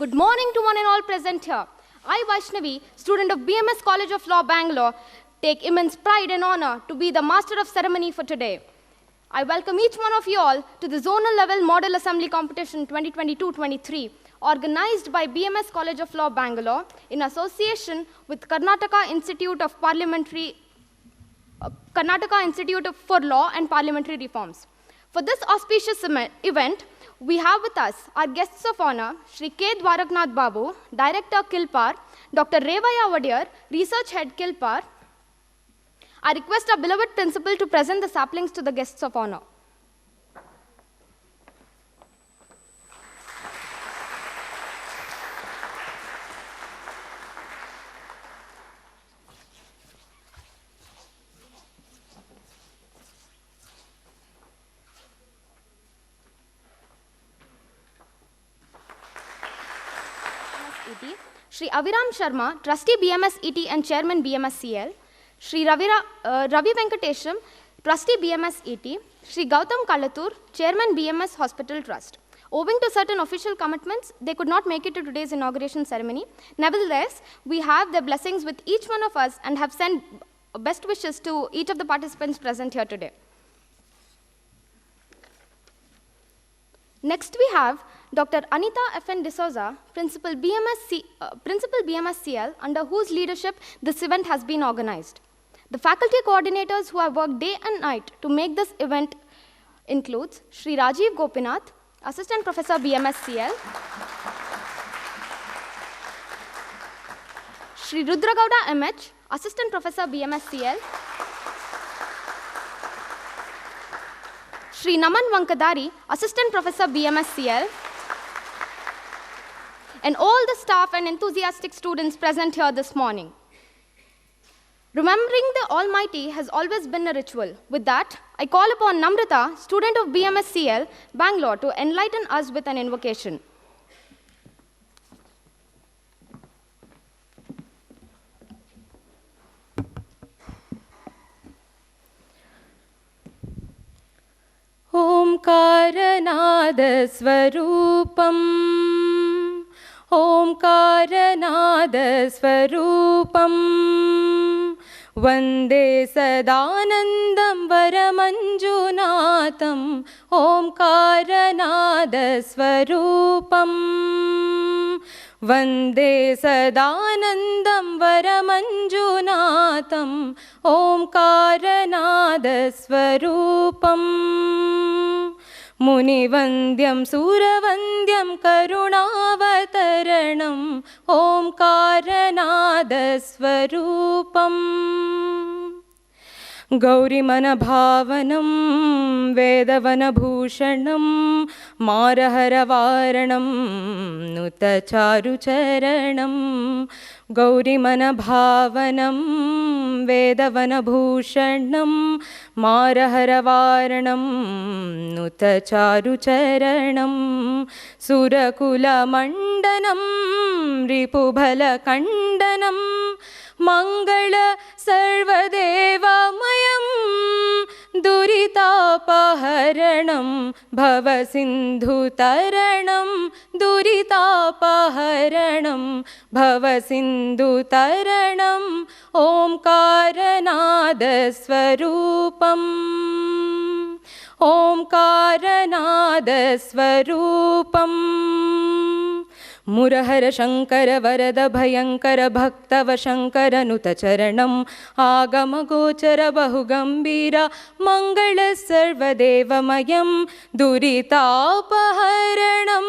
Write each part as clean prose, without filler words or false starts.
Good morning to one and all present here. I, Vaishnavi, student of BMS College of Law, Bangalore, take immense pride and honor to be the master of ceremony for today. I welcome each one of you all to the Zonal Level Model Assembly Competition 2022-23, organized by BMS College of Law, Bangalore, in association with Karnataka Institute for Law and Parliamentary Reforms. For this auspicious event, we have with us our guests of honor, Shri K. Dwaraknath Babu, Director, Kilpar, Dr. Revaya Vadiyar, Research Head, Kilpar. I request our beloved principal to present the saplings to the guests of honor. Shri Aviram Sharma, Trustee BMS ET and Chairman BMS CL. Shri Ravi Venkatesham, Trustee BMS ET. Shri Gautam Kalatur, Chairman BMS Hospital Trust. Owing to certain official commitments, they could not make it to today's inauguration ceremony. Nevertheless, we have their blessings with each one of us and have sent best wishes to each of the participants present here today. Next we have Dr. Anita F.N. D'Souza, Principal BMS CL, under whose leadership this event has been organized. The faculty coordinators who have worked day and night to make this event includes Shri Rajiv Gopinath, Assistant Professor BMS CL, Shri Rudragowda MH, Assistant Professor BMS CL, Shri Naman Vankadari, Assistant Professor BMS CL, and all the staff and enthusiastic students present here this morning. Remembering the Almighty has always been a ritual. With that, I call upon Namrata, student of BMS CL, Bangalore, to enlighten us with an invocation. Omkaranada Swarupam, Omkaranada Swarupam, Vande Sadanandam Varamanjunatham, Omkaranada Swarupam, Vande Sadanandam Varamanjunatham, Omkaranada Swarupam, Munivandyam Suravandyam Karunavataranam, Omkaranada Swarupam, Gaurimana Bhavanam, Vedavana Bhushanam, Marahara Varanam, Nuta Charu Charanam, Gaurimana Bhavanam, Vedavana Bhushanam, Marahara Varanam, Nuta Charu Charanam, Surakula Mandanam, Ripubhala Kandanam, Mangala Sarvadevamayam, Duritapaharanam, Bhavasindhu Taranam, Duritapaharanam, Bhavasindhu Taranam, Omkaranada Swarupam, Omkaranada Swarupam, Murahara Shankara Varada Bhayankara Bhaktava Shankara Nuta Charanam, Agama Gochara Bahugambira, Mangala Sarvadevamayam, Duritapaharanam,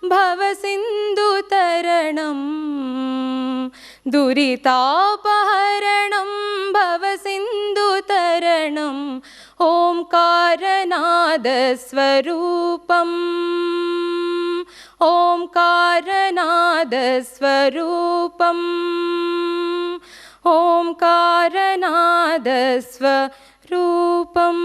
Bhavasindhu Taranam, Duritapaharanam, Bhavasindhu Taranam, Omkaranada Swarupam, Omkaranada Swarupam, Omkaranada Swarupam.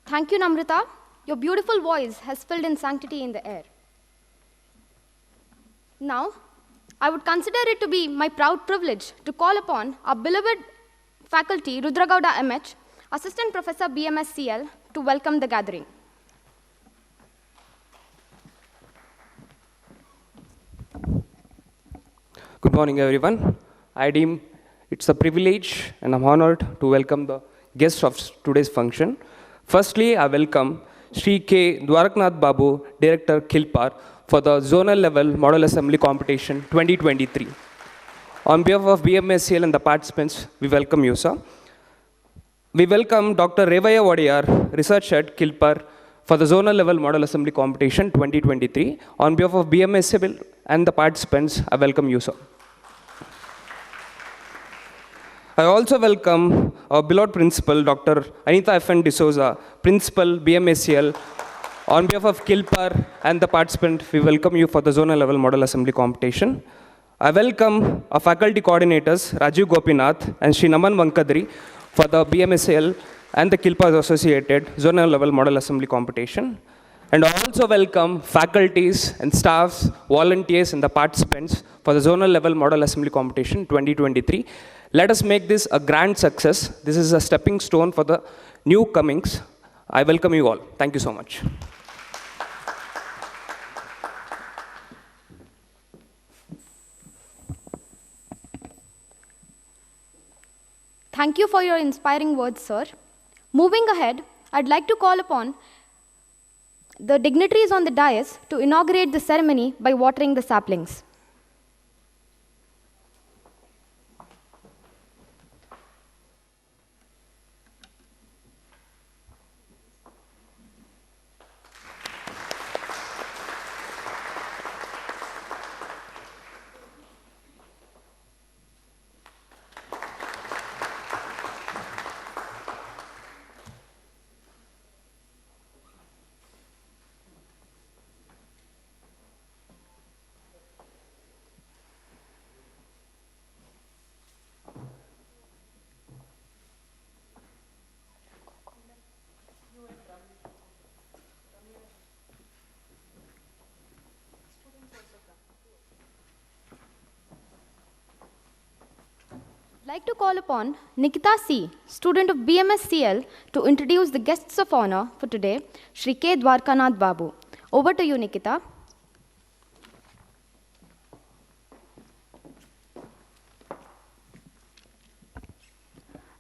Thank you, Namrata. Your beautiful voice has filled in sanctity in the air. Now, I would consider it to be my proud privilege to call upon our beloved faculty, Rudragowda MH, Assistant Professor BMSCL, to welcome the gathering. Good morning, everyone. I deem it's a privilege and I'm honored to welcome the guests of today's function. Firstly, I welcome Sri K. Dwaraknath Babu, Director, Kilpar, for the Zonal Level Model Assembly Competition 2023. On behalf of BMSCL and the participants, we welcome you, sir. We welcome Dr. Revaya Wadiyar, Research at Kilpar, for the Zonal Level Model Assembly Competition 2023. On behalf of BMSCL and the participants, I welcome you, sir. I also welcome our beloved principal, Dr. Anita F.N. D'Souza, Principal, BMSCL. On behalf of Kilpar and the participant, we welcome you for the Zonal Level Model Assembly Competition. I welcome our faculty coordinators, Rajiv Gopinath and Sri Naman Vankadri, for the BMSCL and the Kilpar Associated Zonal Level Model Assembly Competition. And I also welcome faculties and staffs, volunteers and the participants for the Zonal Level Model Assembly Competition 2023. Let us make this a grand success. This is a stepping stone for the new comings. I welcome you all. Thank you so much. Thank you for your inspiring words, sir. Moving ahead, I'd like to call upon the dignitaries on the dais to inaugurate the ceremony by watering the saplings. I'd like to call upon Nikita C., student of BMSCL, to introduce the guests of honor for today, Sri K. Dwarkanath Babu. Over to you, Nikita.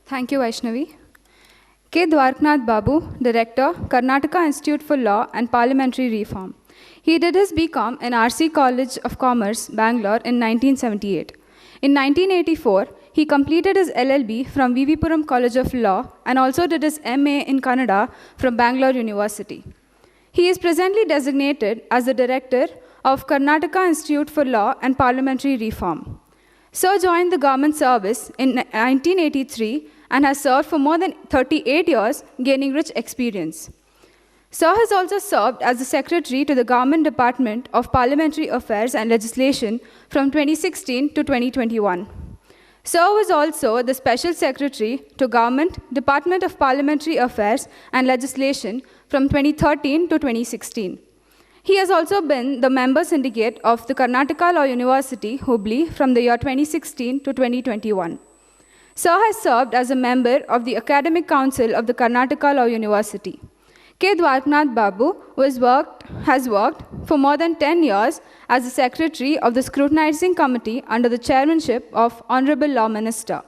Thank you, Vaishnavi. K. Dwarkanath Babu, Director, Karnataka Institute for Law and Parliamentary Reform. He did his BCom in RC College of Commerce, Bangalore in 1978. In 1984, he completed his LLB from Vivipuram College of Law and also did his MA in Kannada from Bangalore University. He is presently designated as the Director of Karnataka Institute for Law and Parliamentary Reform. Sir joined the government service in 1983 and has served for more than 38 years, gaining rich experience. Sir has also served as the Secretary to the Government Department of Parliamentary Affairs and Legislation from 2016 to 2021. Sir was also the Special Secretary to Government Department of Parliamentary Affairs and Legislation from 2013 to 2016. He has also been the member syndicate of the Karnataka Law University, Hubli, from the year 2016 to 2021. Sir has served as a member of the Academic Council of the Karnataka Law University. K. Dwarkanath Babu has worked for more than 10 years as the Secretary of the Scrutinizing Committee under the chairmanship of Honorable Law Minister.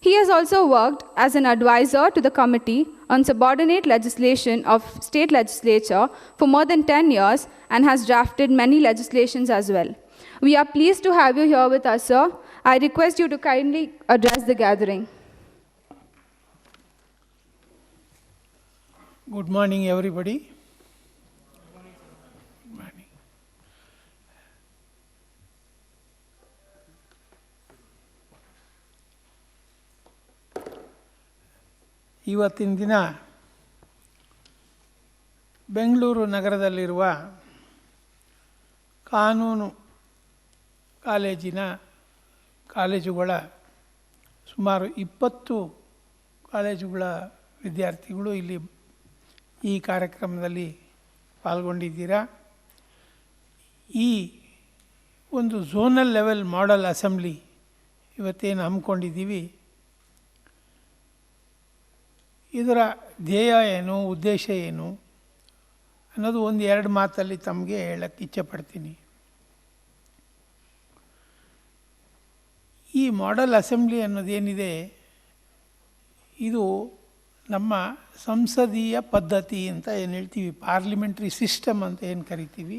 He has also worked as an advisor to the Committee on Subordinate Legislation of State Legislature for more than 10 years and has drafted many legislations as well. We are pleased to have you here with us, sir. I request you to kindly address the gathering. Good morning, everybody. Good morning. ಇವತ್ತಿನ ದಿನ ಬೆಂಗಳೂರು ನಗರದಲ್ಲಿರುವ ಕಾನೂನು ಕಾಲೇಜುಗಳ ಸುಮಾರು 20 ಕಾಲೇಜುಗಳ ವಿದ್ಯಾರ್ಥಿಗಳು ಇಲ್ಲಿ ಈ ಕಾರ್ಯಕ್ರಮದಲ್ಲಿ ಪಾಲ್ಗೊಂಡಿದ್ದೀರಾ. ಈ ಒಂದು ಝೋನಲ್ ಲೆವೆಲ್ ಮಾಡೆಲ್ ಅಸೆಂಬ್ಲಿ ಇವತ್ತೇನು ಹಮ್ಮಿಕೊಂಡಿದ್ದೀವಿ, ಇದರ ಧ್ಯೇಯ ಏನು, ಉದ್ದೇಶ ಏನು ಅನ್ನೋದು ಒಂದು 2 ಮಾತಲ್ಲಿ ತಮಗೆ ಹೇಳಕ್ಕೆ ಇಚ್ಛೆಪಡ್ತೀನಿ. ಈ ಮಾಡೆಲ್ ಅಸೆಂಬ್ಲಿ ಅನ್ನೋದೇನಿದೆ, ಇದು ನಮ್ಮ ಸಂಸದೀಯ ಪದ್ಧತಿ ಅಂತ ಏನು ಹೇಳ್ತೀವಿ, ಪಾರ್ಲಿಮೆಂಟ್ರಿ ಸಿಸ್ಟಮ್ ಅಂತ ಏನು ಕರಿತೀವಿ,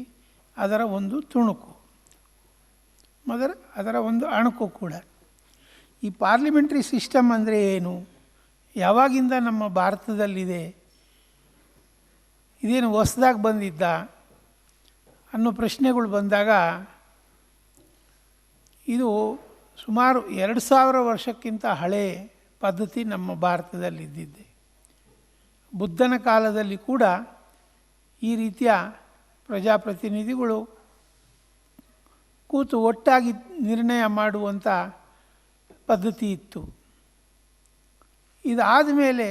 ಅದರ ಒಂದು ತುಣುಕು, ಅದರ ಒಂದು ಅಣುಕು ಕೂಡ. ಈ ಪಾರ್ಲಿಮೆಂಟ್ರಿ ಸಿಸ್ಟಮ್ ಅಂದರೆ ಏನು, ಯಾವಾಗಿಂದ ನಮ್ಮ ಭಾರತದಲ್ಲಿದೆ, ಇದೇನು ಹೊಸದಾಗಿ ಬಂದಿದ್ದ ಅನ್ನೋ ಪ್ರಶ್ನೆಗಳು ಬಂದಾಗ, ಇದು ಸುಮಾರು 2000 ವರ್ಷಕ್ಕಿಂತ ಹಳೆಯ ಪದ್ಧತಿ ನಮ್ಮ ಭಾರತದಲ್ಲಿದ್ದಿದೆ. ಬುದ್ಧನ ಕಾಲದಲ್ಲಿ ಕೂಡ ಈ ರೀತಿಯ ಪ್ರಜಾಪ್ರತಿನಿಧಿಗಳು ಕೂತು ಒಟ್ಟಾಗಿ ನಿರ್ಣಯ ಮಾಡುವಂಥ ಪದ್ಧತಿ ಇತ್ತು. ಇದಾದ ಮೇಲೆ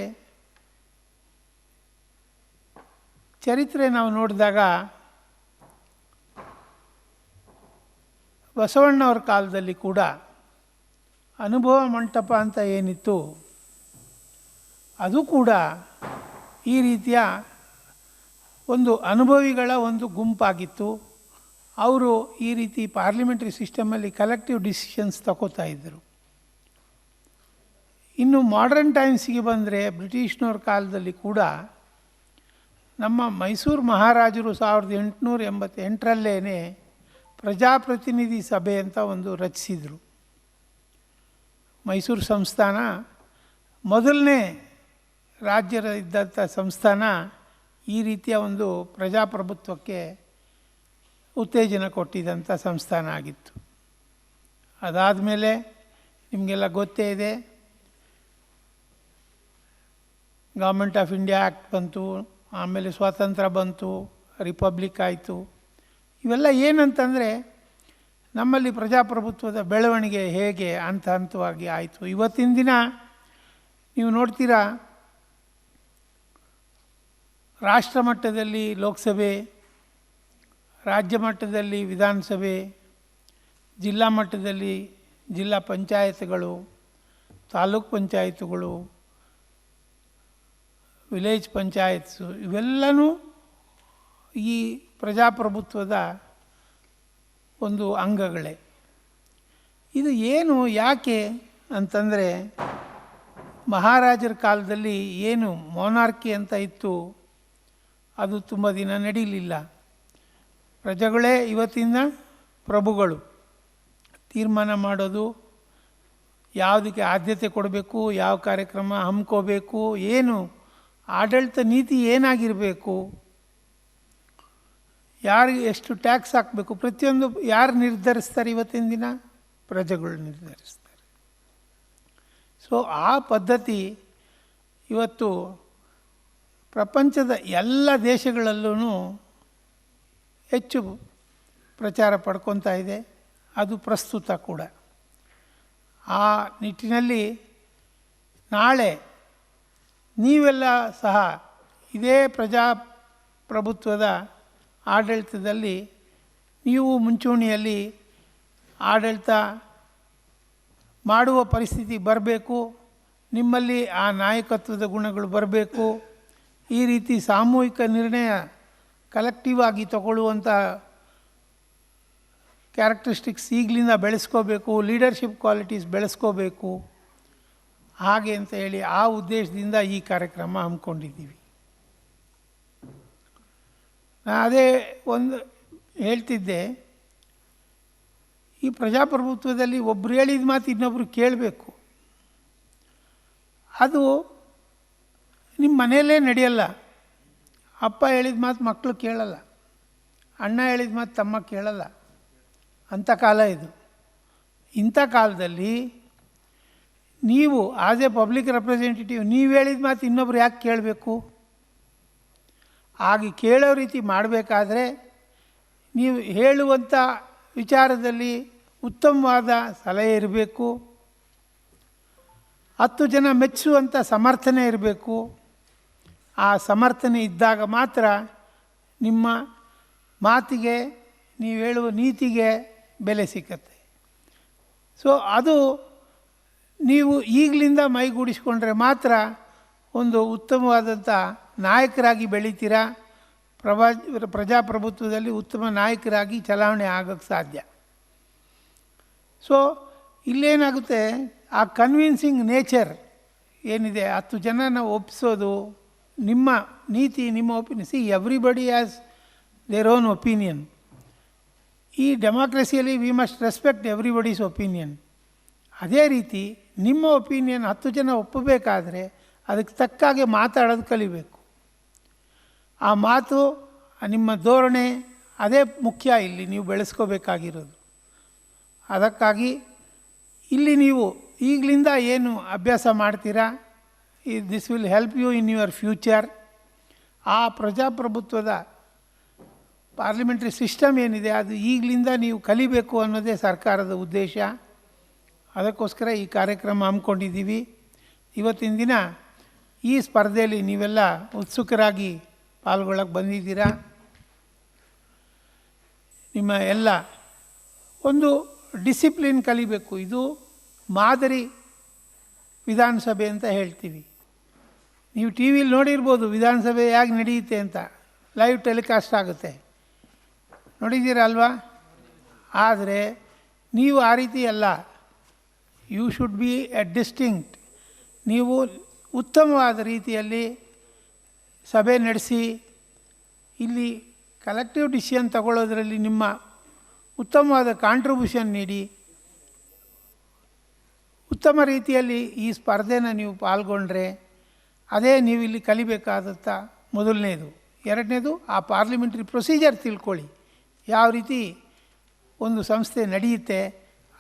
ಚರಿತ್ರೆ ನಾವು ನೋಡಿದಾಗ ಬಸವಣ್ಣವ್ರ ಕಾಲದಲ್ಲಿ ಕೂಡ ಅನುಭವ ಮಂಟಪ ಅಂತ ಏನಿತ್ತು, ಅದು ಕೂಡ ಈ ರೀತಿಯ ಒಂದು ಅನುಭವಿಗಳ ಒಂದು ಗುಂಪಾಗಿತ್ತು. ಅವರು ಈ ರೀತಿ ಪಾರ್ಲಿಮೆಂಟ್ರಿ ಸಿಸ್ಟಮಲ್ಲಿ ಕಲೆಕ್ಟಿವ್ ಡಿಸಿಷನ್ಸ್ ತಗೋತಾ ಇದ್ದರು. ಇನ್ನು ಮಾಡರ್ನ್ ಟೈಮ್ಸಿಗೆ ಬಂದರೆ ಬ್ರಿಟಿಷ್ನವ್ರ ಕಾಲದಲ್ಲಿ ಕೂಡ ನಮ್ಮ ಮೈಸೂರು ಮಹಾರಾಜರು 1888ರಲ್ಲೇ ಪ್ರಜಾಪ್ರತಿನಿಧಿ ಸಭೆ ಅಂತ ಒಂದು ರಚಿಸಿದರು. ಮೈಸೂರು ಸಂಸ್ಥಾನ ಮೊದಲನೇ ರಾಜ್ಯದ ಇದ್ದಂಥ ಸಂಸ್ಥಾನ ಈ ರೀತಿಯ ಒಂದು ಪ್ರಜಾಪ್ರಭುತ್ವಕ್ಕೆ ಉತ್ತೇಜನ ಕೊಟ್ಟಿದ್ದಂಥ ಸಂಸ್ಥಾನ ಆಗಿತ್ತು. ಅದಾದಮೇಲೆ ನಿಮಗೆಲ್ಲ ಗೊತ್ತೇ ಇದೆ, ಗೌರ್ಮೆಂಟ್ ಆಫ್ ಇಂಡಿಯಾ ಆ್ಯಕ್ಟ್ ಬಂತು, ಆಮೇಲೆ ಸ್ವಾತಂತ್ರ್ಯ ಬಂತು, ರಿಪಬ್ಲಿಕ್ ಆಯಿತು. ಇವೆಲ್ಲ ಏನಂತಂದರೆ ನಮ್ಮಲ್ಲಿ ಪ್ರಜಾಪ್ರಭುತ್ವದ ಬೆಳವಣಿಗೆ ಹೇಗೆ ಹಂತವಾಗಿ ಆಯಿತು. ಇವತ್ತಿನ ದಿನ ನೀವು ನೋಡ್ತೀರಾ, ರಾಷ್ಟ್ರ ಮಟ್ಟದಲ್ಲಿ ಲೋಕಸಭೆ, ರಾಜ್ಯ ಮಟ್ಟದಲ್ಲಿ ವಿಧಾನಸಭೆ, ಜಿಲ್ಲಾ ಮಟ್ಟದಲ್ಲಿ ಜಿಲ್ಲಾ ಪಂಚಾಯತ್ಗಳು, ತಾಲೂಕು ಪಂಚಾಯತ್ಗಳು, ವಿಲೇಜ್ ಪಂಚಾಯತ್ಸು, ಇವೆಲ್ಲವೂ ಈ ಪ್ರಜಾಪ್ರಭುತ್ವದ ಒಂದು ಅಂಗಗಳೇ. ಇದು ಏನು ಯಾಕೆ ಅಂತಂದರೆ, ಮಹಾರಾಜರ ಕಾಲದಲ್ಲಿ ಏನು ಮೊನಾರ್ಕಿ ಅಂತ ಇತ್ತು, ಅದು ತುಂಬ ದಿನ ನಡೀಲಿಲ್ಲ. ಪ್ರಜೆಗಳೇ ಇವತ್ತಿನ ಪ್ರಭುಗಳು, ತೀರ್ಮಾನ ಮಾಡೋದು, ಯಾವುದಕ್ಕೆ ಆದ್ಯತೆ ಕೊಡಬೇಕು, ಯಾವ ಕಾರ್ಯಕ್ರಮ ಹಮ್ಮಿಕೋಬೇಕು, ಏನು ಆಡಳಿತ ನೀತಿ ಏನಾಗಿರಬೇಕು, ಯಾರಿಗೆ ಎಷ್ಟು ಟ್ಯಾಕ್ಸ್ ಹಾಕಬೇಕು, ಪ್ರತಿಯೊಂದು ಯಾರು ನಿರ್ಧರಿಸ್ತಾರೆ ಇವತ್ತಿನ ದಿನ? ಪ್ರಜೆಗಳು ನಿರ್ಧರಿಸ್ತಾರೆ. ಸೊ ಆ ಪದ್ಧತಿ ಇವತ್ತು ಪ್ರಪಂಚದ ಎಲ್ಲ ದೇಶಗಳಲ್ಲೂ ಹೆಚ್ಚು ಪ್ರಚಾರ ಪಡ್ಕೊತಾ ಇದೆ. ಅದು ಪ್ರಸ್ತುತ ಕೂಡ. ಆ ನಿಟ್ಟಿನಲ್ಲಿ ನಾಳೆ ನೀವೆಲ್ಲ ಸಹ ಇದೇ ಪ್ರಜಾಪ್ರಭುತ್ವದ ಆಡಳಿತದಲ್ಲಿ ನೀವು ಮುಂಚೂಣಿಯಲ್ಲಿ ಆಡಳಿತ ಮಾಡುವ ಪರಿಸ್ಥಿತಿ ಬರಬೇಕು. ನಿಮ್ಮಲ್ಲಿ ಆ ನಾಯಕತ್ವದ ಗುಣಗಳು ಬರಬೇಕು. ಈ ರೀತಿ ಸಾಮೂಹಿಕ ನಿರ್ಣಯ ಕಲೆಕ್ಟಿವ್ ಆಗಿ ತಗೊಳ್ಳುವಂಥ ಕ್ಯಾರೆಕ್ಟರಿಸ್ಟಿಕ್ಸ್ ಈಗಲಿಂದ ಬೆಳೆಸ್ಕೋಬೇಕು, ಲೀಡರ್ಶಿಪ್ ಕ್ವಾಲಿಟೀಸ್ ಬೆಳೆಸ್ಕೋಬೇಕು. ಹಾಗೆ ಅಂತ ಹೇಳಿ ಆ ಉದ್ದೇಶದಿಂದ ಈ ಕಾರ್ಯಕ್ರಮ ಹಮ್ಮಿಕೊಂಡಿದ್ದೀವಿ. ನಾನು ಅದೇ ಒಂದು ಹೇಳ್ತಿದ್ದೆ, ಈ ಪ್ರಜಾಪ್ರಭುತ್ವದಲ್ಲಿ ಒಬ್ಬರು ಹೇಳಿದ ಮಾತು ಇನ್ನೊಬ್ಬರು ಕೇಳಬೇಕು. ಅದು ನಿಮ್ಮ ಮನೆಯಲ್ಲೇ ನಡೆಯಲ್ಲ. ಅಪ್ಪ ಹೇಳಿದ ಮಾತು ಮಕ್ಕಳು ಕೇಳಲ್ಲ, ಅಣ್ಣ ಹೇಳಿದ ಮಾತು ತಮ್ಮ ಕೇಳಲ್ಲ. ಅಂಥ ಕಾಲ ಇದು. ಇಂಥ ಕಾಲದಲ್ಲಿ ನೀವು ಆಸ್ ಎ ಪಬ್ಲಿಕ್ ರೆಪ್ರೆಸೆಂಟೇಟಿವ್ ನೀವು ಹೇಳಿದ ಮಾತು ಇನ್ನೊಬ್ರು ಯಾಕೆ ಕೇಳಬೇಕು? ಹಾಗೆ ಕೇಳೋ ರೀತಿ ಮಾಡಬೇಕಾದ್ರೆ ನೀವು ಹೇಳುವಂಥ ವಿಚಾರದಲ್ಲಿ ಉತ್ತಮವಾದ ಸಲಹೆ ಇರಬೇಕು. 10 ಜನ ಮೆಚ್ಚುವಂಥ ಸಮರ್ಥನೆ ಇರಬೇಕು. ಆ ಸಮರ್ಥನೆ ಇದ್ದಾಗ ಮಾತ್ರ ನಿಮ್ಮ ಮಾತಿಗೆ, ನೀವು ಹೇಳುವ ನೀತಿಗೆ ಬೆಲೆ ಸಿಕ್ಕತ್ತೆ. ಸೊ ಅದು ನೀವು ಈಗಲಿಂದ ಮೈಗೂಡಿಸ್ಕೊಂಡ್ರೆ ಮಾತ್ರ ಒಂದು ಉತ್ತಮವಾದಂಥ ನಾಯಕರಾಗಿ ಬೆಳಿತೀರಾ, ಪ್ರಜಾಪ್ರಭುತ್ವದಲ್ಲಿ ಉತ್ತಮ ನಾಯಕರಾಗಿ ಚಲಾವಣೆ ಆಗೋಕ್ಕೆ ಸಾಧ್ಯ. ಸೊ ಇಲ್ಲೇನಾಗುತ್ತೆ, ಆ ಕನ್ವಿನ್ಸಿಂಗ್ ನೇಚರ್ ಏನಿದೆ, 10 ಜನನ ಒಪ್ಪಿಸೋದು, ನಿಮ್ಮ ನೀತಿ, ನಿಮ್ಮ opinion. See, everybody has their own opinion. ಈ ಡೆಮಾಕ್ರಸಿಯಲ್ಲಿ we must respect everybody's opinion. ಅದೇ ರೀತಿ ನಿಮ್ಮ ಒಪಿನಿಯನ್ 10 ಜನ ಒಪ್ಪಬೇಕಾದ್ರೆ ಅದಕ್ಕೆ ತಕ್ಕಾಗೆ ಮಾತಾಡೋದು ಕಲಿಬೇಕು. ಆ ಮಾತು, ನಿಮ್ಮ ಧೋರಣೆ, ಅದೇ ಮುಖ್ಯ ಇಲ್ಲಿ ನೀವು ಬೆಳೆಸ್ಕೋಬೇಕಾಗಿರೋದು. ಅದಕ್ಕಾಗಿ ಇಲ್ಲಿ ನೀವು ಈಗಲಿಂದ ಏನು ಅಭ್ಯಾಸ ಮಾಡ್ತೀರಾ, this will help you in your future. ಆ ಪ್ರಜಾಪ್ರಭುತ್ವದ ಪಾರ್ಲಿಮೆಂಟ್ರಿ ಸಿಸ್ಟಮ್ ಏನಿದೆ ಅದು ಈಗಲಿಂದ ನೀವು ಕಲಿಬೇಕು ಅನ್ನೋದೇ ಸರ್ಕಾರದ ಉದ್ದೇಶ. ಅದಕ್ಕೋಸ್ಕರ ಈ ಕಾರ್ಯಕ್ರಮ ಹಮ್ಮಿಕೊಂಡಿದ್ದೀವಿ. ಇವತ್ತಿನ ದಿನ ಈ ಸ್ಪರ್ಧೆಯಲ್ಲಿ ನೀವೆಲ್ಲ ಉತ್ಸುಕರಾಗಿ ಪಾಲ್ಗೊಳ್ಳಕ್ಕೆ ಬಂದಿದ್ದೀರಾ. ನಿಮ್ಮ ಎಲ್ಲ ಒಂದು ಡಿಸಿಪ್ಲಿನ್ ಕಲಿಬೇಕು. ಇದು ಮಾದರಿ ವಿಧಾನಸಭೆ ಅಂತ ಹೇಳ್ತೀವಿ. ನೀವು ಟಿ ವಿಲಿ ನೋಡಿರ್ಬೋದು ವಿಧಾನಸಭೆ ಹೇಗೆ ನಡೆಯುತ್ತೆ ಅಂತ, ಲೈವ್ ಟೆಲಿಕಾಸ್ಟ್ ಆಗುತ್ತೆ, ನೋಡಿದ್ದೀರಲ್ವಾ? ಆದರೆ ನೀವು ಆ ರೀತಿ ಅಲ್ಲ. You should be a distinct. ನೀವು ಉತ್ತಮವಾದ ರೀತಿಯಲ್ಲಿ ಸಭೆ ನಡೆಸಿ ಇಲ್ಲಿ ಕಲೆಕ್ಟಿವ್ ಡಿಸಿಷನ್ ತಗೊಳ್ಳೋದ್ರಲ್ಲಿ ನಿಮ್ಮ ಉತ್ತಮವಾದ ಕಾಂಟ್ರಿಬ್ಯೂಷನ್ ನೀಡಿ ಉತ್ತಮ ರೀತಿಯಲ್ಲಿ ಈ ಸ್ಪರ್ಧೆನ ನೀವು ಪಾಲ್ಗೊಂಡ್ರೆ ಅದೇ ನೀವು ಇಲ್ಲಿ ಕಲಿಬೇಕಾದಂಥ ಮೊದಲನೇದು. ಎರಡನೇದು, ಆ ಪಾರ್ಲಿಮೆಂಟ್ರಿ ಪ್ರೊಸೀಜರ್ ತಿಳ್ಕೊಳ್ಳಿ. ಯಾವ ರೀತಿ ಒಂದು ಸಂಸ್ಥೆ ನಡೆಯುತ್ತೆ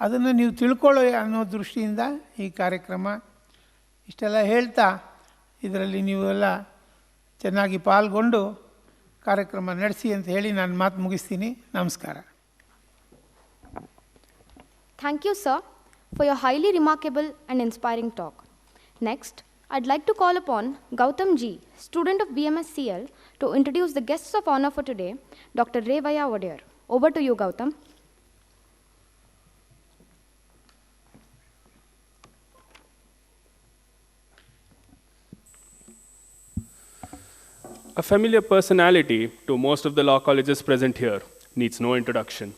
ಅದನ್ನು ನೀವು ತಿಳ್ಕೊಳ್ಳೋ ಅನ್ನೋ ದೃಷ್ಟಿಯಿಂದ ಈ ಕಾರ್ಯಕ್ರಮ. ಇಷ್ಟೆಲ್ಲ ಹೇಳ್ತಾ ಇದರಲ್ಲಿ ನೀವೆಲ್ಲ ಚೆನ್ನಾಗಿ ಪಾಲ್ಗೊಂಡು ಕಾರ್ಯಕ್ರಮ ನಡೆಸಿ ಅಂತ ಹೇಳಿ ನಾನು ಮಾತು ಮುಗಿಸ್ತೀನಿ. ನಮಸ್ಕಾರ. Thank you, sir, for your highly remarkable and inspiring talk. Next, I'd like to call upon Gautam G, student of BMSCL, to introduce the guests of honor for today, Dr. Revaya Odear. Over to you, Gautam. A familiar personality to most of the law colleges present here needs no introduction.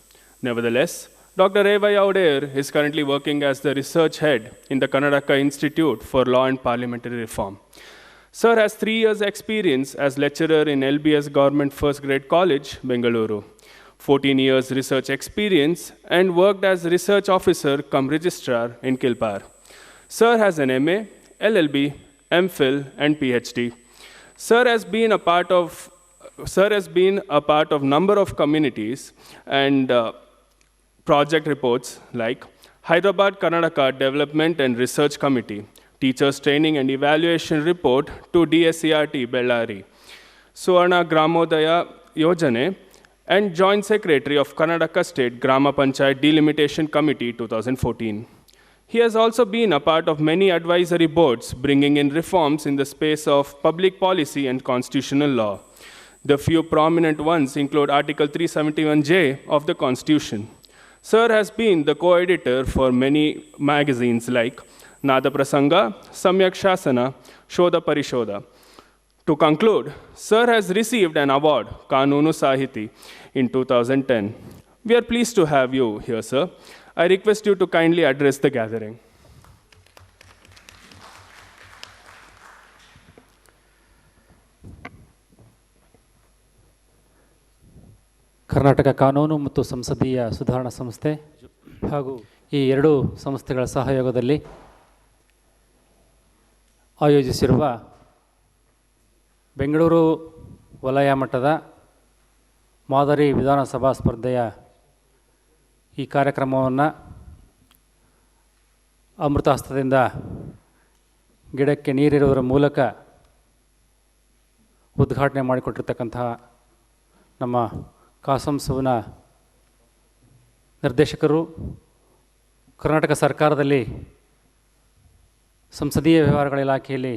Nevertheless, Dr. Revaya Odear is currently working as the research head in the Karnataka Institute for Law and Parliamentary Reform. Sir has 3 years' experience as lecturer in LBS Government First Grade College, Bengaluru, 14 years research experience, and worked as research officer cum registrar in Kilpar. Sir has an MA, LLB, MPhil, and PhD. Sir has been a part of number of communities and project reports like Hyderabad Karnataka Development and Research Committee, Teachers Training and Evaluation Report to DSCRT Bellary, Suvarna Gramodaya Yojane, and Joint Secretary of Karnataka State Grama Panchayat Delimitation Committee 2014. He has also been a part of many advisory boards bringing in reforms in the space of public policy and constitutional law. The few prominent ones include Article 371J of the Constitution. Sir has been the co-editor for many magazines like Nada Prasanga, Samyak Shasana, Shodha Parishodha. To conclude, Sir has received an award, Kanunu Sahiti, in 2010. We are pleased to have you here, sir. I request you to kindly address the gathering. Karnataka ಕಾನೂನು ಮತ್ತು ಸಂಸದೀಯ ಸುಧಾರಣಾ ಸಂಸ್ಥೆ ಹಾಗೂ ಈ ಎರಡೂ ಸಂಸ್ಥೆಗಳ ಸಹಯೋಗದಲ್ಲಿ ಆಯೋಜಿಸಿರುವ ಬೆಂಗಳೂರು ವಲಯ ಮಟ್ಟದ ಮಾದರಿ ವಿಧಾನಸಭಾ ಸ್ಪರ್ಧೆಯ ಈ ಕಾರ್ಯಕ್ರಮವನ್ನು ಅಮೃತ ಹಸ್ತದಿಂದ ಗಿಡಕ್ಕೆ ನೀರಿರುವುದರ ಮೂಲಕ ಉದ್ಘಾಟನೆ ಮಾಡಿಕೊಟ್ಟಿರ್ತಕ್ಕಂತಹ ನಮ್ಮ ಕಾಸಂಸುವಿನ ನಿರ್ದೇಶಕರು, ಕರ್ನಾಟಕ ಸರ್ಕಾರದಲ್ಲಿ ಸಂಸದೀಯ ವ್ಯವಹಾರಗಳ ಇಲಾಖೆಯಲ್ಲಿ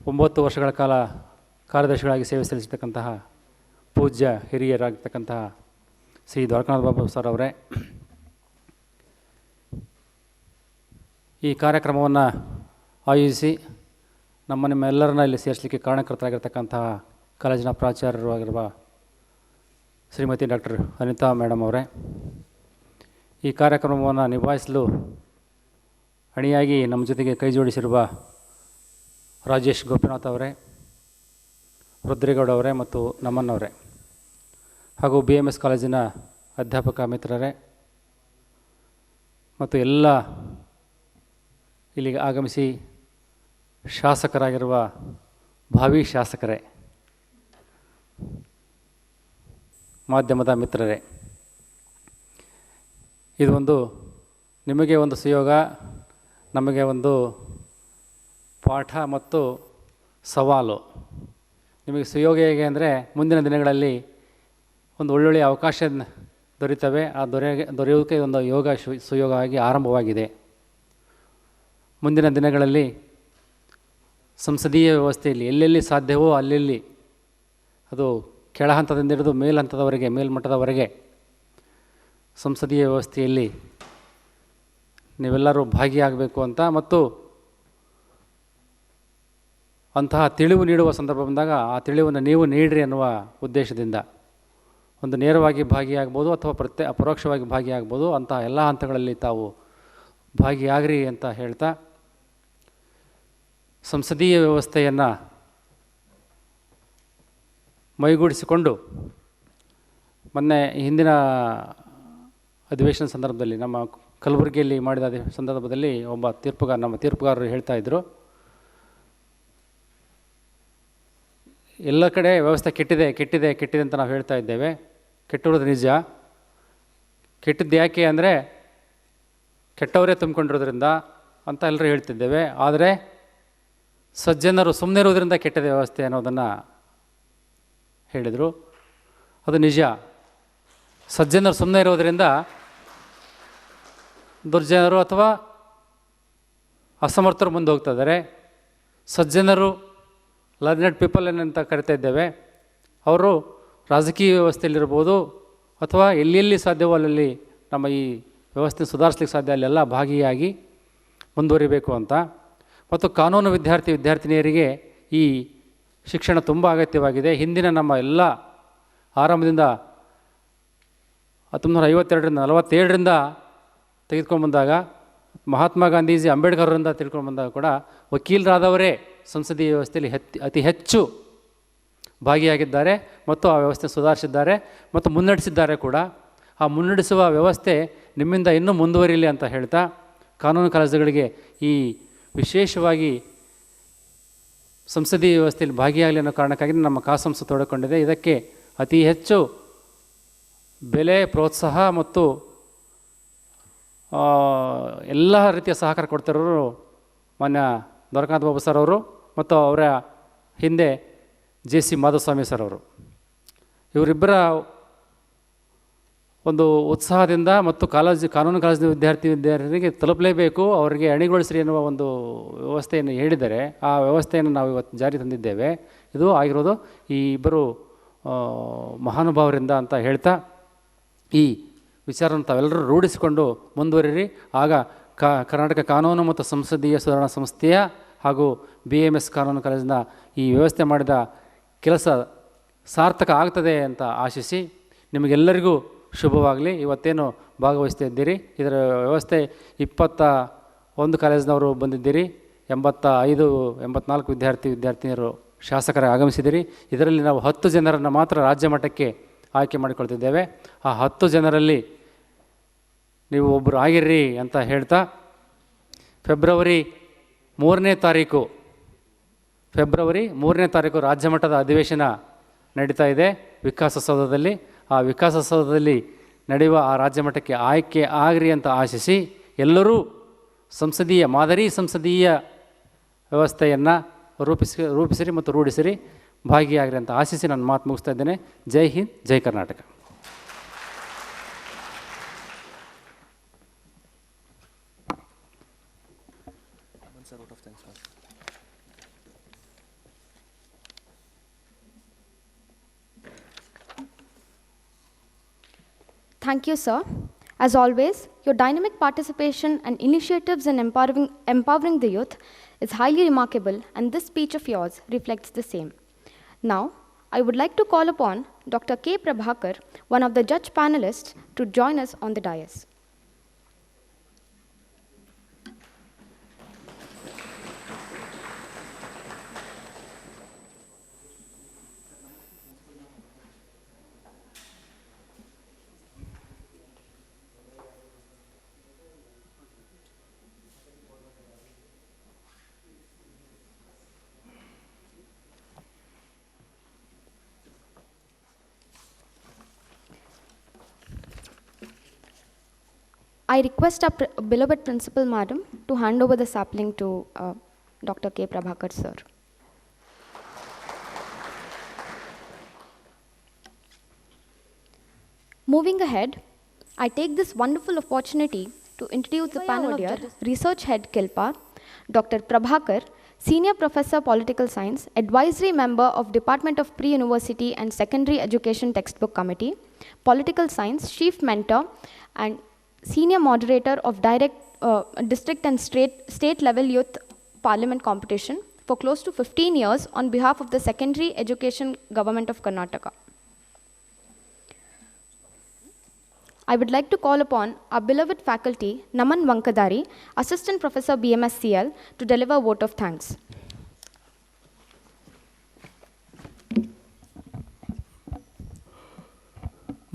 9 ವರ್ಷಗಳ ಕಾಲ ಕಾರ್ಯದರ್ಶಿಗಳಾಗಿ ಸೇವೆ ಸಲ್ಲಿಸತಕ್ಕಂತಹ ಪೂಜ್ಯ ಹಿರಿಯರಾಗಿರ್ತಕ್ಕಂತಹ ಶ್ರೀ ದ್ವಾರಕಾನಾಥ್ ಬಾಬು ಸರ್ ಅವರೇ, ಈ ಕಾರ್ಯಕ್ರಮವನ್ನು ಆಯೋಜಿಸಿ ನಿಮ್ಮೆಲ್ಲರನ್ನ ಇಲ್ಲಿ ಸೇರಿಸಲಿಕ್ಕೆ ಕಾರಣಕರ್ತರಾಗಿರ್ತಕ್ಕಂತಹ ಕಾಲೇಜಿನ ಪ್ರಾಚಾರ್ಯರು ಆಗಿರುವ ಶ್ರೀಮತಿ ಡಾಕ್ಟರ್ ಅನಿತಾ ಮೇಡಮ್ ಅವರೇ, ಈ ಕಾರ್ಯಕ್ರಮವನ್ನು ನಿಭಾಯಿಸಲು ಅಣಿಯಾಗಿ ನಮ್ಮ ಜೊತೆಗೆ ಕೈ ಜೋಡಿಸಿರುವ ರಾಜೇಶ್ ಗೋಪಿನಾಥ್ ಅವರೇ, ರುದ್ರೇಗೌಡ ಅವರೇ ಮತ್ತು ನಮ್ಮನ್ನವರೇ, ಹಾಗೂ BMS ಕಾಲೇಜಿನ ಅಧ್ಯಾಪಕ ಮಿತ್ರರೇ ಮತ್ತು ಎಲ್ಲ ಇಲ್ಲಿಗೆ ಆಗಮಿಸಿ ಶಾಸಕರಾಗಿರುವ ಭಾವಿ ಶಾಸಕರೇ, ಮಾಧ್ಯಮದ ಮಿತ್ರರೇ, ಇದು ಒಂದು ನಿಮಗೆ ಒಂದು ಸುಯೋಗ, ನಮಗೆ ಒಂದು ಪಾಠ ಮತ್ತು ಸವಾಲು. ನಿಮಗೆ ಸುಯೋಗ ಹೇಗೆ ಅಂದರೆ ಮುಂದಿನ ದಿನಗಳಲ್ಲಿ ಒಂದು ಒಳ್ಳೊಳ್ಳೆಯ ಅವಕಾಶ ದೊರೀತವೆ. ಆ ದೊರೆಯೋಕ್ಕೆ ಒಂದು ಯೋಗ ಸುಯೋಗ ಆಗಿ ಆರಂಭವಾಗಿದೆ. ಮುಂದಿನ ದಿನಗಳಲ್ಲಿ ಸಂಸದೀಯ ವ್ಯವಸ್ಥೆಯಲ್ಲಿ ಎಲ್ಲೆಲ್ಲಿ ಸಾಧ್ಯವೋ ಅಲ್ಲೆಲ್ಲಿ, ಅದು ಕೆಳ ಹಂತದಿಂದ ಹಿಡಿದು ಮೇಲ್ಹಂತದವರೆಗೆ, ಮೇಲ್ಮಟ್ಟದವರೆಗೆ ಸಂಸದೀಯ ವ್ಯವಸ್ಥೆಯಲ್ಲಿ ನೀವೆಲ್ಲರೂ ಭಾಗಿಯಾಗಬೇಕು ಅಂತ, ಮತ್ತು ಅಂತಹ ತಿಳಿವು ನೀಡುವ ಸಂದರ್ಭ ಬಂದಾಗ ಆ ತಿಳಿವನ್ನು ನೀವು ನೀಡಿರಿ ಅನ್ನುವ ಉದ್ದೇಶದಿಂದ ಒಂದು ನೇರವಾಗಿ ಭಾಗಿಯಾಗ್ಬೋದು ಅಥವಾ ಅಪರೋಕ್ಷವಾಗಿ ಭಾಗಿಯಾಗ್ಬೋದು, ಅಂತಹ ಎಲ್ಲ ಹಂತಗಳಲ್ಲಿ ತಾವು ಭಾಗಿಯಾಗ್ರಿ ಅಂತ ಹೇಳ್ತಾ, ಸಂಸದೀಯ ವ್ಯವಸ್ಥೆಯನ್ನು ಮೈಗೂಡಿಸಿಕೊಂಡು ಮೊನ್ನೆ ಹಿಂದಿನ ಅಧಿವೇಶನ ಸಂದರ್ಭದಲ್ಲಿ ನಮ್ಮ ಕಲಬುರಗಿಯಲ್ಲಿ ಮಾಡಿದ ಸಂದರ್ಭದಲ್ಲಿ ಒಬ್ಬ ನಮ್ಮ ತೀರ್ಪುಗಾರರು ಹೇಳ್ತಾ ಇದ್ದರು, ಎಲ್ಲ ಕಡೆ ವ್ಯವಸ್ಥೆ ಕೆಟ್ಟಿದೆ ಕೆಟ್ಟಿದೆ ಕೆಟ್ಟಿದೆ ಅಂತ ನಾವು ಹೇಳ್ತಾ ಇದ್ದೇವೆ. ಕೆಟ್ಟಿರೋದು ನಿಜ. ಕೆಟ್ಟಿದ್ದು ಯಾಕೆ ಅಂದರೆ ಕೆಟ್ಟವರೇ ತುಂಬಿಕೊಂಡಿರೋದ್ರಿಂದ ಅಂತ ಎಲ್ಲರೂ ಹೇಳ್ತಿದ್ದೇವೆ. ಆದರೆ ಸಜ್ಜನರು ಸುಮ್ಮನೆ ಇರೋದ್ರಿಂದ ಕೆಟ್ಟಿದೆ ವ್ಯವಸ್ಥೆ ಅನ್ನೋದನ್ನು ಹೇಳಿದರು. ಅದು ನಿಜ. ಸಜ್ಜನರು ಸುಮ್ಮನೆ ಇರೋದರಿಂದ ದುರ್ಜನರು ಅಥವಾ ಅಸಮರ್ಥರು ಮುಂದೆ ಹೋಗ್ತಾ ಇದ್ದಾರೆ. ಸಜ್ಜನರು, ಲರ್ನೆಡ್ ಪೀಪಲ್ ಏನಂತ ಕರಿತಾ ಇದ್ದೇವೆ, ಅವರು ರಾಜಕೀಯ ವ್ಯವಸ್ಥೆಯಲ್ಲಿರ್ಬೋದು ಅಥವಾ ಎಲ್ಲೆಲ್ಲಿ ಸಾಧ್ಯವೋ ಅಲ್ಲಲ್ಲಿ ನಮ್ಮ ಈ ವ್ಯವಸ್ಥೆ ಸುಧಾರಿಸ್ಲಿಕ್ಕೆ ಸಾಧ್ಯ ಅಲ್ಲೆಲ್ಲ ಭಾಗಿಯಾಗಿ ಮುಂದುವರಿಬೇಕು ಅಂತ. ಮತ್ತು ಕಾನೂನು ವಿದ್ಯಾರ್ಥಿನಿಯರಿಗೆ ಈ ಶಿಕ್ಷಣ ತುಂಬ ಅಗತ್ಯವಾಗಿದೆ. ಹಿಂದಿನ ನಮ್ಮ ಎಲ್ಲ ಆರಂಭದಿಂದ 1952ರಿಂದ 47ರಿಂದ ತೆಗೆದುಕೊಂಡು ಬಂದಾಗ, ಮಹಾತ್ಮ ಗಾಂಧೀಜಿ, ಅಂಬೇಡ್ಕರ್ ಅವರಿಂದ ತಿಳ್ಕೊಂಡು ಬಂದಾಗ ಕೂಡ ವಕೀಲರಾದವರೇ ಸಂಸದೀಯ ವ್ಯವಸ್ಥೆಯಲ್ಲಿ ಅತಿ ಹೆಚ್ಚು ಭಾಗಿಯಾಗಿದ್ದಾರೆ ಮತ್ತು ಆ ವ್ಯವಸ್ಥೆ ಸುಧಾರಿಸಿದ್ದಾರೆ ಮತ್ತು ಮುನ್ನಡೆಸಿದ್ದಾರೆ ಕೂಡ. ಆ ಮುನ್ನಡೆಸುವ ವ್ಯವಸ್ಥೆ ನಿಮ್ಮಿಂದ ಇನ್ನೂ ಮುಂದುವರಿಯಲಿ ಅಂತ ಹೇಳ್ತಾ, ಕಾನೂನು ಕಾಲೇಜುಗಳಿಗೆ ಈ ವಿಶೇಷವಾಗಿ ಸಂಸದೀಯ ವ್ಯವಸ್ಥೆಯಲ್ಲಿ ಭಾಗಿಯಾಗಲಿ ಅನ್ನೋ ಕಾರಣಕ್ಕಾಗಿ ನಮ್ಮ ಕಾಸಂಸು ತೊಡಕೊಂಡಿದೆ. ಇದಕ್ಕೆ ಅತಿ ಹೆಚ್ಚು ಬೆಲೆ, ಪ್ರೋತ್ಸಾಹ ಮತ್ತು ಎಲ್ಲ ರೀತಿಯ ಸಹಕಾರ ಕೊಡ್ತಿರೋರು ಮಾನ್ಯ ದ್ವಾರಕಾನಾಥ್ ಬಾಬು ಸರ್ ಅವರು ಮತ್ತು ಅವರ ಹಿಂದೆ JC ಮಾಧುಸ್ವಾಮಿ ಸರ್ ಅವರು. ಇವರಿಬ್ಬರ ಒಂದು ಉತ್ಸಾಹದಿಂದ ಮತ್ತು ಕಾನೂನು ಕಾಲೇಜಿನ ವಿದ್ಯಾರ್ಥಿನಿಗೆ ತಲುಪಲೇಬೇಕು, ಅವರಿಗೆ ಅಣಿಗೊಳಿಸ್ರಿ ಎನ್ನುವ ಒಂದು ವ್ಯವಸ್ಥೆಯನ್ನು ಹೇಳಿದರೆ, ಆ ವ್ಯವಸ್ಥೆಯನ್ನು ನಾವು ಇವತ್ತು ಜಾರಿ ತಂದಿದ್ದೇವೆ. ಇದು ಆಗಿರೋದು ಈ ಇಬ್ಬರು ಮಹಾನುಭಾವರಿಂದ ಅಂತ ಹೇಳ್ತಾ, ಈ ವಿಚಾರವನ್ನು ತಾವೆಲ್ಲರೂ ರೂಢಿಸಿಕೊಂಡು ಮುಂದುವರಿರಿ. ಆಗ ಕರ್ನಾಟಕ ಕಾನೂನು ಮತ್ತು ಸಂಸದೀಯ ಸುಧಾರಣಾ ಸಂಸ್ಥೆಯ ಹಾಗೂ BMS ಕಾನೂನು ಕಾಲೇಜಿನ ಈ ವ್ಯವಸ್ಥೆ ಮಾಡಿದ ಕೆಲಸ ಸಾರ್ಥಕ ಆಗ್ತದೆ ಅಂತ ಆಶಿಸಿ, ನಿಮಗೆಲ್ಲರಿಗೂ ಶುಭವಾಗಲಿ. ಇವತ್ತೇನು ಭಾಗವಹಿಸ್ತಾ ಇದ್ದೀರಿ, ಇದರ ವ್ಯವಸ್ಥೆ 21 ಕಾಲೇಜಿನವರು ಬಂದಿದ್ದೀರಿ, 84 ವಿದ್ಯಾರ್ಥಿನಿಯರು ಶಾಸಕರ ಆಗಮಿಸಿದ್ದೀರಿ. ಇದರಲ್ಲಿ ನಾವು 10 ಜನರನ್ನು ಮಾತ್ರ ರಾಜ್ಯ ಮಟ್ಟಕ್ಕೆ ಆಯ್ಕೆ ಮಾಡಿಕೊಳ್ತಿದ್ದೇವೆ. ಆ 10 ಜನರಲ್ಲಿ ನೀವು ಒಬ್ಬರು ಆಗಿರ್ರಿ ಅಂತ ಹೇಳ್ತಾ, ಫೆಬ್ರವರಿ 3ನೇ ತಾರೀಕು ರಾಜ್ಯ ಮಟ್ಟದ ಅಧಿವೇಶನ ನಡೀತಾ ಇದೆ ವಿಕಾಸಸೌಧದಲ್ಲಿ. ಆ ವಿಕಾಸಸೌಧದಲ್ಲಿ ನಡೆಯುವ ಆ ರಾಜ್ಯ ಮಟ್ಟಕ್ಕೆ ಆಯ್ಕೆ ಆಗ್ರಿ ಅಂತ ಆಶಿಸಿ, ಎಲ್ಲರೂ ಮಾದರಿ ಸಂಸದೀಯ ವ್ಯವಸ್ಥೆಯನ್ನು ರೂಪಿಸಿರಿ ಮತ್ತು ರೂಢಿಸಿರಿ, ಭಾಗಿಯಾಗ್ರಿ ಅಂತ ಆಶಿಸಿ ನಾನು ಮಾತು ಮುಗಿಸ್ತಾ ಇದ್ದೇನೆ. ಜೈ ಹಿಂದ್, ಜೈ Karnataka. Thank you, sir. As always, your dynamic participation and initiatives in empowering the youth is highly remarkable, and this speech of yours reflects the same. Now, I would like to call upon Dr. K. Prabhakar, one of the judge panelists, to join us on the dais. I request our beloved principal, madam, to hand over the sapling to Dr. K. Prabhakar, sir. Moving ahead, I take this wonderful opportunity to introduce the panel of judges. Research Head Kilpar, Dr. Prabhakar, Senior Professor Political Science, Advisory Member of Department of Pre-University and Secondary Education Textbook Committee, Political Science, Chief Mentor, and Senior Moderator of District and State Level Youth Parliament Competition for close to 15 years on behalf of the Secondary Education Government of Karnataka. I would like to call upon our beloved faculty, Naman Vankadari, Assistant Professor BMSCL, to deliver a vote of thanks.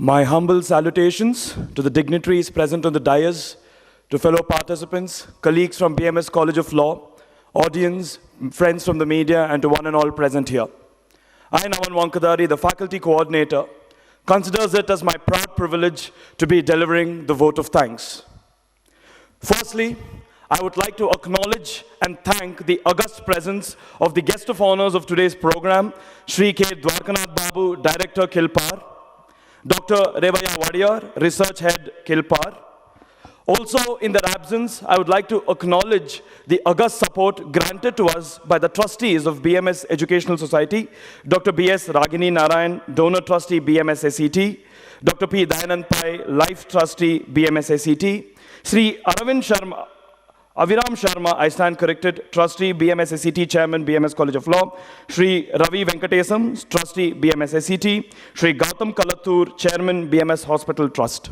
My humble salutations to the dignitaries present on the dais, to fellow participants, colleagues from BMS College of Law, audience, friends from the media, and to one and all present here. I, Naman Vankadari, the faculty coordinator, considers it as my proud privilege to be delivering the vote of thanks. Firstly, I would like to acknowledge and thank the august presence of the guest of honors of today's program, Shri K. Dwarkanath Babu, Director Kilpar, Dr. Revaya Wadiyar, Research Head Kilpar. Also, in their absence, I would like to acknowledge the august support granted to us by the trustees of BMS Educational Society, Dr. B.S. Ragini Narayan, Donor Trustee, BMS SET, Dr. P. Dayanand Pai, Life Trustee, BMS SET, Sri Aravind Sharma, Aviram Sharma, I stand corrected, Trustee, BMS SET, Chairman, BMS College of Law, Sri Ravi Venkatesam, Trustee, BMS SET, Sri Gautam Kalatur, Chairman, BMS Hospital Trust.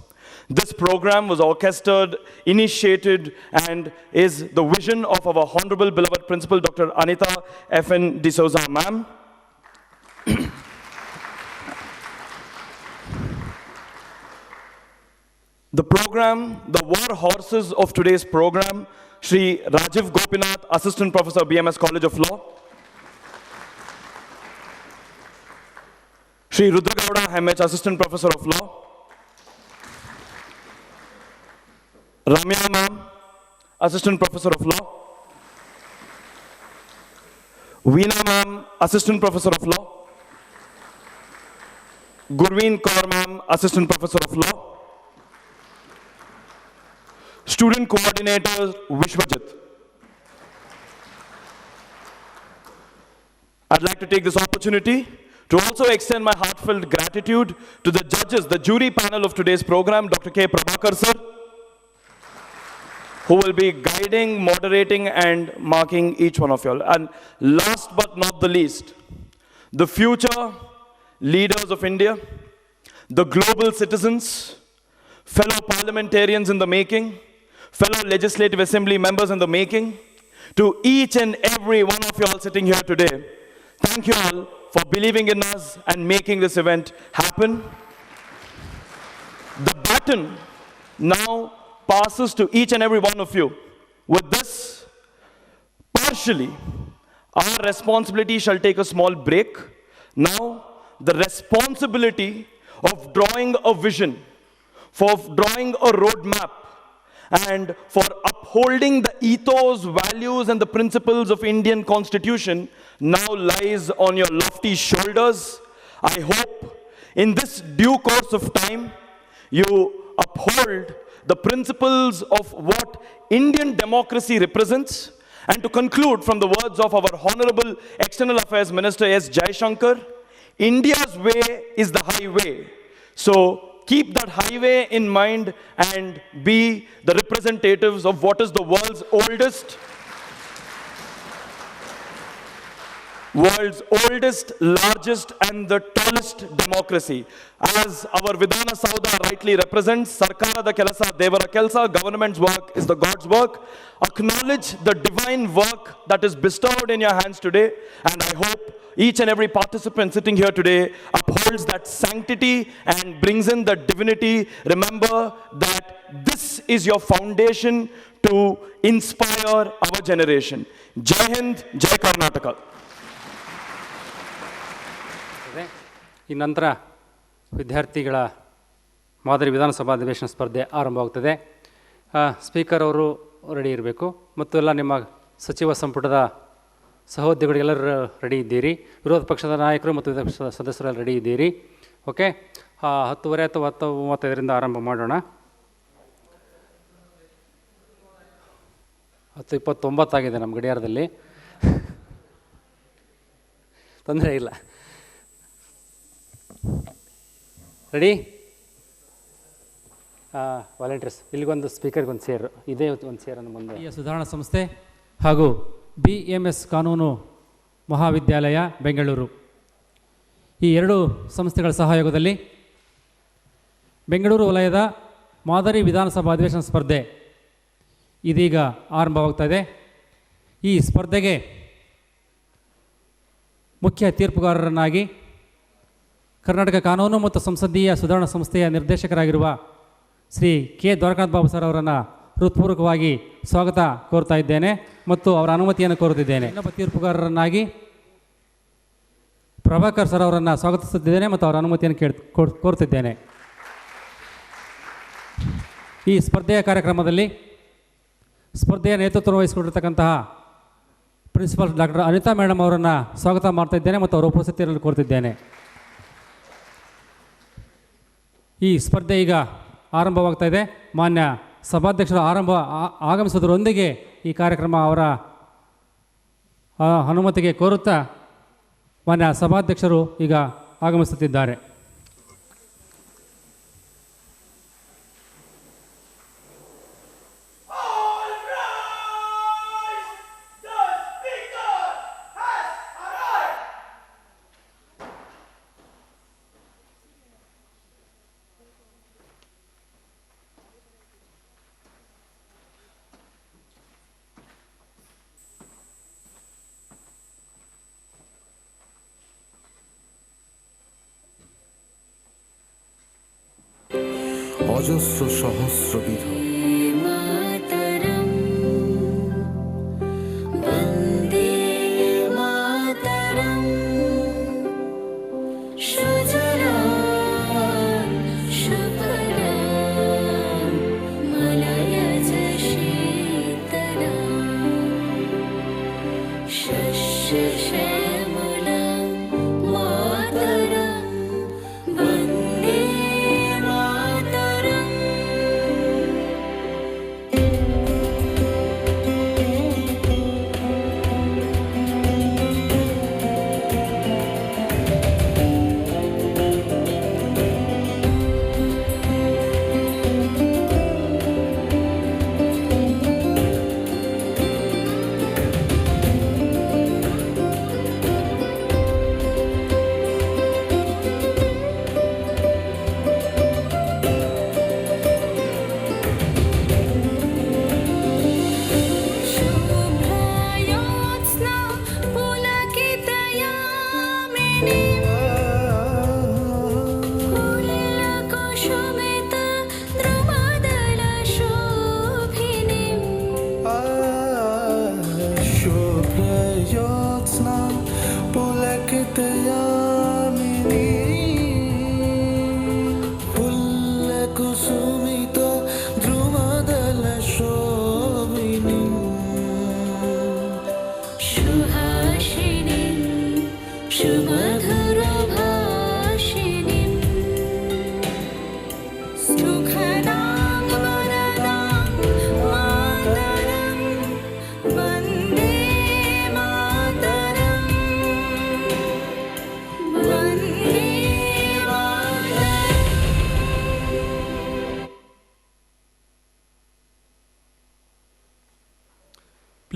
This program was orchestrated, initiated, and is the vision of our honorable beloved principal, Dr. Anita F.N. D'Souza, ma'am. The program, the war horses of today's program, Sri Rajiv Gopinath, Assistant Professor, BMS College of Law, Sri Rudragowda Hemech, Assistant Professor of Law, Ramya ma'am, Assistant Professor of Law, Veena ma'am, Assistant Professor of Law, Gurveen Kaur ma'am, Assistant Professor of Law, Student Coordinator Vishwajit. I'd like to take this opportunity to also extend my heartfelt gratitude to the judges, the jury panel of today's program, Dr. K. Prabhakar sir, who will be guiding, moderating, and marking each one of you all. And last but not the least, the future leaders of India, the global citizens, fellow parliamentarians in the making, fellow legislative assembly members in the making, to each and every one of you all sitting here today, thank you all for believing in us and making this event happen. The baton now passes to each and every one of you. With this, partially, our responsibility shall take a small break. Now, the responsibility of drawing a vision, for drawing a roadmap, and for upholding the ethos, values, and the principles of Indian Constitution now lies on your lofty shoulders. I hope in this due course of time, you uphold the principles of what Indian democracy represents. And to conclude from the words of our Honorable External Affairs Minister S. Jaishankar, India's way is the highway. So keep that highway in mind and be the representatives of what is the world's oldest, largest, and the tallest democracy. As our Vidhana Sauda rightly represents, Sarkarada Kelasa, Devara Kelsa, government's work is the God's work. Acknowledge the divine work that is bestowed in your hands today, and I hope each and every participant sitting here today upholds that sanctity and brings in the divinity. Remember that this is your foundation to inspire our generation. Jai Hind, Jai Karnataka. ಈ ನಂತರ ವಿದ್ಯಾರ್ಥಿಗಳ ಮಾದರಿ ವಿಧಾನಸಭಾ ಅಧಿವೇಶನ ಸ್ಪರ್ಧೆ ಆರಂಭವಾಗ್ತದೆ. Speaker ಅವರು ready ಇರಬೇಕು ಮತ್ತು ಎಲ್ಲ ನಿಮ್ಮ ಸಚಿವ ಸಂಪುಟದ ಸಹೋದ್ಯೋಗಿಗಳೆಲ್ಲರೂ ರೆಡಿ ಇದ್ದೀರಿ. ವಿರೋಧ ಪಕ್ಷದ ನಾಯಕರು ಮತ್ತು ವಿರೋಧ ಪಕ್ಷದ ಸದಸ್ಯರೆಲ್ಲ ರೆಡಿ ಇದ್ದೀರಿ. ಓಕೆ, 10:30 ಅಥವಾ 10:35 ಆರಂಭ ಮಾಡೋಣ. 10:29 ಆಗಿದೆ ನಮ್ಮ ಗಡಿಯಾರದಲ್ಲಿ, ತೊಂದರೆ ಇಲ್ಲ. ರೆಡಿ? ವಾಲಂಟಿಯರ್ಸ್, ಇಲ್ಲಿಗೊಂದು ಸ್ಪೀಕರ್ಗೊಂದು ಸೇರು, ಇದೇ ಒಂದು ಸೇರನ್ನು ಮುಂದೆ. ಈ ಸುಧಾರಣಾ ಸಂಸ್ಥೆ ಹಾಗೂ BMS ಕಾನೂನು ಮಹಾವಿದ್ಯಾಲಯ ಬೆಂಗಳೂರು, ಈ ಎರಡು ಸಂಸ್ಥೆಗಳ ಸಹಯೋಗದಲ್ಲಿ ಬೆಂಗಳೂರು ವಲಯದ ಮಾದರಿ ವಿಧಾನಸಭಾ ಅಧಿವೇಶನ ಸ್ಪರ್ಧೆ ಇದೀಗ ಆರಂಭವಾಗ್ತಾಯಿದೆ. ಈ ಸ್ಪರ್ಧೆಗೆ ಮುಖ್ಯ ತೀರ್ಪುಗಾರರನ್ನಾಗಿ ಕರ್ನಾಟಕ ಕಾನೂನು ಮತ್ತು ಸಂಸದೀಯ ಸುಧಾರಣಾ ಸಂಸ್ಥೆಯ ನಿರ್ದೇಶಕರಾಗಿರುವ ಶ್ರೀ ಕೆ ದ್ವಾರಕಾನಾಥ್ ಬಾಬು ಸರ್ ಅವರನ್ನು ಹೃತ್ಪೂರ್ವಕವಾಗಿ ಸ್ವಾಗತ ಕೋರ್ತಾ ಇದ್ದೇನೆ ಮತ್ತು ಅವರ ಅನುಮತಿಯನ್ನು ಕೋರುತ್ತಿದ್ದೇನೆ. ಇನ್ನೊಬ್ಬ ತೀರ್ಪುಗಾರರನ್ನಾಗಿ ಪ್ರಭಾಕರ್ ಸರ್ ಅವರನ್ನು ಸ್ವಾಗತಿಸುತ್ತಿದ್ದೇನೆ ಮತ್ತು ಅವರ ಅನುಮತಿಯನ್ನು ಕೋರುತ್ತಿದ್ದೇನೆ. ಈ ಸ್ಪರ್ಧೆಯ ಕಾರ್ಯಕ್ರಮದಲ್ಲಿ ಸ್ಪರ್ಧೆಯ ನೇತೃತ್ವ ವಹಿಸಿಕೊಂಡಿರ್ತಕ್ಕಂತಹ ಪ್ರಿನ್ಸಿಪಾಲ್ ಡಾಕ್ಟರ್ ಅನಿತಾ ಮೇಡಮ್ ಅವರನ್ನು ಸ್ವಾಗತ ಮಾಡ್ತಾ ಇದ್ದೇನೆ ಮತ್ತು ಅವರ ಉಪಸ್ಥಿತಿಯನ್ನು ಕೋರುತ್ತಿದ್ದೇನೆ. ಈ ಸ್ಪರ್ಧೆ ಈಗ ಆರಂಭವಾಗ್ತಾ ಇದೆ. ಮಾನ್ಯ ಸಭಾಧ್ಯಕ್ಷರು ಆಗಮಿಸೋದರೊಂದಿಗೆ ಈ ಕಾರ್ಯಕ್ರಮ ಅವರ ಅನುಮತಿಗೆ ಕೋರುತ್ತಾ ಮಾನ್ಯ ಸಭಾಧ್ಯಕ್ಷರು ಈಗ ಆಗಮಿಸುತ್ತಿದ್ದಾರೆ. অজস্র সহস্রবিধ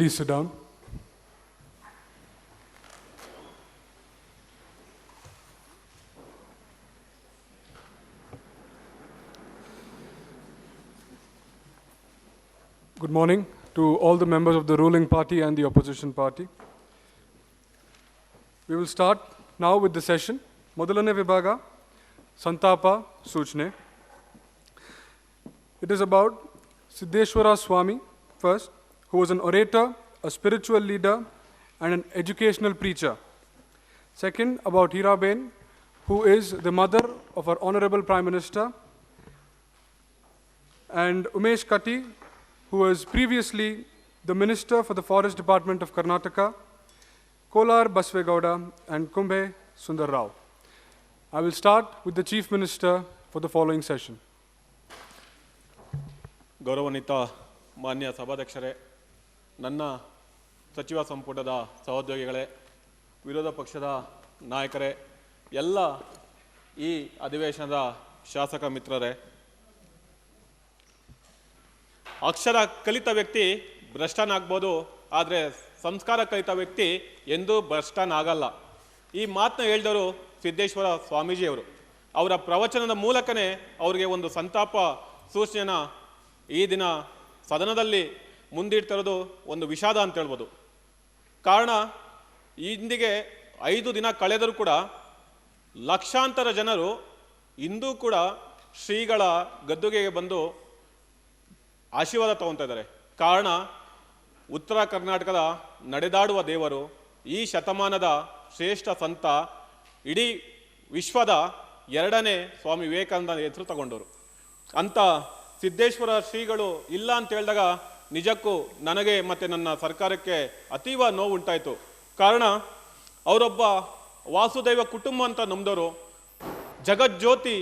Please sit down. Good morning to all the members of the ruling party and the opposition party. We will start now with the session. Modalane Vibhaga, Santapa Suchne. It is about Siddheshwara Swami, first, who was an orator, a spiritual leader, and an educational preacher. Second, about Hiraben, who is the mother of our Honorable Prime Minister, and Umesh Katti, who was previously the Minister for the Forest Department of Karnataka, Kolar Basvegowda, and Kumbhe Sundar Rao. I will start with the Chief Minister for the following session. ಗೌರವಾನ್ವಿತ ಮಾನ್ಯ ಸಭಾಧ್ಯಕ್ಷರೇ, ನನ್ನ ಸಚಿವ ಸಂಪುಟದ ಸಹೋದ್ಯೋಗಿಗಳೇ, ವಿರೋಧ ಪಕ್ಷದ ನಾಯಕರೇ, ಎಲ್ಲ ಈ ಅಧಿವೇಶನದ ಶಾಸಕ ಮಿತ್ರರೇ, ಅಕ್ಷರ ಕಲಿತ ವ್ಯಕ್ತಿ ಭ್ರಷ್ಟನಾಗ್ಬೋದು, ಆದರೆ ಸಂಸ್ಕಾರ ಕಲಿತ ವ್ಯಕ್ತಿ ಎಂದೂ ಭ್ರಷ್ಟನಾಗಲ್ಲ. ಈ ಮಾತನ್ನ ಹೇಳಿದವರು ಸಿದ್ದೇಶ್ವರ ಸ್ವಾಮೀಜಿಯವರು. ಅವರ ಪ್ರವಚನದ ಮೂಲಕನೇ ಅವರಿಗೆ ಒಂದು ಸಂತಾಪ ಸೂಚನೆಯನ್ನು ಈ ದಿನ ಸದನದಲ್ಲಿ ಮುಂದಿಡ್ತಿರೋದು ಒಂದು ವಿಷಾದ ಅಂತ ಹೇಳ್ಬೋದು. ಕಾರಣ, ಇಂದಿಗೆ 5 ದಿನ ಕಳೆದರೂ ಕೂಡ ಲಕ್ಷಾಂತರ ಜನರು ಇಂದೂ ಕೂಡ ಶ್ರೀಗಳ ಗದ್ದುಗೆಗೆ ಬಂದು ಆಶೀರ್ವಾದ ತಗೊತಾ ಇದ್ದಾರೆ. ಕಾರಣ, ಉತ್ತರ ಕರ್ನಾಟಕದ ನಡೆದಾಡುವ ದೇವರು, ಈ ಶತಮಾನದ ಶ್ರೇಷ್ಠ ಸಂತ, ಇಡೀ ವಿಶ್ವದ 2ನೇ ಸ್ವಾಮಿ ವಿವೇಕಾನಂದ ಹೆಸರು ತಗೊಂಡವರು. ಅಂಥ ಸಿದ್ದೇಶ್ವರ ಶ್ರೀಗಳು ಇಲ್ಲ ಅಂತ ಹೇಳಿದಾಗ ನಿಜಕ್ಕೂ ನನಗೆ ಮತ್ತು ನನ್ನ ಸರ್ಕಾರಕ್ಕೆ ಅತೀವ ನೋವು ಉಂಟಾಯಿತು. ಕಾರಣ, ಅವರೊಬ್ಬ ವಾಸುದೈವ ಕುಟುಂಬ ಅಂತ ನಂಬಿದವರು, ಜಗಜ್ಯೋತಿ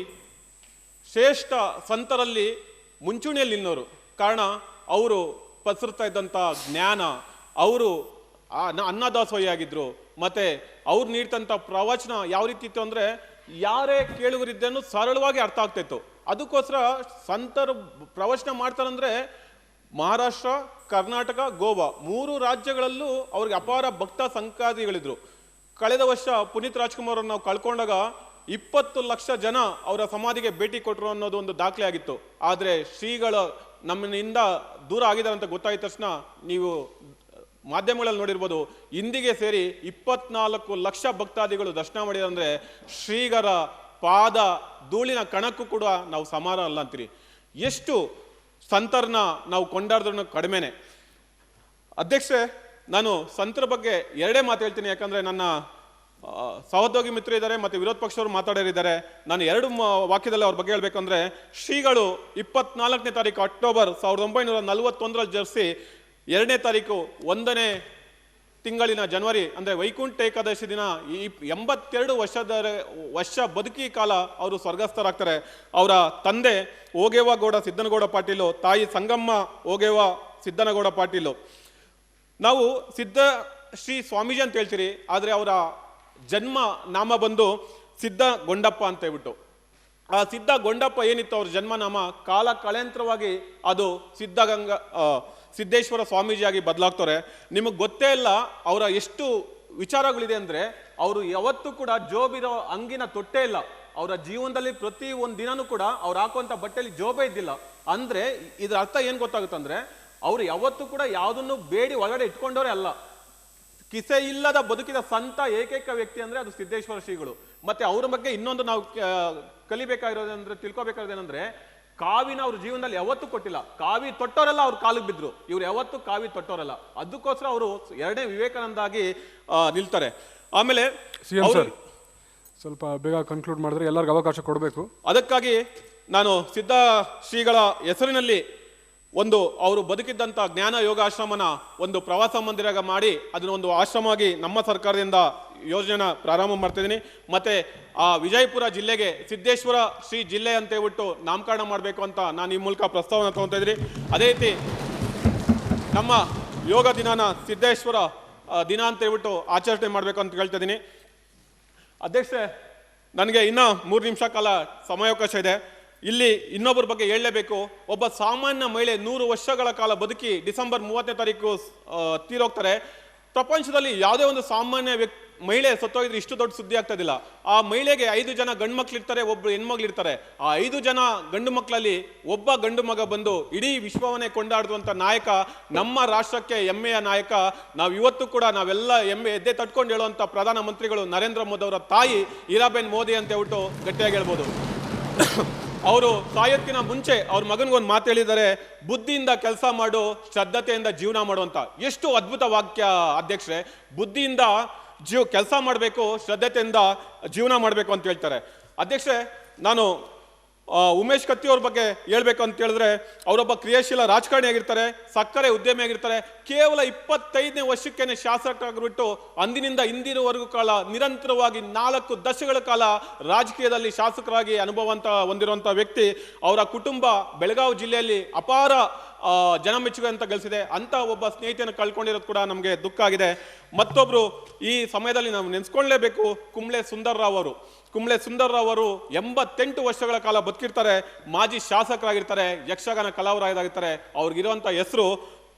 ಶ್ರೇಷ್ಠ ಸಂತರಲ್ಲಿ ಮುಂಚೂಣಿಯಲ್ಲಿ ನಿನ್ನವರು. ಕಾರಣ, ಅವರು ಪಸರ್ತಾ ಇದ್ದಂಥ ಜ್ಞಾನ, ಅವರು ಅನ್ನದಾಸೋಹಿಯಾಗಿದ್ದರು. ಮತ್ತು ಅವ್ರು ನೀಡ್ತಂಥ ಪ್ರವಚನ ಯಾವ ರೀತಿ ಇತ್ತು ಅಂದರೆ, ಯಾರೇ ಕೇಳುಗರಿದ್ದನ್ನು ಸರಳವಾಗಿ ಅರ್ಥ ಆಗ್ತಾಯಿತ್ತು. ಅದಕ್ಕೋಸ್ಕರ ಸಂತರು ಪ್ರವಚನ ಮಾಡ್ತಾರಂದರೆ ಮಹಾರಾಷ್ಟ್ರ, ಕರ್ನಾಟಕ, ಗೋವಾ 3 ರಾಜ್ಯಗಳಲ್ಲೂ ಅವ್ರಿಗೆ ಅಪಾರ ಭಕ್ತ ಸಂಕಾದಿಗಳಿದ್ರು. ಕಳೆದ ವರ್ಷ ಪುನೀತ್ ರಾಜ್ಕುಮಾರ್ ಅವ್ರನ್ನ ನಾವು ಕಳ್ಕೊಂಡಾಗ 20 ಲಕ್ಷ ಜನ ಅವರ ಸಮಾಧಿಗೆ ಭೇಟಿ ಕೊಟ್ಟರು ಅನ್ನೋದು ಒಂದು ದಾಖಲೆ ಆಗಿತ್ತು. ಆದರೆ ಶ್ರೀಗಳ ನಮ್ಮಿಂದ ದೂರ ಆಗಿದ್ದಾರೆ ಅಂತ ಗೊತ್ತಾದ ತಕ್ಷಣ ನೀವು ಮಾಧ್ಯಮಗಳಲ್ಲಿ ನೋಡಿರ್ಬೋದು, ಇಂದಿಗೆ ಸೇರಿ 24 ಲಕ್ಷ ಭಕ್ತಾದಿಗಳು ದರ್ಶನ ಮಾಡಿದ್ದಾರೆ. ಅಂದರೆ ಶ್ರೀಗರ ಪಾದ ಧೂಳಿನ ಕಣಕ್ಕೂ ಕೂಡ ನಾವು ಸಮಾನ ಅಲ್ಲ ಅಂತೀರಿ. ಎಷ್ಟು ಸಂತರನ್ನ ನಾವು ಕೊಂಡಾಡಿದ್ರೂ ಕಡಿಮೆನೆ. ಅಧ್ಯಕ್ಷರೇ, ನಾನು ಸಂತರ ಬಗ್ಗೆ 2 ಮಾತು ಹೇಳ್ತೀನಿ. ಯಾಕಂದರೆ ನನ್ನ ಸಹೋದ್ಯೋಗಿ ಮಿತ್ರರು ಇದ್ದಾರೆ ಮತ್ತು ವಿರೋಧ ಪಕ್ಷವರು ಮಾತಾಡೋರಿದ್ದಾರೆ. ನಾನು 2 ವಾಕ್ಯದಲ್ಲಿ ಅವ್ರ ಬಗ್ಗೆ ಹೇಳಬೇಕಂದ್ರೆ, ಶ್ರೀಗಳು 24ನೇ ತಾರೀಕು ಅಕ್ಟೋಬರ್ 1941ರಲ್ಲಿ ಜನಿಸಿ 2ನೇ ತಾರೀಕು 1ನೇ ತಿಂಗಳಿನ ಜನವರಿ ಅಂದರೆ ವೈಕುಂಠ ಏಕಾದಶಿ ದಿನ 82 ವರ್ಷ ಬದುಕಿ ಕಾಲ ಅವರು ಸ್ವರ್ಗಸ್ಥರಾಗ್ತಾರೆ. ಅವರ ತಂದೆ ಓಗೇವ ಗೌಡ ಸಿದ್ದನಗೌಡ ಪಾಟೀಲು, ತಾಯಿ ಸಂಗಮ್ಮ ಓಗೇವ ಸಿದ್ದನಗೌಡ ಪಾಟೀಲು. ನಾವು ಶ್ರೀ ಸ್ವಾಮೀಜಿ ಅಂತ ಹೇಳ್ತೀರಿ, ಆದರೆ ಅವರ ಜನ್ಮ ನಾಮ ಬಂದು ಸಿದ್ದಗೊಂಡಪ್ಪ ಅಂತ ಹೇಳ್ಬಿಟ್ಟು. ಆ ಸಿದ್ದಗೊಂಡಪ್ಪ ಏನಿತ್ತು ಅವ್ರ ಜನ್ಮನಾಮ, ಕಾಲ ಕಳೆಂತರವಾಗಿ ಅದು ಸಿದ್ದೇಶ್ವರ ಸ್ವಾಮೀಜಿಯಾಗಿ ಬದಲಾಗ್ತಾರೆ. ನಿಮಗೆ ಗೊತ್ತೇ ಇಲ್ಲ ಅವರ ಎಷ್ಟು ವಿಚಾರಗಳಿದೆ ಅಂದರೆ, ಅವರು ಯಾವತ್ತೂ ಕೂಡ ಜೋಬಿರೋ ಅಂಗಿನ ತೊಟ್ಟೇ ಇಲ್ಲ. ಅವರ ಜೀವನದಲ್ಲಿ ಪ್ರತಿ ಒಂದು ದಿನನೂ ಕೂಡ ಅವ್ರು ಹಾಕುವಂಥ ಬಟ್ಟೆಯಲ್ಲಿ ಜೋಬೇ ಇದ್ದಿಲ್ಲ. ಅಂದರೆ ಇದರ ಅರ್ಥ ಏನು ಗೊತ್ತಾಗುತ್ತಂದ್ರೆ, ಅವರು ಯಾವತ್ತೂ ಕೂಡ ಯಾವುದನ್ನು ಬೇಡಿ ಒಳಗಡೆ ಇಟ್ಕೊಂಡವರೇ ಅಲ್ಲ. ಕಿಸೆ ಇಲ್ಲದ ಬದುಕಿದ ಸಂತ ಏಕೈಕ ವ್ಯಕ್ತಿ ಅಂದರೆ ಅದು ಸಿದ್ದೇಶ್ವರ ಶ್ರೀಗಳು. ಮತ್ತು ಅವ್ರ ಬಗ್ಗೆ ಇನ್ನೊಂದು ನಾವು ಕಲಿಬೇಕಾಗಿರೋದಂದ್ರೆ, ತಿಳ್ಕೊಬೇಕಾಗಿರೋದೇನೆಂದರೆ, ಕಾವಿನ ಅವ್ರ ಜೀವನದಲ್ಲಿ ಯಾವತ್ತೂ ಕೊಟ್ಟಿಲ್ಲ. ಕಾವಿ ತೊಟ್ಟವರೆಲ್ಲ ಅವ್ರ ಕಾಲಿಗೆ ಬಿದ್ದರು, ಇವ್ರು ಯಾವತ್ತೂ ಕಾವಿ ತೊಟ್ಟವರಲ್ಲ. ಅದಕ್ಕೋಸ್ಕರ ಅವರು 2ನೇ ವಿವೇಕಾನಂದ ಆಗಿ ನಿಲ್ತಾರೆ. ಆಮೇಲೆ ಸ್ವಲ್ಪ ಬೇಗ ಕನ್ಕ್ಲೂಡ್ ಮಾಡಿದ್ರೆ ಎಲ್ಲರಿಗೂ ಅವಕಾಶ ಕೊಡಬೇಕು. ಅದಕ್ಕಾಗಿ ನಾನು ಸಿದ್ಧ ಶ್ರೀಗಳ ಹೆಸರಿನಲ್ಲಿ ಅವರು ಬದುಕಿದ್ದಂಥ ಜ್ಞಾನ ಯೋಗಾಶ್ರಮನ ಒಂದು ಪ್ರವಾಸ ಮಂದಿರ ಮಾಡಿ ಅದನ್ನ ಒಂದು ಆಶ್ರಮವಾಗಿ ನಮ್ಮ ಸರ್ಕಾರದಿಂದ ಯೋಜನೆನ ಪ್ರಾರಂಭ ಮಾಡ್ತಿದ್ದೀನಿ. ಮತ್ತು ಆ ವಿಜಯಪುರ ಜಿಲ್ಲೆಗೆ ಸಿದ್ದೇಶ್ವರ ಶ್ರೀ ಜಿಲ್ಲೆ ಅಂತ ಹೇಳ್ಬಿಟ್ಟು ನಾಮಕರಣ ಮಾಡಬೇಕು ಅಂತ ನಾನು ಈ ಮೂಲಕ ಪ್ರಸ್ತಾವನೆ ತಗೊತಾ ಇದ್ದೀನಿ. ಅದೇ ರೀತಿ ನಮ್ಮ ಯೋಗ ದಿನಾನ ಸಿದ್ದೇಶ್ವರ ದಿನ ಅಂತ ಹೇಳ್ಬಿಟ್ಟು ಆಚರಣೆ ಮಾಡಬೇಕು ಅಂತ ಹೇಳ್ತಾ ಇದ್ದೀನಿ. ಅಧ್ಯಕ್ಷರೇ, ನನಗೆ ಇನ್ನೂ 3 ನಿಮಿಷ ಕಾಲ ಸಮಯಾವಕಾಶ ಇದೆ. ಇಲ್ಲಿ ಇನ್ನೊಬ್ಬರ ಬಗ್ಗೆ ಹೇಳಲೇಬೇಕು. ಒಬ್ಬ ಸಾಮಾನ್ಯ ಮಹಿಳೆ 100 ವರ್ಷಗಳ ಕಾಲ ಬದುಕಿ ಡಿಸೆಂಬರ್ 30ನೇ ತಾರೀಕು ತೀರೋಗ್ತಾರೆ. ಪ್ರಪಂಚದಲ್ಲಿ ಯಾವುದೇ ಒಂದು ಸಾಮಾನ್ಯ ಮಹಿಳೆ ಸತ್ತೋಗಿದ್ರೆ ಇಷ್ಟು ದೊಡ್ಡ ಸುದ್ದಿ ಆಗ್ತದಿಲ್ಲ. ಆ ಮಹಿಳೆಗೆ 5 ಜನ ಗಂಡು ಮಕ್ಳಿರ್ತಾರೆ, ಒಬ್ಬರು ಹೆಣ್ಮಕ್ಳಿರ್ತಾರೆ. ಆ 5 ಜನ ಗಂಡು ಮಕ್ಕಳಲ್ಲಿ ಒಬ್ಬ ಗಂಡು ಮಗ ಬಂದು ಇಡೀ ವಿಶ್ವವನ್ನೇ ಕೊಂಡಾಡುವಂಥ ನಾಯಕ, ನಮ್ಮ ರಾಷ್ಟ್ರಕ್ಕೆ ಹೆಮ್ಮೆಯ ನಾಯಕ. ನಾವು ಇವತ್ತು ಕೂಡ ನಾವೆಲ್ಲ ಹೆಮ್ಮೆ ಎದ್ದೆ ತಟ್ಕೊಂಡು ಹೇಳುವಂಥ ಪ್ರಧಾನಮಂತ್ರಿಗಳು ನರೇಂದ್ರ ಮೋದಿ ಅವರ ತಾಯಿ ಇರಾಬೆನ್ ಮೋದಿ ಅಂತ ಹೇಳ್ಬಿಟ್ಟು ಗಟ್ಟಿಯಾಗಿ ಹೇಳ್ಬೋದು. ಅವರು ಸಾಯೋದಕ್ಕಿಂತ ಮುಂಚೆ ಅವ್ರ ಮಗನಿಗೊಂದು ಮಾತು ಹೇಳಿದ್ದಾರೆ, ಬುದ್ಧಿಯಿಂದ ಕೆಲಸ ಮಾಡು, ಶ್ರದ್ಧತೆಯಿಂದ ಜೀವನ ಮಾಡುವಂತ. ಎಷ್ಟು ಅದ್ಭುತ ವಾಕ್ಯ ಅಧ್ಯಕ್ಷರೇ. ಬುದ್ಧಿಯಿಂದ ಕೆಲಸ ಮಾಡಬೇಕು, ಶ್ರದ್ಧತೆಯಿಂದ ಜೀವನ ಮಾಡಬೇಕು ಅಂತ ಹೇಳ್ತಾರೆ. ಅಧ್ಯಕ್ಷರೇ, ನಾನು ಉಮೇಶ್ ಕತ್ತಿ ಅವ್ರ ಬಗ್ಗೆ ಹೇಳ್ಬೇಕು ಅಂತ ಹೇಳಿದ್ರೆ, ಅವರೊಬ್ಬ ಕ್ರಿಯಾಶೀಲ ರಾಜಕಾರಣಿ ಆಗಿರ್ತಾರೆ, ಸಕ್ಕರೆ ಉದ್ಯಮಿ ಆಗಿರ್ತಾರೆ. ಕೇವಲ 25ನೇ ವರ್ಷಕ್ಕೇನೆ ಶಾಸಕರಾಗ್ಬಿಟ್ಟು ಅಂದಿನಿಂದ ಇಂದಿನವರೆಗೂ ಕಾಲ ನಿರಂತರವಾಗಿ 4 ದಶಕಗಳ ಕಾಲ ರಾಜಕೀಯದಲ್ಲಿ ಶಾಸಕರಾಗಿ ಅನುಭವ ಹೊಂದಿರುವಂಥ ವ್ಯಕ್ತಿ. ಅವರ ಕುಟುಂಬ ಬೆಳಗಾವಿ ಜಿಲ್ಲೆಯಲ್ಲಿ ಅಪಾರ ಜನಮೆಚ್ಚುಗೆ ಅಂತ ಗಳಿಸಿದೆ. ಅಂತ ಒಬ್ಬ ಸ್ನೇಹಿತನ ಕಳ್ಕೊಂಡಿರೋದು ಕೂಡ ನಮಗೆ ದುಃಖ ಆಗಿದೆ. ಮತ್ತೊಬ್ರು ಈ ಸಮಯದಲ್ಲಿ ನಾವು ನೆನೆಸ್ಕೊಳ್ಳೇಬೇಕು, ಕುಂಬ್ಳೆ ಸುಂದರ್ರಾವ್ ಅವರು. ಕುಂಬ್ಳೆ ಸುಂದರ್ರಾವ್ ಅವರು 88 ವರ್ಷಗಳ ಕಾಲ ಬದುಕಿರ್ತಾರೆ, ಮಾಜಿ ಶಾಸಕರಾಗಿರ್ತಾರೆ, ಯಕ್ಷಗಾನ ಕಲಾವಿದರಾಗಿರ್ತಾರೆ. ಅವ್ರಿಗಿರುವಂಥ ಹೆಸರು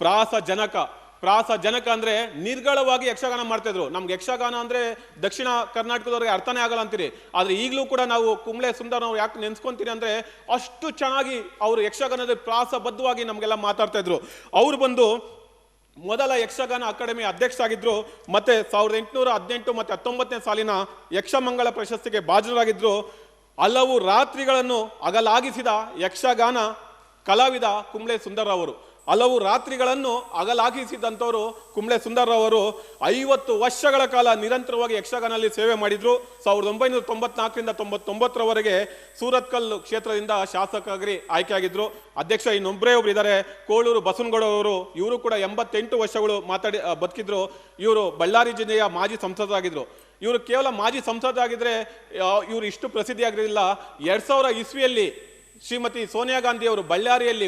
ಪ್ರಾಸಜನಕ. ಪ್ರಾಸಜನಕ ಅಂದ್ರೆ ನಿರ್ಗಳವಾಗಿ ಯಕ್ಷಗಾನ ಮಾಡ್ತಾ ಇದ್ರು. ನಮ್ಗೆ ಯಕ್ಷಗಾನ ಅಂದ್ರೆ ದಕ್ಷಿಣ ಕರ್ನಾಟಕದವ್ರಿಗೆ ಅರ್ಥನೇ ಆಗಲ್ಲ ಅಂತೀರಿ, ಆದ್ರೆ ಈಗಲೂ ಕೂಡ ನಾವು ಕುಂಬ್ಳೆ ಸುಂದರ್ ನಾವು ಯಾಕೆ ನೆನ್ಸ್ಕೊಂತೀರಿ ಅಂದ್ರೆ ಅಷ್ಟು ಚೆನ್ನಾಗಿ ಅವರು ಯಕ್ಷಗಾನದ ಪ್ರಾಸಬದ್ಧವಾಗಿ ನಮ್ಗೆಲ್ಲ ಮಾತಾಡ್ತಾ ಇದ್ರು. ಅವ್ರು ಬಂದು ಮೊದಲ ಯಕ್ಷಗಾನ ಅಕಾಡೆಮಿ ಅಧ್ಯಕ್ಷರಾಗಿದ್ರು. ಮತ್ತೆ 1818 ಮತ್ತು 19ನೇ ಸಾಲಿನ ಯಕ್ಷಮಂಗಳ ಪ್ರಶಸ್ತಿಗೆ ಭಾಜನರಾಗಿದ್ರು. ಹಲವು ರಾತ್ರಿಗಳನ್ನು ಹಗಲಾಗಿಸಿದ ಯಕ್ಷಗಾನ ಕಲಾವಿದ ಕುಂಬ್ಳೆ ಸುಂದರ್ರಾವ್ ಅವರು. ಹಲವು ರಾತ್ರಿಗಳನ್ನು ಹಗಲಾಗಿಸಿದಂಥವರು ಕುಂಬ್ಳೆ ಸುಂದರ್ರಾವ್ ಅವರು 50 ವರ್ಷಗಳ ಕಾಲ ನಿರಂತರವಾಗಿ ಯಕ್ಷಗಾನಲ್ಲಿ ಸೇವೆ ಮಾಡಿದ್ರು. 1994ರಿಂದ 99ರವರೆಗೆ ಸೂರತ್ಕಲ್ ಕ್ಷೇತ್ರದಿಂದ ಶಾಸಕರಾಗಿ ಆಯ್ಕೆಯಾಗಿದ್ರು. ಅಧ್ಯಕ್ಷ ಇನ್ನೊಬ್ಬರೇ ಒಬ್ರು ಇದ್ದಾರೆ, ಕೋಳೂರು ಬಸವನಗೌಡ ಅವರು. ಇವರು ಕೂಡ 88 ವರ್ಷಗಳು ಬದುಕಿದ್ರು. ಇವರು ಬಳ್ಳಾರಿ ಜಿಲ್ಲೆಯ ಮಾಜಿ ಸಂಸದರಾಗಿದ್ರು. ಇವರು ಕೇವಲ ಮಾಜಿ ಸಂಸದರಾಗಿದ್ರೆ ಇವರು ಇಷ್ಟು ಪ್ರಸಿದ್ಧಿ ಆಗಿರಲಿಲ್ಲ. 2000 ಇಸ್ವಿಯಲ್ಲಿ ಶ್ರೀಮತಿ ಸೋನಿಯಾ ಗಾಂಧಿ ಅವರು ಬಳ್ಳಾರಿಯಲ್ಲಿ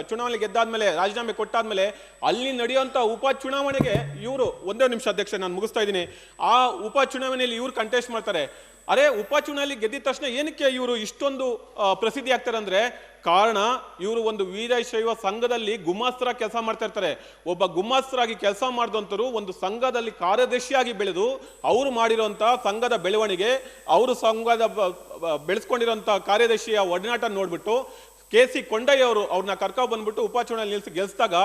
ಚುನಾವಣೆ ಗೆದ್ದಾದ್ಮೇಲೆ, ರಾಜೀನಾಮೆ ಕೊಟ್ಟಾದ್ಮೇಲೆ ಅಲ್ಲಿ ನಡೆಯುವಂಥ ಉಪಚುನಾವಣೆಗೆ ಇವರು, ಒಂದೇ ನಿಮಿಷ ಅಧ್ಯಕ್ಷ ನಾನು ಮುಗಿಸ್ತಾ ಇದ್ದೀನಿ, ಆ ಉಪಚುನಾವಣೆಯಲ್ಲಿ ಇವರು ಕಂಟೆಸ್ಟ್ ಮಾಡ್ತಾರೆ. ಅರೆ, ಉಪಚುನಾವಣೆಯಲ್ಲಿ ಗೆದ್ದಿದ ತಕ್ಷಣ ಏನಕ್ಕೆ ಇವರು ಇಷ್ಟೊಂದು ಪ್ರಸಿದ್ಧಿ ಆಗ್ತಾರೆ ಅಂದ್ರೆ, ಕಾರಣ ಇವರು ಒಂದು ವೀರಶೈವ ಸಂಘದಲ್ಲಿ ಗುಮಾಸ್ತರ ಕೆಲಸ ಮಾಡ್ತಾ ಇರ್ತಾರೆ. ಒಬ್ಬ ಗುಮಾಸ್ತರಾಗಿ ಕೆಲಸ ಮಾಡಿದಂಥವ್ರು ಒಂದು ಸಂಘದಲ್ಲಿ ಕಾರ್ಯದರ್ಶಿಯಾಗಿ ಬೆಳೆದು ಅವರು ಮಾಡಿರುವಂಥ ಸಂಘದ ಬೆಳವಣಿಗೆ, ಅವರು ಸಂಘದ ಬೆಳೆಸ್ಕೊಂಡಿರೋಂಥ ಕಾರ್ಯದರ್ಶಿಯ ಒಡನಾಟ ನೋಡ್ಬಿಟ್ಟು ಕೆ.ಸಿ. ಕೊಂಡಯ್ಯ ಅವರು ಅವ್ರನ್ನ ಕರ್ಕೊಂಡು ಬಂದ್ಬಿಟ್ಟು ಉಪಚುನಾವಣೆ ಗೆಲ್ಸಿದಾಗ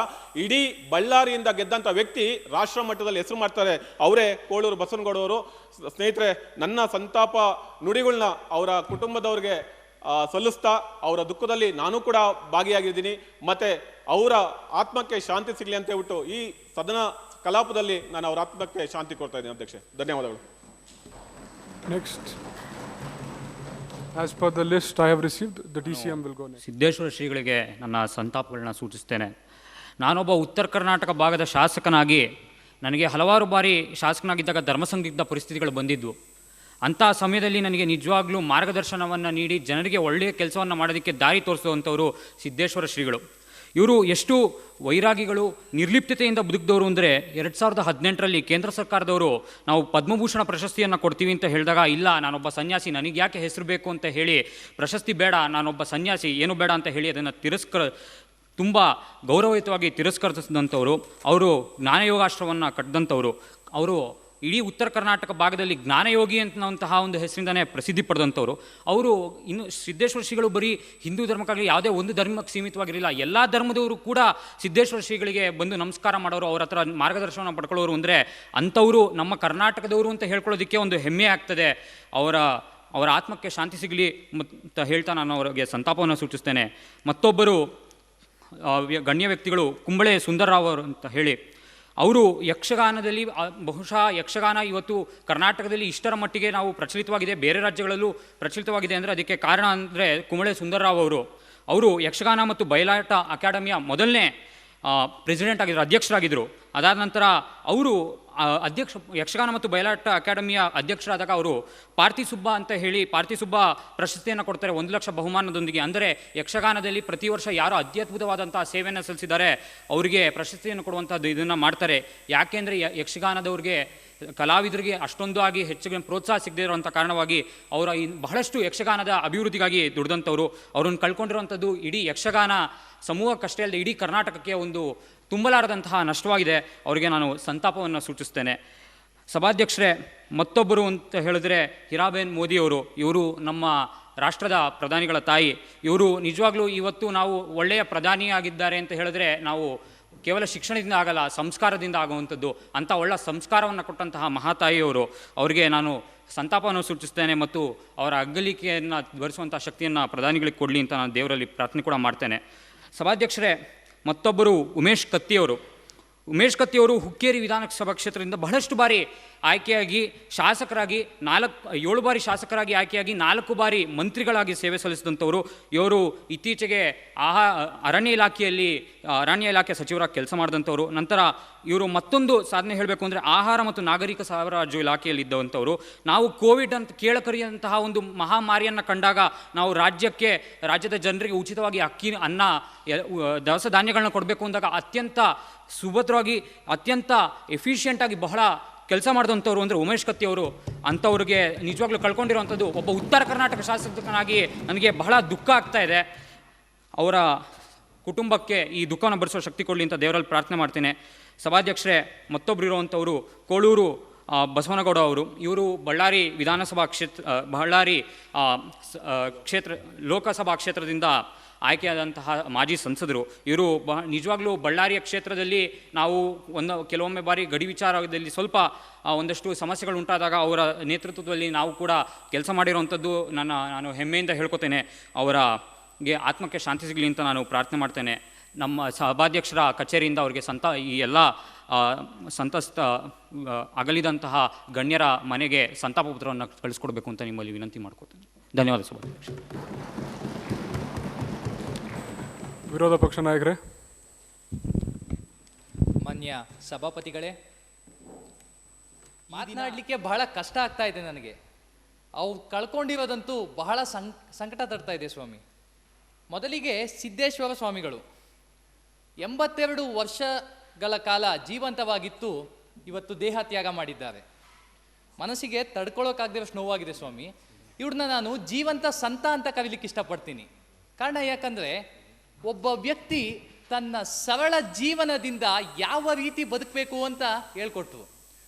ಇಡೀ ಬಳ್ಳಾರಿಯಿಂದ ಗೆದ್ದಂಥ ವ್ಯಕ್ತಿ ರಾಷ್ಟ್ರ ಮಟ್ಟದಲ್ಲಿ ಹೆಸರು ಮಾಡ್ತಾರೆ. ಅವರೇ ಕೋಳೂರು ಬಸವನಗೌಡ ಅವರು. ಸ್ನೇಹಿತರೆ, ನನ್ನ ಸಂತಾಪ ನುಡಿಗಳನ್ನ ಅವರ ಕುಟುಂಬದವ್ರಿಗೆ ಸಲ್ಲಿಸ್ತಾ, ಅವರ ದುಃಖದಲ್ಲಿ ನಾನು ಕೂಡ ಭಾಗಿಯಾಗಿದ್ದೀನಿ. ಮತ್ತೆ ಅವರ ಆತ್ಮಕ್ಕೆ ಶಾಂತಿ ಸಿಗಲಿ ಅಂತ ಹೇಳ್ಬಿಟ್ಟು ಈ ಸದನ ಕಲಾಪದಲ್ಲಿ ನಾನು ಅವರ ಆತ್ಮಕ್ಕೆ ಶಾಂತಿ ಕೊಡ್ತಾ ಇದ್ದೀನಿ. ಅಧ್ಯಕ್ಷೆ, ಧನ್ಯವಾದಗಳು. Next, as per the list I have received, the DCM will go next. Siddeshwara ಶ್ರೀಗಳಿಗೆ ನನ್ನ ಸಂತಾಪಗಳನ್ನ ಸೂಚಿಸ್ತೇನೆ. ನಾನೊಬ್ಬ ಉತ್ತರ ಕರ್ನಾಟಕ ಭಾಗದ ಶಾಸಕನಾಗಿ ನನಗೆ ಹಲವಾರು ಬಾರಿ ಶಾಸಕನಾಗಿದ್ದಾಗ ಧರ್ಮಸಂದಿಗ್ಧ ಪರಿಸ್ಥಿತಿಗಳು ಬಂದಿದ್ವು. ಅಂಥ ಸಮಯದಲ್ಲಿ ನನಗೆ ನಿಜವಾಗ್ಲೂ ಮಾರ್ಗದರ್ಶನವನ್ನು ನೀಡಿ ಜನರಿಗೆ ಒಳ್ಳೆಯ ಕೆಲಸವನ್ನು ಮಾಡೋದಕ್ಕೆ ದಾರಿ ತೋರಿಸುವಂಥವರು ಸಿದ್ದೇಶ್ವರ ಶ್ರೀಗಳು. ಇವರು ಎಷ್ಟು ವೈರಾಗಿಗಳು, ನಿರ್ಲಿಪ್ತತೆಯಿಂದ ಬದುಕಿದವರು ಅಂದರೆ 2018ರಲ್ಲಿ ಕೇಂದ್ರ ಸರ್ಕಾರದವರು ನಾವು ಪದ್ಮಭೂಷಣ ಪ್ರಶಸ್ತಿಯನ್ನು ಕೊಡ್ತೀವಿ ಅಂತ ಹೇಳಿದಾಗ, ಇಲ್ಲ ನಾನೊಬ್ಬ ಸನ್ಯಾಸಿ, ನನಗೆ ಯಾಕೆ ಹೆಸರು ಬೇಕು ಅಂತ ಹೇಳಿ, ಪ್ರಶಸ್ತಿ ಬೇಡ, ನಾನೊಬ್ಬ ಸನ್ಯಾಸಿ, ಏನು ಬೇಡ ಅಂತ ಹೇಳಿ ಅದನ್ನು ತುಂಬ ಗೌರವಯುತವಾಗಿ ತಿರಸ್ಕರಿಸಿದಂಥವರು. ಅವರು ಜ್ಞಾನಯೋಗಾಶ್ರಮವನ್ನು ಕಟ್ಟಿದಂಥವರು. ಅವರು ಇಡೀ ಉತ್ತರ ಕರ್ನಾಟಕ ಭಾಗದಲ್ಲಿ ಜ್ಞಾನಯೋಗಿ ಅನ್ನುವಂತಹ ಒಂದು ಹೆಸರಿಂದನೇ ಪ್ರಸಿದ್ಧಿ ಪಡೆದಂಥವ್ರು. ಅವರು ಇನ್ನು ಸಿದ್ದೇಶ್ವರ ಶ್ರೀಗಳು ಬರೀ ಹಿಂದೂ ಧರ್ಮಕ್ಕಾಗಲಿ ಯಾವುದೇ ಒಂದು ಧರ್ಮಕ್ಕೆ ಸೀಮಿತವಾಗಿರಲಿಲ್ಲ, ಎಲ್ಲ ಧರ್ಮದವರು ಕೂಡ ಸಿದ್ದೇಶ್ವರ ಶ್ರೀಗಳಿಗೆ ಬಂದು ನಮಸ್ಕಾರ ಮಾಡೋರು, ಅವ್ರ ಹತ್ರ ಮಾರ್ಗದರ್ಶನ ಪಡ್ಕೊಳ್ಳೋರು. ಅಂದರೆ ಅಂಥವರು ನಮ್ಮ ಕರ್ನಾಟಕದವರು ಅಂತ ಹೇಳ್ಕೊಳ್ಳೋದಕ್ಕೆ ಒಂದು ಹೆಮ್ಮೆ ಆಗ್ತದೆ. ಅವರ ಆತ್ಮಕ್ಕೆ ಶಾಂತಿ ಸಿಗಲಿ ಅಂತ ಹೇಳ್ತಾ ನಾನು ಅವರಿಗೆ ಸಂತಾಪವನ್ನು ಸೂಚಿಸ್ತೇನೆ. ಮತ್ತೊಬ್ಬರು ಗಣ್ಯ ವ್ಯಕ್ತಿಗಳು ಕುಂಬಳೆ ಸುಂದರ್ರಾವ್ ಅವರು ಅಂತ ಹೇಳಿ, ಅವರು ಯಕ್ಷಗಾನದಲ್ಲಿ ಬಹುಶಃ ಯಕ್ಷಗಾನ ಇವತ್ತು ಕರ್ನಾಟಕದಲ್ಲಿ ಇಷ್ಟರ ಮಟ್ಟಿಗೆ ನಾವು ಪ್ರಚಲಿತವಾಗಿದೆ, ಬೇರೆ ರಾಜ್ಯಗಳಲ್ಲೂ ಪ್ರಚಲಿತವಾಗಿದೆ ಅಂದರೆ ಅದಕ್ಕೆ ಕಾರಣ ಅಂದರೆ ಕುಂಬಳೆ ಸುಂದರ್ರಾವ್ ಅವರು ಯಕ್ಷಗಾನ ಮತ್ತು ಬಯಲಾಟ ಅಕಾಡೆಮಿಯ ಮೊದಲನೇ ಪ್ರೆಸಿಡೆಂಟ್ ಆಗಿದ್ದರು, ಅಧ್ಯಕ್ಷರಾಗಿದ್ದರು. ಅದಾದ ನಂತರ ಅವರು ಯಕ್ಷಗಾನ ಮತ್ತು ಬಯಲಾಟ ಅಕಾಡೆಮಿಯ ಅಧ್ಯಕ್ಷರಾದಾಗ ಅವರು ಪಾರ್ತಿಸುಬ್ಬ ಅಂತ ಹೇಳಿ ಪಾರ್ತಿಸುಬ್ಬ ಪ್ರಶಸ್ತಿಯನ್ನು ಕೊಡ್ತಾರೆ 1 ಲಕ್ಷ ಬಹುಮಾನದೊಂದಿಗೆ. ಅಂದರೆ ಯಕ್ಷಗಾನದಲ್ಲಿ ಪ್ರತಿ ವರ್ಷ ಯಾರು ಅತ್ಯದ್ಭುತವಾದಂಥ ಸೇವೆಯನ್ನು ಸಲ್ಲಿಸಿದ್ದಾರೆ ಅವರಿಗೆ ಪ್ರಶಸ್ತಿಯನ್ನು ಕೊಡುವಂಥದ್ದು ಇದನ್ನು ಮಾಡ್ತಾರೆ. ಯಾಕೆಂದರೆ ಯಕ್ಷಗಾನದವ್ರಿಗೆ ಕಲಾವಿದರಿಗೆ ಅಷ್ಟೊಂದು ಆಗಿ ಹೆಚ್ಚಿಗೆ ಪ್ರೋತ್ಸಾಹ ಸಿಗದೇ ಇರುವಂಥ ಕಾರಣವಾಗಿ ಅವರ ಬಹಳಷ್ಟು ಯಕ್ಷಗಾನದ ಅಭಿವೃದ್ಧಿಗಾಗಿ ದುಡಿದಂಥವ್ರು. ಅವ್ರನ್ನ ಕಳ್ಕೊಂಡಿರುವಂಥದ್ದು ಇಡೀ ಯಕ್ಷಗಾನ ಸಮೂಹಕ್ಕಷ್ಟೇ ಅಲ್ಲದೆ ಇಡೀ ಕರ್ನಾಟಕಕ್ಕೆ ಒಂದು ತುಂಬಲಾರದಂತಹ ನಷ್ಟವಾಗಿದೆ. ಅವರಿಗೆ ನಾನು ಸಂತಾಪವನ್ನು ಸೂಚಿಸ್ತೇನೆ. ಸಭಾಧ್ಯಕ್ಷರೇ, ಮತ್ತೊಬ್ಬರು ಅಂತ ಹೇಳಿದ್ರೆ ಹಿರಾಬೇನ್ ಮೋದಿಯವರು. ಇವರು ನಮ್ಮ ರಾಷ್ಟ್ರದ ಪ್ರಧಾನಿಗಳ ತಾಯಿ. ಇವರು ನಿಜವಾಗ್ಲೂ ಇವತ್ತು ನಾವು ಒಳ್ಳೆಯ ಪ್ರಧಾನಿಯಾಗಿದ್ದಾರೆ ಅಂತ ಹೇಳಿದ್ರೆ ನಾವು ಕೇವಲ ಶಿಕ್ಷಣದಿಂದ ಆಗಲ್ಲ, ಸಂಸ್ಕಾರದಿಂದ ಆಗುವಂಥದ್ದು. ಅಂಥ ಒಳ್ಳೆಯ ಸಂಸ್ಕಾರವನ್ನು ಕೊಟ್ಟಂತಹ ಮಹಾತಾಯಿಯವರು. ಅವರಿಗೆ ನಾನು ಸಂತಾಪವನ್ನು ಸೂಚಿಸ್ತೇನೆ ಮತ್ತು ಅವರ ಅಗಲಿಕೆಯನ್ನು ಭರಿಸುವಂಥ ಶಕ್ತಿಯನ್ನು ಪ್ರಧಾನಿಗಳಿಗೆ ಕೊಡಲಿ ಅಂತ ನಾನು ದೇವರಲ್ಲಿ ಪ್ರಾರ್ಥನೆ ಕೂಡ ಮಾಡ್ತೇನೆ. ಸಭಾಧ್ಯಕ್ಷರೇ, ಮತ್ತೊಬ್ಬರು ಉಮೇಶ್ ಕತ್ತಿಯವರು ಹುಕ್ಕೇರಿ ವಿಧಾನಸಭಾ ಕ್ಷೇತ್ರದಿಂದ ಬಹಳಷ್ಟು ಬಾರಿ ಆಯ್ಕೆಯಾಗಿ ಶಾಸಕರಾಗಿ 7 ಬಾರಿ ಶಾಸಕರಾಗಿ ಆಯ್ಕೆಯಾಗಿ 4 ಬಾರಿ ಮಂತ್ರಿಗಳಾಗಿ ಸೇವೆ ಸಲ್ಲಿಸಿದಂಥವರು. ಇವರು ಇತ್ತೀಚೆಗೆ ಅರಣ್ಯ ಇಲಾಖೆ ಸಚಿವರಾಗಿ ಕೆಲಸ ಮಾಡಿದಂಥವರು. ನಂತರ ಇವರು ಮತ್ತೊಂದು ಸಾಧನೆ ಹೇಳಬೇಕು ಅಂದರೆ ಆಹಾರ ಮತ್ತು ನಾಗರಿಕ ಸರಬರಾಜು ಇಲಾಖೆಯಲ್ಲಿ ಇದ್ದಂಥವರು. ನಾವು ಕೋವಿಡ್ ಅಂತ ಕೇಳಕರಿಯಂತಹ ಒಂದು ಮಹಾಮಾರಿಯನ್ನು ಕಂಡಾಗ ನಾವು ರಾಜ್ಯದ ಜನರಿಗೆ ಉಚಿತವಾಗಿ ಅಕ್ಕಿ, ಅನ್ನ, ದವಸ ಧಾನ್ಯಗಳನ್ನ ಕೊಡಬೇಕು ಅಂದಾಗ ಅತ್ಯಂತ ಸುಭದ್ರವಾಗಿ ಅತ್ಯಂತ ಎಫಿಷಿಯೆಂಟಾಗಿ ಬಹಳ ಕೆಲಸ ಮಾಡಿದಂಥವ್ರು ಅಂದರೆ ಉಮೇಶ್ ಕತ್ತಿಯವರು. ಅಂಥವ್ರಿಗೆ ನಿಜವಾಗ್ಲೂ ಕಳ್ಕೊಂಡಿರುವಂಥದ್ದು ಒಬ್ಬ ಉತ್ತರ ಕರ್ನಾಟಕ ಶಾಸಕನಾಗಿ ನನಗೆ ಬಹಳ ದುಃಖ ಆಗ್ತಾ ಇದೆ. ಅವರ ಕುಟುಂಬಕ್ಕೆ ಈ ದುಃಖವನ್ನು ಭರಿಸೋ ಶಕ್ತಿ ಕೊಡಲಿ ಅಂತ ದೇವರಲ್ಲಿ ಪ್ರಾರ್ಥನೆ ಮಾಡ್ತೇನೆ. ಸಭಾಧ್ಯಕ್ಷರೇ, ಮತ್ತೊಬ್ಬರು ಇರುವಂಥವರು ಕೋಳೂರು ಬಸವನಗೌಡ ಅವರು. ಇವರು ಬಳ್ಳಾರಿ ಲೋಕಸಭಾ ಕ್ಷೇತ್ರದಿಂದ ಆಯ್ಕೆಯಾದಂತಹ ಮಾಜಿ ಸಂಸದರು. ಇವರು ನಿಜವಾಗ್ಲೂ ಬಳ್ಳಾರಿಯ ಕ್ಷೇತ್ರದಲ್ಲಿ ನಾವು ಕೆಲವೊಮ್ಮೆ ಬಾರಿ ಗಡಿ ವಿಚಾರದಲ್ಲಿ ಸ್ವಲ್ಪ ಒಂದಷ್ಟು ಸಮಸ್ಯೆಗಳು ಉಂಟಾದಾಗ ಅವರ ನೇತೃತ್ವದಲ್ಲಿ ನಾವು ಕೂಡ ಕೆಲಸ ಮಾಡಿರುವಂಥದ್ದು ನಾನು ಹೆಮ್ಮೆಯಿಂದ ಹೇಳ್ಕೊತೇನೆ. ಅವರಿಗೆ ಆತ್ಮಕ್ಕೆ ಶಾಂತಿ ಸಿಗಲಿ ಅಂತ ನಾನು ಪ್ರಾರ್ಥನೆ ಮಾಡ್ತೇನೆ. ನಮ್ಮ ಸಭಾಧ್ಯಕ್ಷರ ಕಚೇರಿಯಿಂದ ಅವರಿಗೆ ಈ ಎಲ್ಲ ಸಂತಸ್ತ ಅಗಲಿದಂತಹ ಗಣ್ಯರ ಮನೆಗೆ ಸಂತಾಪ ಪತ್ರವನ್ನು ಕಳಿಸ್ಕೊಡ್ಬೇಕು ಅಂತ ನಿಮ್ಮಲ್ಲಿ ವಿನಂತಿ ಮಾಡ್ಕೊತೇನೆ. ಧನ್ಯವಾದ ಸಭಾಧ್ಯಕ್ಷ. ವಿರೋಧ ಪಕ್ಷ ನಾಯಕರೇ. ಮಾನ್ಯ ಸಭಾಪತಿಗಳೇ, ಮಾತನಾಡಲಿಕ್ಕೆ ಬಹಳ ಕಷ್ಟ ಆಗ್ತಾ ಇದೆ ನನಗೆ. ಅವು ಕಳ್ಕೊಂಡಿರೋದಂತೂ ಬಹಳ ಸಂಕಟ ತರ್ತಾ ಇದೆ ಸ್ವಾಮಿ. ಮೊದಲಿಗೆ ಸಿದ್ದೇಶ್ವರ ಸ್ವಾಮಿಗಳು 82 ವರ್ಷಗಳ ಕಾಲ ಜೀವಂತವಾಗಿತ್ತು, ಇವತ್ತು ದೇಹ ತ್ಯಾಗ ಮಾಡಿದ್ದಾರೆ. ಮನಸ್ಸಿಗೆ ತಡ್ಕೊಳ್ಳೋಕ್ಕಾಗದಿರೋಷ್ಟು ನೋವಾಗಿದೆ ಸ್ವಾಮಿ. ಇವ್ರನ್ನ ನಾನು ಜೀವಂತ ಸಂತ ಅಂತ ಕರೀಲಿಕ್ಕೆ ಇಷ್ಟಪಡ್ತೀನಿ. ಕಾರಣ ಯಾಕಂದರೆ ಒಬ್ಬ ವ್ಯಕ್ತಿ ತನ್ನ ಸರಳ ಜೀವನದಿಂದ ಯಾವ ರೀತಿ ಬದುಕಬೇಕು ಅಂತ ಹೇಳ್ಕೊಟ್ರು.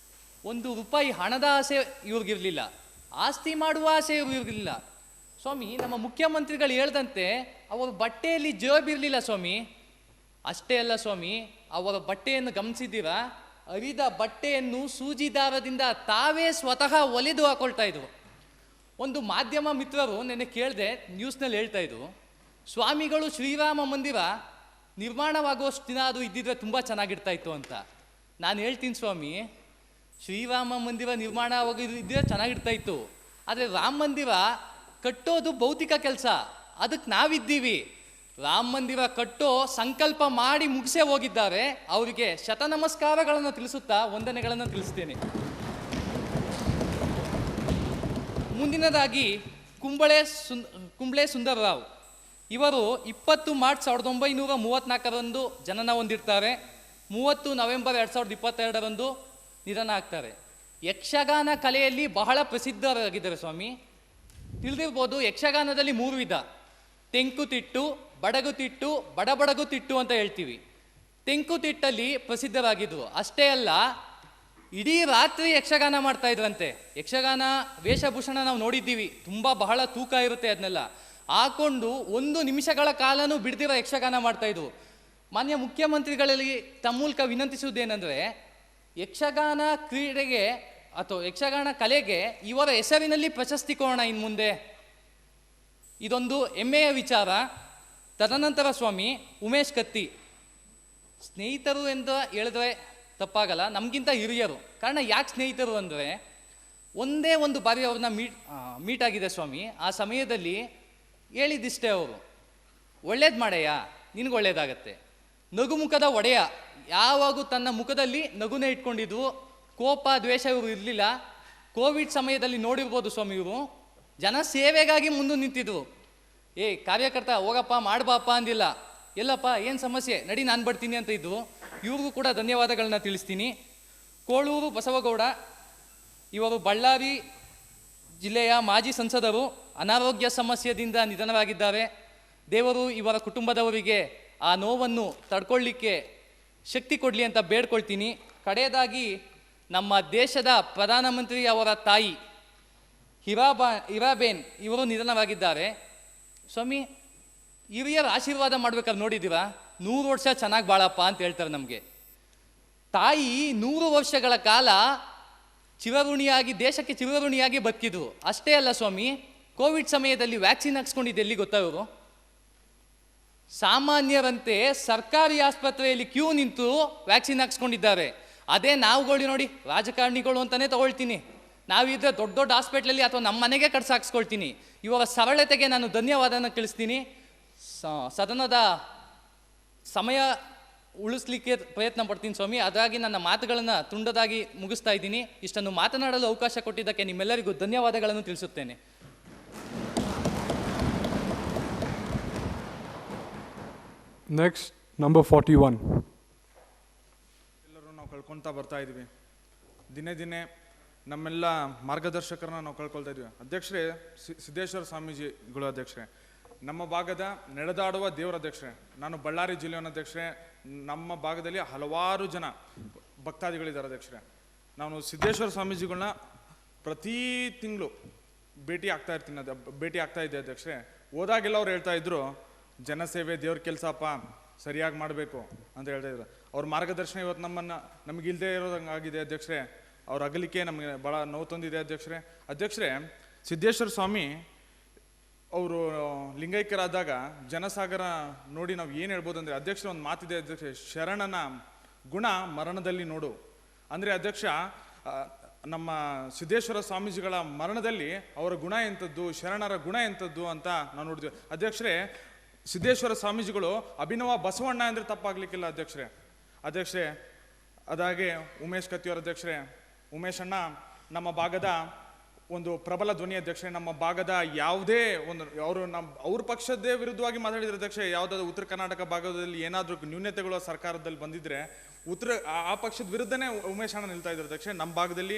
1 ರೂಪಾಯಿ ಹಣದ ಆಸೆ ಇವ್ರಿಗಿರಲಿಲ್ಲ, ಆಸ್ತಿ ಮಾಡುವ ಆಸೆ ಇವ್ರಿಗಿರಲಿಲ್ಲ ಸ್ವಾಮಿ. ನಮ್ಮ ಮುಖ್ಯಮಂತ್ರಿಗಳು ಹೇಳ್ದಂತೆ ಅವರ ಬಟ್ಟೆಯಲ್ಲಿ ಜೇಬಿರಲಿಲ್ಲ ಸ್ವಾಮಿ. ಅಷ್ಟೇ ಅಲ್ಲ ಸ್ವಾಮಿ, ಅವರ ಬಟ್ಟೆಯನ್ನು ಗಮನಿಸಿದ್ದೀರಾ? ಅರಿದ ಬಟ್ಟೆಯನ್ನು ಸೂಜಿದಾರದಿಂದ ತಾವೇ ಸ್ವತಃ ಒಲೆದು ಹಾಕೊಳ್ತಾ ಇದ್ರು. ಒಂದು ಮಾಧ್ಯಮ ಮಿತ್ರರು ನೆನ್ನೆ ಕೇಳಿದೆ, ನ್ಯೂಸ್ನಲ್ಲಿ ಹೇಳ್ತಾ ಇದ್ರು, ಸ್ವಾಮಿಗಳು ಶ್ರೀರಾಮ ಮಂದಿರ ನಿರ್ಮಾಣವಾಗುವಷ್ಟು ದಿನ ಅದು ಇದ್ದಿದ್ರೆ ತುಂಬ ಚೆನ್ನಾಗಿರ್ತಾ ಇತ್ತು ಅಂತ. ನಾನು ಹೇಳ್ತೀನಿ ಸ್ವಾಮಿ, ಶ್ರೀರಾಮ ಮಂದಿರ ನಿರ್ಮಾಣವಾಗಿದ್ದರೆ ಚೆನ್ನಾಗಿರ್ತಾ ಇತ್ತು. ಆದರೆ ರಾಮ ಮಂದಿರ ಕಟ್ಟೋದು ಭೌತಿಕ ಕೆಲಸ, ಅದಕ್ಕೆ ನಾವಿದ್ದೀವಿ. ರಾಮ ಮಂದಿರ ಕಟ್ಟೋ ಸಂಕಲ್ಪ ಮಾಡಿ ಮುಗಿಸೇ ಹೋಗಿದ್ದಾರೆ. ಅವರಿಗೆ ಶತನಮಸ್ಕಾರಗಳನ್ನು ತಿಳಿಸುತ್ತಾ ವಂದನೆಗಳನ್ನು ತಿಳಿಸ್ತೇನೆ. ಮುಂದಿನದಾಗಿ ಕುಂಬ್ಳೆ ಸುಂದರರಾವ್ ಇವರು 20 ಮಾರ್ಚ್ 1934ರಂದು ಜನನ ಹೊಂದಿರ್ತಾರೆ. 30 ನವೆಂಬರ್ 2022ರಂದು ನಿಧನ ಆಗ್ತಾರೆ. ಯಕ್ಷಗಾನ ಕಲೆಯಲ್ಲಿ ಬಹಳ ಪ್ರಸಿದ್ಧರಾಗಿದ್ದಾರೆ ಸ್ವಾಮಿ. ತಿಳಿದಿರ್ಬೋದು, ಯಕ್ಷಗಾನದಲ್ಲಿ 3 ವಿಧ: ತೆಂಕುತಿಟ್ಟು, ಬಡಗುತಿಟ್ಟು, ಬಡಬಡಗುತಿಟ್ಟು ಅಂತ ಹೇಳ್ತೀವಿ. ತೆಂಕುತಿಟ್ಟಲ್ಲಿ ಪ್ರಸಿದ್ಧರಾಗಿದ್ರು. ಅಷ್ಟೇ ಅಲ್ಲ, ಇಡೀ ರಾತ್ರಿ ಯಕ್ಷಗಾನ ಮಾಡ್ತಾ ಇದ್ರಂತೆ. ಯಕ್ಷಗಾನ ವೇಷಭೂಷಣ ನಾವು ನೋಡಿದ್ದೀವಿ, ಬಹಳ ತೂಕ ಇರುತ್ತೆ. ಅದನ್ನೆಲ್ಲ ಹಾಕೊಂಡು 1 ನಿಮಿಷಗಳ ಕಾಲನೂ ಬಿಡ್ದಿರೋ ಯಕ್ಷಗಾನ ಮಾಡ್ತಾಯಿದ್ರು. ಮಾನ್ಯ ಮುಖ್ಯಮಂತ್ರಿಗಳಲ್ಲಿ ತಮ್ಮ ಮೂಲಕ ವಿನಂತಿಸುವುದೇನೆಂದರೆ, ಯಕ್ಷಗಾನ ಕ್ರೀಡೆಗೆ ಅಥವಾ ಯಕ್ಷಗಾನ ಕಲೆಗೆ ಇವರ ಹೆಸರಿನಲ್ಲಿ ಪ್ರಶಸ್ತಿ ಕೊಡೋಣ ಇನ್ನು ಮುಂದೆ. ಇದೊಂದು ಹೆಮ್ಮೆಯ ವಿಚಾರ. ತದನಂತರ ಸ್ವಾಮಿ ಉಮೇಶ್ ಕತ್ತಿ ಸ್ನೇಹಿತರು ಎಂದು ಹೇಳಿದ್ರೆ ತಪ್ಪಾಗಲ್ಲ, ನಮಗಿಂತ ಹಿರಿಯರು. ಕಾರಣ ಯಾಕೆ ಸ್ನೇಹಿತರು ಅಂದರೆ, ಒಂದೇ ಒಂದು ಬಾರಿ ಅವ್ರನ್ನ ಮೀಟ್ ಆಗಿದೆ ಸ್ವಾಮಿ. ಆ ಸಮಯದಲ್ಲಿ ಹೇಳಿದ್ದಿಷ್ಟೇ, ಅವರು ಒಳ್ಳೇದು ಮಾಡಯ್ಯ, ನಿನಗೆ ಒಳ್ಳೇದಾಗತ್ತೆ. ನಗುಮುಖದ ಒಡೆಯ, ಯಾವಾಗೂ ತನ್ನ ಮುಖದಲ್ಲಿ ನಗುನೇ ಇಟ್ಕೊಂಡಿದ್ವು. ಕೋಪ ದ್ವೇಷ ಇವರು ಇರಲಿಲ್ಲ. ಕೋವಿಡ್ ಸಮಯದಲ್ಲಿ ನೋಡಿರ್ಬೋದು ಸ್ವಾಮಿ, ಇವರು ಜನ ಸೇವೆಗಾಗಿ ಮುಂದೆ ನಿಂತಿದ್ರು. ಕಾರ್ಯಕರ್ತ ಹೋಗಪ್ಪ ಮಾಡಬಾಪ ಅಂದಿಲ್ಲ. ಎಲ್ಲಪ್ಪ ಏನು ಸಮಸ್ಯೆ, ನಡಿ ನಾನು ಬರ್ತೀನಿ ಅಂತ ಇದ್ದು. ಇವ್ರಿಗೂ ಕೂಡ ಧನ್ಯವಾದಗಳನ್ನ ತಿಳಿಸ್ತೀನಿ. ಕೋಳೂರು ಬಸವಗೌಡ ಇವರು ಬಳ್ಳಾರಿ ಜಿಲ್ಲೆಯ ಮಾಜಿ ಸಂಸದರು, ಅನಾರೋಗ್ಯ ಸಮಸ್ಯೆಯಿಂದ ನಿಧನರಾಗಿದ್ದಾರೆ. ದೇವರು ಇವರ ಕುಟುಂಬದವರಿಗೆ ಆ ನೋವನ್ನು ತಡ್ಕೊಳ್ಳಿಕ್ಕೆ ಶಕ್ತಿ ಕೊಡಲಿ ಅಂತ ಬೇಡ್ಕೊಳ್ತೀನಿ. ಕಡೆಯದಾಗಿ ನಮ್ಮ ದೇಶದ ಪ್ರಧಾನಮಂತ್ರಿ ಅವರ ತಾಯಿ ಹಿರಾಬೇನ್ ಇವರು ನಿಧನರಾಗಿದ್ದಾರೆ. ಸ್ವಾಮಿ, ಹಿರಿಯರ ಆಶೀರ್ವಾದ ಮಾಡ್ಬೇಕಾದ್ರೆ ನೋಡಿದ್ದೀರಾ, 100 ವರ್ಷ ಚೆನ್ನಾಗಿ ಬಾಳಪ್ಪ ಅಂತ ಹೇಳ್ತಾರೆ ನಮಗೆ. ತಾಯಿ 100 ವರ್ಷಗಳ ಕಾಲ ಚಿರಋಣಿಯಾಗಿ, ದೇಶಕ್ಕೆ ಚಿರಋಣಿಯಾಗಿ ಬದುಕಿದ್ರು. ಅಷ್ಟೇ ಅಲ್ಲ ಸ್ವಾಮಿ, ಕೋವಿಡ್ ಸಮಯದಲ್ಲಿ ವ್ಯಾಕ್ಸಿನ್ ಹಾಕ್ಸ್ಕೊಂಡಿದ್ದು ಎಲ್ಲಿ ಗೊತ್ತಾ ಇವರು? ಸಾಮಾನ್ಯರಂತೆ ಸರ್ಕಾರಿ ಆಸ್ಪತ್ರೆಯಲ್ಲಿ ಕ್ಯೂ ನಿಂತು ವ್ಯಾಕ್ಸಿನ್ ಹಾಕ್ಸ್ಕೊಂಡಿದ್ದಾರೆ. ಅದೇ ನಾವುಗಳು ನೋಡಿ, ರಾಜಕಾರಣಿಗಳು ಅಂತಲೇ ತಗೊಳ್ತೀನಿ, ನಾವಿದ್ರೆ ದೊಡ್ಡ ದೊಡ್ಡ ಹಾಸ್ಪಿಟ್ಲಲ್ಲಿ ಅಥವಾ ನಮ್ಮ ಮನೆಗೆ ಕಟ್ಸಿ ಹಾಕ್ಸ್ಕೊಳ್ತೀನಿ. ಇವರ ಸರಳತೆಗೆ ನಾನು ಧನ್ಯವಾದನ ತಿಳಿಸ್ತೀನಿ. ಸದನದ ಸಮಯ ಉಳಿಸ್ಲಿಕ್ಕೆ ಪ್ರಯತ್ನ ಪಡ್ತೀನಿ ಸ್ವಾಮಿ. ಅದಾಗಿ ನನ್ನ ಮಾತುಗಳನ್ನು ತುಂಡದಾಗಿ ಮುಗಿಸ್ತಾ ಇದ್ದೀನಿ. ಇಷ್ಟನ್ನು ಮಾತನಾಡಲು ಅವಕಾಶ ಕೊಟ್ಟಿದ್ದಕ್ಕೆ ನಿಮ್ಮೆಲ್ಲರಿಗೂ ಧನ್ಯವಾದಗಳನ್ನು ತಿಳಿಸುತ್ತೇನೆ. Next number 41. ಎಲ್ಲರೂ ನಾವು ಕಳ್ಕೊಳ್ತಾ ಬರ್ತಾ ಇದ್ದೀವಿ. ದಿನೇ ದಿನೇ ನಮ್ಮೆಲ್ಲ ಮಾರ್ಗದರ್ಶಕರನ್ನ ನಾವು ಕಳ್ಕೊಳ್ತಾ ಇದ್ದೀವಿ. ಅಧ್ಯಕ್ಷರೇ, ಸಿದ್ದೇಶ್ವರ ಸ್ವಾಮೀಜಿಗಳು ಅಧ್ಯಕ್ಷರೇ, ನಮ್ಮ ಭಾಗದ ನಡೆದಾಡುವ ದೇವರ ಅಧ್ಯಕ್ಷರೇ, ನಾನು ಬಳ್ಳಾರಿ ಜಿಲ್ಲೆಯವನ ಅಧ್ಯಕ್ಷರೇ. ನಮ್ಮ ಭಾಗದಲ್ಲಿ ಹಲವಾರು ಜನ ಭಕ್ತಾದಿಗಳಿದ್ದಾರೆ ಅಧ್ಯಕ್ಷರೇ. ನಾನು ಸಿದ್ದೇಶ್ವರ ಸ್ವಾಮೀಜಿಗಳನ್ನ ಪ್ರತಿ ತಿಂಗಳು ಭೇಟಿ ಆಗ್ತಾ ಇದ್ದೆ ಅಧ್ಯಕ್ಷರೇ. ಹೋದಾಗೆಲ್ಲ ಅವ್ರು ಹೇಳ್ತಾ ಇದ್ರು, ಜನಸೇವೆ ದೇವ್ರ ಕೆಲಸಪ್ಪ, ಸರಿಯಾಗಿ ಮಾಡಬೇಕು ಅಂತ ಹೇಳ್ತಾ ಇದ್ರು. ಅವ್ರ ಮಾರ್ಗದರ್ಶನ ಇವತ್ತು ನಮಗೆ ಇಲ್ಲದೆ ಇರೋದಂಗಾಗಿದೆ ಅಧ್ಯಕ್ಷರೇ. ಅವ್ರ ಅಗಲಿಕೆ ನಮಗೆ ಭಾಳ ನೋವು ತಂದಿದೆ ಅಧ್ಯಕ್ಷರೇ. ಅಧ್ಯಕ್ಷರೇ, ಸಿದ್ದೇಶ್ವರ ಸ್ವಾಮಿ ಅವರು ಲಿಂಗೈಕ್ಯರಾದಾಗ ಜನಸಾಗರ ನೋಡಿ ನಾವು ಏನು ಹೇಳ್ಬೋದು ಅಂದರೆ, ಅಧ್ಯಕ್ಷರ ಒಂದು ಮಾತಿದೆ ಅಧ್ಯಕ್ಷ, ಶರಣನ ಗುಣ ಮರಣದಲ್ಲಿ ನೋಡು. ಅಂದರೆ ಅಧ್ಯಕ್ಷ, ನಮ್ಮ ಸಿದ್ದೇಶ್ವರ ಸ್ವಾಮೀಜಿಗಳ ಮರಣದಲ್ಲಿ ಅವರ ಗುಣ ಎಂಥದ್ದು, ಶರಣರ ಗುಣ ಎಂಥದ್ದು ಅಂತ ನಾವು ನೋಡಿದ್ವಿ ಅಧ್ಯಕ್ಷರೇ. ಸಿದ್ದೇಶ್ವರ ಸ್ವಾಮೀಜಿಗಳು ಅಭಿನವ ಬಸವಣ್ಣ ಅಂದರೆ ತಪ್ಪಾಗ್ಲಿಕ್ಕಿಲ್ಲ ಅಧ್ಯಕ್ಷರೇ. ಅದಾಗೆ ಉಮೇಶ್ ಕತ್ತಿಯವರ ಅಧ್ಯಕ್ಷರೇ, ಉಮೇಶ್ ಅಣ್ಣ ನಮ್ಮ ಭಾಗದ ಒಂದು ಪ್ರಬಲ ಧ್ವನಿ ಅಧ್ಯಕ್ಷರೇ. ನಮ್ಮ ಭಾಗದ ಯಾವುದೇ ಒಂದು ಅವ್ರ ಪಕ್ಷದೇ ವಿರುದ್ಧವಾಗಿ ಮಾತಾಡಿದ್ರೆ ಅಧ್ಯಕ್ಷರೇ, ಯಾವುದಾದ್ರು ಉತ್ತರ ಕರ್ನಾಟಕ ಭಾಗದಲ್ಲಿ ಏನಾದರೂ ನ್ಯೂನತೆಗಳು ಸರ್ಕಾರದಲ್ಲಿ ಬಂದಿದ್ರೆ ಆ ಪಕ್ಷದ ವಿರುದ್ಧನೇ ಉಮೇಶ್ ಅಣ್ಣ ನಿಲ್ತಾ ಇದ್ದಾರೆ ಅಧ್ಯಕ್ಷರೇ. ನಮ್ಮ ಭಾಗದಲ್ಲಿ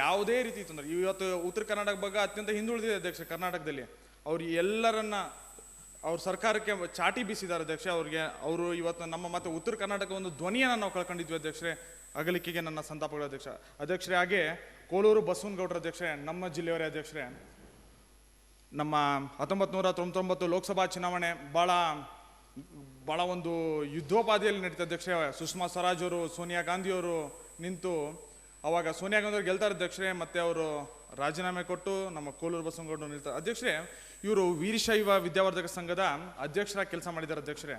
ಯಾವುದೇ ರೀತಿ ತೊಂದರೆ, ಇವತ್ತು ಉತ್ತರ ಕರ್ನಾಟಕ ಭಾಗ ಅತ್ಯಂತ ಹಿಂದುಳಿದಿದೆ ಅಧ್ಯಕ್ಷ ಕರ್ನಾಟಕದಲ್ಲಿ. ಅವ್ರು ಎಲ್ಲರನ್ನ ಅವ್ರ ಸರ್ಕಾರಕ್ಕೆ ಚಾಟಿ ಬೀಸಿದ್ದಾರೆ ಅಧ್ಯಕ್ಷ. ಅವರು ಇವತ್ತು ನಮ್ಮ ಮತ್ತೆ ಉತ್ತರ ಕರ್ನಾಟಕ ಒಂದು ಧ್ವನಿಯನ್ನು ನಾವು ಕಳ್ಕೊಂಡಿದ್ವಿ ಅಧ್ಯಕ್ಷರೇ. ಅಗಲಿಕೆಗೆ ನನ್ನ ಸಂತಾಪಗಳು ಅಧ್ಯಕ್ಷರೇ. ಹಾಗೆ ಕೋಲೂರು ಬಸವನಗೌಡರ ಅಧ್ಯಕ್ಷರೇ, ನಮ್ಮ ಜಿಲ್ಲೆಯವರೇ ಅಧ್ಯಕ್ಷರೇ. ನಮ್ಮ 1999 ಲೋಕಸಭಾ ಚುನಾವಣೆ ಭಾಳ ಒಂದು ಯುದ್ಧೋಪಾದಿಯಲ್ಲಿ ನಡೀತಾ ಅಧ್ಯಕ್ಷರೇ. ಸುಷ್ಮಾ ಸ್ವರಾಜ್ ಅವರು, ಸೋನಿಯಾ ಗಾಂಧಿಯವರು ನಿಂತು, ಅವಾಗ ಸೋನಿಯಾ ಗಾಂಧಿ ಅವರು ಗೆಲ್ತಾರೆ ಅಧ್ಯಕ್ಷರೇ. ಮತ್ತು ಅವರು ರಾಜೀನಾಮೆ ಕೊಟ್ಟು ನಮ್ಮ ಕೋಲೂರು ಬಸವನಗೌಡರು ನಿಲ್ತಾರೆ ಅಧ್ಯಕ್ಷರೇ. ಇವರು ವೀರಶೈವ ವಿದ್ಯಾವರ್ಧಕ ಸಂಘದ ಅಧ್ಯಕ್ಷರಾಗಿ ಕೆಲಸ ಮಾಡಿದ್ದಾರೆ ಅಧ್ಯಕ್ಷರೇ.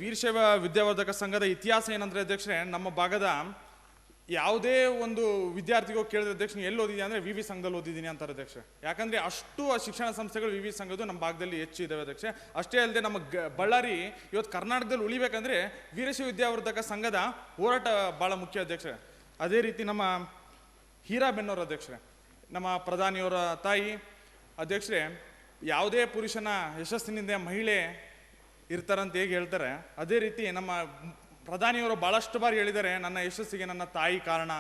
ವೀರಶೈವ ವಿದ್ಯಾವರ್ಧಕ ಸಂಘದ ಇತಿಹಾಸ ಏನಂದರೆ ಅಧ್ಯಕ್ಷರೇ, ನಮ್ಮ ಭಾಗದ ಯಾವುದೇ ಒಂದು ವಿದ್ಯಾರ್ಥಿಗೂ ಕೇಳಿದ್ರೆ ಅಧ್ಯಕ್ಷ ಎಲ್ಲಿ ಓದಿದೆ ಅಂದರೆ ವಿ ಸಂಘದಲ್ಲಿ ಓದಿದ್ದೀನಿ ಅಂತಾರೆ ಅಧ್ಯಕ್ಷ. ಯಾಕಂದರೆ ಅಷ್ಟು ಶಿಕ್ಷಣ ಸಂಸ್ಥೆಗಳು ವಿ ಸಂಘದ್ದು ನಮ್ಮ ಭಾಗದಲ್ಲಿ ಹೆಚ್ಚು ಇದ್ದಾವೆ ಅಧ್ಯಕ್ಷ. ಅಷ್ಟೇ ಅಲ್ಲದೆ ನಮ್ಮ ಬಳ್ಳಾರಿ ಇವತ್ತು ಕರ್ನಾಟಕದಲ್ಲಿ ಉಳಿಬೇಕಂದ್ರೆ ವೀರಶೈವ ವಿದ್ಯಾವರ್ಧಕ ಸಂಘದ ಹೋರಾಟ ಭಾಳ ಮುಖ್ಯ ಅಧ್ಯಕ್ಷ. ಅದೇ ರೀತಿ ನಮ್ಮ ಹೀರಾಬೆನ್ನವರ ಅಧ್ಯಕ್ಷರೇ, ನಮ್ಮ ಪ್ರಧಾನಿಯವರ ತಾಯಿ ಅಧ್ಯಕ್ಷರೇ. ಯಾವುದೇ ಪುರುಷನ ಯಶಸ್ಸಿನಿಂದ ಮಹಿಳೆ ಇರ್ತಾರಂತ ಹೇಗೆ ಹೇಳ್ತಾರೆ, ಅದೇ ರೀತಿ ನಮ್ಮ ಪ್ರಧಾನಿಯವರು ಭಾಳಷ್ಟು ಬಾರಿ ಹೇಳಿದ್ದಾರೆ, ನನ್ನ ಯಶಸ್ಸಿಗೆ ನನ್ನ ತಾಯಿ ಕಾರಣ.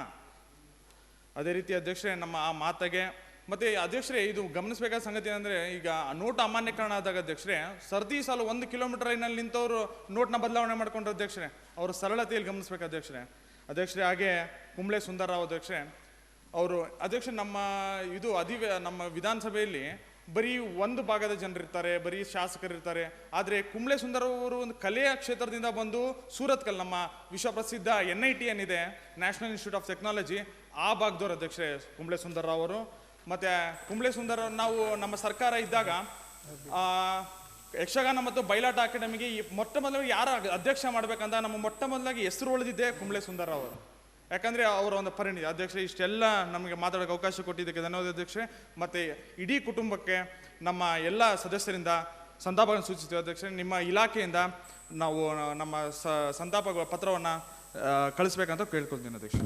ಅದೇ ರೀತಿ ಅಧ್ಯಕ್ಷರೇ, ನಮ್ಮ ಆ ಮಾತಿಗೆ ಮತ್ತು ಅಧ್ಯಕ್ಷರೇ, ಇದು ಗಮನಿಸಬೇಕಾದ ಸಂಗತಿ ಅಂದರೆ, ಈಗ ನೋಟ್ ಅಮಾನ್ಯೀಕರಣ ಆದಾಗ ಅಧ್ಯಕ್ಷರೇ, ಸರ್ದಿ ಸಾಲು 1 ಕಿಲೋಮೀಟರ್ ಲೈನಲ್ಲಿ ನಿಂತವರು ನೋಟ್ನ ಬದಲಾವಣೆ ಮಾಡ್ಕೊಂಡ್ರು ಅಧ್ಯಕ್ಷರೇ. ಅವರ ಸರಳತೆಯಲ್ಲಿ ಗಮನಿಸ್ಬೇಕು ಅಧ್ಯಕ್ಷರೇ. ಹಾಗೆ ಕುಂಬ್ಳೆ ಸುಂದರರಾವ್ ಅಧ್ಯಕ್ಷರೇ, ಅವರು ಅಧ್ಯಕ್ಷ ನಮ್ಮ ವಿಧಾನಸಭೆಯಲ್ಲಿ ಬರೀ ಒಂದು ಭಾಗದ ಜನರಿರ್ತಾರೆ, ಬರೀ ಶಾಸಕರಿರ್ತಾರೆ. ಆದರೆ ಕುಂಬ್ಳೆ ಸುಂದರ್ ಅವರು ಒಂದು ಕಲೆಯ ಕ್ಷೇತ್ರದಿಂದ ಬಂದು ಸೂರತ್ಕಲ್, ನಮ್ಮ ವಿಶ್ವಪ್ರಸಿದ್ಧ NIT ಏನಿದೆ, ನ್ಯಾಷನಲ್ ಇನ್ಸ್ಟಿಟ್ಯೂಟ್ ಆಫ್ ಟೆಕ್ನಾಲಜಿ, ಆ ಭಾಗದವ್ರು ಅಧ್ಯಕ್ಷರೇ ಕುಂಬ್ಳೆ ಸುಂದರ್ರಾವ್ ಅವರು. ಮತ್ತು ಕುಂಬ್ಳೆ ಸುಂದರ್ ನಾವು ನಮ್ಮ ಸರ್ಕಾರ ಇದ್ದಾಗ ಯಕ್ಷಗಾನ ಮತ್ತು ಬಯಲಾಟ ಅಕಾಡೆಮಿಗೆ ಮೊಟ್ಟ ಮೊದಲಾಗಿ ಯಾರು ಅಧ್ಯಕ್ಷ ಮಾಡ್ಬೇಕಂತ ನಮ್ಮ ಮೊಟ್ಟ ಮೊದಲಾಗಿ ಹೆಸರು ಉಳಿದಿದ್ದೆ ಕುಂಬ್ಳೆ ಸುಂದರ್ರಾವ್ ಅವರು. ಯಾಕಂದರೆ ಅವರ ಒಂದು ಪರಿಣಿತಿ ಅಧ್ಯಕ್ಷ. ಇಷ್ಟೆಲ್ಲ ನಮಗೆ ಮಾತಾಡೋಕ್ಕೆ ಅವಕಾಶ ಕೊಟ್ಟಿದ್ದಕ್ಕೆ ಧನ್ಯವಾದ ಅಧ್ಯಕ್ಷರೇ. ಮತ್ತು ಇಡೀ ಕುಟುಂಬಕ್ಕೆ ನಮ್ಮ ಎಲ್ಲ ಸದಸ್ಯರಿಂದ ಸಂತಾಪಗಳನ್ನು ಸೂಚಿಸ್ತೀವಿ ಅಧ್ಯಕ್ಷರೇ. ನಿಮ್ಮ ಇಲಾಖೆಯಿಂದ ನಾವು ನಮ್ಮ ಸಂತಾಪ ಪತ್ರವನ್ನು ಕಳಿಸ್ಬೇಕಂತ ಕೇಳ್ಕೊಳ್ತೀನಿ ಅಧ್ಯಕ್ಷ.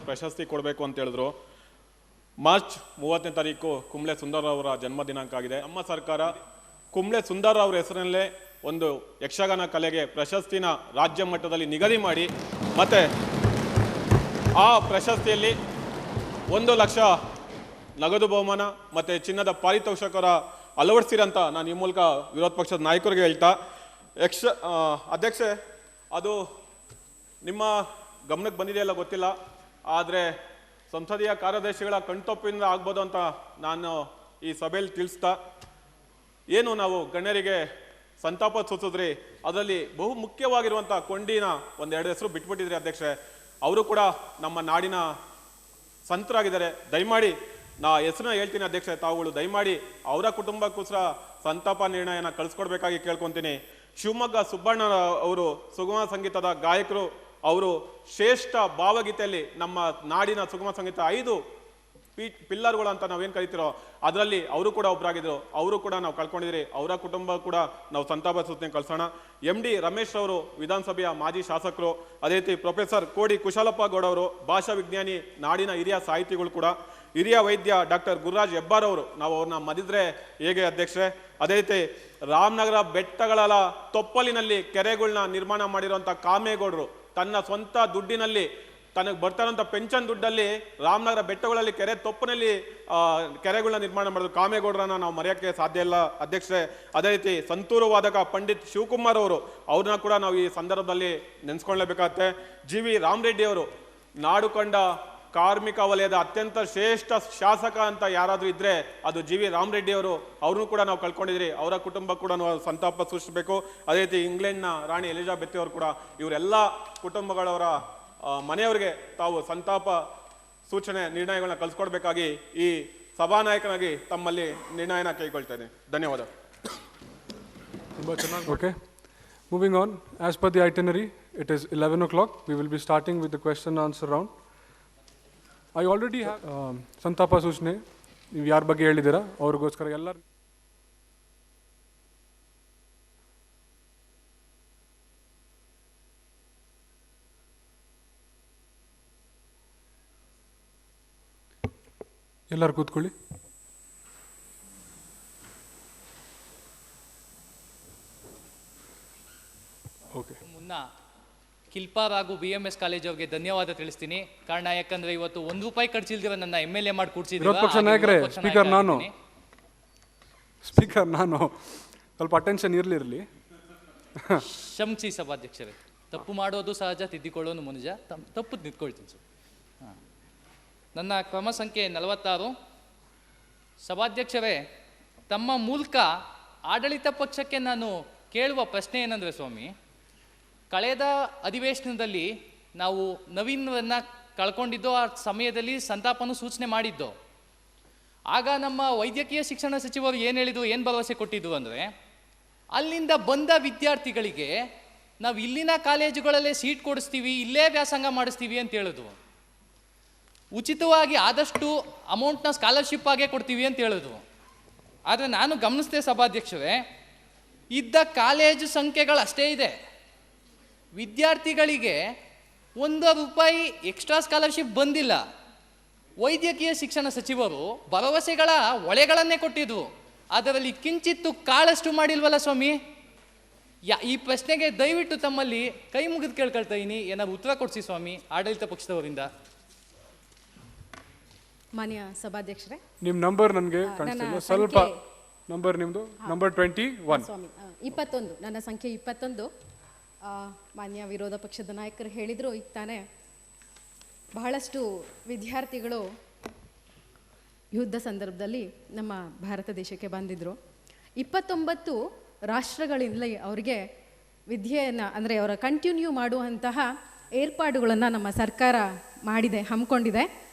ಪ್ರಶಸ್ತಿ ಕೊಡಬೇಕು ಅಂತ ಹೇಳಿದ್ರು. ಮಾರ್ಚ್ 30ನೇ ತಾರೀಕು ಕುಂಬ್ಳೆ ಸುಂದರ್ರಾವ್ ಅವರ ಜನ್ಮ ದಿನಾಂಕ ಆಗಿದೆ. ನಮ್ಮ ಸರ್ಕಾರ ಕುಂಬ್ಳೆ ಸುಂದರ್ರಾವ್ ಅವರ ಹೆಸರಿನಲ್ಲೇ ಒಂದು ಯಕ್ಷಗಾನ ಕಲೆಗೆ ಪ್ರಶಸ್ತಿನ ರಾಜ್ಯ ಮಟ್ಟದಲ್ಲಿ ನಿಗದಿ ಮಾಡಿ ಮತ್ತು ಆ ಪ್ರಶಸ್ತಿಯಲ್ಲಿ 1 ಲಕ್ಷ ನಗದು ಬಹುಮಾನ ಮತ್ತು ಚಿನ್ನದ ಪಾರಿತೋಷಕರ ಅಳವಡಿಸಿರಂತ ನಾನು ಈ ಮೂಲಕ ವಿರೋಧ ಪಕ್ಷದ ನಾಯಕರಿಗೆ ಹೇಳ್ತಾ ಅಧ್ಯಕ್ಷೆ, ಅದು ನಿಮ್ಮ ಗಮನಕ್ಕೆ ಬಂದಿದೆಯಲ್ಲ ಗೊತ್ತಿಲ್ಲ, ಆದರೆ ಸಂಸದೀಯ ಕಾರ್ಯದರ್ಶಿಗಳ ಕಣ್ತಪ್ಪಿಂದ ಆಗ್ಬೋದು ಅಂತ ನಾನು ಈ ಸಭೆಯಲ್ಲಿ ತಿಳಿಸ್ತಾ, ಏನು ನಾವು ಗಣ್ಯರಿಗೆ ಸಂತಾಪ ಸೂಚಿಸಿದ್ರಿ, ಅದರಲ್ಲಿ ಬಹು ಮುಖ್ಯವಾಗಿರುವಂಥ ಕೊಂಡಿನ 1-2 ಹೆಸರು ಬಿಟ್ಬಿಟ್ಟಿದ್ರಿ ಅಧ್ಯಕ್ಷೆ. ಅವರು ಕೂಡ ನಮ್ಮ ನಾಡಿನ ಸಂತರಾಗಿದ್ದಾರೆ. ದಯಮಾಡಿ ನಾ ಹೆಸರನ್ನ ಹೇಳ್ತೀನಿ ಅಧ್ಯಕ್ಷೆ, ತಾವುಗಳು ದಯಮಾಡಿ ಅವರ ಕುಟುಂಬಕ್ಕೋಸ್ಕರ ಸಂತಾಪ ನಿರ್ಣಯನ ಕಳಿಸ್ಕೊಡ್ಬೇಕಾಗಿ ಕೇಳ್ಕೊತೀನಿ. ಶಿವಮೊಗ್ಗ ಸುಬ್ಬಣ್ಣ ಅವರು ಸುಗಮ ಸಂಗೀತದ ಗಾಯಕರು. ಅವರು ಶ್ರೇಷ್ಠ ಭಾವಗೀತೆಯಲ್ಲಿ ನಮ್ಮ ನಾಡಿನ ಸುಗಮ ಸಂಗೀತ 5 ಪಿಲ್ಲರ್ಗಳು ಅಂತ ನಾವೇನು ಕರಿತೀರೋ ಅದರಲ್ಲಿ ಅವರು ಕೂಡ ಒಬ್ಬರಾಗಿದ್ರು. ಅವರು ಕೂಡ ನಾವು ಕಳ್ಕೊಂಡಿದ್ರಿ. ಅವರ ಕುಟುಂಬ ಕೂಡ ನಾವು ಸಂತಾಪ ಸೂಚನೆ ಕಳಿಸೋಣ. MD ರಮೇಶ್ ಅವರು ವಿಧಾನಸಭೆಯ ಮಾಜಿ ಶಾಸಕರು. ಅದೇ ರೀತಿ ಪ್ರೊಫೆಸರ್ ಕೋಡಿ ಕುಶಾಲಪ್ಪ ಗೌಡ ಅವರು ಭಾಷಾ ವಿಜ್ಞಾನಿ, ನಾಡಿನ ಹಿರಿಯ ಸಾಹಿತಿಗಳು ಕೂಡ. ಹಿರಿಯ ವೈದ್ಯ ಡಾಕ್ಟರ್ ಗುರುರಾಜ್ ಹೆಬ್ಬಾರ್ ಅವರು, ನಾವು ಅವ್ರನ್ನ ಮದಿದ್ರೆ ಹೇಗೆ ಅಧ್ಯಕ್ಷರೇ. ಅದೇ ರೀತಿ ರಾಮನಗರ ಬೆಟ್ಟಗಳ ತೊಪ್ಪಲಿನಲ್ಲಿ ಕೆರೆಗಳನ್ನ ನಿರ್ಮಾಣ ಮಾಡಿರುವಂಥ ಕಾಮೇಗೌಡರು ತನ್ನ ಸ್ವಂತ ದುಡ್ಡಿನಲ್ಲಿ ತನಗೆ ಬರ್ತಾರಂಥ ಪೆನ್ಷನ್ ದುಡ್ಡಲ್ಲಿ ರಾಮನಗರ ಬೆಟ್ಟಗಳಲ್ಲಿ ಕೆರೆ ತೊಪ್ಪನಲ್ಲಿ ಕೆರೆಗಳನ್ನ ನಿರ್ಮಾಣ ಮಾಡಿದ್ರು. ಕಾಮೇಗೌಡರನ್ನ ನಾವು ಮರೆಯೋಕ್ಕೆ ಸಾಧ್ಯ ಇಲ್ಲ ಅಧ್ಯಕ್ಷರೇ. ಅದೇ ರೀತಿ ಸಂತೂರು ವಾದಕ ಪಂಡಿತ್ ಶಿವಕುಮಾರ್ ಅವರು, ಅವ್ರನ್ನ ಕೂಡ ನಾವು ಈ ಸಂದರ್ಭದಲ್ಲಿ ನೆನೆಸ್ಕೊಳ್ಳೇಬೇಕಾಗತ್ತೆ. GV ರಾಮರೆಡ್ಡಿ ಅವರು, ನಾಡು ಕಂಡ ಕಾರ್ಮಿಕ ವಲಯದ ಅತ್ಯಂತ ಶ್ರೇಷ್ಠ ಶಾಸಕ ಅಂತ ಯಾರಾದರೂ ಇದ್ದರೆ ಅದು GV ರಾಮರೆಡ್ಡಿ ಅವರು. ಅವ್ರನ್ನೂ ಕೂಡ ನಾವು ಕಳ್ಕೊಂಡಿದ್ರಿ. ಅವರ ಕುಟುಂಬ ಕೂಡ ನಾವು ಸಂತಾಪ ಸೂಚಿಸಬೇಕು. ಅದೇ ರೀತಿ ಇಂಗ್ಲೆಂಡ್ನ ರಾಣಿ ಎಲಿಜಾಬೆತ್ ಅವರು ಕೂಡ. ಇವರೆಲ್ಲ ಕುಟುಂಬಗಳವರ ಮನೆಯವರಿಗೆ ತಾವು ಸಂತಾಪ ಸೂಚನೆ ನಿರ್ಣಯಗಳನ್ನ ಕಳಿಸ್ಕೊಡ್ಬೇಕಾಗಿ ಈ ಸಭಾನಾಯಕನಾಗಿ ತಮ್ಮಲ್ಲಿ ನಿರ್ಣಯನ ಕೈಗೊಳ್ತೇನೆ. ಧನ್ಯವಾದ. Okay. Moving on, as per the itinerary, it is 11 o'clock. We will be starting with the question and answer round. I already have ಸಂತಾಪ ಸೂಚನೆ ನೀವು ಯಾರ ಬಗ್ಗೆ ಹೇಳಿದ್ದೀರಾ ಅವ್ರಿಗೋಸ್ಕರ ಎಲ್ಲರೂ ಕೂತ್ಕೊಳ್ಳಿ. ಓಕೆ, ಮುನ್ನ ಕಿಲ್ಪಾರ್ ಹಾಗೂ BMS ಕಾಲೇಜ್ ಅವ್ರಿಗೆ ಧನ್ಯವಾದ ತಿಳಿಸ್ತೀನಿ. ಕಾರಣ ಯಾಕಂದ್ರೆ ಇವತ್ತು ₹1 ಖರ್ಚಿಲ್ದಿರ ನನ್ನ MLA ಮಾಡಿ ಕೂಡ್ಸಿದ್ದೀರಾ. ಸ್ಪೀಕರ್ ನಾನು ಸ್ವಲ್ಪ ಅಟೆನ್ಷನ್ ಇರಲಿ. ಕ್ಷಮಿಸಿ ಸಭಾಧ್ಯಕ್ಷರೇ, ತಪ್ಪು ಮಾಡೋದು ಸಹಜ, ತಿದ್ದಿಕೊಳ್ಳೋನು ಮನುಜ. ತಪ್ಪು ನಿಂತ್ಕೊಳ್ತೀನಿ ಸರ್. ನನ್ನ ಕ್ರಮ ಸಂಖ್ಯೆ 46. ಸಭಾಧ್ಯಕ್ಷರೇ, ತಮ್ಮ ಮೂಲಕ ಆಡಳಿತ ಪಕ್ಷಕ್ಕೆ ನಾನು ಕೇಳುವ ಪ್ರಶ್ನೆ ಏನಂದರೆ ಸ್ವಾಮಿ, ಕಳೆದ ಅಧಿವೇಶನದಲ್ಲಿ ನಾವು ನವೀನರನ್ನು ಕಳ್ಕೊಂಡಿದ್ದೋ ಆ ಸಮಯದಲ್ಲಿ ಸಂತಾಪನೂ ಸೂಚನೆ ಮಾಡಿದ್ದೋ. ಆಗ ನಮ್ಮ ವೈದ್ಯಕೀಯ ಶಿಕ್ಷಣ ಸಚಿವರು ಏನು ಹೇಳಿದ್ರು, ಏನು ಭರವಸೆ ಕೊಟ್ಟಿದ್ದು ಅಂದರೆ, ಅಲ್ಲಿಂದ ಬಂದ ವಿದ್ಯಾರ್ಥಿಗಳಿಗೆ ನಾವು ಇಲ್ಲಿನ ಕಾಲೇಜುಗಳಲ್ಲೇ ಸೀಟ್ ಕೊಡಿಸ್ತೀವಿ, ಇಲ್ಲೇ ವ್ಯಾಸಂಗ ಮಾಡಿಸ್ತೀವಿ ಅಂತ ಹೇಳಿದ್ವು. ಉಚಿತವಾಗಿ ಆದಷ್ಟು ಅಮೌಂಟ್ನ ಸ್ಕಾಲರ್ಶಿಪ್ ಆಗೇ ಕೊಡ್ತೀವಿ ಅಂತ ಹೇಳಿದ್ವು. ಆದರೆ ನಾನು ಗಮನಿಸಿದೆ ಸಭಾಧ್ಯಕ್ಷರೇ, ಇದ್ದ ಕಾಲೇಜು ಸಂಖ್ಯೆಗಳು ಅಷ್ಟೇ ಇದೆ. ವಿದ್ಯಾರ್ಥಿಗಳಿಗೆ ₹1 ಎಕ್ಸ್ಟ್ರಾ ಸ್ಕಾಲರ್ಶಿಪ್ ಬಂದಿಲ್ಲ. ವೈದ್ಯಕೀಯ ಶಿಕ್ಷಣ ಸಚಿವರು ಭರವಸೆಗಳ ಒಳೆಗಳನ್ನೇ ಕೊಟ್ಟಿದ್ವು, ಅದರಲ್ಲಿ ಕಿಂಚಿತ್ತು ಕಾಳಷ್ಟು ಮಾಡಿಲ್ವಲ್ಲ ಸ್ವಾಮಿ. ಈ ಪ್ರಶ್ನೆಗೆ ದಯವಿಟ್ಟು ತಮ್ಮಲ್ಲಿ ಕೈ ಮುಗಿದು ಕೇಳ್ಕೊಳ್ತಾ ಇದ್ದೀನಿ, ಏನಾದ್ರು ಉತ್ತರ ಕೊಡಿಸಿ ಸ್ವಾಮಿ ಆಡಳಿತ ಪಕ್ಷದವರಿಂದ. ಮಾನ್ಯ ಸಭಾಧ್ಯಕ್ಷರೇ, ನಿಮ್ಮ ನಂಬರ್ ನನಗೆ ಕಾಣಿಸ್ತಿಲ್ಲ, ಸ್ವಲ್ಪ ನಂಬರ್ ನಿಮ್ಮದು. ನಂಬರ್ 21 ಸ್ವಾಮಿ 21, ನನ್ನ ಸಂಖ್ಯೆ 21. ಮಾನ್ಯ ವಿರೋಧ ಪಕ್ಷದ ನಾಯಕರು ಹೇಳಿದರು ಈಗ ತಾನೇ, ಬಹಳಷ್ಟು ವಿದ್ಯಾರ್ಥಿಗಳು ಯುದ್ಧ ಸಂದರ್ಭದಲ್ಲಿ ನಮ್ಮ ಭಾರತ ದೇಶಕ್ಕೆ ಬಂದಿದ್ದರು. 29 ರಾಷ್ಟ್ರಗಳಿಂದಲೇ ಅವರಿಗೆ ವಿದ್ಯೆಯನ್ನು ಅಂದರೆ ಅವರ ಕಂಟಿನ್ಯೂ ಮಾಡುವಂತಹ ಏರ್ಪಾಡುಗಳನ್ನು ನಮ್ಮ ಸರ್ಕಾರ ಮಾಡಿದೆ, ಹಮ್ಮಿಕೊಂಡಿದೆ.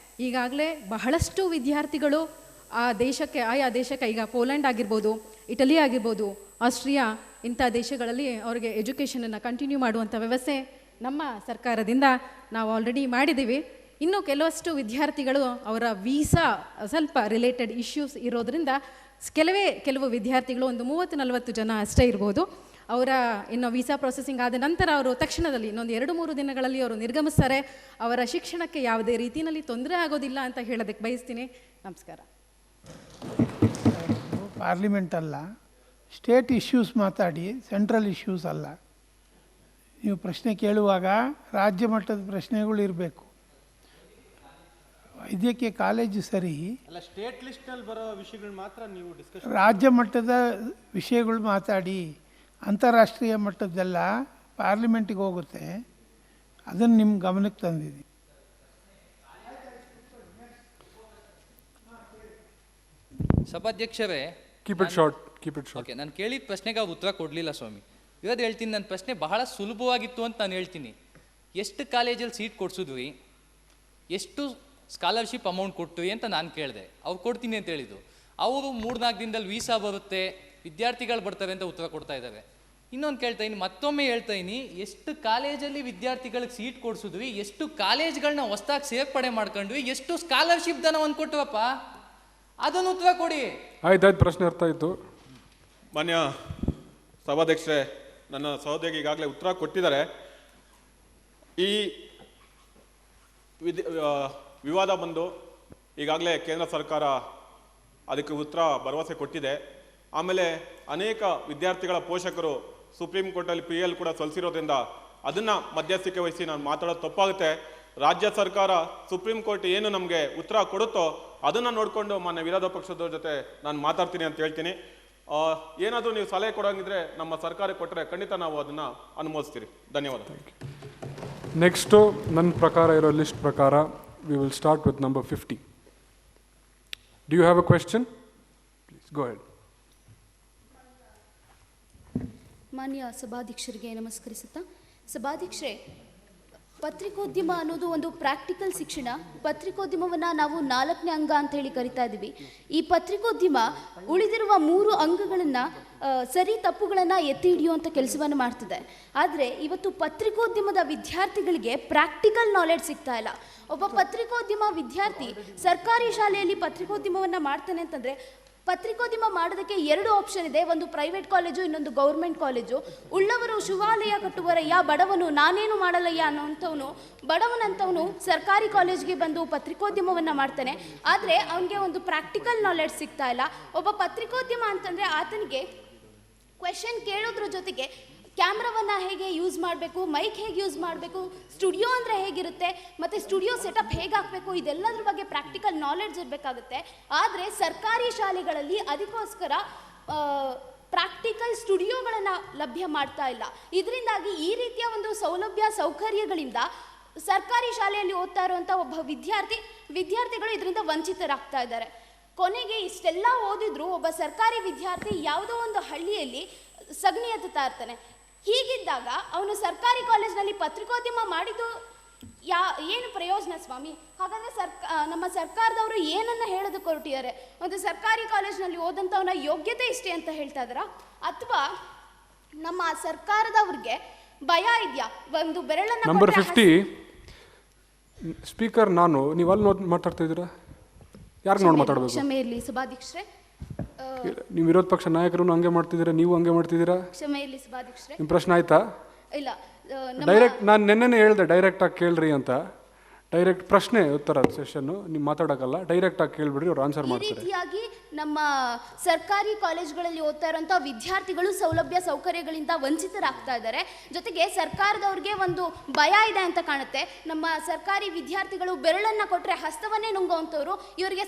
ಈಗಾಗಲೇ ಬಹಳಷ್ಟು ವಿದ್ಯಾರ್ಥಿಗಳು ಆಯಾ ದೇಶಕ್ಕೆ, ಈಗ ಪೋಲೆಂಡ್ ಆಗಿರ್ಬೋದು, ಇಟಲಿ ಆಗಿರ್ಬೋದು, ಆಸ್ಟ್ರಿಯಾ, ಇಂಥ ದೇಶಗಳಲ್ಲಿ ಅವರಿಗೆ ಎಜುಕೇಷನನ್ನು ಕಂಟಿನ್ಯೂ ಮಾಡುವಂಥ ವ್ಯವಸ್ಥೆ ನಮ್ಮ ಸರ್ಕಾರದಿಂದ ನಾವು ಆಲ್ರೆಡಿ ಮಾಡಿದ್ದೀವಿ. ಇನ್ನು ಕೆಲವಷ್ಟು ವಿದ್ಯಾರ್ಥಿಗಳು ಅವರ ವೀಸಾ ಸ್ವಲ್ಪ ರಿಲೇಟೆಡ್ ಇಶ್ಯೂಸ್ ಇರೋದರಿಂದ ಕೆಲವು ವಿದ್ಯಾರ್ಥಿಗಳು ಒಂದು 30-40 ಜನ ಅಷ್ಟೇ ಇರ್ಬೋದು. ಅವರ ಇನ್ನು ವೀಸಾ ಪ್ರೊಸೆಸಿಂಗ್ ಆದ ನಂತರ ಅವರು ತಕ್ಷಣದಲ್ಲಿ ಇನ್ನೊಂದು 2-3 ದಿನಗಳಲ್ಲಿ ಅವರು ನಿರ್ಗಮಿಸ್ತಾರೆ. ಅವರ ಶಿಕ್ಷಣಕ್ಕೆ ಯಾವುದೇ ರೀತಿಯಲ್ಲಿ ತೊಂದರೆ ಆಗೋದಿಲ್ಲ ಅಂತ ಹೇಳೋದಕ್ಕೆ ಬಯಸ್ತೀನಿ. ನಮಸ್ಕಾರ. ಪಾರ್ಲಿಮೆಂಟ್ ಅಲ್ಲ, ಸ್ಟೇಟ್ ಇಶ್ಯೂಸ್ ಮಾತಾಡಿ, ಸೆಂಟ್ರಲ್ ಇಶ್ಯೂಸ್ ಅಲ್ಲ. ನೀವು ಪ್ರಶ್ನೆ ಕೇಳುವಾಗ ರಾಜ್ಯ ಮಟ್ಟದ ಪ್ರಶ್ನೆಗಳು ಇರಬೇಕು. ವೈದ್ಯಕೀಯ ಕಾಲೇಜು ಸರಿ, ಅಲ್ಲ ಸ್ಟೇಟ್ ಲಿಸ್ಟ್ನಲ್ಲಿ ಬರೋ ವಿಷಯಗಳು ಮಾತ್ರ ನೀವು ಡಿಸ್ಕಷನ್. ರಾಜ್ಯ ಮಟ್ಟದ ವಿಷಯಗಳು ಮಾತಾಡಿ, ಅಂತಾರಾಷ್ಟ್ರೀಯ ಮಟ್ಟದ್ದೆಲ್ಲ ಪಾರ್ಲಿಮೆಂಟಿಗೆ ಹೋಗುತ್ತೆ, ಅದನ್ನು ನಿಮ್ಮ ಗಮನಕ್ಕೆ ತಂದಿದ್ದೀನಿ. ಸಭಾಧ್ಯಕ್ಷರೇ, ಕೀಪ್ ಇಟ್ ಶಾರ್ಟ್. ಓಕೆ, ನಾನು ಕೇಳಿದ ಪ್ರಶ್ನೆಗೆ ಅವ್ರು ಉತ್ತರ ಕೊಡಲಿಲ್ಲ ಸ್ವಾಮಿ. ಇರೋದು ಹೇಳ್ತೀನಿ, ನನ್ನ ಪ್ರಶ್ನೆ ಬಹಳ ಸುಲಭವಾಗಿತ್ತು ಅಂತ ನಾನು ಹೇಳ್ತೀನಿ. ಎಷ್ಟು ಕಾಲೇಜಲ್ಲಿ ಸೀಟ್ ಕೊಡಿಸಿದ್ವಿ, ಎಷ್ಟು ಸ್ಕಾಲರ್ಶಿಪ್ ಅಮೌಂಟ್ ಕೊಟ್ವಿ ಅಂತ ನಾನು ಕೇಳಿದೆ. ಅವ್ರು ಕೊಡ್ತೀನಿ ಅಂತ ಹೇಳಿದ್ದು. ಅವರು 3-4 ದಿನದಲ್ಲಿ ವೀಸಾ ಬರುತ್ತೆ, ವಿದ್ಯಾರ್ಥಿಗಳು ಬರ್ತಾರೆ ಅಂತ ಉತ್ತರ ಕೊಡ್ತಾ ಇದ್ದಾರೆ. ಇನ್ನೊಂದು ಕೇಳ್ತಾ ಇದ್ದೀನಿ, ಮತ್ತೊಮ್ಮೆ ಹೇಳ್ತಾ ಇದ್ದೀನಿ, ಎಷ್ಟು ಕಾಲೇಜಲ್ಲಿ ವಿದ್ಯಾರ್ಥಿಗಳಿಗೆ ಸೀಟ್ ಕೊಡಿಸಿದ್ವಿ, ಎಷ್ಟು ಕಾಲೇಜ್ಗಳನ್ನ ಹೊಸದಾಗಿ ಸೇರ್ಪಡೆ ಮಾಡ್ಕೊಂಡ್ವಿ, ಎಷ್ಟು ಸ್ಕಾಲರ್ಶಿಪ್ ಧನವನ್ನು ಕೊಟ್ಟವಪ್ಪ, ಅದನ್ನು ಉತ್ತರ ಕೊಡಿ. ಆಯ್ತಾಯ್ತು, ಪ್ರಶ್ನೆ ಅರ್ಥ ಆಯಿತು. ಮಾನ್ಯ ಸಭಾಧ್ಯಕ್ಷರೇ, ನನ್ನ ಸಹೋದರಿಗೆ ಈಗಾಗಲೇ ಉತ್ತರ ಕೊಟ್ಟಿದ್ದಾರೆ. ಈ ವಿವಾದ ಬಂದು ಈಗಾಗಲೇ ಕೇಂದ್ರ ಸರ್ಕಾರ ಅದಕ್ಕೆ ಉತ್ತರ ಭರವಸೆ ಕೊಟ್ಟಿದೆ. ಆಮೇಲೆ ಅನೇಕ ವಿದ್ಯಾರ್ಥಿಗಳ ಪೋಷಕರು ಸುಪ್ರೀಂ ಕೋರ್ಟಲ್ಲಿ PL ಕೂಡ ಸಲ್ಲಿಸಿರೋದ್ರಿಂದ ಅದನ್ನು ಮಧ್ಯಸ್ಥಿಕೆ ವಹಿಸಿ ನಾನು ಮಾತಾಡೋದು ತಪ್ಪಾಗುತ್ತೆ. ರಾಜ್ಯ ಸರ್ಕಾರ ಸುಪ್ರೀಂ ಕೋರ್ಟ್ ಏನು ನಮಗೆ ಉತ್ತರ ಕೊಡುತ್ತೋ ಅದನ್ನು ನೋಡಿಕೊಂಡು ಮಾನ್ಯ ವಿರೋಧ ಪಕ್ಷದವ್ರ ಜೊತೆ ನಾನು ಮಾತಾಡ್ತೀನಿ ಅಂತ ಹೇಳ್ತೀನಿ. ಏನಾದರೂ ನೀವು ಸಲಹೆ ಕೊಡೋಂಗಿದ್ರೆ ನಮ್ಮ ಸರ್ಕಾರಕ್ಕೆ ಕೊಟ್ಟರೆ ಖಂಡಿತ ನಾವು ಅದನ್ನು ಅನುಮೋದಿಸ್ತೀರಿ. ಧನ್ಯವಾದ. ನೆಕ್ಸ್ಟು ನನ್ನ ಪ್ರಕಾರ ಇರೋ ಲಿಸ್ಟ್ ಪ್ರಕಾರ we will start with number 50. Do you have a question? Please go ahead. ಮಾನ್ಯ ಸಭಾಧ್ಯಕ್ಷರಿಗೆ ನಮಸ್ಕರಿಸುತ್ತಾ, ಸಭಾಧ್ಯಕ್ಷರೇ, ಪತ್ರಿಕೋದ್ಯಮ ಅನ್ನೋದು ಒಂದು ಪ್ರಾಕ್ಟಿಕಲ್ ಶಿಕ್ಷಣ. ಪತ್ರಿಕೋದ್ಯಮವನ್ನು ನಾವು 4ನೇ ಅಂಗ ಅಂತ ಹೇಳಿ ಕರಿತಾ ಇದ್ದೀವಿ. ಈ ಪತ್ರಿಕೋದ್ಯಮ ಉಳಿದಿರುವ 3 ಅಂಗಗಳನ್ನು ಸರಿ ತಪ್ಪುಗಳನ್ನು ಎತ್ತಿ ಹಿಡಿಯುವಂಥ ಕೆಲಸವನ್ನು ಮಾಡ್ತಿದೆ. ಆದರೆ ಇವತ್ತು ಪತ್ರಿಕೋದ್ಯಮದ ವಿದ್ಯಾರ್ಥಿಗಳಿಗೆ ಪ್ರಾಕ್ಟಿಕಲ್ ನಾಲೆಡ್ಜ್ ಸಿಗ್ತಾ ಇಲ್ಲ. ಒಬ್ಬ ಪತ್ರಿಕೋದ್ಯಮ ವಿದ್ಯಾರ್ಥಿ ಸರ್ಕಾರಿ ಶಾಲೆಯಲ್ಲಿ ಪತ್ರಿಕೋದ್ಯಮವನ್ನು ಮಾಡ್ತಾನೆ ಅಂತಂದರೆ, ಪತ್ರಿಕೋದ್ಯಮ ಮಾಡೋದಕ್ಕೆ 2 ಆಪ್ಷನ್ ಇದೆ. ಒಂದು ಪ್ರೈವೇಟ್ ಕಾಲೇಜು, ಇನ್ನೊಂದು ಗೌರ್ಮೆಂಟ್ ಕಾಲೇಜು. ಉಳ್ಳವರು ಶಿವಾಲಯ ಕಟ್ಟುವರಯ್ಯ, ಬಡವನು ನಾನೇನು ಮಾಡಲಯ್ಯ ಅನ್ನೋಂಥವನು, ಬಡವನಂಥವನು ಸರ್ಕಾರಿ ಕಾಲೇಜ್ಗೆ ಬಂದು ಪತ್ರಿಕೋದ್ಯಮವನ್ನು ಮಾಡ್ತಾನೆ. ಆದರೆ ಅವನಿಗೆ ಒಂದು ಪ್ರಾಕ್ಟಿಕಲ್ ನಾಲೆಡ್ಜ್ ಸಿಗ್ತಾ ಇಲ್ಲ. ಒಬ್ಬ ಪತ್ರಿಕೋದ್ಯಮ ಅಂತಂದರೆ ಆತನಿಗೆ ಕ್ವೆಶನ್ ಕೇಳೋದ್ರ ಜೊತೆಗೆ ಕ್ಯಾಮ್ರಾವನ್ನು ಹೇಗೆ ಯೂಸ್ ಮಾಡಬೇಕು, ಮೈಕ್ ಹೇಗೆ ಯೂಸ್ ಮಾಡಬೇಕು, ಸ್ಟುಡಿಯೋ ಅಂದರೆ ಹೇಗಿರುತ್ತೆ, ಮತ್ತು ಸ್ಟುಡಿಯೋ ಸೆಟಪ್ ಹೇಗೆ ಹಾಕಬೇಕು, ಇದೆಲ್ಲದ್ರ ಬಗ್ಗೆ ಪ್ರಾಕ್ಟಿಕಲ್ ನಾಲೆಡ್ಜ್ ಇರಬೇಕಾಗುತ್ತೆ. ಆದರೆ ಸರ್ಕಾರಿ ಶಾಲೆಗಳಲ್ಲಿ ಅದಕ್ಕೋಸ್ಕರ ಪ್ರಾಕ್ಟಿಕಲ್ ಸ್ಟುಡಿಯೋಗಳನ್ನು ಲಭ್ಯ ಮಾಡ್ತಾ ಇಲ್ಲ. ಇದರಿಂದಾಗಿ ಈ ರೀತಿಯ ಒಂದು ಸೌಕರ್ಯಗಳಿಂದ ಸರ್ಕಾರಿ ಶಾಲೆಯಲ್ಲಿ ಓದ್ತಾ ಇರುವಂಥ ಒಬ್ಬ ವಿದ್ಯಾರ್ಥಿಗಳು ಇದರಿಂದ ವಂಚಿತರಾಗ್ತಾ ಇದ್ದಾರೆ. ಕೊನೆಗೆ ಇಷ್ಟೆಲ್ಲ ಓದಿದ್ರು ಒಬ್ಬ ಸರ್ಕಾರಿ ವಿದ್ಯಾರ್ಥಿ ಯಾವುದೋ ಒಂದು ಹಳ್ಳಿಯಲ್ಲಿ ಸಗಣಿ ಎತ್ತುತ್ತಾ ಇರ್ತಾನೆ. ಹೀಗಿದ್ದಾಗ ಅವನು ಸರ್ಕಾರಿ ಕಾಲೇಜ್ನಲ್ಲಿ ಪತ್ರಿಕೋದ್ಯಮ ಮಾಡಿದ್ದು ಏನು ಪ್ರಯೋಜನ ಸ್ವಾಮಿ? ಹಾಗಾದರೆ ನಮ್ಮ ಸರ್ಕಾರದವರು ಏನನ್ನು ಹೇಳೋದಕ್ಕೆ ಹೊರಟಿದ್ದಾರೆ? ಒಂದು ಸರ್ಕಾರಿ ಕಾಲೇಜ್ನಲ್ಲಿ ಓದಂಥವನ ಯೋಗ್ಯತೆ ಇಷ್ಟೇ ಅಂತ ಹೇಳ್ತಾ ಇದ್ದಾರಾ? ಅಥವಾ ನಮ್ಮ ಸರ್ಕಾರದವ್ರಿಗೆ ಭಯ ಇದೆಯಾ? ಒಂದು ಬೆರಳನ್ನು ನಂಬರ್ 50 ಸ್ಪೀಕರ್ ನಾನು, ನೀವು ಅಲ್ಲಿ ನೋಡಿ ಮಾತಾಡ್ತಾ ಇದ್ದೀರಾ? ಯಾರು ನೋಡಿ ಮಾತಾಡಬೇಕು? ಕ್ಷಮೆ ಇರಲಿ ಸಭಾಧ್ಯಕ್ಷರೇ. ನೀವು ವಿರೋಧ ಪಕ್ಷ ನಾಯಕರು ಹಂಗೆ ಮಾಡ್ತಿದ್ದೀರಾ, ನೀವು ಹಂಗೆ ಮಾಡ್ತಿದ್ದೀರಾ? ಕ್ಷಮೆ ಇರಲಿ ಸಭಾಧ್ಯಕ್ಷರೇ. ನಿಮ್ಮ ಪ್ರಶ್ನೆ ಆಯ್ತಾ? ಇಲ್ಲ, ಡೈರೆಕ್ಟ್ ನಾನು ನೆನ್ನೆನೇ ಹೇಳ್ದೆ ಡೈರೆಕ್ಟಾಗಿ ಕೇಳ್ರಿ ಅಂತ. ಡೈರೆಕ್ಟ್ ಪ್ರಶ್ನೆ ಉತ್ತರ ಸೆಷನ್ನು ನೀವು ಮಾತಾಡೋಕ್ಕಲ್ಲ, ಡೈರೆಕ್ಟಾಗಿ ಕೇಳಿಬಿಡ್ರಿ, ಅವ್ರು ಆನ್ಸರ್ ಮಾಡ್ತಾರೆ. ಈ ರೀತಿಯಾಗಿ ನಮ್ಮ ಸರ್ಕಾರಿ ಕಾಲೇಜ್ಗಳಲ್ಲಿ ಓದ್ತಾ ಇರೋಂಥ ವಿದ್ಯಾರ್ಥಿಗಳು ಸೌಕರ್ಯಗಳಿಂದ ವಂಚಿತರಾಗ್ತಾ ಇದ್ದಾರೆ. ಜೊತೆಗೆ ಸರ್ಕಾರದವ್ರಿಗೆ ಒಂದು ಭಯ ಇದೆ ಅಂತ ಕಾಣುತ್ತೆ. ನಮ್ಮ ಸರ್ಕಾರಿ ವಿದ್ಯಾರ್ಥಿಗಳು ಬೆರಳನ್ನು ಕೊಟ್ಟರೆ ಹಸ್ತವನ್ನೇ ನುಂಗುವಂಥವ್ರು, ಇವರಿಗೆ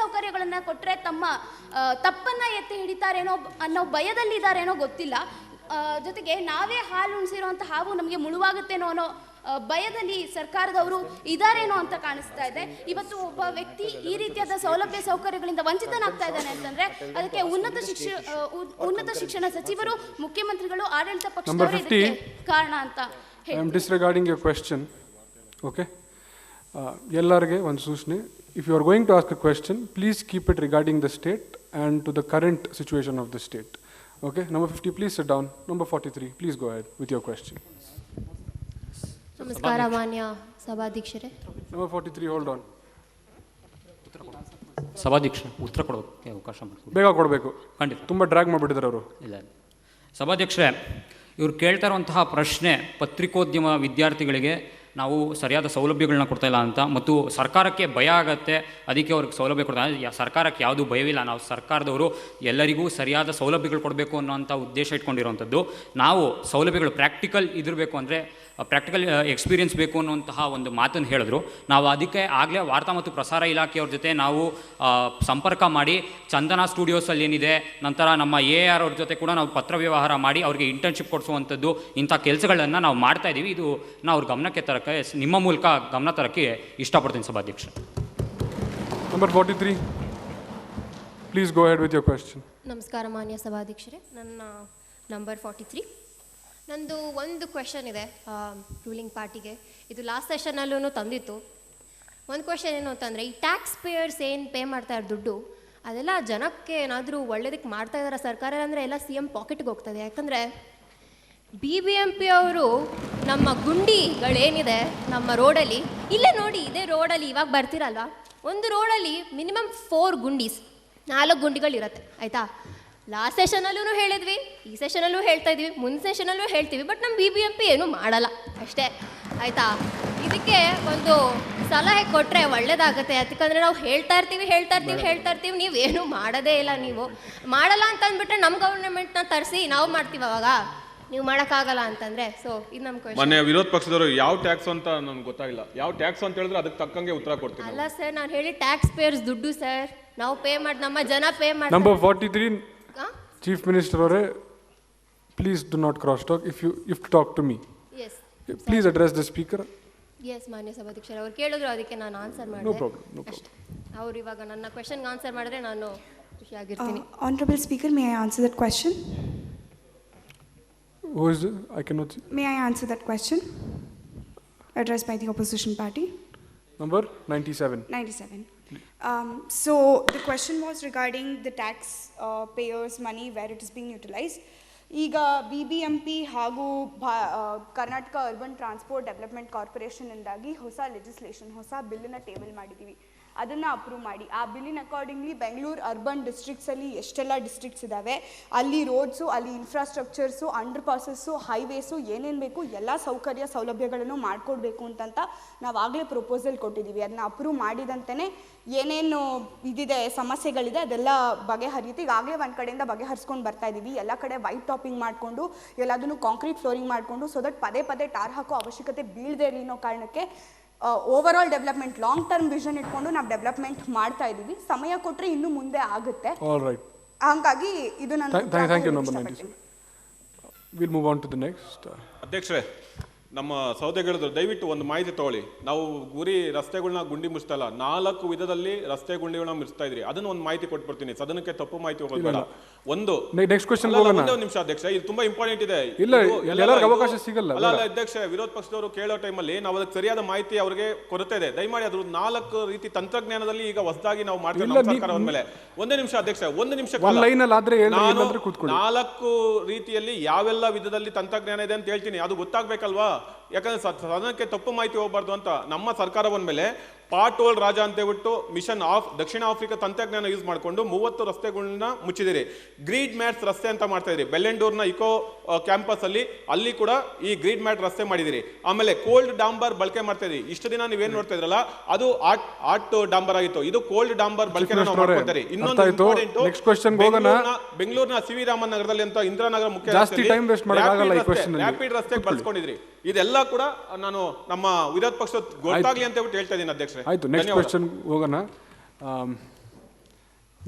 ಸೌಕರ್ಯಗಳನ್ನು ಕೊಟ್ಟರೆ ತಮ್ಮ ತಪ್ಪನ್ನು ಎತ್ತಿ ಹಿಡಿತಾರೇನೋ ಅನ್ನೋ ಭಯದಲ್ಲಿದ್ದಾರೇನೋ ಗೊತ್ತಿಲ್ಲ. ಜೊತೆಗೆ ನಾವೇ ಹಾಲು ಉಣಿಸಿರೋಂಥ ಹಾವು ನಮಗೆ ಮುಳುವಾಗುತ್ತೇನೋ ಅನ್ನೋ ಭಯದಲ್ಲಿ ಸರ್ಕಾರದವರು ಇದಾರೇನೋ ಅಂತ ಕಾಣಿಸ್ತಾ ಇದೆ. ಇವತ್ತು ಒಬ್ಬ ವ್ಯಕ್ತಿ ಈ ರೀತಿಯಾದ ಸೌಕರ್ಯಗಳಿಂದ ವಂಚಿತನಾಗ್ತಾ ಇದ್ದಾನೆ ಅಂತಂದ್ರೆ ಅದಕ್ಕೆ ಉನ್ನತ ಶಿಕ್ಷಣ ಸಚಿವರು, ಮುಖ್ಯಮಂತ್ರಿಗಳು, ಆಡಳಿತ ಪಕ್ಷದವರು ಕಾರಣ ಅಂತ I am disregarding your question. Okay, ಎಲ್ಲರಿಗೆ ಒಂದು ಸೂಚನೆ. If you are going to ask a question, please keep it regarding the state and to the current situation of the state. Okay, number 50, please sit down. Number 43, please go ahead with your question. ನಮಸ್ಕಾರ ಮಾನ್ಯ ಸಭಾಧ್ಯಕ್ಷರೇ. Number 43, hold on. ಸಭಾಧ್ಯಕ್ಷರೇ, ಉತ್ತರ ಕೊಡೋಕ್ಕೆ ಅವಕಾಶ ಮಾಡ್ತೀನಿ. ಬೇಗ ಕೊಡಬೇಕು, ಖಂಡಿತ. ತುಂಬ ಡ್ರ್ಯಾಗ್ ಮಾಡಿಬಿಟ್ಟಿದ್ದಾರೆ ಅವರು. ಇಲ್ಲ ಸಭಾಧ್ಯಕ್ಷರೇ, ಇವ್ರು ಕೇಳ್ತಾ ಇರುವಂತಹ ಪ್ರಶ್ನೆ ಪತ್ರಿಕೋದ್ಯಮ ವಿದ್ಯಾರ್ಥಿಗಳಿಗೆ ನಾವು ಸರಿಯಾದ ಸೌಲಭ್ಯಗಳನ್ನ ಕೊಡ್ತಾಯಿಲ್ಲ ಅಂತ, ಮತ್ತು ಸರ್ಕಾರಕ್ಕೆ ಭಯ ಆಗುತ್ತೆ, ಅದಕ್ಕೆ ಅವ್ರಿಗೆ ಸೌಲಭ್ಯ ಕೊಡ್ತಾರೆ. ಸರ್ಕಾರಕ್ಕೆ ಯಾವುದೂ ಭಯವಿಲ್ಲ, ನಾವು ಸರ್ಕಾರದವರು ಎಲ್ಲರಿಗೂ ಸರಿಯಾದ ಸೌಲಭ್ಯಗಳು ಕೊಡಬೇಕು ಅನ್ನೋಂಥ ಉದ್ದೇಶ ಇಟ್ಕೊಂಡಿರೋವಂಥದ್ದು. ನಾವು ಸೌಲಭ್ಯಗಳು ಪ್ರಾಕ್ಟಿಕಲ್ ಇದಿರಬೇಕು ಅಂದರೆ ಪ್ರಾಕ್ಟಿಕಲ್ ಎಕ್ಸ್ಪೀರಿಯನ್ಸ್ ಬೇಕು ಅನ್ನುವಂತಹ ಒಂದು ಮಾತನ್ನು ಹೇಳಿದ್ರು. ನಾವು ಅದಕ್ಕೆ ಆಗಲೇ ವಾರ್ತಾ ಮತ್ತು ಪ್ರಸಾರ ಇಲಾಖೆಯವ್ರ ಜೊತೆ ನಾವು ಸಂಪರ್ಕ ಮಾಡಿ ಚಂದನ ಸ್ಟುಡಿಯೋಸಲ್ಲಿ ಏನಿದೆ, ನಂತರ ನಮ್ಮ AAR ಅವ್ರ ಜೊತೆ ಕೂಡ ನಾವು ಪತ್ರ ವ್ಯವಹಾರ ಮಾಡಿ ಅವರಿಗೆ ಇಂಟರ್ನ್ಶಿಪ್ ಕೊಡಿಸುವಂಥದ್ದು, ಇಂಥ ಕೆಲಸಗಳನ್ನು ನಾವು ಮಾಡ್ತಾಯಿದ್ದೀವಿ. ಇದು ನಾವು ಅವ್ರ ಗಮನಕ್ಕೆ ತರೋಕ್ಕೆ, ನಿಮ್ಮ ಮೂಲಕ ಗಮನ ತರೋಕ್ಕೆ ಇಷ್ಟಪಡ್ತೀನಿ ಸಭಾಧ್ಯಕ್ಷ. Number 43, please go head with your question. ನಮಸ್ಕಾರ ಮಾನ್ಯ ಸಭಾಧ್ಯಕ್ಷರೇ, ನನ್ನ ನಂಬರ್ 43. ನಂದು ಒಂದು ಕ್ವೆಶನ್ ಇದೆ ರೂಲಿಂಗ್ ಪಾರ್ಟಿಗೆ. ಇದು ಲಾಸ್ಟ್ ಸೆಷನಲ್ಲೂ ತಂದಿತ್ತು. ಒಂದು ಕ್ವೆಶನ್ ಏನು ಅಂತಂದರೆ, ಈ ಟ್ಯಾಕ್ಸ್ ಪೇಯರ್ಸ್ ಏನು ಪೇ ಮಾಡ್ತಾ ಇರೋ ದುಡ್ಡು ಅದೆಲ್ಲ ಜನಕ್ಕೆ ಏನಾದರೂ ಒಳ್ಳೇದಕ್ಕೆ ಮಾಡ್ತಾ ಇದ್ದಾರೆ ಸರ್ಕಾರ, ಅಂದರೆ ಎಲ್ಲ CM ಪಾಕೆಟ್ಗೆ ಹೋಗ್ತದೆ. ಯಾಕಂದರೆ BBMP ಅವರು ನಮ್ಮ ಗುಂಡಿಗಳೇನಿದೆ ನಮ್ಮ ರೋಡಲ್ಲಿ, ಇಲ್ಲೇ ನೋಡಿ, ಇದೇ ರೋಡಲ್ಲಿ ಇವಾಗ ಬರ್ತಿರಲ್ವ, ಒಂದು ರೋಡಲ್ಲಿ ಮಿನಿಮಮ್ 4 ಗುಂಡಿಗಳಿರುತ್ತೆ, ಆಯಿತಾ? ಲಾಸ್ಟ್ ಸೆಷನಲ್ಲೂ ಹೇಳಿದ್ವಿ, ಈ ಸೆಷನಲ್ಲೂ ಹೇಳ್ತಾ ಇದ್ವಿ, ಮುಂದೆ ಸೆಷನಲ್ಲೂ ಹೇಳ್ತೀವಿ. ಬಟ್ ನಮ್ಮ BBMP ಏನೂ ಮಾಡಲ್ಲ ಅಷ್ಟೇ, ಆಯಿತಾ? ಇದಕ್ಕೆ ಒಂದು ಸಲಹೆ ಕೊಟ್ಟರೆ ಒಳ್ಳೇದಾಗುತ್ತೆ. ಯಾಕಂದರೆ ನಾವು ಹೇಳ್ತಾ ಇರ್ತೀವಿ, ನೀವೇನು ಮಾಡೋದೇ ಇಲ್ಲ. ನೀವು ಮಾಡಲ್ಲ ಅಂತ ಅಂದ್ಬಿಟ್ರೆ ನಮ್ಮ ಗೌರ್ಮೆಂಟ್ನ ತರಿಸಿ ನಾವು ಮಾಡ್ತೀವಿ, ಅವಾಗ ನೀವು ಮಾಡೋಕ್ಕಾಗಲ್ಲ ಅಂತಂದರೆ. ಸೊ ಇದು ನಮ್ಮ ಕ್ವೆಶ್ಚನ್. ಮೊನ್ನೆ ವಿರೋಧ ಪಕ್ಷದವರು ಯಾವ ಟ್ಯಾಕ್ಸ್ ಅಂತ ನನಗೆ ಗೊತ್ತಾಗಿಲ್ಲ, ಯಾವ ಟ್ಯಾಕ್ಸ್ ಅಂತ ಹೇಳಿದ್ರೆ ಅದಕ್ಕೆ ತಕ್ಕಂಗೆ ಉತ್ತರ ಕೊಡ್ತೀನಿ. ಅಲ್ಲ ಸರ್, ನಾನು ಹೇಳಿ ಟ್ಯಾಕ್ಸ್ ಪೇಯರ್ಸ್ ದುಡ್ಡು ಸರ್, ನಾವು ಪೇ ಮಾಡಿ, ನಮ್ಮ ಜನ ಪೇ ಮಾಡಿ. ನಂಬರ್ 43, ಚೀಫ್ ಮಿನಿಸ್ಟರ್ ಅವರೇ, please do not cross talk. If to talk to me, please address the speaker. Yes ಮಾನ್ಯ ಸಭಾಧ್ಯಕ್ಷರು, ಅವ್ರು ಕೇಳಿದ್ರು, ಅದಕ್ಕೆ ನಾನು ಆನ್ಸರ್ ಮಾಡಿದೆ. No problem. ಅಷ್ಟೇ, ಅವ್ರು ಇವಾಗ ನನ್ನ ಕ್ವೆಶನ್ಗೆ ಆನ್ಸರ್ ಮಾಡಿದ್ರೆ ನಾನು ಖುಷಿಯಾಗಿರ್ತೀನಿ. Honorable Speaker, may I answer that question? Who is it? I cannot see. May I answer that question addressed by the opposition party? Number 97. 97. So the question was regarding the tax payers' money, where it is being utilized. ಈಗ BBMP ಹಾಗೂ Karnataka urban transport development ಕಾರ್ಪೊರೇಷನಿಂದಾಗಿ ಹೊಸ legislation, ಹೊಸ ಬಿಲ್ಲನ್ನು table ಮಾಡಿದ್ದೀವಿ. ಅದನ್ನು approve ಮಾಡಿ, ಆ ಬಿಲ್ಲಿನ ಅಕಾರ್ಡಿಂಗ್ಲಿ ಬೆಂಗಳೂರು ಅರ್ಬನ್ ಡಿಸ್ಟ್ರಿಕ್ಟ್ಸಲ್ಲಿ ಎಷ್ಟೆಲ್ಲ ಡಿಸ್ಟ್ರಿಕ್ಟ್ಸ್ ಇದ್ದಾವೆ, ಅಲ್ಲಿ ರೋಡ್ಸು, ಅಲ್ಲಿ ಇನ್ಫ್ರಾಸ್ಟ್ರಕ್ಚರ್ಸು, ಅಂಡರ್ ಪಾಸಸ್ಸು, ಹೈವೇಸು, ಏನೇನು ಬೇಕು ಎಲ್ಲ ಸೌಲಭ್ಯಗಳನ್ನು ಮಾಡಿಕೊಡ್ಬೇಕು ಅಂತಂತ ನಾವು ಆಗಲೇ ಪ್ರಪೋಸಲ್ ಕೊಟ್ಟಿದ್ದೀವಿ. ಅದನ್ನ ಅಪ್ರೂವ್ ಮಾಡಿದಂತೆಯೇ ಏನೇನು ಇದಿದೆ, ಸಮಸ್ಯೆಗಳಿದೆ, ಅದೆಲ್ಲ ಬಗೆಹರಿಯುತ್ತೆ. ಈಗಾಗಲೇ ಒಂದು ಕಡೆಯಿಂದ ಬಗೆಹರಿಸ್ಕೊಂಡು ಬರ್ತಾ ಇದ್ದೀವಿ. ಎಲ್ಲ ಕಡೆ ವೈಟ್ ಟಾಪಿಂಗ್ ಮಾಡಿಕೊಂಡು ಎಲ್ಲದನ್ನು ಕಾಂಕ್ರೀಟ್ ಫ್ಲೋರಿಂಗ್ ಮಾಡಿಕೊಂಡು, ಸೊ ದಟ್ ಪದೇ ಟಾರ್ ಹಾಕೋ ಅವಶ್ಯಕತೆ ಬೀಳದೆ ಇರಲಿ ಅನ್ನೋ ಕಾರಣಕ್ಕೆ over all development, long term vision ಇಟ್ಕೊಂಡು ನಾವು ಡೆವಲಪ್ಮೆಂಟ್ ಮಾಡ್ತಾ ಇದ್ದೀವಿ. ಸಮಯ ಕೊಟ್ಟರೆ ಇನ್ನೂ ಮುಂದೆ ಆಗುತ್ತೆ. ಹಾಗಾಗಿ ಇದು ನಾನು thank you. Number 97. Will move on to the next. ಅಧ್ಯಕ್ಷರೇ, ನಮ್ಮ ಸೌದೆಗಳಿದ್ರು, ದಯವಿಟ್ಟು ಒಂದು ಮಾಹಿತಿ ತಗೊಳ್ಳಿ. ನಾವು ಗುರಿ ರಸ್ತೆಗಳನ್ನ ಗುಂಡಿ ಮುಚ್ತಾ ಇಲ್ಲ, 4 ವಿಧದಲ್ಲಿ ರಸ್ತೆ ಗುಂಡಿಗಳನ್ನ ಮುಚ್ತಾ ಇದ್ರಿ. ಅದನ್ನ ಒಂದು ಮಾಹಿತಿ ಕೊಟ್ಬಿಡ್ತೀನಿ, ಸದನಕ್ಕೆ ತಪ್ಪು ಮಾಹಿತಿ ಹೋಗೋದು ಬೇಡ. ಒಂದು ನೆಕ್ಸ್ಟ್ ಕ್ವೆಶ್ಚನ್, ಒಂದೇ ನಿಮಿಷ ಅಧ್ಯಕ್ಷ, ಇದು ತುಂಬಾ ಇಂಪಾರ್ಟೆಂಟ್ ಇದೆ. ಅವಕಾಶ ಸಿಗಲ್ಲ. ಅಲ್ಲ ಅಧ್ಯಕ್ಷ, ವಿರೋಧ ಪಕ್ಷದವರು ಕೇಳೋ ಟೈಮಲ್ಲಿ ನಾವು ಅದಕ್ಕೆ ಸರಿಯಾದ ಮಾಹಿತಿ ಅವರಿಗೆ ಕೊರತೆ ಇದೆ. ದಯಮಾಡಿ ಅದ್ರ 4 ರೀತಿ ತಂತ್ರಜ್ಞಾನದಲ್ಲಿ ಈಗ ಹೊಸದಾಗಿ ನಾವು ಮಾಡ್ತೀವಿ ಸರ್ಕಾರದ ಮೇಲೆ. ಒಂದೇ ನಿಮಿಷ ಅಧ್ಯಕ್ಷ, ಒಂದು ನಿಮಿಷ. 4 ರೀತಿಯಲ್ಲಿ ಯಾವೆಲ್ಲ ವಿಧದಲ್ಲಿ ತಂತ್ರಜ್ಞಾನ ಇದೆ ಅಂತ ಹೇಳ್ತೀನಿ, ಅದು ಗೊತ್ತಾಗ್ಬೇಕಲ್ವಾ? ಯಾಕಂದ್ರೆ ಸದನಕ್ಕೆ ತಪ್ಪು ಮಾಹಿತಿ ಹೋಗಬಾರ್ದು ಅಂತ ನಮ್ಮ ಸರ್ಕಾರ ಬಂದ್ಮೇಲೆ ಪಾರ್ಟ್ ಓಲ್ಡ್ ರಾಜ ಅಂತ ಹೇಳ್ಬಿಟ್ಟು ಮಿಷನ್ ಆಫ್ ದಕ್ಷಿಣ ಆಫ್ರಿಕಾ ತಂತ್ರಜ್ಞಾನ ಯೂಸ್ ಮಾಡಿಕೊಂಡು 30 ರಸ್ತೆಗಳನ್ನ ಮುಚ್ಚಿದಿರಿ. ಗ್ರೀಡ್ ಮ್ಯಾಟ್ಸ್ ರಸ್ತೆ ಅಂತ ಮಾಡ್ತಾ ಇದ್ರಿ. ಬೆಲ್ಲೆಂಡೂರ್ನ ಇಕೋ ಕ್ಯಾಂಪಸ್ ಅಲ್ಲಿ ಕೂಡ ಈ ಗ್ರೀಡ್ ಮ್ಯಾಟ್ ರಸ್ತೆ ಮಾಡಿದಿರಿ. ಆಮೇಲೆ ಕೋಲ್ಡ್ ಡಾಂಬರ್ ಬಳಕೆ ಮಾಡ್ತಾ ಇದ್ರಿ. ಇಷ್ಟು ದಿನ ನೀವೇನ್ ನೋಡ್ತಾ ಇದ್ರಲ್ಲ, ಅದು ಆಟ್ ಡಾಂಬರ್ ಆಗಿತ್ತು. ಇದು ಕೋಲ್ಡ್ ಡಾಂಬರ್ ಬಳಕೆ ಮಾಡ್ಕೊತಾರೆ. ಇನ್ನೊಂದು ಬೆಂಗಳೂರಿನ ಸಿ ವಿ ರಾಮನ್ ನಗರದಲ್ಲಿ ಅಂತ ಇಂದಿರಾನಗರ ಮುಖ್ಯ ರ್ಯಾಪಿಡ್ ರಸ್ತೆ ಬಳಸ್ಕೊಂಡಿದ್ರಿ. ಇದೆಲ್ಲ ಕೂಡ ನಾನು ನಮ್ಮ ವಿರೋಧ ಪಕ್ಷ ಗೊತ್ತಾಗ್ಲಿ ಅಂತ ಹೇಳ್ತಾ ಇದ್ದೀನಿ ಅಧ್ಯಕ್ಷ. ಆಯ್ತು, ನೆಕ್ಸ್ಟ್ ಕ್ವೆಶ್ಚನ್ ಹೋಗೋಣ.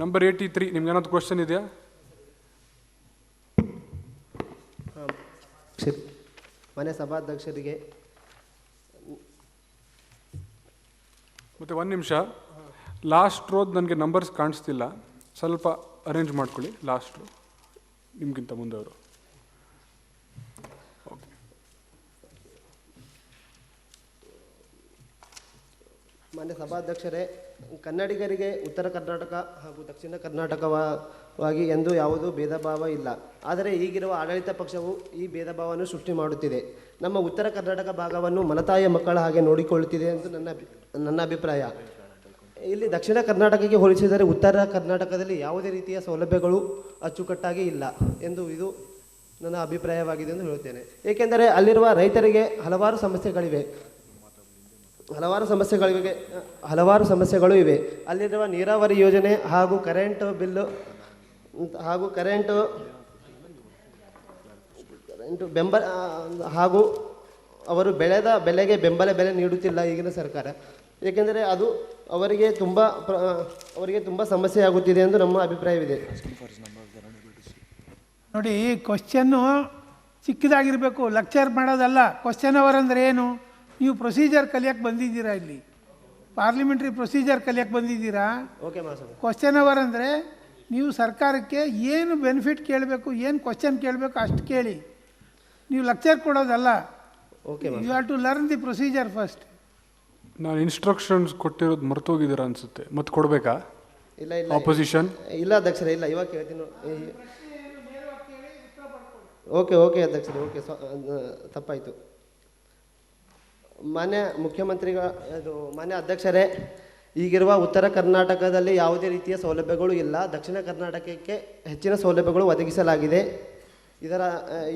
ನಂಬರ್ 83, ನಿಮ್ಗೆ ಏನಾದ್ರು ಕ್ವೆಶ್ಚನ್ ಇದೆಯಾ? ಮನೆ ಸಭಾಧ್ಯಕ್ಷರಿಗೆ ಮತ್ತೆ ಒಂದು ನಿಮಿಷ, ಲಾಸ್ಟ್ ರೋದ್ ನನಗೆ ನಂಬರ್ಸ್ ಕಾಣಿಸ್ತಿಲ್ಲ, ಸ್ವಲ್ಪ ಅರೇಂಜ್ ಮಾಡ್ಕೊಳ್ಳಿ. ಲಾಸ್ಟ್ ರೋ ನಿಮ್ಗಿಂತ ಮುಂದೆ ಅವರು. ಮಾನ್ಯ ಸಭಾಧ್ಯಕ್ಷರೇ, ಕನ್ನಡಿಗರಿಗೆ ಉತ್ತರ ಕರ್ನಾಟಕ ಹಾಗೂ ದಕ್ಷಿಣ ಕರ್ನಾಟಕವಾಗಿ ಎಂದು ಯಾವುದೂ ಭೇದ ಭಾವ ಇಲ್ಲ. ಆದರೆ ಈಗಿರುವ ಆಡಳಿತ ಪಕ್ಷವು ಈ ಭೇದ ಭಾವವನ್ನು ಸೃಷ್ಟಿ ಮಾಡುತ್ತಿದೆ. ನಮ್ಮ ಉತ್ತರ ಕರ್ನಾಟಕ ಭಾಗವನ್ನು ಮಲತಾಯಿಯ ಮಕ್ಕಳ ಹಾಗೆ ನೋಡಿಕೊಳ್ಳುತ್ತಿದೆ ಎಂದು ನನ್ನ ಅಭಿಪ್ರಾಯ. ಇಲ್ಲಿ ದಕ್ಷಿಣ ಕರ್ನಾಟಕಕ್ಕೆ ಹೋಲಿಸಿದರೆ ಉತ್ತರ ಕರ್ನಾಟಕದಲ್ಲಿ ಯಾವುದೇ ರೀತಿಯ ಸೌಲಭ್ಯಗಳು ಅಚ್ಚುಕಟ್ಟಾಗಿ ಇಲ್ಲ ಎಂದು ಇದು ನನ್ನ ಅಭಿಪ್ರಾಯವಾಗಿದೆ ಎಂದು ಹೇಳುತ್ತೇನೆ. ಏಕೆಂದರೆ ಅಲ್ಲಿರುವ ರೈತರಿಗೆ ಹಲವಾರು ಸಮಸ್ಯೆಗಳಿವೆ. ಹಲವಾರು ಸಮಸ್ಯೆಗಳು ಇವೆ. ಅಲ್ಲಿರುವ ನೀರಾವರಿ ಯೋಜನೆ ಹಾಗೂ ಕರೆಂಟ್ ಬಿಲ್ಲು ಹಾಗೂ ಕರೆಂಟು ಬೆಂಬಲ ಹಾಗೂ ಅವರು ಬೆಳೆದ ಬೆಲೆಗೆ ಬೆಂಬಲ ಬೆಲೆ ನೀಡುತ್ತಿಲ್ಲ ಈಗಿನ ಸರ್ಕಾರ. ಏಕೆಂದರೆ ಅದು ಅವರಿಗೆ ತುಂಬ ಸಮಸ್ಯೆ ಆಗುತ್ತಿದೆ ಎಂದು ನಮ್ಮ ಅಭಿಪ್ರಾಯವಿದೆ. ನೋಡಿ, ಕ್ವಶನ್ನು ಚಿಕ್ಕದಾಗಿರಬೇಕು, ಲೆಕ್ಚರ್ ಮಾಡೋದಲ್ಲ. ಕ್ವಶನ್ ಅವರ್ ಅಂದರೆ ಏನು? ನೀವು ಪ್ರೊಸೀಜರ್ ಕಲಿಯೋಕ್ಕೆ ಬಂದಿದ್ದೀರಾ, ಇಲ್ಲಿ ಪಾರ್ಲಿಮೆಂಟ್ರಿ ಪ್ರೊಸೀಜರ್ ಕಲಿಯೋಕ್ಕೆ ಬಂದಿದ್ದೀರಾ. ಕ್ವಶನ್ ಅವರ್ ಅಂದರೆ ನೀವು ಸರ್ಕಾರಕ್ಕೆ ಏನು ಬೆನಿಫಿಟ್ ಕೇಳಬೇಕು, ಏನು ಕ್ವಶನ್ ಕೇಳಬೇಕು ಅಷ್ಟು ಕೇಳಿ. ನೀವು ಲೆಕ್ಚರ್ ಕೊಡೋದಲ್ಲ. You have to learn the procedure first. ನಾನು ಇನ್ಸ್ಟ್ರಕ್ಷನ್ಸ್ ಕೊಟ್ಟಿರೋದು ಮರ್ತೋಗಿದ್ದೀರಾ ಅನಿಸುತ್ತೆ, ಮತ್ತೆ ಕೊಡಬೇಕಾ? ಇಲ್ಲ ಆಪೋಸಿಷನ್ ಇಲ್ಲ ಅಧ್ಯಕ್ಷರೇ, ಇಲ್ಲ ಇವಾಗ ಕೇಳ್ತೀನಿ. ಓಕೆ ಅಧ್ಯಕ್ಷರೇ, ಓಕೆ ತಪ್ಪಾಯಿತು. ಮಾನ್ಯ ಅಧ್ಯಕ್ಷರೇ, ಈಗಿರುವ ಉತ್ತರ ಕರ್ನಾಟಕದಲ್ಲಿ ಯಾವುದೇ ರೀತಿಯ ಸೌಲಭ್ಯಗಳು ಇಲ್ಲ. ದಕ್ಷಿಣ ಕರ್ನಾಟಕಕ್ಕೆ ಹೆಚ್ಚಿನ ಸೌಲಭ್ಯಗಳು ಒದಗಿಸಲಾಗಿದೆ.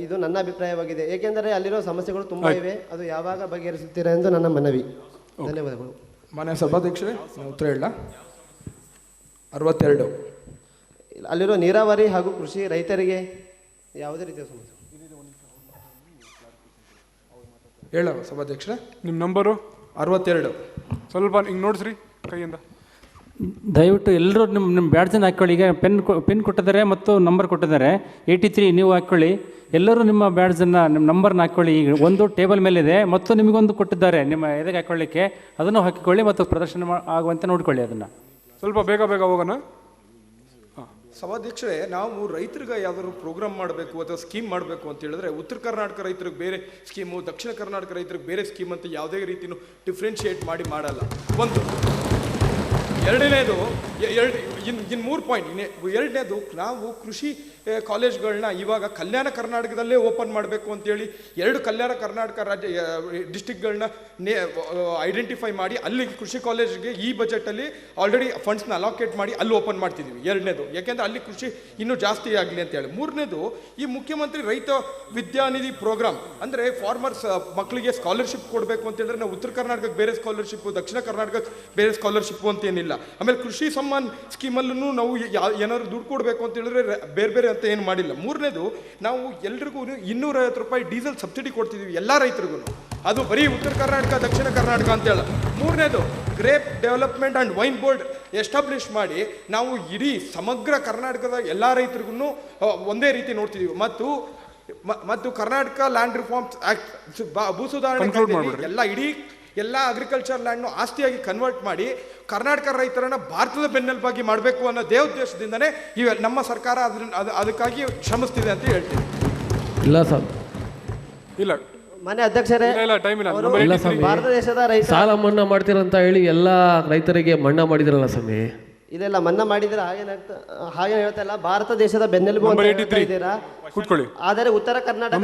ಇದು ನನ್ನ ಅಭಿಪ್ರಾಯವಾಗಿದೆ. ಏಕೆಂದರೆ ಅಲ್ಲಿರೋ ಸಮಸ್ಯೆಗಳು ತುಂಬ ಇವೆ. ಅದು ಯಾವಾಗ ಬಗೆಹರಿಸುತ್ತೀರಾ ಎಂದು ನನ್ನ ಮನವಿ. ಧನ್ಯವಾದಗಳು. ಮಾನ್ಯ ಸಭಾಧ್ಯಕ್ಷರೇ, ಉತ್ತರ ಹೇಳ 62. ಅಲ್ಲಿರೋ ನೀರಾವರಿ ಹಾಗೂ ಕೃಷಿ ರೈತರಿಗೆ ಯಾವುದೇ ರೀತಿಯ ಸಮಸ್ಯೆ ಹೇಳ ಸಭಾಧ್ಯಕ್ಷರೇ. ನಿಮ್ಮ ನಂಬರು 62. ಸ್ವಲ್ಪ ಹಿಂಗೆ ನೋಡಿಸ್ರಿ ಕೈಯಿಂದ. ದಯವಿಟ್ಟು ಎಲ್ಲರೂ ನಿಮ್ಮ ಬ್ಯಾಡ್ಜನ್ನು ಹಾಕ್ಕೊಳ್ಳಿ. ಈಗ ಪೆನ್ ಕೊಟ್ಟಿದ್ದಾರೆ ಮತ್ತು ನಂಬರ್ ಕೊಟ್ಟಿದ್ದಾರೆ. 83 ನೀವು ಹಾಕ್ಕೊಳ್ಳಿ. ಎಲ್ಲರೂ ನಿಮ್ಮ ಬ್ಯಾಡ್ಜನ್ನು ನಿಮ್ಮ ನಂಬರ್ನ ಹಾಕ್ಕೊಳ್ಳಿ. ಈಗ ಒಂದು ಟೇಬಲ್ ಮೇಲಿದೆ ಮತ್ತು ನಿಮಗೊಂದು ಕೊಟ್ಟಿದ್ದಾರೆ ನಿಮ್ಮ ಎದೆಗೆ ಹಾಕ್ಕೊಳ್ಳಿಕ್ಕೆ, ಅದನ್ನು ಹಾಕಿಕೊಳ್ಳಿ ಮತ್ತು ಪ್ರದರ್ಶನ ಆಗುವಂತೆ ನೋಡಿಕೊಳ್ಳಿ. ಅದನ್ನು ಸ್ವಲ್ಪ ಬೇಗ ಹೋಗೋಣ. ಸಭಾಧ್ಯಕ್ಷರೇ, ನಾವು ರೈತರಿಗೆ ಯಾವ್ದಾದ್ರು ಪ್ರೋಗ್ರಾಮ್ ಮಾಡಬೇಕು ಅಥವಾ ಸ್ಕೀಮ್ ಮಾಡಬೇಕು ಅಂತ ಹೇಳಿದ್ರೆ ಉತ್ತರ ಕರ್ನಾಟಕ ರೈತರಿಗೆ ಬೇರೆ ಸ್ಕೀಮು, ದಕ್ಷಿಣ ಕರ್ನಾಟಕ ರೈತರಿಗೆ ಬೇರೆ ಸ್ಕೀಮ್ ಅಂತ ಯಾವುದೇ ರೀತಿಯೂ ಡಿಫ್ರೆನ್ಷಿಯೇಟ್ ಮಾಡಲ್ಲ. ಒಂದು ಎರಡನೇದು ಇನ್ನು 3 ಪಾಯಿಂಟ್. ಎರಡನೇದು, ನಾವು ಕೃಷಿ ಕಾಲೇಜ್ಗಳನ್ನ ಇವಾಗ ಕಲ್ಯಾಣ ಕರ್ನಾಟಕದಲ್ಲೇ ಓಪನ್ ಮಾಡಬೇಕು ಅಂತೇಳಿ 2 ಕಲ್ಯಾಣ ಕರ್ನಾಟಕ ರಾಜ್ಯ ಡಿಸ್ಟಿಕ್ಗಳನ್ನ ಐಡೆಂಟಿಫೈ ಮಾಡಿ ಅಲ್ಲಿ ಕೃಷಿ ಕಾಲೇಜ್ಗೆ ಈ ಬಜೆಟಲ್ಲಿ ಆಲ್ರೆಡಿ ಫಂಡ್ಸ್ನ ಅಲೋಕೇಟ್ ಮಾಡಿ ಅಲ್ಲಿ ಓಪನ್ ಮಾಡ್ತಿದ್ದೀವಿ. ಎರಡನೇದು, ಯಾಕೆಂದರೆ ಅಲ್ಲಿ ಕೃಷಿ ಇನ್ನೂ ಜಾಸ್ತಿ ಆಗಲಿ ಅಂತೇಳಿ. ಮೂರನೇದು, ಈ ಮುಖ್ಯಮಂತ್ರಿ ರೈತ ವಿದ್ಯಾನಿಧಿ ಪ್ರೋಗ್ರಾಮ್ ಅಂದರೆ ಫಾರ್ಮರ್ಸ್ ಮಕ್ಕಳಿಗೆ ಸ್ಕಾಲರ್ಶಿಪ್ ಕೊಡಬೇಕು ಅಂತ ಹೇಳಿದ್ರೆ ನಾವು ಉತ್ತರ ಕರ್ನಾಟಕಕ್ಕೆ ಬೇರೆ ಸ್ಕಾಲರ್ಶಿಪ್ಪು, ದಕ್ಷಿಣ ಕರ್ನಾಟಕಕ್ಕೆ ಬೇರೆ ಸ್ಕಾಲರ್ಶಿಪ್ಪು ಅಂತೇನಿಲ್ಲ. ಆಮೇಲೆ ಕೃಷಿ ಸಮ್ಮಾನ್ ಸ್ಕೀಮಲ್ಲೂ ನಾವು ಏನಾದ್ರು ದುಡ್ಡು ಕೊಡಬೇಕು ಅಂತ ಹೇಳಿದ್ರೆ ಬೇರೆ ಅಂತ ಏನು ಮಾಡಿಲ್ಲ. ಮೂರನೇದು, ನಾವು ಎಲ್ರಿಗೂ 250 ರೂಪಾಯಿ ಡೀಸೆಲ್ ಸಬ್ಸಿಡಿ ಕೊಡ್ತಿದ್ದೀವಿ ಎಲ್ಲ ರೈತರಿಗೂ. ಅದು ಬರೀ ಉತ್ತರ ಕರ್ನಾಟಕ ದಕ್ಷಿಣ ಕರ್ನಾಟಕ ಅಂತ ಹೇಳ. ಮೂರನೇದು, grape development and wine board establish ಮಾಡಿ ನಾವು ಇಡೀ ಸಮಗ್ರ ಕರ್ನಾಟಕದ ಎಲ್ಲ ರೈತರಿಗೂ ಒಂದೇ ರೀತಿ ನೋಡ್ತಿದ್ದೀವಿ. ಮತ್ತು ಕರ್ನಾಟಕ ಲ್ಯಾಂಡ್ ರಿಫಾರ್ಮ್ಸ್ ಆ್ಯಕ್ಟ್ ಭೂ ಸುಧಾರಣೆ ಎಲ್ಲ ಅಗ್ರಿಕಲ್ಚರ್ ಲ್ಯಾಂಡ್ನು ಆಸ್ತಿಯಾಗಿ ಕನ್ವರ್ಟ್ ಮಾಡಿ ಕರ್ನಾಟಕ ರೈತರನ್ನ ಭಾರತದ ಬೆನ್ನೆಲುಬಾಗಿ ಮಾಡಬೇಕು ಅನ್ನೋ ಉದ್ದೇಶದಿಂದನೇ ನಮ್ಮ ಸರ್ಕಾರ ಅದಕ್ಕಾಗಿ ಶ್ರಮಿಸ್ತಿದೆ ಅಂತ ಹೇಳ್ತೀವಿ. ಇಲ್ಲ ಸರ್, ಇಲ್ಲ ಮಾನ್ಯ ಅಧ್ಯಕ್ಷರೇ, ಭಾರತ ದೇಶದ ರೈತ ಸಾಲ ಮನ್ನಾ ಮಾಡ್ತೀರಂತ ಹೇಳಿ ಎಲ್ಲ ರೈತರಿಗೆ ಮನ್ನಾ ಮಾಡಿದ್ರಲ್ಲ ಸ್ವಾಮಿ. ಇಲ್ಲ ಮನ್ನಾ ಮಾಡಿದ್ರೆ ಹಾಗೇನು ಹೇಳ್ತಾ ಇಲ್ಲ. ಭಾರತ ದೇಶದ ಬೆನ್ನೆಲುಬು ಅಂತ ಹೇಳ್ತಾ ಇದ್ದೀರಾ. ಆದರೆ ಉತ್ತರ ಕರ್ನಾಟಕ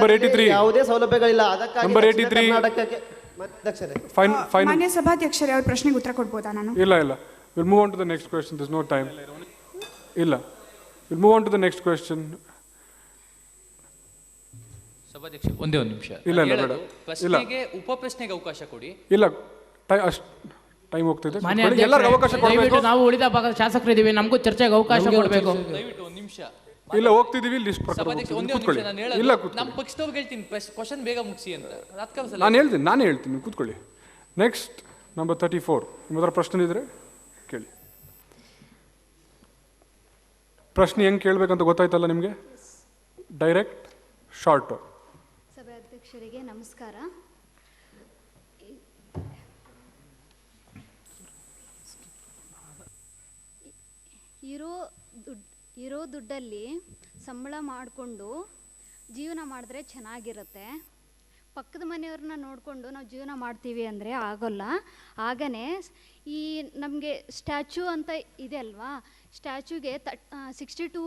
ಯಾವುದೇ ಸೌಲಭ್ಯಗಳಿಲ್ಲ. ಅದಕ್ಕಾಗಿ ಕರ್ನಾಟಕಕ್ಕೆ ಮಾನ್ಯ ಸಭಾಧ್ಯಕ್ಷರೇ, ಅವ್ರ ಪ್ರಶ್ನೆಗೆ ಉತ್ತರ ಕೊಡ್ಬೋದಾ ನಾನು? ಇಲ್ಲ will move on to the next question. This no time. ಇಲ್ಲ, will move on to the next question. ಸಭಾಧ್ಯಕ್ಷ, ಒಂದೇ ಒಂದು ನಿಮಿಷ. ಇಲ್ಲ ಬೇಡ. ಪ್ರಶ್ನೆಗೆ ಉಪ ಪ್ರಶ್ನೆಗೆ ಅವಕಾಶ ಕೊಡಿ. ಇಲ್ಲ, ಟೈಮ್ ಹೋಗ್ತಿದೆ. ಎಲ್ಲರಿಗೂ ಅವಕಾಶ ಕೊಡಬೇಕು. ನಾವು ಉಳಿದ ಭಾಗದ ಶಾಸಕರು ಇದ್ದೀವಿ, ನಮಗೂ ಚರ್ಚೆಗೆ ಅವಕಾಶ ಕೊಡಬೇಕು. ದಯವಿಟ್ಟು ಒಂದು ನಿಮಿಷ. ಇಲ್ಲ, ಹೋಗ್ತಿದ್ದೀವಿ ಲಿಸ್ಟ್ ಪ್ರಕಾರ. ಇಲ್ಲ, ನಮ್ಮ ಪಕ್ಷದವ್ರಿಗೆ ಹೇಳ್ತೀನಿ ಕ್ವಶನ್ ಬೇಗ ಮುಗಿಸಿ ಅಂತ. ನಾನು ಹೇಳ್ತೀನಿ, ಕೂತ್ಕೊಳ್ಳಿ. Next number 34. ನಿಮ್ಮದ್ರ ಪ್ರಶ್ನೆ ಇದ್ರೆ ಕೇಳಿ. ಪ್ರಶ್ನೆ ಹೆಂಗೆ ಕೇಳಬೇಕಂತ ಗೊತ್ತಾಯ್ತಲ್ಲ ನಿಮಗೆ? Direct, short. ಸಭಾಧ್ಯಕ್ಷರಿಗೆ ನಮಸ್ಕಾರ. ಇರೋ ದುಡ್ಡಲ್ಲಿ ಸಂಬಳ ಮಾಡಿಕೊಂಡು ಜೀವನ ಮಾಡಿದ್ರೆ ಚೆನ್ನಾಗಿರುತ್ತೆ. ಪಕ್ಕದ ಮನೆಯವ್ರನ್ನ ನೋಡಿಕೊಂಡು ನಾವು ಜೀವನ ಮಾಡ್ತೀವಿ ಅಂದರೆ ಆಗೋಲ್ಲ. ಹಾಗೇ ಈ ನಮಗೆ ಸ್ಟ್ಯಾಚ್ಯೂ ಅಂತ ಇದೆ ಅಲ್ವಾ, ಸ್ಟ್ಯಾಚ್ಯೂಗೆ 62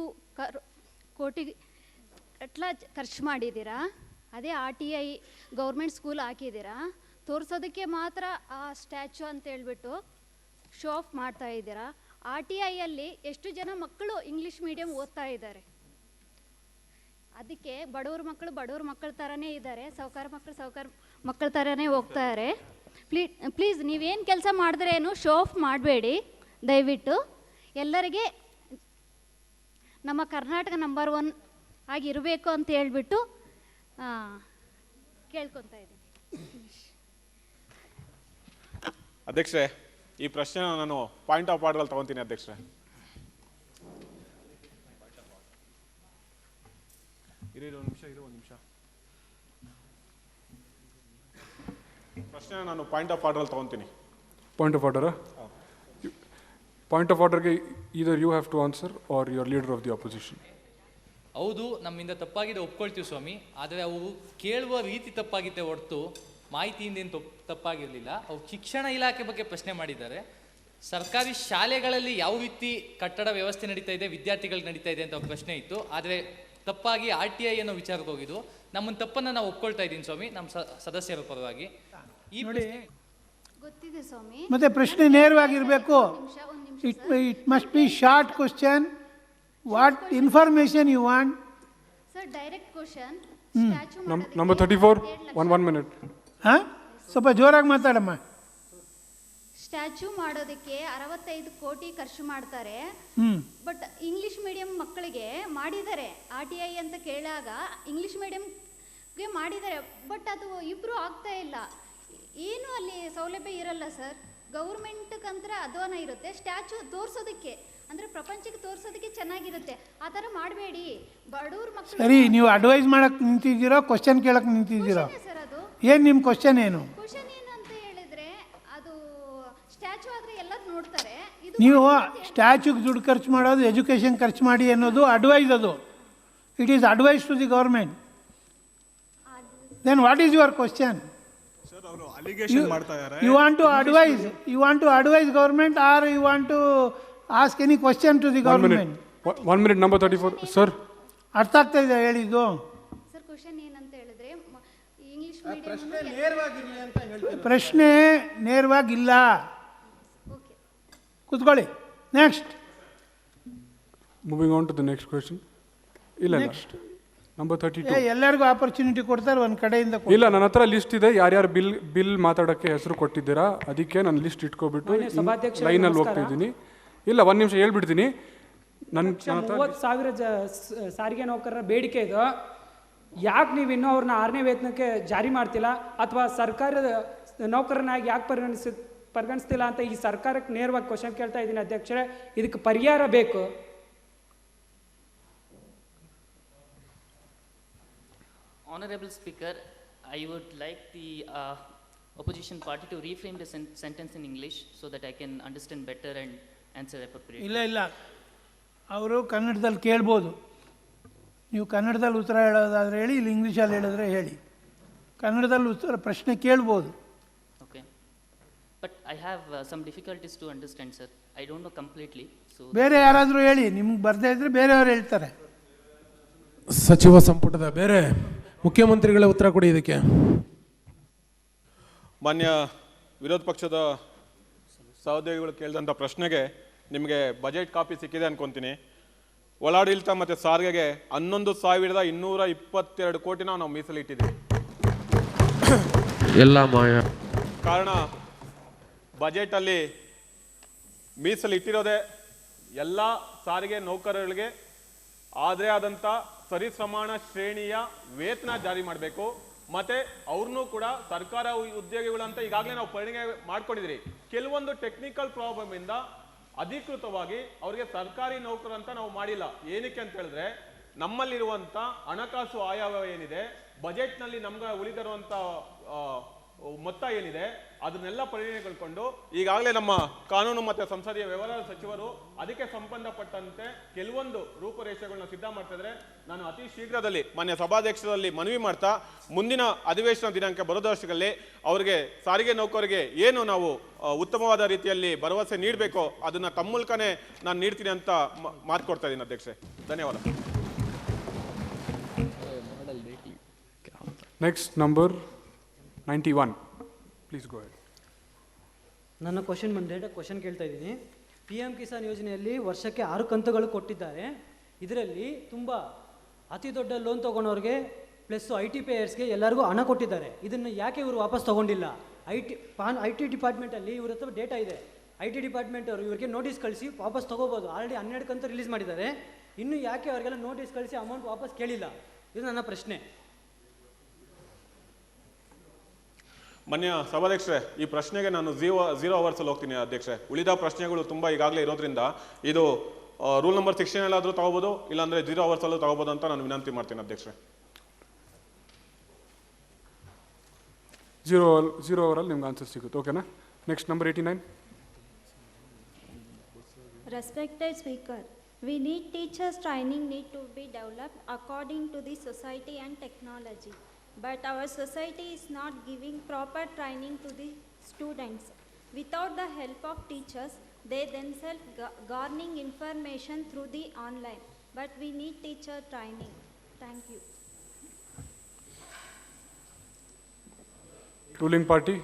ಕೋಟಿ ಖರ್ಚು ಮಾಡಿದ್ದೀರಾ. ಅದೇ RTI ಗೌರ್ಮೆಂಟ್ ಸ್ಕೂಲ್ ಹಾಕಿದ್ದೀರಾ. ತೋರಿಸೋದಕ್ಕೆ ಮಾತ್ರ ಆ ಸ್ಟ್ಯಾಚ್ಯೂ ಅಂತ ಹೇಳ್ಬಿಟ್ಟು ಶೋ ಆಫ್ ಮಾಡ್ತಾ ಇದ್ದೀರಾ. RTIಯಲ್ಲಿ ಎಷ್ಟು ಜನ ಮಕ್ಕಳು ಇಂಗ್ಲೀಷ್ ಮೀಡಿಯಂ ಓದ್ತಾ ಇದ್ದಾರೆ. ಅದಕ್ಕೆ ಬಡವ್ರ ಮಕ್ಕಳು ಥರನೇ ಇದ್ದಾರೆ, ಸಾಹುಕಾರ ಮಕ್ಕಳ ಥರನೇ ಹೋಗ್ತಾರೆ. ಪ್ಲೀಸ್ ನೀವೇನು ಕೆಲಸ ಮಾಡಿದ್ರೇನು ಶೋ ಆಫ್ ಮಾಡಬೇಡಿ ದಯವಿಟ್ಟು. ಎಲ್ಲರಿಗೆ ನಮ್ಮ ಕರ್ನಾಟಕ ನಂಬರ್ 1 ಆಗಿರಬೇಕು ಅಂತ ಹೇಳ್ಬಿಟ್ಟು ಕೇಳ್ಕೊತಾ ಇದ್ದೀನಿ. ಅಧ್ಯಕ್ಷರೇ, ಈ ಪ್ರಶ್ನೆ ನಾನು ಪಾಯಿಂಟ್ ಆಫ್ ಆರ್ಡರ್ ತಗೊತೀನಿ ಅಧ್ಯಕ್ಷರೇ. ಒಂದು ನಿಮಿಷ ಪ್ರಶ್ನೆ ನಾನು ಪಾಯಿಂಟ್ ಆಫ್ ಆರ್ಡರ್ ತಗೊತೀನಿ. Point of order point of ಆರ್ಡರ್ಗೆ either you have to answer or your leader of the opposition. ಹೌದು, ನಮ್ಮಿಂದ ತಪ್ಪಾಗಿದೆ ಒಪ್ಕೊಳ್ತೀವಿ ಸ್ವಾಮಿ. ಆದರೆ ಅವು ಕೇಳುವ ರೀತಿ ತಪ್ಪಾಗಿದೆ ಹೊರತು ಮಾಹಿತಿಯಿಂದ ಏನು ತಪ್ಪಾಗಿರಲಿಲ್ಲ. ಅವು ಶಿಕ್ಷಣ ಇಲಾಖೆ ಬಗ್ಗೆ ಪ್ರಶ್ನೆ ಮಾಡಿದ್ದಾರೆ. ಸರ್ಕಾರಿ ಶಾಲೆಗಳಲ್ಲಿ ಯಾವ ರೀತಿ ಕಟ್ಟಡ ವ್ಯವಸ್ಥೆ ನಡೀತಾ ಇದೆ, ವಿದ್ಯಾರ್ಥಿಗಳಿಗೆ ನಡೀತಾ ಇದೆ ಅಂತ ಪ್ರಶ್ನೆ ಇತ್ತು. ಆದರೆ ತಪ್ಪಾಗಿ RTI ಅನ್ನೋ ವಿಚಾರಕ್ಕೆ ಹೋಗಿದ್ದು. ನಮ್ಮ ತಪ್ಪನ್ನು ನಾವು ಒಪ್ಕೊಳ್ತಾ ಇದ್ದೀನಿ ಸ್ವಾಮಿ, ನಮ್ಮ ಸದಸ್ಯರ ಪರವಾಗಿ. ಈ ಗೊತ್ತಿದೆ ಸ್ವಾಮಿ. ಮತ್ತೆ ಪ್ರಶ್ನೆ ನೇರವಾಗಿರಬೇಕು. It must be short question. What information you want? Sir, direct question. Number 34, one minute. ಹಾಂ, ಸ್ವಲ್ಪ ಜೋರಾಗಿ ಮಾತಾಡಮ್ಮ. ಸ್ಟ್ಯಾಚ್ಯೂ ಮಾಡೋದಕ್ಕೆ 65 ಕೋಟಿ ಖರ್ಚು ಮಾಡ್ತಾರೆ. ಬಟ್ ಇಂಗ್ಲಿಷ್ ಮೀಡಿಯಂ ಮಕ್ಕಳಿಗೆ ಮಾಡಿದ್ದಾರೆ. RTI ಅಂತ ಕೇಳಾಗ ಇಂಗ್ಲಿಷ್ ಮೀಡಿಯಂಗೆ ಮಾಡಿದ್ದಾರೆ. ಬಟ್ ಅದು ಇಂಪ್ರೂವ್ ಆಗ್ತಾ ಇಲ್ಲ. ಏನು ಅಲ್ಲಿ ಸೌಲಭ್ಯ ಇರಲ್ಲ ಸರ್. ಗೌರ್ಮೆಂಟ್ಗಂತ್ರ ಅಧ್ವಾನ ಇರುತ್ತೆ. ಸ್ಟ್ಯಾಚ್ಯೂ ತೋರಿಸೋದಕ್ಕೆ ಅಂದರೆ ಪ್ರಪಂಚಕ್ಕೆ ತೋರಿಸೋದಕ್ಕೆ ಚೆನ್ನಾಗಿರುತ್ತೆ. ಆ ಥರ ಮಾಡಬೇಡಿ. ಬಡವ್ರ ಮಕ್ಕಳು. ಸರಿ, ನೀವು ಅಡ್ವೈಸ್ ಮಾಡಕ್ಕೆ ನಿಂತಿದ್ದೀರೋ ಕ್ವಶನ್ ಕೇಳಕ್ಕೆ ನಿಂತಿದ್ದೀರೋ? ಸರ್, ಅದು ಏನು ನಿಮ್ಮ ಕ್ವಶನ್ ಏನು? ಕ್ವಶನ್ ಏನಂತ ಹೇಳಿದ್ರೆ, ಅದು ಸ್ಟ್ಯಾಚ್ಯೂ ಆದರೆ ಎಲ್ಲ ನೋಡ್ತಾರೆ. ನೀವು ಸ್ಟ್ಯಾಚ್ಯೂಗೆ ದುಡ್ಡು ಖರ್ಚು ಮಾಡೋದು, ಎಜುಕೇಷನ್ ಖರ್ಚು ಮಾಡಿ ಅನ್ನೋದು ಅಡ್ವೈಸ್. ಅದು it is advice to the government. Then what is your question? You want to advise government, or you want to ask any question to the government? 1 minute, number 34, sir. ಅರ್ಥ ಆಗ್ತಾ ಇದೆ ಹೇಳಿದ್ದು? Sir, question ಏನಂತ ಹೇಳಿದ್ರೆ, English ಪ್ರಶ್ನೆ ನೇರವಾಗಿರಲಿ ಅಂತ ಹೇಳ್ತಾರೆ. ಪ್ರಶ್ನೆ ನೇರವಾಗಿಲ್ಲ. ಕೂತ್ಕೊಳ್ಳಿ. Next. Moving on to the next question. ಇಲ್ಲ, ನಂಬರ್ 32. ಎಲ್ಲರಿಗೂ ಆಪರ್ಚುನಿಟಿ ಕೊಡ್ತಾರೆ ಒಂದು ಕಡೆಯಿಂದ. ಇಲ್ಲ, ನನ್ನ ಹತ್ರ ಲಿಸ್ಟ್ ಇದೆ. ಯಾರ್ಯಾರು ಬಿಲ್ ಮಾತಾಡೋಕ್ಕೆ ಹೆಸರು ಕೊಟ್ಟಿದ್ದೀರಾ, ಅದಕ್ಕೆ ನಾನು ಲಿಸ್ಟ್ ಇಟ್ಕೊಬಿಟ್ಟು ಲೈನಲ್ಲಿ ಹೋಗ್ತಿದ್ದೀನಿ. ಇಲ್ಲ, ಒಂದು ನಿಮಿಷ ಹೇಳ್ಬಿಡ್ತೀನಿ. ನನ್ನ 30,000 ಸಾರಿಗೆ ನೌಕರರ ಬೇಡಿಕೆ ಇದು. ಯಾಕೆ ನೀವು ಇನ್ನೂ ಅವ್ರನ್ನ 6ನೇ ವೇತನಕ್ಕೆ ಜಾರಿ ಮಾಡ್ತಿಲ್ಲ, ಅಥವಾ ಸರ್ಕಾರದ ನೌಕರನಾಗಿ ಯಾಕೆ ಪರಿಗಣಿಸ್ತಿಲ್ಲ ಅಂತ ಈ ಸರ್ಕಾರಕ್ಕೆ ನೇರವಾಗಿ ಕ್ವಶನ್ ಕೇಳ್ತಾ ಇದ್ದೀನಿ ಅಧ್ಯಕ್ಷರೇ. ಇದಕ್ಕೆ ಪರಿಹಾರ ಬೇಕು. Honorable Speaker, I would like the opposition party to reframe the sentence in English so that I can understand better and answer appropriately. ಇಲ್ಲ, ಅವರು ಕನ್ನಡದಲ್ಲಿ ಕೇಳ್ಬೋದು. ನೀವು ಕನ್ನಡದಲ್ಲಿ ಉತ್ತರ ಹೇಳೋದಾದರೆ ಹೇಳಿ, ಇಲ್ಲಿ ಇಂಗ್ಲೀಷಲ್ಲಿ ಹೇಳಿದ್ರೆ ಹೇಳಿ. ಕನ್ನಡದಲ್ಲಿ ಉತ್ತರ ಪ್ರಶ್ನೆ ಕೇಳ್ಬೋದು. Okay. But I have some difficulties to understand, sir. I don't know completely. So ಬೇರೆ ಯಾರಾದರೂ ಹೇಳಿ. ನಿಮ್ಗೆ ಬರದೇ ಇದ್ರೆ ಬೇರೆಯವರು ಹೇಳ್ತಾರೆ. ಸಚಿವ ಸಂಪುಟದ ಬೇರೆ ಮುಖ್ಯಮಂತ್ರಿಗಳೇ ಉತ್ತರ ಕೊಡಿ ಇದಕ್ಕೆ. ಮಾನ್ಯ ವಿರೋಧ ಪಕ್ಷದ ಸಹೋದ್ಯೋಗಿಗಳು ಕೇಳಿದಂಥ ಪ್ರಶ್ನೆಗೆ ನಿಮಗೆ ಬಜೆಟ್ ಕಾಪಿ ಸಿಕ್ಕಿದೆ ಅನ್ಕೊಂತೀನಿ. ಒಳಾಡಳಿತ ಮತ್ತು ಸಾರಿಗೆಗೆ 11,222 ಕೋಟಿನ ನಾವು ಮೀಸಲಿಟ್ಟಿದ್ದೀವಿ. ಎಲ್ಲ ಮಾಯ. ಕಾರಣ ಬಜೆಟಲ್ಲಿ ಮೀಸಲಿಟ್ಟಿರೋದೇ ಎಲ್ಲ ಸಾರಿಗೆ ನೌಕರರಿಗೆ ಆದರೆ ಆದಂಥ ಸರಿಸಮಾನ ಶ್ರೇಣಿಯ ವೇತನ ಜಾರಿ ಮಾಡಬೇಕು. ಮತ್ತೆ ಅವ್ರನ್ನೂ ಕೂಡ ಸರ್ಕಾರ ಉದ್ಯೋಗಿಗಳಂತ ಈಗಾಗಲೇ ನಾವು ಪರಿಗಣನೆ ಮಾಡ್ಕೊಂಡಿದ್ರಿ. ಕೆಲವೊಂದು ಟೆಕ್ನಿಕಲ್ ಪ್ರಾಬ್ಲಮ್ ಇಂದ ಅಧಿಕೃತವಾಗಿ ಅವರಿಗೆ ಸರ್ಕಾರಿ ನೌಕರಂತ ನಾವು ಮಾಡಿಲ್ಲ. ಏನಕ್ಕೆ ಅಂತ ಹೇಳಿದ್ರೆ, ನಮ್ಮಲ್ಲಿರುವಂತ ಹಣಕಾಸು ಆಯವ್ಯಯ ಏನಿದೆ, ಬಜೆಟ್ನಲ್ಲಿ ನಮ್ಗೆ ಉಳಿದಿರುವಂತ ಮೊತ್ತ ಏನಿದೆ, ಅದನ್ನೆಲ್ಲ ಪರಿಗಣನೆಗೊಳ್ಕೊಂಡು ಈಗಾಗಲೇ ನಮ್ಮ ಕಾನೂನು ಮತ್ತು ಸಂಸದೀಯ ವ್ಯವಹಾರ ಸಚಿವರು ಅದಕ್ಕೆ ಸಂಬಂಧಪಟ್ಟಂತೆ ಕೆಲವೊಂದು ರೂಪರೇಷೆಗಳನ್ನ ಸಿದ್ಧ ಮಾಡ್ತಿದ್ರೆ, ನಾನು ಅತಿ ಶೀಘ್ರದಲ್ಲಿ ಮಾನ್ಯ ಸಭಾಧ್ಯಕ್ಷರಲ್ಲಿ ಮನವಿ ಮಾಡ್ತಾ ಮುಂದಿನ ಅಧಿವೇಶನ ದಿನಾಂಕ ಬರೋದಷ್ಟರಲ್ಲಿ ಅವರಿಗೆ ಸಾರಿಗೆ ನೌಕರರಿಗೆ ಏನು ನಾವು ಉತ್ತಮವಾದ ರೀತಿಯಲ್ಲಿ ಭರವಸೆ ನೀಡಬೇಕೋ ಅದನ್ನ ತಮ್ಮ ಮೂಲಕನೇ ನಾನು ನೀಡ್ತೀನಿ ಅಂತ ಮಾತು ಕೊಡ್ತಾ ಇದ್ದೀನಿ ಅಧ್ಯಕ್ಷೆ. ಧನ್ಯವಾದ. Next number 91. Please go ahead. ನನ್ನ ಕ್ವಶನ್ ಕೇಳ್ತಾ ಇದ್ದೀನಿ. PM ಕಿಸಾನ್ ಯೋಜನೆಯಲ್ಲಿ ವರ್ಷಕ್ಕೆ 6 ಕಂತುಗಳು ಕೊಟ್ಟಿದ್ದಾರೆ. ಇದರಲ್ಲಿ ತುಂಬ ಅತಿ ದೊಡ್ಡ ಲೋನ್ ತೊಗೊಂಡವ್ರಿಗೆ ಪ್ಲಸ್ IT ಪೇಯರ್ಸ್ಗೆ ಎಲ್ಲರಿಗೂ ಹಣ ಕೊಟ್ಟಿದ್ದಾರೆ. ಇದನ್ನು ಯಾಕೆ ಇವರು ವಾಪಸ್ ತೊಗೊಂಡಿಲ್ಲ? ಐ ಟಿ ಡಿಪಾರ್ಟ್ಮೆಂಟಲ್ಲಿ ಇವ್ರ ಹತ್ರ ಡೇಟಾ ಇದೆ. ಐ ಟಿ ಡಿಪಾರ್ಟ್ಮೆಂಟ್ ಅವರು ಇವ್ರಿಗೆ ನೋಟಿಸ್ ಕಳಿಸಿ ವಾಪಸ್ ತೊಗೋಬೋದು. ಆಲ್ರೆಡಿ 12 ಕಂತು ರಿಲೀಸ್ ಮಾಡಿದ್ದಾರೆ. ಇನ್ನು ಯಾಕೆ ಅವರಿಗೆಲ್ಲ ನೋಟಿಸ್ ಕಳಿಸಿ ಅಮೌಂಟ್ ವಾಪಸ್ ಕೇಳಿಲ್ಲ? ಇದು ನನ್ನ ಪ್ರಶ್ನೆ. ಮಾನ್ಯ ಸಭಾಧ್ಯಕ್ಷರೇ, ಈ ಪ್ರಶ್ನೆಗೆ ನಾನು 0 ಅವರ್ಸಲ್ಲಿ ಹೋಗ್ತೀನಿ ಅಧ್ಯಕ್ಷರೇ. ಉಳಿದ ಪ್ರಶ್ನೆಗಳು ತುಂಬ ಈಗಾಗಲೇ ಇರೋದ್ರಿಂದ ಇದು ರೂಲ್ ನಂಬರ್ 16 ಆದರೂ ತಗೋಬೋದು, ಇಲ್ಲಾಂದರೆ 0 ಅವರ್ಸಲ್ಲೂ ತಗೋಬೋದು ಅಂತ ನಾನು ವಿನಂತಿ ಮಾಡ್ತೀನಿ ಅಧ್ಯಕ್ಷರೇ. 0 ಅವರಲ್ಲಿ ನಿಮ್ಗೆ ಆನ್ಸರ್ ಸಿಗುತ್ತೆ. ಓಕೆನಾ? Next number 89. Respected Speaker, we need teachers training need to be developed according to the society and technology. But our society is not giving proper training to the students. Without the help of teachers, they themselves garnering information through the online. But we need teacher training. Thank you. Ruling party.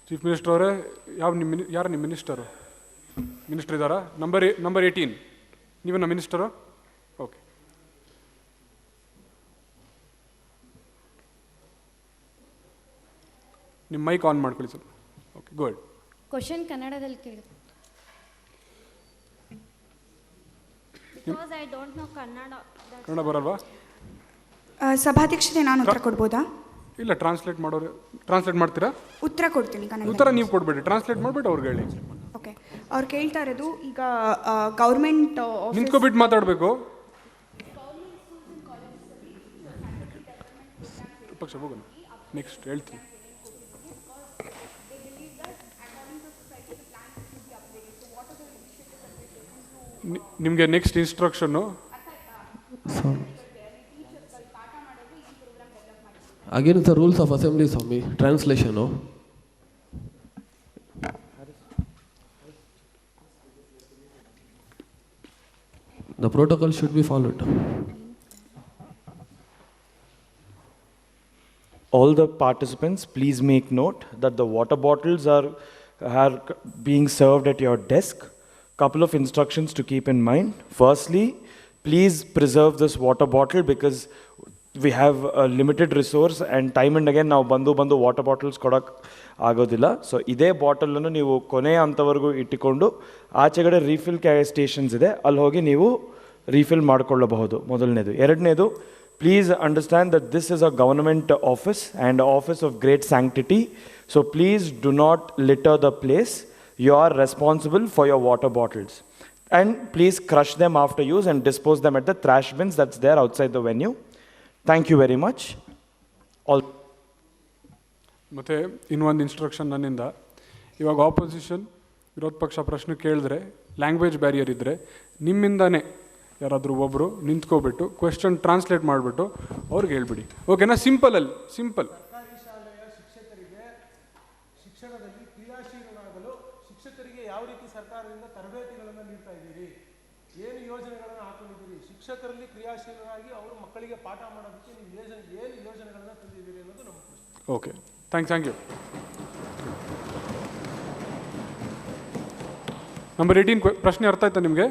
Chief minister ಅವರೇ, ಯಾರು ನಿಮ್ಮ minister? Minister ಇದ್ದಾರಾ? Number 18 ನೀವೇನ minister? Okay. ನಿಮ್ಮ mic on ಮಾಡ್ಕೊಳ್ಳಿ sir. Okay, go ahead. Question ಕನ್ನಡದಲ್ಲಿ ಕೇಳಿ. Because I don't know Kannada. Kannada ಬರಲ್ವಾ? ಸಭಾಧ್ಯಕ್ಷರೇ, ನಾನು ಉತ್ತರ ಕೊಡ್ಬೋದಾ? ಇಲ್ಲ, ಟ್ರಾನ್ಸ್ಲೇಟ್ ಮಾಡ್ತೀರಾ? ಉತ್ತರ ಕೊಡ್ತೀನಿ ಕನ್ನಡ. ಉತ್ತರ ನೀವು ಕೊಡಬೇಡಿ, ಟ್ರಾನ್ಸ್ಲೇಟ್ ಮಾಡಿಬಿಟ್ಟು ಅವ್ರಿಗೆ ಹೇಳಿ. ಓಕೆ. ಅವ್ರು ಕೇಳ್ತಾ ಇರೋದು, ಈಗ ಗೌರ್ಮೆಂಟ್ ನಿಂತ್ಕೊಬಿಟ್ಟು ಮಾತಾಡಬೇಕು. ಪಕ್ಷ ಹೋಗೋಣ. ನೆಕ್ಸ್ಟ್ ಹೇಳ್ತೀನಿ. ನಿಮಗೆ next ಇನ್ಸ್ಟ್ರಕ್ಷನ್ನು Again, it's the rules of assembly, Swami. Translation, no? The protocol should be followed. All the participants, please make note that the water bottles are being served at your desk. Couple of instructions to keep in mind. Firstly, please preserve this water bottle because we have a limited resource and time and again ನಾವು ಬಂದು water bottles ಕೊಡೋಕ್ಕೆ ಆಗೋದಿಲ್ಲ. So ಇದೇ ಬಾಟಲನ್ನು ನೀವು ಕೊನೆಯ ಹಂತವರೆಗೂ ಇಟ್ಟುಕೊಂಡು ಆಚೆಗಡೆ refill stations ಇದೆ, ಅಲ್ಲಿ ಹೋಗಿ ನೀವು ರೀಫಿಲ್ ಮಾಡಿಕೊಳ್ಳಬಹುದು. ಮೊದಲನೇದು. ಎರಡನೇದು, please understand that this is a government office and office of great sanctity. So please do not litre the place. You are responsible for your water bottles. And please crush them after use and dispose them at the trash bins that's there outside the venue. Thank you very much. All. ಮತ್ತು ಇನ್ನೊಂದು instruction ನನ್ನಿಂದ, ಇವಾಗ opposition ವಿರೋಧ ಪಕ್ಷ ಪ್ರಶ್ನೆ ಕೇಳಿದ್ರೆ language barrier ಇದ್ದರೆ ನಿಮ್ಮಿಂದನೇ ಯಾರಾದರೂ ಒಬ್ಬರು ನಿಂತ್ಕೊಬಿಟ್ಟು ಕ್ವೆಶ್ಚನ್ ಟ್ರಾನ್ಸ್ಲೇಟ್ ಮಾಡಿಬಿಟ್ಟು ಅವ್ರಿಗೆ ಹೇಳ್ಬಿಡಿ. ಓಕೆನಾ? ಸಿಂಪಲ್. ಸರ್ಕಾರಿ ಶಾಲೆಯ ಶಿಕ್ಷಕರಿಗೆ ಶಿಕ್ಷಣದಲ್ಲಿ ಕ್ರಿಯಾಶೀಲರಾಗಲು ಶಿಕ್ಷಕರಿಗೆ ಯಾವ ರೀತಿ ಸರ್ಕಾರದಿಂದ ತರಬೇತಿಗಳನ್ನು ನೀಡ್ತಾ ಇದ್ದೀರಿ, ಏನು ಯೋಜನೆಗಳನ್ನು ಹಾಕೊಂಡಿದ್ದೀರಿ, ಶಿಕ್ಷಕರಲ್ಲಿ ಕ್ರಿಯಾಶೀಲರಾಗಿ ಅವರು ಮಕ್ಕಳಿಗೆ ಪಾಠ ಮಾಡೋದಕ್ಕೆ ನೀವು ಏನು ಯೋಜನೆಗಳನ್ನು ತಂದಿದ್ದೀರಿ ಅನ್ನೋದು ನಮ್ಮ ಪ್ರಶ್ನೆ. Okay, thank you. ನಂಬರ್ 18 ಪ್ರಶ್ನೆ ಅರ್ಥ ಆಯ್ತಾ ನಿಮಗೆ?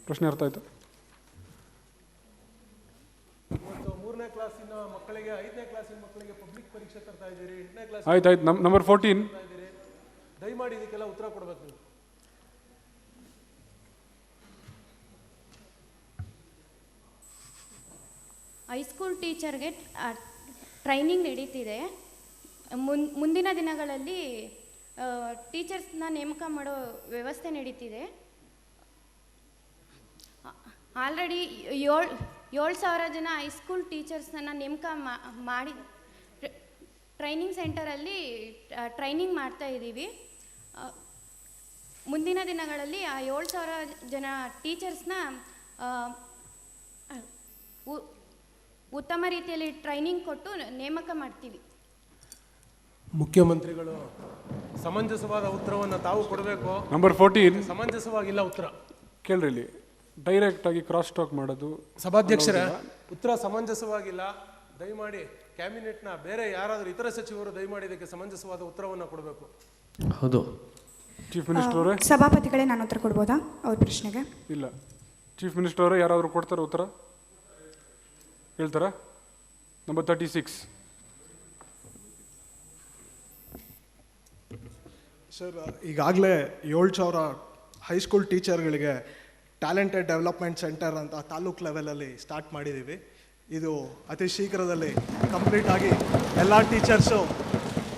ಪ್ರಶ್ನೆ ಅರ್ಥ ಆಯ್ತಾ? 3ನೇ ಕ್ಲಾಸಿನ ಮಕ್ಕಳಿಗೆ 5ನೇ ಕ್ಲಾಸಿನ ಮಕ್ಕಳಿಗೆ ಪಬ್ಲಿಕ್ ಪರೀಕ್ಷೆ ತರ್ತಾ ಇದ್ದೀರಿ, 8ನೇ ಕ್ಲಾಸ್. ಆಯ್ತು. ನಂಬರ್ 14 ದಯಮಾಡಿ ಇದಕ್ಕೆಲ್ಲ ಉತ್ತರ ಕೊಡಬೇಕು ನೀವು. ಹೈಸ್ಕೂಲ್ ಟೀಚರ್ಗೆ ಟ್ರೈನಿಂಗ್ ನಡೀತಿದೆ. ಮುಂದಿನ ದಿನಗಳಲ್ಲಿ ಟೀಚರ್ಸ್ನ ನೇಮಕ ಮಾಡೋ ವ್ಯವಸ್ಥೆ ನಡೀತಿದೆ. ಆಲ್ರೆಡಿ 7,000 ಜನ ಹೈಸ್ಕೂಲ್ ಟೀಚರ್ಸ್ನ ನೇಮಕ ಮಾಡಿ ಟ್ರೈನಿಂಗ್ ಸೆಂಟರಲ್ಲಿ ಟ್ರೈನಿಂಗ್ ಮಾಡ್ತಾ ಇದ್ದೀವಿ. ಮುಂದಿನ ದಿನಗಳಲ್ಲಿ ಆ 7,000 ಜನ ಟೀಚರ್ಸ್ನ ಉತ್ತಮ ರೀತಿಯಲ್ಲಿ ಟ್ರೈನಿಂಗ್ ಕೊಟ್ಟು ನೇಮಕ ಮಾಡ್ತೀವಿ. ಮುಖ್ಯಮಂತ್ರಿಗಳು ಸಮಂಜಸವಾದ ಉತ್ತರವನ್ನು ತಾವು ಕೊಡಬೇಕು. ನಂಬರ್ 14 ಸಮಂಜಸವಾಗಿಲ್ಲ ಉತ್ತರ. ಕೇಳ್ರಿ, ಇಲ್ಲಿ ಡೈರೆಕ್ಟ್ ಆಗಿ ಕ್ರಾಸ್ ಟಾಕ್ ಮಾಡೋದು. ಸಭಾಧ್ಯಕ್ಷರ ಉತ್ತರ ಸಮಂಜಸವಾಗಿಲ್ಲ. ದಯಮಾಡಿ ಕ್ಯಾಬಿನೆಟ್ನ ಬೇರೆ ಯಾರಾದರೂ ಇತರ ಸಚಿವರು ದಯಮಾಡಿ ಇದಕ್ಕೆ ಸಮಂಜಸವಾದ ಉತ್ತರವನ್ನು ಕೊಡಬೇಕು. ಹೌದು. ಚೀಫ್ ಮಿನಿಸ್ಟರ್ ಅವರೇ. ಸಭಾಪತಿಗಳೇ, ನಾನು ಉತ್ತರ ಕೊಡ್ಬೋದಾ ಅವ್ರ ಪ್ರಶ್ನೆಗೆ? ಇಲ್ಲ, ಚೀಫ್ ಮಿನಿಸ್ಟರ್ ಅವರೇ ಯಾರಾದರೂ ಕೊಡ್ತಾರ ಉತ್ತರ? ಹೇಳ್ತಾರಾ? Number 36. ಸರ್, ಈಗಾಗಲೇ 7,000 ಹೈಸ್ಕೂಲ್ ಟೀಚರ್ಗಳಿಗೆ ಟ್ಯಾಲೆಂಟೆಡ್ ಡೆವಲಪ್ಮೆಂಟ್ ಸೆಂಟರ್ ಅಂತ ತಾಲೂಕ್ ಲೆವೆಲಲ್ಲಿ ಸ್ಟಾರ್ಟ್ ಮಾಡಿದ್ದೀವಿ. ಇದು ಅತಿ ಶೀಘ್ರದಲ್ಲಿ ಕಂಪ್ಲೀಟ್ ಆಗಿ ಎಲ್ಲ ಟೀಚರ್ಸು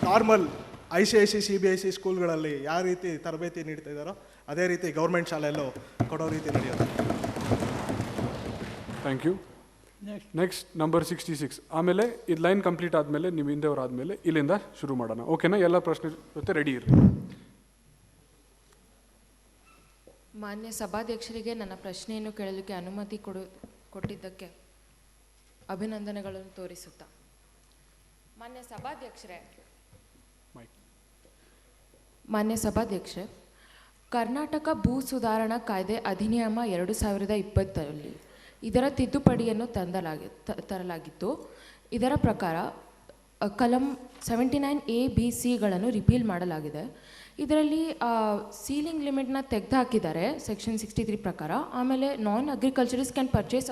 ನಾರ್ಮಲ್ ICIC CBSE ಸ್ಕೂಲ್ಗಳಲ್ಲಿ ಯಾವ ರೀತಿ ತರಬೇತಿ ನೀಡ್ತಾ ಇದ್ದಾರೋ ಅದೇ ರೀತಿ ಗೌರ್ಮೆಂಟ್ ಶಾಲೆಯಲ್ಲೂ ಕೊಡೋ ರೀತಿ ನಡೆಯುತ್ತೆ. Thank you. Next number 66. ಆಮೇಲೆ ಇದು ಲೈನ್ ಕಂಪ್ಲೀಟ್ ಆದಮೇಲೆ ನೀವು ಹಿಂದೆವ್ರು ಆದಮೇಲೆ ಇಲ್ಲಿಂದ ಶುರು ಮಾಡೋಣ. ಓಕೆನಾ? ಎಲ್ಲ ಪ್ರಶ್ನೆ ಜೊತೆ ರೆಡಿ ಇರ್ರಿ. ಮಾನ್ಯ ಸಭಾಧ್ಯಕ್ಷರಿಗೆ ನನ್ನ ಪ್ರಶ್ನೆಯನ್ನು ಕೇಳಲಿಕ್ಕೆ ಅನುಮತಿ ಕೊಟ್ಟಿದ್ದಕ್ಕೆ ಅಭಿನಂದನೆಗಳನ್ನು ತೋರಿಸುತ್ತಾ, ಮಾನ್ಯ ಸಭಾಧ್ಯಕ್ಷರೇ, ಕರ್ನಾಟಕ ಭೂ ಸುಧಾರಣಾ ಕಾಯ್ದೆ ಅಧಿನಿಯಮ 2020ರಲ್ಲಿ ಇದರ ತಿದ್ದುಪಡಿಯನ್ನು ತರಲಾಗಿತ್ತು. ಇದರ ಪ್ರಕಾರ ಕಲಂ 79A, B, C ರಿಪೀಲ್ ಮಾಡಲಾಗಿದೆ. ಇದರಲ್ಲಿ ಸೀಲಿಂಗ್ ಲಿಮಿಟ್ನ ತೆಗೆದುಹಾಕಿದ್ದಾರೆ ಸೆಕ್ಷನ್ 63 ಪ್ರಕಾರ. ಆಮೇಲೆ non agriculturist can purchase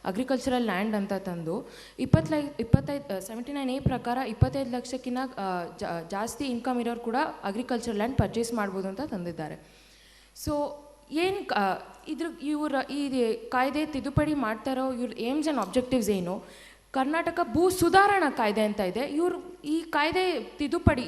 agricultural land ಅಂತ ತಂದು 79A ಪ್ರಕಾರ 25 ಲಕ್ಷಕ್ಕಿಂತ ಜಾಸ್ತಿ ಇನ್ಕಮ್ ಇರೋರು ಕೂಡ ಅಗ್ರಿಕಲ್ಚರ್ ಲ್ಯಾಂಡ್ ಪರ್ಚೇಸ್ ಮಾಡ್ಬೋದು ಅಂತ ತಂದಿದ್ದಾರೆ. ಸೊ ಏನು ಇವ್ರ ಈ ಕಾಯ್ದೆ ತಿದ್ದುಪಡಿ ಮಾಡ್ತಾ ಇರೋ ಇವ್ರ ಏಮ್ಸ್ ಆ್ಯಂಡ್ ಆಬ್ಜೆಕ್ಟಿವ್ಸ್ ಏನು? ಕರ್ನಾಟಕ ಭೂ ಸುಧಾರಣಾ ಕಾಯ್ದೆ ಅಂತ ಇದೆ. ಇವರು ಈ ಕಾಯ್ದೆ ತಿದ್ದುಪಡಿ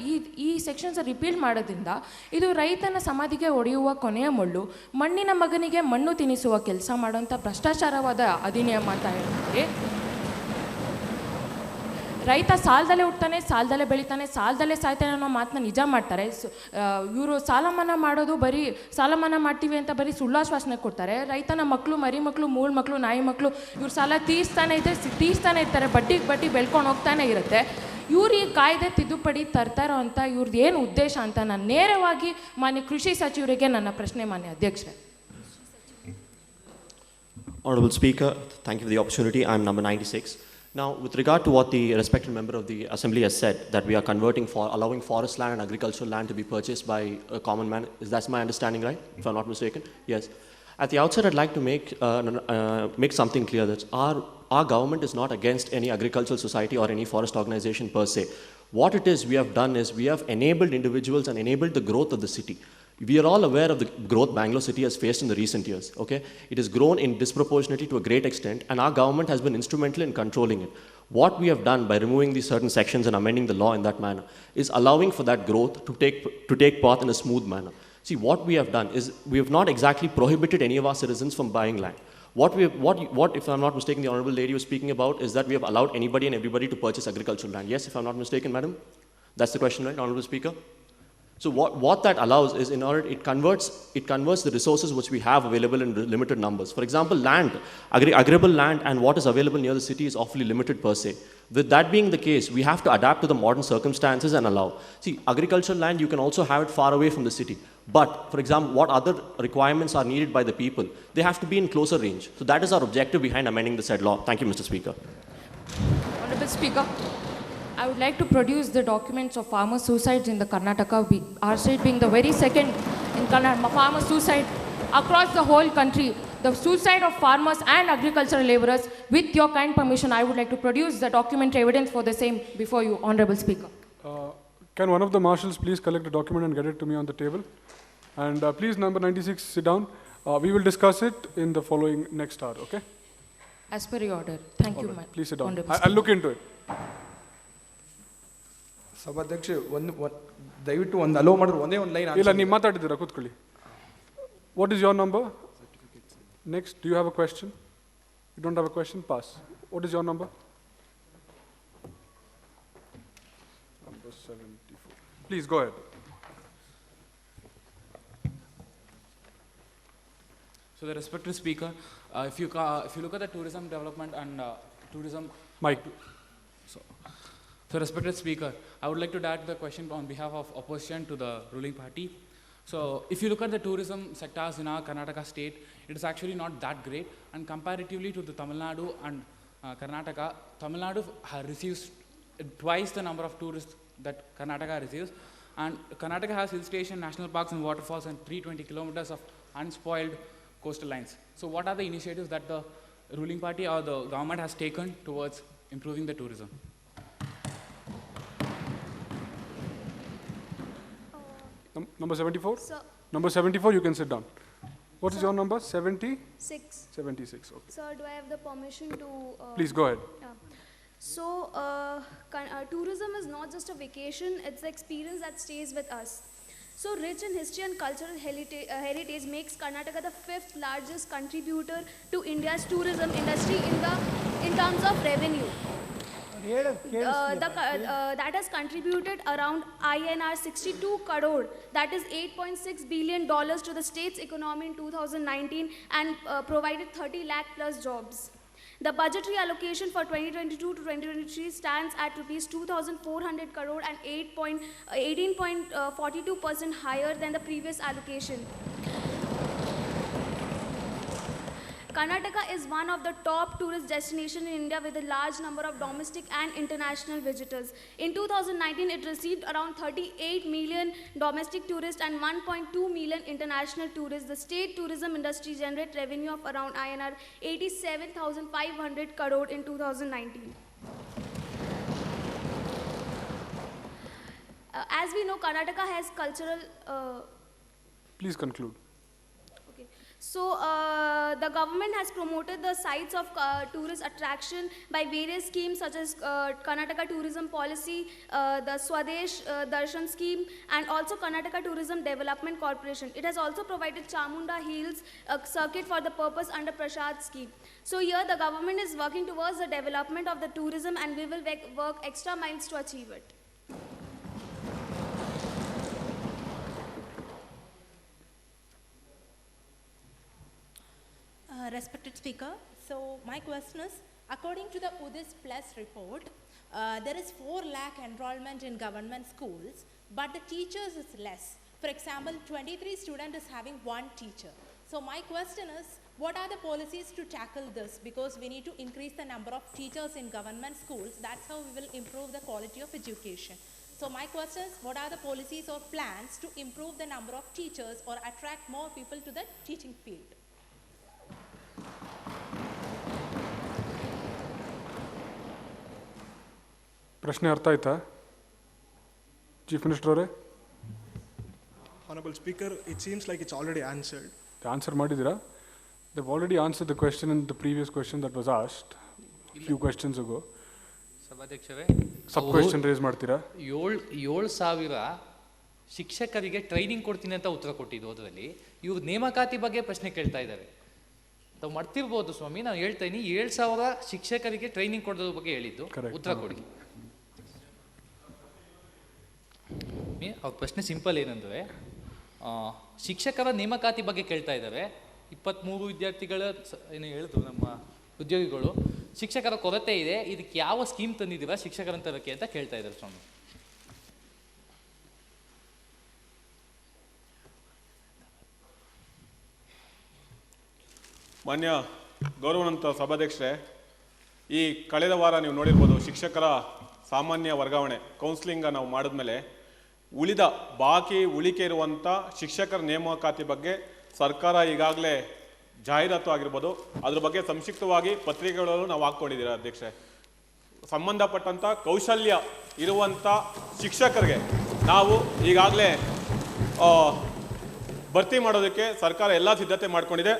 ಈ ಸೆಕ್ಷನ್ಸ್ ರಿಪೀಲ್ ಮಾಡೋದ್ರಿಂದ ಇದು ರೈತನ ಸಮಾಧಿಗೆ ಒಡೆಯುವ ಕೊನೆಯ ಮುಳ್ಳು, ಮಣ್ಣಿನ ಮಗನಿಗೆ ಮಣ್ಣು ತಿನ್ನಿಸುವ ಕೆಲಸ ಮಾಡೋಂಥ ಭ್ರಷ್ಟಾಚಾರವಾದ ಅಧಿನಿಯಮ ಅಂತ ಹೇಳ್ತಾರೆ. ರೈತ ಸಾಲದಲ್ಲೇ ಹುಡ್ತಾನೆ, ಸಾಲದಲ್ಲೇ ಬೆಳಿತಾನೆ, ಸಾಲದಲ್ಲೇ ಸಾಯ್ತಾನೆ ಅನ್ನೋ ಮಾತನ್ನ ನಿಜ ಮಾಡ್ತಾರೆ. ಇವರು ಸಾಲ ಮನ್ನಾ ಮಾಡೋದು ಬರೀ ಸಾಲ ಮನ್ನಾ ಮಾಡ್ತೀವಿ ಅಂತ ಬರೀ ಸುಳ್ಳಾಶ್ವಾಸನೆ ಕೊಡ್ತಾರೆ. ರೈತನ ಮಕ್ಕಳು, ಮರಿ ಮಕ್ಕಳು, ಮೂಳು ಮಕ್ಕಳು, ನಾಯಿ ಮಕ್ಕಳು ಇವ್ರು ಸಾಲ ತೀರಿಸ್ತಾನೆ ಇರ್ತಾರೆ. ಬಡ್ಡಿ ಬೆಳ್ಕೊಂಡು ಹೋಗ್ತಾನೆ ಇರುತ್ತೆ. ಇವ್ರು ಈ ಕಾಯ್ದೆ ತಿದ್ದುಪಡಿ ತರ್ತಾರೋ ಅಂತ ಇವ್ರದ್ದು ಏನು ಉದ್ದೇಶ ಅಂತ ನಾನು ನೇರವಾಗಿ ಮಾನ್ಯ ಕೃಷಿ ಸಚಿವರಿಗೆ ನನ್ನ ಪ್ರಶ್ನೆ. ಮಾನ್ಯ ಅಧ್ಯಕ್ಷರೇ. Honorable Speaker, thank you for the opportunity. I'm number 96. Now, with regard to what the respected member of the Assembly has said, that we are allowing forest land and agricultural land to be purchased by a common man, that's my understanding, right? If I'm not mistaken? Yes. At the outset, I'd like to make something clear, that our government is not against any agricultural society or any forest organization per se. What it is we have done is we have enabled individuals and enabled the growth of the city. We are all aware of the growth Bangalore city has faced in the recent years, okay? It has grown in disproportionately to a great extent, and our government has been instrumental in controlling it. What we have done by removing these certain sections and amending the law in that manner is allowing for that growth to take part in a smooth manner. See, what we have done is we have not exactly prohibited any of our citizens from buying land. What, if I'm not mistaken, the Honorable Lady was speaking about is that we have allowed anybody and everybody to purchase agricultural land. Yes, if I'm not mistaken, Madam? That's the question, right, Honorable Speaker? So what that allows is, in order, it converts the resources which we have available in limited numbers. For example, land, agricultural land and what is available near the city is awfully limited per se. With that being the case, we have to adapt to the modern circumstances and allow. See, agricultural land, you can also have it far away from the city. But, for example, what other requirements are needed by the people? They have to be in closer range. So that is our objective behind amending the said law. Thank you, Mr. Speaker. Honorable Speaker, I would like to produce the documents of farmer suicides in the Karnataka, our state being the very second in Karnataka, farmer suicide across the whole country. The suicide of farmers and agricultural laborers. With your kind permission, I would like to produce the documentary evidence for the same before you, Honorable Speaker. Can one of the marshals please collect the document and get it to me on the table? And please, number 96, sit down. We will discuss it in the following next hour, okay? As per your order. Thank you, right. Please sit down. I'll look into it. ಸಭಾಧ್ಯಕ್ಷ ದಯವಿಟ್ಟು ಒಂದು hello ಮಾಡಿದ್ರೆ ಒಂದೇ ಒಂದು line ಇಲ್ಲ, ನೀವು ಮಾತಾಡಿದ್ದೀರಾ, ಕೂತ್ಕೊಳ್ಳಿ. What is your number? Next, do you have a question? You don't have a question? Pass. What is your number? Number 74. Please go ahead. So the respected speaker, if you look at the tourism development and tourism... Mike. So respected speaker, I would like to direct the question on behalf of opposition to the ruling party. So if you look at the tourism sectors in our Karnataka state, it is actually not that great, and comparatively to the Tamil Nadu and Karnataka, Tamil Nadu receives twice the number of tourists that Karnataka receives, and Karnataka has hill station, national parks and waterfalls and 320 kilometers of unspoiled coastal lines. So what are the initiatives that the ruling party or the government has taken towards improving the tourism? Number 74? Sir. Number 74, you can sit down. What is your number? 70? 6. 76, okay. Sir, do I have the permission to... Please go ahead. So, tourism is not just a vacation, it's the experience that stays with us. So, rich in history and cultural heritage makes Karnataka the 5th largest contributor to India's tourism industry in terms of revenue. That has contributed around INR 62 crore, that is $8.6 billion to the state's economy in 2019 and provided 30 lakh plus jobs. The budgetary allocation for 2022 to 2023 stands at rupees 2,400 crore and 18.42% higher than the previous allocation. Karnataka is one of the top tourist destinations in India with a large number of domestic and international visitors. In 2019, it received around 38 million domestic tourists and 1.2 million international tourists. The state tourism industry generated revenue of around INR 87,500 crore in 2019. As we know, Karnataka has cultural... Please conclude. So, the government has promoted the sites of tourist attraction by various schemes such as Karnataka Tourism Policy, the Swadesh Darshan scheme, and also Karnataka Tourism Development Corporation. It has also provided Chamunda Hills circuit for the purpose under Prasad scheme. So here the government is working towards the development of the tourism, and we will work extra miles to achieve it. Respected Speaker, so my question is, according to the UDIS Plus report, there is 4 lakh enrollment in government schools, but the teachers is less. For example, 23 students is having 1 teacher. So my question is, what are the policies to tackle this? Because we need to increase the number of teachers in government schools. That's how we will improve the quality of education. So my question is, what are the policies or plans to improve the number of teachers or attract more people to the teaching field? ಪ್ರಶ್ನೆ ಅರ್ಥ ಆಯ್ತಾ chief minister ಅವರೇ? Honorable Speaker, it seems like it's already answered. Answer ಮಾಡಿದ್ದೀರಾ? They've already answered the question in the previous question that was asked a few questions ago. ಸಭಾಧ್ಯಕ್ಷರೇ, ಸಬ್ question race ಮಾಡ್ತೀರಾ? 7,000 ಶಿಕ್ಷಕರಿಗೆ training ಕೊಡ್ತೀನಿ ಅಂತ ಉತ್ತರ ಕೊಟ್ಟಿದ್ದು. ಅದರಲ್ಲಿ ಇವ್ರು ನೇಮಕಾತಿ ಬಗ್ಗೆ ಪ್ರಶ್ನೆ ಕೇಳ್ತಾ ಇದ್ದಾರೆ. ತಾವು ಮಾಡ್ತಿರ್ಬೋದು ಸ್ವಾಮಿ, ನಾನು ಹೇಳ್ತಾ ಇದ್ದೀನಿ 7,000 ಶಿಕ್ಷಕರಿಗೆ ಟ್ರೈನಿಂಗ್ ಕೊಡೋದ್ರ ಬಗ್ಗೆ ಹೇಳಿದ್ದು. ಉತ್ತರ ಕೊಡಿ. ಅವ್ರ ಪ್ರಶ್ನೆ ಸಿಂಪಲ್ ಏನಂದರೆ, ಶಿಕ್ಷಕರ ನೇಮಕಾತಿ ಬಗ್ಗೆ ಕೇಳ್ತಾ ಇದ್ದಾರೆ. 23 ವಿದ್ಯಾರ್ಥಿಗಳ ಏನು ಹೇಳಿದ್ರು ನಮ್ಮ ಉದ್ಯೋಗಿಗಳು, ಶಿಕ್ಷಕರ ಕೊರತೆ ಇದೆ, ಇದಕ್ಕೆ ಯಾವ ಸ್ಕೀಮ್ ತಂದಿದ್ದೀರಾ ಶಿಕ್ಷಕರ ತರಕ್ಕೆ ಅಂತ ಕೇಳ್ತಾ ಇದ್ದಾರೆ ಸ್ವಾಮಿ. ಮಾನ್ಯ ಗೌರವಾನ್ವಿತ ಸಭಾಧ್ಯಕ್ಷರೇ, ಈ ಕಳೆದ ವಾರ ನೀವು ನೋಡಿರ್ಬೋದು, ಶಿಕ್ಷಕರ ಸಾಮಾನ್ಯ ವರ್ಗಾವಣೆ ಕೌನ್ಸಿಲಿಂಗ್ ನಾವು ಮಾಡಿದ್ಮೇಲೆ ಉಳಿದ ಬಾಕಿ ಉಳಿಕೆ ಇರುವಂಥ ಶಿಕ್ಷಕರ ನೇಮಕಾತಿ ಬಗ್ಗೆ ಸರ್ಕಾರ ಈಗಾಗಲೇ ಜಾಹೀರಾತು ಆಗಿರ್ಬೋದು, ಅದ್ರ ಬಗ್ಗೆ ಸಂಕ್ಷಿಪ್ತವಾಗಿ ಪತ್ರಿಕೆಗಳಲ್ಲೂ ನಾವು ಹಾಕ್ಕೊಂಡಿದ್ದೀರಾ ಅಧ್ಯಕ್ಷೆ. ಸಂಬಂಧಪಟ್ಟಂಥ ಕೌಶಲ್ಯ ಇರುವಂಥ ಶಿಕ್ಷಕರಿಗೆ ನಾವು ಈಗಾಗಲೇ ಭರ್ತಿ ಮಾಡೋದಕ್ಕೆ ಸರ್ಕಾರ ಎಲ್ಲ ಸಿದ್ಧತೆ ಮಾಡ್ಕೊಂಡಿದೆ.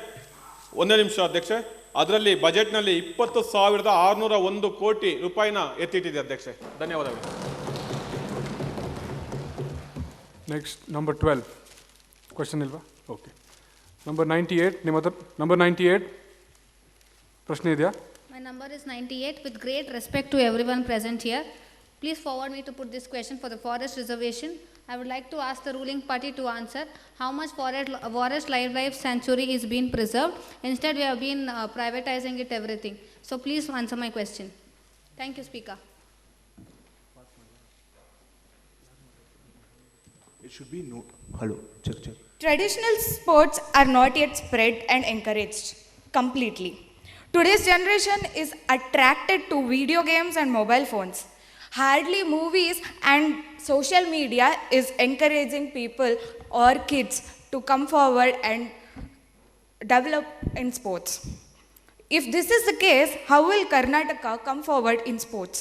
ಒಂದೇ ನಿಮಿಷ ಅಧ್ಯಕ್ಷೆ, ಅದರಲ್ಲಿ ಬಜೆಟ್ನಲ್ಲಿ 20,601 ಕೋಟಿ ರೂಪಾಯಿನ ಎತ್ತಿಟ್ಟಿದೆ ಅಧ್ಯಕ್ಷೆ. ಧನ್ಯವಾದಗಳು. ನೆಕ್ಸ್ಟ್ ನಂಬರ್ 12 ಕ್ವೆಶನ್ ಇಲ್ವಾ? ಓಕೆ. ನಂಬರ್ 98, ನಿಮ್ಮ ಹತ್ರ ನಂಬರ್ 98 ಪ್ರಶ್ನೆ ಇದೆಯಾ? My number is 98. With great respect to everyone present here, please forward me to put this question for the forest reservation. I would like to ask the ruling party to answer how much forest wildlife sanctuary is being preserved. Instead, we have been privatizing it everything. So please answer my question. Thank you, Speaker. It should be no. Hello, check. Traditional sports are not yet spread and encouraged completely. Today's generation is attracted to video games and mobile phones. Hardly movies and social media is encouraging people or kids to come forward and develop in sports. If this is the case, how will Karnataka come forward in sports?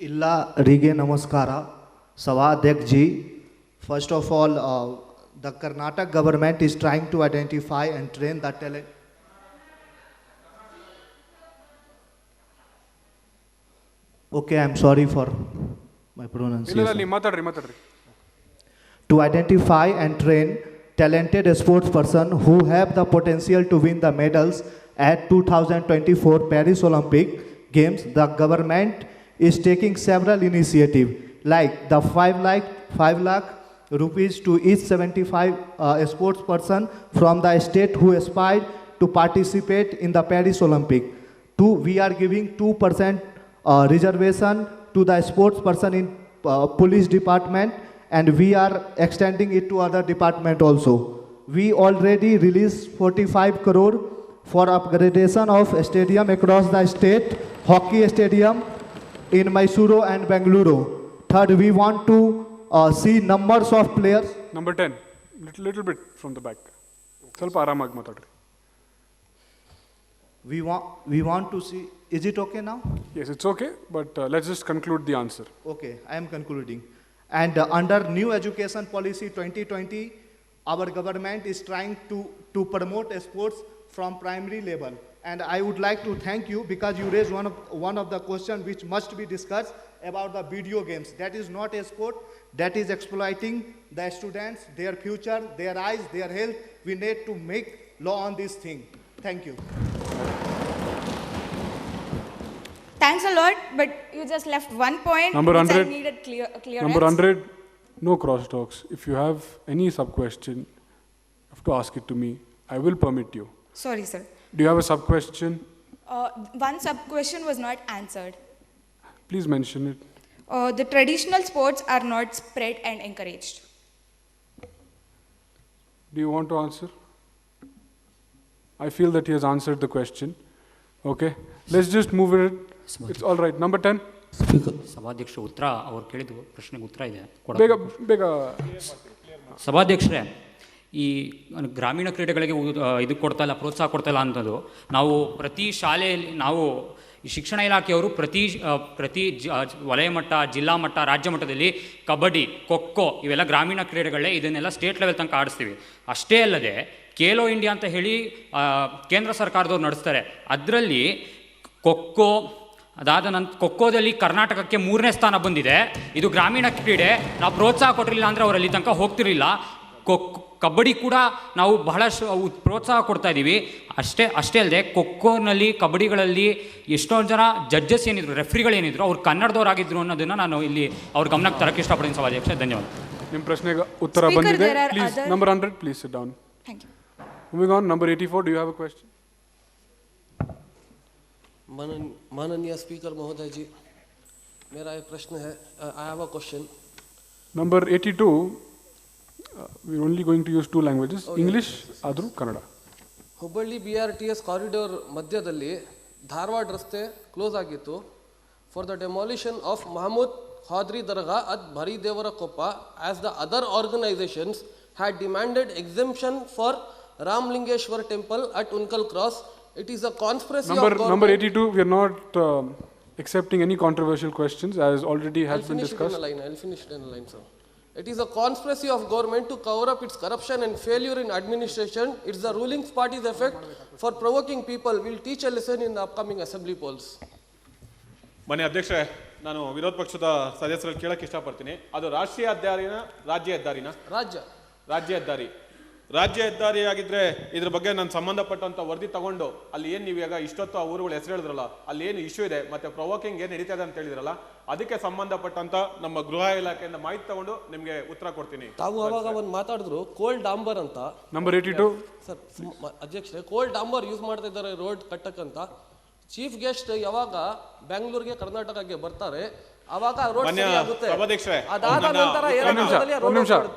ಎಲ್ಲರಿಗೆ ನಮಸ್ಕಾರ ಸಭಾಧ್ಯಕ್ಷ G first of all the Karnataka government is trying to identify and train the talent. Okay, I'm sorry for my pronunciation. ಮಾತಾಡ್ರಿ. To identify and train talented sports person who have the potential to win the medals at 2024 Paris Olympic Games, the government is taking several initiatives like the 5 lakh rupees to each 75 sports person from the state who aspired to participate in the Paris Olympic. We are giving 2% reservation to the sports person in police department, and we are extending it to other department also. We already released 45 crore for upgradation of stadium across the state, hockey stadium in Mysuru and Bengaluru. Third, we want to see numbers of players. Number 10, little bit from the back. ಸ್ವಲ್ಪ ಆರಾಮಾಗಿ ಮಾತಾಡ್ರಿ. We want to see, is it okay now? Yes, it's okay, but let's just conclude the answer. Okay, I am concluding. And under new education policy 2020, our government is trying to promote sports from primary level. And I would like to thank you because you raised one of the questions which must be discussed about the video games. That is not a sport, that is exploiting the students, their future, their eyes, their health. We need to make law on this thing. Thank you. Thanks a lot, but you just left one point Number which 100. I needed clearance. Number 100, no cross talks. If you have any sub-question, you have to ask it to me. I will permit you. Sorry, sir. Do you have a sub-question? One sub-question was not answered. Please mention it. The traditional sports are not spread and encouraged. Do you want to answer? I feel that he has answered the question. Okay, let's just move it. It's all right. Number 10. ಸಭಾಧ್ಯಕ್ಷ ಉತ್ತರ ಅವ್ರು ಕೇಳಿದ ಪ್ರಶ್ನೆಗೆ ಉತ್ತರ ಇದೆ ಬೇಗ ಸಭಾಧ್ಯಕ್ಷರೇ, ಈ ಗ್ರಾಮೀಣ ಕ್ರೀಡೆಗಳಿಗೆ ಇದು ಕೊಡ್ತಾ ಇಲ್ಲ, ಪ್ರೋತ್ಸಾಹ ಕೊಡ್ತಾ ಇಲ್ಲ ಅನ್ನೋದು ನಾವು ಪ್ರತಿ ಶಾಲೆಯಲ್ಲಿ ನಾವು ಶಿಕ್ಷಣ ಇಲಾಖೆಯವರು ಪ್ರತಿ ವಲಯ ಮಟ್ಟ, ಜಿಲ್ಲಾ ಮಟ್ಟ, ರಾಜ್ಯ ಮಟ್ಟದಲ್ಲಿ ಕಬಡ್ಡಿ, ಖೋಖೋ ಇವೆಲ್ಲ ಗ್ರಾಮೀಣ ಕ್ರೀಡೆಗಳೇ, ಇದನ್ನೆಲ್ಲ ಸ್ಟೇಟ್ ಲೆವೆಲ್ ತನಕ ಆಡಿಸ್ತೀವಿ. ಅಷ್ಟೇ ಅಲ್ಲದೆ ಖೇಲೋ ಇಂಡಿಯಾ ಅಂತ ಹೇಳಿ ಕೇಂದ್ರ ಸರ್ಕಾರದವ್ರು ನಡೆಸ್ತಾರೆ. ಅದರಲ್ಲಿ ಖೋಖೋ, ಅದಾದ ನಂತರ ಖೋಖೋದಲ್ಲಿ ಕರ್ನಾಟಕಕ್ಕೆ 3ನೇ ಸ್ಥಾನ ಬಂದಿದೆ. ಇದು ಗ್ರಾಮೀಣ ಕ್ರೀಡೆ, ನಾವು ಪ್ರೋತ್ಸಾಹ ಕೊಟ್ಟಿರಲಿಲ್ಲ ಅಂದರೆ ಅವರಲ್ಲಿ ತನಕ ಹೋಗ್ತಿರಲಿಲ್ಲ. ಕಬಡ್ಡಿ ಕೂಡ ನಾವು ಬಹಳಷ್ಟು ಪ್ರೋತ್ಸಾಹ ಕೊಡ್ತಾ ಇದ್ದೀವಿ. ಅಷ್ಟೇ ಅಲ್ಲದೆ ಖೋಖೋನಲ್ಲಿ, ಕಬಡ್ಡಿಗಳಲ್ಲಿ ಎಷ್ಟೊಂದು ಜನ ಜಡ್ಜಸ್ ಏನಿದ್ರು, ರೆಫ್ರಿಗಳೇನಿದ್ರು, ಅವ್ರು ಕನ್ನಡದವರಾಗಿದ್ರು ಅನ್ನೋದನ್ನು ನಾನು ಇಲ್ಲಿ ಅವ್ರ ಗಮನಕ್ಕೆ ತರಕ್ಕೆ ಇಷ್ಟಪಡ್ತೀನಿ ಸಭಾಧ್ಯಕ್ಷ. ಧನ್ಯವಾದ. ನಿಮ್ಮ ಪ್ರಶ್ನೆಗೆ ಉತ್ತರ ಬಂದಿದೆ. Please number 100, please sit down. Thank you. Moving on, number 84, do you have a question? माननीय स्पीकर महोदय जी, मेरा एक प्रश्न है. I have a question. Number 82, we're only going to use 2 languages, English ಆದರೂ ಕನ್ನಡ. ಹುಬ್ಬಳ್ಳಿ BRTS ಕಾರಿಡಾರ್ ಮಧ್ಯದಲ್ಲಿ ಧಾರವಾಡ ರಸ್ತೆ ಕ್ಲೋಸ್ ಆಗಿತ್ತು for the demolition of Mahmood Khadri Dargah at Bhairidevarakoppa, as the other organisations had demanded exemption for Ramlingeshwar temple at Unkal Cross. It is a conspiracy of government. Number 82, we are not accepting any controversial questions as already has been discussed. I'll finish it in a line, sir. It is a conspiracy of government to cover up its corruption and failure in administration. It's the ruling party's effect for provoking people. We'll teach a lesson in the upcoming assembly polls. ಮನೆ ಅಧ್ಯಕ್ಷರೇ, ನಾನು ವಿರೋಧ ಪಕ್ಷದ ಸದಸ್ಯರಲ್ಲಿ ಕೇಳಕ್ಕೆ ಇಷ್ಟಪಡ್ತೀನಿ. ಅದು ರಾಷ್ಟ್ರೀಯ ಹೆದ್ದಾರಿನ, ರಾಜ್ಯ ಹೆದ್ದಾರಿನ? ರಾಜ್ಯ ಹೆದ್ದಾರಿ. ರಾಜ್ಯ ಹೆದ್ದಾರಿ ಆಗಿದ್ರೆ ಇದ್ರ ಬಗ್ಗೆ ನಾನು ಸಂಬಂಧಪಟ್ಟಂತ ವರದಿ ತಗೊಂಡು ಅಲ್ಲಿ ಏನು ನೀವು ಈಗ ಇಷ್ಟೊತ್ತು ಆ ಊರುಗಳು ಹೆಸರು ಹೇಳಿದ್ರಲ್ಲ, ಅಲ್ಲಿ ಏನು ಇಶ್ಯೂ ಇದೆ ಮತ್ತೆ ಪ್ರೊವೋಕಿಂಗ್ ಏನು ನಡೀತಾ ಇದೆ ಅಂತ ಹೇಳಿದ್ರಲ್ಲ, ಅದಕ್ಕೆ ಸಂಬಂಧಪಟ್ಟಂತ ನಮ್ಮ ಗೃಹ ಇಲಾಖೆಯಿಂದ ಮಾಹಿತಿ ತಗೊಂಡು ನಿಮಗೆ ಉತ್ತರ ಕೊಡ್ತೀನಿ. ತಾವು ಅವಾಗ ಒಂದು ಮಾತಾಡಿದ್ರು ಕೋಲ್ಡ್ ಡಾಂಬರ್ ಅಂತ. ನಂಬರ್ 82 ಸರ್ ಅಧ್ಯಕ್ಷರೇ, ಕೋಲ್ಡ್ ಡಾಂಬರ್ ಯೂಸ್ ಮಾಡ್ತಾ ಇದ್ದಾರೆ ರೋಡ್ ಕಟ್ಟಕ್ಕಂತ. ಚೀಫ್ ಗೆಸ್ಟ್ ಯಾವಾಗ ಬೆಂಗಳೂರಿಗೆ ಕರ್ನಾಟಕಕ್ಕೆ ಬರ್ತಾರೆ ಅವಾಗ ರೋಡ್ ಮಾನ್ಯ ಸರಿ ಆಗುತ್ತೆ. ಸಭಾಧ್ಯಕ್ಷರೇ, ಅದಾದ ನಂತರ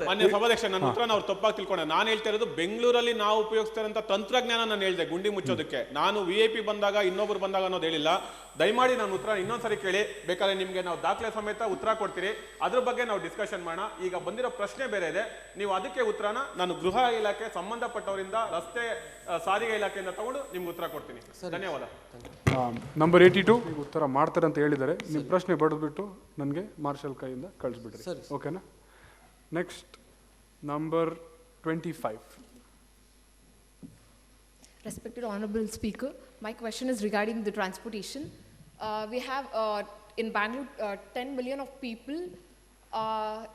ಮಾನ್ಯ ಸಭಾಧ್ಯಕ್ಷ, ನನ್ನ ಉತ್ತರ ಅವ್ರು ತಪ್ಪಾಗಿ ತಿಳ್ಕೊಂಡೆ. ನಾನು ಹೇಳ್ತಾ ಇರೋದು ಬೆಂಗಳೂರಲ್ಲಿ ನಾವು ಉಪಯೋಗಿಸ್ತಾರಂತ ತಂತ್ರಜ್ಞಾನ ನಾನು ಹೇಳಿದೆ ಗುಂಡಿ ಮುಚ್ಚೋದಕ್ಕೆ. ನಾನು VIP ಬಂದಾಗ ಇನ್ನೊಬ್ರು ಬಂದಾಗ ಅನ್ನೋದು ಹೇಳಿಲ್ಲ. ದಯಮಾಡಿ ನಾನು ಉತ್ತರ ಇನ್ನೊಂದ್ಸರಿ ಕೇಳಿ, ಬೇಕಾದ್ರೆ ನಿಮ್ಗೆ ನಾವು ದಾಖಲೆ ಸಮೇತ ಉತ್ತರ ಕೊಡ್ತೀರಿ. ಅದ್ರ ಬಗ್ಗೆ ನಾವು ಡಿಸ್ಕಷನ್ ಮಾಡೋಣ. ಈಗ ಬಂದಿರೋ ಪ್ರಶ್ನೆ ಬೇರೆ ಇದೆ, ನೀವು ಅದಕ್ಕೆ ಉತ್ತರನ ನಾನು ಗೃಹ ಇಲಾಖೆ ಸಂಬಂಧಪಟ್ಟವರಿಂದ ರಸ್ತೆ ಸಾರಿಗೆ ಇಲಾಖೆಯಿಂದ ತಗೊಂಡು ನಿಮ್ಗೆ ಉತ್ತರ ಕೊಡ್ತೀನಿ. ಧನ್ಯವಾದ. ನಂಬರ್ 82 ಉತ್ತರ ಮಾಡ್ತಾರೆ ಅಂತ ಹೇಳಿದ್ದಾರೆ. ನಿಮ್ಮ ಪ್ರಶ್ನೆ ಬರೆದ್ಬಿಟ್ಟು ನನಗೆ ಮಾರ್ಷಲ್ ಕೈಯಿಂದ ಕಳಿಸ್ಬಿಡ್ರಿ, ಓಕೆನಾ? Next number 25. Respected Honorable Speaker, my question is regarding the transportation. We have in Bangalore 10 million of people.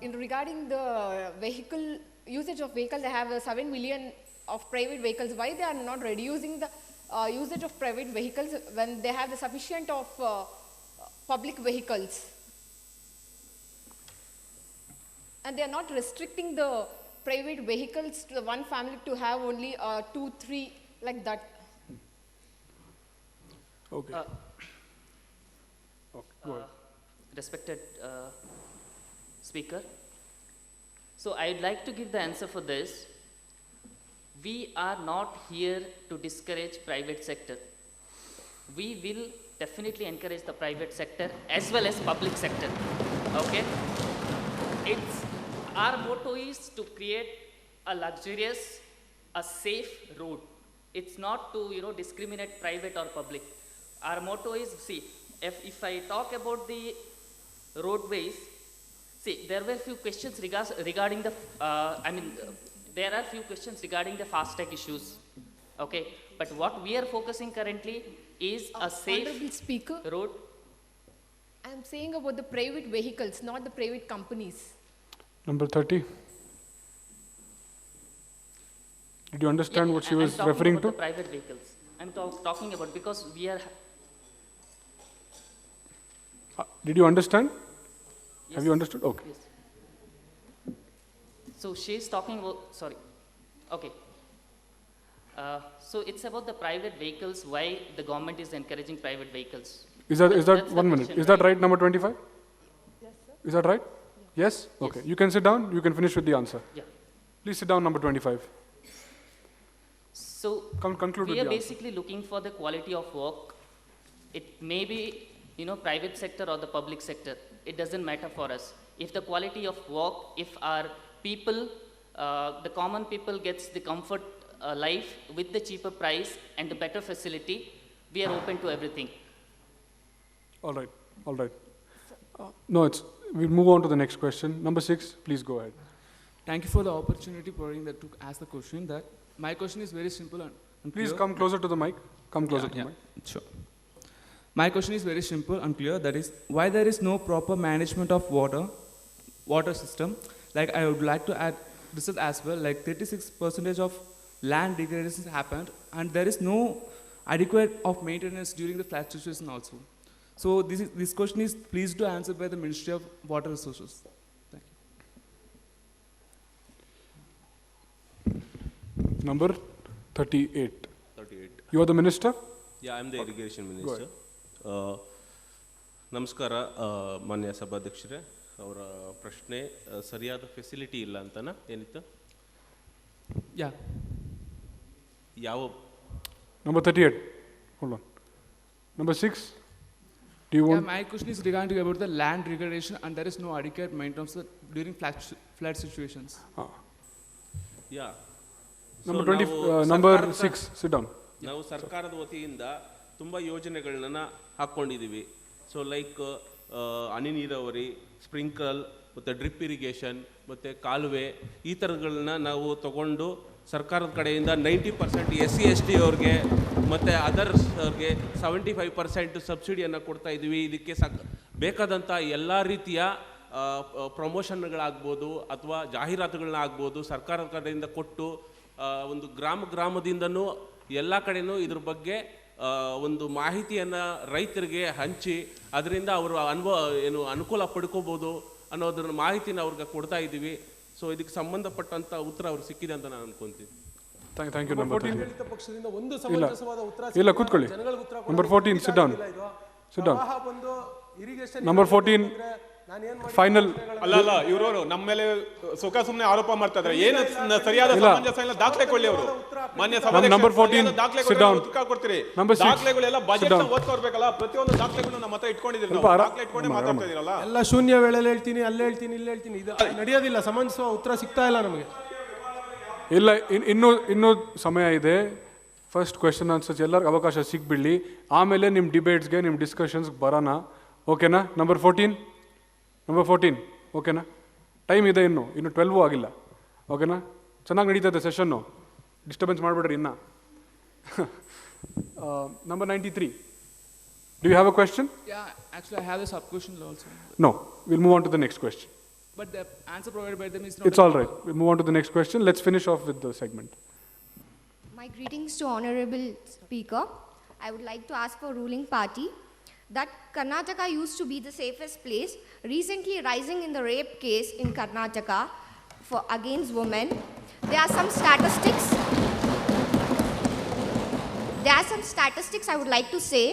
In regarding the vehicle usage of vehicle, they have 7 million of private vehicles. Why they are not reducing the usage of private vehicles when they have the sufficient of public vehicles? And they are not restricting the private vehicles to the one family to have only 2, 3 like that. Okay. Go ahead. Respected Speaker, so I'd like to give the answer for this. We are not here to discourage private sector. We will definitely encourage the private sector as well as public sector. Okay? Our motto is to create a luxurious, a safe road. It's not to discriminate private or public. Our motto is, see, if I talk about the roadways, see, there were few questions regarding the, there are few questions regarding the FASTag issues, okay? But what we are focusing currently is a safe Honorable Speaker, road. I am saying about the private vehicles, not the private companies. Number 30. Did you understand what she was referring to? The private vehicles. I'm talking about, because we are. Did you understand? Yes. Have you understood? Okay. Yes. So she is talking about, sorry. Okay. So it's about the private vehicles, why the government is encouraging private vehicles. Is that 1 minute? Is that right, number 25? Yes, sir. Is that right? Yes? Okay. You can sit down. You can finish with the answer. Yeah. Please sit down, number 25. So conclude we with are the basically looking for the quality of work. It may be, private sector or the public sector. It doesn't matter for us. If the quality of work, if our people, the common people gets the comfort life with the cheaper price and the better facility, we are open to everything. All right. All right. No, we'll move on to the next question. Number 6, please go ahead. Thank you for the opportunity providing that to ask the question. That my question is very simple and please clear. come closer to the mic. Come closer to the mic. Sure. My question is very simple and clear. That is, why there is no proper management of water system. Like I would like to add this as well. Like 36% of land degradation happened, and there is no adequate of maintenance during the flood situation also. So this question is please to answer by the Ministry of Water Resources. Thank you. Number 38. 38. You are the minister? Yeah, I am the irrigation minister. ನಮಸ್ಕಾರ ಮಾನ್ಯ ಸಭಾಧ್ಯಕ್ಷರೇ. ಅವರ ಪ್ರಶ್ನೆ ಸರಿಯಾದ facility ಇಲ್ಲ ಅಂತನಾ ಏನಿತ್ತು? Yeah. ಯಾವ? Number 38. Hold on. Number 6. Do you want? Yeah, my question is regarding about the land degradation, and there is no adequate maintenance during flood situations. Yeah. Number 20. Number 6. Sit down. ನಾವು ಸರ್ಕಾರದ ವತಿಯಿಂದ ತುಂಬ ಯೋಜನೆಗಳನ್ನ ಹಾಕ್ಕೊಂಡಿದ್ದೀವಿ. So like ಹನಿ ನೀರಾವರಿ, sprinkle ಮತ್ತು drip irrigation ಮತ್ತು ಕಾಲುವೆ, ಈ ಥರಗಳನ್ನ ನಾವು ತಗೊಂಡು ಸರ್ಕಾರದ ಕಡೆಯಿಂದ 90% SC ST ಅವ್ರಿಗೆ ಮತ್ತು ಅದರ್ಸ್ ಅವ್ರಿಗೆ 75% ಸಬ್ಸಿಡಿಯನ್ನು ಕೊಡ್ತಾ ಇದ್ದೀವಿ. ಇದಕ್ಕೆ ಬೇಕಾದಂಥ ಎಲ್ಲ ರೀತಿಯ ಪ್ರಮೋಷನ್ಗಳಾಗ್ಬೋದು ಅಥವಾ ಜಾಹೀರಾತುಗಳನ್ನ ಆಗ್ಬೋದು ಸರ್ಕಾರದ ಕಡೆಯಿಂದ ಕೊಟ್ಟು ಒಂದು ಗ್ರಾಮದಿಂದನೂ ಎಲ್ಲ ಕಡೆಯೂ ಇದ್ರ ಬಗ್ಗೆ ಒಂದು ಮಾಹಿತಿಯನ್ನು ರೈತರಿಗೆ ಹಂಚಿ ಅದರಿಂದ ಅವರು ಅನುಕೂಲ ಪಡ್ಕೋಬೋದು ಅನ್ನೋದ್ರ ಮಾಹಿತಿನ ಅವ್ರಿಗೆ ಕೊಡ್ತಾ ಇದ್ದೀವಿ. ಸೊ ಇದಕ್ಕೆ ಸಂಬಂಧಪಟ್ಟಂಥ ಉತ್ತರ ಅವ್ರಿಗೆ ಸಿಕ್ಕಿದೆ ಅಂತ ನಾನು ಅನ್ಕೊಂತೀನಿ. Thank you. ಆಡಳಿತ ಪಕ್ಷದಿಂದ ಒಂದು ಸಮಂಜಸವಾದ ಉತ್ತರ ಇಲ್ಲ ಕೂತ್ಕೊಳ್ಳಿ. ಜನಗಳಿಗೆ ಉತ್ತರ ನಂಬರ್ 14 ಸಿಟ್ ಡೌನ್. ಪ್ರವಾಹ ಬಂದು ಇರಿಗೇಷನ್ ನಂಬರ್ 14 ಫೈನಲ್. ಅಲ್ಲ ಇವರು ನಮ್ಮ ಮೇಲೆ ಸುಖ ಸುಮ್ಮನೆ ಆರೋಪ ಮಾಡ್ತಾ ಇದ್ದಾರೆ. ಏನು ಸರಿಯಾದ ಸಮಂಜಸ ಇಲ್ಲ, ದಾಖಲೆ ಕೊಡ್ಲಿ ಅವರು. ಮಾನ್ಯ ನಂಬರ್ 14 ದಾಖಲೆ ಕೊಡ್ತೀರಿ. ದಾಖಲೆಗಳೆಲ್ಲ ಬಜೆಟ್ ಓದ್ಕೊಡ್ಬೇಕಲ್ಲ, ಪ್ರತಿಯೊಂದು ದಾಖಲೆಗಳು ನಮ್ಮ ಹತ್ರ ಇಟ್ಕೊಂಡಿದ್ದೀರಿ ನಾವು. ದಾಖಲೆ ಇಟ್ಕೊಂಡೇ ಮಾತಾಡ್ತಾ ಇದೀರಲ್ಲ. ಎಲ್ಲ ಶೂನ್ಯ ವೇಳೆಯಲ್ಲಿ ಹೇಳ್ತೀನಿ, ಅಲ್ಲೇ ಹೇಳ್ತೀನಿ, ಇಲ್ಲೇ ಹೇಳ್ತೀನಿ. ಇದು ನಡೆಯೋದಿಲ್ಲ, ಸಮಂಜಸ ಉತ್ತರ ಸಿಗ್ತಾ ಇಲ್ಲ ನಮಗೆ. ಇಲ್ಲ, ಇನ್ನೂ ಸಮಯ ಇದೆ. ಫಸ್ಟ್ ಕ್ವೆಶನ್ ಆನ್ಸರ್ಸ್ ಎಲ್ಲರಿಗೂ ಅವಕಾಶ ಸಿಗ್ಬಿಡ್ಲಿ, ಆಮೇಲೆ ನಿಮ್ಮ ಡಿಬೇಟ್ಸ್ಗೆ ನಿಮ್ಮ ಡಿಸ್ಕಷನ್ಸ್ಗೆ ಬರೋಣ. ಓಕೆನಾ? ನಂಬರ್ 14 ಓಕೆನಾ? ಟೈಮ್ ಇದೆ, ಇನ್ನು 12 ಆಗಿಲ್ಲ. ಓಕೆನಾ? ಚೆನ್ನಾಗಿ ನಡೀತದೆ ಸೆಷನ್ನು, ಡಿಸ್ಟರ್ಬೆನ್ಸ್ ಮಾಡಿಬಿಡ್ರಿ ಇನ್ನು. Number 93, do you have a question? Yeah, actually I have a sub-question also. No, we'll move on to the next question. But the answer provided by them is not... It's all right. We'll move on to the next question. Let's finish off with the segment. My greetings to Honorable Speaker. I would like to ask for ruling party that Karnataka used to be the safest place, recently rising in the rape case in Karnataka against women. There are some statistics I would like to say.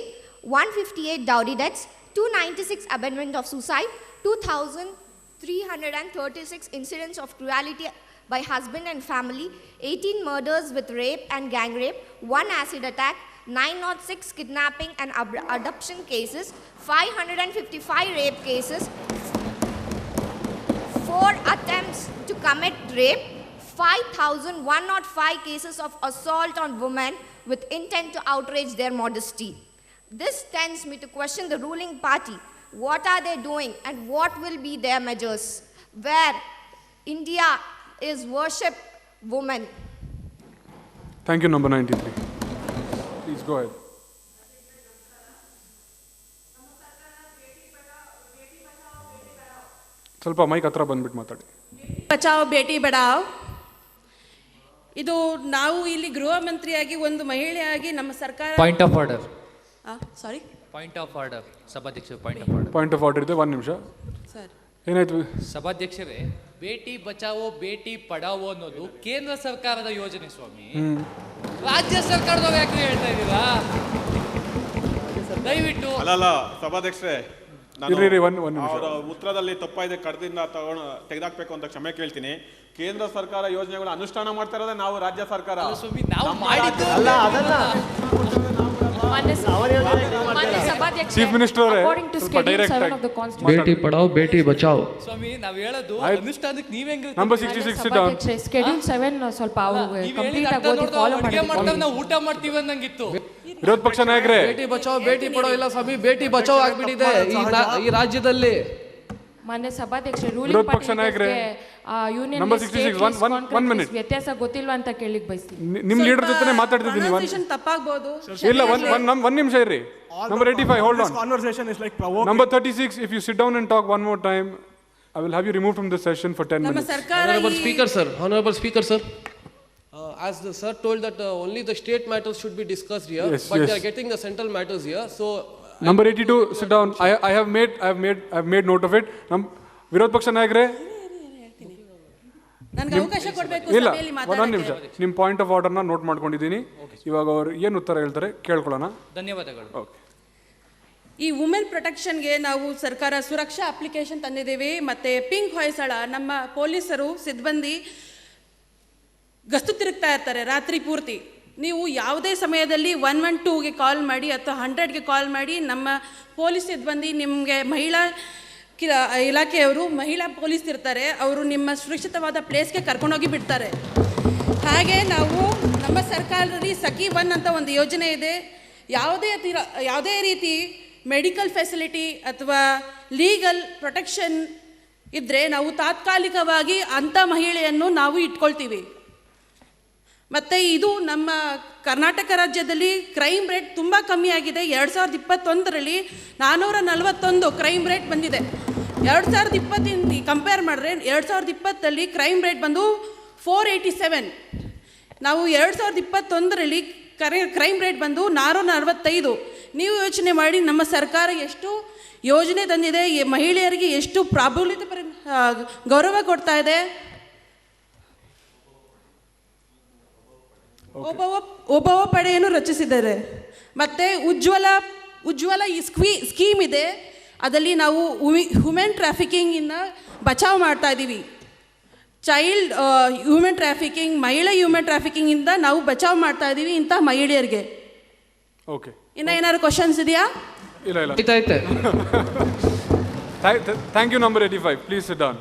158 dowry deaths, 296 abandonment of suicide, 2,336 incidents of cruelty by husband and family, 18 murders with rape and gang rape, 1 acid attack, 906 kidnapping and adoption cases, 555 rape cases, 4 attempts to commit rape, 5,105 cases of assault on women with intent to outrage their modesty. This tends me to question the ruling party. What are they doing and what will be their measures? Where India is worship women. Thank you, number 93. Please go ahead. ಸ್ವಲ್ಪ mic ಹತ್ರ ಬಂದ್ಬಿಟ್ಟು ಮಾತಾಡಿ. ಬಚಾವ್ ಬೇಟಿ ಬಡಾವ್, ಇದು ನಾವು ಇಲ್ಲಿ ಗೃಹ ಮಂತ್ರಿಯಾಗಿ ಒಂದು ಮಹಿಳೆಯಾಗಿ ನಮ್ಮ ಸರ್ಕಾರ point of order. Sorry, point of order. ಸಭಾಧ್ಯಕ್ಷ point of order. Point of order ಇದೆ, 1 ನಿಮಿಷ. ಸರ್ ಏನಾಯ್ತು? ಸಭಾಧ್ಯಕ್ಷರೇ, ಬೇಟಿ ಬಚಾವೋ ಬೇಟಿ ಪಡಾವೋ ಅನ್ನೋದು ಕೇಂದ್ರ ಸರ್ಕಾರದ ಯೋಜನೆ ಸ್ವಾಮಿ. ರಾಜ್ಯ ಸರ್ಕಾರದವ್ರು ಯಾಕೆ ಹೇಳ್ತಾ ಇದ್ದೀರಾ? ದಯವಿಟ್ಟು ಅಲ್ಲ ಸಭಾಧ್ಯಕ್ಷರೇ, ಅವರ ಉತ್ತರದಲ್ಲಿ ತಪ್ಪಾಗಿದೆ, ಕಡದಿಂದ ತೆಗೆದಾಕ್ಬೇಕು ಅಂತ ಕ್ಷಮೆ ಕೇಳ್ತೀನಿ. ಕೇಂದ್ರ ಸರ್ಕಾರ ಯೋಜನೆಗಳ ಅನುಷ್ಠಾನ ಮಾಡ್ತಾ ಇರೋದೇ ನಾವು ರಾಜ್ಯ ಸರ್ಕಾರ. ಚೀಫ್ ಮಿನಿಸ್ಟರ್ ಅವರೇ, ಬೇಟಿ ಪಡಾವ್ ಬೇಟಿ ಬಚಾವ್. ಸ್ವಾಮಿ, ನಾವು ಹೇಳೋದು ಅನುಷ್ಠಾನಕ್ಕೆ ನೀವ್ ಹೆಂಗ್ ನಂಬರ್ 66 sit down. ಸ್ಕೆಡ್ಯೂಲ್ 7 ಸ್ವಲ್ಪ ಕಂಪ್ಲೀಟ್ ಆಗಿ ಓದಿ ಫಾಲೋ ಮಾಡಿ. ನಾವು ಊಟ ಮಾಡ್ತೀವಿ ಅನ್ನಂಗಿತ್ತು. ವಿರೋಧ ಪಕ್ಷ ನಾಯಕರೇ, ಬೇಟಿ ಬಚಾವ್ ಬೇಟಿ ಪಡಾವ್ ಇಲ್ಲ ಸ್ವಾಮಿ, ಬೇಟಿ ಬಚಾವ್ ಆಗ್ಬಿಟ್ಟಿದೆ ಈ ರಾಜ್ಯದಲ್ಲಿ. ಮಾನ್ಯ ಸಭಾಧ್ಯಕ್ಷ, ರೂಲಿಂಗ್ ಪಾರ್ಟಿ ಯೂನಿಯನ್ ವ್ಯತ್ಯಾಸ ಗೊತ್ತಿಲ್ವಾ ಅಂತ ಕೇಳಿಕ್ ಬಯಸ್ತೀನಿ. ನಿಮ್ ಲೀಡರ್ ಜೊತೆ ಮಾತಾಡ್ತಿದ್ದೀನಿ. ತಪ್ಪಾಗಬಹುದು. ಇಲ್ಲ, ಒಂದ್ ನಿಮಿಷ ಇರ್ರಿ. Number 85, hold on. Conversation is like provoking. Number 36, if you sit down and talk one more time, I will have you removed from this session for 10 minutes. Honorable Speaker, sir. As the sir told that only the state matters should be discussed here, but they are getting the central matters here. So number 82, sit down. I have made note of it. ವಿರೋಧ ಪಕ್ಷ ನಾಯಕರೇ, ನನಗೆ ಅವಕಾಶ ಕೊಡಬೇಕು. ಇಲ್ಲ, ಒಂದೊಂದು ನಿಮಿಷ. ನಿಮ್ಮ ಪಾಯಿಂಟ್ ಆಫ್ ಆರ್ಡರ್ನ ನೋಟ್ ಮಾಡ್ಕೊಂಡಿದ್ದೀನಿ. ಇವಾಗ ಅವರು ಏನು ಉತ್ತರ ಹೇಳ್ತಾರೆ ಕೇಳ್ಕೊಳ್ಳೋಣ. ಧನ್ಯವಾದಗಳು. ಈ ವುಮೆನ್ ಪ್ರೊಟೆಕ್ಷನ್ಗೆ ನಾವು ಸರ್ಕಾರ ಸುರಕ್ಷಾ ಅಪ್ಲಿಕೇಶನ್ ತಂದಿದ್ದೀವಿ. ಮತ್ತು ಪಿಂಕ್ ಹೊಯ್ಸಳ ನಮ್ಮ ಪೊಲೀಸರು ಸಿಬ್ಬಂದಿ ಗಸ್ತು ತಿರುಗ್ತಾ ಇರ್ತಾರೆ ರಾತ್ರಿ ಪೂರ್ತಿ. ನೀವು ಯಾವುದೇ ಸಮಯದಲ್ಲಿ 112ಗೆ ಕಾಲ್ ಮಾಡಿ ಅಥವಾ 100ಗೆ ಕಾಲ್ ಮಾಡಿ, ನಮ್ಮ ಪೊಲೀಸ್ ಸಿಬ್ಬಂದಿ ನಿಮಗೆ ಮಹಿಳಾ ಇಲಾಖೆಯವರು ಮಹಿಳಾ ಪೊಲೀಸ್ ಇರ್ತಾರೆ, ಅವರು ನಿಮ್ಮ ಸುರಕ್ಷಿತವಾದ ಪ್ಲೇಸ್ಗೆ ಕರ್ಕೊಂಡೋಗಿ ಬಿಡ್ತಾರೆ. ಹಾಗೆ ನಾವು ನಮ್ಮ ಸರ್ಕಾರದಲ್ಲಿ ಸಖಿ 1 ಅಂತ ಒಂದು ಯೋಜನೆ ಇದೆ. ಯಾವುದೇ ರೀತಿ ಮೆಡಿಕಲ್ ಫೆಸಿಲಿಟಿ ಅಥವಾ ಲೀಗಲ್ ಪ್ರೊಟೆಕ್ಷನ್ ಇದ್ದರೆ ನಾವು ತಾತ್ಕಾಲಿಕವಾಗಿ ಅಂಥ ಮಹಿಳೆಯನ್ನು ನಾವು ಇಟ್ಕೊಳ್ತೀವಿ. ಮತ್ತು ಇದು ನಮ್ಮ ಕರ್ನಾಟಕ ರಾಜ್ಯದಲ್ಲಿ ಕ್ರೈಮ್ ರೇಟ್ ತುಂಬ ಕಮ್ಮಿ ಆಗಿದೆ. 2021ರಲ್ಲಿ 441 ಕ್ರೈಮ್ ರೇಟ್ ಬಂದಿದೆ. 2020 ಕಂಪೇರ್ ಮಾಡಿದ್ರೆ 2020ರಲ್ಲಿ ಕ್ರೈಮ್ ರೇಟ್ ಬಂದು 487. ನಾವು 2021ರಲ್ಲಿ ಕ್ರೈಮ್ ರೇಟ್ ಬಂದು 445. ನೀವು ಯೋಚನೆ ಮಾಡಿ, ನಮ್ಮ ಸರ್ಕಾರ ಎಷ್ಟು ಯೋಜನೆ ತಂದಿದೆ, ಮಹಿಳೆಯರಿಗೆ ಎಷ್ಟು ಪ್ರಾಬಲ್ಯತೆ ಗೌರವ ಕೊಡ್ತಾ ಇದೆ. ಒಬ್ಬ ಪಡೆಯನ್ನು ರಚಿಸಿದ್ದಾರೆ. ಮತ್ತು ಉಜ್ವಲ ಈ ಸ್ಕೀಮ್ ಇದೆ. ಅದರಲ್ಲಿ ನಾವು ಹ್ಯೂಮನ್ ಟ್ರಾಫಿಕಿಂಗಿಂದ ಬಚಾವ್ ಮಾಡ್ತಾ ಇದ್ದೀವಿ. ಚೈಲ್ಡ್ ಹ್ಯೂಮನ್ ಟ್ರಾಫಿಕಿಂಗ್, ಮಹಿಳಾ ಹ್ಯೂಮನ್ ಟ್ರಾಫಿಕಿಂಗಿಂದ ನಾವು ಬಚಾವ್ ಮಾಡ್ತಾ ಇದ್ದೀವಿ ಇಂಥ ಮಹಿಳೆಯರಿಗೆ. ಓಕೆ, ಇನ್ನು ಏನಾದ್ರು ಕ್ವಶನ್ಸ್ ಇದೆಯಾ? ಇಲ್ಲ ಇಲ್ಲ, Thank you, number 85. Please sit down.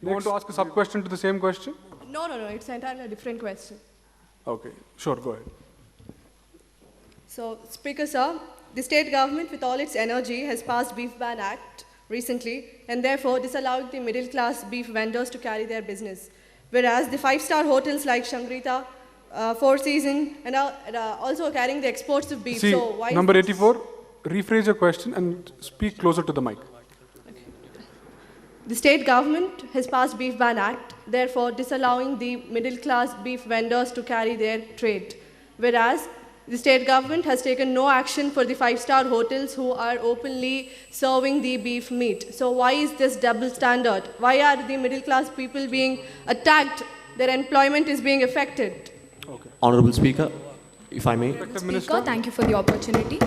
You want to ask a sub-question to the same question? No, it's entirely a different question. Okay, sure, go ahead. So, Speaker sir, the state government with all its energy has passed Beef Ban Act recently and therefore disallowed the middle class beef vendors to carry their business. Whereas the 5-star hotels like Shangrita, Four Seasons and also carrying the exports of beef. See, so why number 84, rephrase your question and speak closer to the mic. The state government has passed Beef Ban Act, therefore disallowing the middle class beef vendors to carry their trade. Whereas the state government has taken no action for the 5-star hotels who are openly serving the beef meat. So why is this double standard? Why are the middle class people being attacked? Their employment is being affected. Okay. Honorable Speaker, if I may. Speaker, thank you for the opportunity.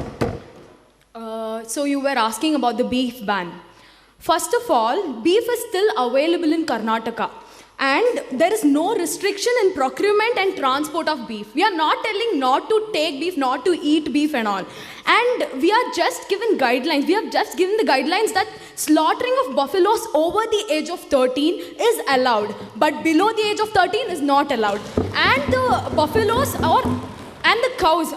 So you were asking about the beef ban. First of all, beef is still available in Karnataka. And there is no restriction in procurement and transport of beef. We are not telling not to take beef, not to eat beef and all. And we are just given guidelines. We have just given the guidelines that slaughtering of buffaloes over the age of 13 is allowed. But below the age of 13 is not allowed. And the buffaloes and the cows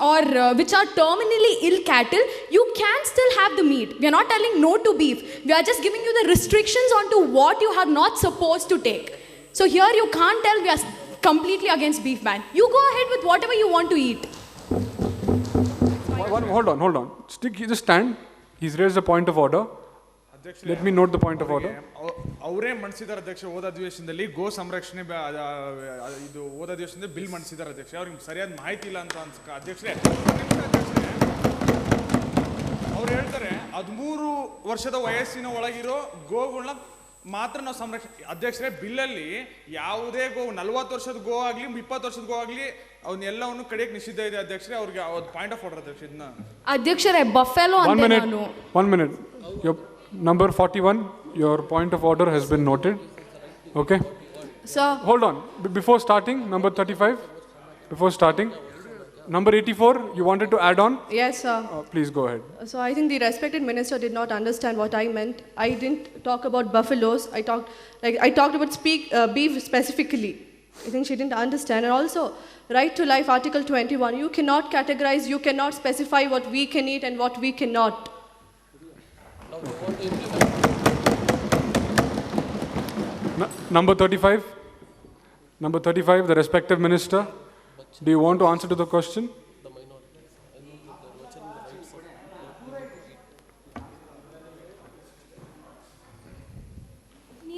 which are terminally ill cattle, you can still have the meat. We are not telling no to beef. We are just giving you the restrictions onto what you are not supposed to take. So here you can't tell we are completely against beef ban. You go ahead with whatever you want to eat. Hold on. Just stand. He's raised a point of order. Let me note the point of order. ಅವರೇ ಮಂಡಿಸಿದ್ದಾರೆ ಅಧ್ಯಕ್ಷ. ಹೋದ ಅಧಿವೇಶನದಲ್ಲಿ ಗೋ ಸಂರಕ್ಷಣೆ ಇದು ಹೋದ ಅಧಿವೇಶನದಲ್ಲಿ bill ಮಂಡಿಸಿದ್ದಾರೆ ಅಧ್ಯಕ್ಷ. ಅವ್ರಿಗೆ ಸರಿಯಾದ ಮಾಹಿತಿ ಇಲ್ಲ ಅಂತ ಅಧ್ಯಕ್ಷರೇ. ಅವ್ರು ಹೇಳ್ತಾರೆ 13 ವರ್ಷದ ವಯಸ್ಸಿನ ಒಳಗಿರೋ ಗೋಗಳನ್ನ ಮಾತ್ರ ನಾವು ಸಂರಕ್ಷಣೆ. ಅಧ್ಯಕ್ಷರೇ, ಬಿಲ್ಲಲ್ಲಿ ಯಾವುದೇ ಗೋ 40 ವರ್ಷದ ಗೋ ಆಗಲಿ 20 ವರ್ಷದ ಗೋ ಆಗಲಿ ಅವನ್ನೆಲ್ಲವನ್ನು ಕಡಿಯಕ್ಕೆ ನಿಷಿದ್ಧ ಇದೆ ಅಧ್ಯಕ್ಷರೇ. ಅವ್ರಿಗೆ ಪಾಯಿಂಟ್ ಆಫ್ ಆರ್ಡರ್ ಅಧ್ಯಕ್ಷ. ಇದನ್ನ ಅಧ್ಯಕ್ಷರೇ, ಬಫೆಲೋ ಅಂತ ನಾನು 1 minute. Number 41, your point of order has been noted. Okay? Sir. Hold on. Before starting, number 35, before starting, number 84, you wanted to add on? Yes, sir. Please go ahead. So I think the respected minister did not understand what I meant. I didn't talk about buffaloes. I talked about beef specifically. I think she didn't understand. And also, Right to Life, Article 21, you cannot categorize, you cannot specify what we can eat and what we cannot. Number 35, the respective minister, do you want to answer to the question?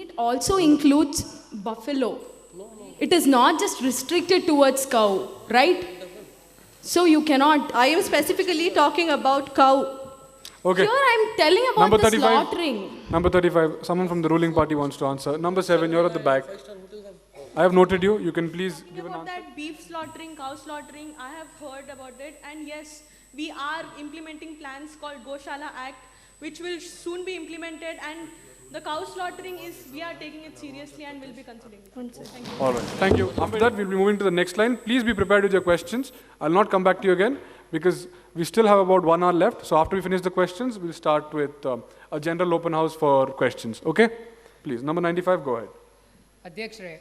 It also includes buffalo. It is not just restricted towards cow, right? So you cannot. I am specifically talking about cow. Okay. Here I am telling about Number the 35. slaughtering. Number 35, someone from the ruling party wants to answer. Number 7, you're at the back. I have noted you. You can please give an answer. That beef slaughtering, cow slaughtering, I have heard about it. And yes, we are implementing plans called Goshala Act, which will soon be implemented. And the cow slaughtering we are taking it seriously and will be considering it. Thank you. All right. Thank you. After that, we'll be moving to the next line. Please be prepared with your questions. I'll not come back to you again because we still have about 1 hour left. So after we finish the questions, we'll start with a general open house for questions. Okay? Please. Number 95, go ahead. ಅಧ್ಯಕ್ಷರೇ,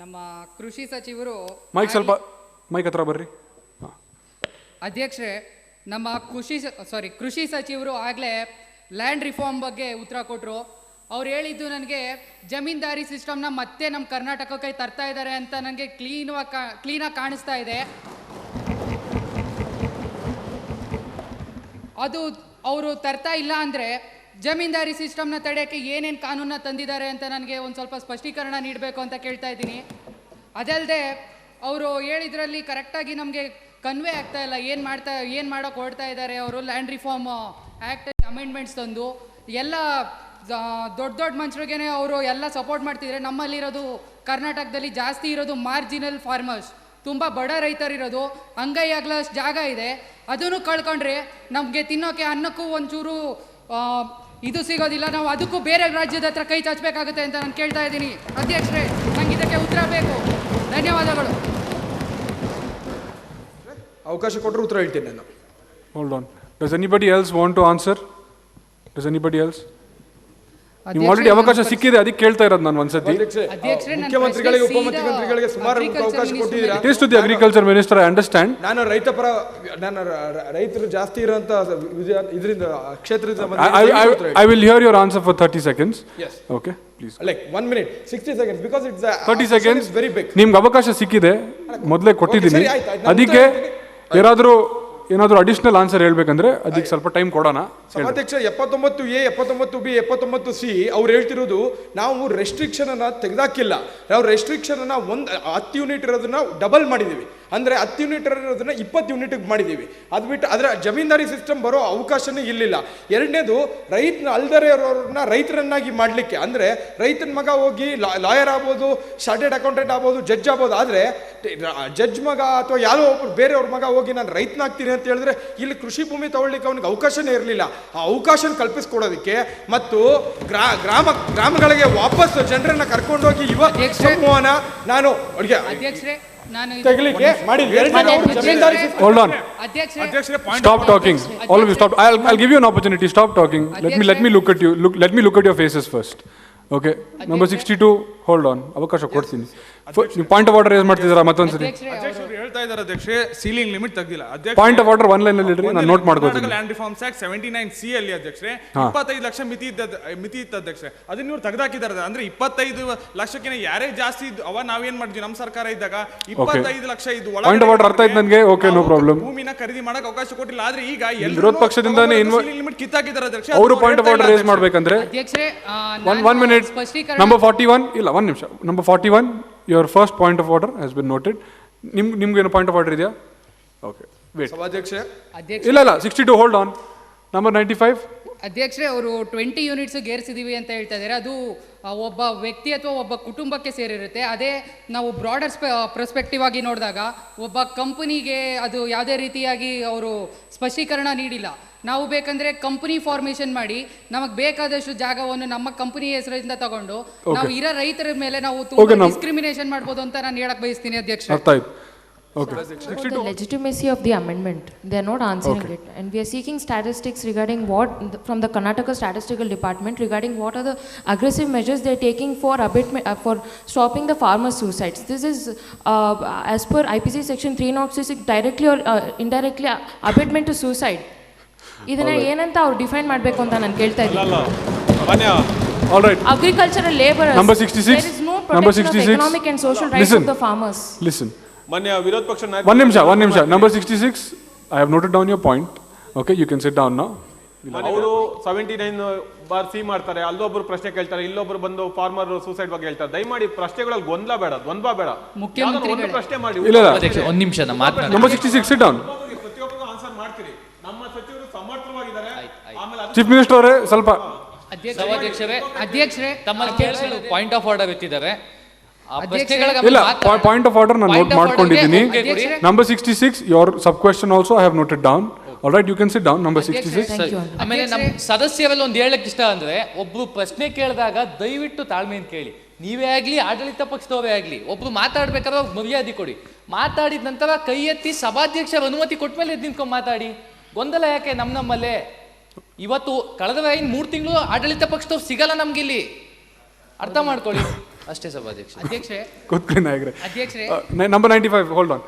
ನಮ್ಮ ಕೃಷಿ ಸಚಿವರು mic ಸ್ವಲ್ಪ mic ಹತ್ರ ಬರ್ರಿ. ಅಧ್ಯಕ್ಷರೇ, ನಮ್ಮ ಕೃಷಿ ಸಚಿವರು ಆಗಲೇ ಲ್ಯಾಂಡ್ ರಿಫಾರ್ಮ್ ಬಗ್ಗೆ ಉತ್ತರ ಕೊಟ್ಟರು. ಅವ್ರು ಹೇಳಿದ್ದು ನನಗೆ ಜಮೀನ್ದಾರಿ ಸಿಸ್ಟಮ್ನ ಮತ್ತೆ ನಮ್ಮ ಕರ್ನಾಟಕಕ್ಕೆ ತರ್ತಾ ಇದ್ದಾರೆ ಅಂತ ನನಗೆ ಕ್ಲೀನಾಗಿ ಕಾಣಿಸ್ತಾ ಇದೆ. ಅದು ಅವರು ತರ್ತಾ ಇಲ್ಲ ಅಂದರೆ ಜಮೀನ್ದಾರಿ ಸಿಸ್ಟಮ್ನ ತಡೆಯೋಕ್ಕೆ ಏನೇನು ಕಾನೂನನ್ನ ತಂದಿದ್ದಾರೆ ಅಂತ ನನಗೆ ಒಂದು ಸ್ವಲ್ಪ ಸ್ಪಷ್ಟೀಕರಣ ನೀಡಬೇಕು ಅಂತ ಕೇಳ್ತಾ ಇದ್ದೀನಿ. ಅದಲ್ಲದೆ ಅವರು ಹೇಳಿದ್ರಲ್ಲಿ ಕರೆಕ್ಟಾಗಿ ನಮಗೆ ಕನ್ವೆ ಆಗ್ತಾ ಇಲ್ಲ. ಏನು ಮಾಡೋಕ್ಕೆ ಹೊರಡ್ತಾ ಇದ್ದಾರೆ ಅವರು. ಲ್ಯಾಂಡ್ ರಿಫಾರ್ಮ್ ಆ್ಯಕ್ಟ್ ಅಮೆಂಡ್ಮೆಂಟ್ಸ್ ತಂದು ಎಲ್ಲ ದೊಡ್ಡ ಮನುಷ್ಯರಿಗೇ ಅವರು ಎಲ್ಲ ಸಪೋರ್ಟ್ ಮಾಡ್ತಿದ್ದಾರೆ. ನಮ್ಮಲ್ಲಿರೋದು ಕರ್ನಾಟಕದಲ್ಲಿ ಜಾಸ್ತಿ ಇರೋದು ಮಾರ್ಜಿನಲ್ ಫಾರ್ಮರ್ಸ್, ತುಂಬ ಬಡ ರೈತರಿರೋದು. ಅಂಗೈ ಅಗಲಷ್ಟು ಜಾಗ ಇದೆ, ಅದನ್ನು ಕಳ್ಕೊಂಡ್ರೆ ನಮಗೆ ತಿನ್ನೋಕ್ಕೆ ಅನ್ನಕ್ಕೂ ಒಂಚೂರು ಇದು ಸಿಗೋದಿಲ್ಲ, ನಾವು ಅದಕ್ಕೂ ಬೇರೆ ರಾಜ್ಯದ ಹತ್ರ ಕೈ ಚಾಚಬೇಕಾಗುತ್ತೆ ಅಂತ ನಾನು ಕೇಳ್ತಾ ಇದ್ದೀನಿ. ಅಧ್ಯಕ್ಷರೇ, ನಂಗೆ ಇದಕ್ಕೆ ಉತ್ತರ ಬೇಕು. ಧನ್ಯವಾದಗಳು. ಅವಕಾಶ ಕೊಟ್ಟರೆ ಉತ್ತರ ಹೇಳ್ತೀನಿ ನಾನು. Hold on. Does anybody else want to answer? Does anybody else? ನೀವು ಆಲ್ರೆಡಿ ಅವಕಾಶ ಸಿಕ್ಕಿದೆ, ಅದಕ್ಕೆ ಕೇಳ್ತಾ ಇರೋದು ನಾನು ಒಂದ್ಸತಿ. ಮುಖ್ಯಮಂತ್ರಿಗಳಿಗೆ ಉಪಮುಖ್ಯಮಂತ್ರಿಗಳಿಗೆ ಸುಮಾರು ಅವಕಾಶ ಕೊಟ್ಟಿದ್ದೀರಾ. It is to the agriculture minister, I understand. ನಾನು ರೈತರು ಜಾಸ್ತಿ ಇರುವಂತ ಇದರಿಂದ ಕ್ಷೇತ್ರದಿಂದ I will hear your answer for 30 seconds. Yes. Okay, please. Like 1 minute, 60 seconds because it's 30 seconds. very big. ನಿಮ್ಗೆ ಅವಕಾಶ ಸಿಕ್ಕಿದೆ, ಮೊದಲೇ ಕೊಟ್ಟಿದ್ದೀನಿ. ಅದಕ್ಕೆ ಏನಾದರೂ ಅಡಿಷನಲ್ ಆನ್ಸರ್ ಹೇಳ್ಬೇಕಂದ್ರೆ ಅದಕ್ಕೆ ಸ್ವಲ್ಪ ಟೈಮ್ ಕೊಡೋಣ. ಸಭಾಧ್ಯಕ್ಷ 79A 79B 79C ಅವ್ರು ಹೇಳ್ತಿರೋದು ನಾವು ರೆಸ್ಟ್ರಿಕ್ಷನ್ ಅನ್ನ ತೆಗೆದಾಕಿಲ್ಲ, ನಾವು ರೆಸ್ಟ್ರಿಕ್ಷನ್ ಅನ್ನ 10 ಯೂನಿಟ್ ಇರೋದನ್ನ ಡಬಲ್ ಮಾಡಿದೀವಿ. ಅಂದ್ರೆ 10 ಯೂನಿಟ್ ಇರೋದನ್ನ 20 ಯೂನಿಟ್ ಮಾಡಿದೀವಿ. ಅದು ಬಿಟ್ಟು ಅದರ ಜಮೀನ್ದಾರಿ ಸಿಸ್ಟಮ್ ಬರೋ ಅವಕಾಶನೇ ಇಲ್ಲಿಲ್ಲ. ಎರಡನೇದು ರೈತನ ಅಲ್ದರೇ ಇರೋರನ್ನ ರೈತರನ್ನಾಗಿ ಮಾಡ್ಲಿಕ್ಕೆ, ಅಂದ್ರೆ ರೈತನ ಮಗ ಹೋಗಿ ಲಾಯರ್ ಆಗ್ಬೋದು, ಚಾರ್ಟೆಡ್ ಅಕೌಂಟೆಂಟ್ ಆಗ್ಬೋದು, ಜಡ್ಜ್ ಆಗ್ಬೋದು. ಆದ್ರೆ ಜಡ್ಜ್ ಮಗ ಅಥವಾ ಯಾರೋ ಒಬ್ರು ಬೇರೆಯವ್ರ ಮಗ ಹೋಗಿ ನಾನು ರೈತನಾಗ್ತೀನಿ ಅಂತ ಹೇಳಿದ್ರೆ ಇಲ್ಲಿ ಕೃಷಿ ಭೂಮಿ ತಗೊಳ್ಳಿಕ್ಕೆ ಅವನಿಗೆ ಅವಕಾಶನೇ ಇರಲಿಲ್ಲ. ಆ ಅವಕಾಶ ಕಲ್ಪಿಸ್ಕೊಡೋದಕ್ಕೆ ಮತ್ತು ಗ್ರಾಮಗಳಿಗೆ ವಾಪಸ್ ಜನರನ್ನ ಕರ್ಕೊಂಡೋಗಿ ಯುವ ಸಮೂಹನ ನಾನು ತೆಗಲಿಕ್ಕೆ Hold on. Stop talking. All of you stop. I'll give you an opportunity. Stop talking. Let me look at you. Let me look at your faces first. Okay. Number 62. Hold on. ಅವಕಾಶ ಕೊಡ್ತೀನಿ. ನೀವು point of order race ಮಾಡ್ತಿದ್ದೀರಾ ಮತ್ತೊಂದ್ಸರಿ? ಅಧ್ಯಕ್ಷರು ಹೇಳ್ತಾ ಇದ್ದಾರೆ ಅಧ್ಯಕ್ಷೆ ceiling limit ತೆಗ್ದಿಲ್ಲ. Point of order one line ಅಲ್ಲಿ ಇಡ್ರಿ, ನಾನು ನೋಟ್ ಮಾಡ್ಕೋತೀನಿ. ಲ್ಯಾಂಡ್ ರಿಫಾರ್ಮ್ಸ್ ಆಕ್ಟ್ 79C ಅಲ್ಲಿ ಅಧ್ಯಕ್ಷರೇ 25 ಲಕ್ಷ ಮಿತಿ ಇತ್ತು ಅಧ್ಯಕ್ಷರೇ, ಅದನ್ನ ಇವ್ರು ತೆಗೆದಾಕಿದ್ದಾರೆ. ಅಂದ್ರೆ 25 ಲಕ್ಷಕ್ಕಿಂತ ಯಾರೇ ಜಾಸ್ತಿ ಅವ ನಾವೇನ್ ಮಾಡಿದ್ವಿ ನಮ್ಮ ಸರ್ಕಾರ ಇದ್ದಾಗ 25 ಲಕ್ಷ ಇದು ಪಾಯಿಂಟ್ ಆಫ್ ಆರ್ಡರ್ ಅರ್ಥ ಆಯ್ತು ನನಗೆ. Okay, no problem. ಭೂಮಿನ ಖರೀದಿ ಮಾಡಕ್ ಅವಕಾಶ ಕೊಟ್ಟಿಲ್ಲ. ಆದ್ರೆ ಈಗ ವಿರೋಧ ಪಕ್ಷದಿಂದಾನೇ ಲಿಮಿಟ್ ಕಿತ್ತಾಕಿದ್ದಾರೆ ಅಧ್ಯಕ್ಷ. ಅವರು ಪಾಯಿಂಟ್ ಆಫ್ ಆರ್ಡರ್ ರೇಸ್ ಮಾಡ್ಬೇಕಂದ್ರೆ one minute. Number 41 ಇಲ್ಲ, ಒಂದು ನಿಮಿಷ. Number 41, your first point of order has been noted. ನಿಮ್ಗೇನು ಪಾಯಿಂಟ್ ಆಫ್ ಆರ್ಡರ್ ಇದೆಯಾ? Okay, wait. ಇಲ್ಲ 62. Hold on. ನಂಬರ್ 95. ಅಧ್ಯಕ್ಷರೇ, ಅವರು 20 ಯೂನಿಟ್ಸ್ ಗೇರಿಸಿದೀವಿ ಅಂತ ಹೇಳ್ತಾ ಇದ್ದಾರೆ. ಅದು ಒಬ್ಬ ವ್ಯಕ್ತಿ ಅಥವಾ ಒಬ್ಬ ಕುಟುಂಬಕ್ಕೆ ಸೇರಿರುತ್ತೆ. ಅದೇ ನಾವು ಬ್ರಾಡರ್ ಪರ್ಸ್ಪೆಕ್ಟಿವ್ ಆಗಿ ನೋಡಿದಾಗ ಒಬ್ಬ ಕಂಪನಿಗೆ ಅದು ಯಾವುದೇ ರೀತಿಯಾಗಿ ಅವರು ಸ್ಪಷ್ಟೀಕರಣ ನೀಡಿಲ್ಲ. ನಾವು ಬೇಕಂದ್ರೆ ಕಂಪನಿ ಫಾರ್ಮೇಷನ್ ಮಾಡಿ ನಮಗೆ ಬೇಕಾದಷ್ಟು ಜಾಗವನ್ನು ನಮ್ಮ ಕಂಪನಿ ಹೆಸರಿಂದ ತಗೊಂಡು ನಾವು ಇರೋ ರೈತರ ಮೇಲೆ ನಾವು ತುಂಬಾ ಡಿಸ್ಕ್ರಿಮಿನೇಷನ್ ಮಾಡ್ಬೋದು ಅಂತ ನಾನು ಹೇಳಕ್ ಬಯಸ್ತೀನಿ ಅಧ್ಯಕ್ಷ. The legitimacy of the amendment, they are not answering it, and we are seeking statistics regarding what from the Karnataka Statistical Department regarding what are the aggressive measures they are taking for abatement for stopping the farmer suicides. This is as per IPC section 306 directly or indirectly abatement to suicide. ಇದನ್ನ ಏನಂತ ಅವ್ರು define ಮಾಡಬೇಕು ಅಂತ ನಾನು ಕೇಳ್ತಾ ಇದ್ದೀನಿ. All right. Agricultural laborers. Number 66. There is no protection of economic and social rights of the farmers. Listen. ಮಾನ್ಯ ವಿರೋಧ ಪಕ್ಷ ನಾಯಕ, one ನಿಮಿಷ. Number 66. I have noted down your point. Okay, you can sit down now. ಅವರು 79C ಮಾಡ್ತಾರೆ, ಅಲ್ಲೊಬ್ರು ಪ್ರಶ್ನೆ ಕೇಳ್ತಾರೆ, ಇಲ್ಲೊಬ್ರು ಬಂದು ಫಾರ್ಮರ್ ಸೂಸೈಡ್ ಬಗ್ಗೆ ಹೇಳ್ತಾರೆ. ದಯಮಾಡಿ ಪ್ರಶ್ನೆಗಳಲ್ಲಿ ಗೊಂದಲ ಬೇಡ, ದ್ವಂದ್ವ ಬೇಡ. ಮುಖ್ಯಮಂತ್ರಿಗಳು ಪ್ರಶ್ನೆ ಮಾಡಿ. ಇಲ್ಲ, ಒಂದು ನಿಮಿಷ ಮಾತನಾಡಿ. Number 66, sit down. ಪ್ರತಿಯೊಬ್ಬರು ಆನ್ಸರ್ ಮಾಡ್ತೀರಿ. ನಮ್ಮ ಸಚಿವರು ಸಮರ್ಥವಾಗಿದ್ದಾರೆ. ಆಮೇಲೆ ಚೀಫ್ ಮಿನಿಸ್ಟರ್ ಅವರೇ ಸ್ವಲ್ಪ ಅಧ್ಯಕ್ಷರೇ ತಮ್ಮಲ್ಲಿ ಕೇಳಲು ಪಾಯಿಂಟ್ ಆಫ್ ಆರ್ಡರ್ ಎತ್ತಿದ್ದಾರೆ. ಇಲ್ಲ, ಪಾಯಿಂಟ್ ಆಫ್ ಆರ್ಡರ್ ನಾನು ನೋಟ್ ಮಾಡ್ಕೊಂಡಿದ್ದೀನಿ. Number 66, your sub question also I have noted down. All right, you can sit down. Number 66. ಆಮೇಲೆ ನಮ್ಮ ಸದಸ್ಯರಲ್ಲಿ ಒಂದು ಹೇಳಕ್ಕೆ ಇಷ್ಟ ಅಂದ್ರೆ, ಒಬ್ರು ಪ್ರಶ್ನೆ ಕೇಳಿದಾಗ ದಯವಿಟ್ಟು ತಾಳ್ಮೆಯಿಂದ ಕೇಳಿ. ನೀವೇ ಆಗ್ಲಿ ಆಡಳಿತ ಪಕ್ಷದವರೇ ಆಗ್ಲಿ, ಒಬ್ರು ಮಾತಾಡ್ಬೇಕಾದ್ರೆ ಮರ್ಯಾದೆ ಕೊಡಿ. ಮಾತಾಡಿದ ನಂತರ ಕೈ ಎತ್ತಿ ಸಭಾಧ್ಯಕ್ಷರ ಅನುಮತಿ ಕೊಟ್ಟ ಮೇಲೆ ಎದ್ದು ನಿಂತ್ಕೊಂಡು ಮಾತಾಡಿ. ಗೊಂದಲ ಯಾಕೆ ನಮ್ಮಲ್ಲೇ? ಇವತ್ತು ಕಳೆದ 3 ತಿಂಗಳು ಆಡಳಿತ ಪಕ್ಷದವ್ರು ಸಿಗಲ್ಲ ನಮ್ಗಿಲ್ಲಿ, ಅರ್ಥ ಮಾಡ್ಕೊಳ್ಳಿ ಅಷ್ಟೇ. ಸಭಾಧ್ಯಕ್ಷ Number 95, hold on.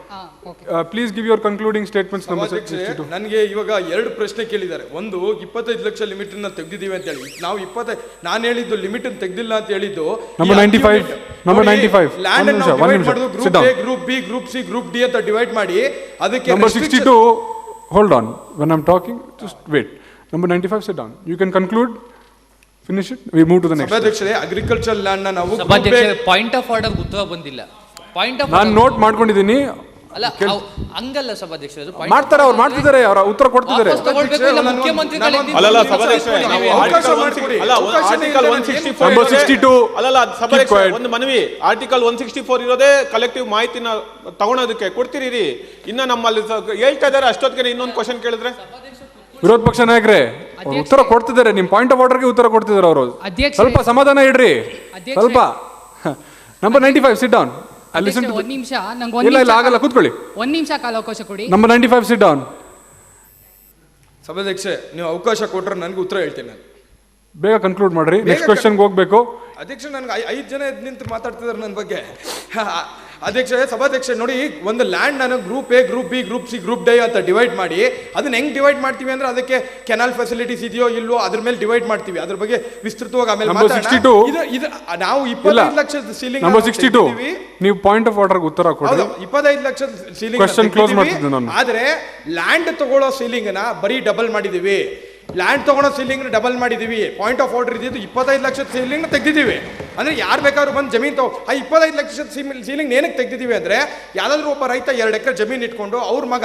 Please give your concluding statements. Number 62. ನನಗೆ ಇವಾಗ 2 ಪ್ರಶ್ನೆ ಕೇಳಿದ್ದಾರೆ. ಒಂದು 25 ಲಕ್ಷ ಲಿಮಿಟ್ ಅನ್ನ ತೆಗೆದಿದ್ದೀವಿ ಅಂತ ಹೇಳಿ, ನಾವು 25 ನಾನು ಹೇಳಿದ್ದು ಲಿಮಿಟ್ ಅನ್ನು ತೆಗೆದಿಲ್ಲ ಅಂತ ಹೇಳಿದ್ದು. Number 95. ಲ್ಯಾಂಡ್ ಅನ್ನು ಡಿವೈಡ್ ಮಾಡೋದು group A, group B, group C, group D ಅಂತ ಡಿವೈಡ್ ಮಾಡಿ ಅದಕ್ಕೆ. Number 62. Hold on. When I'm talking, just wait. Number 95, sit down. You can conclude. Finish it. We move to the next. ಸಭಾಧ್ಯಕ್ಷರೇ, agriculture land ನ ನಾವು point of order ಉತ್ತರ ಬಂದಿಲ್ಲ. Point of ನಾನು note ಮಾಡ್ಕೊಂಡಿದ್ದೀನಿ. ಅಲ್ಲ ಹಂಗಲ್ಲ ಸಭಾಧ್ಯಕ್ಷರು ಮಾಡ್ತಾರೆ, ಅವ್ರು ಮಾಡ್ತಿದ್ದಾರೆ, ಅವರ ಉತ್ತರ ಕೊಡ್ತಿದ್ದಾರೆ. ಮುಖ್ಯಮಂತ್ರಿಗಳು ಅಲ್ಲಲ್ಲ ಸಭಾಧ್ಯಕ್ಷರೇ, ನಾವು ಆರ್ಟಿಕಲ್ 164 ಅಲ್ಲಲ್ಲ ಸಭಾಧ್ಯಕ್ಷರೇ, ಒಂದು ಮನವಿ. ಆರ್ಟಿಕಲ್ 164 ಇರೋದೇ ಕಲೆಕ್ಟಿವ್ ಮಾಹಿತಿನ ತಗೊಳೋದಕ್ಕೆ ಕೊಡ್ತೀರಿ. ಇನ್ನ ನಮ್ಮಲ್ಲಿ ಹೇಳ್ತಾ ಇದ್ದಾರೆ, ಅಷ್ಟೊತ್ತಿಗೆ ಇನ್ನೊಂದು ಕ್ವಶನ್ ಕೇಳಿದ್ರೆ ವಿರೋಧ ಪಕ್ಷ ನಾಯಕರೇ ಉತ್ತರ ಕೊಡ್ತಿದ್ದಾರೆ, ನಿಮ್ಮ ಪಾಯಿಂಟ್ ಆಫ್ ಆರ್ಡರ್ಗೆ ಉತ್ತರ ಕೊಡ್ತಿದ್ದಾರೆ ಅವರು. ಸ್ವಲ್ಪ ಸಮಾಧಾನ ಇಡ್ರಿ ಸ್ವಲ್ಪ. Number 95 sit down. ಒಂದ್ ನಿಮಿಷ ನಂಗೆ ಇಲ್ಲ ಇಲ್ಲ ಆಗಲ್ಲ, ಕೂತ್ಕೊಳ್ಳಿ. ಒಂದ್ ನಿಮಿಷ ಕಾಲಾವಕಾಶ ಕೊಡಿ. Number 95 sit down. ಸಭಾಧ್ಯಕ್ಷೆ ನೀವು ಅವಕಾಶ ಕೊಟ್ಟರೆ ನನಗೆ ಉತ್ತರ ಹೇಳ್ತೇನೆ. ನಾನು ಬೇಗ ಕನ್ಕ್ಲೂಡ್ ಮಾಡ್ರಿ, ನೆಕ್ಸ್ಟ್ ಕ್ವೆಶ್ಚನ್ಗೆ ಹೋಗ್ಬೇಕು. ಅಧ್ಯಕ್ಷ ನನಗೆ 5 ಜನ ನಿಂತು ಮಾತಾಡ್ತಿದ್ದಾರೆ ನನ್ನ ಬಗ್ಗೆ. ಅಧ್ಯಕ್ಷ ಸಭಾಧ್ಯಕ್ಷ ನೋಡಿ, ಒಂದು ಲ್ಯಾಂಡ್ ನಾನು group A, group B, group C, group D ಅಂತ ಡಿವೈಡ್ ಮಾಡಿ, ಅದನ್ನ ಹೆಂಗ್ ಡಿವೈಡ್ ಮಾಡ್ತೀವಿ ಅಂದ್ರೆ ಅದಕ್ಕೆ ಕೆನಾಲ್ ಫೆಸಿಲಿಟೀಸ್ ಇದೆಯೋ ಇಲ್ವೋ ಅದ್ರ ಮೇಲೆ ಡಿವೈಡ್ ಮಾಡ್ತೀವಿ. ಅದ್ರ ಬಗ್ಗೆ ವಿಸ್ತೃತವಾಗಿ ಆಮೇಲೆ ನಾವು 25 ಲಕ್ಷದ ಸೀಲಿಂಗ್. ನಂಬರ್ 62 ನೀವು ಪಾಯಿಂಟ್ ಆಫ್ ಆರ್ಡರ್ ಉತ್ತರ ಕೊಡಿ. 25 ಲಕ್ಷದ ಸೀಲಿಂಗ್ ಕ್ವೆಶ್ಚನ್ ಕ್ಲೋಸ್ ಮಾಡ್ತಿದ್ದೆ ನಾನು. ಆದ್ರೆ ಲ್ಯಾಂಡ್ ತಗೊಳ್ಳೋ ಸೀಲಿಂಗ್ ನ ಬರೀ ಡಬಲ್ ಮಾಡಿದೀವಿ. ಲ್ಯಾಂಡ್ ತಗೊಳ್ಳೋ ಸೀಲಿಂಗ್ ಡಬಲ್ ಮಾಡಿದೀವಿ. ಪಾಯಿಂಟ್ ಆಫ್ ಆರ್ಡರ್ ಇದ್ದಿದ್ದು 25 ಲಕ್ಷದ ಸೀಲಿಂಗ್ ತೆಗೆದಿದ್ದೀವಿ. ಅಂದ್ರೆ ಯಾರು ಬೇಕಾದ್ರೂ ಬಂದು ಜಮೀನು ತಗೋ. ಆ 25 ಲಕ್ಷದ ಸೀಲಿಂಗ್ ಏನಕ್ಕೆ ತೆಗೆದಿದ್ದೀವಿ ಅಂದ್ರೆ, ಯಾವ್ದಾದ್ರು ಒಬ್ಬ ರೈತ 2 ಎಕರೆ ಜಮೀನು ಇಟ್ಕೊಂಡು ಅವ್ರ ಮಗ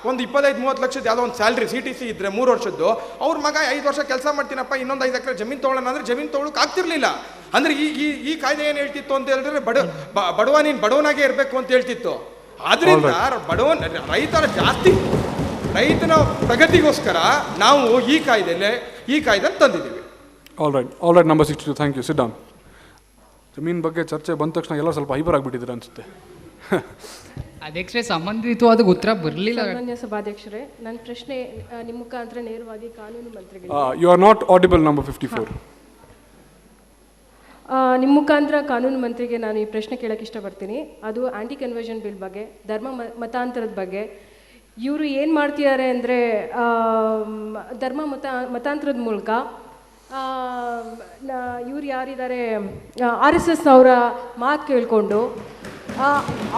ಒಂದು 25-30 ಲಕ್ಷದ ಯಾವುದೋ ಒಂದು ಸ್ಯಾಲ್ರಿ CTC ಇದ್ರೆ 3 ವರ್ಷದ್ದು, ಅವ್ರ ಮಗ 5 ವರ್ಷ ಕೆಲಸ ಮಾಡ್ತೀನಪ್ಪ ಇನ್ನೊಂದು 5 ಎಕರೆ ಜಮೀನು ತಗೊಳ್ಳೋಣ ಅಂದ್ರೆ ಜಮೀನು ತಗೊಳ್ಳೋಕೆ ಆಗ್ತಿರ್ಲಿಲ್ಲ. ಅಂದ್ರೆ ಈ ಕಾಯ್ದೆ ಏನ್ ಹೇಳ್ತಿತ್ತು ಅಂತ ಹೇಳಿದ್ರೆ, ಬಡವ ನೀನ್ ಬಡವನಾಗೆ ಇರಬೇಕು ಅಂತ ಹೇಳ್ತಿತ್ತು. ಆದ್ರಿಂದ ರೈತನ ಪ್ರಗತಿಗೋಸ್ಕರ ನಾವು ಈ ಕಾಯ್ದೆ ತಂದಿದ್ದೀವಿ. All right number 62 thank you. Sit down. ಜಮೀನ್ ಬಗ್ಗೆ ಚರ್ಚೆ ಬಂದ ತಕ್ಷಣ ಎಲ್ಲ ಸ್ವಲ್ಪ ಹೈಬರ್ ಆಗಿಬಿಟ್ಟಿದ್ರೆ ಅನ್ಸುತ್ತೆ. ಅಧ್ಯಕ್ಷರೇ ಸಂಬಂಧಿತವಾದ ಉತ್ತರ ಬರಲಿಲ್ಲ. ಮಾನ್ಯ ಸಭಾಧ್ಯಕ್ಷರೇ, ನನ್ನ ಪ್ರಶ್ನೆ ನಿಮ್ಮ ಮುಖಾಂತರ ನೇರವಾಗಿ ಕಾನೂನು ಮಂತ್ರಿಗೆ. You are not audible. Number 54. ನಿಮ್ಮ ಮುಖಾಂತರ ಕಾನೂನು ಮಂತ್ರಿಗೆ ನಾನು ಈ ಪ್ರಶ್ನೆ ಕೇಳಕ್ಕೆ ಇಷ್ಟಪಡ್ತೀನಿ. ಅದು ಆ್ಯಂಟಿ ಕನ್ವರ್ಷನ್ ಬಿಲ್ ಬಗ್ಗೆ, ಧರ್ಮ ಮತಾಂತರದ ಬಗ್ಗೆ. ಇವರು ಏನು ಮಾಡ್ತಿದ್ದಾರೆ ಅಂದರೆ, ಧರ್ಮ ಮತಾಂತರದ ಮೂಲಕ ಇವ್ರು ಯಾರಿದ್ದಾರೆ RSS ಅವರ ಮಾತು ಕೇಳಿಕೊಂಡು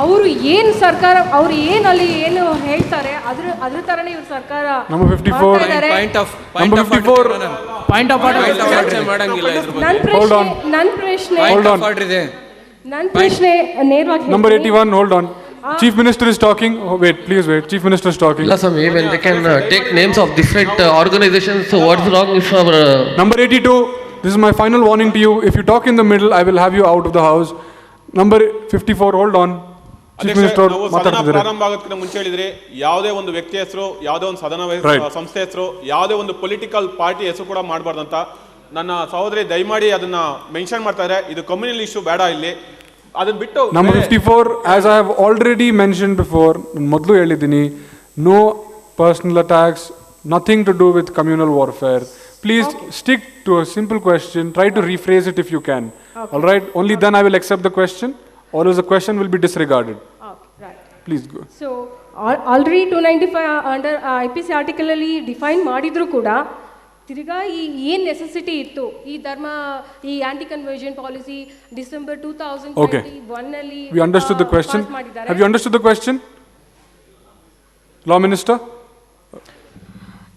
ಅವರು ಏನು ಸರ್ಕಾರ ಅವ್ರು ಏನು ಅಲ್ಲಿ ಏನು ಹೇಳ್ತಾರೆ ಅದ್ರ ಥರನೇ ಇವ್ರು ಸರ್ಕಾರ. ನನ್ನ ಪ್ರಶ್ನೆ ನೇರವಾಗಿ. Number 81 hold on. Chief Minister is talking. Oh, wait, please wait. Chief Minister is talking. Yes, sir. When they can take names of different organizations, so what's wrong with our... Number 82, this is my final warning to you. If you talk in the middle, I will have you out of the house. Number 54, hold on. Chief Minister, ಪ್ರಾರಂಭ ಆಗೋದಕ್ಕಿಂತ ಮುಂಚೆ ಹೇಳಿದ್ರೆ, ಯಾವುದೇ ಒಂದು ವ್ಯಕ್ತಿ ಹೆಸರು, ಯಾವುದೇ ಒಂದು ಸದನ ಸಂಸ್ಥೆ ಹೆಸರು, ಯಾವುದೇ ಒಂದು ಪೊಲಿಟಿಕಲ್ ಪಾರ್ಟಿ ಹೆಸರು ಕೂಡ ಮಾಡಬಾರ್ದಂತ ನನ್ನ ಸಹೋದರಿ ದಯಮಾಡಿ ಅದನ್ನ ಮೆನ್ಷನ್ ಮಾಡ್ತಾ ಇದ್ದಾರೆ. ಇದು ಕಮ್ಯುನಲ್ ಇಶ್ಯೂ ಬೇಡ ಇಲ್ಲಿ. Number 54, as I have already mentioned before, ಮೊದಲು ಹೇಳಿದ್ದೀನಿ, no personal attacks, nothing to do with communal warfare. Please stick to a simple question. Try to rephrase it if you can. All right? Only then I will accept the question, or else the question will be disregarded. Right. Please go. So, already 295 under IPC article ಅಲ್ಲಿ define ಮಾಡಿದ್ರು ಕೂಡ ತಿರ್ಗಾ ಏನು necessity ಇತ್ತು ಈ aunty conversion policy December 2021 ನಲ್ಲಿ. We understood the question. Have you understood the question? Law Minister?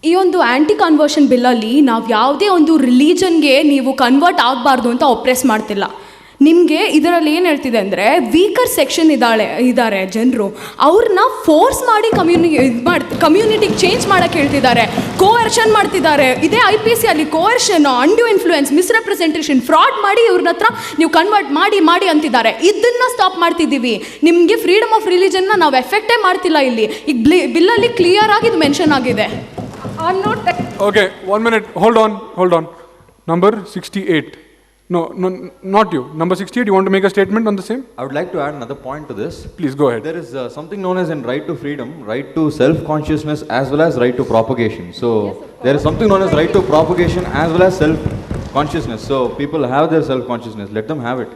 ಈ ಒಂದು ಆ್ಯಂಟಿ ಕನ್ವರ್ಷನ್ ಬಿಲ್ಲಲ್ಲಿ ನಾವು ಯಾವುದೇ ಒಂದು ರಿಲಿಜನ್ಗೆ ನೀವು ಕನ್ವರ್ಟ್ ಆಗಬಾರ್ದು ಅಂತ ಒಪ್ರೆಸ್ ಮಾಡ್ತಿಲ್ಲ. ನಿಮಗೆ ಇದರಲ್ಲಿ ಏನು ಹೇಳ್ತಿದೆ ಅಂದರೆ, ವೀಕರ್ ಸೆಕ್ಷನ್ ಇದ್ದಾರೆ ಜನರು, ಅವ್ರನ್ನ ಫೋರ್ಸ್ ಮಾಡಿ ಕಮ್ಯುನಿಟಿಗೆ ಚೇಂಜ್ ಮಾಡೋಕ್ಕೆ ಹೇಳ್ತಿದ್ದಾರೆ, ಕೋವರ್ಷನ್ ಮಾಡ್ತಿದ್ದಾರೆ. ಇದೇ IPC ಅಲ್ಲಿ ಕೋವರ್ಷನ್, ಅಂಡ್ಯೂ ಇನ್ಫ್ಲೂಯೆನ್ಸ್, ಮಿಸ್ರೆಪ್ರೆಸೆಂಟೇಷನ್, ಫ್ರಾಡ್ ಮಾಡಿ ಇವ್ರನ್ನ ಹತ್ರ ನೀವು ಕನ್ವರ್ಟ್ ಮಾಡಿ ಅಂತಿದ್ದಾರೆ. ಇದನ್ನು ಸ್ಟಾಪ್ ಮಾಡ್ತಿದ್ದೀವಿ. ನಿಮಗೆ ಫ್ರೀಡಮ್ ಆಫ್ ರಿಲಿಜನ್ನ ನಾವು ಎಫೆಕ್ಟೇ ಮಾಡ್ತಿಲ್ಲ ಇಲ್ಲಿ. ಈಗ ಬಿಲ್ಲಲ್ಲಿ ಕ್ಲಿಯರ್ ಆಗಿ ಇದು ಮೆನ್ಷನ್ ಆಗಿದೆ. Okay, 1 minute. Hold on. Number 68. No, not you. Number 68, you want to make a statement on the same? I would like to add another point to this. Please go ahead. There is something known as in right to freedom, right to self-consciousness as well as right to propagation. So there is something known as right to propagation as well as self-consciousness. So people have their self-consciousness. Let them have it.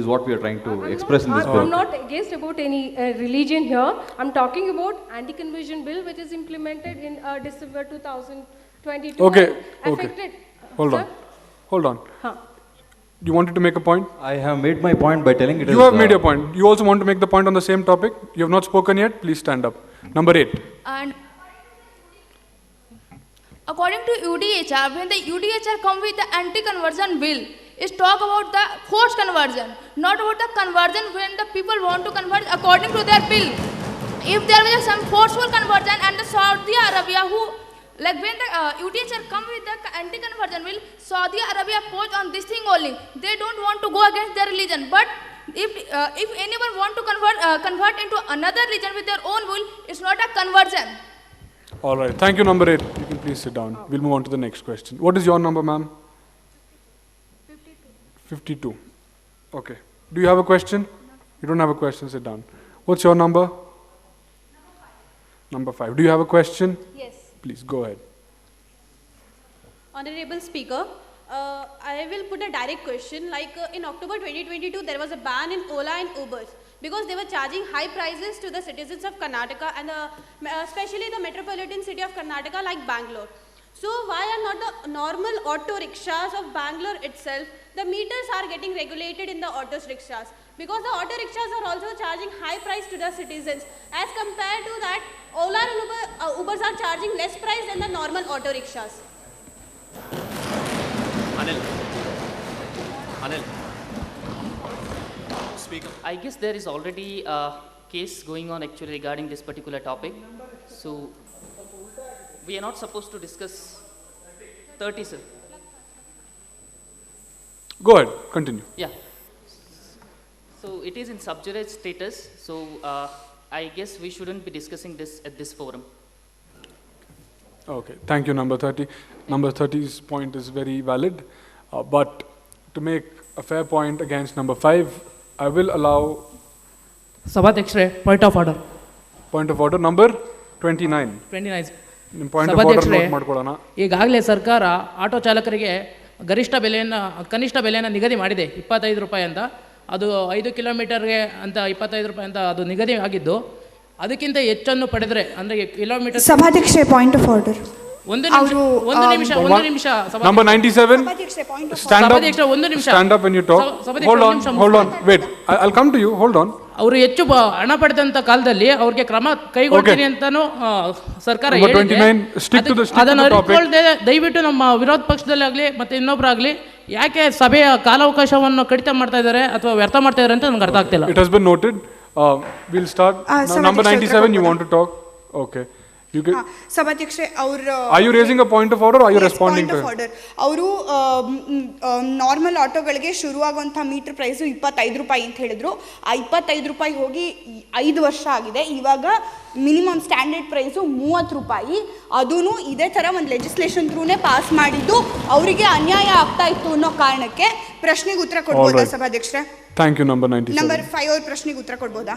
Is what we are trying to express in this bill. I'm not against about any religion here. I'm talking about anti-conversion bill which is implemented in December 2022. Okay. Affected. Hold on. You wanted to make a point? I have made my point by telling it. You have made your point. You also want to make the point on the same topic? You have not spoken yet? Please stand up. Number 8. And according to UDHR, when the UDHR come with the anti-conversion bill, is talk about the forced conversion, not about the conversion when the people want to convert according to their bill. If there was some forceful conversion and the Saudi Arabia who, like when the UDHR come with the anti-conversion bill, Saudi Arabia posed on this thing only. They don't want to go against their religion. But if anyone want to convert into another religion with their own will, it's not a conversion. All right. Thank you, number 8. please sit down. We'll move on to the next question. What is your number, ma'am? 52. Okay. Do you have a question? You don't have a question, sit down. What's your number? Number 5. Do you have a question? Yes. Please, go ahead. Honorable Speaker, I will put a direct question. In October 2022, there was a ban in Ola and Uber because they were charging high prices to the citizens of Karnataka and especially the metropolitan city of Karnataka like Bangalore. So why are not the normal auto rickshaws of Bangalore itself, the meters are getting regulated in the auto rickshaws? Because the auto rickshaws are also charging high price to the citizens. As compared to that, Ola and Ubers are charging less price than the normal auto rickshaws. Anil. Speaker. I guess there is already a case going on actually regarding this particular topic. So we are not supposed to discuss 30, sir. Go ahead, continue. Yeah. So it is in sub judice status. So I guess we shouldn't be discussing this at this forum. Okay, thank you, number 30. Number 30's point is very valid, but to make a fair point against number 5, I will allow... Sabadhyakshare, point of order. Point of order, number 29. 29. Point of order note ಮಾಡ್ಕೊಳ್ಳೋಣ. ಈಗಾಗಲೇ ಸರ್ಕಾರ auto ಚಾಲಕರಿಗೆ ಕನಿಷ್ಠ ಬೆಲೆಯನ್ನು ನಿಗದಿ ಮಾಡಿದೆ 25 ರೂಪಾಯಿ ಅಂತ. ಅದು 5 ಕಿಲೋಮೀಟರ್ಗೆ ಅಂತ 25 ರೂಪಾಯಿ ಅಂತ ಅದು ನಿಗದಿ ಆಗಿದ್ದು, ಅದಕ್ಕಿಂತ ಹೆಚ್ಚನ್ನು ಪಡೆದರೆ ಅಂದರೆ ಕಿಲೋಮೀಟರ್... ಸಭಾಧ್ಯಕ್ಷೆ ಪಾಯಿಂಟ್ ಆಫ್ ಆರ್ಡರ್. ಒಂದು ನಿಮಿಷ. Number 97. Stand up when you talk. Hold on. Wait. I'll come to you. Hold on. ಅವರು ಹೆಚ್ಚು ಹಣ ಪಡೆದಂತ ಕಾಲದಲ್ಲಿ ಅವ್ರಿಗೆ ಕ್ರಮ ಕೈಗೊಳ್ತೀನಿ ಅಂತಾನು ಸರ್ಕಾರ ಹೇಳಿದೆ. ಅದನ್ನು ಅರಿತುಕೊಳ್ಳದೆ ದಯವಿಟ್ಟು ನಮ್ಮ ವಿರೋಧ ಪಕ್ಷದಲ್ಲಾಗಲಿ ಮತ್ತೆ ಇನ್ನೊಬ್ಬರಾಗಲಿ ಯಾಕೆ ಸಭೆಯ ಕಾಲಾವಕಾಶವನ್ನು ಕಡಿತ ಮಾಡ್ತಾ ಇದ್ದಾರೆ ಅಥವಾ ವ್ಯರ್ಥ ಮಾಡ್ತಾ ಇದ್ದಾರೆ ಅಂತ ನನಗೆ ಅರ್ಥ ಆಗ್ತಿಲ್ಲ. It has been noted. We'll start. Number 97, you want to talk? Okay. ಸಭಾಧ್ಯಕ್ಷೆ ಅವರು... Are you raising a point of order or are you responding to it? ಅವರು ನಾರ್ಮಲ್ ಆಟೋಗಳಿಗೆ ಶುರುವಾಗುವಂಥ ಮೀಟರ್ ಪ್ರೈಸು 25 ರೂಪಾಯಿ ಅಂತ ಹೇಳಿದ್ರು. ಆ 25 ರೂಪಾಯಿ ಹೋಗಿ 5 ವರ್ಷ ಆಗಿದೆ. ಇವಾಗ ಮಿನಿಮಮ್ ಸ್ಟ್ಯಾಂಡರ್ಡ್ ಪ್ರೈಸು 30 ರೂಪಾಯಿ. ಅದೂ ಇದೇ ಥರ ಒಂದು ಲೆಜಿಸ್ಲೇಷನ್ ಥ್ರೂನೇ ಪಾಸ್ ಮಾಡಿದ್ದು ಅವರಿಗೆ ಅನ್ಯಾಯ ಆಗ್ತಾ ಇತ್ತು ಅನ್ನೋ ಕಾರಣಕ್ಕೆ ಪ್ರಶ್ನೆಗೆ ಉತ್ತರ ಕೊಡ್ಬೋದಾ ಸಭಾಧ್ಯಕ್ಷರೇ? Thank you, number 97. ನಂಬರ್ 5 ಅವ್ರ ಪ್ರಶ್ನೆಗೆ ಉತ್ತರ ಕೊಡ್ಬೋದಾ?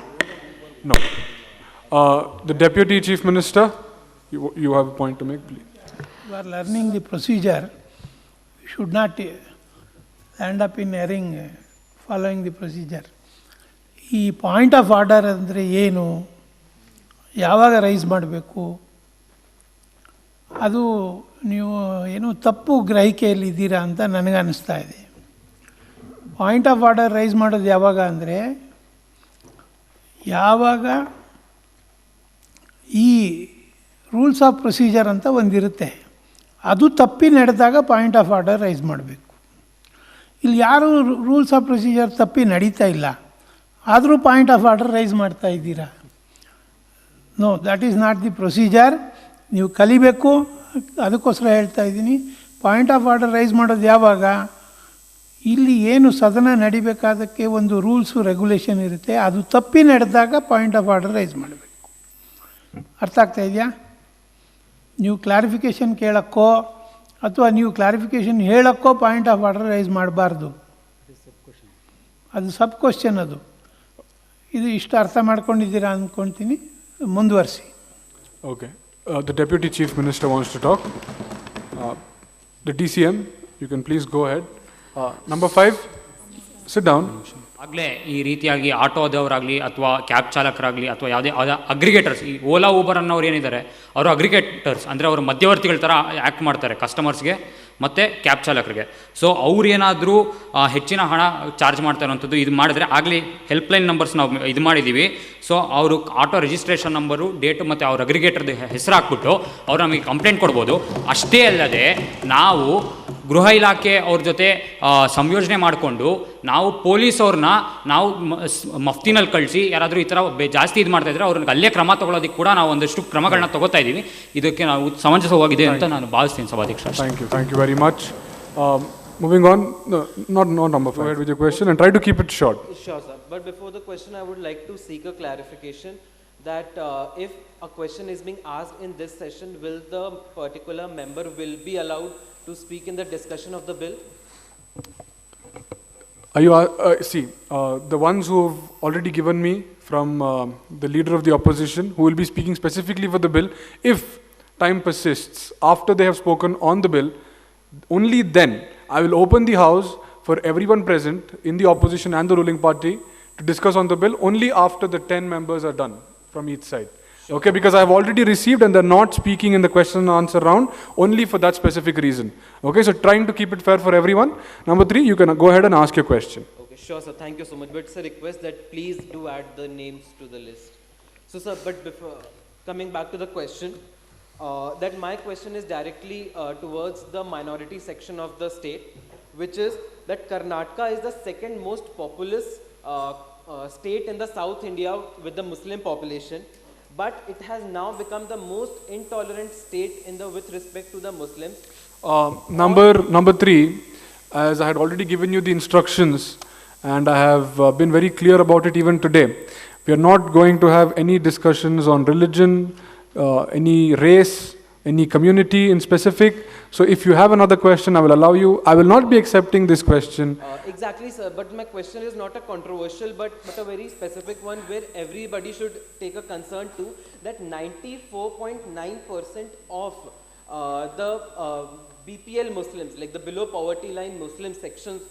No. The Deputy Chief Minister, you have a point to make, please. You are learning the procedure. You should not end up in erring following the procedure. ಈ point of order ಅಂದರೆ ಏನು, ಯಾವಾಗ rice ಮಾಡಬೇಕು, ಅದು ನೀವು ಏನೋ ತಪ್ಪು ಗ್ರಹಿಕೆಯಲ್ಲಿ ಇದ್ದೀರಾ ಅಂತ ನನಗೆ ಅನ್ನಿಸ್ತಾ ಇದೆ. ಪಾಯಿಂಟ್ ಆಫ್ ಆರ್ಡರ್ ರೈಸ್ ಮಾಡೋದು ಯಾವಾಗ ಅಂದರೆ, ಯಾವಾಗ ಈ ರೂಲ್ಸ್ ಆಫ್ ಪ್ರೊಸೀಜರ್ ಅಂತ ಒಂದಿರುತ್ತೆ, ಅದು ತಪ್ಪಿ ನಡೆದಾಗ ಪಾಯಿಂಟ್ ಆಫ್ ಆರ್ಡರ್ ರೈಸ್ ಮಾಡಬೇಕು. ಇಲ್ಲಿ ಯಾರೂ ರೂಲ್ಸ್ ಆಫ್ ಪ್ರೊಸೀಜರ್ ತಪ್ಪಿ ನಡೀತಾ ಇಲ್ಲ, ಆದರೂ ಪಾಯಿಂಟ್ ಆಫ್ ಆರ್ಡರ್ ರೈಸ್ ಮಾಡ್ತಾ ಇದ್ದೀರಾ. No, that is not the procedure. ನೀವು ಕಲಿಬೇಕು, ಅದಕ್ಕೋಸ್ಕರ ಹೇಳ್ತಾ ಇದ್ದೀನಿ. ಪಾಯಿಂಟ್ ಆಫ್ ಆರ್ಡರ್ ರೈಸ್ ಮಾಡೋದು ಯಾವಾಗ, ಇಲ್ಲಿ ಏನು ಸದನ ನಡಿಬೇಕಾದಕ್ಕೆ ಒಂದು ರೂಲ್ಸು ರೆಗ್ಯುಲೇಷನ್ ಇರುತ್ತೆ, ಅದು ತಪ್ಪಿ ನಡೆದಾಗ ಪಾಯಿಂಟ್ ಆಫ್ ಆರ್ಡರ್ ರೈಸ್ ಮಾಡಬೇಕು. ಅರ್ಥ ಆಗ್ತಾ ಇದೆಯಾ? ನೀವು ಕ್ಲಾರಿಫಿಕೇಷನ್ ಕೇಳೋಕ್ಕೋ ಅಥವಾ ನೀವು ಕ್ಲಾರಿಫಿಕೇಷನ್ ಹೇಳೋಕ್ಕೋ ಪಾಯಿಂಟ್ ಆಫ್ ಆರ್ಡರ್ ರೈಸ್ ಮಾಡಬಾರ್ದು. ಅದು ಸಬ್ ಕ್ವಶನ್. ಅದು ಇದು ಇಷ್ಟು ಅರ್ಥ ಮಾಡ್ಕೊಂಡಿದ್ದೀರಾ ಅಂದ್ಕೊಳ್ತೀನಿ. ಮುಂದುವರಿಸಿ. Okay. The Deputy Chief Minister wants to talk. The DCM, you can please go ahead. Number 5, sit down. ಆಗಲೇ ಈ ರೀತಿಯಾಗಿ ಆಟೋದವರಾಗಲಿ ಅಥವಾ ಕ್ಯಾಬ್ ಚಾಲಕರಾಗಲಿ ಅಥವಾ ಯಾವುದೇ ಅಗ್ರಿಗೇಟರ್ಸ್, ಈ ಓಲಾ ಊಬರ್ ಅನ್ನೋರು ಏನಿದ್ದಾರೆ ಅವರು ಅಗ್ರಿಗೇಟರ್ಸ್ ಅಂದರೆ ಅವರು ಮಧ್ಯವರ್ತಿಗಳ ಥರ ಆ್ಯಕ್ಟ್ ಮಾಡ್ತಾರೆ ಕಸ್ಟಮರ್ಸ್ಗೆ ಮತ್ತು ಕ್ಯಾಬ್ ಚಾಲಕರಿಗೆ. ಸೊ ಅವ್ರೇನಾದರೂ ಹೆಚ್ಚಿನ ಹಣ ಚಾರ್ಜ್ ಮಾಡ್ತಾ ಇರೋವಂಥದ್ದು ಇದು ಮಾಡಿದ್ರೆ, ಆಗಲಿ ಹೆಲ್ಪ್ಲೈನ್ ನಂಬರ್ಸ್ ನಾವು ಇದು ಮಾಡಿದ್ದೀವಿ. ಸೊ ಅವರು ಆಟೋ ರಿಜಿಸ್ಟ್ರೇಷನ್ ನಂಬರು, ಡೇಟು ಮತ್ತು ಅವ್ರ ಅಗ್ರಿಗೇಟರ್ದು ಹೆಸರು ಹಾಕ್ಬಿಟ್ಟು ಅವ್ರು ನಮಗೆ ಕಂಪ್ಲೇಂಟ್ ಕೊಡ್ಬೋದು. ಅಷ್ಟೇ ಅಲ್ಲದೆ ನಾವು ಗೃಹ ಇಲಾಖೆ ಅವ್ರ ಜೊತೆ ಸಂಯೋಜನೆ ಮಾಡಿಕೊಂಡು ನಾವು ಪೊಲೀಸವ್ರನ್ನ ನಾವು ಮಫ್ತಿನಲ್ಲಿ ಕಳಿಸಿ ಯಾರಾದರೂ ಈ ಥರ ಜಾಸ್ತಿ ಇದು ಮಾಡ್ತಾಯಿದ್ರೆ ಅವ್ರಿಗೆ ಅಲ್ಲೇ ಕ್ರಮ ತೊಗೊಳೋದಕ್ಕೆ ಕೂಡ ನಾವು ಒಂದಷ್ಟು ಕ್ರಮಗಳನ್ನ ತೊಗೋತಾ ಇದ್ದೀವಿ. ಇದಕ್ಕೆ ನಾವು ಸಮಂಜಸವಾಗಿದೆ ಅಂತ ನಾನು ಭಾವಿಸ್ತೀನಿ ಸಭಾಧ್ಯಕ್ಷ. Thank you very much. Moving on, not number 5. Go ahead with your question and try to keep it short. Sure, sir. But before the question, I would like to seek a clarification that if a question is being asked in this session, will the particular member will be allowed to speak in the discussion of the bill? Are you, the ones who have already given me from the leader of the opposition, who will be speaking specifically for the bill, if time persists, after they have spoken on the bill, only then I will open the house for everyone present in the opposition and the ruling party to discuss on the bill, only after the 10 members are done from each side. Okay, because I have already received and they're not speaking in the question and answer round only for that specific reason. Okay, so trying to keep it fair for everyone. Number 3, you can go ahead and ask your question. Okay, sure, sir. Thank you so much. But it's a request that please do add the names to the list. So, sir, but before coming back to the question, that my question is directly towards the minority section of the state, which is that Karnataka is the second most populous state in the South India with the Muslim population. But it has now become the most intolerant state with respect to the Muslims. Number 3, as I had already given you the instructions, and I have been very clear about it even today. We are not going to have any discussions on religion, any race, any community in specific. So if you have another question, I will allow you. I will not be accepting this question. Exactly, sir. But my question is not a controversial, but a very specific one where everybody should take a concern to, that 94.9% of the BPL Muslims, like the below poverty line Muslim sections,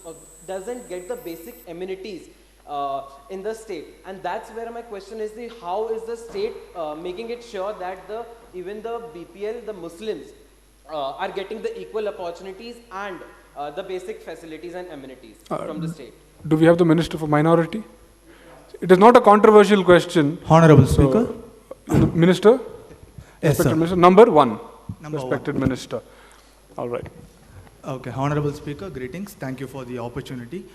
doesn't get the basic amenities in the state. And that's where my question is, how is the state making it sure that even the BPL, the Muslims, are getting the equal opportunities and the basic facilities and amenities from the state? Do we have the Minister for Minority? It is not a controversial question. Honorable Speaker. Minister? Yes, sir. Minister. Number 1. Number Respected 1. Minister. All right. Okay, Honorable Speaker, greetings. Thank you for the opportunity.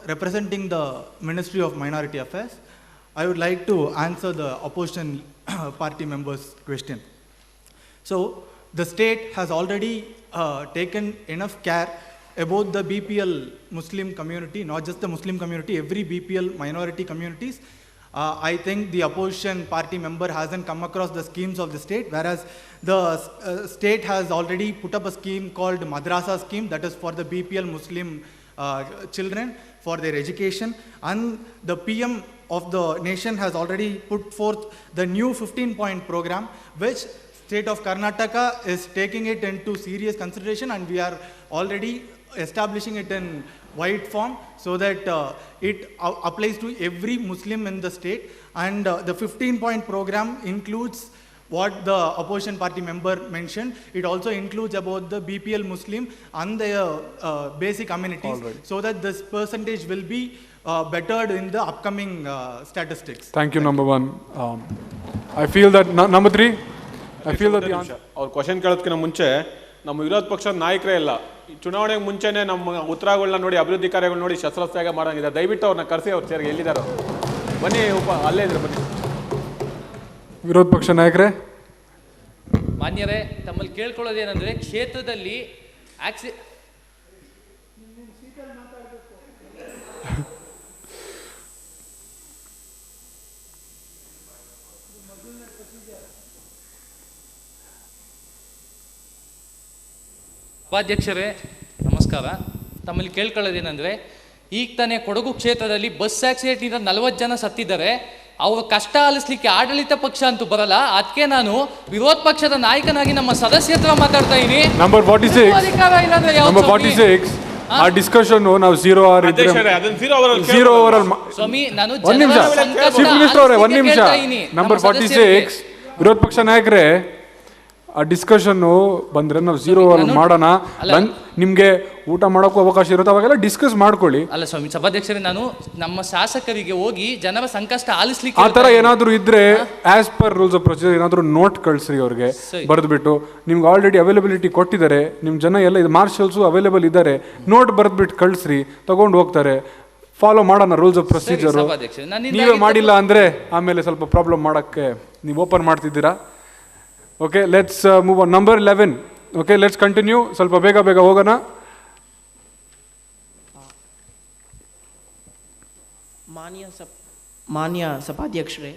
Representing the Ministry of Minority Affairs, I would like to answer the opposition party member's question. So, the state has already taken enough care about the BPL Muslim community, not just the Muslim community, every BPL minority communities. I think the opposition party member hasn't come across the schemes of the state, whereas the state has already put up a scheme called Madrasa scheme, that is for the BPL Muslim children for their education, and the PM of the nation has already put forth the new 15-point program, which state of Karnataka is taking it into serious consideration, and we are already establishing it in wide form so that it applies to every Muslim in the state. And the 15-point program includes what the opposition party member mentioned. It also includes about the BPL Muslim and their basic amenities, so that this percentage will be bettered in the upcoming statistics. Thank you, number 1. I feel that number 3. I feel that the answer. ಅವ್ರ question ಕೇಳೋದಕ್ಕಿಂತ ಮುಂಚೆ ನಮ್ಮ ವಿರೋಧ ಪಕ್ಷದ ನಾಯಕರೇ ಇಲ್ಲ, ಚುನಾವಣೆಗೆ ಮುಂಚೆನೇ ನಮ್ಮ ಉತ್ತರಗಳನ್ನ ನೋಡಿ, ಅಭಿವೃದ್ಧಿ ಕಾರ್ಯಗಳು ನೋಡಿ ಶಸ್ತ್ರತ್ಯಾಗ ಮಾಡಂಗಿದೆ. ದಯವಿಟ್ಟು ಅವ್ರನ್ನ ಕರೆಸಿ, ಅವ್ರ ಚೇರ್ಗೆ ಎಲ್ಲಿದ್ದಾರೆ ಬನ್ನಿ, ಅಲ್ಲೇ ಇದ್ರೆ ಬನ್ನಿ. ವಿರೋಧ ಪಕ್ಷ ನಾಯಕರೇ, ಮಾನ್ಯರೇ, ತಮ್ಮಲ್ಲಿ ಕೇಳ್ಕೊಳ್ಳೋದೇನೆಂದರೆ, ಕ್ಷೇತ್ರದಲ್ಲಿ ಉಪಾಧ್ಯಕ್ಷರೇ ನಮಸ್ಕಾರ. ತಮ್ಮಲ್ಲಿ ಕೇಳ್ಕೊಳ್ಳೋದೇನೆಂದರೆ, ಈಗ ತಾನೇ ಕೊಡಗು ಕ್ಷೇತ್ರದಲ್ಲಿ ಬಸ್ ಆಕ್ಸಿಡೆಂಟಿಂದ 40 ಜನ ಸತ್ತಿದ್ದಾರೆ. ಅವ್ರ ಕಷ್ಟ ಆಲಿಸ್ಲಿಕ್ಕೆ ಆಡಳಿತ ಪಕ್ಷ ಅಂತೂ ಬರಲ್ಲ. ಅದಕ್ಕೆ ನಾನು ವಿರೋಧ ಪಕ್ಷದ ನಾಯಕನಾಗಿ ನಮ್ಮ ಸದಸ್ಯ ಹತ್ರ ಮಾತಾಡ್ತಾ ಇದ್ದೀನಿ. ನಂಬರ್ 46 ಆ ಡಿಸ್ಕಷನ್ ನಾವು 0 ಅವರ್ ಸ್ವಾಮಿ, ನಾನು ಚೀಫ್ ಮಿನಿಸ್ಟರ್ ಅವರೇ, 1 ನಿಮಿಷ. ನಂಬರ್ 46 ವಿರೋಧ ಪಕ್ಷ ನಾಯಕರೇ, ಆ ಡಿಸ್ಕಷನ್ನು ಬಂದರೆ ನಾವು 0 ಅವರ್ ಮಾಡೋಣ. ನಿಮಗೆ ಊಟ ಮಾಡೋಕ್ಕೂ ಅವಕಾಶ ಇರುತ್ತೆ, ಅವಾಗೆಲ್ಲ ಡಿಸ್ಕಸ್ ಮಾಡ್ಕೊಳ್ಳಿ. ಅಲ್ಲ ಸ್ವಾಮಿ, ಸಭಾಧ್ಯಕ್ಷರೇ, ನಾನು ನಮ್ಮ ಶಾಸಕರಿಗೆ ಹೋಗಿ ಜನರ ಸಂಕಷ್ಟ ಆಲಿಸ್ಲಿಕ್ಕೆ ಆ ಥರ ಏನಾದರೂ ಇದ್ರೆ as per rules of procedure ಏನಾದರೂ ನೋಟ್ ಕಳಿಸ್ರಿ ಅವ್ರಿಗೆ ಬರೆದ್ಬಿಟ್ಟು. ನಿಮ್ಗೆ ಆಲ್ರೆಡಿ ಅವೈಲಬಿಲಿಟಿ ಕೊಟ್ಟಿದ್ದಾರೆ, ನಿಮ್ಮ ಜನ ಎಲ್ಲ ಇದು ಮಾರ್ಷಲ್ಸು ಅವೈಲೇಬಲ್ ಇದ್ದಾರೆ, ನೋಟ್ ಬರೆದ್ಬಿಟ್ಟು ಕಳಿಸ್ರಿ, ತಗೊಂಡು ಹೋಗ್ತಾರೆ. ಫಾಲೋ ಮಾಡೋಣ ರೂಲ್ಸ್ ಆಫ್ ಪ್ರೊಸೀಜರು. ನೀವೇ ಮಾಡಿಲ್ಲ ಅಂದರೆ ಆಮೇಲೆ ಸ್ವಲ್ಪ ಪ್ರಾಬ್ಲಮ್ ಮಾಡೋಕ್ಕೆ ನೀವು ಓಪನ್ ಮಾಡ್ತಿದ್ದೀರಾ. Okay, let's move on. Number 11. Okay, let's continue. ಸ್ವಲ್ಪ ಬೇಗ ಹೋಗೋಣ. ಮಾನ್ಯ ಸಭಾಧ್ಯಕ್ಷರೇ,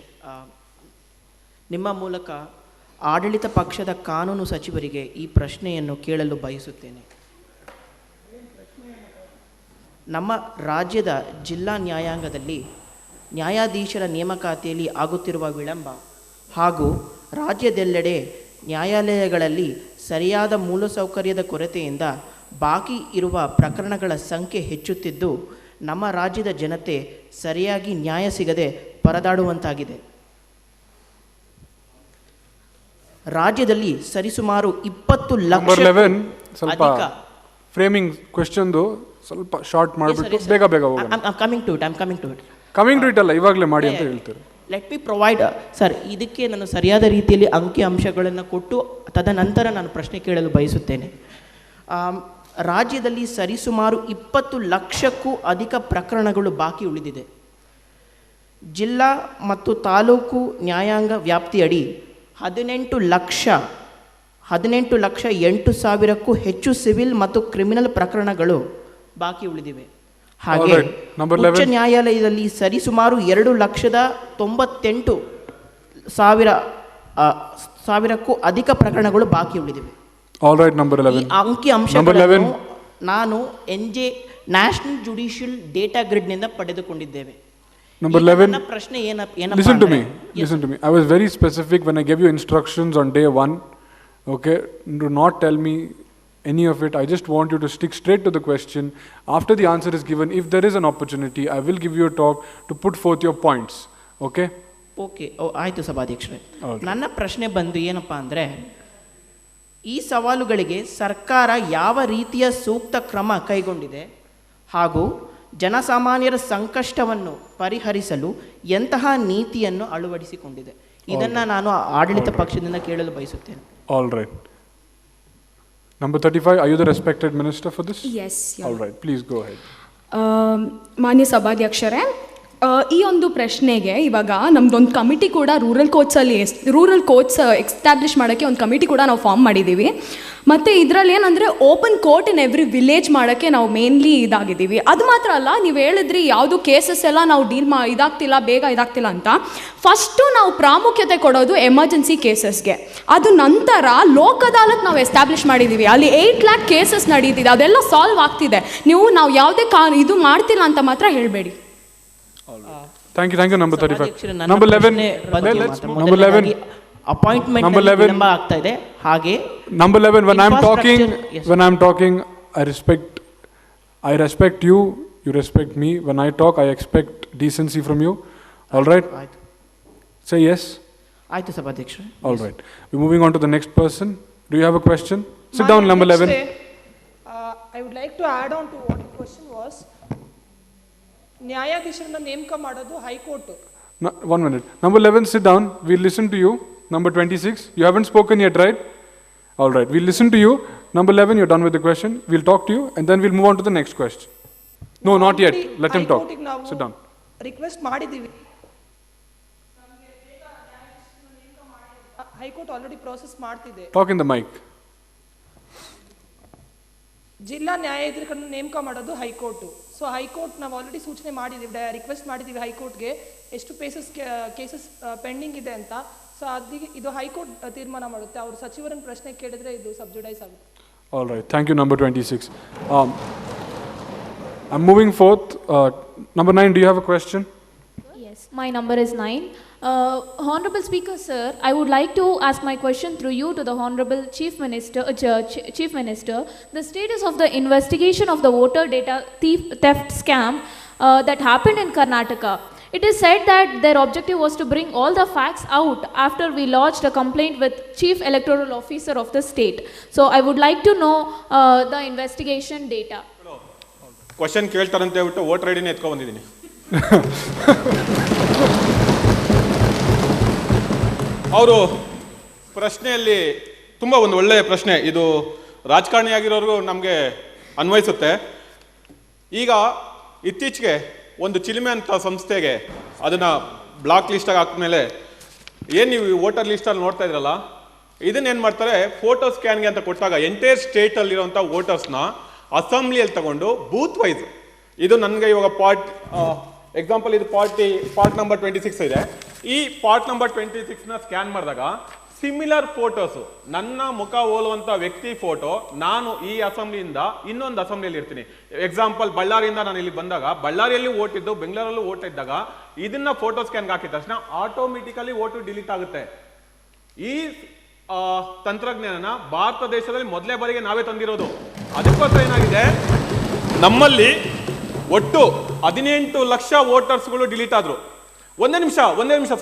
ನಿಮ್ಮ ಮೂಲಕ ಆಡಳಿತ ಪಕ್ಷದ ಕಾನೂನು ಸಚಿವರಿಗೆ ಈ ಪ್ರಶ್ನೆಯನ್ನು ಕೇಳಲು ಬಯಸುತ್ತೇನೆ. ನಮ್ಮ ರಾಜ್ಯದ ಜಿಲ್ಲಾ ನ್ಯಾಯಾಂಗದಲ್ಲಿ ನ್ಯಾಯಾಧೀಶರ ನೇಮಕಾತಿಯಲ್ಲಿ ಆಗುತ್ತಿರುವ ವಿಳಂಬ ಹಾಗೂ ರಾಜ್ಯದೆಲ್ಲೆಡೆ ನ್ಯಾಯಾಲಯಗಳಲ್ಲಿ ಸರಿಯಾದ ಮೂಲಸೌಕರ್ಯದ ಕೊರತೆಯಿಂದ ಬಾಕಿ ಇರುವ ಪ್ರಕರಣಗಳ ಸಂಖ್ಯೆ ಹೆಚ್ಚುತ್ತಿದ್ದು ನಮ್ಮ ರಾಜ್ಯದ ಜನತೆ ಸರಿಯಾಗಿ ನ್ಯಾಯ ಸಿಗದೆ ಪರದಾಡುವಂತಾಗಿದೆ. ರಾಜ್ಯದಲ್ಲಿ ಸರಿಸುಮಾರು 20 ಲಕ್ಷ ಸ್ವಲ್ಪ ಫ್ರೇಮಿಂಗ್ ಕ್ವೆಶ್ಚನ್ದು ಸ್ವಲ್ಪ ಶಾರ್ಟ್ ಮಾಡಿಬಿಟ್ಟು ಬೇಗ ಬೇಗ ಹೋಗೋಣ. ಕಮಿಂಗ್ ಟು ಇಟ್ ಅಲ್ಲ, ಇವಾಗಲೇ ಮಾಡಿ ಅಂತ ಹೇಳ್ತಾರೆ. ಲೆಟ್ ಮಿ ಪ್ರೊವೈಡ್ ಸರ್, ಇದಕ್ಕೆ ನಾನು ಸರಿಯಾದ ರೀತಿಯಲ್ಲಿ ಅಂಕಿ ಅಂಶಗಳನ್ನು ಕೊಟ್ಟು ತದನಂತರ ನಾನು ಪ್ರಶ್ನೆ ಕೇಳಲು ಬಯಸುತ್ತೇನೆ. ರಾಜ್ಯದಲ್ಲಿ ಸರಿಸುಮಾರು 20 ಲಕ್ಷಕ್ಕೂ ಅಧಿಕ ಪ್ರಕರಣಗಳು ಬಾಕಿ ಉಳಿದಿದೆ. ಜಿಲ್ಲಾ ಮತ್ತು ತಾಲೂಕು ನ್ಯಾಯಾಂಗ ವ್ಯಾಪ್ತಿಯಡಿ 18 ಲಕ್ಷ 8,000ಕ್ಕೂ ಹೆಚ್ಚು ಸಿವಿಲ್ ಮತ್ತು ಕ್ರಿಮಿನಲ್ ಪ್ರಕರಣಗಳು ಬಾಕಿ ಉಳಿದಿವೆ. ಹಾಗೆ ಉಚ್ಚ ನ್ಯಾಯಾಲಯದಲ್ಲಿ ಸರಿಸುಮಾರು 2,98,000ಕ್ಕೂ ಅಧಿಕ ಪ್ರಕರಣಗಳು ಬಾಕಿ ಉಳಿದಿವೆ. ಅಂಕಿ ಅಂಶಗಳನ್ನು ನಾನು NJ ನ್ಯಾಷನಲ್ ಜುಡಿಷಿಯಲ್ ಡೇಟಾ ಗ್ರಿಡ್ನಿಂದ ಪಡೆದುಕೊಂಡಿದ್ದೇವೆ. Number 11. Listen to me. I was very specific when I gave you instructions on day 1. Okay, do not tell me any of it. I just want you to stick straight to the question. After the answer is given, if there is an opportunity, I will give you a talk to put forth your points. Okay? Okay. ಆಯಿತು ಸಭಾಧ್ಯಕ್ಷರೇ. ನನ್ನ ಪ್ರಶ್ನೆ ಬಂದು ಏನಪ್ಪ ಅಂದರೆ, ಈ ಸವಾಲುಗಳಿಗೆ ಸರ್ಕಾರ ಯಾವ ರೀತಿಯ ಸೂಕ್ತ ಕ್ರಮ ಕೈಗೊಂಡಿದೆ ಹಾಗೂ ಜನಸಾಮಾನ್ಯರ ಸಂಕಷ್ಟವನ್ನು ಪರಿಹರಿಸಲು ಎಂತಹ ನೀತಿಯನ್ನು ಅಳವಡಿಸಿಕೊಂಡಿದೆ, ಇದನ್ನು ನಾನು ಆಡಳಿತ ಪಕ್ಷದಿಂದ ಕೇಳಲು ಬಯಸುತ್ತೇನೆ. All right. Number 35, are you the respected minister for this? Yes. All right, please go ahead. ಮಾನ್ಯ ಸಭಾಧ್ಯಕ್ಷರೇ, ಈ ಒಂದು ಪ್ರಶ್ನೆಗೆ ಇವಾಗ ನಮ್ದೊಂದು ಕಮಿಟಿ ಕೂಡ ರೂರಲ್ ಕೋರ್ಟ್ಸ್ ಎಸ್ಟಾಬ್ಲಿಷ್ ಮಾಡೋಕ್ಕೆ ಒಂದು ಕಮಿಟಿ ಕೂಡ ನಾವು ಫಾರ್ಮ್ ಮಾಡಿದ್ದೀವಿ. ಮತ್ತು ಇದರಲ್ಲಿ ಏನಂದರೆ open court in every village ಮಾಡೋಕ್ಕೆ ನಾವು ಮೇನ್ಲಿ ಇದಾಗಿದ್ದೀವಿ. ಅದು ಮಾತ್ರ ಅಲ್ಲ, ನೀವು ಹೇಳಿದ್ರಿ ಯಾವುದು ಕೇಸಸ್ ಎಲ್ಲ ನಾವು ಬೇಗ ಇದಾಗ್ತಿಲ್ಲ ಅಂತ. ಫಸ್ಟು ನಾವು ಪ್ರಾಮುಖ್ಯತೆ ಕೊಡೋದು ಎಮರ್ಜೆನ್ಸಿ ಕೇಸಸ್ಗೆ. ಅದು ನಂತರ ಲೋಕ್ ಅದಾಲತ್ ನಾವು ಎಸ್ಟಾಬ್ಲಿಷ್ ಮಾಡಿದ್ದೀವಿ. ಅಲ್ಲಿ 8 lakh ಕೇಸಸ್ ನಡೀತಿದೆ, ಅದೆಲ್ಲ ಸಾಲ್ವ್ ಆಗ್ತಿದೆ. ನೀವು ಯಾವುದೇ ಇದು ಮಾಡ್ತಿಲ್ಲ ಅಂತ ಮಾತ್ರ ಹೇಳಬೇಡಿ. Thank you. Number 35. Number 11. Number 11. Appointment ವಿಳಂಬ ಆಗ್ತಾ ಇದೆ. ಹಾಗೆ Number 11, when I'm talking, I respect you, you respect me. When I talk, I expect decency from you. All right? Say yes. ಆಯ್ತು ಸಭಾಧ್ಯಕ್ಷರೇ. All right. We're moving on to the next person. Do you have a question? Sit down, number 11. I would like to add on to what the question was. ನ್ಯಾಯಾಧೀಶರನ್ನ ನೇಮಕ ಮಾಡೋದು high court. 1 minute. Number 11, sit down. We'll listen to you. Number 26, you haven't spoken yet, right? All right, we'll listen to you. Number 11, you're done with the question. We'll talk to you and then we'll move on to the next question. No, not yet. Let him talk. Sit down. Request ಮಾಡಿದ್ದೀವಿ. High court already process ಮಾಡ್ತಿದೆ. Talk in the mic. ಜಿಲ್ಲಾ ನ್ಯಾಯಾಧೀಶರನ್ನು ನೇಮಕ ಮಾಡೋದು high court. So high court ನಾವು already ಸೂಚನೆ ಮಾಡಿದ್ದೀವಿ, request ಮಾಡಿದ್ದೀವಿ ಹೈಕೋರ್ಟ್ಗೆ ಎಷ್ಟು ಕೇಸಸ್ ಪೆಂಡಿಂಗ್ ಇದೆ ಅಂತ. ಸೊ ಅದಕ್ಕೆ ಇದು ಹೈಕೋರ್ಟ್ ತೀರ್ಮಾನ ಮಾಡುತ್ತೆ. ಅವರು ಸಚಿವರನ್ನ ಪ್ರಶ್ನೆ ಕೇಳಿದ್ರೆ ಇದು ಸಬ್ಜುಡೈಸ್ ಆಗುತ್ತೆ. All right, thank you. Number 26. I'm moving forth. Number 9, do you have a question? Yes, my number is 9. Honorable Speaker, sir, I would like to ask my question through you to the Honorable Chief Minister. The status of the investigation of the voter data theft scam that happened in Karnataka. It is said that their objective was to bring all the facts out after we lodged a complaint with Chief Electoral Officer of the state. So I would like to know the investigation data. Question ಕೇಳ್ತಾರಂತ ಹೇಳ್ಬಿಟ್ಟು voter ಐಡಿನೇ ಎತ್ಕೊಂಡು ಬಂದಿದ್ದೀನಿ. ಅವರು ಪ್ರಶ್ನೆಯಲ್ಲಿ ತುಂಬ ಒಂದು ಒಳ್ಳೆಯ ಪ್ರಶ್ನೆ, ಇದು ರಾಜಕಾರಣಿಯಾಗಿರೋರು ನಮಗೆ ಅನ್ವಯಿಸುತ್ತೆ. ಈಗ ಇತ್ತೀಚೆಗೆ ಒಂದು ಚಿಲಿಮೆ ಅಂತ ಸಂಸ್ಥೆಗೆ ಅದನ್ನು ಬ್ಲಾಕ್ ಲಿಸ್ಟಾಗಿ ಹಾಕಿದ್ಮೇಲೆ ಏನು ನೀವು ವೋಟರ್ ಲಿಸ್ಟಲ್ಲಿ ನೋಡ್ತಾ ಇದ್ರಲ್ಲ, ಇದನ್ನೇನು ಮಾಡ್ತಾರೆ, ಫೋಟೋ ಸ್ಕ್ಯಾನ್ಗೆ ಅಂತ ಕೊಟ್ಟಾಗ ಎಂಟೈರ್ ಸ್ಟೇಟಲ್ಲಿರೋಂಥ ವೋಟರ್ಸ್ನ ಅಸೆಂಬ್ಲಿಯಲ್ಲಿ ತಗೊಂಡು ಬೂತ್ ವೈಸ್, ಇದು ನನಗೆ ಇವಾಗ ಎಕ್ಸಾಂಪಲ್ ಇದು ಪಾರ್ಟ್ ನಂಬರ್ 26 ಇದೆ, ಈ ಪಾರ್ಟ್ ನಂಬರ್ 26ನ ಸ್ಕ್ಯಾನ್ ಮಾಡಿದಾಗ ಸಿಮಿಲರ್ ಫೋಟೋಸು, ನನ್ನ ಮುಖ ಹೋಲುವಂಥ ವ್ಯಕ್ತಿ ಫೋಟೋ, ನಾನು ಈ ಅಸೆಂಬ್ಲಿಯಿಂದ ಇನ್ನೊಂದು ಅಸೆಂಬ್ಲಿಯಲ್ಲಿ ಇರ್ತೀನಿ. ಎಕ್ಸಾಂಪಲ್, ಬಳ್ಳಾರಿಯಿಂದ ನಾನು ಇಲ್ಲಿ ಬಂದಾಗ ಬಳ್ಳಾರಿಯಲ್ಲಿ ಓಟ್ ಇದ್ದು ಬೆಂಗಳೂರಲ್ಲೂ ಓಟ್ ಇದ್ದಾಗ ಇದನ್ನ ಫೋಟೋ ಸ್ಕ್ಯಾನ್ಗೆ ಹಾಕಿದ ತಕ್ಷಣ ಆಟೋಮೆಟಿಕಲಿ ಓಟು ಡಿಲೀಟ್ ಆಗುತ್ತೆ. ಈ ತಂತ್ರಜ್ಞಾನ ಭಾರತ ದೇಶದಲ್ಲಿ ಮೊದಲೇ ಬಾರಿಗೆ ನಾವೇ ತಂದಿರೋದು. ಅದಕ್ಕೋಸ್ಕರ ಏನಾಗಿದೆ, ನಮ್ಮಲ್ಲಿ ಒಟ್ಟು 18 ಲಕ್ಷ ವೋಟರ್ಸ್ಗಳು ಡಿಲೀಟ್ ಆದ್ರು. ಒಂದೇ ನಿಮಿಷ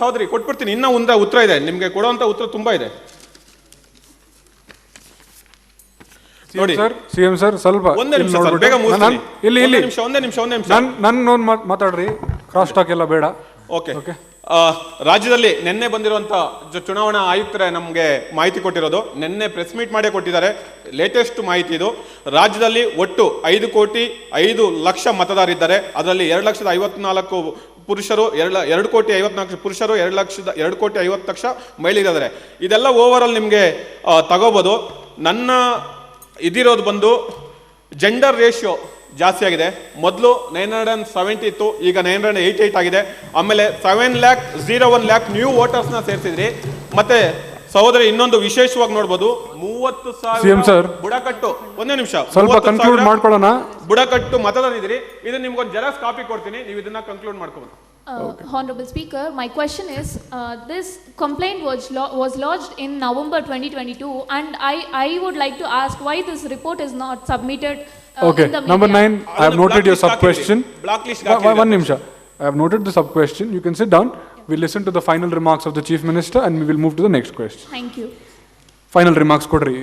ಸಹೋದರಿ ಕೊಟ್ಬಿಡ್ತೀನಿ, ಇನ್ನೂ ಒಂದು ಉತ್ತರ ಇದೆ ನಿಮಗೆ, ಕೊಡುವಂತ ಉತ್ತರ ತುಂಬಾ ಇದೆ ನೋಡಿ. ಸಿಎಂ ಸರ್ ಸ್ವಲ್ಪ ಒಂದೇ ನಿಮಿಷ ಸರ್, ಬೇಗ ಮುಗಿಸ್ತೀನಿ. ಒಂದೇ ನಿಮಿಷ ನನ್ನ ಮಾತಾಡ್ರಿ, ಕ್ರಾಸ್ ಟಾಕ್ ಎಲ್ಲ ಬೇಡ. ಓಕೆ. ರಾಜ್ಯದಲ್ಲಿ ನಿನ್ನೆ ಬಂದಿರುವಂತ ಚುನಾವಣಾ ಆಯುಕ್ತರೇ ನಮಗೆ ಮಾಹಿತಿ ಕೊಟ್ಟಿರೋದು, ನಿನ್ನೆ ಪ್ರೆಸ್ ಮೀಟ್ ಮಾಡೇ ಕೊಟ್ಟಿದ್ದಾರೆ. ಲೇಟೆಸ್ಟ್ ಮಾಹಿತಿ ಇದು. ರಾಜ್ಯದಲ್ಲಿ ಒಟ್ಟು 5,05,00,000 ಮತದಾರರಿದ್ದಾರೆ. ಅದರಲ್ಲಿ 2,54,000 ಪುರುಷರು, 2,54,00,000 ಪುರುಷರು, 2,50,00,000 ಮಹಿಳೆಯರಿದ್ದಾರೆ. ಇದೆಲ್ಲ ಓವರ್ ಆಲ್ ನಿಮಗೆ ತಗೋಬೋದು. ನನ್ನ ಇದಿರೋದು ಬಂದು ಜೆಂಡರ್ ರೇಷಿಯೋ ಜಾಸ್ತಿ ಆಗಿದೆ. ಮೊದಲು 970 ಇತ್ತು, ಈಗ 988 ಆಗಿದೆ. ಆಮೇಲೆ 7,01,00,000 ನ್ಯೂ ವೋಟರ್ಸ್ನ ಸೇರಿಸಿದ್ರಿ. ಮತ್ತೆ ಸಹೋದರಿ ಇನ್ನೊಂದು ವಿಶೇಷವಾಗಿ ನೋಡ್ಬೋದು, 30,000 ಬುಡಕಟ್ಟು, ಒಂದೇ ನಿಮಿಷ, ಸ್ವಲ್ಪ ಕನ್ಕ್ಲೂಡ್ ಮಾಡ್ಕೊಳ್ಳೋಣ. ಬುಡಕಟ್ಟು ಮತದಾರರಿದ್ದೀರಿ. ಇದು ನಿಮ್ಗೊಂದು ಜೆರಾಕ್ಸ್ ಕಾಪಿ ಕೊಡ್ತೀನಿ, ನೀವು ಇದನ್ನ ಕನ್ಕ್ಲೂಡ್ ಮಾಡ್ಕೋಬಹುದು. Honorable Speaker, my question is, this complaint was lodged in November 2022, and I would like to ask why this report is not submitted okay. in the Number media. 9, I have noted your sub-question. Blacklist. One ನಿಮಿಷ. I have noted the sub-question. You can sit down. We'll listen to the final remarks of the Chief Minister and we will move to the next question. Thank you. Final remarks ಕೊಡ್ರಿ.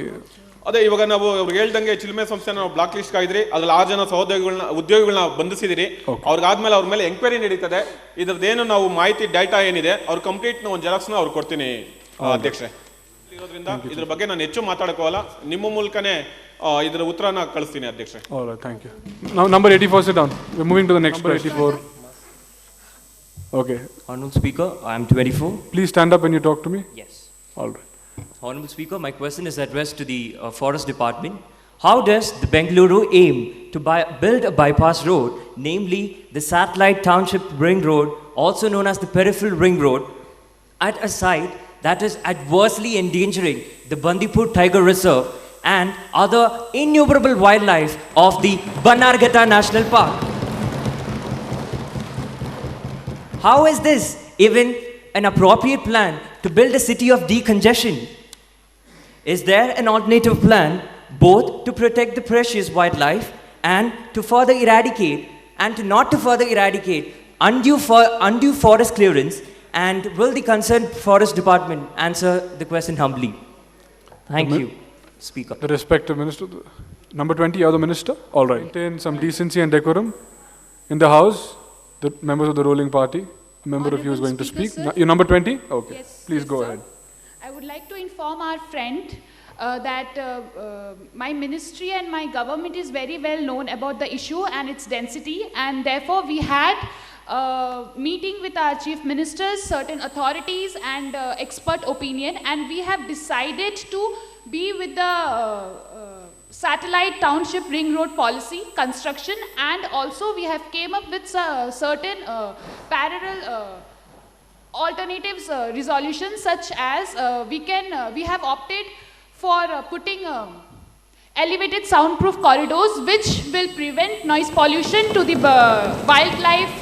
ಅದೇ ಇವಾಗ ನಾವು ಅವ್ರಿಗೆ ಹೇಳ್ದಂಗೆ ಚಿಲ್ಮೆ ಸಂಸ್ಥೆ ನಾವು block list ಆಗಿದ್ರಿ. ಅದ್ರಲ್ಲಿ 6 ಜನ ಉದ್ಯೋಗಿಗಳನ್ನ ಬಂಧಿಸಿದಿರಿ. ಅವ್ರಿಗಾದ್ಮೇಲೆ ಅವ್ರ ಮೇಲೆ ಎಂಕ್ವೈರಿ ನಡೀತದೆ. ಇದ್ರದ್ದೇನು ನಾವು ಮಾಹಿತಿ ಡೇಟಾ ಏನಿದೆ ಅವ್ರ ಕಂಪ್ಲೀಟ್ ಒಂದು ಜೆರಾಕ್ಸ್ನ ಅವ್ರು ಕೊಡ್ತೀನಿ ಅಧ್ಯಕ್ಷರೇ. ಇರೋದ್ರಿಂದ ಇದ್ರ ಬಗ್ಗೆ ನಾನು ಹೆಚ್ಚು ಮಾತಾಡೋಕ್ಕಲ್ಲ, ನಿಮ್ಮ ಮೂಲಕನೇ ಇದರ ಉತ್ತರನ ಕಳಿಸ್ತೀನಿ ಅಧ್ಯಕ್ಷರೇ. All right, thank you. Now number 84, sit down. We're moving to the next question. 84. Okay. Honorable Speaker, I am 24. Please stand up when you talk to me. Yes. All right. Honorable Speaker, my question is addressed to the Forest Department. How does the Bengaluru aim to build a bypass road, namely the Satellite Township Ring Road, also known as the Peripheral Ring Road, at a site that is adversely endangering the Bandipur Tiger Reserve and other innumerable wildlife of the Bannerghatta National Park? How is this even an appropriate plan to build a city of decongestion? Is there an alternative plan both to protect the precious wildlife and to further eradicate undue forest clearance? And will the concerned Forest Department answer the question humbly? Thank you, Speaker. The respective minister. Number 20, you are the minister. All right. Maintain some decency and decorum in the house. The members of the ruling party. A member of you is going to speak. You're number 20? Okay. Yes, please go ahead. I would like to inform our friend that my ministry and my government is very well known about the issue and its density, and therefore we had meeting with our chief ministers, certain authorities and expert opinion, and we have decided to be with the satellite township ring road policy construction, and also we have came up with certain parallel alternatives resolutions, such as we have opted for putting elevated soundproof corridors which will prevent noise pollution to the wildlife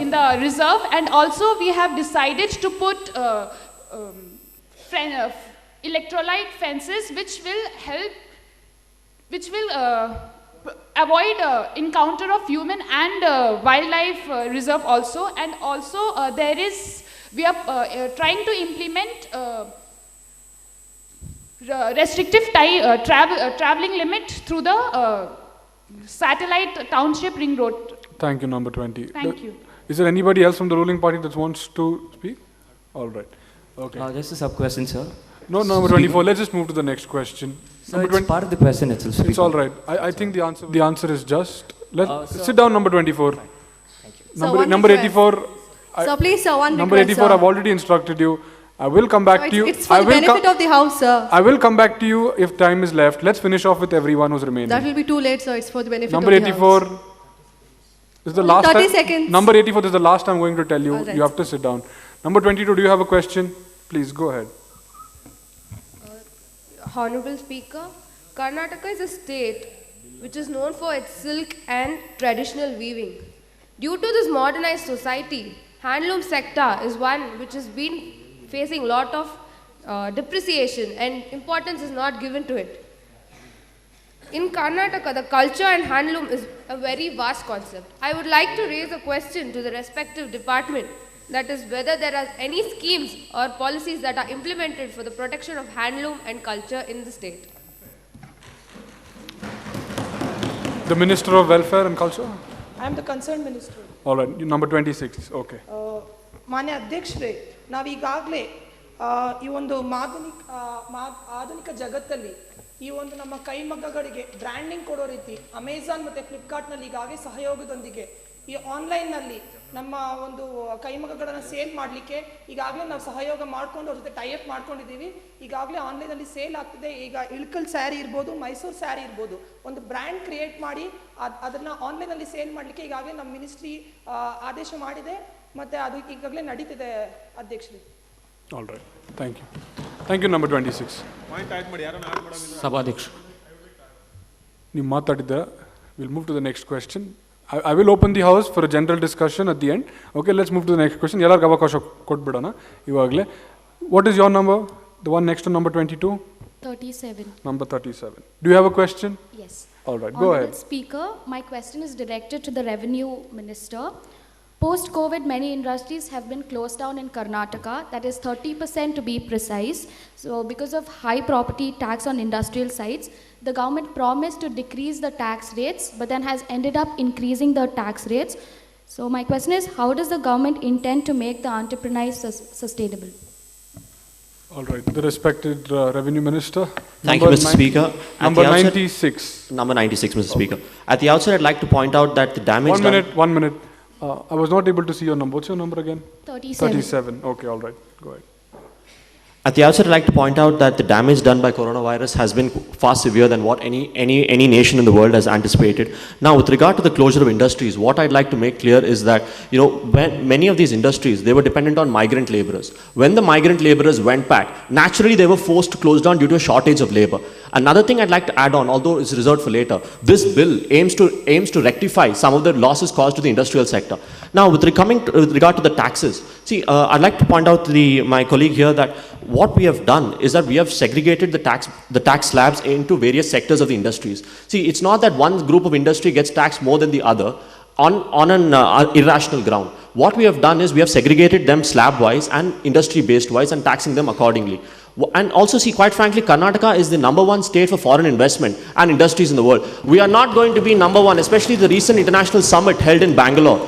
in the reserve, and also we have decided to put electrolyte fences which will avoid encounter of human and wildlife reserve also. And also we are trying to implement restrictive traveling limit through the satellite township ring road. Thank you, number 20. Thank you. Is there anybody else from the ruling party that wants to speak? All right. Okay. Just a sub-question, sir. No, number 24. Let's just move to the next question. So it's part of the question itself, Speaker. It's all right. I think the answer is just. Sit down, number 24. Number 84. So please, sir, one number request, 84, sir. I've already instructed you. I will come back to you. It's for the benefit of the house, sir. I will come back to you if time is left. Let's finish off with everyone who's remaining. That will be too late, sir. It's for the benefit Number of the 84. house. This is the last 30 time. seconds. Number 84, this is the last I'm going to tell you. All right. You have to sit down. Number 22, do you have a question? Please go ahead. Honorable Speaker, Karnataka is a state which is known for its silk and traditional weaving. Due to this modernized society, handloom sector is one which has been facing a lot of depreciation and importance is not given to it. In Karnataka, the culture and handloom is a very vast concept. I would like to raise a question to the respective department, that is whether there are any schemes or policies that are implemented for the protection of handloom and culture in the state. The Minister of Welfare and Culture? I am the concerned minister. All right, number 26, okay. ಮಾನ್ಯ ಅಧ್ಯಕ್ಷರೇ, ನಾವೀಗಾಗಲೇ ಈ ಒಂದು ಆಧುನಿಕ ಜಗತ್ತಲ್ಲಿ ಈ ಒಂದು ನಮ್ಮ ಕೈಮಗ್ಗಗಳಿಗೆ branding ಕೊಡೋ ರೀತಿ ಅಮೆಜಾನ್ ಮತ್ತು ಫ್ಲಿಪ್ಕಾರ್ಟ್ನಲ್ಲಿ ಈಗಾಗಲೇ ಸಹಯೋಗದೊಂದಿಗೆ ಈ ಆನ್ಲೈನ್ನಲ್ಲಿ ನಮ್ಮ ಒಂದು ಕೈಮಗ್ಗಗಳನ್ನು ಸೇಲ್ ಮಾಡಲಿಕ್ಕೆ ಈಗಾಗಲೇ ನಾವು ಸಹಯೋಗ ಮಾಡಿಕೊಂಡು ಅವ್ರ ಜೊತೆ ಟೈಅಪ್ ಮಾಡ್ಕೊಂಡಿದ್ದೀವಿ. ಈಗಾಗಲೇ ಆನ್ಲೈನಲ್ಲಿ ಸೇಲ್ ಆಗ್ತಿದೆ. ಈಗ ಇಳ್ಕಲ್ ಸ್ಯಾರಿ ಇರ್ಬೋದು, ಮೈಸೂರು ಸ್ಯಾರಿ ಇರ್ಬೋದು, ಒಂದು ಬ್ರ್ಯಾಂಡ್ ಕ್ರಿಯೇಟ್ ಮಾಡಿ ಅದನ್ನು ಆನ್ಲೈನಲ್ಲಿ ಸೇಲ್ ಮಾಡಲಿಕ್ಕೆ ಈಗಾಗಲೇ ನಮ್ಮ ಮಿನಿಸ್ಟ್ರಿ ಆದೇಶ ಮಾಡಿದೆ ಮತ್ತು ಅದು ಈಗಾಗಲೇ ನಡೀತಿದೆ ಅಧ್ಯಕ್ಷರೇ. All right, thank you. Thank you, number 26. ಸಭಾಧ್ಯಕ್ಷ, ನೀವು ಮಾತಾಡಿದ್ದ. We'll move to the next question. I will open the house for a general discussion at the end. Okay, let's move to the next question. ಎಲ್ಲರಿಗೂ ಅವಕಾಶ ಕೊಟ್ಬಿಡೋಣ ಇವಾಗಲೇ. What is your number? The one next to number 22? 37. Number 37. Do you have a question? Yes. All right, go ahead. Speaker, my question is directed to the Revenue Minister. Post-COVID, many industries have been closed down in Karnataka, that is 30% to be precise. So because of high property tax on industrial sites, the government promised to decrease the tax rates, but then has ended up increasing the tax rates. So my question is, how does the government intend to make the enterprise sustainable? All right, the respected Revenue Minister. Thank you, Mr. Speaker. Number 96. Number 96, Mr. Speaker. At the outset, I'd like to point out that the damage... One minute. I was not able to see your number. What's your number again? 37. 37. Okay, all right. Go ahead. At the outset, I'd like to point out that the damage done by coronavirus has been far severe than what any nation in the world has anticipated. Now, with regard to the closure of industries, what I'd like to make clear is that, when many of these industries, they were dependent on migrant laborers. When the migrant laborers went back, naturally they were forced to close down due to a shortage of labor. Another thing I'd like to add on, although it's reserved for later, this bill aims to rectify some of the losses caused to the industrial sector. Now, with regard to the taxes, see, I'd like to point out to my colleague here that what we have done is that we have segregated the tax slabs into various sectors of the industries. See, it's not that one group of industry gets taxed more than the other on an irrational ground. What we have done is we have segregated them slab-wise and industry-based wise and taxing them accordingly. And also, see, quite frankly, Karnataka is the #1 state for foreign investment and industries in the world. We are not going to be #1, especially the recent international summit held in Bangalore.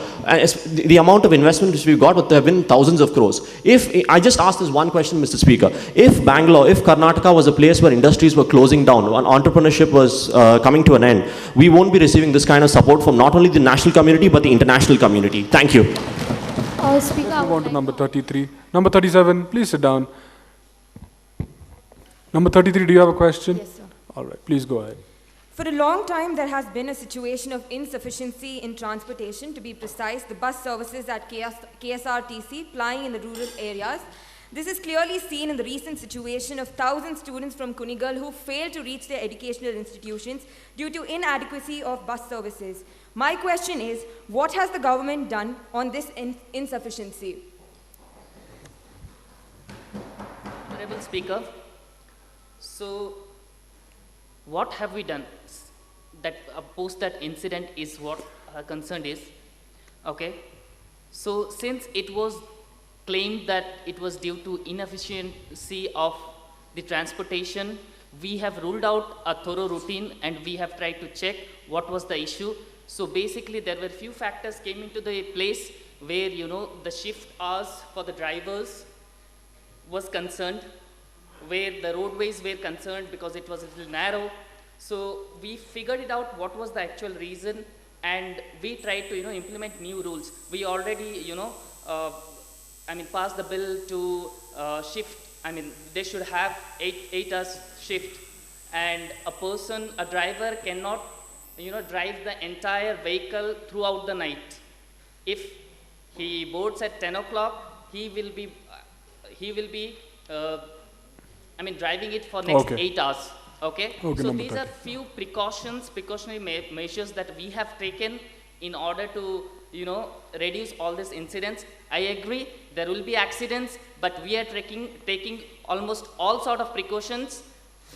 The amount of investment which we've got would have been thousands of crores. I just asked this one question, Mr. Speaker. If Karnataka was a place where industries were closing down, when entrepreneurship was coming to an end, we won't be receiving this kind of support from not only the national community, but the international community. Thank you. Speaker, Move on to number 33. Number 37, please sit down. Number 33, do you have a question? Yes, sir. All right, please go ahead. For a long time, there has been a situation of insufficiency in transportation. To be precise, the bus services at KSRTC plying in the rural areas. This is clearly seen in the recent situation of 1,000 students from Kunigal who failed to reach their educational institutions due to inadequacy of bus services. My question is, what has the government done on this insufficiency? Honorable Speaker, so what have we done that post that incident is what our concern is. Okay, so since it was claimed that it was due to inefficiency of the transportation, we have ruled out a thorough routine and we have tried to check what was the issue. So basically there were few factors came into the place where the shift hours for the drivers was concerned, where the roadways were concerned because it was a little narrow. So we figured it out what was the actual reason and we tried to implement new rules. We already passed the bill to shift. They should have 8 hours shift, and a driver cannot drive the entire vehicle throughout the night. If he boards at 10 o'clock, he will be driving it for next 8 hours. Okay. So these are few precautionary measures that we have taken in order to, reduce all these incidents. I agree there will be accidents, but we are taking almost all sort of precautions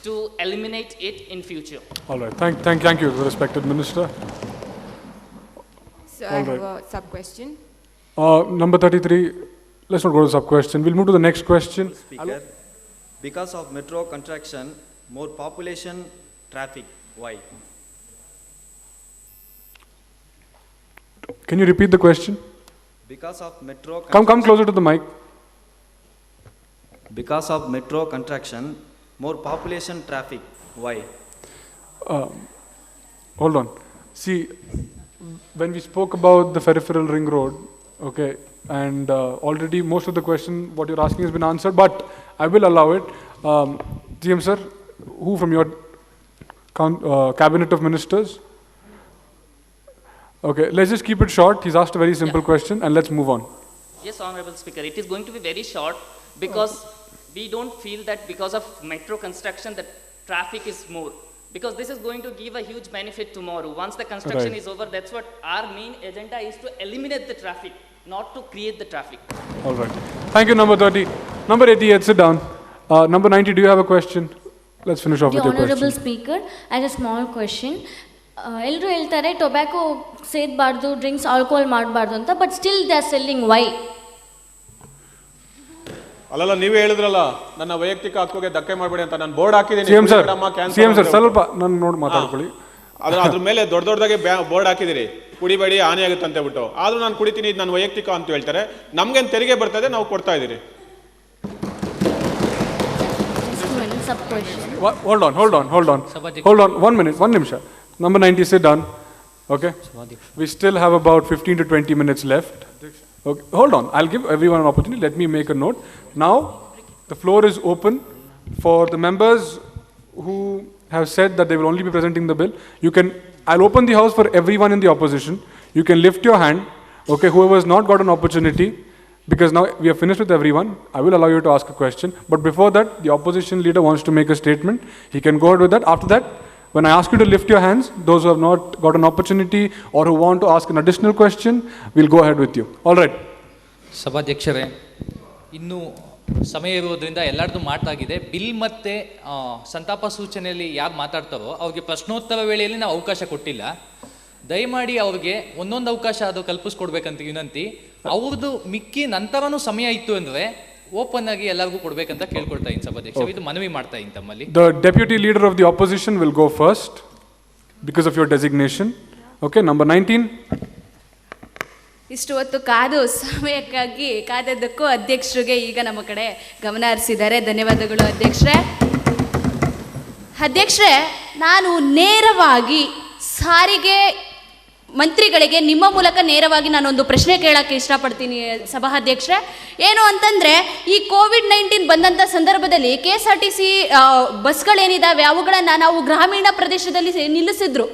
to eliminate it in future. All right. Thank you, respected Minister. So I have a sub-question. Number 33, let's not go to the sub-question. We'll move to the next question. Speaker, because of metro contraction, more population, traffic, why? Can you repeat the question? Because of metro Come closer to the mic. Because of metro contraction, more population, traffic, why? Hold on. See, when we spoke about the peripheral ring road, okay, and already most of the question, what you're asking has been answered, but I will allow it. GM sir, who from your cabinet of ministers? Okay, let's just keep it short. He's asked a very simple question, and let's move on. Yes, Honorable Speaker, it is going to be very short because we don't feel that because of metro construction that traffic is more. Because this is going to give a huge benefit tomorrow. Once the construction is over, that's what our main agenda is, to eliminate the traffic, not to create the traffic. All right. Thank you, number 30. Number 88, sit down. Number 90, do you have a question? Let's finish off with your question. Honorable Speaker, I have a small question. ಎಲ್ಲರೂ ಹೇಳ್ತಾರೆ tobacco ಸೇದಬಾರ್ದು, drinks alcohol ಮಾಡಬಾರ್ದು ಅಂತ, but still they are selling. Why? ಅಲ್ಲಲ್ಲ, ನೀವೇ ಹೇಳಿದ್ರಲ್ಲ ನನ್ನ ವೈಯಕ್ತಿಕ ಹಕ್ಕುಗೆ ಧಕ್ಕೆ ಮಾಡಬೇಡಿ ಅಂತ. ನಾನು ಬೋರ್ಡ್ ಹಾಕಿದ್ದೀನಿ. ಸಿಎಂ ಸರ್ ಸ್ವಲ್ಪ ನಾನು ನೋಡಿ ಮಾತಾಡ್ಕೊಳ್ಳಿ. ಅದ್ರ ಮೇಲೆ ದೊಡ್ಡದಾಗಿ ಬೋರ್ಡ್ ಹಾಕಿದಿರಿ, ಕುಡಿಬೇಡಿ ಹಾನಿಯಾಗುತ್ತೆ ಅಂತ ಹೇಳ್ಬಿಟ್ಟು. ಆದ್ರೂ ನಾನು ಕುಡಿತೀನಿ, ಇದು ನನ್ನ ವೈಯಕ್ತಿಕ ಅಂತ ಹೇಳ್ತಾರೆ. ನಮ್ಗೇನು ತೆರಿಗೆ ಬರ್ತದೆ, ನಾವು ಕೊಡ್ತಾ ಇದ್ದೀರಿ. Hold on. 1 minute, 1 ನಿಮಿಷ. Number 90, sit down. Okay. We still have about 15 to 20 minutes left. Okay. Hold on. I'll give everyone an opportunity. Let me make a note. Now, the floor is open for the members who have said that they will only be presenting the bill. I'll open the house for everyone in the opposition. You can lift your hand. Okay. Whoever has not got an opportunity, because now we are finished with everyone, I will allow you to ask a question. But before that, the opposition leader wants to make a statement. He can go ahead with that. After that, when I ask you to lift your hands, those who have not got an opportunity or who want to ask an additional question, we'll go ahead with you. All right. ಸಭಾಧ್ಯಕ್ಷರೇ, ಇನ್ನು ಸಮಯ ಇರುವುದರಿಂದ ಎಲ್ಲರದ್ದು ಮಾತಾಗಿದೆ. Bill ಮತ್ತು ಸಂತಾಪ ಸೂಚನೆಯಲ್ಲಿ ಯಾರು ಮಾತಾಡ್ತಾರೋ ಅವ್ರಿಗೆ ಪ್ರಶ್ನೋತ್ತರ ವೇಳೆಯಲ್ಲಿ ನಾವು ಅವಕಾಶ ಕೊಟ್ಟಿಲ್ಲ. ದಯಮಾಡಿ ಅವ್ರಿಗೆ ಒಂದೊಂದು ಅವಕಾಶ ಅದು ಕಲ್ಪಿಸ್ಕೊಡ್ಬೇಕಂತ ವಿನಂತಿ. ಅವ್ರದ್ದು ಮಿಕ್ಕಿ ನಂತರನೂ ಸಮಯ ಇತ್ತು ಅಂದರೆ ಓಪನ್ ಆಗಿ ಎಲ್ಲರಿಗೂ ಕೊಡ್ಬೇಕಂತ ಕೇಳ್ಕೊಳ್ತಾ ಇದ್ದೀನಿ ಸಭಾಧ್ಯಕ್ಷ. ಇದು ಮನವಿ ಮಾಡ್ತಾ ಇದ್ದೀನಿ ತಮ್ಮಲ್ಲಿ. The deputy leader of the opposition will go first because of your designation. Okay, number 19. ಇಷ್ಟು ಹೊತ್ತು ಕಾದು ಸಮಯಕ್ಕಾಗಿ ಕಾದದ್ದಕ್ಕೂ ಅಧ್ಯಕ್ಷರಿಗೆ ಈಗ ನಮ್ಮ ಕಡೆ ಗಮನ ಹರಿಸಿದ್ದಾರೆ. ಧನ್ಯವಾದಗಳು ಅಧ್ಯಕ್ಷರೇ. ನಾನು ನೇರವಾಗಿ ಸಾರಿಗೆ ಮಂತ್ರಿಗಳಿಗೆ ನಿಮ್ಮ ಮೂಲಕ ನೇರವಾಗಿ ನಾನೊಂದು ಪ್ರಶ್ನೆ ಕೇಳೋಕ್ಕೆ ಇಷ್ಟಪಡ್ತೀನಿ ಸಭಾಧ್ಯಕ್ಷರೇ. ಏನು ಅಂತಂದರೆ, ಈ ಕೋವಿಡ್-19 ಬಂದಂಥ ಸಂದರ್ಭದಲ್ಲಿ KSRTC ಬಸ್ಗಳೇನಿದ್ದಾವೆ ಅವುಗಳನ್ನು ನಾವು ಗ್ರಾಮೀಣ ಪ್ರದೇಶದಲ್ಲಿ ನಿಲ್ಲಿಸಿದ್ರು.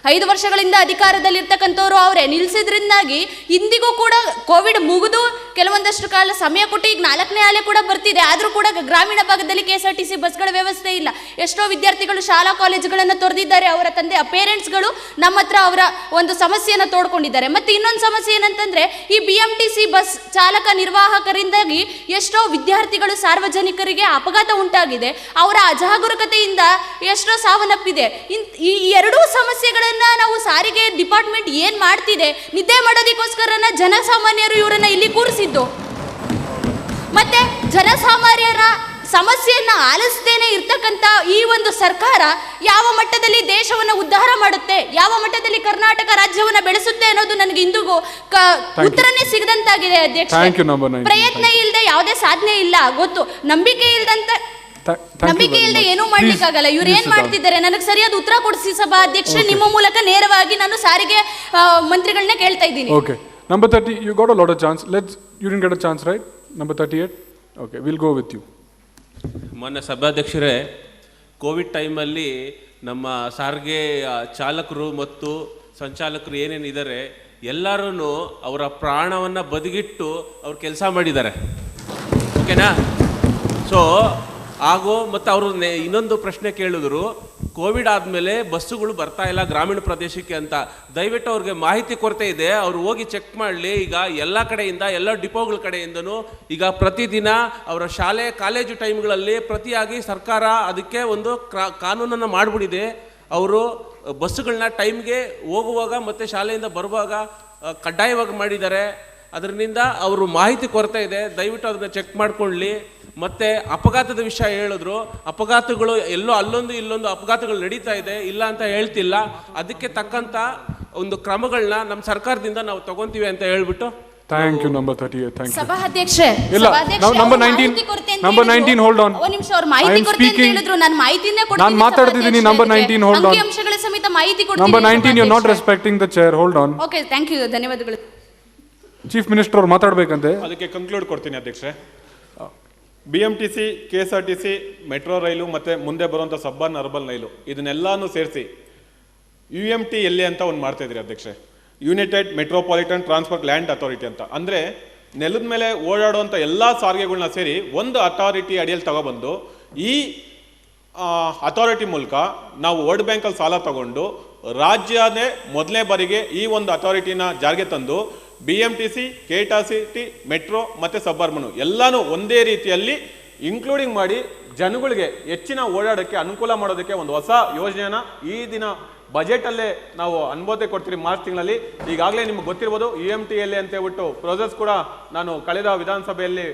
5 ವರ್ಷಗಳಿಂದ ಅಧಿಕಾರದಲ್ಲಿರ್ತಕ್ಕಂಥವ್ರು ಅವರೇ ನಿಲ್ಲಿಸಿದ್ರಿಂದಾಗಿ ಇಂದಿಗೂ ಕೂಡ ಕೋವಿಡ್ ಮುಗಿದು ಕೆಲವೊಂದಷ್ಟು ಕಾಲ ಸಮಯ ಕೊಟ್ಟು ಈಗ 4ನೇ ಅಲೆ ಕೂಡ ಬರ್ತಿದೆ. ಆದರೂ ಕೂಡ ಗ್ರಾಮೀಣ ಭಾಗದಲ್ಲಿ KSRTC ಬಸ್ಗಳ ವ್ಯವಸ್ಥೆ ಇಲ್ಲ. ಎಷ್ಟೋ ವಿದ್ಯಾರ್ಥಿಗಳು ಶಾಲಾ ಕಾಲೇಜುಗಳನ್ನು ತೊರೆದಿದ್ದಾರೆ. ಅವರ ಪೇರೆಂಟ್ಸ್ಗಳು ನಮ್ಮ ಹತ್ರ ಅವರ ಒಂದು ಸಮಸ್ಯೆಯನ್ನು ತೋಡ್ಕೊಂಡಿದ್ದಾರೆ. ಮತ್ತು ಇನ್ನೊಂದು ಸಮಸ್ಯೆ ಏನಂತಂದರೆ, ಈ BMTC ಬಸ್ ಚಾಲಕ ನಿರ್ವಾಹಕರಿಂದಾಗಿ ಎಷ್ಟೋ ವಿದ್ಯಾರ್ಥಿಗಳು ಸಾರ್ವಜನಿಕರಿಗೆ ಅಪಘಾತ ಉಂಟಾಗಿದೆ. ಅವರ ಅಜಾಗರೂಕತೆಯಿಂದ ಎಷ್ಟೋ ಸಾವನ್ನಪ್ಪಿದೆ. ಈ ಎರಡೂ ಸಮಸ್ಯೆಗಳ ನಾವು ಸಾರಿಗೆ ಡಿಪಾರ್ಟ್ಮೆಂಟ್ ಏನ್ ಮಾಡ್ತಿದೆ, ನಿದ್ದೆ ಮಾಡೋದಕ್ಕೋಸ್ಕರ ಜನಸಾಮಾನ್ಯರು ಇವರನ್ನ ಇಲ್ಲಿ ಕೂರಿಸಿದ್ದು. ಮತ್ತೆ ಜನಸಾಮಾನ್ಯರ ಸಮಸ್ಯೆಯನ್ನ ಆಲಿಸದೇನೆ ಇರ್ತಕ್ಕಂಥ ಈ ಒಂದು ಸರ್ಕಾರ ಯಾವ ಮಟ್ಟದಲ್ಲಿ ದೇಶವನ್ನ ಉದ್ಧಾರ ಮಾಡುತ್ತೆ, ಯಾವ ಮಟ್ಟದಲ್ಲಿ ಕರ್ನಾಟಕ ರಾಜ್ಯವನ್ನ ಬೆಳೆಸುತ್ತೆ ಅನ್ನೋದು ನನಗೆ ಇಂದಿಗೂ ಉತ್ತರನೇ ಸಿಗದಂತಾಗಿದೆ ಅಧ್ಯಕ್ಷ. ಪ್ರಯತ್ನ ಇಲ್ಲದೆ ಯಾವುದೇ ಸಾಧನೆ ಇಲ್ಲ, ಗೊತ್ತು. ನಂಬಿಕೆ ಇಲ್ಲದೆ ಏನೂ ಮಾಡ್ಲಿಕ್ಕಾಗಲ್ಲ. ಇವ್ರು ಏನ್ ಮಾಡ್ತಿದ್ದಾರೆ ನನಗೆ ಸರಿಯಾದ ಉತ್ತರ ಕೊಡಿಸಿ ಸಭಾ ಅಧ್ಯಕ್ಷ. ನಿಮ್ಮ ಮೂಲಕ ನೇರವಾಗಿ ನಾನು ಸಾರಿಗೆ ಮಂತ್ರಿಗಳನ್ನ ಕೇಳ್ತಾ ಇದ್ದೀನಿ. Okay, number 30, you got a lot of chance. You didn't get a chance, right? Number 38. Okay, we'll go with you. ಮೊನ್ನೆ ಸಭಾಧ್ಯಕ್ಷರೇ, ಕೋವಿಡ್ ಟೈಮಲ್ಲಿ ನಮ್ಮ ಸಾರಿಗೆ ಚಾಲಕರು ಮತ್ತು ಸಂಚಾಲಕರು ಏನೇನಿದ್ದಾರೆ ಎಲ್ಲರೂ ಅವರ ಪ್ರಾಣವನ್ನು ಬದಿಗಿಟ್ಟು ಅವ್ರು ಕೆಲಸ ಮಾಡಿದ್ದಾರೆ. ಓಕೆನಾ? ಸೊ ಮತ್ತು ಅವರು ಇನ್ನೊಂದು ಪ್ರಶ್ನೆ ಕೇಳಿದ್ರು, ಕೋವಿಡ್ ಆದಮೇಲೆ ಬಸ್ಸುಗಳು ಬರ್ತಾ ಇಲ್ಲ ಗ್ರಾಮೀಣ ಪ್ರದೇಶಕ್ಕೆ ಅಂತ. ದಯವಿಟ್ಟು ಅವ್ರಿಗೆ ಮಾಹಿತಿ ಕೊರತೆ ಇದೆ, ಅವರು ಹೋಗಿ ಚೆಕ್ ಮಾಡಲಿ. ಈಗ ಎಲ್ಲ ಕಡೆಯಿಂದ, ಎಲ್ಲ ಡಿಪೋಗಳ ಕಡೆಯಿಂದನೂ ಈಗ ಪ್ರತಿದಿನ ಅವರ ಶಾಲೆ ಕಾಲೇಜು ಟೈಮ್ಗಳಲ್ಲಿ ಪ್ರತಿಯಾಗಿ ಸರ್ಕಾರ ಅದಕ್ಕೆ ಒಂದು ಕಾನೂನನ್ನು ಮಾಡಿಬಿಟ್ಟಿದೆ. ಅವರು ಬಸ್ಸುಗಳನ್ನ ಟೈಮ್ಗೆ ಹೋಗುವಾಗ ಮತ್ತು ಶಾಲೆಯಿಂದ ಬರುವಾಗ ಕಡ್ಡಾಯವಾಗಿ ಮಾಡಿದ್ದಾರೆ. ಅದರಿಂದ ಅವರು ಮಾಹಿತಿ ಕೊರತೆ ಇದೆ, ದಯವಿಟ್ಟು ಅದನ್ನು ಚೆಕ್ ಮಾಡ್ಕೊಳ್ಳಿ. ಮತ್ತು ಅಪಘಾತದ ವಿಷಯ ಹೇಳಿದ್ರು, ಅಪಘಾತಗಳು ಎಲ್ಲೋ ಅಲ್ಲೊಂದು ಇಲ್ಲೊಂದು ಅಪಘಾತಗಳು ನಡೀತಾ ಇದೆ, ಇಲ್ಲ ಅಂತ ಹೇಳ್ತಿಲ್ಲ. ಅದಕ್ಕೆ ತಕ್ಕಂಥ ಒಂದು ಕ್ರಮಗಳನ್ನ ನಮ್ಮ ಸರ್ಕಾರದಿಂದ ನಾವು ತಗೊಂತೀವಿ ಅಂತ ಹೇಳ್ಬಿಟ್ಟು. Thank you. Number 38. Thank you. ಸಭಾಧ್ಯಕ್ಷೆ, ಇಲ್ಲ, ನಂಬರ್ 19 ಹೋಲ್ಡ್ ಆನ್. ಒಂದು ನಿಮಿಷ, ಅವ್ರು ಮಾಹಿತಿ ಕೊಡ್ತೀನಿ ಅಂತ ಹೇಳಿದ್ರು, ನಾನು ಮಾಹಿತಿನೇ ಕೊಡ್ತೀನಿ. ನಾನು ಮಾತಾಡ್ತಿದ್ದೀನಿ. Number 19 hold on. ಅಂಕಿಅಂಶಗಳ ಸಮೇತ ಮಾಹಿತಿ ಕೊಡ್ತೀನಿ. Number 19 you are not respecting the chair. Hold on. Okay, thank you, ಧನ್ಯವಾದಗಳು. ಚೀಫ್ ಮಿನಿಸ್ಟರ್ ಅವ್ರು ಮಾತಾಡಬೇಕಂತೆ. ಅದಕ್ಕೆ ಕನ್ಕ್ಲೂಡ್ ಕೊಡ್ತೀನಿ ಅಧ್ಯಕ್ಷರೇ. BMTC, KSRTC, ಮೆಟ್ರೋ ರೈಲು ಮತ್ತು ಮುಂದೆ ಬರುವಂಥ ಸಬ್ಬನ್ ಅರ್ಬನ್ ರೈಲು ಇದನ್ನೆಲ್ಲಾನು ಸೇರಿಸಿ UMTLA ಅಂತ ಒಂದು ಮಾಡ್ತಾ ಇದ್ರಿ ಅಧ್ಯಕ್ಷರೇ, United metropolitan transport land authority ಅಂತ. ಅಂದರೆ ನೆಲದ ಮೇಲೆ ಓಡಾಡುವಂಥ ಎಲ್ಲ ಸಾರಿಗೆಗಳನ್ನ ಸೇರಿ ಒಂದು ಅಥಾರಿಟಿ ಅಡಿಯಲ್ಲಿ ತಗೊಬಂದು ಈ ಅಥಾರಿಟಿ ಮೂಲಕ ನಾವು ವರ್ಲ್ಡ್ ಬ್ಯಾಂಕಲ್ಲಿ ಸಾಲ ತಗೊಂಡು ರಾಜ್ಯನೇ ಮೊದಲನೇ ಬಾರಿಗೆ ಈ ಒಂದು ಅಥಾರಿಟಿನ ಜಾರಿಗೆ ತಂದು BMTC, KSRTC, ಮೆಟ್ರೋ ಮತ್ತು ಸಬ್ಬರ್ಬನು ಎಲ್ಲನೂ ಒಂದೇ ರೀತಿಯಲ್ಲಿ ಇನ್ಕ್ಲೂಡಿಂಗ್ ಮಾಡಿ ಜನಗಳಿಗೆ ಹೆಚ್ಚಿನ ಓಡಾಡೋಕ್ಕೆ ಅನುಕೂಲ ಮಾಡೋದಕ್ಕೆ ಒಂದು ಹೊಸ ಯೋಜನೆಯನ್ನು ಈ ದಿನ ಬಜೆಟಲ್ಲೇ ನಾವು ಅನುಮೋದನೆ ಕೊಡ್ತೀವಿ ಮಾರ್ಚ್ ತಿಂಗಳಲ್ಲಿ. ಈಗಾಗಲೇ ನಿಮ್ಗೆ ಗೊತ್ತಿರ್ಬೋದು UMTLA ಅಂತ ಹೇಳ್ಬಿಟ್ಟು ಪ್ರೋಸೆಸ್ ಕೂಡ ನಾನು ಕಳೆದ ವಿಧಾನಸಭೆಯಲ್ಲಿ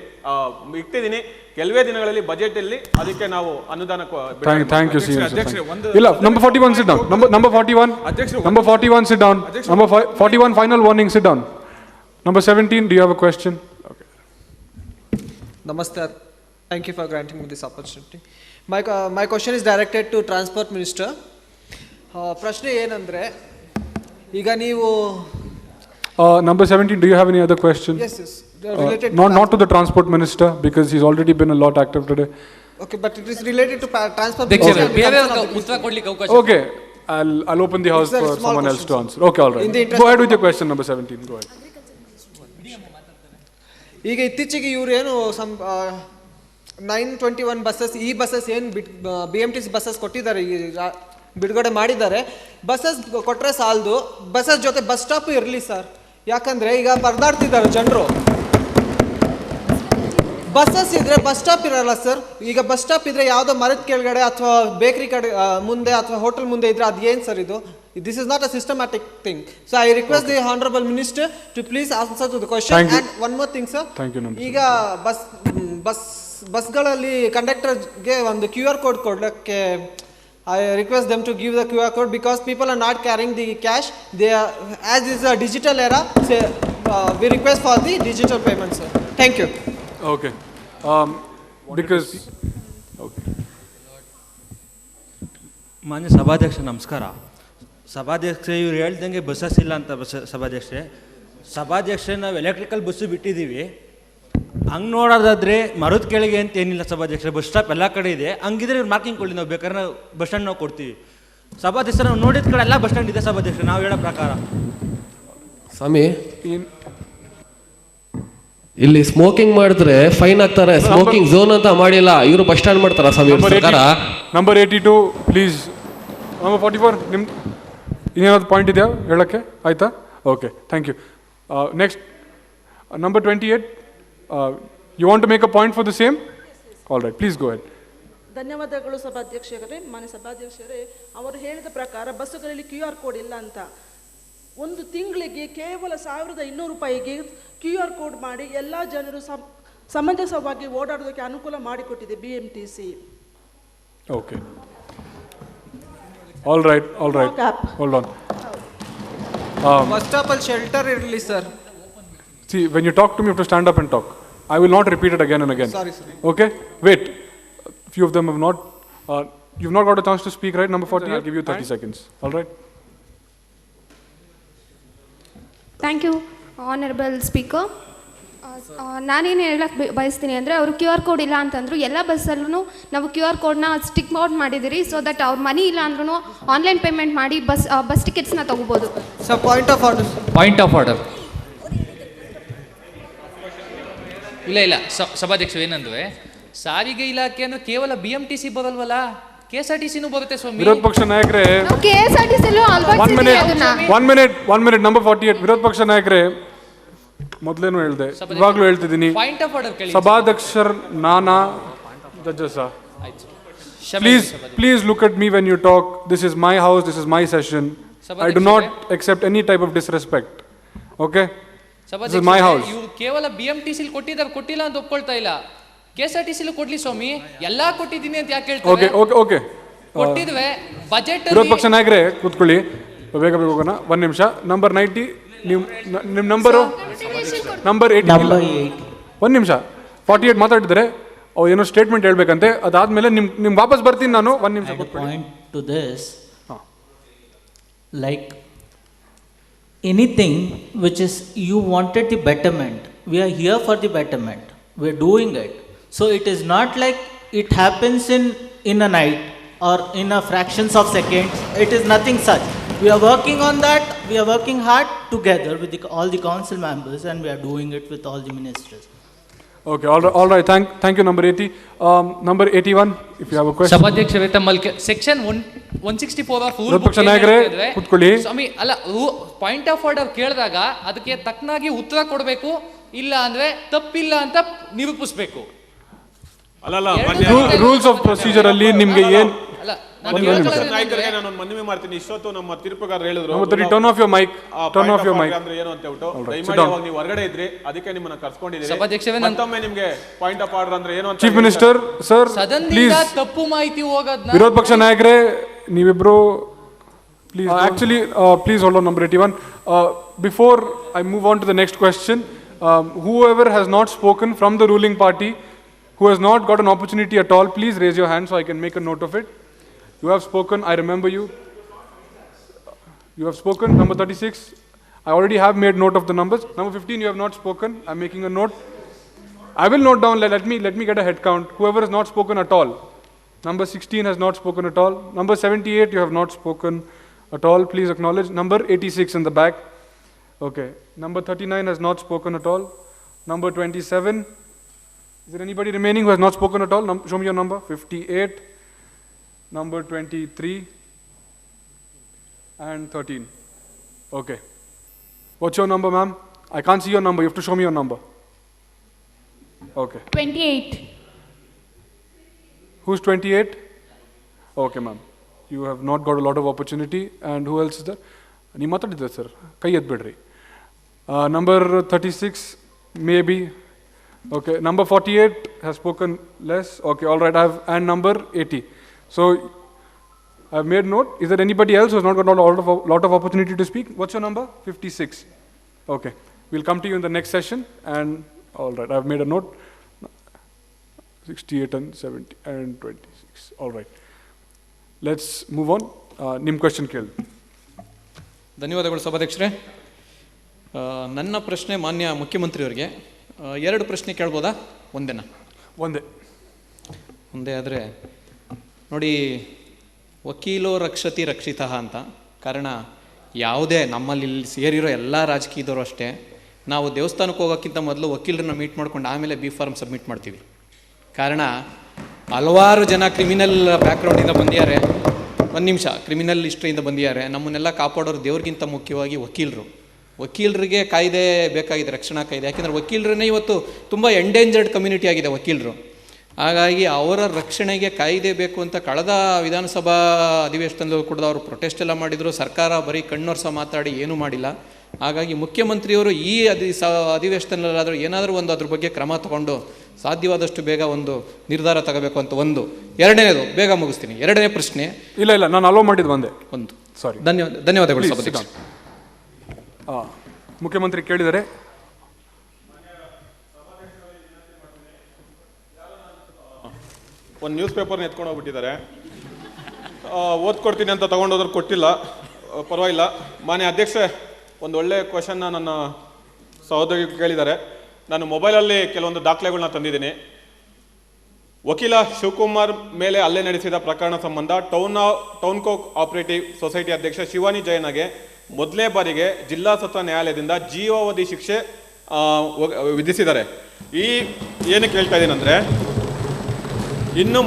ಇಟ್ಟಿದ್ದೀನಿ. ಕೆಲವೇ ದಿನಗಳಲ್ಲಿ ಬಜೆಟಲ್ಲಿ ಅದಕ್ಕೆ ನಾವು ಅನುದಾನ. Thank you. ಇಲ್ಲ, number 41 sit down. Number 41 sit down. Number 41 final warning, sit down. Number 17, do you have a question? Okay. Namaste. Thank you for granting me this opportunity. My question is directed to Transport Minister. ಪ್ರಶ್ನೆ ಏನಂದ್ರೆ, ಈಗ ನೀವು number 17, do you have any other question? Yes. Related not to the Transport Minister, because he's already been a lot active today. Okay, but it is related to Transport Minister. Okay, I'll open the house for someone else to answer. Okay, all right. Go ahead with your question, number 17. Go ahead. ಈಗ ಇತ್ತೀಚೆಗೆ ಇವರು ಏನು 921 buses, ಈ buses ಏನು BMTC buses ಕೊಟ್ಟಿದ್ದಾರೆ, ಬಿಡುಗಡೆ ಮಾಡಿದ್ದಾರೆ. Buses ಕೊಟ್ಟರೆ ಸಾಲದು, ಬಸ್ಸಸ್ ಜೊತೆ ಬಸ್ ಸ್ಟಾಪ್ ಇರಲಿ ಸರ್. ಯಾಕಂದರೆ ಈಗ ಪರದಾಡ್ತಿದ್ದಾರೆ ಜನರು. ಬಸ್ಸಸ್ ಇದ್ರೆ ಬಸ್ ಸ್ಟಾಪ್ ಇರಲ್ಲ ಸರ್. ಈಗ ಬಸ್ ಸ್ಟಾಪ್ ಇದ್ರೆ ಯಾವುದೋ ಮರದ ಕೆಳಗಡೆ ಅಥವಾ ಬೇಕರಿ ಕಡೆ ಮುಂದೆ ಅಥವಾ ಹೋಟೆಲ್ ಮುಂದೆ ಇದ್ರೆ ಅದು ಏನು ಸರ್ ಇದು? This is not a systematic thing. So I request the Honorable Minister to please answer to the question. And one more thing, sir. Thank you. ಈಗ ಬಸ್ಗಳಲ್ಲಿ ಕಂಡಕ್ಟರ್ಗೆ ಒಂದು QR ಕೋಡ್ ಕೊಡಲಿಕ್ಕೆ I request them to give the QR code, because people are not carrying the cash. They are, as is a digital era, so, we request for the digital payment, sir. Thank you. Okay. Because okay. ಮಾನ್ಯ ಸಭಾಧ್ಯಕ್ಷ ನಮಸ್ಕಾರ. ಸಭಾಧ್ಯಕ್ಷರೇ, ಇವ್ರು ಹೇಳ್ದಂಗೆ buses ಇಲ್ಲ ಅಂತ ಸಭಾಧ್ಯಕ್ಷರೇ ನಾವು ಎಲೆಕ್ಟ್ರಿಕಲ್ ಬಸ್ಸು ಬಿಟ್ಟಿದ್ದೀವಿ. ಹಂಗೆ ನೋಡೋದಾದ್ರೆ ಮರದ ಕೆಳಗೆ ಅಂತ ಏನಿಲ್ಲ ಸಭಾಧ್ಯಕ್ಷರೇ, ಬಸ್ ಸ್ಟಾಪ್ ಎಲ್ಲ ಕಡೆ ಇದೆ. ಹಂಗಿದ್ರೆ ಇವ್ರು ಮಾರ್ಕಿಂಗ್ ಕೊಡಲಿ, ನಾವು ಬೇಕಾದ್ರೆ ನಾವು ಬಸ್ ಸ್ಟ್ಯಾಂಡ್ ನಾವು ಕೊಡ್ತೀವಿ. ಸಭಾಧ್ಯಕ್ಷ ನಾವು ನೋಡಿದ ಕಡೆ ಎಲ್ಲ ಬಸ್ ಸ್ಟ್ಯಾಂಡ್ ಇದೆ ಸಭಾಧ್ಯಕ್ಷ, ನಾವು ಹೇಳೋ ಪ್ರಕಾರ. ಸ್ವಾಮಿ, ಇಲ್ಲಿ ಸ್ಮೋಕಿಂಗ್ ಮಾಡಿದ್ರೆ ಫೈನ್ ಆಗ್ತಾರೆ. ಸ್ಮೋಕಿಂಗ್ ಝೋನ್ ಅಂತ ಮಾಡಿಲ್ಲ, ಇವರು ಬಸ್ ಸ್ಟ್ಯಾಂಡ್ ಮಾಡ್ತಾರ ಸ್ವಾಮಿ ಸರ್ಕಾರ. Number 82 please. ನಂಬರ್ 44 ನಿಮ್ಮ ಇನ್ನೇನಾದ್ರು ಪಾಯಿಂಟ್ ಇದೆಯಾ ಹೇಳೋಕ್ಕೆ? ಆಯಿತಾ? Okay, thank you. Next number 28, you want to make a point for the same? All right, please go ahead. ಧನ್ಯವಾದಗಳು ಸಭಾಧ್ಯಕ್ಷರೇ. ಮಾನ್ಯ ಸಭಾಧ್ಯಕ್ಷರೇ, ಅವರು ಹೇಳಿದ ಪ್ರಕಾರ ಬಸ್ಸುಗಳಲ್ಲಿ QR ಕೋಡ್ ಇಲ್ಲ ಅಂತ. ಒಂದು ತಿಂಗಳಿಗೆ ಕೇವಲ 1200 ರೂಪಾಯಿಗೆ QR ಕೋಡ್ ಮಾಡಿ ಎಲ್ಲ ಜನರು ಸಮಂಜಸವಾಗಿ ಓಡಾಡೋದಕ್ಕೆ ಅನುಕೂಲ ಮಾಡಿಕೊಟ್ಟಿದೆ BMTC. Okay, all right. Hold on. Bus ಸ್ಟಾಪಲ್ಲಿ ಶೆಲ್ಟರ್ ಇರಲಿ sir. See, when you talk to me, you have to stand up and talk. I will not repeat it again and again. Sorry, sir. Okay? Wait. Few of them have not, you've not got a chance to speak, right? Number 40, I'll give you 30 seconds. All right? Thank you, Honorable Speaker. ನಾನೇನು ಹೇಳಕ್ಕೆ ಬಯಸ್ತೀನಿ ಅಂದರೆ ಅವರು Q R code ಇಲ್ಲ ಅಂತಂದ್ರು ಎಲ್ಲ ಬಸ್ಸಲ್ಲೂ ನಾವು Q R ಕೋಡ್ನ ಸ್ಟಿಕ್ ಔಟ್ ಮಾಡಿದಿರಿ ಸೊ ದಟ್ ಅವ್ರ ಮನಿ ಇಲ್ಲ ಅಂದ್ರೂ ಆನ್ಲೈನ್ ಪೇಮೆಂಟ್ ಮಾಡಿ ಬಸ್ ಟಿಕೆಟ್ಸ್ನ ತಗೋಬೋದು. Sir point of order. Point of order. ಇಲ್ಲ ಸಭಾಧ್ಯಕ್ಷ ಏನಂದ್ರೆ ಸಾರಿಗೆ ಇಲಾಖೆ ಅಂದ್ರೆ ಕೇವಲ BMTC ಬರಲ್ವಲ್ಲ, KSRTC ಬರುತ್ತೆ ಸ್ವಾಮಿ. ವಿರೋಧ ಪಕ್ಷ ನಾಯಕರೇ, ಒನ್ ಮಿನಿಟ್ ನಂಬರ್ 48. ವಿರೋಧ ಪಕ್ಷ ನಾಯಕರೇ, ಮೊದಲೇನು ಹೇಳ್ದೆ, ಇವಾಗಲೂ ಹೇಳ್ತಿದ್ದೀನಿ, ಸಭಾಧ್ಯಕ್ಷರ್ ನಾನಾ judges. Please look at me when you talk. This is my house, this is my session. I do not accept any type of disrespect. Okay? This is my house. ಇವರು ಕೇವಲ BMTC ಕೊಟ್ಟಿಲ್ಲ ಅಂತ ಒಪ್ಕೊಳ್ತಾ ಇಲ್ಲ. KSRTC ಕೊಡ್ಲಿ ಸ್ವಾಮಿ, ಎಲ್ಲಾ ಕೊಟ್ಟಿದ್ದೀನಿ ಅಂತ ಯಾಕೆ ಹೇಳ್ತಾರೆ? ಓಕೆ ಕೊಟ್ಟಿದ್ವೆ ಬಜೆಟ್. ವಿರೋಧ ಪಕ್ಷ ನಾಯಕರೇ ಕೂತ್ಕೊಳ್ಳಿ, ಬೇಗ ಹೋಗೋಣ. 1 ನಿಮಿಷ. ನಂಬರ್ 90 ನಿಮ್ಮ ನಂಬರು ನಂಬರ್ 80. 1 ನಿಮಿಷ. 48 ಮಾತಾಡಿದ್ರೆ ಅವ್ರು ಏನೋ ಸ್ಟೇಟ್ಮೆಂಟ್ ಹೇಳ್ಬೇಕಂತೆ, ಅದಾದ್ಮೇಲೆ ನಿಮ್ ವಾಪಸ್ ಬರ್ತೀನಿ ನಾನು. 1 ನಿಮಿಷ point to this, like anything which is you wanted the betterment, we are here for the betterment, we are doing it. So it is not like it happens in a night or in a fractions of seconds. It is nothing such. We are working on that. We are working hard together with all the council members, and we are doing it with all the ministers. Okay, all right. Thank you, number 80. Number 81, if you have a question. ಸಭಾಧ್ಯಕ್ಷರೇ, ತಮ್ಮಲ್ಲಿ section 164 of rule ಪಕ್ಷ ನಾಯಕರೇ ಕೂತ್ಕೊಳ್ಳಿ. ಸ್ವಾಮಿ ಅಲ್ಲ, point of order ಕೇಳಿದಾಗ ಅದಕ್ಕೆ ತಕ್ಕನಾಗಿ ಉತ್ತರ ಕೊಡಬೇಕು, ಇಲ್ಲ ಅಂದ್ರೆ ತಪ್ಪಿಲ್ಲ ಅಂತ ನಿರೂಪಿಸಬೇಕು. ರೂಲ್ಸ್ ಆಫ್ ಪ್ರೊಸೀಜರ್ ಅಲ್ಲಿ ನಿಮ್ಗೆ ಏನ್ ನಾಯಕರಿಗೆ ನಾನು ಒಂದು ಮನವಿ ಮಾಡ್ತೀನಿ. ಇಷ್ಟೊತ್ತು ನಮ್ಮ ತೀರ್ಪುಗಾರರು ಹೇಳಿದ್ರು ಟರ್ನ್ ಆಫ್ ಯೋರ್ ಮೈಕ್ ಅಂದ್ರೆ ಏನು ಅಂತ ಹೇಳ್ಬಿಟ್ಟು, ದಯಮಾಡಿ ಅವಾಗ ನೀವು ಹೊರಗಡೆ ಇದ್ರಿ, ಅದಕ್ಕೆ ನಿಮ್ಮನ್ನ ಕರ್ಸ್ಕೊಂಡಿದ್ದೀವಿ. ಮತ್ತೊಮ್ಮೆ ನಿಮ್ಗೆ ಪಾಯಿಂಟ್ ಆಫ್ ಆರ್ಡರ್ ಅಂದ್ರೆ ಏನು ಅಂತ. ಚೀಫ್ ಮಿನಿಸ್ಟರ್ ಸರ್, ಪ್ಲೀಸ್ ತಪ್ಪು ಮಾಹಿತಿ ಹೋಗೋದನ್ನ. ವಿರೋಧ ಪಕ್ಷ ನಾಯಕರೇ ನೀವಿಬ್ರು please, actually please hold on. Number 81, before I move on to the next question, whoever has not spoken from the ruling party, who has not got an opportunity at all, please raise your hand so I can make a note of it. You have spoken, I remember you. You have spoken. Number 36, I already have made note of the numbers. Number 15, you have not spoken. I'm making a note. I will note down, let me get a head count. Whoever has not spoken at all. Number 16 has not spoken at all. Number 78, you have not spoken at all. Please acknowledge. Number 86 in the back. Okay. Number 39 has not spoken at all. Number 27, is there anybody remaining who has not spoken at all? Show me your number. 58. Number 23 and 13. Okay. What's your number, ma'am? I can't see your number. You have to show me your number. Okay. 28. Who's 28? Okay, ma'am. You have not got a lot of opportunity. And who else is there? ನೀವು ಮಾತಾಡಿದ್ದೆ sir, ಕೈ ಎತ್ಬಿಡ್ರಿ. Number 36, maybe. Okay. Number 48 has spoken less. Okay, all right. And number 80. So, I've made note. Is there anybody else who has not got a lot of opportunity to speak? What's your number? 56. Okay. We'll come to you in the next session. And all right, I've made a note. 68 and 70 and 26. All right. Let's move on. Nim question ಕೇಳಿ. ಧನ್ಯವಾದಗಳು ಸಭಾಧ್ಯಕ್ಷರೇ. ನನ್ನ ಪ್ರಶ್ನೆ ಮಾನ್ಯ ಮುಖ್ಯಮಂತ್ರಿಯವರಿಗೆ. 2 ಪ್ರಶ್ನೆ ಕೇಳ್ಬೋದಾ? ಒಂದೇನಾ? ಒಂದೇ ಆದರೆ ನೋಡಿ, ವಕೀಲೋ ರಕ್ಷತಿ ರಕ್ಷಿತಃ ಅಂತ. ಕಾರಣ ಯಾವುದೇ ನಮ್ಮಲ್ಲಿ ಇಲ್ಲಿ ಸೇರಿರೋ ಎಲ್ಲ ರಾಜಕೀಯದವರು ಅಷ್ಟೇ, ನಾವು ದೇವಸ್ಥಾನಕ್ಕೆ ಹೋಗೋಕ್ಕಿಂತ ಮೊದಲು ವಕೀಲರನ್ನ ಮೀಟ್ ಮಾಡ್ಕೊಂಡು ಆಮೇಲೆ B.Pharm ಸಬ್ಮಿಟ್ ಮಾಡ್ತೀವಿ. ಕಾರಣ ಹಲವಾರು ಜನ ಕ್ರಿಮಿನಲ್ ಬ್ಯಾಕ್ಗ್ರೌಂಡಿಂದ ಬಂದಿದ್ದಾರೆ, ಕ್ರಿಮಿನಲ್ ಹಿಸ್ಟ್ರಿಯಿಂದ ಬಂದಿದ್ದಾರೆ. ನಮ್ಮನ್ನೆಲ್ಲ ಕಾಪಾಡೋರು ದೇವ್ರಿಗಿಂತ ಮುಖ್ಯವಾಗಿ ವಕೀಲರಿಗೆ ಕಾಯ್ದೆ ಬೇಕಾಗಿದೆ, ರಕ್ಷಣಾ ಕಾಯ್ದೆ. ಯಾಕೆಂದರೆ ವಕೀಲರನ್ನೇ ಇವತ್ತು ತುಂಬ ಎಂಡೇಂಜರ್ಡ್ ಕಮ್ಯುನಿಟಿ ಆಗಿದೆ ವಕೀಲರು. ಹಾಗಾಗಿ ಅವರ ರಕ್ಷಣೆಗೆ ಕಾಯ್ದೆ ಬೇಕು ಅಂತ ಕಳೆದ ವಿಧಾನಸಭಾ ಅಧಿವೇಶನದಲ್ಲೂ ಕೂಡ ಅವರು ಪ್ರೊಟೆಸ್ಟ್ ಎಲ್ಲ ಮಾಡಿದರು. ಸರ್ಕಾರ ಬರೀ ಕಣ್ಣೊರ್ಸ ಮಾತಾಡಿ ಏನೂ ಮಾಡಿಲ್ಲ. ಹಾಗಾಗಿ ಮುಖ್ಯಮಂತ್ರಿಯವರು ಈ ಅಧಿವೇಶನದಲ್ಲಾದರೂ ಏನಾದರೂ ಒಂದು ಅದ್ರ ಬಗ್ಗೆ ಕ್ರಮ ತಗೊಂಡು ಸಾಧ್ಯವಾದಷ್ಟು ಬೇಗ ಒಂದು ನಿರ್ಧಾರ ತಗೋಬೇಕು ಅಂತ ಒಂದು. ಎರಡನೇದು ಬೇಗ ಮುಗಿಸ್ತೀನಿ. 2ನೇ ಪ್ರಶ್ನೆ. ಇಲ್ಲ ನಾನು ಅಲೋ ಮಾಡಿದ್ದು ಒಂದು. ಸಾರಿ. ಧನ್ಯವಾದಗಳು. ಮುಖ್ಯಮಂತ್ರಿ ಕೇಳಿದರೆ ಒಂದು ನ್ಯೂಸ್ ಪೇಪರ್ನ ಎತ್ಕೊಂಡು ಹೋಗ್ಬಿಟ್ಟಿದ್ದಾರೆ. ಓದ್ಕೊಡ್ತೀನಿ ಅಂತ ತೊಗೊಂಡೋದ್ರು, ಕೊಟ್ಟಿಲ್ಲ. ಪರವಾಗಿಲ್ಲ. ಮಾನ್ಯ ಅಧ್ಯಕ್ಷೆ, ಒಂದು ಒಳ್ಳೆ ಕ್ವಶನ್ನ ನನ್ನ ಸಹೋದರಿ ಕೇಳಿದ್ದಾರೆ. ನಾನು ಮೊಬೈಲಲ್ಲಿ ಕೆಲವೊಂದು ದಾಖಲೆಗಳನ್ನ ತಂದಿದ್ದೀನಿ. ವಕೀಲ ಶಿವಕುಮಾರ್ ಮೇಲೆ ಹಲ್ಲೆ ನಡೆಸಿದ ಪ್ರಕರಣ ಸಂಬಂಧ ಟೌನ್ ಕೋಆಪರೇಟಿವ್ ಸೊಸೈಟಿ ಅಧ್ಯಕ್ಷ ಶಿವಾನಿ ಜೈನಗೆ ಮೊದಲನೇ ಬಾರಿಗೆ ಜಿಲ್ಲಾ ಸತ್ರ ನ್ಯಾಯಾಲಯದಿಂದ ಜೀವಾವಧಿ ಶಿಕ್ಷೆ ವಿಧಿಸಿದ್ದಾರೆ. ಏನಕ್ಕೆ ಹೇಳ್ತಾ ಇದ್ದೀನಂದರೆ, ಇನ್ನು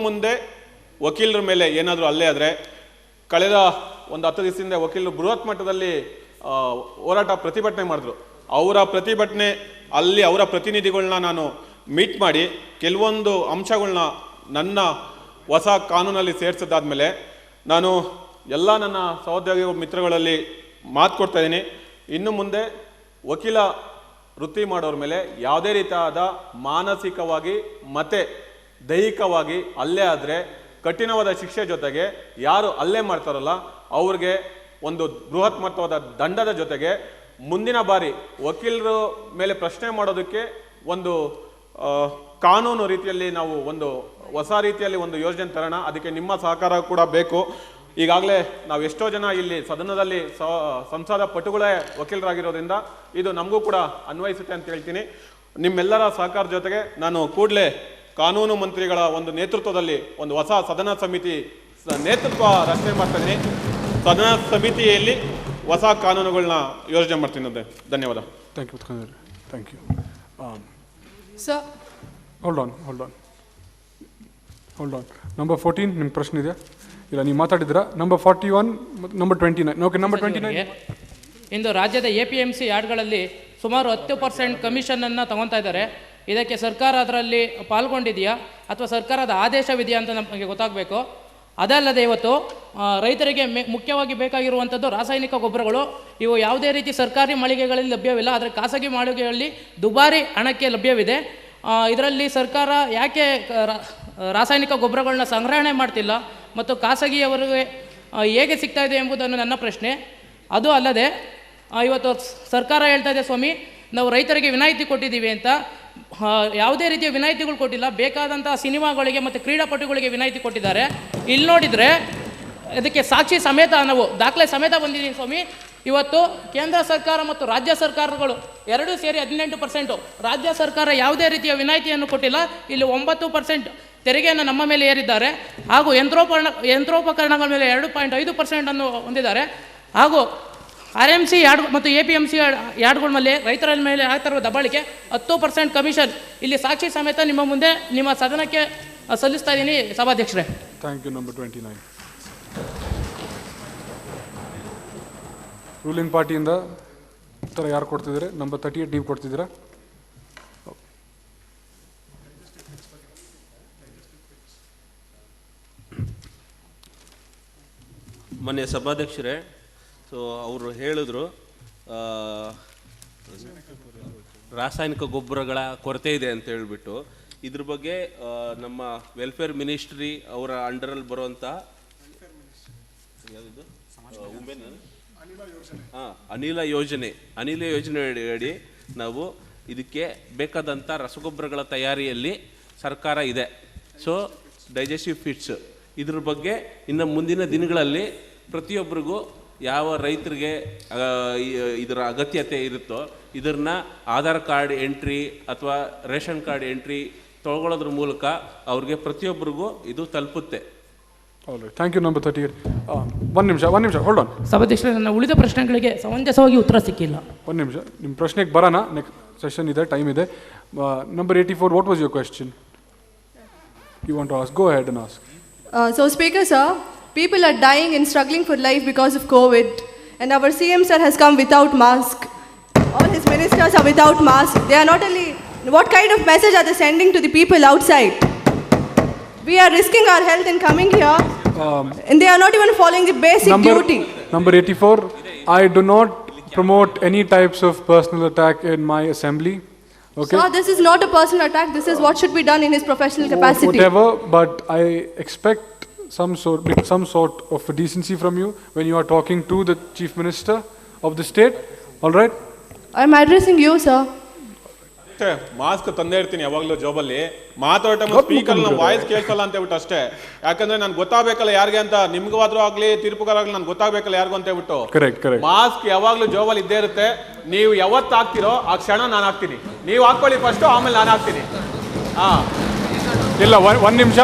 ಮುಂದೆ ವಕೀಲರ ಮೇಲೆ ಏನಾದರೂ ಹಲ್ಲೆ ಆದರೆ, ಕಳೆದ ಒಂದು 10 ದಿವಸದಿಂದ ವಕೀಲರು ಬೃಹತ್ ಮಟ್ಟದಲ್ಲಿ ಹೋರಾಟ ಪ್ರತಿಭಟನೆ ಮಾಡಿದ್ರು. ಅವರ ಪ್ರತಿಭಟನೆ ಅಲ್ಲಿ ಅವರ ಪ್ರತಿನಿಧಿಗಳನ್ನ ನಾನು ಮೀಟ್ ಮಾಡಿ ಕೆಲವೊಂದು ಅಂಶಗಳನ್ನ ನನ್ನ ಹೊಸ ಕಾನೂನಲ್ಲಿ ಸೇರಿಸಿದಾದ್ಮೇಲೆ ನಾನು ಎಲ್ಲ ನನ್ನ ಸಹೋದ್ಯೋಗಿ ಮಿತ್ರಗಳಲ್ಲಿ ಮಾತು ಕೊಡ್ತಾ ಇದ್ದೀನಿ. ಇನ್ನು ಮುಂದೆ ವಕೀಲ ವೃತ್ತಿ ಮಾಡೋರ ಮೇಲೆ ಯಾವುದೇ ರೀತಿಯಾದ ಮಾನಸಿಕವಾಗಿ ಮತ್ತು ದೈಹಿಕವಾಗಿ ಹಲ್ಲೆ ಆದರೆ ಕಠಿಣವಾದ ಶಿಕ್ಷೆ ಜೊತೆಗೆ ಯಾರು ಹಲ್ಲೆ ಮಾಡ್ತಾರಲ್ಲ ಅವ್ರಿಗೆ ಒಂದು ಬೃಹತ್ ಮೊತ್ತವಾದ ದಂಡದ ಜೊತೆಗೆ ಮುಂದಿನ ಬಾರಿ ವಕೀಲರ ಮೇಲೆ ಪ್ರಶ್ನೆ ಮಾಡೋದಕ್ಕೆ ಒಂದು ಕಾನೂನು ರೀತಿಯಲ್ಲಿ ನಾವು ಒಂದು ಹೊಸ ರೀತಿಯಲ್ಲಿ ಒಂದು ಯೋಜನೆ ತರೋಣ. ಅದಕ್ಕೆ ನಿಮ್ಮ ಸಹಕಾರ ಕೂಡ ಬೇಕು. ಈಗಾಗಲೇ ನಾವು ಎಷ್ಟೋ ಜನ ಇಲ್ಲಿ ಸದನದಲ್ಲಿ ಸಂಸದ ಪಟುಗಳೇ ವಕೀಲರಾಗಿರೋದ್ರಿಂದ ಇದು ನಮಗೂ ಕೂಡ ಅನ್ವಯಿಸುತ್ತೆ ಅಂತ ಹೇಳ್ತೀನಿ. ನಿಮ್ಮೆಲ್ಲರ ಸಹಕಾರ ಜೊತೆಗೆ ನಾನು ಕೂಡಲೇ ಕಾನೂನು ಮಂತ್ರಿಗಳ ಒಂದು ನೇತೃತ್ವದಲ್ಲಿ ಒಂದು ಹೊಸ ಸದನ ಸಮಿತಿ ನೇತೃತ್ವ ರಚನೆ ಮಾಡ್ತಾ ಇದ್ದೀನಿ. ಸದನ ಸಮಿತಿಯಲ್ಲಿ ಹೊಸ ಕಾನೂನುಗಳನ್ನ ಯೋಜನೆ ಮಾಡ್ತೀನಿ. ಧನ್ಯವಾದ. Thank you. Sir, hold on. Number 14 ನಿಮ್ಮ ಪ್ರಶ್ನೆ ಇದೆಯಾ? ಇಲ್ಲ, ನೀವು ಮಾತಾಡಿದ್ದೀರಾ. Number 41, number 29. Okay, number 29. ಇಂದು ರಾಜ್ಯದ APMC ಯಾರ್ಡ್ಗಳಲ್ಲಿ ಸುಮಾರು 10% ಕಮಿಷನನ್ನು ತಗೊತಾ ಇದ್ದಾರೆ. ಇದಕ್ಕೆ ಸರ್ಕಾರ ಅದರಲ್ಲಿ ಪಾಲ್ಗೊಂಡಿದೆಯಾ ಅಥವಾ ಸರ್ಕಾರದ ಆದೇಶವಿದೆಯಾ ಅಂತ ನಮಗೆ ಗೊತ್ತಾಗಬೇಕು. ಅದಲ್ಲದೆ ಇವತ್ತು ರೈತರಿಗೆ ಮುಖ್ಯವಾಗಿ ಬೇಕಾಗಿರುವಂಥದ್ದು ರಾಸಾಯನಿಕ ಗೊಬ್ಬರಗಳು. ಇವು ಯಾವುದೇ ರೀತಿ ಸರ್ಕಾರಿ ಮಳಿಗೆಗಳಲ್ಲಿ ಲಭ್ಯವಿಲ್ಲ, ಆದರೆ ಖಾಸಗಿ ಮಳಿಗೆಗಳಲ್ಲಿ ದುಬಾರಿ ಹಣಕ್ಕೆ ಲಭ್ಯವಿದೆ. ಇದರಲ್ಲಿ ಸರ್ಕಾರ ಯಾಕೆ ರಾಸಾಯನಿಕ ಗೊಬ್ಬರಗಳನ್ನ ಸಂಗ್ರಹಣೆ ಮಾಡ್ತಿಲ್ಲ ಮತ್ತು ಖಾಸಗಿಯವರಿಗೆ ಹೇಗೆ ಸಿಗ್ತಾ ಇದೆ ಎಂಬುದನ್ನು ನನ್ನ ಪ್ರಶ್ನೆ. ಅದು ಅಲ್ಲದೆ ಇವತ್ತು ಸರ್ಕಾರ ಹೇಳ್ತಾ ಇದೆ, ಸ್ವಾಮಿ ನಾವು ರೈತರಿಗೆ ವಿನಾಯಿತಿ ಕೊಟ್ಟಿದ್ದೀವಿ ಅಂತ. ಯಾವುದೇ ರೀತಿಯ ವಿನಾಯಿತಿಗಳು ಕೊಟ್ಟಿಲ್ಲ. ಬೇಕಾದಂಥ ಸಿನಿಮಾಗಳಿಗೆ ಮತ್ತು ಕ್ರೀಡಾಪಟುಗಳಿಗೆ ವಿನಾಯಿತಿ ಕೊಟ್ಟಿದ್ದಾರೆ. ಇಲ್ಲಿ ನೋಡಿದರೆ ಇದಕ್ಕೆ ಸಾಕ್ಷಿ ಸಮೇತ ನಾವು ದಾಖಲೆ ಸಮೇತ ಬಂದಿದ್ದೀವಿ ಸ್ವಾಮಿ. ಇವತ್ತು ಕೇಂದ್ರ ಸರ್ಕಾರ ಮತ್ತು ರಾಜ್ಯ ಸರ್ಕಾರಗಳು ಎರಡೂ ಸೇರಿ 18%. ರಾಜ್ಯ ಸರ್ಕಾರ ಯಾವುದೇ ರೀತಿಯ ವಿನಾಯಿತಿಯನ್ನು ಕೊಟ್ಟಿಲ್ಲ. ಇಲ್ಲಿ 9% ತೆರಿಗೆಯನ್ನು ನಮ್ಮ ಮೇಲೆ ಏರಿದ್ದಾರೆ. ಹಾಗೂ ಯಂತ್ರೋಪಕರಣಗಳ ಮೇಲೆ 2.5% ಹೊಂದಿದ್ದಾರೆ. ಹಾಗೂ RMC ಯಾರ್ಡ್ ಮತ್ತು APMC ಯಾರ್ಡ್ಗಳ ಮೇಲೆ ರೈತರ ಮೇಲೆ ಆಗ್ತಿರುವ ದಬ್ಬಾಳಿಕೆ 10% ಕಮಿಷನ್. ಇಲ್ಲಿ ಸಾಕ್ಷಿ ಸಮೇತ ನಿಮ್ಮ ಮುಂದೆ ನಿಮ್ಮ ಸದನಕ್ಕೆ ಸಲ್ಲಿಸ್ತಾ ಇದ್ದೀನಿ ಸಭಾಧ್ಯಕ್ಷರೇ. Thank you. ನಂಬರ್ 29. ರೂಲಿಂಗ್ ಪಾರ್ಟಿಯಿಂದ ಉತ್ತರ ಯಾರು ಕೊಡ್ತಿದ್ದಾರೆ? ನಂಬರ್ 38 ನೀವು ಕೊಡ್ತಿದ್ದೀರಾ? ಮೊನ್ನೆ ಸಭಾಧ್ಯಕ್ಷರೇ, ಸೊ ಅವರು ಹೇಳಿದ್ರು ರಾಸಾಯನಿಕ ಗೊಬ್ಬರಗಳ ಕೊರತೆ ಇದೆ ಅಂತ ಹೇಳ್ಬಿಟ್ಟು. ಇದ್ರ ಬಗ್ಗೆ ನಮ್ಮ ವೆಲ್ಫೇರ್ ಮಿನಿಸ್ಟ್ರಿ ಅವರ ಅಂಡರಲ್ಲಿ ಬರುವಂಥ ಅನಿಲ ಯೋಜನೆ ಅಡಿ ನಾವು ಇದಕ್ಕೆ ಬೇಕಾದಂಥ ರಸಗೊಬ್ಬರಗಳ ತಯಾರಿಯಲ್ಲಿ ಸರ್ಕಾರ ಇದೆ. ಸೊ ಡೈಜೆಸ್ಟಿವ್ ಫಿಟ್ಸ್ ಇದ್ರ ಬಗ್ಗೆ ಇನ್ನು ಮುಂದಿನ ದಿನಗಳಲ್ಲಿ ಪ್ರತಿಯೊಬ್ಬರಿಗೂ ಯಾವ ರೈತರಿಗೆ ಇದರ ಅಗತ್ಯತೆ ಇರುತ್ತೋ ಇದನ್ನ ಆಧಾರ್ ಕಾರ್ಡ್ ಎಂಟ್ರಿ ಅಥವಾ ರೇಷನ್ ಕಾರ್ಡ್ ಎಂಟ್ರಿ ತಗೊಳ್ಳೋದ್ರ ಮೂಲಕ ಅವ್ರಿಗೆ ಪ್ರತಿಯೊಬ್ಬರಿಗೂ ಇದು ತಲುಪುತ್ತೆ. Thank you. ನಂಬರ್ 38. ಒಂದು ನಿಮಿಷ ಹೋಲ್ಡ್ ಆನ್. ಸಭಾಧ್ಯಕ್ಷರೇ, ನನ್ನ ಉಳಿದ ಪ್ರಶ್ನೆಗಳಿಗೆ ಸಮಂಜಸವಾಗಿ ಉತ್ತರ ಸಿಕ್ಕಿಲ್ಲ. ಒಂದು ನಿಮಿಷ, ನಿಮ್ಮ ಪ್ರಶ್ನೆಗೆ ಬರೋಣ. ನೆಕ್ಸ್ಟ್ ಸೆಷನ್ ಇದೆ, ಟೈಮ್ ಇದೆ. Number 84, what was your question? You want to ask? Go ahead and ask. So Speaker sir, people are dying and struggling for life because of COVID, and our CM sir has come without mask. All his ministers are without mask. They are not only, what kind of message are they sending to the people outside? We are risking our health in coming here, and they are not even following the basic duty. Number 84, I do not promote any types of personal attack in my assembly. Okay. Sir, this is not a personal attack. This is what should be done in his professional capacity. Whatever, but I expect some sort of decency from you when you are talking to the Chief Minister of the state. All right? I am addressing you, sir. ಸಭಾಧ್ಯಕ್ಷೆ mask ತಂದೇ ಇರ್ತೀನಿ ಯಾವಾಗಲೂ ಜೋಬಲ್ಲಿ, ಮಾತಾಡೋ time speaker ನಮ್ಮ voice ಕೇಳಿಸಲ್ಲ ಅಂತ ಹೇಳ್ಬಿಟ್ಟು ಅಷ್ಟೇ. ಯಾಕಂದ್ರೆ ನಾನು ಗೊತ್ತಾಗಬೇಕಲ್ಲ ಯಾರಿಗೆ ಅಂತ, ನಿಮ್ಗಾದ್ರೂ ಆಗ್ಲಿ ತೀರ್ಪುಗಾರಾಗ್ಲಿ ನಾನು ಗೊತ್ತಾಗಬೇಕಲ್ಲ ಯಾರಿಗೂ ಅಂತ ಹೇಳ್ಬಿಟ್ಟು ಮಾಸ್ಕ್ ಯಾವಾಗಲೂ ಜೋಬಲ್ಲಿ ಇದ್ದೇ ಇರುತ್ತೆ. ನೀವು ಯಾವತ್ತು ಹಾಕ್ತಿರೋ ಆ ಕ್ಷಣ ನಾನು ಹಾಕ್ತೀನಿ, ನೀವು ಹಾಕೊಳ್ಳಿ ಫಸ್ಟ್, ಆಮೇಲೆ ನಾನು ಹಾಕ್ತೀನಿ. ಇಲ್ಲ, ಒಂದು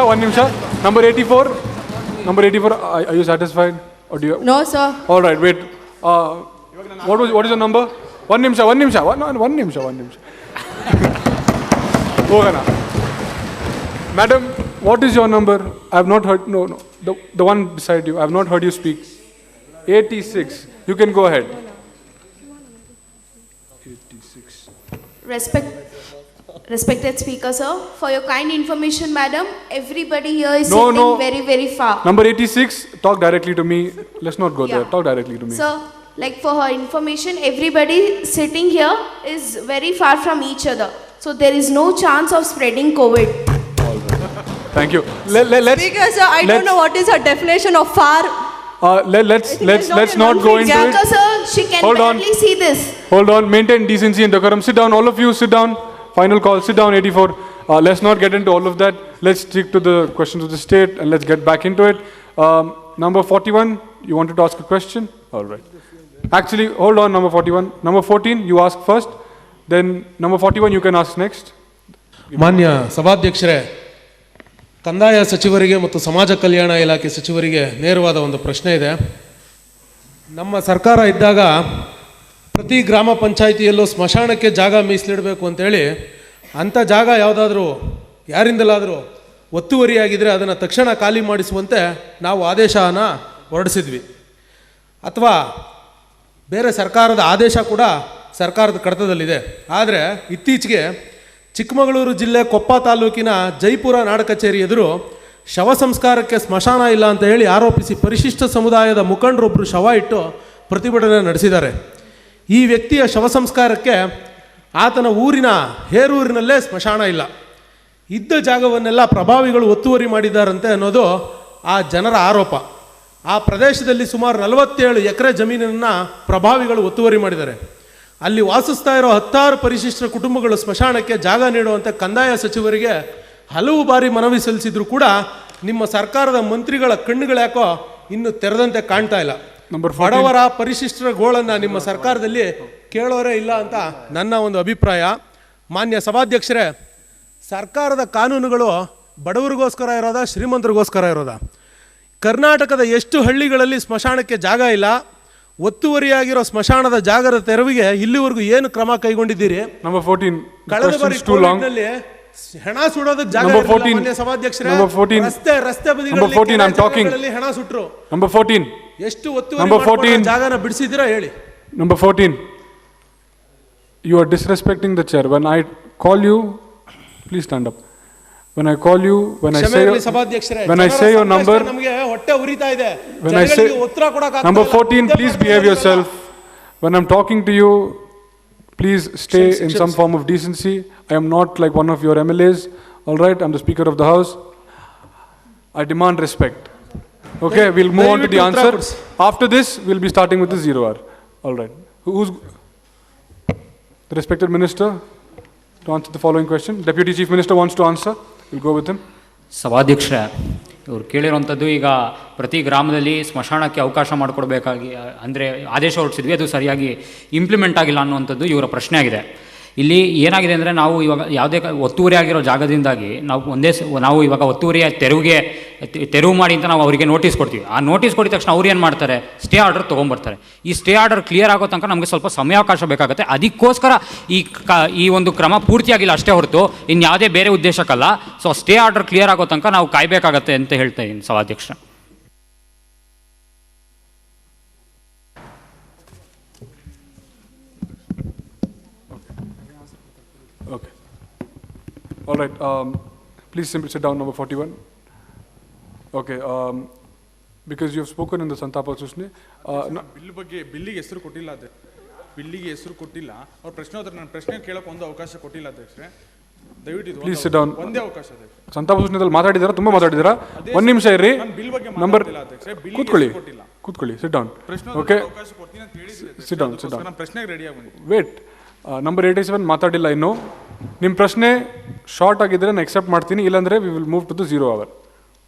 ನಿಮಿಷ. Number 84, are you satisfied? Or do you... No, sir. All right, wait. What is your number? One ನಿಮಿಷ. ಹೋಗೋಣ. Madam, what is your number? I have not heard. No. The one beside you. I have not heard you speak. 86. You can go ahead. 86. Respected Speaker, sir, for your kind information, madam, everybody here is sitting very, very far. Number 86, talk directly to me. Let's not go there. Talk directly to me. Sir, like for her information, everybody sitting here is very far from each other. So there is no chance of spreading COVID. All right. Thank you. Speaker, sir, I don't know what is her definition of far. Let's not go into it. Speaker, sir, she can barely see this. Hold on. Maintain decency and decorum. Sit down. All of you, sit down. Final call. Sit down, 84. Let's not get into all of that. Let's stick to the questions of the state and let's get back into it. Number 41, you wanted to ask a question? All right. Actually, hold on, number 41. Number 14, you ask first. Then number 41, you can ask next. ಮಾನ್ಯ ಸಭಾಧ್ಯಕ್ಷರೇ, ಕಂದಾಯ ಸಚಿವರಿಗೆ ಮತ್ತು ಸಮಾಜ ಕಲ್ಯಾಣ ಇಲಾಖೆ ಸಚಿವರಿಗೆ ನೇರವಾದ ಒಂದು ಪ್ರಶ್ನೆ ಇದೆ. ನಮ್ಮ ಸರ್ಕಾರ ಇದ್ದಾಗ ಪ್ರತಿ ಗ್ರಾಮ ಪಂಚಾಯಿತಿಯಲ್ಲೂ ಸ್ಮಶಾನಕ್ಕೆ ಜಾಗ ಮೀಸಲಿಡಬೇಕು ಅಂತೇಳಿ ಅಂಥ ಜಾಗ ಯಾವುದಾದ್ರೂ ಯಾರಿಂದಲಾದರೂ ಒತ್ತುವರಿಯಾಗಿದ್ದರೆ ಅದನ್ನು ತಕ್ಷಣ ಖಾಲಿ ಮಾಡಿಸುವಂತೆ ನಾವು ಆದೇಶನ ಹೊರಡಿಸಿದ್ವಿ. ಅಥವಾ ಬೇರೆ ಸರ್ಕಾರದ ಆದೇಶ ಕೂಡ ಸರ್ಕಾರದ ಕಡತದಲ್ಲಿದೆ. ಆದರೆ ಇತ್ತೀಚೆಗೆ ಚಿಕ್ಕಮಗಳೂರು ಜಿಲ್ಲೆ ಕೊಪ್ಪ ತಾಲೂಕಿನ ಜೈಪುರ ನಾಡ ಕಚೇರಿ ಎದುರು ಶವ ಸಂಸ್ಕಾರಕ್ಕೆ ಸ್ಮಶಾನ ಇಲ್ಲ ಅಂತ ಹೇಳಿ ಆರೋಪಿಸಿ ಪರಿಶಿಷ್ಟ ಸಮುದಾಯದ ಮುಖಂಡರೊಬ್ಬರು ಶವ ಇಟ್ಟು ಪ್ರತಿಭಟನೆ ನಡೆಸಿದ್ದಾರೆ. ಈ ವ್ಯಕ್ತಿಯ ಶವ ಸಂಸ್ಕಾರಕ್ಕೆ ಆತನ ಊರಿನ ಹೇರೂರಿನಲ್ಲೇ ಸ್ಮಶಾನ ಇಲ್ಲ. ಇದ್ದ ಜಾಗವನ್ನೆಲ್ಲ ಪ್ರಭಾವಿಗಳು ಒತ್ತುವರಿ ಮಾಡಿದ್ದಾರಂತೆ ಅನ್ನೋದು ಆ ಜನರ ಆರೋಪ. ಆ ಪ್ರದೇಶದಲ್ಲಿ ಸುಮಾರು 47 ಎಕರೆ ಜಮೀನನ್ನು ಪ್ರಭಾವಿಗಳು ಒತ್ತುವರಿ ಮಾಡಿದ್ದಾರೆ. ಅಲ್ಲಿ ವಾಸಿಸ್ತಾ ಇರೋ 10 ಪರಿಶಿಷ್ಟ ಕುಟುಂಬಗಳು ಸ್ಮಶಾನಕ್ಕೆ ಜಾಗ ನೀಡುವಂತೆ ಕಂದಾಯ ಸಚಿವರಿಗೆ ಹಲವು ಬಾರಿ ಮನವಿ ಸಲ್ಲಿಸಿದ್ರು ಕೂಡ ನಿಮ್ಮ ಸರ್ಕಾರದ ಮಂತ್ರಿಗಳ ಕಣ್ಣುಗಳ್ಯಾಕೋ ಇನ್ನೂ ತೆರೆದಂತೆ ಕಾಣ್ತಾ ಇಲ್ಲ. ಬಡವರ ಪರಿಶಿಷ್ಟರ ಗೋಳನ್ನು ನಿಮ್ಮ ಸರ್ಕಾರದಲ್ಲಿ ಕೇಳೋರೇ ಇಲ್ಲ ಅಂತ ನನ್ನ ಒಂದು ಅಭಿಪ್ರಾಯ. ಮಾನ್ಯ ಸಭಾಧ್ಯಕ್ಷರೇ, ಸರ್ಕಾರದ ಕಾನೂನುಗಳು ಬಡವರಿಗೋಸ್ಕರ ಇರೋದಾ ಶ್ರೀಮಂತರಿಗೋಸ್ಕರ ಇರೋದಾ? ಕರ್ನಾಟಕದ ಎಷ್ಟು ಹಳ್ಳಿಗಳಲ್ಲಿ ಸ್ಮಶಾನಕ್ಕೆ ಜಾಗ ಇಲ್ಲ? ಒತ್ತುವರಿಯಾಗಿರೋ ಸ್ಮಶಾನದ ಜಾಗದ ತೆರವಿಗೆ ಇಲ್ಲಿವರೆಗೂ ಏನು ಕ್ರಮ ಕೈಗೊಂಡಿದ್ದೀರಿ? Number 14. ಕಳೆದ ಬಾರಿ ಕೋವಿಡ್ನಲ್ಲಿ ಹೆಣ ಸುಡೋದಕ್ಕೆ ಜಾಗ ಇಲ್ಲ ಮಾನ್ಯ ಸಭಾಧ್ಯಕ್ಷರೇ. ರಸ್ತೆ ಬದಿಗಳಲ್ಲಿ ಹೆಣ ಸುಟ್ರು. Number 14. ಎಷ್ಟು ಒತ್ತುವರಿ ಜಾಗನ ಬಿಡಿಸಿದ್ದೀರಾ ಹೇಳಿ? Number 14. You are disrespecting the chair. When I call you, please stand up. When I call you, when I say your number, ನಮಗೆ ಹೊಟ್ಟೆ ಉರಿತಾ ಇದೆ. when I say number 14, please behave yourself. When I'm talking to you, please stay in some form of decency. I am not like one of your MLAs. All right, I'm the Speaker of the House. I demand respect. Okay, we'll move on to the answer. After this, we'll be starting with the 0 hour. All right. Who's the respected minister to answer the following question? Deputy Chief Minister wants to answer. We'll go with him. ಸಭಾಧ್ಯಕ್ಷರೇ, ಇವರು ಕೇಳಿರುವಂಥದ್ದು ಈಗ ಪ್ರತಿ ಗ್ರಾಮದಲ್ಲಿ ಸ್ಮಶಾನಕ್ಕೆ ಅವಕಾಶ ಮಾಡಿಕೊಡ್ಬೇಕಾಗಿ ಅಂದರೆ ಆದೇಶ ಹೊರಡಿಸಿದ್ವಿ, ಅದು ಸರಿಯಾಗಿ ಇಂಪ್ಲಿಮೆಂಟ್ ಆಗಿಲ್ಲ ಅನ್ನುವಂಥದ್ದು ಇವರ ಪ್ರಶ್ನೆ ಆಗಿದೆ. ಇಲ್ಲಿ ಏನಾಗಿದೆ ಅಂದರೆ ನಾವು ಇವಾಗ ಯಾವುದೇ ಒತ್ತುವರಿ ಆಗಿರೋ ಜಾಗದಿಂದಾಗಿ ನಾವು ಇವಾಗ ಒತ್ತುವರಿಯ ತೆರವು ಮಾಡಿ ಅಂತ ನಾವು ಅವರಿಗೆ ನೋಟಿಸ್ ಕೊಡ್ತೀವಿ. ಆ ನೋಟಿಸ್ ಕೊಟ್ಟಿದ ತಕ್ಷಣ ಅವ್ರು ಏನು ಮಾಡ್ತಾರೆ, ಸ್ಟೇ ಆರ್ಡರ್ ತೊಗೊಂಬರ್ತಾರೆ. ಈ ಸ್ಟೇ ಆರ್ಡರ್ ಕ್ಲಿಯರ್ ಆಗೋ ತನಕ ನಮಗೆ ಸ್ವಲ್ಪ ಸಮಯಾವಕಾಶ ಬೇಕಾಗುತ್ತೆ. ಅದಕ್ಕೋಸ್ಕರ ಈ ಒಂದು ಕ್ರಮ ಪೂರ್ತಿಯಾಗಿಲ್ಲ ಅಷ್ಟೇ ಹೊರತು ಇನ್ನು ಯಾವುದೇ ಬೇರೆ ಉದ್ದೇಶಕ್ಕಲ್ಲ. ಸೊ ಸ್ಟೇ ಆರ್ಡರ್ ಕ್ಲಿಯರ್ ಆಗೋ ತನಕ ನಾವು ಕಾಯಬೇಕಾಗತ್ತೆ ಅಂತ ಹೇಳ್ತಾ ಇದ್ದೀನಿ ಸಭಾಧ್ಯಕ್ಷ. Okay. All right. Please simply sit down, number 41. Okay. Because you have spoken in the Santapa Susne. Bill ಬಗ್ಗೆ ಬಿಲ್ಲಿಗೆ ಹೆಸರು ಕೊಟ್ಟಿಲ್ಲ ಅವ್ರ ಪ್ರಶ್ನೋತ್ತರ ನನ್ನ ಪ್ರಶ್ನೆ ಕೇಳಕ್ಕೆ ಒಂದು ಅವಕಾಶ ಕೊಟ್ಟಿಲ್ಲ ಅಧ್ಯಕ್ಷರೇ. ದಯವಿಟ್ಟು ಪ್ಲೀಸ್ ಸಿಟ್ ಡೌನ್. ಒಂದೇ ಅವಕಾಶ ಅಧ್ಯಕ್ಷ. ಸಂತಾಪ ಸೂಚನೆಯಲ್ಲಿ ಮಾತಾಡಿದಾರ, ತುಂಬಾ ಮಾತಾಡಿದಾರ. ಒಂದು ನಿಮಿಷ ಇರ್ರಿ. ನಂಬರ್ ಕೂತ್ಕೊಳ್ಳಿ. Sit down. Okay, sit down. ಪ್ರಶ್ನೆಗೆ ರೆಡಿ ಆಗಿ ವೇಟ್. ನಂಬರ್ 87 ಮಾತಾಡಿಲ್ಲ ಇನ್ನು. ನಿಮ್ಮ ಪ್ರಶ್ನೆ ಶಾರ್ಟ್ ಆಗಿದ್ದರೆ ನಾನು ಎಕ್ಸೆಪ್ಟ್ ಮಾಡ್ತೀನಿ, ಇಲ್ಲಾಂದರೆ we will move to the 0 hour.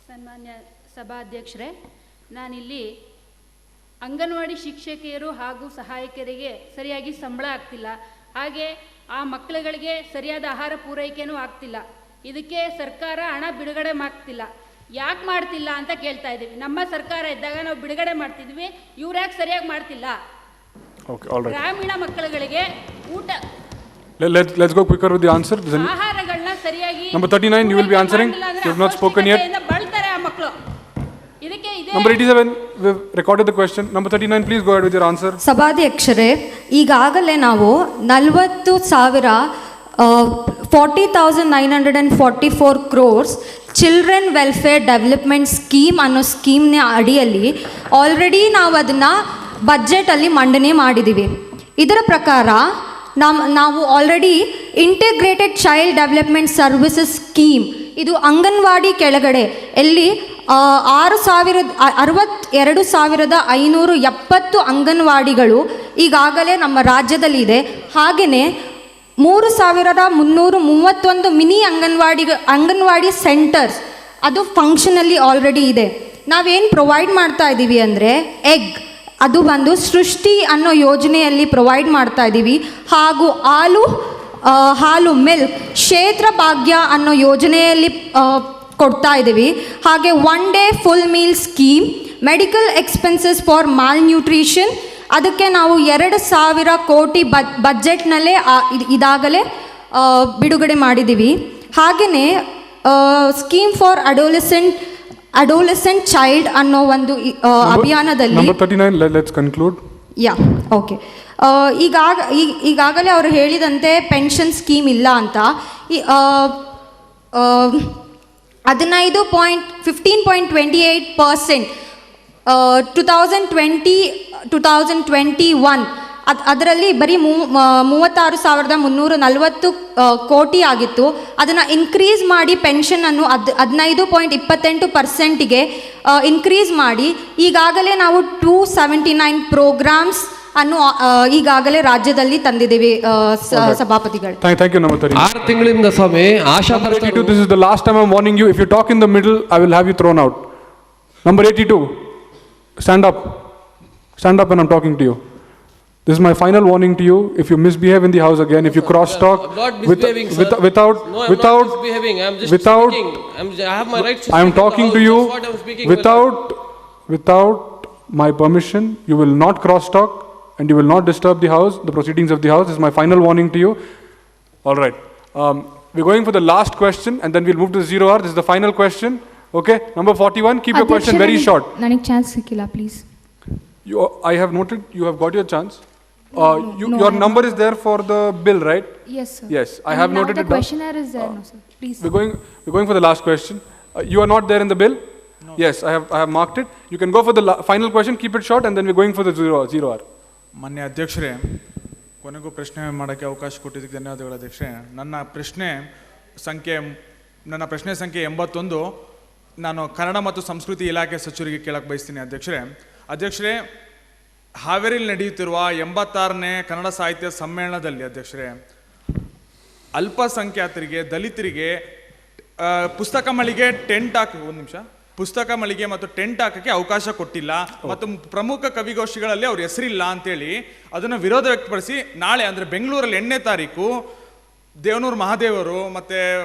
ಸನ್ಮಾನ್ಯ ಸಭಾಧ್ಯಕ್ಷರೇ, ನಾನಿಲ್ಲಿ ಅಂಗನವಾಡಿ ಶಿಕ್ಷಕಿಯರು ಹಾಗೂ ಸಹಾಯಕರಿಗೆ ಸರಿಯಾಗಿ ಸಂಬಳ ಆಗ್ತಿಲ್ಲ, ಹಾಗೆ ಆ ಮಕ್ಕಳುಗಳಿಗೆ ಸರಿಯಾದ ಆಹಾರ ಪೂರೈಕೆನೂ ಆಗ್ತಿಲ್ಲ. ಇದಕ್ಕೆ ಸರ್ಕಾರ ಹಣ ಬಿಡುಗಡೆ ಮಾಡ್ತಿಲ್ಲ. ಯಾಕೆ ಮಾಡ್ತಿಲ್ಲ ಅಂತ ಕೇಳ್ತಾ ಇದ್ದೀವಿ. ನಮ್ಮ ಸರ್ಕಾರ ಇದ್ದಾಗ ನಾವು ಬಿಡುಗಡೆ ಮಾಡ್ತಿದ್ವಿ, ಇವ್ರು ಯಾಕೆ ಸರಿಯಾಗಿ ಮಾಡ್ತಿಲ್ಲ? ಗ್ರಾಮೀಣ ಮಕ್ಕಳುಗಳಿಗೆ ಊಟ Let's go quicker with the answer. ಆಹಾರಗಳನ್ನ ಸರಿಯಾಗಿ Number 39, you will be answering. You have not spoken yet. ಬಳಲ್ತಾರೆ ಆ ಮಕ್ಕಳು. ಇದಕ್ಕೆ ಇದೆ. Number 87, we've recorded the question. Number 39, please go ahead with your answer. ಸಭಾಧ್ಯಕ್ಷರೇ, ಈಗಾಗಲೇ ನಾವು 40,944 crores children welfare development scheme ಅನ್ನೋ ಸ್ಕೀಮ್ನ ಅಡಿಯಲ್ಲಿ ಆಲ್ರೆಡಿ ನಾವು ಅದನ್ನು ಬಜೆಟಲ್ಲಿ ಮಂಡನೆ ಮಾಡಿದ್ದೀವಿ. ಇದರ ಪ್ರಕಾರ ನಾವು already integrated child development services scheme, ಇದು ಅಂಗನವಾಡಿ ಕೆಳಗಡೆ ಎಲ್ಲಿ 62,570 ಅಂಗನವಾಡಿಗಳು ಈಗಾಗಲೇ ನಮ್ಮ ರಾಜ್ಯದಲ್ಲಿ ಇದೆ. ಹಾಗೆಯೇ 3,331 ಮಿನಿ ಅಂಗನವಾಡಿ ಸೆಂಟರ್ಸ್ ಅದು ಫಂಕ್ಷನಲ್ಲಿ ಆಲ್ರೆಡಿ ಇದೆ. ನಾವೇನು ಪ್ರೊವೈಡ್ ಮಾಡ್ತಾ ಇದ್ದೀವಿ ಅಂದರೆ ಎಗ್, ಅದು ಬಂದು ಸೃಷ್ಟಿ ಅನ್ನೋ ಯೋಜನೆಯಲ್ಲಿ ಪ್ರೊವೈಡ್ ಮಾಡ್ತಾ ಇದ್ದೀವಿ. ಹಾಗೂ ಹಾಲು ಮಿಲ್ಕ್ ಕ್ಷೇತ್ರ ಭಾಗ್ಯ ಅನ್ನೋ ಯೋಜನೆಯಲ್ಲಿ ಕೊಡ್ತಾ ಇದ್ದೀವಿ. ಹಾಗೆ 1 day full meal scheme, medical expenses for mall nutrition, ಅದಕ್ಕೆ ನಾವು 2,000 ಕೋಟಿ ಬಜೆಟ್ನಲ್ಲೇ ಇದಾಗಲೇ ಬಿಡುಗಡೆ ಮಾಡಿದ್ದೀವಿ. ಹಾಗೆಯೇ ಸ್ಕೀಮ್ ಫಾರ್ ಅಡೋಲೆಸೆಂಟ್ ಚೈಲ್ಡ್ ಅನ್ನೋ ಒಂದು ಅಭಿಯಾನದಲ್ಲಿ Number 39, let's conclude. ಓಕೆ. ಈಗಾಗಲೇ ಅವರು ಹೇಳಿದಂತೆ ಪೆನ್ಷನ್ ಸ್ಕೀಮ್ ಇಲ್ಲ ಅಂತ 15.28% 2020-2021 ಅದರಲ್ಲಿ ಬರೀ 36,340 ಕೋಟಿ ಆಗಿತ್ತು. ಅದನ್ನು ಇನ್ಕ್ರೀಸ್ ಮಾಡಿ ಪೆನ್ಷನನ್ನು 15.28%ಗೆ ಇನ್ಕ್ರೀಸ್ ಮಾಡಿ ಈಗಾಗಲೇ ನಾವು 279 ಪ್ರೋಗ್ರಾಮ್ಸ್ ಅನ್ನು ಈಗಾಗಲೇ ರಾಜ್ಯದಲ್ಲಿ ತಂದಿದ್ದೀವಿ ಸಭಾಪತಿಗಳು. Thank you, Number 30. 6 ತಿಂಗಳಿಂದ ಸ್ವಾಮಿ ಆಶಾ. Number 82, this is the last time I'm warning you. If you talk in the middle, I will have you thrown out. Number 82, stand up when I'm talking to you. This is my final warning to you. If you misbehave in the house again, if you cross talk without I have my rights to I am talking to you without my permission, you will not cross talk and you will not disturb the house, the proceedings of the house. This is my final warning to you. All right. We're going for the last question and then we'll move to the 0 hour. This is the final question. Okay. Number 41, keep your question very short. ನನಗೆ chance ಸಿಕ್ಕಿಲ್ಲ, please. I have noted you have got your chance. Your number is there for the bill, right? Yes, sir. Yes, I have noted it. The questionnaire is there, no, sir. Please. We're going for the last question. You are not there in the bill? No. Yes, I have marked it. You can go for the final question. Keep it short, and then we're going for the 0 hour. ಮಾನ್ಯ ಅಧ್ಯಕ್ಷರೇ, ಕೊನೆಗೂ ಪ್ರಶ್ನೆ ಮಾಡೋಕ್ಕೆ ಅವಕಾಶ ಕೊಟ್ಟಿದ್ದಕ್ಕೆ ಧನ್ಯವಾದಗಳು ಅಧ್ಯಕ್ಷರೇ. ನನ್ನ ಪ್ರಶ್ನೆ ಸಂಖ್ಯೆ 81 ನಾನು ಕನ್ನಡ ಮತ್ತು ಸಂಸ್ಕೃತಿ ಇಲಾಖೆ ಸಚಿವರಿಗೆ ಕೇಳಕ್ಕೆ ಬಯಸ್ತೀನಿ ಅಧ್ಯಕ್ಷರೇ. ಹಾವೇರಿಯಲ್ಲಿ ನಡೆಯುತ್ತಿರುವ 86ನೇ ಕನ್ನಡ ಸಾಹಿತ್ಯ ಸಮ್ಮೇಳನದಲ್ಲಿ ಅಧ್ಯಕ್ಷರೇ, ಅಲ್ಪಸಂಖ್ಯಾತರಿಗೆ, ದಲಿತರಿಗೆ ಪುಸ್ತಕ ಮಳಿಗೆ ಮತ್ತು ಟೆಂಟ್ ಹಾಕಕ್ಕೆ ಅವಕಾಶ ಕೊಟ್ಟಿಲ್ಲ ಮತ್ತು ಪ್ರಮುಖ ಕವಿಗೋಷ್ಠಿಗಳಲ್ಲಿ ಅವ್ರ ಹೆಸರಿಲ್ಲ ಅಂತೇಳಿ ಅದನ್ನು ವಿರೋಧ ವ್ಯಕ್ತಪಡಿಸಿ ನಾಳೆ ಅಂದರೆ ಬೆಂಗಳೂರಲ್ಲಿ 8ನೇ ತಾರೀಕು ದೇವನೂರು ಮಹಾದೇವರು ಮತ್ತೆ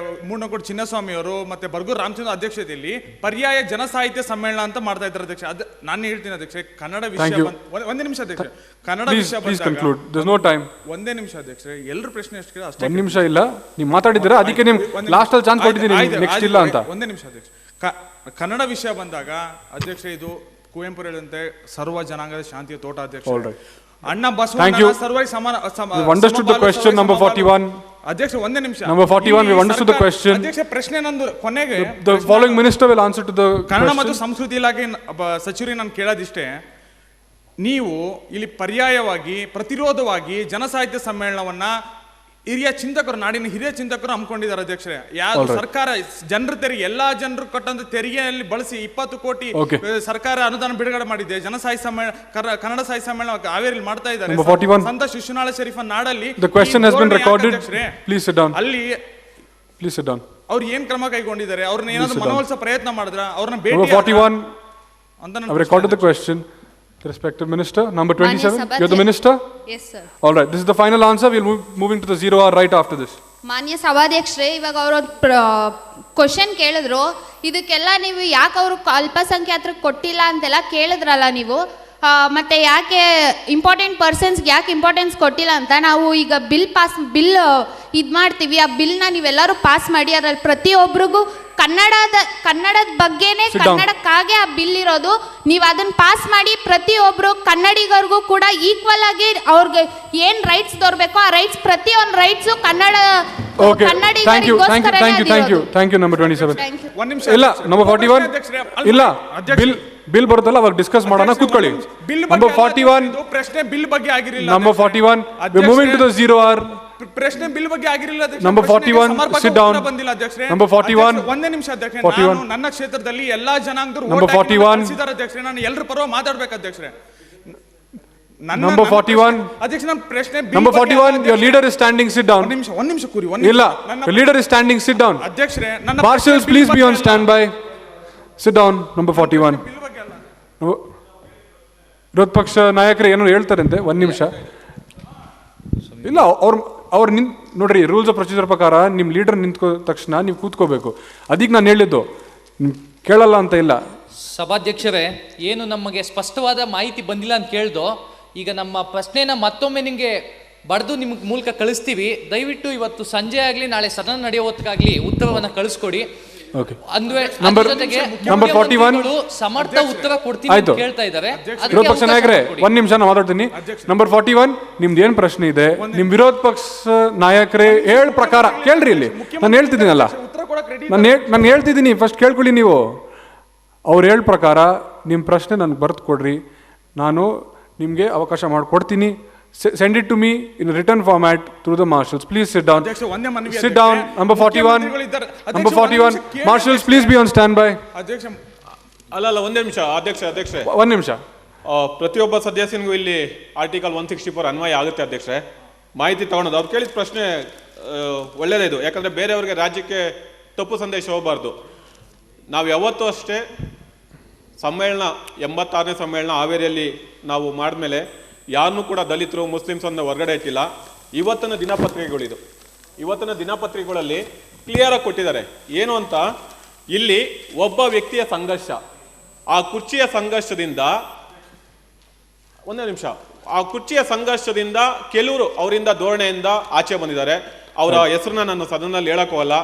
ಮೂಡನಕೋಟೆ ಚಿನ್ನಸ್ವಾಮಿಯವರು ಮತ್ತೆ ಬರ್ಗೂರು ರಾಮಚಂದ್ರ ಅಧ್ಯಕ್ಷತೆಯಲ್ಲಿ ಪರ್ಯಾಯ ಜನಸಾಹಿತ್ಯ ಸಮ್ಮೇಳನ ಅಂತ ಮಾಡ್ತಾ ಇದ್ದಾರೆ ಅಧ್ಯಕ್ಷ. ನಾನು ಹೇಳ್ತೀನಿ ಅಧ್ಯಕ್ಷ, ಕನ್ನಡ ವಿಷಯ ಒಂದೇ ನಿಮಿಷ ಅಧ್ಯಕ್ಷ, ಕನ್ನಡ ವಿಷಯ ಒಂದೇ ನಿಮಿಷ ಅಧ್ಯಕ್ಷ, ಎಲ್ಲರೂ ಪ್ರಶ್ನೆ ಎಷ್ಟು ಅಷ್ಟೇ. ಒಂದು ನಿಮಿಷ ಇಲ್ಲ, ನೀವು ಮಾತಾಡಿದ್ದೀರಾ, ಅದಕ್ಕೆ ನಿಮ್ಗೆ ಲಾಸ್ಟ್ ಅಲ್ಲಿ ಚಾನ್ಸ್ ಕೊಟ್ಟಿದ್ದೀನಿ, ನೆಕ್ಸ್ಟ್ ಇಲ್ಲ ಅಂತ. ಒಂದೇ ನಿಮಿಷ ಅಧ್ಯಕ್ಷ, ಕನ್ನಡ ವಿಷಯ ಬಂದಾಗ ಅಧ್ಯಕ್ಷ ಇದು ಕುವೆಂಪು ಹೇಳಿದಂತೆ ಸರ್ವ ಜನಾಂಗದ ಶಾಂತಿಯ ತೋಟ ಅಧ್ಯಕ್ಷ. ಅಣ್ಣ ಬಸವಣ್ಣ ಸರ್ವರಿಗೆ ಸಮಾನ. Understood the question, number 41. ಅಧ್ಯಕ್ಷ ಒಂದೇ ನಿಮಿಷ. Number 41, we understood the question. ಅಧ್ಯಕ್ಷ ಪ್ರಶ್ನೆ ನಂದು ಕೊನೆಗೆ the following minister will answer to the Kannada ಮತ್ತು ಸಂಸ್ಕೃತಿ ಇಲಾಖೆ ಸಚಿವರಿಗೆ ನಾನು ಕೇಳೋದಿಷ್ಟೇ, ನೀವು ಇಲ್ಲಿ ಪರ್ಯಾಯವಾಗಿ ಪ್ರತಿರೋಧವಾಗಿ ಜನಸಾಹಿತ್ಯ ಸಮ್ಮೇಳನವನ್ನ ಹಿರಿಯ ಚಿಂತಕರು, ನಾಡಿನ ಹಿರಿಯ ಚಿಂತಕರು ಹಮ್ಮಿಕೊಂಡಿದ್ದಾರೆ ಅಧ್ಯಕ್ಷರೇ. ಯಾರು ಸರ್ಕಾರ ಜನರ ತೆರಿಗೆ, ಎಲ್ಲಾ ಜನರು ಕೊಟ್ಟಂತ ತೆರಿಗೆಯಲ್ಲಿ ಬಳಸಿ 20 ಕೋಟಿ ಸರ್ಕಾರ ಅನುದಾನ ಬಿಡುಗಡೆ ಮಾಡಿದೆ. ಜನಸಾಹಿತ್ಯ ಸಮ್ಮೇಳನ, ಕನ್ನಡ ಸಾಹಿತ್ಯ ಸಮ್ಮೇಳನ ಹಾವೇರಿಯಲ್ಲಿ ಮಾಡ್ತಾ ಇದ್ದಾರೆ. ಸಂತ ಶಿಶುನಾಳ ಶರೀಫ ನಾಡಲ್ಲಿ ಅವ್ರು ಏನ್ ಕ್ರಮ ಕೈಗೊಂಡಿದ್ದಾರೆ? ಅವ್ರನ್ನ ಏನಾದ್ರು ಮನವೊಲಿಸೋ ಪ್ರಯತ್ನ ಮಾಡಿದ್ರ? ಅವ್ರನ್ನ ಭೇಟಿ Respective Minister, number 27. You're the Minister? Yes, sir. All right. This is the final answer. We'll moving to the 0 hour right after this. ಮಾನ್ಯ ಸಭಾಧ್ಯಕ್ಷರೇ, ಇವಾಗ ಅವರು ಕ್ವಶನ್ ಕೇಳಿದ್ರು, ಇದಕ್ಕೆಲ್ಲ ನೀವು ಯಾಕೆ ಅವರು ಅಲ್ಪಸಂಖ್ಯಾತರಿಗೆ ಕೊಟ್ಟಿಲ್ಲ ಅಂತೆಲ್ಲ ಕೇಳಿದ್ರಲ್ಲ ನೀವು, ಮತ್ತೆ ಯಾಕೆ ಇಂಪಾರ್ಟೆಂಟ್ ಪರ್ಸನ್ಸ್ಗೆ ಯಾಕೆ ಇಂಪಾರ್ಟೆನ್ಸ್ ಕೊಟ್ಟಿಲ್ಲ ಅಂತ. ನಾವು ಈಗ ಬಿಲ್ ಇದು ಮಾಡ್ತೀವಿ, ಆ ಬಿಲ್ನ ನೀವೆಲ್ಲರೂ ಪಾಸ್ ಮಾಡಿ ಅದರಲ್ಲಿ ಪ್ರತಿಯೊಬ್ಬರಿಗೂ ಕನ್ನಡದ ಬಗ್ಗೆನೇ, ಕನ್ನಡಕ್ಕಾಗೆ ಆ ಬಿಲ್ ಇರೋದು. ನೀವು ಅದನ್ನ ಪಾಸ್ ಮಾಡಿ ಪ್ರತಿಯೊಬ್ರು ಕನ್ನಡಿಗರಿಗೂ ಕೂಡ ಈಕ್ವಲ್ ಆಗಿ ಅವ್ರಿಗೆ ಏನ್ ರೈಟ್ಸ್ ದೊರಬೇಕೋ ಆ ರೈಟ್ಸ್, ಪ್ರತಿಯೊಂದು ರೈಟ್ಸ್ Thank you number 27. ಇಲ್ಲ number 41 ಇಲ್ಲ ಬಿಲ್ ಬರುತ್ತಲ್ಲ ಅವಾಗ ಡಿಸ್ಕಸ್ ಮಾಡೋಣ, ಕೂತ್ಕೊಳ್ಳಿ. number 41 ಪ್ರಶ್ನೆ ಬಿಲ್ ಬಗ್ಗೆ ಆಗಿರಲಿಲ್ಲ. number 41 we moving to the 0 hour. ಪ್ರಶ್ನೆ ಬಿಲ್ ಬಗ್ಗೆ ಆಗಿರಲಿಲ್ಲ. number 41 sit down. ಬಂದಿಲ್ಲ ಅಧ್ಯಕ್ಷರೇ. number 41 ಒಂದೇ ನಿಮಿಷ ಅಧ್ಯಕ್ಷರೇ, ನಾನು ನನ್ನ ಕ್ಷೇತ್ರದಲ್ಲಿ ಎಲ್ಲಾ ಜನಾಂಗದವರು number 41 ಅಧ್ಯಕ್ಷರೇ, ನಾನು ಎಲ್ಲರ ಪರವಾಗಿ ಮಾತಾಡಬೇಕು ಅಧ್ಯಕ್ಷರೇ. number 41 ಅಧ್ಯಕ್ಷ ನನ್ನ ಪ್ರಶ್ನೆ number 41 your leader is standing, sit down. ಒಂದ್ ನಿಮಿಷ ಕೂರಿ. ಇಲ್ಲ, your leader is standing, sit down. ಅಧ್ಯಕ್ಷರೇ, ನನ್ನ marshals please be on standby. sit down. number 41 ವಿರೋಧ ಪಕ್ಷ ನಾಯಕರು ಏನೋ ಹೇಳ್ತಾರಂತೆ, ಒಂದ್ ನಿಮಿಷ. ಇಲ್ಲ, ಅವ್ರು ನೋಡ್ರಿ, ರೂಲ್ಸ್ ಆಫ್ ಪ್ರೊಸೀಜರ್ ಪ್ರಕಾರ ನಿಮ್ಮ ಲೀಡರ್ ನಿಂತ್ಕೋ ತಕ್ಷಣ ನೀವು ಕೂತ್ಕೋಬೇಕು. ಅದಕ್ಕೆ ನಾನು ಹೇಳಿದ್ದು ಕೇಳಲ್ಲ ಅಂತ ಇಲ್ಲ. ಸಭಾಧ್ಯಕ್ಷರೇ, ಏನು ನಮಗೆ ಸ್ಪಷ್ಟವಾದ ಮಾಹಿತಿ ಬಂದಿಲ್ಲ ಅಂತ ಕೇಳ್ದೋ, ಈಗ ನಮ್ಮ ಪ್ರಶ್ನೆನ ಮತ್ತೊಮ್ಮೆ ನಿಮಗೆ ಬರೆದು ನಿಮ್ಗೆ ಮೂಲಕ ಕಳಿಸ್ತೀವಿ. ದಯವಿಟ್ಟು ಇವತ್ತು ಸಂಜೆ ಆಗಲಿ ನಾಳೆ ಸದನ ನಡೆಯೋ ಹೊತ್ತಿಗಾಗಲಿ ಉತ್ತರವನ್ನು ಕಳಿಸ್ಕೊಡಿ. ನಂಬರ್ 41 ಸಮರ್ಥ ಉತ್ತರ ಕೊಡ್ತೀವಿ ಅಂತ ಕೇಳ್ತಾ ಇದ್ದಾರೆ. ವಿರೋಧ ಪಕ್ಷ ನಾಯಕರೇ, ಒಂದ್ ನಿಮಿಷ ನಾನು ಮಾತಾಡ್ತೀನಿ. ನಂಬರ್ 41 ನಿಮ್ದು ಏನ್ ಪ್ರಶ್ನೆ ಇದೆ, ನಿಮ್ ವಿರೋಧ ಪಕ್ಷ ನಾಯಕರೇ ಹೇಳ ಪ್ರಕಾರ ಕೇಳ್ರಿ. ಇಲ್ಲಿ ನಾನು ಹೇಳ್ತಿದ್ದೀನಲ್ಲ, ನಾನು ಹೇಳ್ತಿದ್ದೀನಿ, ಫಸ್ಟ್ ಕೇಳ್ಕೊಳ್ಳಿ ನೀವು. ಅವ್ರು ಹೇಳ ಪ್ರಕಾರ ನಿಮ್ಮ ಪ್ರಶ್ನೆ ನನ್ಗೆ ಬರ್ದು ಕೊಡ್ರಿ, ನಾನು ನಿಮಗೆ ಅವಕಾಶ ಮಾಡಿಕೊಡ್ತೀನಿ. send it to me in a written format through the marshals. Please sit down. Sit down. number 41 number 41 marshals please be on standby. ಅಲ್ಲ ಒಂದೇ ನಿಮಿಷ ಅಧ್ಯಕ್ಷರೇ, ಒಂದ್ ನಿಮಿಷ. ಪ್ರತಿಯೊಬ್ಬ ಸದಸ್ಯನಿಗೂ ಇಲ್ಲಿ ಆರ್ಟಿಕಲ್ 164 ಅನ್ವಯ ಆಗುತ್ತೆ ಅಧ್ಯಕ್ಷರೇ. ಮಾಹಿತಿ ತಗೊಳೋದು, ಅವ್ರು ಕೇಳಿದ ಪ್ರಶ್ನೆ ಒಳ್ಳೇದೇ ಇದು. ಯಾಕಂದ್ರೆ ಬೇರೆಯವ್ರಿಗೆ ರಾಜ್ಯಕ್ಕೆ ತಪ್ಪು ಸಂದೇಶ ಹೋಗಬಾರ್ದು. ನಾವು ಯಾವತ್ತೂ ಅಷ್ಟೇ ಸಮ್ಮೇಳನ 86ನೇ ಸಮ್ಮೇಳನ ಹಾವೇರಿಯಲ್ಲಿ ನಾವು ಮಾಡಿದ್ಮೇಲೆ ಯಾರನ್ನೂ ಕೂಡ ದಲಿತರು ಮುಸ್ಲಿಮ್ಸ್ ಅನ್ನು ಹೊರಗಡೆ ಇಟ್ಟಿಲ್ಲ. ಇವತ್ತಿನ ದಿನಪತ್ರಿಕೆಗಳಲ್ಲಿ ಕ್ಲಿಯರ್ ಆಗಿ ಕೊಟ್ಟಿದ್ದಾರೆ ಏನು ಅಂತ. ಇಲ್ಲಿ ಒಬ್ಬ ವ್ಯಕ್ತಿಯ ಸಂಘರ್ಷ, ಆ ಕುರ್ಚಿಯ ಸಂಘರ್ಷದಿಂದ, ಒಂದೇ ನಿಮಿಷ, ಆ ಕುರ್ಚಿಯ ಸಂಘರ್ಷದಿಂದ ಕೆಲವರು ಅವರಿಂದ ಧೋರಣೆಯಿಂದ ಆಚೆ ಬಂದಿದ್ದಾರೆ. ಅವರ ಹೆಸರನ್ನ ನಾನು ಸದನದಲ್ಲಿ ಹೇಳಕ್ಕೋಲ್ಲ.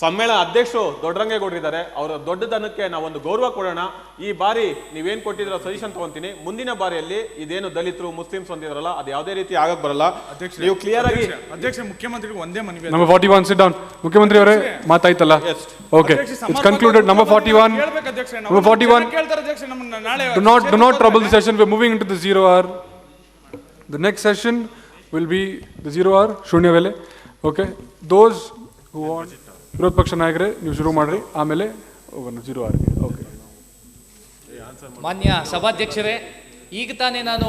ಸಮ್ಮೇಳನ ಅಧ್ಯಕ್ಷರು ದೊಡ್ಡರಂಗೇಗೌಡರಿದ್ದಾರೆ, ಅವರ ದೊಡ್ಡದನಕ್ಕೆ ನಾವೊಂದು ಗೌರವ ಕೊಡೋಣ. ಈ ಬಾರಿ ನೀವೇನು ಕೊಟ್ಟಿದ್ರ ಸಜೆಷನ್ ತಗೊಂತೀನಿ. ಮುಂದಿನ ಬಾರಿಯಲ್ಲಿ ಇದೇನು ದಲಿತರು ಮುಸ್ಲಿಮ್ಸ್ ಹೊಂದಿದ್ರಲ್ಲ ಅದು ಯಾವುದೇ ರೀತಿ ಆಗಕ್ ಬರಲ್ಲ. ನೀವು ಕ್ಲಿಯರ್ ಆಗಿ ಅಧ್ಯಕ್ಷ ಮುಖ್ಯಮಂತ್ರಿಗಳು ಒಂದೇ ಮನವಿ. Number 41 sit down. ಮುಖ್ಯಮಂತ್ರಿ ಅವರೇ ಮಾತಾಯ್ತಲ್ಲ, okay, it's concluded. Number 41 do not trouble the session. We're moving into the 0 hour. The next session will be the 0 hour ಶೂನ್ಯ ವೇಳೆ. Okay, those who want. ವಿರೋಧ ಪಕ್ಷ ನಾಯಕರೇ ನೀವು ಶುರು ಮಾಡ್ರಿ, ಆಮೇಲೆ ಹೋಗೋಣ 0 hour. ಓಕೆ. ಮಾನ್ಯ ಸಭಾಧ್ಯಕ್ಷರೇ, ಈಗ ತಾನೇ ನಾನು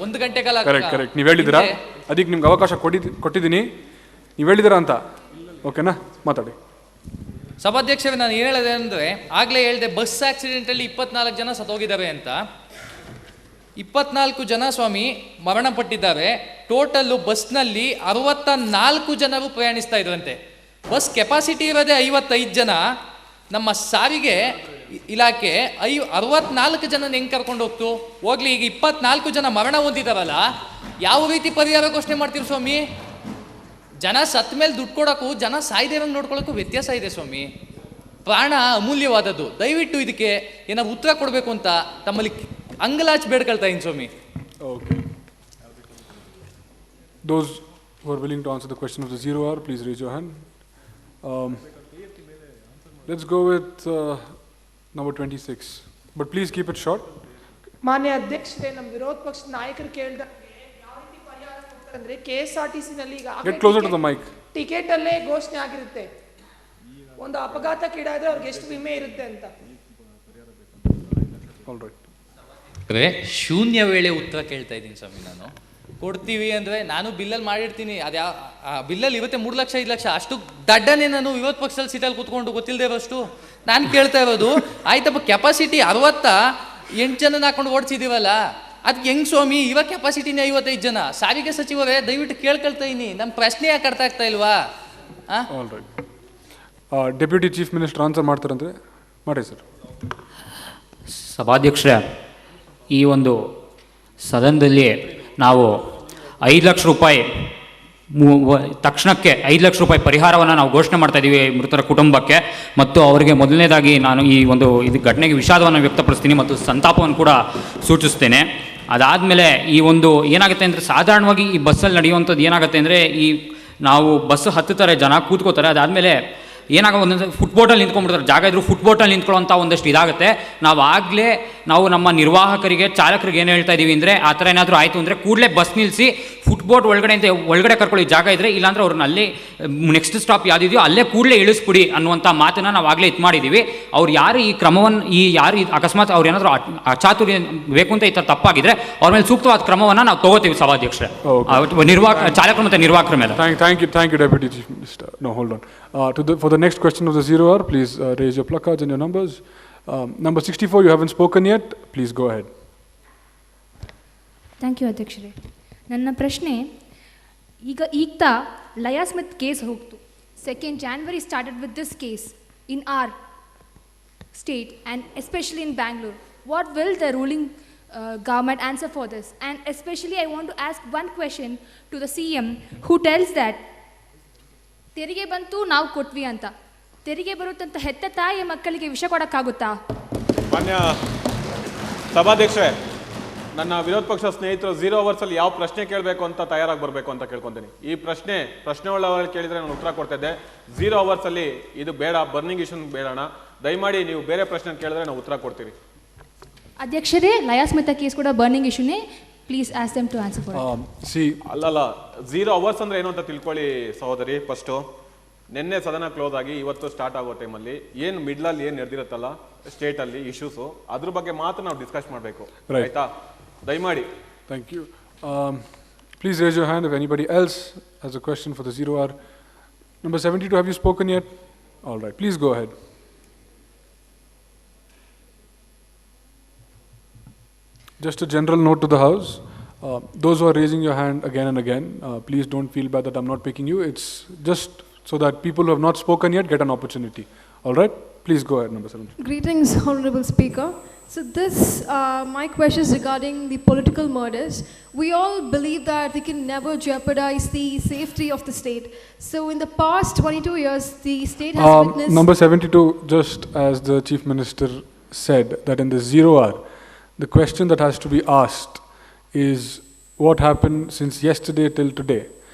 ಒಂದು ಗಂಟೆ ಕಾಲ ಕರೆಕ್ಟ್ ನೀವು ಹೇಳಿದಿರಾ, ಅದಕ್ಕೆ ನಿಮ್ಗೆ ಅವಕಾಶ ಕೊಟ್ಟಿದ್ದೀನಿ, ನೀವು ಹೇಳಿದಿರಾ ಅಂತ. ಓಕೆನಾ, ಮಾತಾಡಿ. ಸಭಾಧ್ಯಕ್ಷರೇ, ನಾನು ಏನು ಹೇಳಿದೆ ಅಂದರೆ, ಆಗಲೇ ಹೇಳಿದೆ ಬಸ್ ಆಕ್ಸಿಡೆಂಟಲ್ಲಿ 24 ಜನ ಸತ್ತೋಗಿದ್ದಾರೆ ಅಂತ. 24 ಜನ ಸ್ವಾಮಿ ಮರಣಪಟ್ಟಿದ್ದಾರೆ. ಟೋಟಲ್ಲು ಬಸ್ನಲ್ಲಿ 64 ಜನರು ಪ್ರಯಾಣಿಸ್ತಾ ಇದ್ರಂತೆ. ಬಸ್ ಕೆಪಾಸಿಟಿ ಇರೋದೇ 55 ಜನ. ನಮ್ಮ ಸಾರಿಗೆ ಇಲಾಖೆ 64 ಜನ ಹೆಂಗೆ ಕರ್ಕೊಂಡು ಹೋಗ್ಲಿ. ಈಗ 24 ಜನ ಮರಣ ಹೊಂದಿದಾರಲ್ಲ, ಯಾವ ರೀತಿ ಪರಿಹಾರ ಘೋಷಣೆ ಮಾಡ್ತೀವಿ ಸ್ವಾಮಿ? ಜನ ಸತ್ತ ಮೇಲೆ ದುಡ್ಡು ಕೊಡೋಕ್ಕೂ ಜನ ಸಾಯ್ದೇವಂಗೆ ನೋಡ್ಕೊಳ್ಳೋಕ್ಕೂ ವ್ಯತ್ಯಾಸ ಇದೆ ಸ್ವಾಮಿ. ಪ್ರಾಣ ಅಮೂಲ್ಯವಾದದ್ದು. ದಯವಿಟ್ಟು ಇದಕ್ಕೆ ಏನಾದ್ರು ಉತ್ತರ ಕೊಡಬೇಕು ಅಂತ ತಮ್ಮಲ್ಲಿ ಅಂಗಲಾಚ್ ಬೇಡ್ಕೊಳ್ತಾ ಇದ್ದೀನಿ ಸ್ವಾಮಿ. Okay. Those who are willing to answer the question of the 0 hour, please raise your hand. Let's go with number 26, but please keep it short. ಮಾನ್ಯ ಅಧ್ಯಕ್ಷರೇ, ನಮ್ಮ ವಿರೋಧ ಪಕ್ಷದ ನಾಯಕರು ಕೇಳಿದ ಯಾವ ರೀತಿ ಪರಿಹಾರ ಕೊಡ್ತಾರೆ ಅಂದ್ರೆ KSRTC ನಲ್ಲಿ Get closer to the mic. Ticket ಅಲ್ಲೇ ಘೋಷಣೆ ಆಗಿರುತ್ತೆ, ಒಂದು ಅಪಘಾತಕ್ಕೀಡಾದ್ರೆ ಅವ್ರಿಗೆ ಎಷ್ಟು ವಿಮೆ ಇರುತ್ತೆ ಅಂತ. ಶೂನ್ಯ ವೇಳೆ ಉತ್ತರ ಕೇಳ್ತಾ ಇದ್ದೀನಿ ಸ್ವಾಮಿ. ನಾನು ಕೊಡ್ತೀವಿ ಅಂದರೆ ನಾನು ಬಿಲ್ಲಲ್ಲಿ ಮಾಡಿರ್ತೀನಿ, ಅದು ಯಾವ ಬಿಲ್ಲಲ್ಲಿ ಇವತ್ತೇ 3 ಲಕ್ಷ 5 ಲಕ್ಷ ಅಷ್ಟು ದಡ್ಡನೇ ನಾನು ವಿರೋಧ ಪಕ್ಷದಲ್ಲಿ ಸೀಟಲ್ಲಿ ಕೂತ್ಕೊಂಡು ಗೊತ್ತಿಲ್ಲದೆ ಇರೋಷ್ಟು ನಾನು ಕೇಳ್ತಾ ಇರೋದು. ಆಯ್ತಪ್ಪ, ಕೆಪಾಸಿಟಿ 68 ಜನನ ಹಾಕೊಂಡು ಓಡಿಸಿದೀವಲ್ಲ, ಅದಕ್ಕೆ ಹೆಂಗ್ ಸ್ವಾಮಿ? ಇವಾಗ ಕೆಪಾಸಿಟಿನೇ 55 ಜನ. ಸಾರಿಗೆ ಸಚಿವರೇ ದಯವಿಟ್ಟು ಕೇಳ್ಕೊಳ್ತಾ ಇದ್ದೀನಿ, ನಮ್ಮ ಪ್ರಶ್ನೆ ಯಾಕೆ ಅರ್ಥ ಆಗ್ತಾ ಇಲ್ವಾ? ಡೆಪ್ಯೂಟಿ ಚೀಫ್ ಮಿನಿಸ್ಟರ್ ಆನ್ಸರ್ ಮಾಡ್ತಾರಂದ್ರೆ ಮಾಡಿ ಸರ್. ಸಭಾಧ್ಯಕ್ಷರೇ, ಈ ಒಂದು ಸದನದಲ್ಲಿ ನಾವು 5 ಲಕ್ಷ ರೂಪಾಯಿ ತಕ್ಷಣಕ್ಕೆ 5 ಲಕ್ಷ ರೂಪಾಯಿ ಪರಿಹಾರವನ್ನು ನಾವು ಘೋಷಣೆ ಮಾಡ್ತಾ ಇದ್ದೀವಿ ಮೃತರ ಕುಟುಂಬಕ್ಕೆ. ಮತ್ತು ಅವರಿಗೆ ಮೊದಲನೇದಾಗಿ ನಾನು ಈ ಒಂದು ಇದು ಘಟನೆಗೆ ವಿಷಾದವನ್ನು ವ್ಯಕ್ತಪಡಿಸ್ತೀನಿ ಮತ್ತು ಸಂತಾಪವನ್ನು ಕೂಡ ಸೂಚಿಸ್ತೇನೆ. ಅದಾದಮೇಲೆ ಈ ಒಂದು ಏನಾಗುತ್ತೆ ಅಂದರೆ, ಸಾಧಾರಣವಾಗಿ ಈ ಬಸ್ಸಲ್ಲಿ ನಡೆಯುವಂಥದ್ದು ಏನಾಗುತ್ತೆ ಅಂದರೆ, ಈ ನಾವು ಬಸ್ ಹತ್ತುತ್ತಾರೆ, ಜನ ಕೂತ್ಕೋತಾರೆ, ಅದಾದಮೇಲೆ ಏನಾಗ ಒಂದೊಂದು ಫುಟ್ಬೋಟಲ್ಲಿ ನಿಂತ್ಕೊಂಡ್ಬಿಡ್ತಾರೆ, ಜಾಗ ಇದ್ರೂ ಫುಟ್ಬೋಟಲ್ಲಿ ನಿಂತ್ಕೊಳ್ಳೋಂಥ ಒಂದಷ್ಟು ಇದಾಗುತ್ತೆ. ನಾವು ನಮ್ಮ ನಿರ್ವಾಹಕರಿಗೆ, ಚಾಲಕರಿಗೆ ಏನು ಹೇಳ್ತಾ ಇದ್ದೀವಿ ಅಂದರೆ, ಆ ಥರ ಏನಾದರೂ ಆಯಿತು ಅಂದರೆ ಕೂಡಲೇ ಬಸ್ ನಿಲ್ಲಿಸಿ ಫುಟ್ಬೋಟ್ ಒಳಗಡೆ ಕರ್ಕೊಳ್ಳಿ ಜಾಗ ಇದ್ದರೆ, ಇಲ್ಲಾಂದ್ರೆ ಅವ್ರನ್ನ ಅಲ್ಲೇ ನೆಕ್ಸ್ಟ್ ಸ್ಟಾಪ್ ಯಾವುದಿದೆಯೋ ಅಲ್ಲೇ ಕೂಡಲೇ ಇಳಿಸ್ಬಿಡಿ ಅನ್ನುವಂಥ ಮಾತನ್ನು ನಾವು ಆಗಲೇ ಇದು ಮಾಡಿದ್ದೀವಿ. ಅವ್ರು ಯಾರು ಈ ಕ್ರಮವನ್ನು ಯಾರು ಅಕಸ್ಮಾತ್ ಅವ್ರು ಏನಾದರೂ ಅಚಾತುರ್ಯ ಬೇಕು ಅಂತ ಈ ಥರ ತಪ್ಪಾಗಿದ್ರೆ ಅವ್ರ ಮೇಲೆ ಸೂಕ್ತವಾದ ಕ್ರಮವನ್ನು ನಾವು ತಗೋತೀವಿ ಸಭಾಧ್ಯಕ್ಷರೇ, ಚಾಲಕರು ಮತ್ತು ನಿರ್ವಾಹಕರ ಮೇಲೆ. Thank you, Deputy Chief Minister. No, hold on. For the next question of the 0 hour, please raise your placards and your numbers. Number 64, you haven't spoken yet. Please go ahead. Thank you ಅಧ್ಯಕ್ಷರೇ. ನನ್ನ ಪ್ರಶ್ನೆ, ಈಗ Laya Smith case ಹೋಗ್ತು. 2nd January started with this case in our state and especially in Bangalore. What will the ruling government answer for this? And especially I want to ask one question to the CM who tells that ತೆರಿಗೆ ಬಂತು ನಾವು ಕೊಟ್ವಿ ಅಂತ. ತೆರಿಗೆ ಬರುತ್ತಂತ ಹೆತ್ತ ತಾಯಿಯ ಮಕ್ಕಳಿಗೆ ವಿಷ ಕೊಡೋಕ್ಕಾಗುತ್ತಾ? ಮಾನ್ಯ ಸಭಾಧ್ಯಕ್ಷರೇ, ನನ್ನ ವಿರೋಧ ಪಕ್ಷ ಸ್ನೇಹಿತರು 0 ಅವರ್ಸಲ್ಲಿ ಯಾವ ಪ್ರಶ್ನೆ ಕೇಳಬೇಕು ಅಂತ ತಯಾರಾಗಿ ಬರಬೇಕು ಅಂತ ಕೇಳ್ಕೊತೀನಿ. ಈ ಪ್ರಶ್ನೆ ಒಳಗೆ ಕೇಳಿದರೆ ನಾನು ಉತ್ತರ ಕೊಡ್ತಾ ಇದ್ದೆ. 0 ಅವರ್ಸಲ್ಲಿ ಇದು ಬೇಡ, ಬರ್ನಿಂಗ್ ಇಶ್ಯೂನ್ ಬೇಡಣ. ದಯಮಾಡಿ ನೀವು ಬೇರೆ ಪ್ರಶ್ನೆ ಕೇಳಿದ್ರೆ ನಾವು ಉತ್ತರ ಕೊಡ್ತೀವಿ. ಅಧ್ಯಕ್ಷರೇ, ಲಯಾ ಸ್ಮಿತಾ ಕೇಸ್ ಕೂಡ ಬರ್ನಿಂಗ್ ಇಶ್ಯೂನೇ. Please ask them to answer for it. ಅಲ್ಲಲ್ಲ, 0 ಅವರ್ಸ್ ಅಂದ್ರೆ ಏನು ಅಂತ ತಿಳ್ಕೊಳ್ಳಿ ಸಹೋದರಿ. ಫಸ್ಟು ನಿನ್ನೆ ಸದನ ಕ್ಲೋಸ್ ಆಗಿ ಇವತ್ತು ಸ್ಟಾರ್ಟ್ ಆಗೋ ಟೈಮಲ್ಲಿ ಏನು ಮಿಡ್ಲಲ್ಲಿ ಏನು ನಡೆದಿರುತ್ತಲ್ಲ ಸ್ಟೇಟಲ್ಲಿ ಇಶ್ಯೂಸು, ಅದ್ರ ಬಗ್ಗೆ ಮಾತ್ರ ನಾವು ಡಿಸ್ಕಸ್ ಮಾಡಬೇಕು, ಆಯ್ತಾ? ದಯಮಾಡಿ. Thank you. Please raise your hand if anybody else has a question for the 0 hour. Number 72, have you spoken yet? All right, please go ahead. Just a general note to the House. Those who are raising your hand again and again, please don't feel bad that I'm not picking you. It's just so that people who have not spoken yet get an opportunity. All right? Please go ahead, number 7. Greetings, Honorable Speaker. So my question is regarding the political murders. We all believe that we can never jeopardize the safety of the state. So in the past 22 years, the state has witnessed... Number 72, just as the Chief Minister said, that in the 0 hour, the question that has to be asked is what happened since yesterday till today.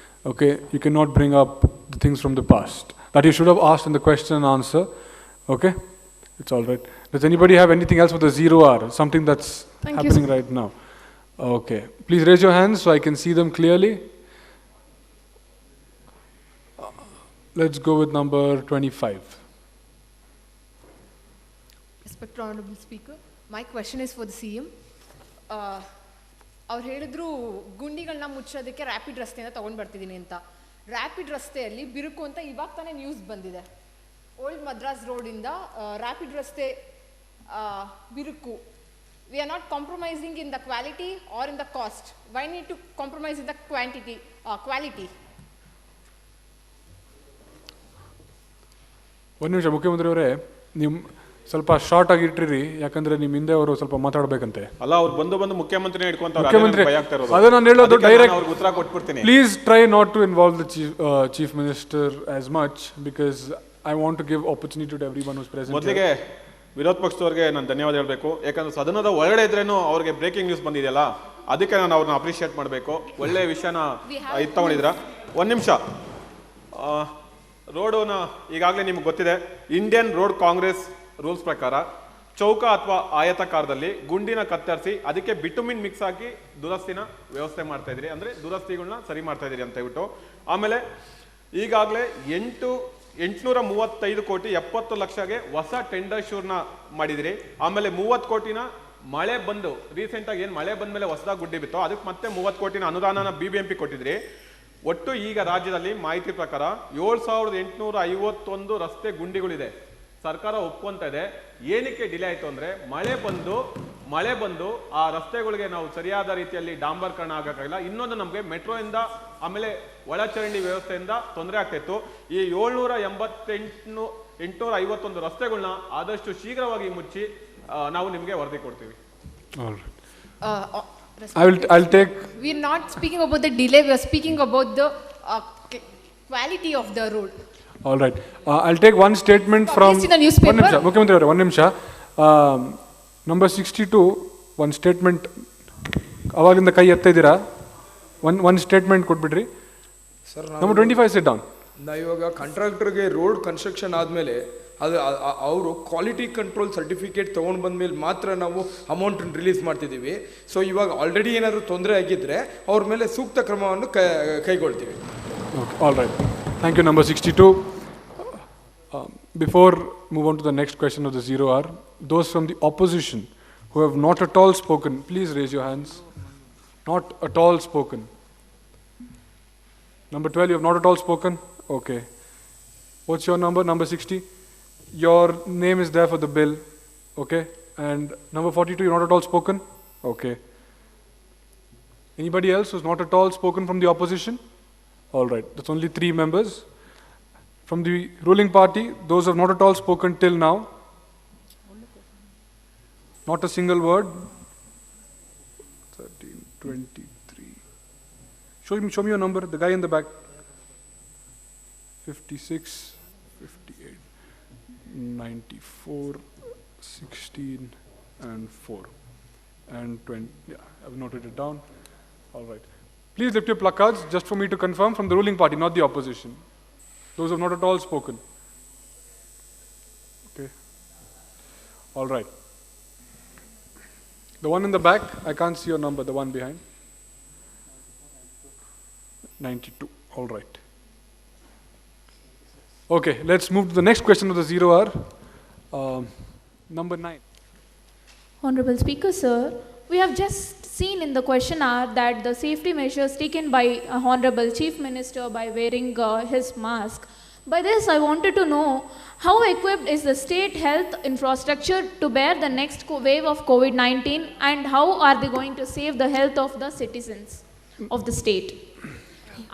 Okay, you cannot bring up the things from the past. That you should have asked in the question and answer. Okay, it's all right. Does anybody have anything else for the 0 hour? Something that's happening right now? Okay, please raise your hands so I can see them clearly. Let's go with number 25. Respected Honorable Speaker, my question is for the CM. ಅವ್ರು ಹೇಳಿದ್ರು ಗುಂಡಿಗಳನ್ನ ಮುಚ್ಚೋದಕ್ಕೆ rapid ರಸ್ತೆಯಿಂದ ತೊಗೊಂಡು ಬರ್ತಿದ್ದೀನಿ ಅಂತ. Rapid ರಸ್ತೆಯಲ್ಲಿ ಬಿರುಕು ಅಂತ ಇವಾಗ ತಾನೇ ನ್ಯೂಸ್ ಬಂದಿದೆ. ಓಲ್ಡ್ ಮದ್ರಾಸ್ ರೋಡಿಂದ ರ್ಯಾಪಿಡ್ ರಸ್ತೆ ಬಿರುಕು. We are not compromising in the quality or in the cost. Why need to compromise in the quality? ಒಂದು ನಿಮಿಷ ಮುಖ್ಯಮಂತ್ರಿಯವರೇ, ನೀವು ಸ್ವಲ್ಪ ಶಾರ್ಟ್ ಆಗಿ ಇಟ್ಟಿರಿ, ಯಾಕಂದ್ರೆ ನಿಮ್ಮ ಹಿಂದೆ ಅವರು ಸ್ವಲ್ಪ ಮಾತಾಡಬೇಕಂತೆ. ಅಲ್ಲ, ಅವ್ರು ಬಂದು ಮುಖ್ಯಮಂತ್ರಿ ಮುಖ್ಯಮಂತ್ರಿ ಅದೇ ನಾನು ಹೇಳೋದು ಡೈರೆಕ್ಟ್ ಉತ್ತರ ಕೊಟ್ಬಿಡ್ತೀನಿ. Please try not to involve the chief minister as much because I want to give opportunity to everyone who is present. ಮೊದಲಿಗೆ ವಿರೋಧ ಪಕ್ಷದವರಿಗೆ ನಾನು ಧನ್ಯವಾದ ಹೇಳಬೇಕು. ಯಾಕಂದ್ರೆ ಸದನದ ಒಳಗಡೆ ಇದ್ರೇನು ಅವ್ರಿಗೆ ಬ್ರೇಕಿಂಗ್ ನ್ಯೂಸ್ ಬಂದಿದೆಯಲ್ಲ, ಅದಕ್ಕೆ ನಾನು ಅವ್ರನ್ನ ಅಪ್ರಿಷಿಯೇಟ್ ಮಾಡಬೇಕು. ಒಳ್ಳೆ ವಿಷಯನ ಇದು ತಗೊಂಡಿದ್ರ. ಒಂದು ನಿಮಿಷ, ರೋಡನ್ನ ಈಗಾಗಲೇ ನಿಮ್ಗೆ ಗೊತ್ತಿದೆ, ಇಂಡಿಯನ್ ರೋಡ್ ಕಾಂಗ್ರೆಸ್ ರೂಲ್ಸ್ ಪ್ರಕಾರ ಚೌಕ ಅಥವಾ ಆಯತಾಕಾರದಲ್ಲಿ ಗುಂಡಿನ ಕತ್ತರಿಸಿ ಅದಕ್ಕೆ ಬಿಟುಮಿನ್ ಮಿಕ್ಸ್ ಹಾಕಿ ದುರಸ್ತಿನ ವ್ಯವಸ್ಥೆ ಮಾಡ್ತಾ ಇದ್ದೀರಿ, ಅಂದರೆ ದುರಸ್ತಿಗಳನ್ನ ಸರಿ ಮಾಡ್ತಾ ಇದ್ದೀರಿ ಅಂತ ಹೇಳ್ಬಿಟ್ಟು. ಆಮೇಲೆ ಈಗಾಗಲೇ 835 ಕೋಟಿ 70 ಲಕ್ಷಗೆ ಹೊಸ ಟೆಂಡರ್ ಶೂರ್ನ ಮಾಡಿದಿರಿ. ಆಮೇಲೆ 30 ಕೋಟಿನ ಮಳೆ ಬಂದು ರೀಸೆಂಟಾಗಿ ಏನು ಮಳೆ ಬಂದ ಮೇಲೆ ಹೊಸದಾಗಿ ಗುಡ್ಡಿ ಬಿತ್ತೋ ಅದಕ್ಕೆ ಮತ್ತೆ 30 ಕೋಟಿನ ಅನುದಾನನ BBMP ಕೊಟ್ಟಿದ್ರಿ. ಒಟ್ಟು ಈಗ ರಾಜ್ಯದಲ್ಲಿ ಮಾಹಿತಿ ಪ್ರಕಾರ 7851 ರಸ್ತೆ ಗುಂಡಿಗಳಿದೆ. ಸರ್ಕಾರ ಒಪ್ಕೊಂತ ಇದೆ. ಏನಕ್ಕೆ ಡಿಲೇ ಆಯಿತು ಅಂದರೆ ಮಳೆ ಬಂದು ಆ ರಸ್ತೆಗಳಿಗೆ ನಾವು ಸರಿಯಾದ ರೀತಿಯಲ್ಲಿ ಡಾಂಬರ್ಕರಣ ಆಗೋಕ್ಕಾಗಿಲ್ಲ. ಇನ್ನೊಂದು ನಮಗೆ ಮೆಟ್ರೋಯಿಂದ ಆಮೇಲೆ ಒಳಚರಂಡಿ ವ್ಯವಸ್ಥೆಯಿಂದ ತೊಂದರೆ ಆಗ್ತಾಯಿತ್ತು. ಈ 851 ರಸ್ತೆಗಳನ್ನ ಆದಷ್ಟು ಶೀಘ್ರವಾಗಿ ಮುಚ್ಚಿ ನಾವು ನಿಮಗೆ ವರದಿ ಕೊಡ್ತೀವಿ. I'll take. We are not speaking about the delay. We are speaking about the quality of the road. All right. I'll take one statement from. In the newspaper. One nimsha. Number 62. One statement. ಅವಾಗಿಂದ ಕೈ ಎತ್ತಾ ಇದ್ದೀರಾ? One statement ಕೊಟ್ಬಿಡ್ರಿ. Number 25 sit down. ಇವಾಗ ಕಾಂಟ್ರಾಕ್ಟರ್ಗೆ road construction ಆದಮೇಲೆ ಅವರು quality control certificate ತೊಗೊಂಡು ಬಂದಮೇಲೆ ಮಾತ್ರ ನಾವು ಅಮೌಂಟ್ ರಿಲೀಸ್ ಮಾಡ್ತಿದ್ದೀವಿ. ಸೊ ಇವಾಗ ಆಲ್ರೆಡಿ ಏನಾದರೂ ತೊಂದರೆ ಆಗಿದ್ದರೆ ಅವ್ರ ಮೇಲೆ ಸೂಕ್ತ ಕ್ರಮವನ್ನು ಕೈಗೊಳ್ತೀವಿ. Okay, all right. Thank you, number 62. Before move on to the next question of the 0 hour, those from the opposition who have not at all spoken, please raise your hands. Not at all spoken. Number 12, you have not at all spoken? Okay. What's your number? Number 60? Your name is there for the bill. Okay. And number 42, you're not at all spoken? Okay. Anybody else who's not at all spoken from the opposition? All right. That's only 3 members. From the ruling party, those who have not at all spoken till now? Not a single word. 13, 23. Show me your number, the guy in the back. 56, 58, 94, 16, and 4. And 20, yeah, I've noted it down. All right. Please lift your placards just for me to confirm from the ruling party, not the opposition. Those who have not at all spoken. Okay. All right. The one in the back, I can't see your number, the one behind. 92. All right. Okay, let's move to the next question of the 0 hour. Number 9. Honorable Speaker, sir, we have just seen in the question hour that the safety measures taken by Honorable Chief Minister by wearing his mask. By this, I wanted to know how equipped is the state health infrastructure to bear the next wave of COVID-19, and how are they going to save the health of the citizens of the state?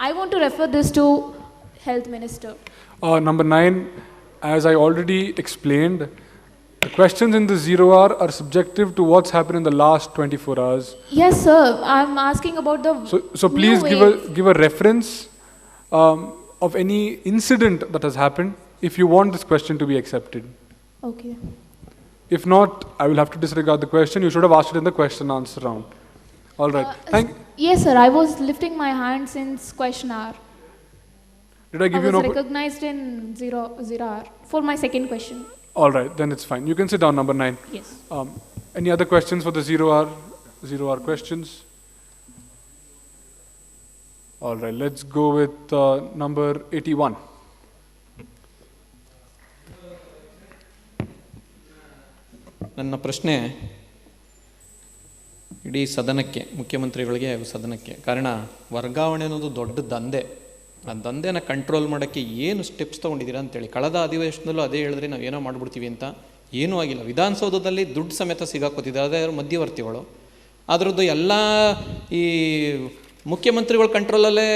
I want to refer this to Health Minister. Number 9, as I already explained, the questions in the 0 hour are subjective to what's happened in the last 24 hours. Yes, sir. I'm asking about the. So please give a reference of any incident that has happened if you want this question to be accepted. Okay. If not, I will have to disregard the question. You should have asked it in the question answer round. All right. Yes, sir. I was lifting my hand since question hour. Did I give you I was recognized in 0 hour for my second question. All right, then it's fine. You can sit down, number 9. Yes. Any other questions for the 0 hour questions? All right, let's go with number 81. ನನ್ನ ಪ್ರಶ್ನೆ ಇಡೀ ಸದನಕ್ಕೆ, ಮುಖ್ಯಮಂತ್ರಿಗಳಿಗೆ ಹಾಗೂ ಸದನಕ್ಕೆ. ಕಾರಣ ವರ್ಗಾವಣೆ ಅನ್ನೋದು ದೊಡ್ಡ ದಂಧೆ. ಆ ದಂಧೆನ ಕಂಟ್ರೋಲ್ ಮಾಡೋಕ್ಕೆ ಏನು ಸ್ಟೆಪ್ಸ್ ತೊಗೊಂಡಿದ್ದೀರಾ ಅಂತೇಳಿ. ಕಳೆದ ಅಧಿವೇಶನದಲ್ಲೂ ಅದೇ ಹೇಳಿದ್ರೆ ನಾವೇನೋ ಮಾಡಿಬಿಡ್ತೀವಿ ಅಂತ. ಏನೂ ಆಗಿಲ್ಲ. ವಿಧಾನಸೌಧದಲ್ಲಿ ದುಡ್ಡು ಸಮೇತ ಸಿಗಾಕೋತಿದ್ದಾರೆ, ಅದೇ ಮಧ್ಯವರ್ತಿಗಳು. ಅದರದ್ದು ಎಲ್ಲ ಈ ಮುಖ್ಯಮಂತ್ರಿಗಳ ಕಂಟ್ರೋಲಲ್ಲೇ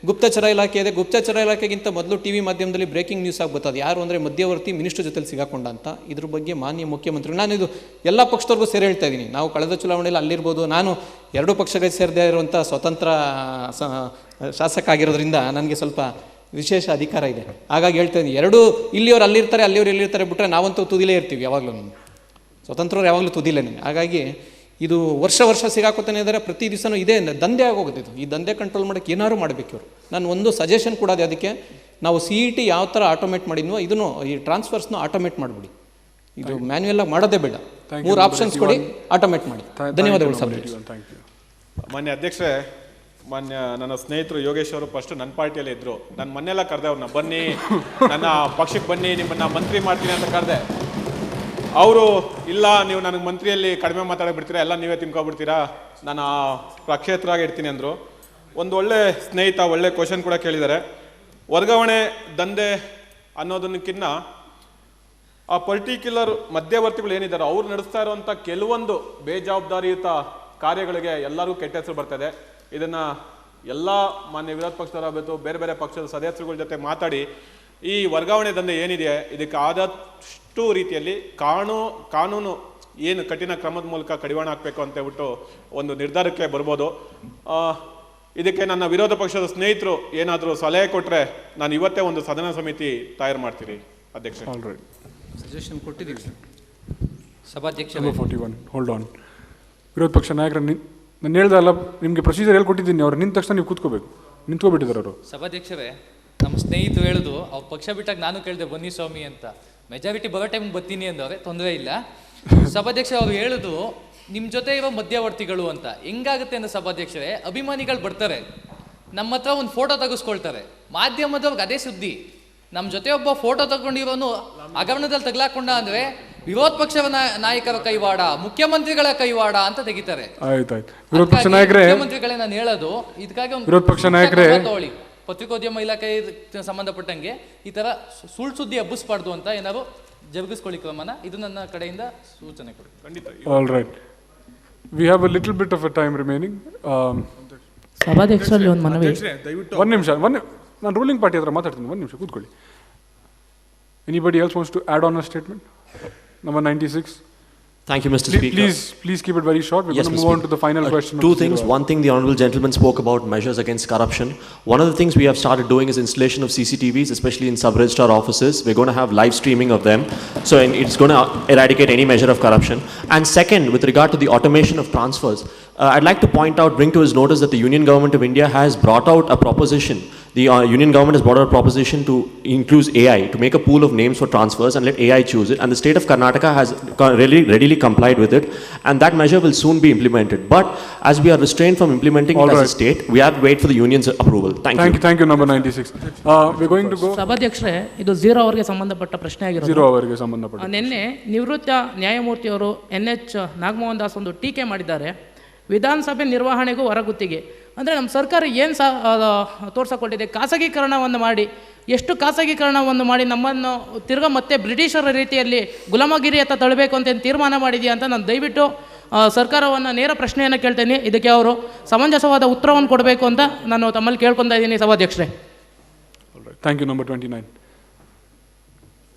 ಗುಪ್ತಚರ ಇಲಾಖೆ ಇದೆ. ಗುಪ್ತಚರ ಇಲಾಖೆಗಿಂತ ಮೊದಲು ಟಿ ವಿ ಮಾಧ್ಯಮದಲ್ಲಿ ಬ್ರೇಕಿಂಗ್ ನ್ಯೂಸ್ ಆಗ್ಬರ್ತದೆ. ಯಾರು ಅಂದರೆ ಮಧ್ಯವರ್ತಿ ಮಿನಿಸ್ಟರ್ ಜೊತೆಲಿ ಸಿಗಾಕೊಂಡ ಅಂತ. ಇದ್ರ ಬಗ್ಗೆ ಮಾನ್ಯ ಮುಖ್ಯಮಂತ್ರಿಗಳು, ನಾನು ಇದು ಎಲ್ಲ ಪಕ್ಷದವ್ರಿಗೂ ಸೇರಿ ಹೇಳ್ತಾ ಇದ್ದೀನಿ. ನಾವು ಕಳೆದ ಚುನಾವಣೆಯಲ್ಲಿ ಅಲ್ಲಿರ್ಬೋದು, ನಾನು 2 ಪಕ್ಷಗಳಿಗೆ ಸೇರದೇ ಇರುವಂಥ ಸ್ವತಂತ್ರ ಶಾಸಕ ಆಗಿರೋದ್ರಿಂದ ನನಗೆ ಸ್ವಲ್ಪ ವಿಶೇಷ ಅಧಿಕಾರ ಇದೆ. ಹಾಗಾಗಿ ಹೇಳ್ತಾ ಇದ್ದೀನಿ, ಎರಡೂ ಇಲ್ಲಿಯವ್ರು ಅಲ್ಲಿರ್ತಾರೆ, ಅಲ್ಲಿಯವ್ರು ಇಲ್ಲಿರ್ತಾರೆ ಬಿಟ್ಟರೆ ನಾವಂತೂ ತುದಿಲೇ ಇರ್ತೀವಿ ಯಾವಾಗಲೂ. ಸ್ವತಂತ್ರವ್ರು ಯಾವಾಗಲೂ ತುದಿಲೇ. ಹಾಗಾಗಿ ಇದು ವರ್ಷ ಸಿಗಾಕೋತಾನೆ ಇದ್ದಾರೆ. ಪ್ರತಿ ದಿವಸನೂ ಇದೇ ದಂಧೆ ಆಗೋಗುತ್ತೆ. ಇದು ಈ ದಂಧೆ ಕಂಟ್ರೋಲ್ ಮಾಡೋಕ್ಕೆ ಏನಾದ್ರು ಮಾಡಬೇಕು ಇವರು. ನಾನು ಒಂದು ಸಜೆಷನ್ ಕೊಡೋದೆ ಅದಕ್ಕೆ, ನಾವು CET ಯಾವ ಥರ ಆಟೋಮೇಟ್ ಮಾಡಿದ್ನೋ ಇದನ್ನು ಈ ಟ್ರಾನ್ಸ್ಫರ್ಸ್ನೂ ಆಟೋಮೇಟ್ ಮಾಡಿಬಿಡಿ. ಇದು ಮ್ಯಾನ್ಯುಯಲ್ ಆಗಿ ಮಾಡೋದೇ ಬೇಡ. 3 ಆಪ್ಷನ್ಸ್ ಕೊಡಿ, ಆಟೋಮೇಟ್ ಮಾಡಿ. ಧನ್ಯವಾದಗಳು ಸಭಾಧ್ಯಕ್ಷ. ಮಾನ್ಯ ಅಧ್ಯಕ್ಷರೇ, ಮಾನ್ಯ ನನ್ನ ಸ್ನೇಹಿತರು ಯೋಗೇಶ್ ಅವರು ಫಸ್ಟ್ ನನ್ನ ಪಾರ್ಟಿಯಲ್ಲೇ ಇದ್ದರು. ನಾನು ಮೊನ್ನೆಲ್ಲ ಕರೆದೆ ಅವ್ರನ್ನ, ಬನ್ನಿ ನನ್ನ ಪಕ್ಷಕ್ಕೆ ಬನ್ನಿ, ನಿಮ್ಮನ್ನು ಮಂತ್ರಿ ಮಾಡ್ತೀನಿ ಅಂತ ಕರೆದೆ. ಅವರು ಇಲ್ಲ, ನೀವು ನನಗೆ ಮಂತ್ರಿಯಲ್ಲಿ ಕಡಿಮೆ ಮಾತಾಡಕ್ಕೆ ಬಿಡ್ತೀರಾ, ಎಲ್ಲ ನೀವೇ ತಿನ್ಕೊಬಿಡ್ತೀರಾ, ನಾನು ಪ್ರಕ್ಷೇತ್ರವಾಗಿ ಇರ್ತೀನಿ ಅಂದರು. ಒಂದು ಒಳ್ಳೆ ಸ್ನೇಹಿತ ಒಳ್ಳೆ ಕ್ವಶನ್ ಕೂಡ ಕೇಳಿದ್ದಾರೆ. ವರ್ಗಾವಣೆ ದಂಧೆ ಅನ್ನೋದಕ್ಕಿಂತ ಆ ಪರ್ಟಿಕ್ಯುಲರ್ ಮಧ್ಯವರ್ತಿಗಳು ಏನಿದ್ದಾರೆ ಅವ್ರು ನಡೆಸ್ತಾ ಇರುವಂಥ ಕೆಲವೊಂದು ಬೇಜವಾಬ್ದಾರಿಯುತ ಕಾರ್ಯಗಳಿಗೆ ಎಲ್ಲರಿಗೂ ಕೆಟ್ಟ ಹೆಸರು ಬರ್ತದೆ. ಇದನ್ನು ಎಲ್ಲ ಮಾನ್ಯ ವಿರೋಧ ಪಕ್ಷದವರಾಗಬೇಕು, ಬೇರೆ ಬೇರೆ ಪಕ್ಷದ ಸದಸ್ಯರುಗಳ ಜೊತೆ ಮಾತಾಡಿ ಈ ವರ್ಗಾವಣೆ ದಂಧೆ ಏನಿದೆ ಇದಕ್ಕೆ ಆದಷ್ಟು ರೀತಿಯಲ್ಲಿ ಕಾನೂನು ಏನು ಕಠಿಣ ಕ್ರಮದ ಮೂಲಕ ಕಡಿವಾಣ ಹಾಕಬೇಕು ಅಂತ ಹೇಳ್ಬಿಟ್ಟು ಒಂದು ನಿರ್ಧಾರಕ್ಕೆ ಬರ್ಬೋದು. ಇದಕ್ಕೆ ನನ್ನ ವಿರೋಧ ಪಕ್ಷದ ಸ್ನೇಹಿತರು ಏನಾದರೂ ಸಲಹೆ ಕೊಟ್ಟರೆ ನಾನು ಇವತ್ತೇ ಒಂದು ಸದನ ಸಮಿತಿ ತಯಾರು ಮಾಡ್ತೀನಿ ಅಧ್ಯಕ್ಷ. ಸಜೆಷನ್ ಕೊಟ್ಟಿದ್ದೀವಿ ಸಭಾಧ್ಯಕ್ಷ. 41 ಹೋಲ್ಡ್ ಆನ್. ವಿರೋಧ ಪಕ್ಷ ನಾಯಕರ ನಾನು ಹೇಳ್ದಲ್ಲ, ನಿಮಗೆ ಪ್ರೊಸೀಜರ್ ಹೇಳ್ಕೊಟ್ಟಿದ್ದೀನಿ, ಅವ್ರು ನಿಂತ ತಕ್ಷಣ ನೀವು ಕೂತ್ಕೋಬೇಕು. ನಿಂತ್ಕೊಬಿಟ್ಟಿದ್ದಾರೆ ಅವರು. ಸಭಾಧ್ಯಕ್ಷರೇ, ನಮ್ಮ ಸ್ನೇಹಿತರು ಹೇಳುದು ಅವ್ರು ಪಕ್ಷ ಬಿಟ್ಟಾಗ ನಾನು ಕೇಳಿದೆ ಬನ್ನಿ ಸ್ವಾಮಿ ಅಂತ. ಮೆಜಾರಿಟಿ ಬರೋ ಟೈಮ್ ಬರ್ತೀನಿ ಅಂದವ್ರೆ, ತೊಂದರೆ ಇಲ್ಲ. ಸಭಾಧ್ಯಕ್ಷ ಅವ್ರು ಹೇಳುದು ನಿಮ್ಮ ಜೊತೆ ಇರೋ ಮಧ್ಯವರ್ತಿಗಳು ಅಂತ. ಹೆಂಗಾಗುತ್ತೆ ಅಂದ್ರೆ ಸಭಾಧ್ಯಕ್ಷರೇ, ಅಭಿಮಾನಿಗಳು ಬರ್ತಾರೆ, ನಮ್ಮ ಹತ್ರ ಒಂದು ಫೋಟೋ ತೆಗೆಸ್ಕೊಳ್ತಾರೆ, ಮಾಧ್ಯಮದವ್ರಿಗೆ ಅದೇ ಸುದ್ದಿ. ನಮ್ಮ ಜೊತೆ ಒಬ್ಬ ಫೋಟೋ ತಗೊಂಡಿರೋನು ಹಗರಣದಲ್ಲಿ ತಗಲಾಕೊಂಡ ಅಂದ್ರೆ ವಿರೋಧ ಪಕ್ಷದ ನಾಯಕರ ಕೈವಾಡ, ಮುಖ್ಯಮಂತ್ರಿಗಳ ಕೈವಾಡ ಅಂತ ತೆಗಿತಾರೆ. ಆಯ್ತಾಯ್ತು. ವಿರೋಧ ಪಕ್ಷ ನಾಯಕರೇ, ಮುಖ್ಯಮಂತ್ರಿಗಳೇ ನಾನು ಹೇಳೋದು, ಇದಕ್ಕಾಗಿ ಒಂದು ವಿರೋಧ ಪಕ್ಷ ನಾಯಕರೇ ತಗೊಳ್ಳಿ. ಪತ್ರಿಕೋದ್ಯಮ ಇಲಾಖೆ ಸಂಬಂಧಪಟ್ಟಂಗೆ ಈ ತರ ಸುಳ್ಳು ಸುದ್ದಿ ಹಬ್ಬಿಸ್ಬಾರ್ದು ಅಂತ ಏನಾದ್ರು ಜರುಗಿಸ್ಕೊಳ್ಳಿ ಕ್ರಮನ. ಇದು ನನ್ನ ಕಡೆಯಿಂದ ಸೂಚನೆ ಕೊಡಿ. ಖಂಡಿತ. All right, we have a little bit of a time remaining. ಸಭಾಧ್ಯಕ್ಷರಲ್ಲಿ ಒಂದು ಮನವಿ. ಒಂದು ನಿಮಿಷ, ನಾನು ರೂಲಿಂಗ್ ಪಾರ್ಟಿ ಹತ್ರ ಮಾತಾಡ್ತೀನಿ, ಒಂದು ನಿಮಿಷ ಕೂತ್ಕೊಳ್ಳಿ. Anybody else wants to add on a statement? Number 96. Thank you, Mr. Speaker. Please keep it very short. We're going to move on to the final question. Two things. One thing, the honourable gentleman spoke about measures against corruption. One of the things we have started doing is installation of CCTVs, especially in sub-registrar offices. We're going to have live streaming of them. So it's going to eradicate any measure of corruption. And second, with regard to the automation of transfers, I'd like to bring to his notice that the Union Government of India has brought out a proposition. The Union Government has brought out a proposition to include AI, to make a pool of names for transfers and let AI choose it. And the state of Karnataka has readily complied with it. And that measure will soon be implemented. But as we are restrained from implementing it as a state, we have to wait for the Union's approval. Thank you. Thank you, number 96. We're going to go. ಸಭಾಧ್ಯಕ್ಷರೇ, ಇದು 0 ಅವರ್ಗೆ ಸಂಬಂಧಪಟ್ಟ ಪ್ರಶ್ನೆ ಆಗಿರೋದು. 0 ಅವರ್ಗೆ ಸಂಬಂಧಪಟ್ಟ. ನಿನ್ನೆ ನಿವೃತ್ತ ನ್ಯಾಯಮೂರ್ತಿಯವರು NH ನಾಗಮೋಹನ್ ದಾಸ್ ಒಂದು ಟೀಕೆ ಮಾಡಿದ್ದಾರೆ. ವಿಧಾನಸಭೆ ನಿರ್ವಹಣೆಗೂ ಹೊರಗುತ್ತಿಗೆ ಅಂದರೆ ನಮ್ಮ ಸರ್ಕಾರ ಏನು ತೋರ್ಸಕೊಟ್ಟಿದೆ, ಖಾಸಗೀಕರಣವನ್ನು ಮಾಡಿ, ಎಷ್ಟು ಖಾಸಗೀಕರಣವನ್ನು ಮಾಡಿ ನಮ್ಮನ್ನು ತಿರ್ಗಾ ಮತ್ತೆ ಬ್ರಿಟಿಷರ ರೀತಿಯಲ್ಲಿ ಗುಲಾಮಗಿರಿ ಹತ್ತ ತಳ್ಳಬೇಕು ಅಂತ ತೀರ್ಮಾನ ಮಾಡಿದೆಯಾ ಅಂತ ನಾನು ದಯವಿಟ್ಟು ಸರ್ಕಾರವನ್ನು ನೇರ ಪ್ರಶ್ನೆಯನ್ನು ಕೇಳ್ತೇನೆ. ಇದಕ್ಕೆ ಅವರು ಸಮಂಜಸವಾದ ಉತ್ತರವನ್ನು ಕೊಡಬೇಕು ಅಂತ ನಾನು ತಮ್ಮಲ್ಲಿ ಕೇಳ್ಕೊತಾ ಇದ್ದೀನಿ ಸಭಾಧ್ಯಕ್ಷರೇ. Thank you. Number 29.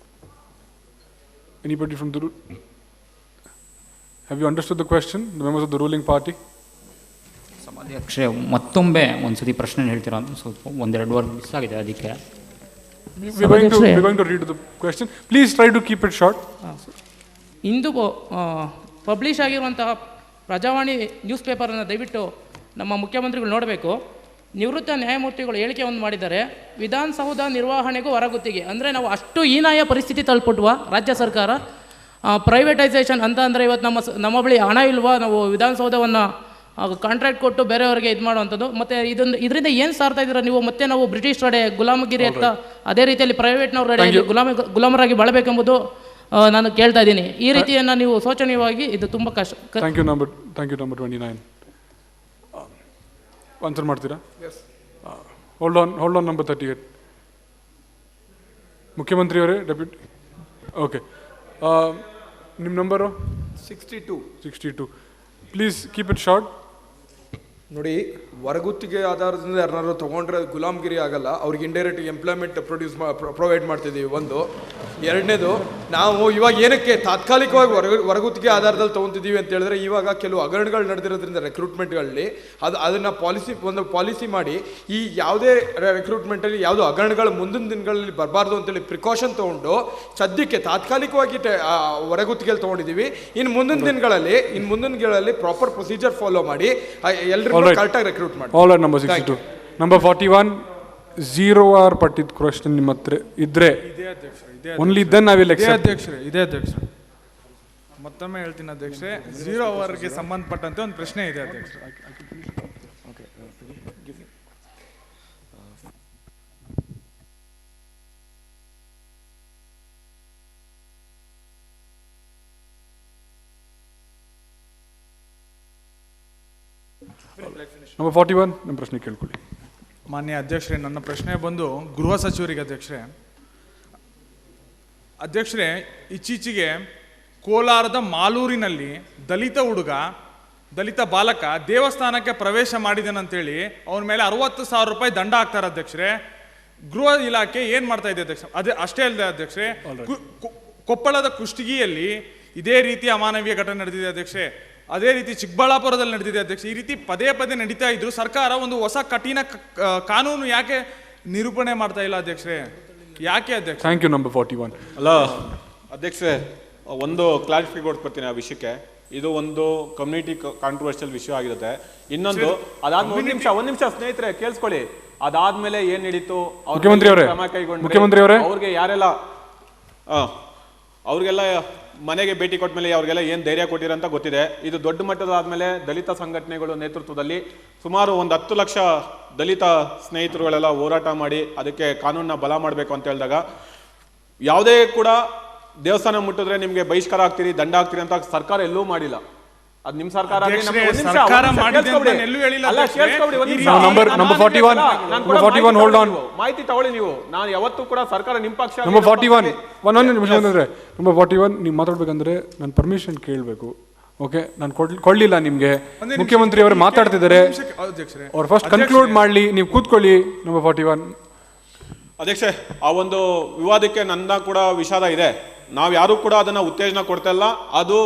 Anybody from the Have you understood the question, the members of the ruling party? ಸಭಾಧ್ಯಕ್ಷರೇ, ಮತ್ತೊಮ್ಮೆ ಒಂದ್ಸತಿ ಪ್ರಶ್ನೆ ಹೇಳ್ತೀರಾ? ಸ್ವಲ್ಪ ಒಂದೆರಡು ವರ್ಡ್ ಮಿಸ್ ಆಗಿದೆ, ಅದಕ್ಕೆ. We're going to read the question. Please try to keep it short. ಇಂದು ಪಬ್ಲಿಷ್ ಆಗಿರುವಂತಹ ಪ್ರಜಾವಾಣಿ ನ್ಯೂಸ್ ಪೇಪರನ್ನು ದಯವಿಟ್ಟು ನಮ್ಮ ಮುಖ್ಯಮಂತ್ರಿಗಳು ನೋಡಬೇಕು. ನಿವೃತ್ತ ನ್ಯಾಯಮೂರ್ತಿಗಳು ಹೇಳಿಕೆಯನ್ನು ಮಾಡಿದ್ದಾರೆ, ವಿಧಾನಸೌಧ ನಿರ್ವಹಣೆಗೂ ಹೊರಗುತ್ತಿಗೆ. ಅಂದರೆ ನಾವು ಅಷ್ಟು ಹೀನಾಯ ಪರಿಸ್ಥಿತಿ ತಲುಪಿಟ್ವ ರಾಜ್ಯ ಸರ್ಕಾರ. ಪ್ರೈವೇಟೈಸೇಷನ್ ಅಂತ ಅಂದರೆ ಇವತ್ತು ನಮ್ಮ ಬಳಿ ಹಣ ಇಲ್ವಾ, ನಾವು ವಿಧಾನಸೌಧವನ್ನು ಕಾಂಟ್ರಾಕ್ಟ್ ಕೊಟ್ಟು ಬೇರೆಯವರಿಗೆ ಇದು ಮಾಡುವಂಥದ್ದು. ಮತ್ತು ಇದರಿಂದ ಏನು ಸಾರ್ತಾ ಇದ್ದೀರಾ ನೀವು? ಮತ್ತೆ ನಾವು ಬ್ರಿಟಿಷ್ ರಡೆ ಗುಲಾಮಗಿರಿ ಅಂತ ಅದೇ ರೀತಿಯಲ್ಲಿ ಪ್ರೈವೇಟ್ನವ್ರ ರಡೆ ಗುಲಾಮರಾಗಿ ಬಾಳಬೇಕೆಂಬುದು ನಾನು ಕೇಳ್ತಾ ಇದ್ದೀನಿ. ಈ ರೀತಿಯನ್ನು ನೀವು ಶೋಚನೀಯವಾಗಿ, ಇದು ತುಂಬ ಕಷ್ಟ. Thank you. ನಂಬರ್ 29. ಆನ್ಸರ್ ಮಾಡ್ತೀರಾ? Hold on number 38. ಮುಖ್ಯಮಂತ್ರಿ ಅವರೇ, ಡೆಪ್ಯೂಟಿ. ಓಕೆ, ನಿಮ್ಮ number 62. Please keep it short. ನೋಡಿ, ಹೊರಗುತ್ತಿಗೆ ಆಧಾರದಿಂದ ಯಾರನ್ನಾರು ತೊಗೊಂಡ್ರೆ ಗುಲಾಮ್ಗಿರಿ ಆಗಲ್ಲ, ಅವ್ರಿಗೆ ಇಂಡೈರೆಕ್ಟ್ ಎಂಪ್ಲಾಯ್ಮೆಂಟ್ ಪ್ರೊವೈಡ್ ಮಾಡ್ತಿದ್ದೀವಿ. ಒಂದು. ಎರಡನೇದು, ನಾವು ಇವಾಗ ಏನಕ್ಕೆ ತಾತ್ಕಾಲಿಕವಾಗಿ ಹೊರಗುತ್ತಿಗೆ ಆಧಾರದಲ್ಲಿ ತೊಗೊತಿದ್ದೀವಿ ಅಂತ ಹೇಳಿದ್ರೆ, ಇವಾಗ ಕೆಲವು ಹಗರಣಗಳು ನಡೆದಿರೋದ್ರಿಂದ ರೆಕ್ರೂಟ್ಮೆಂಟ್ಗಳಲ್ಲಿ ಅದನ್ನು ಪಾಲಿಸಿ ಮಾಡಿ ಈ ಯಾವುದೇ ರೆಕ್ರೂಟ್ಮೆಂಟಲ್ಲಿ ಯಾವುದೋ ಹಗರಣಗಳು ಮುಂದಿನ ದಿನಗಳಲ್ಲಿ ಬರಬಾರ್ದು ಅಂತೇಳಿ ಪ್ರಿಕಾಷನ್ ತೊಗೊಂಡು ಸದ್ಯಕ್ಕೆ ತಾತ್ಕಾಲಿಕವಾಗಿ ಹೊರಗುತ್ತಿಗೆಯಲ್ಲಿ ತೊಗೊಂಡಿದ್ದೀವಿ. ಇನ್ನು ಮುಂದಿನ ದಿನಗಳಲ್ಲಿ ಪ್ರಾಪರ್ ಪ್ರೊಸೀಜರ್ ಫಾಲೋ ಮಾಡಿ ಎಲ್ಲರೂ ಕರೆಕ್ಟಾಗಿ ರೆಕ್ರೂಟ್ ಮಾಡಿ. All right. Number 62. Number 41. 0 hour ಪಟ್ಟಿದ್ದ ಕ್ವೆಶ್ಚನ್ ನಿಮ್ಮ ಹತ್ರ ಇದ್ರೆ only then I will accept. ಇದೇ ಅಧ್ಯಕ್ಷರೇ ಮತ್ತೊಮ್ಮೆ ಹೇಳ್ತೀನಿ ಅಧ್ಯಕ್ಷರೇ, 0 ಅವರ್ಗೆ ಸಂಬಂಧಪಟ್ಟಂತೆ ಒಂದು ಪ್ರಶ್ನೆ ಇದೆ ಅಧ್ಯಕ್ಷರೇ. ನಂಬರ್ 41 ನಿಮ್ಮ ಪ್ರಶ್ನೆ ಕೇಳ್ಕೊಳ್ಳಿ. ಮಾನ್ಯ ಅಧ್ಯಕ್ಷರೇ, ನನ್ನ ಪ್ರಶ್ನೆ ಬಂದು ಗೃಹ ಸಚಿವರಿಗೆ. ಅಧ್ಯಕ್ಷರೇ, ಇತ್ತೀಚೆಗೆ ಕೋಲಾರದ ಮಾಲೂರಿನಲ್ಲಿ ದಲಿತ ಬಾಲಕ ದೇವಸ್ಥಾನಕ್ಕೆ ಪ್ರವೇಶ ಮಾಡಿದನಂತೇಳಿ ಅವನ ಮೇಲೆ 60,000 ರೂಪಾಯಿ ದಂಡ ಹಾಕ್ತಾರೆ ಅಧ್ಯಕ್ಷರೇ. ಗೃಹ ಇಲಾಖೆ ಏನ್ ಮಾಡ್ತಾ ಇದೆ ಅಧ್ಯಕ್ಷ? ಅಷ್ಟೇ ಅಲ್ಲದೆ ಅಧ್ಯಕ್ಷರೇ, ಕೊಪ್ಪಳದ ಕುಷ್ಟಗಿಯಲ್ಲಿ ಇದೇ ರೀತಿ ಅಮಾನವೀಯ ಘಟನೆ ನಡೆದಿದೆ ಅಧ್ಯಕ್ಷರೇ. ಅದೇ ರೀತಿ ಚಿಕ್ಕಬಳ್ಳಾಪುರದಲ್ಲಿ ನಡೆದಿದೆ ಅಧ್ಯಕ್ಷ. ಈ ರೀತಿ ಪದೇ ಪದೇ ನಡೀತಾ ಇದ್ರು ಸರ್ಕಾರ ಒಂದು ಹೊಸ ಕಠಿಣ ಕಾನೂನು ಯಾಕೆ ನಿರೂಪಣೆ ಮಾಡ್ತಾ ಇಲ್ಲ ಅಧ್ಯಕ್ಷರೇ? ಯಾಕೆ ಅಧ್ಯಕ್ಷ? Thank you. ನಂಬರ್ 41. ಅಲ್ಲ ಅಧ್ಯಕ್ಷರೇ, ಒಂದು ಕ್ಲಾರಿಫೈ ಕೊಡ್ತೀನಿ ಆ ವಿಷಯಕ್ಕೆ. ಇದು ಒಂದು ಕಮ್ಯುನಿಟಿ ಕಾಂಟ್ರವರ್ಷಿಯಲ್ ವಿಷಯ ಆಗಿರುತ್ತೆ. ಇನ್ನೊಂದು ಅದಾದ್ಮೇಲೆ ಒಂದು ನಿಮಿಷ ಸ್ನೇಹಿತರೆ ಕೇಳಿಸ್ಕೊಳ್ಳಿ. ಅದಾದ್ಮೇಲೆ ಏನ್ ನಡೀತು, ಕ್ರಮ ಕೈಗೊಂಡ್ರೆ ಅವ್ರಿಗೆ ಯಾರೆಲ್ಲ ಅವ್ರಿಗೆಲ್ಲ ಮನೆಗೆ ಭೇಟಿ ಕೊಟ್ಟ ಮೇಲೆ ಅವ್ರಿಗೆಲ್ಲ ಏನು ಧೈರ್ಯ ಕೊಟ್ಟಿರಂತ ಗೊತ್ತಿದೆ. ಇದು ದೊಡ್ಡ ಮಟ್ಟದಾದ್ಮೇಲೆ ದಲಿತ ಸಂಘಟನೆಗಳು ನೇತೃತ್ವದಲ್ಲಿ ಸುಮಾರು ಒಂದು 10 ಲಕ್ಷ ದಲಿತ ಸ್ನೇಹಿತರುಗಳೆಲ್ಲ ಹೋರಾಟ ಮಾಡಿ ಅದಕ್ಕೆ ಕಾನೂನನ್ನ ಬಲ ಮಾಡಬೇಕು ಅಂತ ಹೇಳಿದಾಗ, ಯಾವುದೇ ಕೂಡ ದೇವಸ್ಥಾನ ಮುಟ್ಟಿದ್ರೆ ನಿಮಗೆ ಬಹಿಷ್ಕಾರ ಆಗ್ತೀರಿ, ದಂಡ ಆಗ್ತೀರಿ ಅಂತ ಸರ್ಕಾರ ಎಲ್ಲೂ ಮಾಡಿಲ್ಲ. ಅದು ನಿಮ್ಮ ಸರ್ಕಾರ ಮಾಹಿತಿ ತಗೊಳ್ಳಿ ನೀವು. ನಾನು ಯಾವತ್ತೂ ಕೂಡ ಸರ್ಕಾರ ನಿಮ್ಮ ಪಕ್ಷ. ನಂಬರ್ 41 ನಂಬರ್ 41 ನೀವು ಮಾತಾಡ್ಬೇಕಂದ್ರೆ ನಾನು ಪರ್ಮಿಷನ್ ಕೇಳಬೇಕು. ಓಕೆ, ನಾನು ಕೊಡ್ಲಿಲ್ಲ ನಿಮ್ಗೆ. ಮುಖ್ಯಮಂತ್ರಿ ಅವರು ಮಾತಾಡ್ತಿದ್ದಾರೆ, ಅವ್ರು ಫಸ್ಟ್ ಕನ್ಕ್ಲೂಡ್ ಮಾಡ್ಲಿ, ನೀವು ಕೂತ್ಕೊಳ್ಳಿ. ನಂಬರ್ 41. ಅಧ್ಯಕ್ಷೆ, ಆ ಒಂದು ವಿವಾದಕ್ಕೆ ನನ್ನ ಕೂಡ ವಿಷಾದ ಇದೆ. ನಾವು ಯಾರು ಕೂಡ ಅದನ್ನ ಉತ್ತೇಜನ ಕೊಡ್ತಾ ಇಲ್ಲ. ಅದು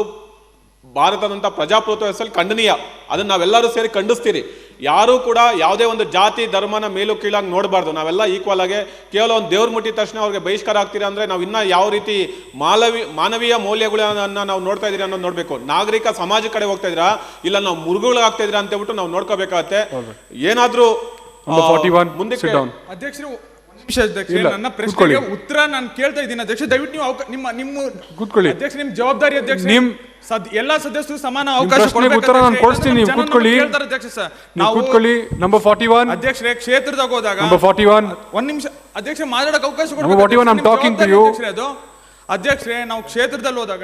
ಭಾರತದಂತ ಪ್ರಜಾಪ್ರಭುತ್ವ ವ್ಯವಸ್ಥೆಯಲ್ಲಿ ಖಂಡನೀಯ. ಅದನ್ನ ನಾವೆಲ್ಲರೂ ಸೇರಿ ಖಂಡಿಸ್ತೀರಿ. ಯಾರು ಕೂಡ ಯಾವುದೇ ಒಂದು ಜಾತಿ ಧರ್ಮನ ಮೇಲೂ ಕೀಳಾಗಿ ನೋಡಬಾರ್ದು. ನಾವೆಲ್ಲ ಈಕ್ವಲ್ ಆಗಿ ಕೇವಲ ಒಂದು ದೇವ್ರ ಮುಟ್ಟಿದ ತಕ್ಷಣ ಅವ್ರಿಗೆ ಬಹಿಷ್ಕಾರ ಆಗ್ತೀರಾ ಅಂದ್ರೆ ನಾವು ಇನ್ನ ಯಾವ ರೀತಿ ಮಾನವೀಯ ಮೌಲ್ಯಗಳನ್ನ ನಾವು ನೋಡ್ತಾ ಇದೀರಿ ಅನ್ನೋದು ನೋಡ್ಬೇಕು. ನಾಗರಿಕ ಸಮಾಜ ಕಡೆ ಹೋಗ್ತಾ ಇದ್ರಾ ಇಲ್ಲ ನಾವು ಮುರುಗುಗಳಾಗ್ತಾ ಇದ್ರಾ ಅಂತ ಹೇಳ್ಬಿಟ್ಟು ನಾವು ನೋಡ್ಕೋಬೇಕಾಗತ್ತೆ. ಏನಾದ್ರೂ ಮುಂದಕ್ಕೆ ಅಧ್ಯಕ್ಷರು ನನ್ನ ಪ್ರಶ್ನೆಗೆ ಉತ್ತರ ನಾನು ಕೇಳ್ತಾ ಇದ್ದೀನಿ ಅಧ್ಯಕ್ಷ. ದಯವಿಟ್ಟು ನೀವು ನಿಮ್ಮ ಕೂತ್ಕೊಳ್ಳಿ ಅಧ್ಯಕ್ಷ. ನಿಮ್ ಜವಾಬ್ದಾರಿ ಅಧ್ಯಕ್ಷ. ಎಲ್ಲಾ ಸದಸ್ಯರು ಸಮಾನ ಅವಕಾಶ ಉತ್ತರ ನಾನು ಕೊಡ್ತೀನಿ, ನೀವು ಕೂತ್ಕೊಳ್ಳಿ. ಕೂತ್ಕೊಳ್ಳಿ. ನಂಬರ್ 41 ಅಧ್ಯಕ್ಷರೇ, ಕ್ಷೇತ್ರದಾಗ ಹೋದಾಗ ನಂಬರ್ 41 ಒಂದ್ ನಿಮಿಷ ಅಧ್ಯಕ್ಷ ಮಾತಾಡಕ್ಕೆ ಅವಕಾಶ number 41 I am talking to you. ಅದು ಅಧ್ಯಕ್ಷರೇ, ನಾವು ಕ್ಷೇತ್ರದಲ್ಲಿ ಹೋದಾಗ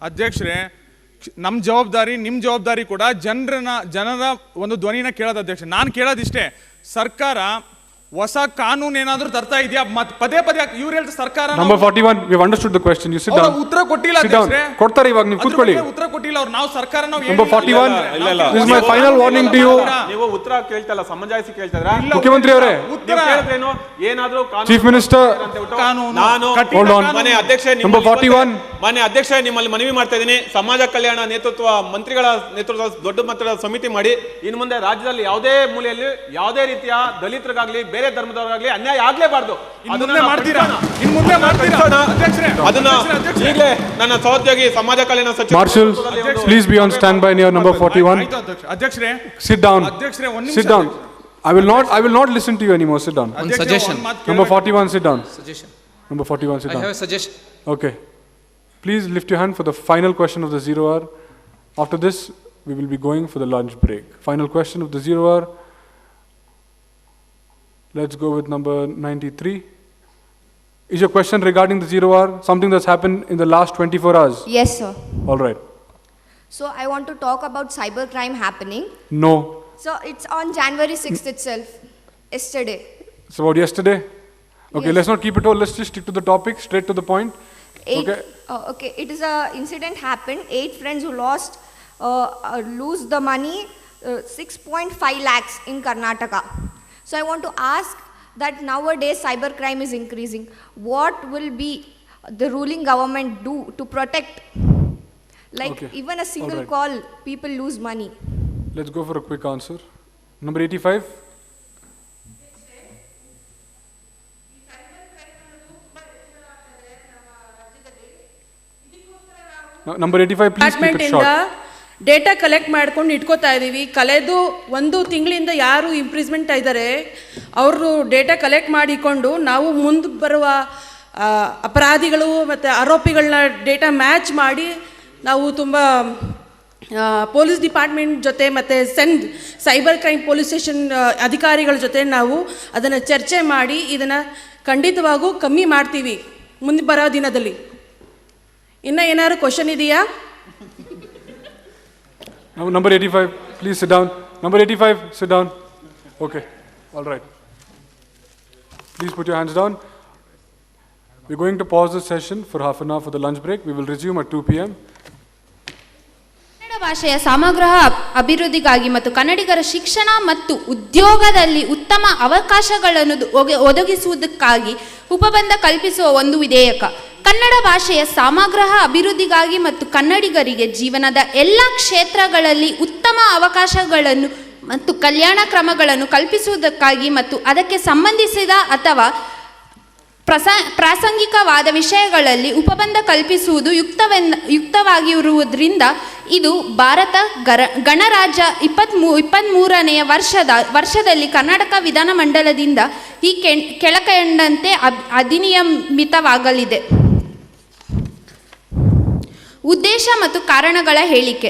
ಅಧ್ಯಕ್ಷರೇ, ನಮ್ಮ ಜವಾಬ್ದಾರಿ ನಿಮ್ಮ ಜವಾಬ್ದಾರಿ ಕೂಡ ಜನರ ಒಂದು ಧ್ವನಿನ ಕೇಳೋದು ಅಧ್ಯಕ್ಷ. ನಾನು ಕೇಳೋದಿಷ್ಟೇ, ಸರ್ಕಾರ ಹೊಸ ಕಾನೂನು ಏನಾದರೂ ತರ್ತಾ ಇದೆಯಾ? ಪದೇ ಇವ್ರು ಹೇಳ್ತಾರೆ ಸರ್ಕಾರ. Number 41 we have understood the question. You sit down. ಉತ್ತರ ಕೊಟ್ಟಿಲ್ಲ ಅಧ್ಯಕ್ಷರೇ. ಕೊಡ್ತಾರೆ ಇವಾಗ, ನೀವು ಕೂತ್ಕೊಳ್ಳಿ. ಉತ್ತರ ಕೊಟ್ಟಿಲ್ಲ ಅವ್ರು. ನಾವು ಸರ್ಕಾರ number 41 this is my final warning to you. ನೀವು ಉತ್ತರ ಕೇಳ್ತಲ್ಲ, ಸಮಂಜಾಯಿಸಿ ಕೇಳ್ತಿದ್ರಾ? ಮುಖ್ಯಮಂತ್ರಿ ಅವರೇ, ಕೇಳಿದ್ರೇನು? ಏನಾದರೂ ಚೀಫ್ ಮಿನಿಸ್ಟರ್ ನಾನು ಮನೆ ಅಧ್ಯಕ್ಷ ನಂಬರ್ 41 ಮನೆ ಅಧ್ಯಕ್ಷ ನಿಮ್ಮಲ್ಲಿ ಮನವಿ ಮಾಡ್ತಾ ಇದ್ದೀನಿ. ಸಮಾಜ ಕಲ್ಯಾಣ ನೇತೃತ್ವ ಮಂತ್ರಿಗಳ ನೇತೃತ್ವ ದೊಡ್ಡ ಮಟ್ಟದ ಸಮಿತಿ ಮಾಡಿ ಇನ್ನು ಮುಂದೆ ರಾಜ್ಯದಲ್ಲಿ ಯಾವುದೇ ಮೂಲೆಯಲ್ಲಿ ಯಾವುದೇ ರೀತಿಯ ದಲಿತರಿಗಾಗ್ಲಿ ಬೇರೆ ಧರ್ಮದವರಾಗ್ಲಿ ಅನ್ಯಾಯ ಆಗ್ಲೇಬಾರ್ದು. ಅದನ್ನ ಈಗಲೇ ನನ್ನ ಸಹೋದ್ಯೋಗಿ ಸಮಾಜ ಕಲ್ಯಾಣ ಸಚಿವ marshal please be on stand by near number 41. ಅಧ್ಯಕ್ಷರೇ, ಸಿಟ್ ಡೌನ್. ಅಧ್ಯಕ್ಷರೇ, sit down. I will not listen to you anymore. Sit down. One suggestion. Number 41, sit down. Suggestion. Number 41, sit down. I have a suggestion. Okay. Please lift your hand for the final question of the 0 hour. After this, we will be going for the lunch break. Final question of the 0 hour. Let's go with number 93. Is your question regarding the 0 hour something that's happened in the last 24 hours? Yes, sir. All right. So I want to talk about cybercrime happening. No. So it's on January 6th itself, yesterday. It's about yesterday? Okay, Yes. let's not keep it all. Let's just stick to the topic, straight to the point. Okay, it is a incident happened. 8 friends who lose the money, 6.5 lakhs in Karnataka. So I want to ask that nowadays cybercrime is increasing. What will be the ruling government do to protect? Like even a single call, people lose money. Let's go for a quick answer. Number 85. Number 85, please keep it short. Data collect ಮಾಡ್ಕೊಂಡು ಇಟ್ಕೋತಾ ಇದ್ದೀವಿ. ಕಳೆದು 1 ತಿಂಗಳಿಂದ ಯಾರು improvement ಇದ್ದಾರೆ ಅವರು data collect ಮಾಡಿಕೊಂಡು ನಾವು ಮುಂದೆ ಬರುವ ಅಪರಾಧಿಗಳು ಮತ್ತು ಆರೋಪಿಗಳನ್ನ ಡೇಟಾ ಮ್ಯಾಚ್ ಮಾಡಿ ನಾವು ತುಂಬ ಪೊಲೀಸ್ ಡಿಪಾರ್ಟ್ಮೆಂಟ್ ಜೊತೆ ಮತ್ತು ಸೈಬರ್ ಕ್ರೈಮ್ ಪೊಲೀಸ್ ಸ್ಟೇಷನ್ ಅಧಿಕಾರಿಗಳ ಜೊತೆ ನಾವು ಅದನ್ನು ಚರ್ಚೆ ಮಾಡಿ ಇದನ್ನು ಖಂಡಿತವಾಗೂ ಕಮ್ಮಿ ಮಾಡ್ತೀವಿ ಮುಂದೆ ಬರೋ ದಿನದಲ್ಲಿ. ಇನ್ನೂ ಏನಾದ್ರು ಕ್ವಶನ್ ಇದೆಯಾ? Number 85, please sit down. Number 85, sit down. Okay, all right. Please put your hands down. We're going to pause the session for half an hour for the lunch break. We will resume at 2 p.m. Kannada ಭಾಷೆಯ ಸಮಗ್ರ ಅಭಿವೃದ್ಧಿಗಾಗಿ ಮತ್ತು ಕನ್ನಡಿಗರ ಶಿಕ್ಷಣ ಮತ್ತು ಉದ್ಯೋಗದಲ್ಲಿ ಉತ್ತಮ ಅವಕಾಶಗಳನ್ನು ಒದಗಿಸುವುದಕ್ಕಾಗಿ ಉಪಬಂಧ ಕಲ್ಪಿಸುವ ಒಂದು ವಿಧೇಯಕ. ಕನ್ನಡ ಭಾಷೆಯ ಸಮಗ್ರ ಅಭಿವೃದ್ಧಿಗಾಗಿ ಮತ್ತು ಕನ್ನಡಿಗರಿಗೆ ಜೀವನದ ಎಲ್ಲ ಕ್ಷೇತ್ರಗಳಲ್ಲಿ ಉತ್ತಮ ಅವಕಾಶಗಳನ್ನು ಮತ್ತು ಕಲ್ಯಾಣ ಕ್ರಮಗಳನ್ನು ಕಲ್ಪಿಸುವುದಕ್ಕಾಗಿ ಮತ್ತು ಅದಕ್ಕೆ ಸಂಬಂಧಿಸಿದ ಅಥವಾ ಪ್ರಾಸಂಗಿಕವಾದ ವಿಷಯಗಳಲ್ಲಿ ಉಪಬಂಧ ಕಲ್ಪಿಸುವುದು ಯುಕ್ತವಾಗಿರುವುದರಿಂದ ಇದು ಭಾರತ ಗಣರಾಜ್ಯ 23ನೇ ವರ್ಷದಲ್ಲಿ ಕರ್ನಾಟಕ ವಿಧಾನಮಂಡಲದಿಂದ ಈ ಕೆಳಕಂಡಂತೆ ಅಧಿನಿಯಮಿತವಾಗಲಿದೆ. ಉದ್ದೇಶ ಮತ್ತು ಕಾರಣಗಳ ಹೇಳಿಕೆ.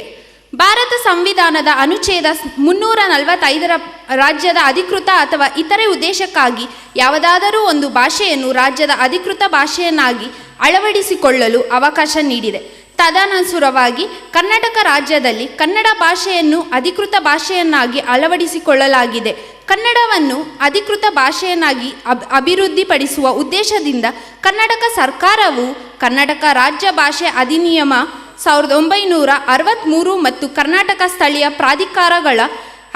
ಭಾರತ ಸಂವಿಧಾನದ ಅನುಚ್ಛೇದ 345 ರಾಜ್ಯದ ಅಧಿಕೃತ ಅಥವಾ ಇತರೆ ಉದ್ದೇಶಕ್ಕಾಗಿ ಯಾವುದಾದರೂ ಒಂದು ಭಾಷೆಯನ್ನು ರಾಜ್ಯದ ಅಧಿಕೃತ ಭಾಷೆಯನ್ನಾಗಿ ಅಳವಡಿಸಿಕೊಳ್ಳಲು ಅವಕಾಶ ನೀಡಿದೆ. ತದನುಸಾರವಾಗಿ ಕರ್ನಾಟಕ ರಾಜ್ಯದಲ್ಲಿ ಕನ್ನಡ ಭಾಷೆಯನ್ನು ಅಧಿಕೃತ ಭಾಷೆಯನ್ನಾಗಿ ಅಳವಡಿಸಿಕೊಳ್ಳಲಾಗಿದೆ. ಕನ್ನಡವನ್ನು ಅಧಿಕೃತ ಭಾಷೆಯನ್ನಾಗಿ ಅಭಿವೃದ್ಧಿಪಡಿಸುವ ಉದ್ದೇಶದಿಂದ ಕರ್ನಾಟಕ ಸರ್ಕಾರವು ಕರ್ನಾಟಕ ರಾಜ್ಯ ಭಾಷೆ ಅಧಿನಿಯಮ 1963 ಮತ್ತು ಕರ್ನಾಟಕ ಸ್ಥಳೀಯ ಪ್ರಾಧಿಕಾರಗಳ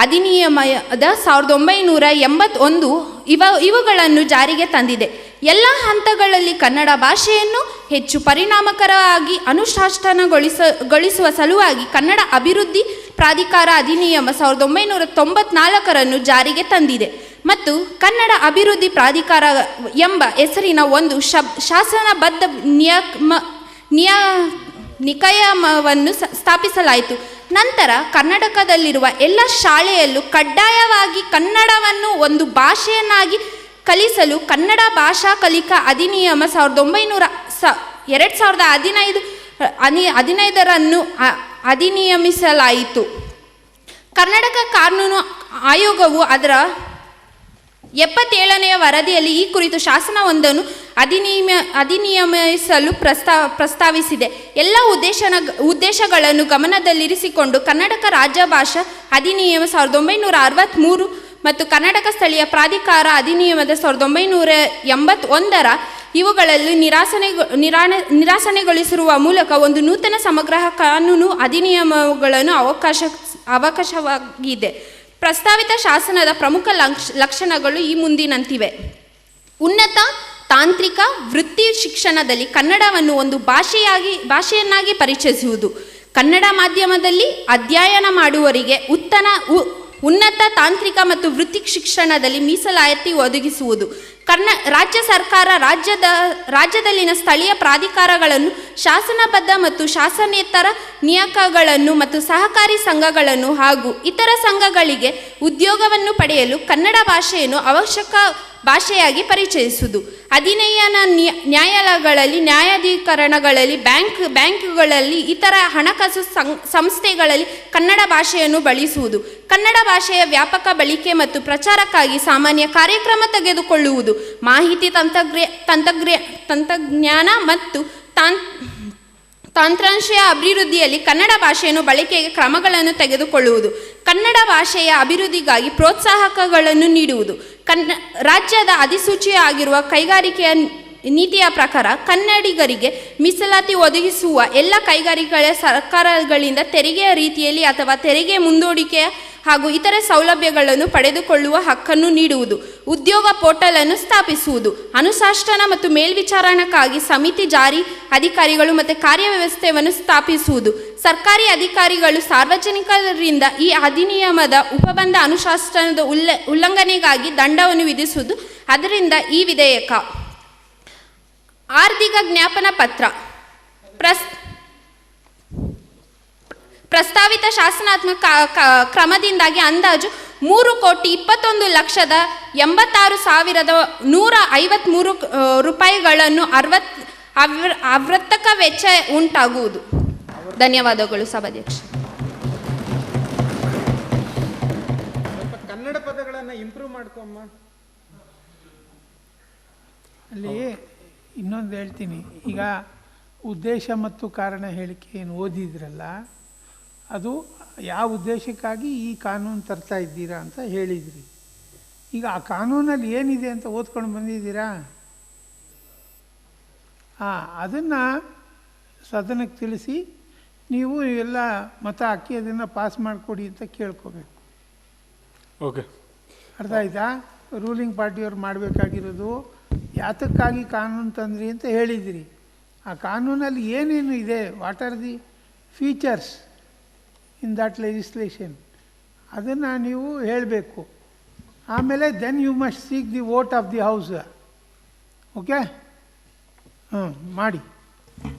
ಅಧಿನಿಯಮದ 1981 ಇವುಗಳನ್ನು ಜಾರಿಗೆ ತಂದಿದೆ. ಎಲ್ಲ ಹಂತಗಳಲ್ಲಿ ಕನ್ನಡ ಭಾಷೆಯನ್ನು ಹೆಚ್ಚು ಪರಿಣಾಮಕಾರಿಯಾಗಿ ಅನುಷ್ಠಾನಗೊಳಿಸುವ ಸಲುವಾಗಿ ಕನ್ನಡ ಅಭಿವೃದ್ಧಿ ಪ್ರಾಧಿಕಾರ ಅಧಿನಿಯಮ 1994 ಜಾರಿಗೆ ತಂದಿದೆ ಮತ್ತು ಕನ್ನಡ ಅಭಿವೃದ್ಧಿ ಪ್ರಾಧಿಕಾರ ಎಂಬ ಹೆಸರಿನ ಒಂದು ಶಾಸನಬದ್ಧ ನಿಕಾಯವನ್ನು ಸ್ಥಾಪಿಸಲಾಯಿತು. ನಂತರ ಕರ್ನಾಟಕದಲ್ಲಿರುವ ಎಲ್ಲ ಶಾಲೆಯಲ್ಲೂ ಕಡ್ಡಾಯವಾಗಿ ಕನ್ನಡವನ್ನು ಒಂದು ಭಾಷೆಯನ್ನಾಗಿ ಕಲಿಸಲು ಕನ್ನಡ ಭಾಷಾ ಕಲಿಕಾ ಅಧಿನಿಯಮ 2015 ಅಧಿನಿಯಮಿಸಲಾಯಿತು. ಕರ್ನಾಟಕ ಕಾನೂನು ಆಯೋಗವು ಅದರ 77ನೇ ವರದಿಯಲ್ಲಿ ಈ ಕುರಿತು ಶಾಸನವೊಂದನ್ನು ಅಧಿನಿಯಮಿಸಲು ಪ್ರಸ್ತಾವಿಸಿದೆ. ಎಲ್ಲ ಉದ್ದೇಶಗಳನ್ನು ಗಮನದಲ್ಲಿರಿಸಿಕೊಂಡು ಕರ್ನಾಟಕ ರಾಜ್ಯ ಭಾಷಾ ಅಧಿನಿಯಮ 1963 ಮತ್ತು ಕರ್ನಾಟಕ ಸ್ಥಳೀಯ ಪ್ರಾಧಿಕಾರ ಅಧಿನಿಯಮದ 1981 ಇವುಗಳಲ್ಲಿ ನಿರಾಸನೆಗೊಳಿಸಿರುವ ಮೂಲಕ ಒಂದು ನೂತನ ಸಮಗ್ರ ಕಾನೂನು ಅಧಿನಿಯಮಗಳನ್ನು ಅವಕಾಶವಾಗಿದೆ. ಪ್ರಸ್ತಾವಿತ ಶಾಸನದ ಪ್ರಮುಖ ಲಕ್ಷಣಗಳು ಈ ಮುಂದಿನಂತಿವೆ. ಉನ್ನತ ತಾಂತ್ರಿಕ ವೃತ್ತಿ ಶಿಕ್ಷಣದಲ್ಲಿ ಕನ್ನಡವನ್ನು ಒಂದು ಭಾಷೆಯನ್ನಾಗಿ ಪರಿಚಯಿಸುವುದು. ಕನ್ನಡ ಮಾಧ್ಯಮದಲ್ಲಿ ಅಧ್ಯಯನ ಮಾಡುವವರಿಗೆ ಉನ್ನತ ತಾಂತ್ರಿಕ ಮತ್ತು ವೃತ್ತಿ ಶಿಕ್ಷಣದಲ್ಲಿ ಮೀಸಲಾತಿ ಒದಗಿಸುವುದು. ರಾಜ್ಯ ಸರ್ಕಾರ ರಾಜ್ಯದಲ್ಲಿನ ಸ್ಥಳೀಯ ಪ್ರಾಧಿಕಾರಗಳನ್ನು ಶಾಸನಬದ್ಧ ಮತ್ತು ಶಾಸನೇತರ ನಿಯಮಗಳನ್ನು ಮತ್ತು ಸಹಕಾರಿ ಸಂಘಗಳನ್ನು ಹಾಗೂ ಇತರ ಸಂಘಗಳಿಗೆ ಉದ್ಯೋಗವನ್ನು ಪಡೆಯಲು ಕನ್ನಡ ಭಾಷೆಯನ್ನು ಅವಶ್ಯಕ ಭಾಷೆಯಾಗಿ ಪರಿಚಯಿಸುವುದು. ಅಧಿನಯನ ನ್ಯಾಯಾಲಯಗಳಲ್ಲಿ, ನ್ಯಾಯಾಧೀಕರಣಗಳಲ್ಲಿ, ಬ್ಯಾಂಕ್ಗಳಲ್ಲಿ, ಇತರ ಹಣಕಾಸು ಸಂಸ್ಥೆಗಳಲ್ಲಿ ಕನ್ನಡ ಭಾಷೆಯನ್ನು ಬಳಸುವುದು. ಕನ್ನಡ ಭಾಷೆಯ ವ್ಯಾಪಕ ಬಳಕೆ ಮತ್ತು ಪ್ರಚಾರಕ್ಕಾಗಿ ಸಾಮಾನ್ಯ ಕಾರ್ಯಕ್ರಮ ತೆಗೆದುಕೊಳ್ಳುವುದು. ಮಾಹಿತಿ ತಂತ್ರಜ್ಞಾನ ಮತ್ತು ತಂತ್ರಾಂಶ ಅಭಿವೃದ್ಧಿಯಲ್ಲಿ ಕನ್ನಡ ಭಾಷೆಯನ್ನು ಬಳಕೆಗೆ ಕ್ರಮಗಳನ್ನು ತೆಗೆದುಕೊಳ್ಳುವುದು. ಕನ್ನಡ ಭಾಷೆಯ ಅಭಿವೃದ್ಧಿಗಾಗಿ ಪ್ರೋತ್ಸಾಹಕಗಳನ್ನು ನೀಡುವುದು. ರಾಜ್ಯದ ಅಧಿಸೂಚಿಯಾಗಿರುವ ಕೈಗಾರಿಕೆಯ ನೀತಿಯ ಪ್ರಕಾರ ಕನ್ನಡಿಗರಿಗೆ ಮೀಸಲಾತಿ ಒದಗಿಸುವ ಎಲ್ಲ ಕೈಗಾರಿಕೆಗಳ ಸರ್ಕಾರಗಳಿಂದ ತೆರಿಗೆಯ ರೀತಿಯಲ್ಲಿ ಅಥವಾ ತೆರಿಗೆ ಮುಂದೂಡಿಕೆಯ ಹಾಗೂ ಇತರೆ ಸೌಲಭ್ಯಗಳನ್ನು ಪಡೆದುಕೊಳ್ಳುವ ಹಕ್ಕನ್ನು ನೀಡುವುದು. ಉದ್ಯೋಗ ಪೋರ್ಟಲ್ ಅನ್ನು ಸ್ಥಾಪಿಸುವುದು. ಅನುಶಾಸನ ಮತ್ತು ಮೇಲ್ವಿಚಾರಣೆಗಾಗಿ ಸಮಿತಿ, ಜಾರಿ ಅಧಿಕಾರಿಗಳು ಮತ್ತು ಕಾರ್ಯವ್ಯವಸ್ಥೆಯನ್ನು ಸ್ಥಾಪಿಸುವುದು. ಸರ್ಕಾರಿ ಅಧಿಕಾರಿಗಳು ಸಾರ್ವಜನಿಕರಿಂದ ಈ ಅಧಿನಿಯಮದ ಉಪಬಂಧ ಅನುಶಾಸನದ ಉಲ್ಲಂಘನೆಗಾಗಿ ದಂಡವನ್ನು ವಿಧಿಸುವುದು. ಅದರಿಂದ ಈ ವಿಧೇಯಕ ಆರ್ಥಿಕ ಜ್ಞಾಪನ ಪತ್ರ ಪ್ರಸ್ತಾವಿತ ಶಾಸನಾತ್ಮಕ ಕ್ರಮದಿಂದಾಗಿ ಅಂದಾಜು 3,21,86,153 ರೂಪಾಯಿಗಳನ್ನು ಆವರ್ತಕ ವೆಚ್ಚ ಉಂಟಾಗುವುದು. ಧನ್ಯವಾದಗಳು ಸಭಾಧ್ಯಕ್ಷ. ಕನ್ನಡ ಪದಗಳನ್ನು ಇಂಪ್ರೂವ್ ಮಾಡ್ಕೊಮ್ಮ. ಅಲ್ಲಿ ಇನ್ನೊಂದು ಹೇಳ್ತೀನಿ. ಈಗ ಉದ್ದೇಶ ಮತ್ತು ಕಾರಣ ಹೇಳಿಕೆ ಏನು ಓದಿದ್ರಲ್ಲ, ಅದು ಯಾವ ಉದ್ದೇಶಕ್ಕಾಗಿ ಈ ಕಾನೂನು ತರ್ತಾ ಇದ್ದೀರಾ ಅಂತ ಹೇಳಿದ್ರಿ. ಈಗ ಆ ಕಾನೂನಲ್ಲಿ ಏನಿದೆ ಅಂತ ಓದ್ಕೊಂಡು ಬಂದಿದ್ದೀರಾ? ಅದನ್ನು ಸದನಕ್ಕೆ ತಿಳಿಸಿ ನೀವು ಎಲ್ಲ ಮತ ಹಾಕಿ ಅದನ್ನು ಪಾಸ್ ಮಾಡಿಕೊಡಿ ಅಂತ ಕೇಳ್ಕೋಬೇಕು. ಓಕೆ, ಅರ್ಥ ಆಯ್ತಾ? ರೂಲಿಂಗ್ ಪಾರ್ಟಿಯವ್ರು ಮಾಡಬೇಕಾಗಿರೋದು ಯಾತಕ್ಕಾಗಿ ಕಾನೂನು ತಂದ್ರಿ ಅಂತ ಹೇಳಿದಿರಿ. ಆ ಕಾನೂನಲ್ಲಿ ಏನೇನು ಇದೆ, what are the features in that legislation, ಅದನ್ನು ನೀವು ಹೇಳಬೇಕು. ಆಮೇಲೆ then you must seek the vote of the house. Okay, ಮಾಡಿ.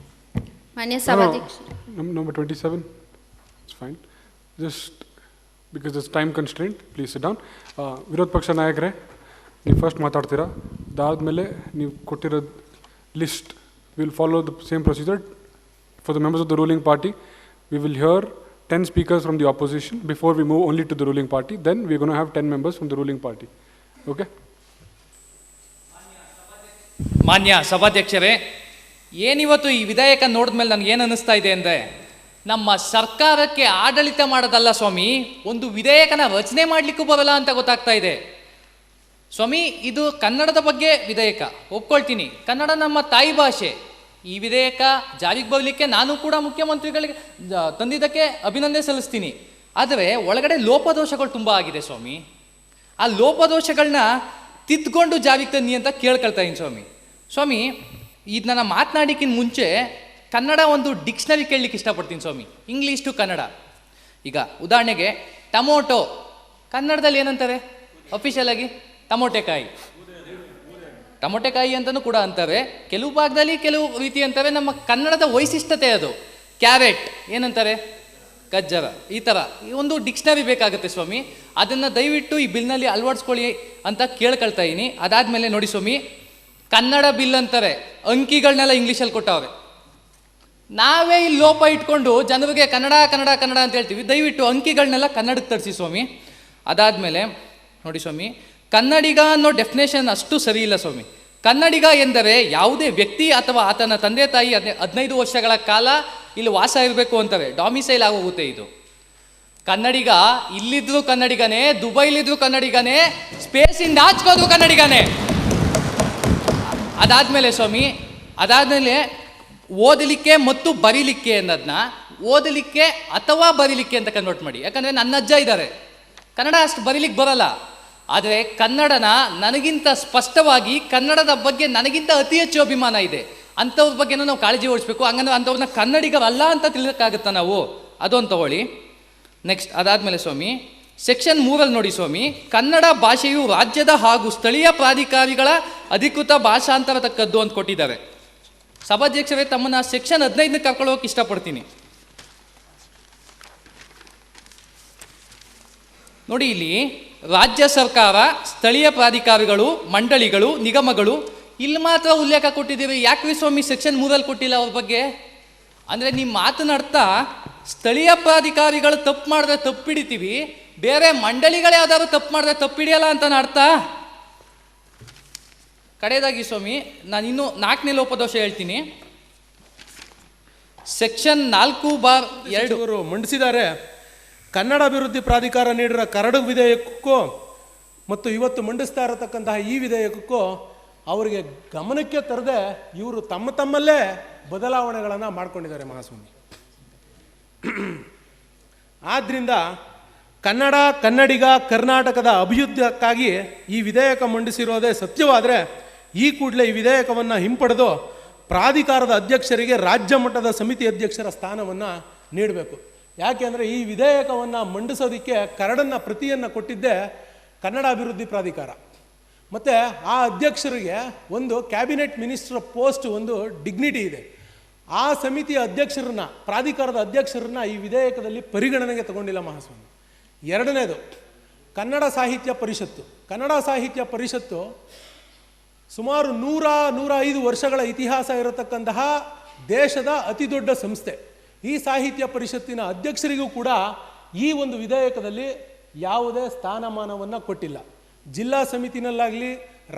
ಮಾನ್ಯ ಸಭಾಧ್ಯಕ್ಷ. Number 27, it's fine. Just because there's time constraint, please sit down. ವಿರೋಧ ಪಕ್ಷ ನಾಯಕರೇ, ನೀವು ಫಸ್ಟ್ ಮಾತಾಡ್ತೀರಾ. ಅದಾದಮೇಲೆ ನೀವು ಕೊಟ್ಟಿರೋ list, will follow the same procedure. For the members of the ruling party, we will hear 10 speakers from the opposition before we move only to the ruling party. Then we're going to have 10 members from the ruling party. Okay? ಮಾನ್ಯ ಸಭಾಧ್ಯಕ್ಷರೇ, ಏನಿವತ್ತು ಈ ವಿಧೇಯಕ ನೋಡಿದ್ಮೇಲೆ ನನಗೆ ಏನು ಅನ್ನಿಸ್ತಾ ಇದೆ ಅಂದರೆ, ನಮ್ಮ ಸರ್ಕಾರಕ್ಕೆ ಆಡಳಿತ ಮಾಡೋದಲ್ಲ ಸ್ವಾಮಿ, ಒಂದು ವಿಧೇಯಕನ ರಚನೆ ಮಾಡಲಿಕ್ಕೂ ಬರಲ್ಲ ಅಂತ ಗೊತ್ತಾಗ್ತಾ ಇದೆ ಸ್ವಾಮಿ. ಇದು ಕನ್ನಡದ ಬಗ್ಗೆ ವಿಧೇಯಕ, ಒಪ್ಕೊಳ್ತೀನಿ. ಕನ್ನಡ ನಮ್ಮ ತಾಯಿ ಭಾಷೆ. ಈ ವಿಧೇಯಕ ಜಾರಿಗೆ ಬರಲಿಕ್ಕೆ ನಾನು ಕೂಡ ಮುಖ್ಯಮಂತ್ರಿಗಳಿಗೆ ತಂದಿದ್ದಕ್ಕೆ ಅಭಿನಂದನೆ ಸಲ್ಲಿಸ್ತೀನಿ. ಆದರೆ ಒಳಗಡೆ ಲೋಪದೋಷಗಳು ತುಂಬ ಆಗಿದೆ ಸ್ವಾಮಿ. ಆ ಲೋಪದೋಷಗಳನ್ನ ತಿದ್ದುಕೊಂಡು ಜಾರಿಗೆ ತನ್ನಿ ಅಂತ ಕೇಳ್ಕೊಳ್ತಾ ಇದ್ದೀನಿ ಸ್ವಾಮಿ. ಇದು ನಾನು ಮಾತನಾಡಿಕ್ಕಿಂತ ಮುಂಚೆ ಕನ್ನಡ ಒಂದು ಡಿಕ್ಷನರಿ ಕೇಳಲಿಕ್ಕೆ ಇಷ್ಟಪಡ್ತೀನಿ ಸ್ವಾಮಿ, ಇಂಗ್ಲೀಷ್ ಟು ಕನ್ನಡ. ಈಗ ಉದಾಹರಣೆಗೆ ಟೊಮೊಟೊ ಕನ್ನಡದಲ್ಲಿ ಏನಂತಾರೆ ಅಫಿಷಿಯಲ್ ಆಗಿ? ಟೊಮೊಟೆಕಾಯಿ ಅಂತಲೂ ಕೂಡ ಅಂತಾರೆ. ಕೆಲವು ಭಾಗದಲ್ಲಿ ಕೆಲವು ರೀತಿ ಅಂತಾರೆ. ನಮ್ಮ ಕನ್ನಡದ ವೈಶಿಷ್ಟ್ಯತೆ ಅದು. ಕ್ಯಾರೆಟ್ ಏನಂತಾರೆ? ಗಜ್ಜರ. ಈ ಥರ ಒಂದು ಡಿಕ್ಷನರಿ ಬೇಕಾಗುತ್ತೆ ಸ್ವಾಮಿ. ಅದನ್ನು ದಯವಿಟ್ಟು ಈ ಬಿಲ್ನಲ್ಲಿ ಅಳವಡಿಸ್ಕೊಳ್ಳಿ ಅಂತ ಕೇಳ್ಕೊಳ್ತಾ ಇದ್ದೀನಿ. ಅದಾದಮೇಲೆ ನೋಡಿ ಸ್ವಾಮಿ, ಕನ್ನಡ ಬಿಲ್ ಅಂತಾರೆ, ಅಂಕಿಗಳನ್ನೆಲ್ಲ ಇಂಗ್ಲೀಷಲ್ಲಿ ಕೊಟ್ಟವ್ರೆ. ನಾವೇ ಇಲ್ಲಿ ಲೋಪ ಇಟ್ಕೊಂಡು ಜನರಿಗೆ ಕನ್ನಡ ಕನ್ನಡ ಕನ್ನಡ ಅಂತ ಹೇಳ್ತೀವಿ. ದಯವಿಟ್ಟು ಅಂಕಿಗಳನ್ನೆಲ್ಲ ಕನ್ನಡಕ್ಕೆ ತರಿಸಿ ಸ್ವಾಮಿ. ಅದಾದಮೇಲೆ ನೋಡಿ ಸ್ವಾಮಿ, ಕನ್ನಡಿಗ ಅನ್ನೋ ಡೆಫಿನೇಷನ್ ಅಷ್ಟು ಸರಿ ಇಲ್ಲ ಸ್ವಾಮಿ. ಕನ್ನಡಿಗ ಎಂದರೆ ಯಾವುದೇ ವ್ಯಕ್ತಿ ಅಥವಾ ಆತನ ತಂದೆ ತಾಯಿ 15 ವರ್ಷಗಳ ಕಾಲ ಇಲ್ಲಿ ವಾಸ ಇರಬೇಕು ಅಂತಾರೆ. ಡಾಮಿಸೈಲ್ ಆಗೋಗುತ್ತೆ ಇದು. ಕನ್ನಡಿಗ ಇಲ್ಲಿದ್ರು ಕನ್ನಡಿಗನೇ, ದುಬೈಲಿದ್ರು ಕನ್ನಡಿಗನೇ, ಸ್ಪೇಸಿಂದ ಆಚ್ಕೋದ್ರು ಕನ್ನಡಿಗನೇ. ಅದಾದಮೇಲೆ ಸ್ವಾಮಿ, ಓದಲಿಕ್ಕೆ ಮತ್ತು ಬರೀಲಿಕ್ಕೆ ಅನ್ನೋದನ್ನ ಓದಲಿಕ್ಕೆ ಅಥವಾ ಬರೀಲಿಕ್ಕೆ ಅಂತ ಕನ್ವರ್ಟ್ ಮಾಡಿ. ಯಾಕಂದರೆ ನನ್ನ ಅಜ್ಜ ಇದ್ದಾರೆ, ಕನ್ನಡ ಅಷ್ಟು ಬರೀಲಿಕ್ಕೆ ಬರಲ್ಲ. ಆದರೆ ಕನ್ನಡನ ನನಗಿಂತ ಸ್ಪಷ್ಟವಾಗಿ, ಕನ್ನಡದ ಬಗ್ಗೆ ನನಗಿಂತ ಅತಿ ಹೆಚ್ಚು ಅಭಿಮಾನ ಇದೆ. ಅಂಥವ್ರ ಬಗ್ಗೆನೂ ನಾವು ಕಾಳಜಿ ವಹಿಸ್ಬೇಕು. ಹಂಗಂದ್ರೆ ಅಂಥವ್ರನ್ನ ಕನ್ನಡಿಗರಲ್ಲ ಅಂತ ತಿಳಿಯೋಕ್ಕಾಗುತ್ತಾ ನಾವು? ಅದೊಂದು ತಗೊಳ್ಳಿ. ನೆಕ್ಸ್ಟ್ ಅದಾದಮೇಲೆ ಸ್ವಾಮಿ, ಸೆಕ್ಷನ್ 3 ನೋಡಿ ಸ್ವಾಮಿ, ಕನ್ನಡ ಭಾಷೆಯು ರಾಜ್ಯದ ಹಾಗೂ ಸ್ಥಳೀಯ ಪ್ರಾಧಿಕಾರಿಗಳ ಅಧಿಕೃತ ಭಾಷಾಂತರ ತಕ್ಕದ್ದು ಅಂತ ಕೊಟ್ಟಿದ್ದಾರೆ. ಸಭಾಧ್ಯಕ್ಷರೇ, ತಮ್ಮನ್ನ ಸೆಕ್ಷನ್ 15 ಕರ್ಕೊಳ್ಳೋಕೆ ಇಷ್ಟಪಡ್ತೀನಿ. ನೋಡಿ, ಇಲ್ಲಿ ರಾಜ್ಯ ಸರ್ಕಾರ, ಸ್ಥಳೀಯ ಪ್ರಾಧಿಕಾರಿಗಳು, ಮಂಡಳಿಗಳು, ನಿಗಮಗಳು, ಇಲ್ಲಿ ಮಾತ್ರ ಉಲ್ಲೇಖ ಕೊಟ್ಟಿದ್ದೀವಿ. ಯಾಕೆ ಸ್ವಾಮಿ ಸೆಕ್ಷನ್ 3 ಕೊಟ್ಟಿಲ್ಲ ಅವ್ರ ಬಗ್ಗೆ? ಅಂದರೆ ನಿಮ್ಮ ಮಾತನಾಡ್ತಾ ಸ್ಥಳೀಯ ಪ್ರಾಧಿಕಾರಿಗಳು ತಪ್ಪು ಮಾಡಿದ್ರೆ ತಪ್ಪು ಹಿಡಿತೀವಿ, ಬೇರೆ ಮಂಡಳಿಗಳು ಯಾವ್ದಾದ್ರು ತಪ್ಪು ಮಾಡಿದ್ರೆ ತಪ್ಪು ಹಿಡಿಯಲ್ಲ ಅಂತ ಅರ್ಥ. ಕಡೆಯದಾಗಿ ಸ್ವಾಮಿ, ನಾನು ಇನ್ನೂ 4ನೇ ಲೋಪದೋಷ ಹೇಳ್ತೀನಿ. ಸೆಕ್ಷನ್ 4(2) ಮಂಡಿಸಿದ್ದಾರೆ. ಕನ್ನಡ ಅಭಿವೃದ್ಧಿ ಪ್ರಾಧಿಕಾರ ನೀಡಿರೋ ಕರಡು ವಿಧೇಯಕಕ್ಕೂ ಮತ್ತು ಇವತ್ತು ಮಂಡಿಸ್ತಾ ಇರತಕ್ಕಂತಹ ಈ ವಿಧೇಯಕಕ್ಕೂ ಅವರಿಗೆ ಗಮನಕ್ಕೆ ತರದೆ ಇವರು ತಮ್ಮಲ್ಲೇ ಬದಲಾವಣೆಗಳನ್ನು ಮಾಡ್ಕೊಂಡಿದ್ದಾರೆ ಮಹಾಸ್ವಾಮಿ. ಆದ್ದರಿಂದ ಕನ್ನಡ, ಕನ್ನಡಿಗ, ಕರ್ನಾಟಕದ ಅಭಿವೃದ್ಧಿಯಕ್ಕಾಗಿ ಈ ವಿಧೇಯಕ ಮಂಡಿಸಿರೋದೇ ಸತ್ಯವಾದರೆ ಈ ಕೂಡಲೇ ಈ ವಿಧೇಯಕವನ್ನು ಹಿಂಪಡೆದು ಪ್ರಾಧಿಕಾರದ ಅಧ್ಯಕ್ಷರಿಗೆ ರಾಜ್ಯ ಮಟ್ಟದ ಸಮಿತಿ ಅಧ್ಯಕ್ಷರ ಸ್ಥಾನವನ್ನು ನೀಡಬೇಕು. ಯಾಕೆಂದರೆ ಈ ವಿಧೇಯಕವನ್ನು ಮಂಡಿಸೋದಕ್ಕೆ ಕರಡನ್ನು ಪ್ರತಿಯನ್ನು ಕೊಟ್ಟಿದ್ದೇ ಕನ್ನಡ ಅಭಿವೃದ್ಧಿ ಪ್ರಾಧಿಕಾರ. ಮತ್ತು ಆ ಅಧ್ಯಕ್ಷರಿಗೆ ಒಂದು ಕ್ಯಾಬಿನೆಟ್ ಮಿನಿಸ್ಟರ್ ಪೋಸ್ಟ್, ಒಂದು ಡಿಗ್ನಿಟಿ ಇದೆ. ಆ ಸಮಿತಿಯ ಅಧ್ಯಕ್ಷರನ್ನ, ಪ್ರಾಧಿಕಾರದ ಅಧ್ಯಕ್ಷರನ್ನ ಈ ವಿಧೇಯಕದಲ್ಲಿ ಪರಿಗಣನೆಗೆ ತಗೊಂಡಿಲ್ಲ ಮಹಾಸ್ವಾಮಿ. ಎರಡನೇದು, ಕನ್ನಡ ಸಾಹಿತ್ಯ ಪರಿಷತ್ತು. ಕನ್ನಡ ಸಾಹಿತ್ಯ ಪರಿಷತ್ತು ಸುಮಾರು 105 ವರ್ಷಗಳ ಇತಿಹಾಸ ಇರತಕ್ಕಂತಹ ದೇಶದ ಅತಿ ದೊಡ್ಡ ಸಂಸ್ಥೆ. ಈ ಸಾಹಿತ್ಯ ಪರಿಷತ್ತಿನ ಅಧ್ಯಕ್ಷರಿಗೂ ಕೂಡ ಈ ಒಂದು ವಿಧೇಯಕದಲ್ಲಿ ಯಾವುದೇ ಸ್ಥಾನಮಾನವನ್ನು ಕೊಟ್ಟಿಲ್ಲ. ಜಿಲ್ಲಾ ಸಮಿತಿನಲ್ಲಾಗಲಿ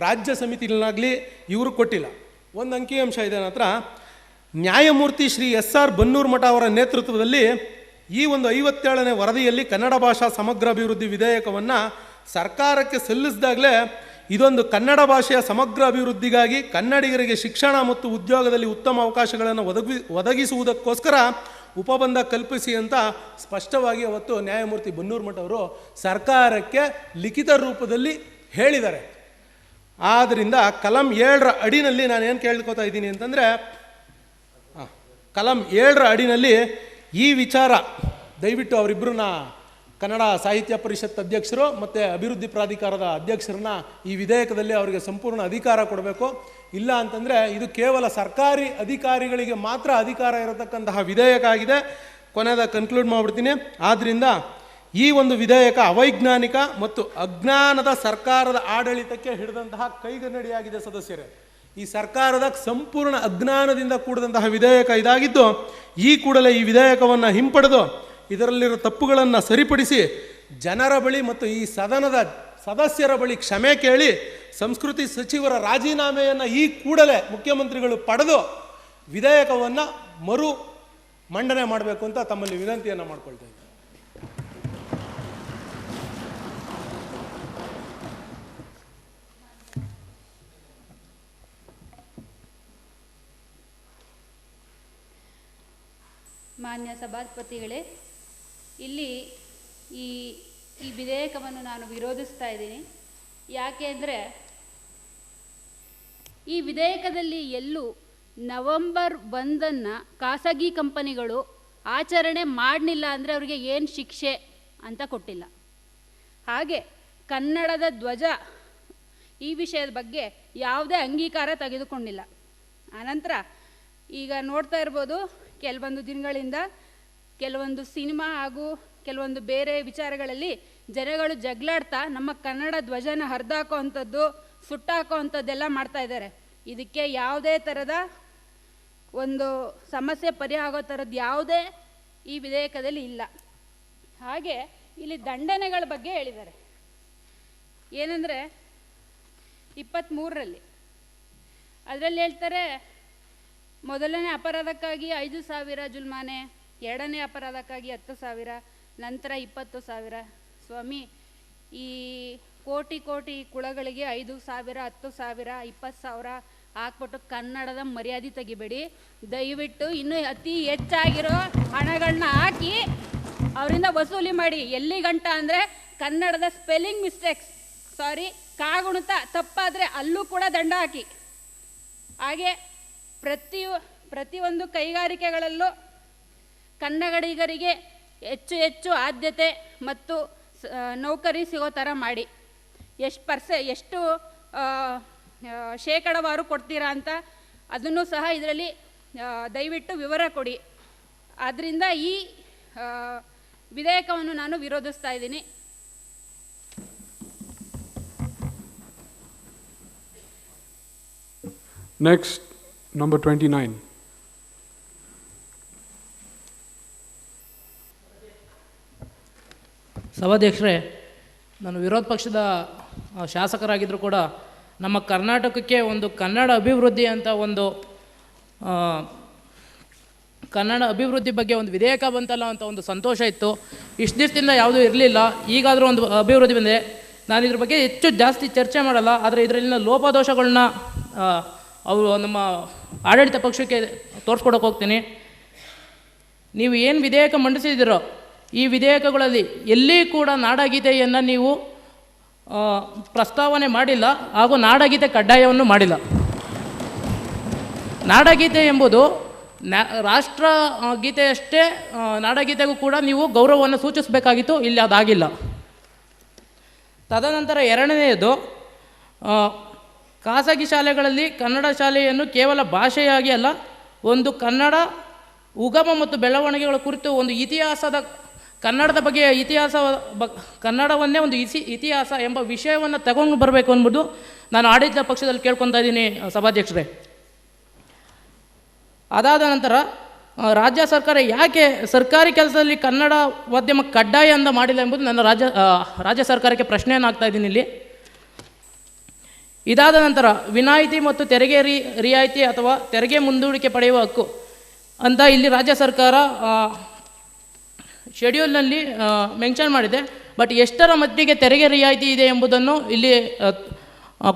ರಾಜ್ಯ ಸಮಿತಿನಲ್ಲಾಗಲಿ ಇವರು ಕೊಟ್ಟಿಲ್ಲ. ಒಂದು ಅಂಕಿಅಂಶ ಇದೆ ನನ್ನ ಹತ್ರ. ನ್ಯಾಯಮೂರ್ತಿ ಶ್ರೀ SR ಬನ್ನೂರು ಮಠ ಅವರ ನೇತೃತ್ವದಲ್ಲಿ ಈ ಒಂದು 57ನೇ ವರದಿಯಲ್ಲಿ ಕನ್ನಡ ಭಾಷಾ ಸಮಗ್ರ ಅಭಿವೃದ್ಧಿ ವಿಧೇಯಕವನ್ನು ಸರ್ಕಾರಕ್ಕೆ ಸಲ್ಲಿಸಿದಾಗಲೇ ಇದೊಂದು ಕನ್ನಡ ಭಾಷೆಯ ಸಮಗ್ರ ಅಭಿವೃದ್ಧಿಗಾಗಿ ಕನ್ನಡಿಗರಿಗೆ ಶಿಕ್ಷಣ ಮತ್ತು ಉದ್ಯೋಗದಲ್ಲಿ ಉತ್ತಮ ಅವಕಾಶಗಳನ್ನು ಒದಗಿಸುವುದಕ್ಕೋಸ್ಕರ ಉಪಬಂಧ ಕಲ್ಪಿಸಿ ಅಂತ ಸ್ಪಷ್ಟವಾಗಿ ಅವತ್ತು ನ್ಯಾಯಮೂರ್ತಿ ಬನ್ನೂರು ಮಠ ಅವರು ಸರ್ಕಾರಕ್ಕೆ ಲಿಖಿತ ರೂಪದಲ್ಲಿ ಹೇಳಿದ್ದಾರೆ. ಆದ್ದರಿಂದ ಕಲಂ 7ರ ಅಡಿನಲ್ಲಿ ನಾನು ಏನು ಕೇಳ್ಕೊತಾ ಇದ್ದೀನಿ ಅಂತಂದರೆ, ಕಲಂ 7ರ ಅಡಿನಲ್ಲಿ ಈ ವಿಚಾರ ದಯವಿಟ್ಟು ಅವರಿಬ್ಬರನ್ನ ಕನ್ನಡ ಸಾಹಿತ್ಯ ಪರಿಷತ್ ಅಧ್ಯಕ್ಷರು ಮತ್ತು ಅಭಿವೃದ್ಧಿ ಪ್ರಾಧಿಕಾರದ ಅಧ್ಯಕ್ಷರನ್ನ ಈ ವಿಧೇಯಕದಲ್ಲಿ ಅವರಿಗೆ ಸಂಪೂರ್ಣ ಅಧಿಕಾರ ಕೊಡಬೇಕು. ಇಲ್ಲ ಅಂತಂದರೆ ಇದು ಕೇವಲ ಸರ್ಕಾರಿ ಅಧಿಕಾರಿಗಳಿಗೆ ಮಾತ್ರ ಅಧಿಕಾರ ಇರತಕ್ಕಂತಹ ವಿಧೇಯಕ ಆಗಿದೆ. ಕೊನೆಯದ ಕನ್ಕ್ಲೂಡ್ ಮಾಡಿಬಿಡ್ತೀನಿ. ಆದ್ದರಿಂದ ಈ ಒಂದು ವಿಧೇಯಕ ಅವೈಜ್ಞಾನಿಕ ಮತ್ತು ಅಜ್ಞಾನದ ಸರ್ಕಾರದ ಆಡಳಿತಕ್ಕೆ ಹಿಡಿದಂತಹ ಕೈಗನ್ನಡಿಯಾಗಿದೆ ಸದಸ್ಯರೇ. ಈ ಸರ್ಕಾರದ ಸಂಪೂರ್ಣ ಅಜ್ಞಾನದಿಂದ ಕೂಡಿದಂತಹ ವಿಧೇಯಕ ಇದಾಗಿದ್ದು, ಈ ಕೂಡಲೇ ಈ ವಿಧೇಯಕವನ್ನು ಹಿಂಪಡೆದು ಇದರಲ್ಲಿರೋ ತಪ್ಪುಗಳನ್ನು ಸರಿಪಡಿಸಿ ಜನರ ಬಳಿ ಮತ್ತು ಈ ಸದನದ ಸದಸ್ಯರ ಬಳಿ ಕ್ಷಮೆ ಕೇಳಿ ಸಂಸ್ಕೃತಿ ಸಚಿವರ ರಾಜೀನಾಮೆಯನ್ನು ಈ ಕೂಡಲೇ ಮುಖ್ಯಮಂತ್ರಿಗಳು ಪಡೆದು ವಿಧೇಯಕವನ್ನು ಮರು ಮಂಡನೆ ಮಾಡಬೇಕು ಅಂತ ತಮ್ಮಲ್ಲಿ ವಿನಂತಿಯನ್ನು ಮಾಡ್ಕೊಳ್ತಾ ಇದ್ದೀನಿ. ಮಾನ್ಯ ಸಭಾಪತಿಗಳೇ, ಇಲ್ಲಿ ಈ ವಿಧೇಯಕವನ್ನು ನಾನು ವಿರೋಧಿಸ್ತಾ ಇದ್ದೀನಿ. ಯಾಕೆ ಅಂದರೆ ಈ ವಿಧೇಯಕದಲ್ಲಿ ಎಲ್ಲೂ ನವೆಂಬರ್ 1 ಖಾಸಗಿ ಕಂಪನಿಗಳು ಆಚರಣೆ ಮಾಡಲಿಲ್ಲ ಅಂದರೆ ಅವರಿಗೆ ಏನು ಶಿಕ್ಷೆ ಅಂತ ಕೊಟ್ಟಿಲ್ಲ. ಹಾಗೆ ಕನ್ನಡದ ಧ್ವಜ ಈ ವಿಷಯದ ಬಗ್ಗೆ ಯಾವುದೇ ಅಂಗೀಕಾರ ತೆಗೆದುಕೊಂಡಿಲ್ಲ. ಆನಂತರ ಈಗ ನೋಡ್ತಾ ಇರ್ಬೋದು, ಕೆಲವೊಂದು ದಿನಗಳಿಂದ ಕೆಲವೊಂದು ಸಿನಿಮಾ ಹಾಗೂ ಕೆಲವೊಂದು ಬೇರೆ ವಿಚಾರಗಳಲ್ಲಿ ಜನಗಳು ಜಗಳಾಡ್ತಾ ನಮ್ಮ ಕನ್ನಡ ಧ್ವಜನ ಹರಿದಾಕೋ ಅಂಥದ್ದು, ಸುಟ್ಟಾಕೋ ಅಂಥದ್ದೆಲ್ಲ ಮಾಡ್ತಾ ಇದ್ದಾರೆ. ಇದಕ್ಕೆ ಯಾವುದೇ ಥರದ ಒಂದು ಸಮಸ್ಯೆ ಪರಿಹಾರ ಆಗೋ ಥರದ್ದು ಯಾವುದೇ ಈ ವಿಧೇಯಕದಲ್ಲಿ ಇಲ್ಲ. ಹಾಗೆ ಇಲ್ಲಿ ದಂಡನೆಗಳ ಬಗ್ಗೆ ಹೇಳಿದ್ದಾರೆ. ಏನಂದರೆ 23ರಲ್ಲಿ ಅದರಲ್ಲಿ ಹೇಳ್ತಾರೆ, ಮೊದಲನೇ ಅಪರಾಧಕ್ಕಾಗಿ 5,000 ಜುಲ್ಮಾನೆ, ಎರಡನೇ ಅಪರಾಧಕ್ಕಾಗಿ 10,000, ನಂತರ 20,000. ಸ್ವಾಮಿ, ಈ ಕೋಟಿ ಕುಳಗಳಿಗೆ 5,000, 10,000, 20,000 ಹಾಕ್ಬಿಟ್ಟು ಕನ್ನಡದ ಮರ್ಯಾದೆ ತೆಗಿಬೇಡಿ. ದಯವಿಟ್ಟು ಇನ್ನೂ ಅತಿ ಹೆಚ್ಚಾಗಿರೋ ಹಣಗಳನ್ನ ಹಾಕಿ ಅವರಿಂದ ವಸೂಲಿ ಮಾಡಿ. ಎಲ್ಲಿಗಂಟ ಅಂದರೆ ಕನ್ನಡದ ಸ್ಪೆಲ್ಲಿಂಗ್ ಮಿಸ್ಟೇಕ್ಸ್, ಕಾಗುಣಿತ ತಪ್ಪಾದರೆ ಅಲ್ಲೂ ಕೂಡ ದಂಡ ಹಾಕಿ. ಹಾಗೆ ಪ್ರತಿಯೊಂದು ಕೈಗಾರಿಕೆಗಳಲ್ಲೂ ಕನ್ನಡಿಗರಿಗೆ ಹೆಚ್ಚು ಆದ್ಯತೆ ಮತ್ತು ನೌಕರಿ ಸಿಗೋ ಥರ ಮಾಡಿ. ಎಷ್ಟು ಶೇಕಡವಾರು ಕೊಡ್ತೀರಾ ಅಂತ ಅದನ್ನು ಸಹ ಇದರಲ್ಲಿ ದಯವಿಟ್ಟು ವಿವರ ಕೊಡಿ. ಆದ್ದರಿಂದ ಈ ವಿಧೇಯಕವನ್ನು ನಾನು ವಿರೋಧಿಸ್ತಾ ಇದ್ದೀನಿ. Next, number 29. ಸಭಾಧ್ಯಕ್ಷರೇ, ನಾನು ವಿರೋಧ ಪಕ್ಷದ ಶಾಸಕರಾಗಿದ್ದರೂ ಕೂಡ ನಮ್ಮ ಕರ್ನಾಟಕಕ್ಕೆ ಒಂದು ಕನ್ನಡ ಅಭಿವೃದ್ಧಿ ಅಂತ ಒಂದು ಕನ್ನಡ ಅಭಿವೃದ್ಧಿ ಬಗ್ಗೆ ಒಂದು ವಿಧೇಯಕ ಬಂತಲ್ಲ ಅಂತ ಒಂದು ಸಂತೋಷ ಇತ್ತು. ಇಷ್ಟು ದಿವಸದಿಂದ ಯಾವುದೂ ಇರಲಿಲ್ಲ. ಈಗಾದರೂ ಒಂದು ಅಭಿವೃದ್ಧಿ ಬಂದಿದೆ. ನಾನು ಇದ್ರ ಬಗ್ಗೆ ಜಾಸ್ತಿ ಚರ್ಚೆ ಮಾಡಲ್ಲ. ಆದರೆ ಇದರಲ್ಲಿನ ಲೋಪದೋಷಗಳನ್ನ ಅವರು ನಮ್ಮ ಆಡಳಿತ ಪಕ್ಷಕ್ಕೆ ತೋರಿಸ್ಕೊಡೋಕೆ ಹೋಗ್ತೀನಿ. ನೀವು ಏನು ವಿಧೇಯಕ ಮಂಡಿಸಿದಿರೋ ಈ ವಿಧೇಯಕಗಳಲ್ಲಿ ಎಲ್ಲಿ ಕೂಡ ನಾಡಗೀತೆಯನ್ನು ನೀವು ಪ್ರಸ್ತಾವನೆ ಮಾಡಿಲ್ಲ, ಹಾಗೂ ನಾಡಗೀತೆ ಕಡ್ಡಾಯವನ್ನು ಮಾಡಿಲ್ಲ. ನಾಡಗೀತೆ ಎಂಬುದು ರಾಷ್ಟ್ರ ಗೀತೆಯಷ್ಟೇ, ನಾಡಗೀತೆಗೂ ಕೂಡ ನೀವು ಗೌರವವನ್ನು ಸೂಚಿಸಬೇಕಾಗಿತ್ತು. ಇಲ್ಲಿ ಅದಾಗಿಲ್ಲ. ತದನಂತರ ಎರಡನೆಯದು, ಖಾಸಗಿ ಶಾಲೆಗಳಲ್ಲಿ ಕನ್ನಡ ಶಾಲೆಯನ್ನು ಕೇವಲ ಭಾಷೆಯಾಗಿ ಅಲ್ಲ, ಒಂದು ಕನ್ನಡ ಉಗಮ ಮತ್ತು ಬೆಳವಣಿಗೆಗಳ ಕುರಿತು ಒಂದು ಇತಿಹಾಸದ ಕನ್ನಡದ ಬಗ್ಗೆ ಕನ್ನಡವನ್ನೇ ಒಂದು ಇತಿಹಾಸ ಎಂಬ ವಿಷಯವನ್ನು ತಗೊಂಡು ಬರಬೇಕು ಅಂದ್ಬಿಟ್ಟು ನಾನು ಆಡಳಿತ ಪಕ್ಷದಲ್ಲಿ ಕೇಳ್ಕೊತಾ ಇದ್ದೀನಿ ಸಭಾಧ್ಯಕ್ಷರೇ. ಅದಾದ ನಂತರ ರಾಜ್ಯ ಸರ್ಕಾರ ಯಾಕೆ ಸರ್ಕಾರಿ ಕೆಲಸದಲ್ಲಿ ಕನ್ನಡ ಮಾಧ್ಯಮ ಕಡ್ಡಾಯ ಅಂತ ಮಾಡಿಲ್ಲ ಎಂಬುದು ನನ್ನ ರಾಜ್ಯ ಸರ್ಕಾರಕ್ಕೆ ಪ್ರಶ್ನೆಯನ್ನು ಆಗ್ತಾ ಇದ್ದೀನಿ ಇಲ್ಲಿ. ಇದಾದ ನಂತರ ವಿನಾಯಿತಿ ಮತ್ತು ತೆರಿಗೆ ರಿಯಾಯಿತಿ ಅಥವಾ ತೆರಿಗೆ ಮುಂದೂಡಿಕೆ ಪಡೆಯುವ ಹಕ್ಕು ಅಂತ ಇಲ್ಲಿ ರಾಜ್ಯ ಸರ್ಕಾರ ಶೆಡ್ಯೂಲ್ನಲ್ಲಿ ಮೆನ್ಷನ್ ಮಾಡಿದೆ. ಬಟ್ ಎಷ್ಟರ ಮಟ್ಟಿಗೆ ತೆರಿಗೆ ರಿಯಾಯಿತಿ ಇದೆ ಎಂಬುದನ್ನು ಇಲ್ಲಿ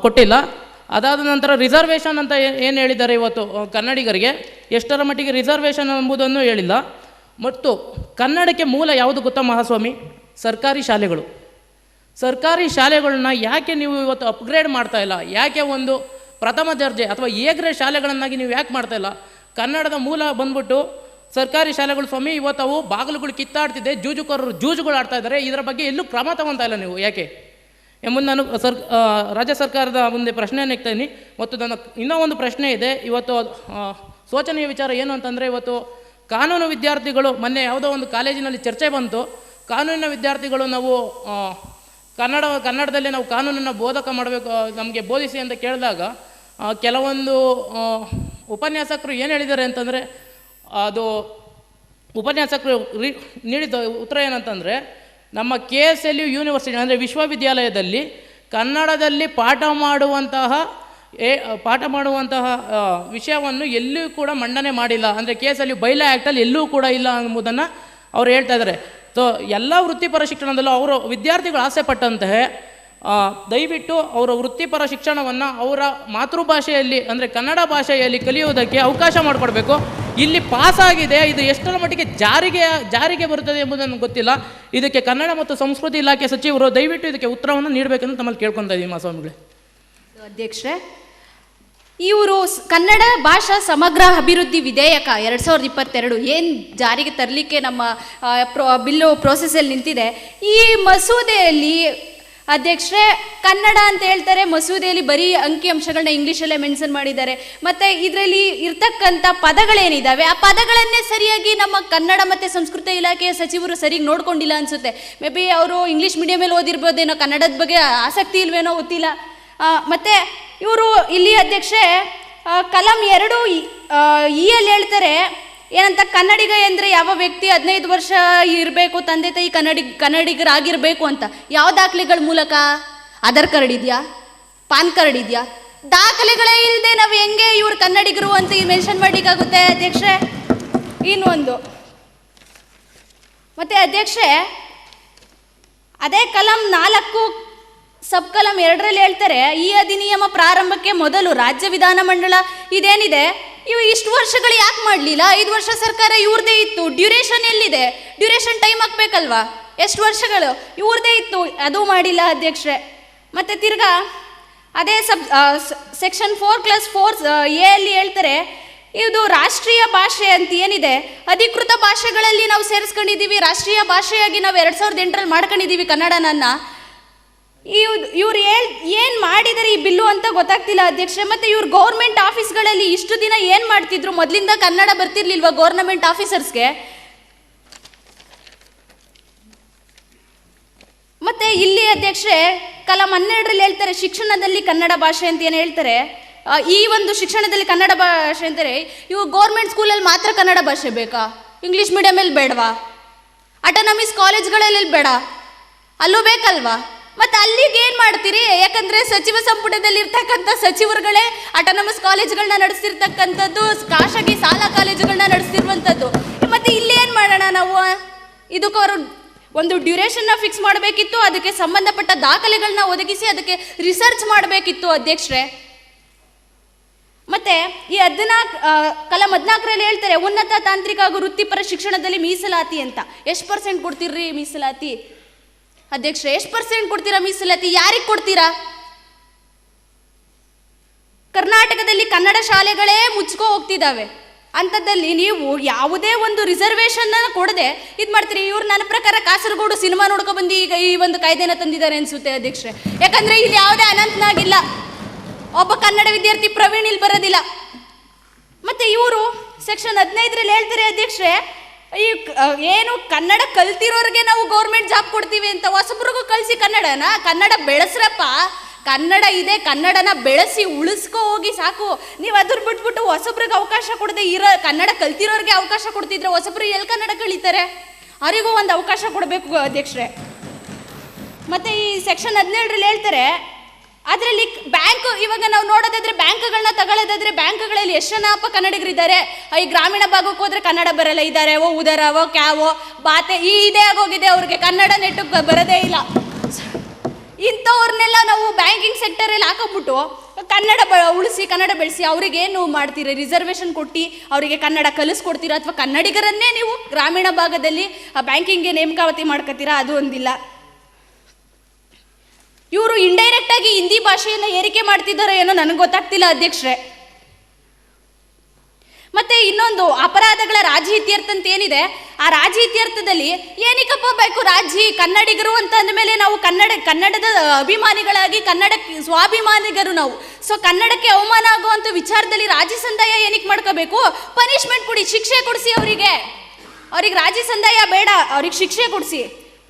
ಕೊಟ್ಟಿಲ್ಲ. ಅದಾದ ನಂತರ ರಿಸರ್ವೇಷನ್ ಅಂತ ಏನು ಹೇಳಿದ್ದಾರೆ ಇವತ್ತು ಕನ್ನಡಿಗರಿಗೆ, ಎಷ್ಟರ ಮಟ್ಟಿಗೆ ರಿಸರ್ವೇಷನ್ ಎಂಬುದನ್ನು ಹೇಳಿಲ್ಲ. ಮತ್ತು ಕನ್ನಡಕ್ಕೆ ಮೂಲ ಯಾವುದು ಗೊತ್ತಾ ಮಹಾಸ್ವಾಮಿ? ಸರ್ಕಾರಿ ಶಾಲೆಗಳು. ಸರ್ಕಾರಿ ಶಾಲೆಗಳನ್ನ ಯಾಕೆ ನೀವು ಇವತ್ತು ಅಪ್ಗ್ರೇಡ್ ಮಾಡ್ತಾ ಇಲ್ಲ? ಯಾಕೆ ಒಂದು ಪ್ರಥಮ ದರ್ಜೆ ಅಥವಾ ಎ ಗ್ರೇಡ್ ಶಾಲೆಗಳನ್ನಾಗಿ ನೀವು ಯಾಕೆ ಮಾಡ್ತಾ ಇಲ್ಲ? ಕನ್ನಡದ ಮೂಲ ಬಂದ್ಬಿಟ್ಟು ಸರ್ಕಾರಿ ಶಾಲೆಗಳು ಸ್ವಾಮಿ, ಇವತ್ತು ಅವು ಬಾಗಿಲುಗಳು ಕಿತ್ತಾಡ್ತಿದೆ, ಜೂಜುಗಳು ಆಡ್ತಾ ಇದ್ದಾರೆ. ಇದರ ಬಗ್ಗೆ ಎಲ್ಲೂ ಕ್ರಮ ತಗೊತಾ ಇಲ್ಲ ನೀವು ಯಾಕೆ ಎಂಬುದು ನಾನು ರಾಜ್ಯ ಸರ್ಕಾರದ ಮುಂದೆ ಪ್ರಶ್ನೆಯನ್ನು ಇಡ್ತೀನಿ. ಮತ್ತು ನನ್ನ ಇನ್ನೂ ಒಂದು ಪ್ರಶ್ನೆ ಇದೆ. ಇವತ್ತು ಶೋಚನೀಯ ವಿಚಾರ ಏನು ಅಂತಂದರೆ, ಇವತ್ತು ಕಾನೂನು ವಿದ್ಯಾರ್ಥಿಗಳು ಮೊನ್ನೆ ಯಾವುದೋ ಒಂದು ಕಾಲೇಜಿನಲ್ಲಿ ಚರ್ಚೆ ಬಂತು. ಕಾನೂನಿನ ವಿದ್ಯಾರ್ಥಿಗಳು ನಾವು ಕನ್ನಡದಲ್ಲಿ ನಾವು ಕಾನೂನನ್ನು ಬೋಧಕ ಮಾಡಬೇಕು, ನಮಗೆ ಬೋಧಿಸಿ ಅಂತ ಕೇಳಿದಾಗ ಕೆಲವೊಂದು ಉಪನ್ಯಾಸಕರು ಏನು ಹೇಳಿದ್ದಾರೆ ಅಂತಂದರೆ, ಅದು ಉಪನ್ಯಾಸಕರು ನೀಡಿದ ಉತ್ತರ ಏನಂತಂದರೆ, ನಮ್ಮ KSLU ಯೂನಿವರ್ಸಿಟಿ ಅಂದರೆ ವಿಶ್ವವಿದ್ಯಾಲಯದಲ್ಲಿ ಕನ್ನಡದಲ್ಲಿ ಪಾಠ ಮಾಡುವಂತಹ ವಿಷಯವನ್ನು ಎಲ್ಲೂ ಕೂಡ ಮಂಡನೆ ಮಾಡಿಲ್ಲ. ಅಂದರೆ KSLU ಬೈಲಾ ಆ್ಯಕ್ಟಲ್ಲಿ ಎಲ್ಲೂ ಕೂಡ ಇಲ್ಲ ಎಂಬುದನ್ನು ಅವರು ಹೇಳ್ತಾ ಇದ್ದಾರೆ. ಸೊ ಎಲ್ಲ ವೃತ್ತಿಪರ ಶಿಕ್ಷಣದಲ್ಲೂ ಅವರು ವಿದ್ಯಾರ್ಥಿಗಳು ಆಸೆ ಪಟ್ಟಂತೆ ದಯವಿಟ್ಟು ಅವರ ವೃತ್ತಿಪರ ಶಿಕ್ಷಣವನ್ನು ಅವರ ಮಾತೃಭಾಷೆಯಲ್ಲಿ ಅಂದರೆ ಕನ್ನಡ ಭಾಷೆಯಲ್ಲಿ ಕಲಿಯುವುದಕ್ಕೆ ಅವಕಾಶ ಮಾಡಿಕೊಡ್ಬೇಕು. ಇಲ್ಲಿ ಪಾಸಾಗಿದೆ, ಇದು ಎಷ್ಟರ ಮಟ್ಟಿಗೆ ಜಾರಿಗೆ ಬರುತ್ತದೆ ಎಂಬುದನ್ನು ಗೊತ್ತಿಲ್ಲ. ಇದಕ್ಕೆ ಕನ್ನಡ ಮತ್ತು ಸಂಸ್ಕೃತಿ ಇಲಾಖೆ ಸಚಿವರು ದಯವಿಟ್ಟು ಇದಕ್ಕೆ ಉತ್ತರವನ್ನು ನೀಡಬೇಕೆಂದು ತಮ್ಮಲ್ಲಿ ಕೇಳ್ಕೊತಾ ಇದ್ದೀವಿ ಮಹಾಸ್ವಾಮಿಗಳೇ. ಅಧ್ಯಕ್ಷರೇ, ಇವರು ಕನ್ನಡ ಭಾಷಾ ಸಮಗ್ರ ಅಭಿವೃದ್ಧಿ ವಿಧೇಯಕ 2022 ಏನು ಜಾರಿಗೆ ತರಲಿಕ್ಕೆ ನಮ್ಮ ಬಿಲ್ಲು ಪ್ರೋಸೆಸ್ಸಲ್ಲಿ ನಿಂತಿದೆ. ಈ ಮಸೂದೆಯಲ್ಲಿ ಅಧ್ಯಕ್ಷರೇ ಕನ್ನಡ ಅಂತ ಹೇಳ್ತಾರೆ, ಮಸೂದೆಯಲ್ಲಿ ಬರೀ ಅಂಕಿಅಂಶಗಳನ್ನ ಇಂಗ್ಲೀಷಲ್ಲೇ ಮೆನ್ಷನ್ ಮಾಡಿದ್ದಾರೆ. ಮತ್ತು ಇದರಲ್ಲಿ ಇರ್ತಕ್ಕಂಥ ಪದಗಳೇನಿದ್ದಾವೆ ಆ ಪದಗಳನ್ನೇ ಸರಿಯಾಗಿ ನಮ್ಮ ಕನ್ನಡ ಮತ್ತು ಸಂಸ್ಕೃತಿ ಇಲಾಖೆಯ ಸಚಿವರು ಸರಿಯಾಗಿ ನೋಡ್ಕೊಂಡಿಲ್ಲ ಅನಿಸುತ್ತೆ. ಮೇ ಬಿ ಅವರು ಇಂಗ್ಲೀಷ್ ಮೀಡಿಯಮಲ್ಲಿ ಓದಿರ್ಬೋದೇನೋ, ಕನ್ನಡದ ಬಗ್ಗೆ ಆಸಕ್ತಿ ಇಲ್ವೇನೋ ಗೊತ್ತಿಲ್ಲ. ಮತ್ತು ಇವರು ಇಲ್ಲಿ ಅಧ್ಯಕ್ಷೆ ಕಲಂ 2 ಯಲ್ಲಿ ಹೇಳ್ತಾರೆ ಏನಂತ, ಕನ್ನಡಿಗ ಅಂದರೆ ಯಾವ ವ್ಯಕ್ತಿ 15 ವರ್ಷ ಇರಬೇಕು, ತಂದೆ ತಾಯಿ ಕನ್ನಡಿಗರಾಗಿರಬೇಕು ಅಂತ. ಯಾವ ದಾಖಲೆಗಳ ಮೂಲಕ? ಆಧಾರ್ ಕಾರ್ಡ್ ಇದೆಯಾ? ಪಾನ್ ಕಾರ್ಡ್ ಇದೆಯಾ? ದಾಖಲೆಗಳೇ ಇಲ್ಲದೆ ನಾವು ಹೆಂಗೆ ಇವ್ರು ಕನ್ನಡಿಗರು ಅಂತ ಮೆನ್ಷನ್ ಮಾಡಲಿಕ್ಕಾಗುತ್ತೆ ಅಧ್ಯಕ್ಷೆ? ಇನ್ನೊಂದು ಮತ್ತು ಅಧ್ಯಕ್ಷೆ, ಅದೇ ಕಲಂ 4 ಸಬ್ ಕಲಂ 2ರಲ್ಲಿ ಹೇಳ್ತಾರೆ, ಈ ಅಧಿನಿಯಮ ಪ್ರಾರಂಭಕ್ಕೆ ಮೊದಲು ರಾಜ್ಯ ವಿಧಾನಮಂಡಲ ಇದೇನಿದೆ ಇವು ಇಷ್ಟು ವರ್ಷಗಳು ಯಾಕೆ ಮಾಡಲಿಲ್ಲ? 5 ವರ್ಷ ಸರ್ಕಾರ ಇವ್ರದೇ ಇತ್ತು, ಡ್ಯೂರೇಷನ್ ಎಲ್ಲಿದೆ? ಡ್ಯೂರೇಷನ್ ಟೈಮ್ ಹಾಕ್ಬೇಕಲ್ವಾ? ಎಷ್ಟು ವರ್ಷಗಳು ಇವ್ರದೇ ಇತ್ತು, ಅದು ಮಾಡಿಲ್ಲ ಅಧ್ಯಕ್ಷರೇ. ಮತ್ತು ತಿರ್ಗಾ ಅದೇ ಸೆಕ್ಷನ್ 4+4 ಎಲ್ಲಿ ಹೇಳ್ತಾರೆ, ಇದು ರಾಷ್ಟ್ರೀಯ ಭಾಷೆ ಅಂತ ಏನಿದೆ ಅಧಿಕೃತ ಭಾಷೆಗಳಲ್ಲಿ ನಾವು ಸೇರಿಸ್ಕೊಂಡಿದ್ದೀವಿ. ರಾಷ್ಟ್ರೀಯ ಭಾಷೆಯಾಗಿ ನಾವು 2008ರಲ್ಲಿ ಮಾಡ್ಕೊಂಡಿದ್ದೀವಿ ಕನ್ನಡನನ್ನ. ಇವ್ರು ಏನು ಮಾಡಿದ್ದಾರೆ ಈ ಬಿಲ್ಲು ಅಂತ ಗೊತ್ತಾಗ್ತಿಲ್ಲ ಅಧ್ಯಕ್ಷೆ. ಮತ್ತು ಇವ್ರು ಗೌರ್ಮೆಂಟ್ ಆಫೀಸ್ಗಳಲ್ಲಿ ಇಷ್ಟು ದಿನ ಏನು ಮಾಡ್ತಿದ್ರು? ಮೊದಲಿಂದ ಕನ್ನಡ ಬರ್ತಿರ್ಲಿಲ್ವಾ ಗೌರ್ನಮೆಂಟ್ ಆಫೀಸರ್ಸ್ಗೆ? ಮತ್ತು ಇಲ್ಲಿ ಅಧ್ಯಕ್ಷೆ ಕಲಂ 12ರಲ್ಲಿ ಹೇಳ್ತಾರೆ, ಶಿಕ್ಷಣದಲ್ಲಿ ಕನ್ನಡ ಭಾಷೆ ಅಂತ ಏನು ಹೇಳ್ತಾರೆ, ಈ ಒಂದು ಶಿಕ್ಷಣದಲ್ಲಿ ಕನ್ನಡ ಭಾಷೆ ಅಂತಾರೆ, ಇವು ಗೌರ್ಮೆಂಟ್ ಸ್ಕೂಲಲ್ಲಿ ಮಾತ್ರ ಕನ್ನಡ ಭಾಷೆ ಬೇಕಾ? ಇಂಗ್ಲೀಷ್ ಮೀಡಿಯಮಲ್ಲಿ ಬೇಡವಾ? ಅಟಾನಮಿಸ್ ಕಾಲೇಜ್ಗಳಲ್ಲಿ ಬೇಡ? ಅಲ್ಲೂ ಬೇಕಲ್ವಾ? ಮತ್ತು ಅಲ್ಲಿಗೆ ಏನು ಮಾಡ್ತೀರಿ? ಯಾಕಂದರೆ ಸಚಿವ ಸಂಪುಟದಲ್ಲಿ ಇರ್ತಕ್ಕಂಥ ಸಚಿವರುಗಳೇ ಅಟಾನಮಸ್ ಕಾಲೇಜ್ಗಳನ್ನ ನಡೆಸ್ತಿರ್ತಕ್ಕಂಥದ್ದು, ಖಾಸಗಿ ಶಾಲಾ ಕಾಲೇಜುಗಳನ್ನ ನಡೆಸ್ತಿರುವಂಥದ್ದು. ಮತ್ತು ಇಲ್ಲಿ ಏನು ಮಾಡೋಣ ನಾವು? ಇದಕ್ಕೆ ಅವರು ಒಂದು ಡ್ಯೂರೇಷನ್ನ ಫಿಕ್ಸ್ ಮಾಡಬೇಕಿತ್ತು, ಅದಕ್ಕೆ ಸಂಬಂಧಪಟ್ಟ ದಾಖಲೆಗಳನ್ನ ಒದಗಿಸಿ ಅದಕ್ಕೆ ರಿಸರ್ಚ್ ಮಾಡಬೇಕಿತ್ತು ಅಧ್ಯಕ್ಷರೇ. ಮತ್ತು ಈ ಕಲಂ 14ರಲ್ಲಿ ಹೇಳ್ತಾರೆ, ಉನ್ನತ ತಾಂತ್ರಿಕ ಹಾಗೂ ವೃತ್ತಿಪರ ಶಿಕ್ಷಣದಲ್ಲಿ ಮೀಸಲಾತಿ ಅಂತ. ಎಷ್ಟು % ಕೊಡ್ತೀರ್ರಿ ಮೀಸಲಾತಿ ಅಧ್ಯಕ್ಷರೇ? ಎಷ್ಟು % ಕೊಡ್ತೀರಾ ಮೀಸಲಾತಿ? ಯಾರಿಗೆ ಕೊಡ್ತೀರಾ? ಕರ್ನಾಟಕದಲ್ಲಿ ಕನ್ನಡ ಶಾಲೆಗಳೇ ಮುಚ್ಕೋ ಹೋಗ್ತಿದ್ದಾವೆ. ಅಂಥದ್ದಲ್ಲಿ ನೀವು ಯಾವುದೇ ಒಂದು ರಿಸರ್ವೇಷನ್ನ ಕೊಡದೆ ಇದು ಮಾಡ್ತೀರಿ. ಇವ್ರು ನನ್ನ ಪ್ರಕಾರ ಕಾಸರಗೋಡು ಸಿನಿಮಾ ನೋಡ್ಕೊಬಂದು ಈಗ ಈ ಒಂದು ಕಾಯ್ದೆನ ತಂದಿದ್ದಾರೆ ಅನಿಸುತ್ತೆ ಅಧ್ಯಕ್ಷರೇ. ಯಾಕಂದರೆ ಇಲ್ಲಿ ಯಾವುದೇ ಅನಂತನಾಗಿಲ್ಲ, ಒಬ್ಬ ಕನ್ನಡ ವಿದ್ಯಾರ್ಥಿ ಪ್ರವೀಣ್ ಇಲ್ಲಿ ಬರೋದಿಲ್ಲ. ಮತ್ತು ಇವರು ಸೆಕ್ಷನ್ 15ರಲ್ಲಿ ಹೇಳ್ತಾರೆ ಅಧ್ಯಕ್ಷರೇ, ಈ ಏನು ಕನ್ನಡ ಕಲ್ತಿರೋರಿಗೆ ನಾವು ಗೌರ್ಮೆಂಟ್ ಜಾಬ್ ಕೊಡ್ತೀವಿ ಅಂತ ಹೊಸಬ್ರಿಗೂ ಕಳಿಸಿ ಕನ್ನಡ ಬೆಳೆಸ್ರಪ್ಪ. ಕನ್ನಡ ಇದೆ, ಕನ್ನಡನ ಬೆಳೆಸಿ ಉಳಿಸ್ಕೊ ಹೋಗಿ ಸಾಕು. ನೀವು ಅದ್ರ ಬಿಟ್ಬಿಟ್ಟು ಹೊಸಬ್ರಿಗೆ ಅವಕಾಶ ಕೊಡದೆ ಕನ್ನಡ ಕಲ್ತಿರೋರಿಗೆ ಅವಕಾಶ ಕೊಡ್ತಿದ್ರೆ ಹೊಸಬ್ರು ಎಲ್ಲಿ ಕನ್ನಡ ಕಲಿತಾರೆ? ಅವರಿಗೂ ಒಂದು ಅವಕಾಶ ಕೊಡಬೇಕು ಅಧ್ಯಕ್ಷರೇ. ಮತ್ತು ಈ ಸೆಕ್ಷನ್ 17ರಲ್ಲಿ ಹೇಳ್ತಾರೆ, ಅದರಲ್ಲಿ ಬ್ಯಾಂಕ್, ಇವಾಗ ನಾವು ನೋಡೋದಾದ್ರೆ ಬ್ಯಾಂಕ್ಗಳನ್ನ ತಗೊಳ್ಳೋದಾದ್ರೆ ಬ್ಯಾಂಕ್ಗಳಲ್ಲಿ ಎಷ್ಟು ಜನಪ್ಪ ಕನ್ನಡಿಗರಿದ್ದಾರೆ. ಈ ಗ್ರಾಮೀಣ ಭಾಗಕ್ಕೆ ಹೋದ್ರೆ ಕನ್ನಡ ಬರಲ್ಲ, ಇದ್ದಾರೆ ಓ ಉದರವೋ ಕ್ಯಾವೋ ಬಾತೆ ಇದೇ ಆಗೋಗಿದೆ, ಅವ್ರಿಗೆ ಕನ್ನಡ ನೆಟ್ಟಕ್ಕೆ ಬರೋದೇ ಇಲ್ಲ. ಇಂಥವ್ರನ್ನೆಲ್ಲ ನಾವು ಬ್ಯಾಂಕಿಂಗ್ ಸೆಕ್ಟರಲ್ಲಿ ಹಾಕೋಬಿಟ್ಟು ಕನ್ನಡ ಉಳಿಸಿ ಕನ್ನಡ ಬೆಳೆಸಿ ಅವ್ರಿಗೇನು ಮಾಡ್ತೀರಾ? ರಿಸರ್ವೇಷನ್ ಕೊಟ್ಟು ಅವರಿಗೆ ಕನ್ನಡ ಕಲಿಸ್ಕೊಡ್ತೀರಾ? ಅಥವಾ ಕನ್ನಡಿಗರನ್ನೇ ನೀವು ಗ್ರಾಮೀಣ ಭಾಗದಲ್ಲಿ ಬ್ಯಾಂಕಿಂಗ್ಗೆ ನೇಮಕಾವತಿ ಮಾಡ್ಕೊತೀರಾ? ಅದು ಒಂದಿಲ್ಲ. ಇವರು ಇಂಡೈರೆಕ್ಟ್ ಆಗಿ ಹಿಂದಿ ಭಾಷೆಯನ್ನು ಏರಿಕೆ ಮಾಡ್ತಿದ್ದಾರೋ ಏನೋ ನನಗೆ ಗೊತ್ತಾಗ್ತಿಲ್ಲ ಅಧ್ಯಕ್ಷರೇ. ಮತ್ತೆ ಇನ್ನೊಂದು ಅಪರಾಧಗಳ ರಾಜಿ ಇತ್ಯರ್ಥ ಅಂತ ಏನಿದೆ, ಆ ರಾಜಿ ಇತ್ಯರ್ಥದಲ್ಲಿ ಏನಕ್ಕಪ್ಪ ಬೇಕು ರಾಜಿ? ಕನ್ನಡಿಗರು ಅಂತ ಅಂದಮೇಲೆ ನಾವು ಕನ್ನಡದ ಅಭಿಮಾನಿಗಳಾಗಿ ಕನ್ನಡ ಸ್ವಾಭಿಮಾನಿಗರು ನಾವು. ಸೊ ಕನ್ನಡಕ್ಕೆ ಅವಮಾನ ಆಗುವಂಥ ವಿಚಾರದಲ್ಲಿ ರಾಜಿ ಸಂದಾಯ ಏನಕ್ಕೆ ಮಾಡ್ಕೋಬೇಕು? ಪನಿಷ್ಮೆಂಟ್ ಕೊಡಿ, ಶಿಕ್ಷೆ ಕೊಡಿಸಿ ಅವರಿಗೆ ರಾಜಿ ಸಂದಾಯ ಬೇಡ, ಅವ್ರಿಗೆ ಶಿಕ್ಷೆ ಕೊಡಿಸಿ.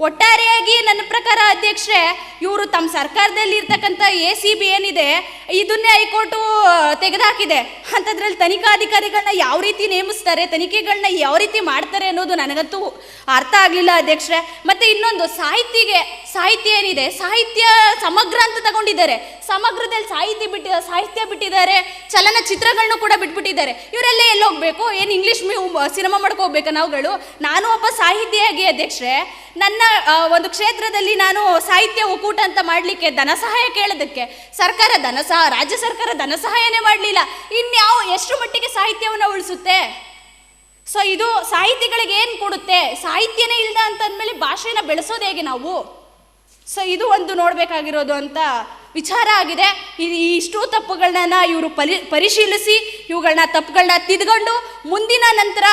ಒಟ್ಟಾರೆಯಾಗಿ ನನ್ನ ಪ್ರಕಾರ ಅಧ್ಯಕ್ಷರೇ, ಇವರು ತಮ್ಮ ಸರ್ಕಾರದಲ್ಲಿ ಇರ್ತಕ್ಕಂಥ ACB ಏನಿದೆ ಇದನ್ನೇ ಹೈಕೋರ್ಟು ತೆಗೆದುಹಾಕಿದೆ. ಅಂಥದ್ರಲ್ಲಿ ತನಿಖಾಧಿಕಾರಿಗಳನ್ನ ಯಾವ ರೀತಿ ನೇಮಿಸ್ತಾರೆ, ತನಿಖೆಗಳನ್ನ ಯಾವ ರೀತಿ ಮಾಡ್ತಾರೆ ಅನ್ನೋದು ನನಗಂತೂ ಅರ್ಥ ಆಗಲಿಲ್ಲ ಅಧ್ಯಕ್ಷರೇ. ಮತ್ತು ಇನ್ನೊಂದು ಸಾಹಿತ್ಯ ಏನಿದೆ, ಸಾಹಿತ್ಯ ಸಮಗ್ರ ಅಂತ ತಗೊಂಡಿದ್ದಾರೆ. ಸಮಗ್ರದಲ್ಲಿ ಸಾಹಿತ್ಯ ಬಿಟ್ಟಿದ್ದಾರೆ, ಚಲನಚಿತ್ರಗಳನ್ನು ಕೂಡ ಬಿಟ್ಬಿಟ್ಟಿದ್ದಾರೆ. ಇವರೆಲ್ಲ ಎಲ್ಲಿ ಹೋಗ್ಬೇಕು? ಏನು ಇಂಗ್ಲೀಷ್ ಸಿನಿಮಾ ಮಾಡ್ಕೋಬೇಕಾ ನಾವುಗಳು? ನಾನು ಒಬ್ಬ ಸಾಹಿತಿಯಾಗಿ ಅಧ್ಯಕ್ಷರೇ, ನನ್ನ ಒಂದು ಕ್ಷೇತ್ರದಲ್ಲಿ ನಾನು ಸಾಹಿತ್ಯ ಒಕ್ಕೂಟ ಅಂತ ಮಾಡಲಿಕ್ಕೆ ಧನ ಸಹಾಯ ಕೇಳೋದಕ್ಕೆ ರಾಜ್ಯ ಸರ್ಕಾರ ಧನ ಸಹಾಯನೇ ಮಾಡಲಿಲ್ಲ. ಇನ್ಯಾವ ಎಷ್ಟು ಮಟ್ಟಿಗೆ ಸಾಹಿತ್ಯವನ್ನು ಉಳಿಸುತ್ತೆ? ಸೊ ಇದು ಸಾಹಿತಿಗಳಿಗೆ ಏನು ಕೊಡುತ್ತೆ? ಸಾಹಿತ್ಯನೇ ಇಲ್ದ ಅಂತಂದಮೇಲೆ ಭಾಷೆನ ಬೆಳೆಸೋದು ಹೇಗೆ ನಾವು? ಸೊ ಇದು ಒಂದು ನೋಡಬೇಕಾಗಿರೋದು ಅಂತ ವಿಚಾರ ಆಗಿದೆ. ಇಷ್ಟು ತಪ್ಪುಗಳನ್ನ ಇವರು ಪರಿಶೀಲಿಸಿ ಇವುಗಳನ್ನ ತಪ್ಪುಗಳನ್ನ ತಿದ್ಕೊಂಡು ಮುಂದಿನ ನಂತರ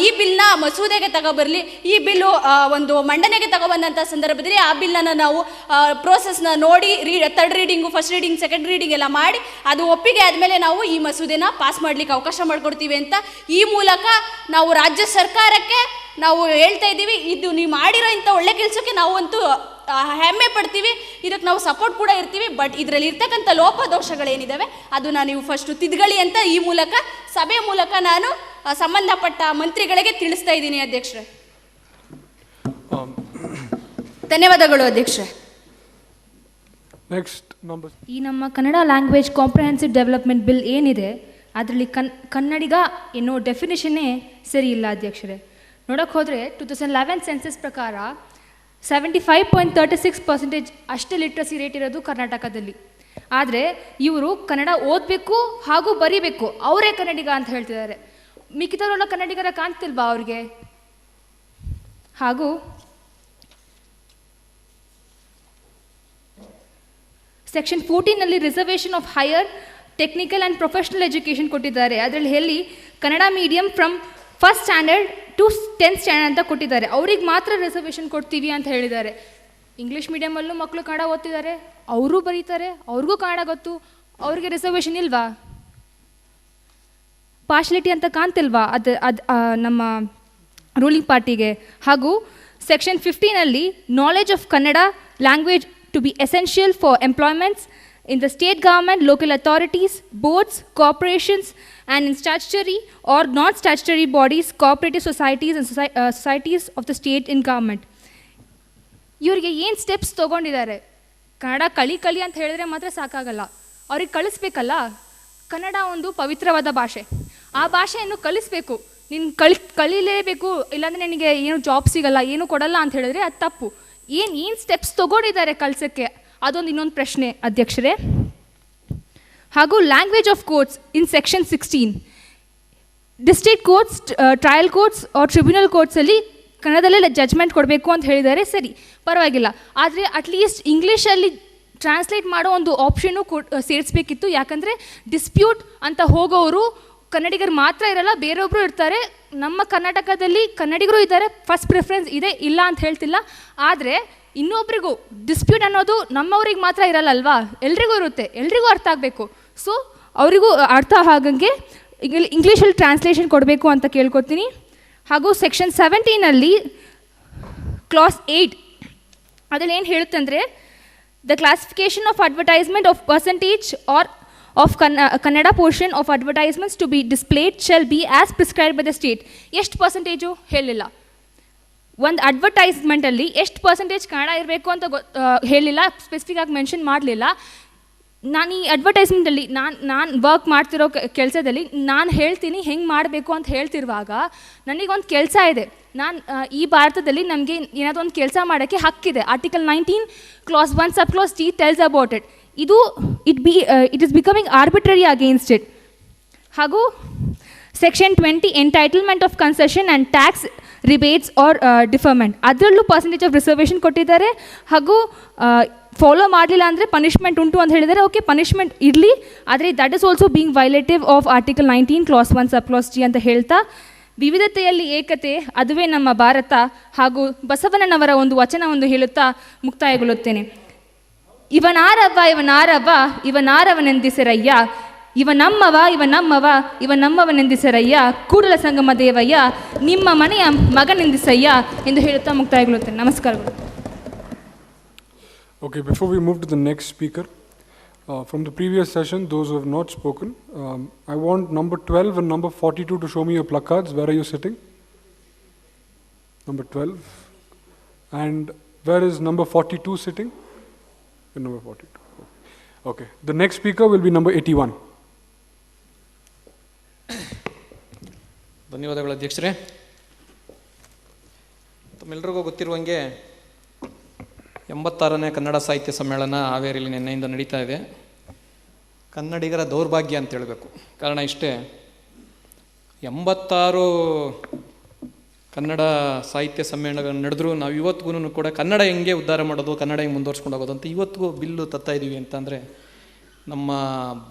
ಈ ಬಿಲ್ನ ಮಸೂದೆಗೆ ತಗೊಬರಲಿ. ಈ ಬಿಲ್ಲು ಒಂದು ಮಂಡನೆಗೆ ತಗೊಬಂದಂಥ ಸಂದರ್ಭದಲ್ಲಿ ಆ ಬಿಲ್ನ ನಾವು ಪ್ರೋಸೆಸ್ನ ನೋಡಿ third reading, first reading, second reading ಎಲ್ಲ ಮಾಡಿ ಅದು ಒಪ್ಪಿಗೆ ಆದಮೇಲೆ ನಾವು ಈ ಮಸೂದೆನ ಪಾಸ್ ಮಾಡಲಿಕ್ಕೆ ಅವಕಾಶ ಮಾಡಿಕೊಡ್ತೀವಿ ಅಂತ ಈ ಮೂಲಕ ನಾವು ರಾಜ್ಯ ಸರ್ಕಾರಕ್ಕೆ ನಾವು ಹೇಳ್ತಾ ಇದ್ದೀವಿ. ಇದು ನೀವು ಮಾಡಿರೋ ಇಂಥ ಒಳ್ಳೆ ಕೆಲಸಕ್ಕೆ ನಾವಂತೂ ಹೆಮ್ಮೆ ಪಡ್ತೀವಿ, ಇದಕ್ಕೆ ನಾವು ಸಪೋರ್ಟ್ ಕೂಡ ಇರ್ತೀವಿ. ಬಟ್ ಇದರಲ್ಲಿ ಇರ್ತಕ್ಕಂಥ ಲೋಪದೋಷಗಳೇನಿದ್ದಾವೆ ಅದನ್ನು ನೀವು ಫಸ್ಟು ತಿದ್ದುಗಳಿ ಅಂತ ಈ ಮೂಲಕ ಸಭೆ ಮೂಲಕ ನಾನು ಸಂಬಂಧಪಟ್ಟ ಮಂತ್ರಿಗಳಿಗೆ ತಿಳಿಸ್ತಾ ಇದ್ದೀನಿ ಅಧ್ಯಕ್ಷರೇ. ಧನ್ಯವಾದಗಳು ಅಧ್ಯಕ್ಷರೇ. ಈ ನಮ್ಮ Kannada language comprehensive development bill ಏನಿದೆ ಅದರಲ್ಲಿ ಕನ್ನಡಿಗ ಎನ್ನೋ ಡೆಫಿನೇಷನ್ನೇ ಸರಿ ಇಲ್ಲ ಅಧ್ಯಕ್ಷರೇ. ನೋಡೋಕ್ಕೆ ಹೋದರೆ 2011 ಸೆನ್ಸಸ್ ಪ್ರಕಾರ 75.36% ಅಷ್ಟೇ ಲಿಟ್ರಸಿ ರೇಟ್ ಇರೋದು ಕರ್ನಾಟಕದಲ್ಲಿ. ಆದರೆ ಇವರು ಕನ್ನಡ ಓದಬೇಕು ಹಾಗೂ ಬರೀಬೇಕು, ಅವರೇ ಕನ್ನಡಿಗ ಅಂತ ಹೇಳ್ತಿದ್ದಾರೆ. ಮಿಕ್ಕಿದವರೆಲ್ಲ ಕನ್ನಡಿಗರ ಕಾಣ್ತಿಲ್ವಾ ಅವ್ರಿಗೆ? ಹಾಗೂ ಸೆಕ್ಷನ್ 14ನಲ್ಲಿ reservation of higher technical and professional education ಕೊಟ್ಟಿದ್ದಾರೆ. ಅದರಲ್ಲಿ ಹೇಳಿ Kannada medium from first standard to 10th standard ಅಂತ ಕೊಟ್ಟಿದ್ದಾರೆ. ಅವ್ರಿಗೆ ಮಾತ್ರ ರಿಸರ್ವೇಷನ್ ಕೊಡ್ತೀವಿ ಅಂತ ಹೇಳಿದ್ದಾರೆ. ಇಂಗ್ಲೀಷ್ ಮೀಡಿಯಮಲ್ಲೂ ಮಕ್ಕಳು ಕನ್ನಡ ಓದ್ತಿದ್ದಾರೆ, ಅವರು ಬರೀತಾರೆ, ಅವ್ರಿಗೂ ಕನ್ನಡ ಗೊತ್ತು, ಅವ್ರಿಗೆ ರಿಸರ್ವೇಷನ್ ಇಲ್ವಾ? ಪಾರ್ಶಲಿಟಿ ಅಂತ ಕಾಣ್ತಿಲ್ವಾ ಅದು ನಮ್ಮ ರೂಲಿಂಗ್ ಪಾರ್ಟಿಗೆ? ಹಾಗೂ ಸೆಕ್ಷನ್ 15ನಲ್ಲಿ knowledge of Kannada language to be essential for employments in the state government, local authorities, boards, corporations, and in statutory or non-statutory bodies, cooperative societies and societies of the state in government. ಇವರಿಗೆ ಏನು steps ತೊಗೊಂಡಿದ್ದಾರೆ? Kannada ಕಲಿ ಅಂತ ಹೇಳಿದ್ರೆ ಮಾತ್ರ ಸಾಕಾಗಲ್ಲ, ಅವ್ರಿಗೆ ಕಳಿಸ್ಬೇಕಲ್ಲ. ಕನ್ನಡ ಒಂದು ಪವಿತ್ರವಾದ ಭಾಷೆ, ಆ ಭಾಷೆಯನ್ನು ಕಲಿಸ್ಬೇಕು. ನೀನು ಕಲೀಲೇಬೇಕು, ಇಲ್ಲಾಂದರೆ ನಿನಗೆ ಏನು ಜಾಬ್ ಸಿಗಲ್ಲ, ಏನು ಕೊಡಲ್ಲ ಅಂತ ಹೇಳಿದ್ರೆ ಅದು ತಪ್ಪು. ಏನು ಸ್ಟೆಪ್ಸ್ ತೊಗೊಂಡಿದ್ದಾರೆ ಕಲಿಸೋಕ್ಕೆ, ಅದೊಂದು ಇನ್ನೊಂದು ಪ್ರಶ್ನೆ ಅಧ್ಯಕ್ಷರೇ. ಹಾಗೂ language of courts in section 16 district courts, trial courts or tribunal ಕೋರ್ಟ್ಸಲ್ಲಿ ಕನ್ನಡದಲ್ಲೇ ಜಡ್ಜ್ಮೆಂಟ್ ಕೊಡಬೇಕು ಅಂತ ಹೇಳಿದ್ದಾರೆ. ಸರಿ, ಪರವಾಗಿಲ್ಲ. ಆದರೆ ಅಟ್ಲೀಸ್ಟ್ ಇಂಗ್ಲೀಷಲ್ಲಿ ಟ್ರಾನ್ಸ್ಲೇಟ್ ಮಾಡೋ ಒಂದು ಆಪ್ಷನ್ನು ಸೇರಿಸ್ಬೇಕಿತ್ತು. ಯಾಕಂದರೆ ಡಿಸ್ಪ್ಯೂಟ್ ಅಂತ ಹೋಗೋರು ಕನ್ನಡಿಗರು ಮಾತ್ರ ಇರಲ್ಲ, ಬೇರೊಬ್ಬರು ಇರ್ತಾರೆ. ನಮ್ಮ ಕರ್ನಾಟಕದಲ್ಲಿ ಕನ್ನಡಿಗರು ಇದ್ದಾರೆ, ಫಸ್ಟ್ ಪ್ರಿಫರೆನ್ಸ್ ಇದೆ, ಇಲ್ಲ ಅಂತ ಹೇಳ್ತಿಲ್ಲ. ಆದರೆ ಇನ್ನೊಬ್ರಿಗೂ ಡಿಸ್ಪ್ಯೂಟ್ ಅನ್ನೋದು ನಮ್ಮವ್ರಿಗೆ ಮಾತ್ರ ಇರಲ್ಲ ಅಲ್ವಾ, ಎಲ್ರಿಗೂ ಇರುತ್ತೆ, ಎಲ್ರಿಗೂ ಅರ್ಥ ಆಗಬೇಕು. ಸೊ ಅವರಿಗೂ ಅರ್ಥ ಆಗಂಗೆ ಇಂಗ್ಲೀಷಲ್ಲಿ ಟ್ರಾನ್ಸ್ಲೇಷನ್ ಕೊಡಬೇಕು ಅಂತ ಕೇಳ್ಕೊತೀನಿ. ಹಾಗೂ ಸೆಕ್ಷನ್ 17 ಕ್ಲಾಸ್ 8 ಅದರಲ್ಲಿ ಏನು ಹೇಳುತ್ತೆ ಅಂದರೆ the classification of advertisement of percentage or of Kannada portion of advertisements to be displayed shall be as prescribe by the state. ಎಷ್ಟು ಪರ್ಸೆಂಟೇಜು ಹೇಳಿಲ್ಲ. ಒಂದು ಅಡ್ವರ್ಟೈಸ್ಮೆಂಟಲ್ಲಿ ಎಷ್ಟು ಪರ್ಸೆಂಟೇಜ್ ಕನ್ನಡ ಇರಬೇಕು ಅಂತ ಹೇಳಿಲ್ಲ, ಸ್ಪೆಸಿಫಿಕ್ ಆಗಿ ಮೆನ್ಷನ್ ಮಾಡಲಿಲ್ಲ. ನಾನು ಈ ಅಡ್ವರ್ಟೈಸ್ಮೆಂಟಲ್ಲಿ ನಾನು ವರ್ಕ್ ಮಾಡ್ತಿರೋ ಕೆಲಸದಲ್ಲಿ ನಾನು ಹೇಳ್ತೀನಿ ಹೆಂಗೆ ಮಾಡಬೇಕು ಅಂತ ಹೇಳ್ತಿರುವಾಗ ನನಗೊಂದು ಕೆಲಸ ಇದೆ. ನಾನು ಈ ಭಾರತದಲ್ಲಿ ನಮಗೆ ಏನಾದರೂ ಒಂದು ಕೆಲಸ ಮಾಡೋಕ್ಕೆ ಹಕ್ಕಿದೆ. Article 19 clause 1 sub clause T tells about it. ಇದು it is becoming arbitrary against it. ಹಾಗೂ section 20 entitlement of concession and tax rebates or deferment, ಅದರಲ್ಲೂ ಪರ್ಸೆಂಟೇಜ್ ಆಫ್ ರಿಸರ್ವೇಷನ್ ಕೊಟ್ಟಿದ್ದಾರೆ. ಹಾಗೂ ಫಾಲೋ ಮಾಡಲಿಲ್ಲ ಅಂದರೆ ಪನಿಷ್ಮೆಂಟ್ ಉಂಟು ಅಂತ ಹೇಳಿದರೆ, ಓಕೆ ಪನಿಷ್ಮೆಂಟ್ ಇರಲಿ, ಆದರೆ that is also being violative of article 19 clause 1 sub clause T ಅಂತ ಹೇಳ್ತಾ, ವಿವಿಧತೆಯಲ್ಲಿ ಏಕತೆ ಅದುವೇ ನಮ್ಮ ಭಾರತ ಹಾಗೂ ಬಸವಣ್ಣನವರ ಒಂದು ವಚನವೊಂದು ಹೇಳುತ್ತಾ ಮುಕ್ತಾಯಗೊಳ್ಳುತ್ತೇನೆ. ಇವನಾರವನೆಂದಿಸರಯ್ಯ, ಇವನಮ್ಮವನೆಂದಿಸರಯ್ಯ, ಕೂಡಲ ಸಂಗಮ ದೇವಯ್ಯ, ನಿಮ್ಮ ಮನೆಯ ಮಗನೆಂದಿಸಯ್ಯ ಎಂದು ಹೇಳುತ್ತಾ ಮುಕ್ತಾಯಗೊಳ್ಳುತ್ತೇನೆ. ನಮಸ್ಕಾರಗಳು. Okay, before we move to the next speaker, from the previous session, those who have not spoken, I want number 12 and number 42 to show me your placards. Where are you sitting? Number 12. And where is number 42 sitting? Number 42. Okay. The next speaker will be number 81. ಧನ್ಯವಾದಗಳು ಅಧ್ಯಕ್ಷರೇ. ತಮ್ಮೆಲ್ಲರಿಗೂ ಗೊತ್ತಿರುವಂಗೆ 86ನೇ ಕನ್ನಡ ಸಾಹಿತ್ಯ ಸಮ್ಮೇಳನ ಹಾವೇರಿಯಲ್ಲಿ ನಿನ್ನೆಯಿಂದ ನಡೀತಾ ಇದೆ. ಕನ್ನಡಿಗರ ದೌರ್ಭಾಗ್ಯ ಅಂತ ಹೇಳಬೇಕು. ಕಾರಣ ಇಷ್ಟೇ, 86 ಕನ್ನಡ ಸಾಹಿತ್ಯ ಸಮ್ಮೇಳನ ನಡೆದರೂ ನಾವು ಇವತ್ತಿಗೂ ಕೂಡ ಕನ್ನಡ ಹೆಂಗೆ ಉದ್ಧಾರ ಮಾಡೋದು, ಕನ್ನಡ ಹೆಂಗೆ ಮುಂದುವರ್ಸ್ಕೊಂಡು ಹೋಗೋದು ಅಂತ ಇವತ್ತಿಗೂ ಬಿಲ್ಲು ತತ್ತಾ ಇದ್ದೀವಿ ಅಂತಂದರೆ ನಮ್ಮ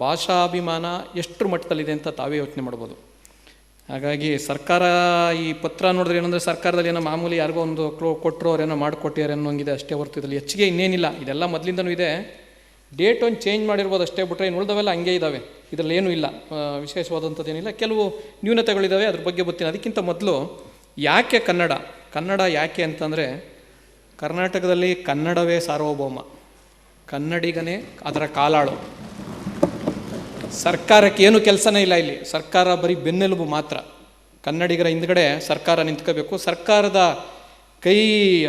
ಭಾಷಾಭಿಮಾನ ಎಷ್ಟರ ಮಟ್ಟದಲ್ಲಿದೆ ಅಂತ ತಾವೇ ಯೋಚನೆ ಮಾಡ್ಬೋದು. ಹಾಗಾಗಿ ಸರ್ಕಾರ ಈ ಪತ್ರ ನೋಡಿದ್ರೆ ಏನಂದರೆ ಸರ್ಕಾರದಲ್ಲಿ ಏನೋ ಮಾಮೂಲಿ ಯಾರಿಗೋ ಒಂದು ಕೊಟ್ಟರು ಅವ್ರೇನೋ ಮಾಡಿಕೊಟ್ಟಿದ್ದಾರೆ ಅನ್ನೋಂಗಿದೆ ಅಷ್ಟೇ ಹೊರತು ಇದರಲ್ಲಿ ಹೆಚ್ಚಿಗೆ ಇನ್ನೇನಿಲ್ಲ. ಇದೆಲ್ಲ ಮೊದಲಿಂದನೂ ಇದೆ, ಡೇಟ್ ಒಂದು ಚೇಂಜ್ ಮಾಡಿರ್ಬೋದು ಅಷ್ಟೇ, ಬಿಟ್ಟರೆ ಇನ್ನು ಉಳಿದವೆಲ್ಲ ಹಂಗೆ ಇದ್ದಾವೆ. ಇದರಲ್ಲಿ ಏನೂ ಇಲ್ಲ, ವಿಶೇಷವಾದಂಥದ್ದೇನಿಲ್ಲ. ಕೆಲವು ನ್ಯೂನತೆಗಳಿದ್ದಾವೆ, ಅದ್ರ ಬಗ್ಗೆ ಗೊತ್ತಿಲ್ಲ. ಅದಕ್ಕಿಂತ ಮೊದಲು ಯಾಕೆ ಕನ್ನಡ ಯಾಕೆ ಅಂತಂದರೆ, ಕರ್ನಾಟಕದಲ್ಲಿ ಕನ್ನಡವೇ ಸಾರ್ವಭೌಮ, ಕನ್ನಡಿಗನೇ ಅದರ ಕಾಲಾಳು. ಸರ್ಕಾರಕ್ಕೆ ಏನು ಕೆಲಸನೇ ಇಲ್ಲ ಇಲ್ಲಿ, ಸರ್ಕಾರ ಬರೀ ಬೆನ್ನೆಲುಬು ಮಾತ್ರ. ಕನ್ನಡಿಗರ ಹಿಂದ್ಗಡೆ ಸರ್ಕಾರ ನಿಂತ್ಕೋಬೇಕು. ಸರ್ಕಾರದ ಕೈ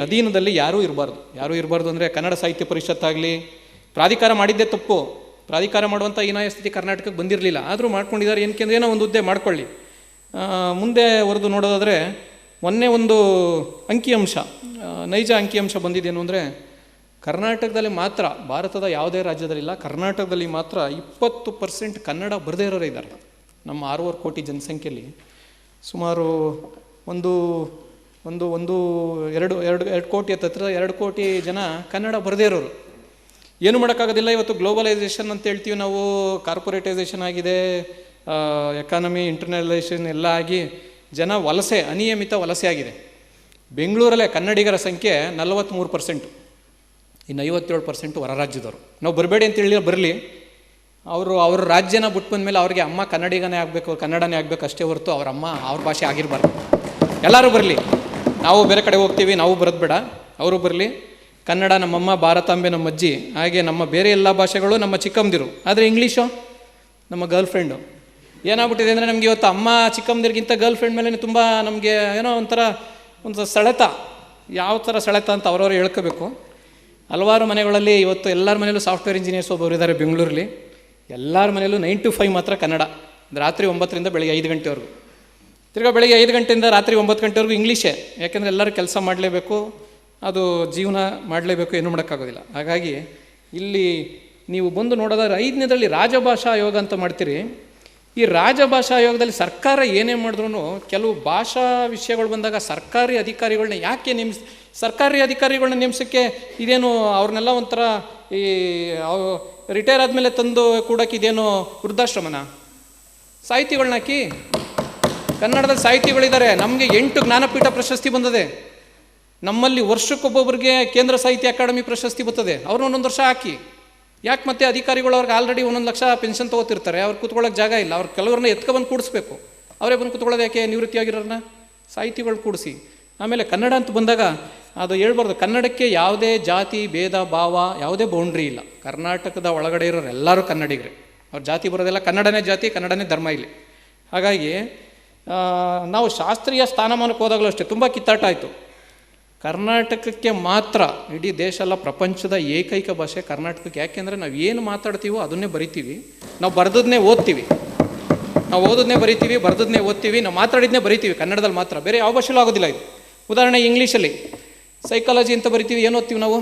ಅಧೀನದಲ್ಲಿ ಯಾರೂ ಇರಬಾರ್ದು ಅಂದರೆ ಕನ್ನಡ ಸಾಹಿತ್ಯ ಪರಿಷತ್ತಾಗಲಿ, ಪ್ರಾಧಿಕಾರ ಮಾಡಿದ್ದೇ ತಪ್ಪು. ಪ್ರಾಧಿಕಾರ ಮಾಡುವಂಥ ಹೀನಾಯ ಸ್ಥಿತಿ ಕರ್ನಾಟಕಕ್ಕೆ ಬಂದಿರಲಿಲ್ಲ, ಆದರೂ ಮಾಡ್ಕೊಂಡಿದ್ದಾರೆ. ಏನಕ್ಕೆ ಅಂದರೆ ಏನೋ ಒಂದು ಹುದ್ದೆ ಮಾಡ್ಕೊಳ್ಳಿ. ಮುಂದೆ ವರೆದು ನೋಡೋದಾದರೆ ಮೊನ್ನೆ ಒಂದು ಅಂಕಿಅಂಶ, ನೈಜ ಅಂಕಿಅಂಶ ಬಂದಿದ್ದೇನು ಅಂದರೆ, ಕರ್ನಾಟಕದಲ್ಲಿ ಮಾತ್ರ, ಭಾರತದ ಯಾವುದೇ ರಾಜ್ಯದಲ್ಲಿಲ್ಲ, ಕರ್ನಾಟಕದಲ್ಲಿ ಮಾತ್ರ 20% ಕನ್ನಡ ಬರದೇ ಇರೋರೇ ಇದ್ದಾರೆ. ನಮ್ಮ 6 ಕೋಟಿ ಜನಸಂಖ್ಯೆಯಲ್ಲಿ ಸುಮಾರು ಒಂದು ಕೋಟಿ ಹತ್ತಿರ 2 ಕೋಟಿ ಜನ ಕನ್ನಡ ಬರದೇ ಇರೋರು. ಏನು ಮಾಡೋಕ್ಕಾಗೋದಿಲ್ಲ. ಇವತ್ತು ಗ್ಲೋಬಲೈಸೇಷನ್ ಅಂತ ಹೇಳ್ತೀವಿ ನಾವು, ಕಾರ್ಪೊರೇಟೈಸೇಷನ್ ಆಗಿದೆ, ಎಕಾನಮಿ ಇಂಟರ್ನಲೈಸೇಷನ್ ಎಲ್ಲ ಆಗಿ ಜನ ವಲಸೆ, ಅನಿಯಮಿತ ವಲಸೆ ಆಗಿದೆ. ಬೆಂಗಳೂರಲ್ಲೇ ಕನ್ನಡಿಗರ ಸಂಖ್ಯೆ 43%, ಇನ್ನು 57% ಹೊರ ರಾಜ್ಯದವರು. ನಾವು ಬರಬೇಡಿ ಅಂತ ಹೇಳಿ ಬರಲಿ, ಅವ್ರ ರಾಜ್ಯನ ಬಿಟ್ಟು ಬಂದಮೇಲೆ ಅವ್ರಿಗೆ ಅಮ್ಮ ಕನ್ನಡಿಗನೇ ಆಗಬೇಕು, ಕನ್ನಡನೇ ಆಗಬೇಕು ಅಷ್ಟೇ ಹೊರತು ಅವ್ರ ಅಮ್ಮ ಅವ್ರ ಭಾಷೆ ಆಗಿರಬಾರ್ದು. ಎಲ್ಲರೂ ಬರಲಿ, ನಾವು ಬೇರೆ ಕಡೆ ಹೋಗ್ತೀವಿ, ನಾವು ಬರೋದು ಬೇಡ, ಅವರು ಬರಲಿ. ಕನ್ನಡ ನಮ್ಮಮ್ಮ, ಭಾರತಾಂಬೆ ನಮ್ಮ ಅಜ್ಜಿ, ಹಾಗೆ ನಮ್ಮ ಬೇರೆ ಎಲ್ಲ ಭಾಷೆಗಳು ನಮ್ಮ ಚಿಕ್ಕಮ್ಮದಿರು. ಆದರೆ ಇಂಗ್ಲೀಷು ನಮ್ಮ ಗರ್ಲ್ ಫ್ರೆಂಡು. ಏನಾಗ್ಬಿಟ್ಟಿದೆ ಅಂದರೆ ನಮಗೆ ಇವತ್ತು ಅಮ್ಮ ಚಿಕ್ಕಮ್ಮದಿರಿಗಿಂತ ಗರ್ಲ್ ಫ್ರೆಂಡ್ ಮೇಲೆ ತುಂಬ ನಮಗೆ ಏನೋ ಒಂದು ಸೆಳೆತ. ಯಾವ ಥರ ಸೆಳೆತ ಅಂತ ಅವ್ರವ್ರು ಹೇಳ್ಕೋಬೇಕು. ಹಲವಾರು ಮನೆಗಳಲ್ಲಿ ಇವತ್ತು ಎಲ್ಲರ ಮನೆಯಲ್ಲೂ ಸಾಫ್ಟ್ವೇರ್ ಇಂಜಿನಿಯರ್ಸ್ ಒಬ್ಬರು ಇದ್ದಾರೆ ಬೆಂಗಳೂರಲ್ಲಿ. ಎಲ್ಲರ ಮನೆಯಲ್ಲೂ 9 to 5 ಮಾತ್ರ ಕನ್ನಡ. ರಾತ್ರಿ 9ರಿಂದ ಬೆಳಗ್ಗೆ 5 ಗಂಟೆವರೆಗೂ, ತಿರ್ಗಾ ಬೆಳಗ್ಗೆ 5 ಗಂಟೆಯಿಂದ ರಾತ್ರಿ 9 ಗಂಟೆವರೆಗೂ ಇಂಗ್ಲೀಷೇ. ಯಾಕೆಂದರೆ ಎಲ್ಲರೂ ಕೆಲಸ ಮಾಡಲೇಬೇಕು, ಅದು ಜೀವನ ಮಾಡಲೇಬೇಕು, ಏನೂ ಮಾಡೋಕ್ಕಾಗೋದಿಲ್ಲ. ಹಾಗಾಗಿ ಇಲ್ಲಿ ನೀವು ಬಂದು ನೋಡೋದಾದ್ರೆ 5ನೇದರಲ್ಲಿ ರಾಜಭಾಷಾ ಆಯೋಗ ಅಂತ ಮಾಡ್ತೀರಿ. ಈ ರಾಜಭಾಷಾ ಆಯೋಗದಲ್ಲಿ ಸರ್ಕಾರ ಏನೇ ಮಾಡಿದ್ರು ಕೆಲವು ಭಾಷಾ ವಿಷಯಗಳು ಬಂದಾಗ ಸರ್ಕಾರಿ ಅಧಿಕಾರಿಗಳನ್ನ ಯಾಕೆ ಸರ್ಕಾರಿ ಅಧಿಕಾರಿಗಳನ್ನ ನೇಮಿಸೋಕ್ಕೆ ಇದೇನು ಅವ್ರನ್ನೆಲ್ಲ ಒಂಥರ ಈ ರಿಟೈರ್ ಆದಮೇಲೆ ತಂದು ಕೂಡಕ್ಕೆ ಇದೇನು ವೃದ್ಧಾಶ್ರಮನ? ಸಾಹಿತಿಗಳನ್ನ ಹಾಕಿ, ಕನ್ನಡದಲ್ಲಿ ಸಾಹಿತಿಗಳಿದ್ದಾರೆ. ನಮಗೆ 8 ಜ್ಞಾನಪೀಠ ಪ್ರಶಸ್ತಿ ಬಂದಿದೆ. ನಮ್ಮಲ್ಲಿ ವರ್ಷಕ್ಕೊಬ್ಬೊಬ್ಬರಿಗೆ ಕೇಂದ್ರ ಸಾಹಿತ್ಯ ಅಕಾಡೆಮಿ ಪ್ರಶಸ್ತಿ ಬರ್ತದೆ. ಅವ್ರನ್ನ 1 ವರ್ಷ ಹಾಕಿ. ಯಾಕೆ ಮತ್ತೆ ಅಧಿಕಾರಿಗಳು ಅವ್ರಿಗೆ ಆಲ್ರೆಡಿ 1 ಲಕ್ಷ ಪೆನ್ಷನ್ ತೊಗೋತಿರ್ತಾರೆ, ಅವ್ರು ಕೂತ್ಕೊಳ್ಳೋಕೆ ಜಾಗ ಇಲ್ಲ. ಅವ್ರು ಕೆಲವ್ರನ್ನ ಎತ್ಕೊಬಂದು ಕೂಡಿಸ್ಬೇಕು. ಅವರೇ ಬಂದು ಕೂತ್ಕೊಳ್ಳೋದು ಯಾಕೆ? ನಿವೃತ್ತಿಯಾಗಿರೋರನ್ನ ಸಾಹಿತಿಗಳು ಕೂಡಿಸಿ. ಆಮೇಲೆ ಕನ್ನಡ ಅಂತ ಬಂದಾಗ ಅದು ಹೇಳ್ಬಾರ್ದು, ಕನ್ನಡಕ್ಕೆ ಯಾವುದೇ ಜಾತಿ ಭೇದ ಭಾವ ಯಾವುದೇ ಬೌಂಡ್ರಿ ಇಲ್ಲ. ಕರ್ನಾಟಕದ ಒಳಗಡೆ ಇರೋರು ಎಲ್ಲರೂ ಕನ್ನಡಿಗರೇ. ಅವ್ರ ಜಾತಿ ಬರೋದೆಲ್ಲ ಕನ್ನಡನೇ ಜಾತಿ, ಕನ್ನಡನೇ ಧರ್ಮ ಇಲ್ಲಿ. ಹಾಗಾಗಿ ನಾವು ಶಾಸ್ತ್ರೀಯ ಸ್ಥಾನಮಾನಕ್ಕೆ ಹೋದಾಗಲೂ ಅಷ್ಟೇ ತುಂಬ ಕಿತ್ತಾಟ ಆಯಿತು. ಕರ್ನಾಟಕಕ್ಕೆ ಮಾತ್ರ ಇಡೀ ದೇಶ ಅಲ್ಲ ಪ್ರಪಂಚದ ಏಕೈಕ ಭಾಷೆ ಕರ್ನಾಟಕಕ್ಕೆ. ಯಾಕೆಂದರೆ ನಾವು ಏನು ಮಾತಾಡ್ತೀವೋ ಅದನ್ನೇ ಬರಿತೀವಿ, ನಾವು ಬರೆದನ್ನೇ ಓದ್ತೀವಿ. ನಾವು ಓದೋದನ್ನೇ ಬರಿತೀವಿ, ಬರೆದನ್ನೇ ಓದ್ತೀವಿ, ನಾವು ಮಾತಾಡಿದ್ನೇ ಬರಿತೀವಿ ಕನ್ನಡದಲ್ಲಿ ಮಾತ್ರ. ಬೇರೆ ಯಾವ ಭಾಷೆಲೂ ಆಗೋದಿಲ್ಲ ಇದು. ಉದಾಹರಣೆ ಇಂಗ್ಲೀಷಲ್ಲಿ ಸೈಕಾಲಜಿ ಅಂತ ಬರಿತೀವಿ, ಏನು ಓದ್ತೀವಿ ನಾವು?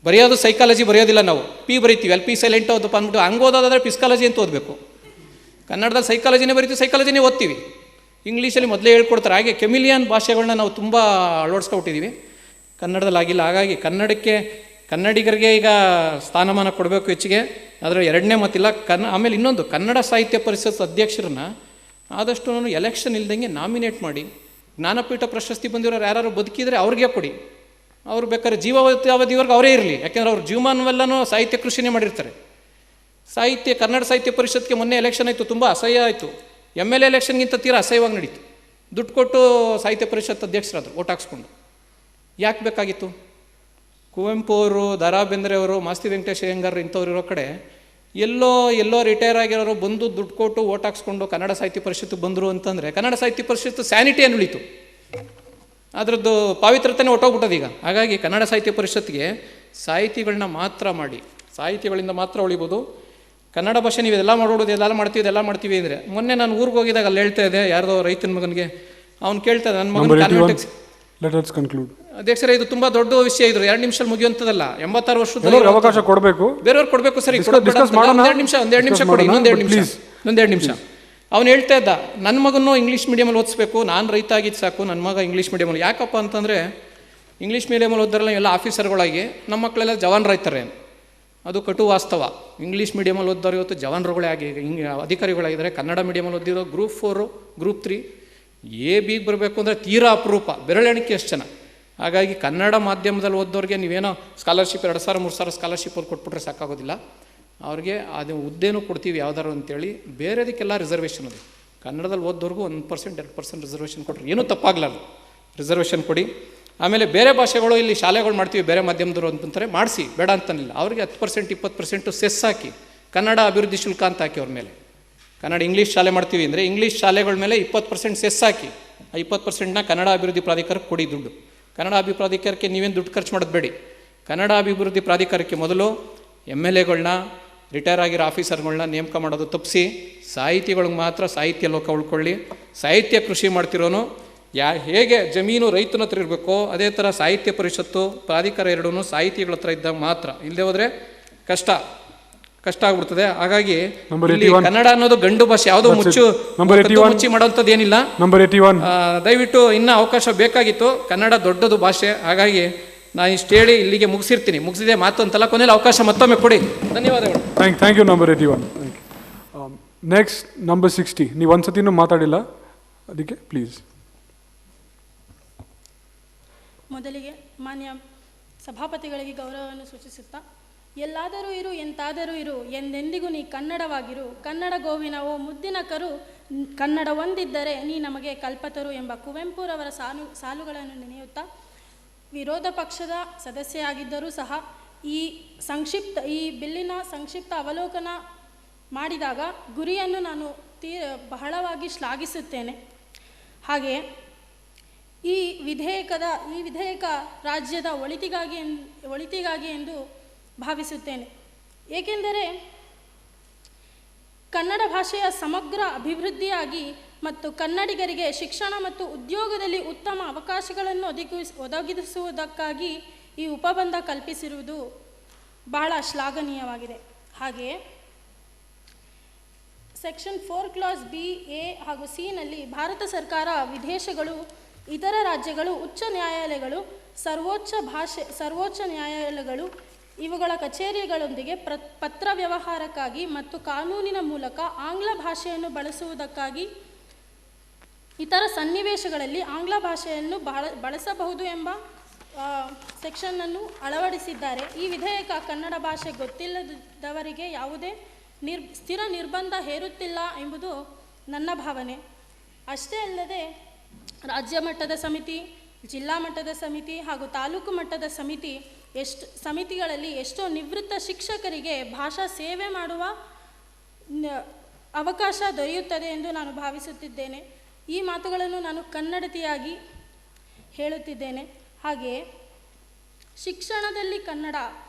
ಬರೆಯೋದು ಸೈಕಾಲಜಿ ಬರೆಯೋದಿಲ್ಲ ನಾವು, ಪಿ ಬರಿತೀವಿ, ಅಲ್ಲಿ ಪಿ ಸೈಲೆಂಟ್ ಓದಪ್ಪ ಅಂದ್ಬಿಟ್ಟು. ಹಂಗೆ ಓದೋದಾದರೆ ಪಿಸ್ಕಾಲಜಿ ಅಂತ ಓದಬೇಕು. ಕನ್ನಡದಲ್ಲಿ ಸೈಕಾಲಜಿನೇ ಬರಿತೀವಿ, ಸೈಕಾಲಜಿನೇ ಓದ್ತೀವಿ. ಇಂಗ್ಲೀಷಲ್ಲಿ ಮೊದಲೇ ಹೇಳ್ಕೊಡ್ತಾರೆ. ಹಾಗೆ ಕೆಮಿಲಿಯನ್ ಭಾಷೆಗಳನ್ನ ನಾವು ತುಂಬ ಅಳವಡಿಸ್ಕೊಟ್ಟಿದ್ದೀವಿ, ಕನ್ನಡದಲ್ಲಿ ಆಗಿಲ್ಲ. ಹಾಗಾಗಿ ಕನ್ನಡಿಗರಿಗೆ ಈಗ ಸ್ಥಾನಮಾನ ಕೊಡಬೇಕು ಹೆಚ್ಚಿಗೆ. ಅದರ ಎರಡನೇ ಮತ್ತಿಲ್ಲ. ಆಮೇಲೆ ಇನ್ನೊಂದು, ಕನ್ನಡ ಸಾಹಿತ್ಯ ಪರಿಷತ್ ಅಧ್ಯಕ್ಷರನ್ನ ಆದಷ್ಟು ನಾನು ಎಲೆಕ್ಷನ್ ಇಲ್ದಂಗೆ ನಾಮಿನೇಟ್ ಮಾಡಿ, ಜ್ಞಾನಪೀಠ ಪ್ರಶಸ್ತಿ ಬಂದಿರೋರು ಯಾರು ಬದುಕಿದರೆ ಅವ್ರಿಗೆ ಕೊಡಿ. ಅವ್ರು ಬೇಕಾದ್ರೆ ಜೀವಾವಧಿವರೆಗೂ ಅವರೇ ಇರಲಿ. ಯಾಕೆಂದರೆ ಅವ್ರ ಜೀವಮಾನವೆಲ್ಲನೂ ಸಾಹಿತ್ಯ ಕೃಷಿನೇ ಮಾಡಿರ್ತಾರೆ. ಕನ್ನಡ ಸಾಹಿತ್ಯ ಪರಿಷತ್ಗೆ ಮೊನ್ನೆ ಎಲೆಕ್ಷನ್ ಆಯಿತು, ತುಂಬ ಅಸಹ್ಯ ಆಯಿತು. MLA ಎಲೆಕ್ಷನ್ಗಿಂತ ತೀರಾ ಅಸಹ್ಯವಾಗಿ ನಡೀತು. ದುಡ್ಡು ಕೊಟ್ಟು ಸಾಹಿತ್ಯ ಪರಿಷತ್ ಅಧ್ಯಕ್ಷರಾದರು ಓಟ್ ಹಾಕ್ಸ್ಕೊಂಡು. ಯಾಕೆ ಬೇಕಾಗಿತ್ತು? ಕುವೆಂಪು ಅವರು, ದ.ರಾ ಬೇಂದ್ರೆ ಅವರು, ಮಾಸ್ತಿ ವೆಂಕಟೇಶ ಅಯ್ಯಂಗಾರ್ ಇಂಥವ್ರು ಇರೋ ಕಡೆ ಎಲ್ಲೋ ರಿಟೈರ್ ಆಗಿರೋರು ಬಂದು ದುಡ್ಡು ಕೊಟ್ಟು ಓಟ್ ಹಾಕ್ಸ್ಕೊಂಡು ಕನ್ನಡ ಸಾಹಿತ್ಯ ಪರಿಷತ್ತು ಬಂದರು ಅಂತಂದರೆ ಕನ್ನಡ ಸಾಹಿತ್ಯ ಪರಿಷತ್ತು ಸ್ಯಾನಿಟಿ ಏನು ಉಳಿತು? ಅದರದ್ದು ಪಾವಿತ್ರತೆನೇ ಹೊಟ್ಟೋಗ್ಬಿಟ್ಟದು ಈಗ. ಹಾಗಾಗಿ ಕನ್ನಡ ಸಾಹಿತ್ಯ ಪರಿಷತ್ಗೆ ಸಾಹಿತಿಗಳನ್ನ ಮಾತ್ರ ಮಾಡಿ, ಸಾಹಿತಿಗಳಿಂದ ಮಾತ್ರ ಉಳಿಬೋದು. ಕನ್ನಡ ಭಾಷೆ ನೀವು ಇದೆಲ್ಲ ಮಾಡೋದು, ಇದೆಲ್ಲ ಮಾಡ್ತೀವಿ ಅಂದರೆ, ಮೊನ್ನೆ ನಾನು ಊರಿಗೆ ಹೋಗಿದಾಗ ಅಲ್ಲಿ ಹೇಳ್ತಾ ಇದೆ, ಯಾರ್ದೋ ರೈತನ ಮಗನಿಗೆ ಅವ್ನು ಕೇಳ್ತಾ ಇದೆ, ನನ್ನ ಮಗನ ಅಧ್ಯಕ್ಷರೇ ಇದು ತುಂಬ ದೊಡ್ಡ ವಿಷಯ, ಇದ್ರು 2 ನಿಮಿಷ ಮುಗಿಯುವಂಥದ್ದಲ್ಲ, 86 ವರ್ಷದ ಅವಕಾಶ ಕೊಡಬೇಕು, ಬೇರೆಯವ್ರು ಕೊಡಬೇಕು. ಸರಿ, ಒಂದೆರಡು ನಿಮಿಷ ಕೊಡಿ, ಇನ್ನೊಂದೆರಡು ನಿಮಿಷ. ಅವ್ನು ಹೇಳ್ತಾ ಇದ್ದ, ನನ್ನ ಮಗನೂ ಇಂಗ್ಲೀಷ್ ಮೀಡಿಯಮಲ್ಲಿ ಓದಿಸ್ಬೇಕು, ನಾನು ರೈತ ಆಗಿದ್ದು ಸಾಕು, ನನ್ನ ಮಗ ಇಂಗ್ಲೀಷ್ ಮೀಡಿಯಮಲ್ಲಿ. ಯಾಕಪ್ಪ ಅಂತಂದರೆ ಇಂಗ್ಲೀಷ್ ಮೀಡಿಯಮಲ್ಲಿ ಓದಿದ್ರಲ್ಲ ಎಲ್ಲ ಆಫೀಸರ್ಗಳಾಗಿ, ನಮ್ಮ ಮಕ್ಕಳೆಲ್ಲ ಜವಾನರಾಯ್ತಾರೆ. ಅದು ಕಟು ವಾಸ್ತವ. ಇಂಗ್ಲೀಷ್ ಮೀಡಿಯಮಲ್ಲಿ ಓದ್ದವ್ರು ಇವತ್ತು ಜವಾನರುಗಳೇ ಆಗಿ ಅಧಿಕಾರಿಗಳಾಗಿದ್ದಾರೆ. ಕನ್ನಡ ಮೀಡಿಯಮಲ್ಲಿ ಓದಿರೋ ಗ್ರೂಪ್ 4, ಗ್ರೂಪ್ 3, AB ಬರಬೇಕು ಅಂದರೆ ತೀರಾ ಅಪರೂಪ, ಬೆರಳೆಣಿಕೆ ಅಷ್ಟು ಜನ. ಹಾಗಾಗಿ ಕನ್ನಡ ಮಾಧ್ಯಮದಲ್ಲಿ ಓದೋರಿಗೆ ನೀವೇನೋ ಸ್ಕಾಲರ್ಶಿಪ್ 2,000 3,000 ಸ್ಕಾಲರ್ಶಿಪ್ ಅವ್ರು ಕೊಟ್ಬಿಟ್ರೆ ಸಾಕಾಗೋದಿಲ್ಲ. ಅವ್ರಿಗೆ ಅದು ಹುದ್ದೆನೂ ಕೊಡ್ತೀವಿ ಯಾವ್ದಾರು ಅಂತೇಳಿ, ಬೇರೆದಕ್ಕೆಲ್ಲ ರಿಸರ್ವೇಷನ್ ಅದು. ಕನ್ನಡದಲ್ಲಿ ಓದೋರ್ಗೂ 1% 2% ರಿಸರ್ವೇಷನ್ ಕೊಟ್ಟರೆ ಏನೂ ತಪ್ಪಾಗಲಾರ್ದು, ರಿಸರ್ವೇಷನ್ ಕೊಡಿ. ಆಮೇಲೆ ಬೇರೆ ಭಾಷೆಗಳು ಇಲ್ಲಿ ಶಾಲೆಗಳು ಮಾಡ್ತೀವಿ ಬೇರೆ ಮಾಧ್ಯಮದವರು ಅಂತಂತಾರೆ, ಮಾಡಿಸಿ, ಬೇಡ ಅಂತನಿಲ್ಲ. ಅವ್ರಿಗೆ 10% 20% ಸೆಸ್ ಹಾಕಿ, ಕನ್ನಡ ಅಭಿವೃದ್ಧಿ ಶುಲ್ಕ ಅಂತ ಹಾಕಿ ಅವ್ರ ಮೇಲೆ. ಕನ್ನಡ ಇಂಗ್ಲೀಷ್ ಶಾಲೆ ಮಾಡ್ತೀವಿ ಅಂದರೆ ಇಂಗ್ಲೀಷ್ ಶಾಲೆಗಳ ಮೇಲೆ 20% ಸೆಸ್ ಹಾಕಿ, ಆ 20%ನ ಕನ್ನಡ ಅಭಿವೃದ್ಧಿ ಪ್ರಾಧಿಕಾರಕ್ಕೆ ಕೊಡಿ ದುಡ್ಡು. ಕನ್ನಡ ಅಭಿವೃದ್ಧಿ ಪ್ರಾಧಿಕಾರಕ್ಕೆ ನೀವೇನು ದುಡ್ಡು ಖರ್ಚು ಮಾಡೋದು ಬೇಡಿ. ಕನ್ನಡ ಅಭಿವೃದ್ಧಿ ಪ್ರಾಧಿಕಾರಕ್ಕೆ ಮೊದಲು MLAಗಳನ್ನ, ರಿಟೈರ್ ಆಗಿರೋ ಆಫೀಸರ್ಗಳನ್ನ ನೇಮಕ ಮಾಡೋದು ತಪ್ಪಿಸಿ, ಸಾಹಿತಿಗಳಿಗೆ ಮಾತ್ರ ಸಾಹಿತ್ಯ ಲೋಕ ಉಳ್ಕೊಳ್ಳಿ. ಸಾಹಿತ್ಯ ಕೃಷಿ ಮಾಡ್ತಿರೋನು ಹೇಗೆ ಜಮೀನು ರೈತನ ಹತ್ರ ಇರಬೇಕೋ ಅದೇ ಥರ ಸಾಹಿತ್ಯ ಪರಿಷತ್ತು ಪ್ರಾಧಿಕಾರ ಎರಡೂ ಸಾಹಿತಿಗಳ ಹತ್ರ ಇದ್ದಾಗ ಮಾತ್ರ. ಇಲ್ಲದೆ ಹೋದರೆ ಕಷ್ಟ ಆಗ್ಬಿಡ್ತದೆ. ಹಾಗಾಗಿ ಕನ್ನಡ ಅನ್ನೋದು ಗಂಡು ಭಾಷೆ, ಯಾವುದೋ ಮುಚ್ಚಿ ಮಾಡೋಂಥದ್ದು ಏನಿಲ್ಲ. ದಯವಿಟ್ಟು ಇನ್ನೂ ಅವಕಾಶ ಬೇಕಾಗಿತ್ತು. ಕನ್ನಡ ದೊಡ್ಡದು ಭಾಷೆ. ಹಾಗಾಗಿ ನಾನು ಇಷ್ಟು ಹೇಳಿ ಇಲ್ಲಿಗೆ ಮುಗಿಸಿರ್ತೀನಿ. ಮುಗಿಸಿದೆ ಮಾತು ಅಂತಲ್ಲ, ಕೊನೆಯಲ್ಲಿ ಅವಕಾಶ ಮತ್ತೊಮ್ಮೆ ಕೊಡಿ. ಧನ್ಯವಾದಗಳು. Thank you number 81. Next number 60. ನೀವು ಒಂದ್ಸತಿನೂ ಮಾತಾಡಿಲ್ಲ, ಅದಕ್ಕೆ ಪ್ಲೀಸ್. ಮೊದಲಿಗೆ ಮಾನ್ಯ ಸಭಾಪತಿಗಳಿಗೆ ಗೌರವವನ್ನು ಸೂಚಿಸುತ್ತಾ, ಎಲ್ಲಾದರೂ ಇರು ಎಂತಾದರೂ ಇರು, ಎಂದೆಂದಿಗೂ ನೀ ಕನ್ನಡವಾಗಿರು, ಕನ್ನಡ ಗೋವಿನವೋ ಮುದ್ದಿನ ಕರು, ಕನ್ನಡ ಒಂದಿದ್ದರೆ ನೀ ನಮಗೆ ಕಲ್ಪತರು ಎಂಬ ಕುವೆಂಪುರವರ ಸಾಲುಗಳನ್ನು ನೆನೆಯುತ್ತಾ, ವಿರೋಧ ಪಕ್ಷದ ಸದಸ್ಯೆಯಾಗಿದ್ದರೂ ಸಹ ಈ ಬಿಲ್ಲಿನ ಸಂಕ್ಷಿಪ್ತ ಅವಲೋಕನ ಮಾಡಿದಾಗ ಗುರಿಯನ್ನು ನಾನು ಬಹಳವಾಗಿ ಶ್ಲಾಘಿಸುತ್ತೇನೆ. ಹಾಗೆಯೇ ಈ ವಿಧೇಯಕ ರಾಜ್ಯದ ಒಳಿತಿಗಾಗಿ ಎಂದು ಭಾವಿಸುತ್ತೇನೆ. ಏಕೆಂದರೆ ಕನ್ನಡ ಭಾಷೆಯ ಸಮಗ್ರ ಅಭಿವೃದ್ಧಿಯಾಗಿ ಮತ್ತು ಕನ್ನಡಿಗರಿಗೆ ಶಿಕ್ಷಣ ಮತ್ತು ಉದ್ಯೋಗದಲ್ಲಿ ಉತ್ತಮ ಅವಕಾಶಗಳನ್ನು ಒದಗಿಸುವುದಕ್ಕಾಗಿ ಈ ಉಪಬಂಧ ಕಲ್ಪಿಸಿರುವುದು ಬಹಳ ಶ್ಲಾಘನೀಯವಾಗಿದೆ. ಹಾಗೆಯೇ ಸೆಕ್ಷನ್ 4 ಕ್ಲಾಸ್ B, A ಹಾಗೂ C ನಲ್ಲಿ ಭಾರತ ಸರ್ಕಾರ, ವಿದೇಶಗಳು, ಇತರ ರಾಜ್ಯಗಳು, ಉಚ್ಚ ನ್ಯಾಯಾಲಯಗಳು, ಸರ್ವೋಚ್ಚ ನ್ಯಾಯಾಲಯಗಳು ಇವುಗಳ ಕಚೇರಿಗಳೊಂದಿಗೆ ಪತ್ರ ವ್ಯವಹಾರಕ್ಕಾಗಿ ಮತ್ತು ಕಾನೂನಿನ ಮೂಲಕ ಆಂಗ್ಲ ಭಾಷೆಯನ್ನು ಬಳಸುವುದಕ್ಕಾಗಿ ಇತರ ಸನ್ನಿವೇಶಗಳಲ್ಲಿ ಆಂಗ್ಲ ಭಾಷೆಯನ್ನು ಬಳಸಬಹುದು ಎಂಬ ಸೆಕ್ಷನ್ನನ್ನು ಅಳವಡಿಸಿದ್ದಾರೆ. ಈ ವಿಧೇಯಕ ಕನ್ನಡ ಭಾಷೆ ಗೊತ್ತಿಲ್ಲದವರಿಗೆ ಯಾವುದೇ ಸ್ಥಿರ ನಿರ್ಬಂಧ ಹೇರುತ್ತಿಲ್ಲ ಎಂಬುದು ನನ್ನ ಭಾವನೆ. ಅಷ್ಟೇ ಅಲ್ಲದೆ ರಾಜ್ಯ ಮಟ್ಟದ ಸಮಿತಿ, ಜಿಲ್ಲಾ ಮಟ್ಟದ ಸಮಿತಿ ಹಾಗೂ ತಾಲೂಕು ಮಟ್ಟದ ಸಮಿತಿಗಳಲ್ಲಿ ಎಷ್ಟೋ ನಿವೃತ್ತ ಶಿಕ್ಷಕರಿಗೆ ಭಾಷಾ ಸೇವೆ ಮಾಡುವ ಅವಕಾಶ ದೊರೆಯುತ್ತದೆ ಎಂದು ನಾನು ಭಾವಿಸುತ್ತಿದ್ದೇನೆ. ಈ ಮಾತುಗಳನ್ನು ನಾನು ಕನ್ನಡತಿಯಾಗಿ ಹೇಳುತ್ತಿದ್ದೇನೆ. ಹಾಗೆಯೇ ಶಿಕ್ಷಣದಲ್ಲಿ ಕನ್ನಡ,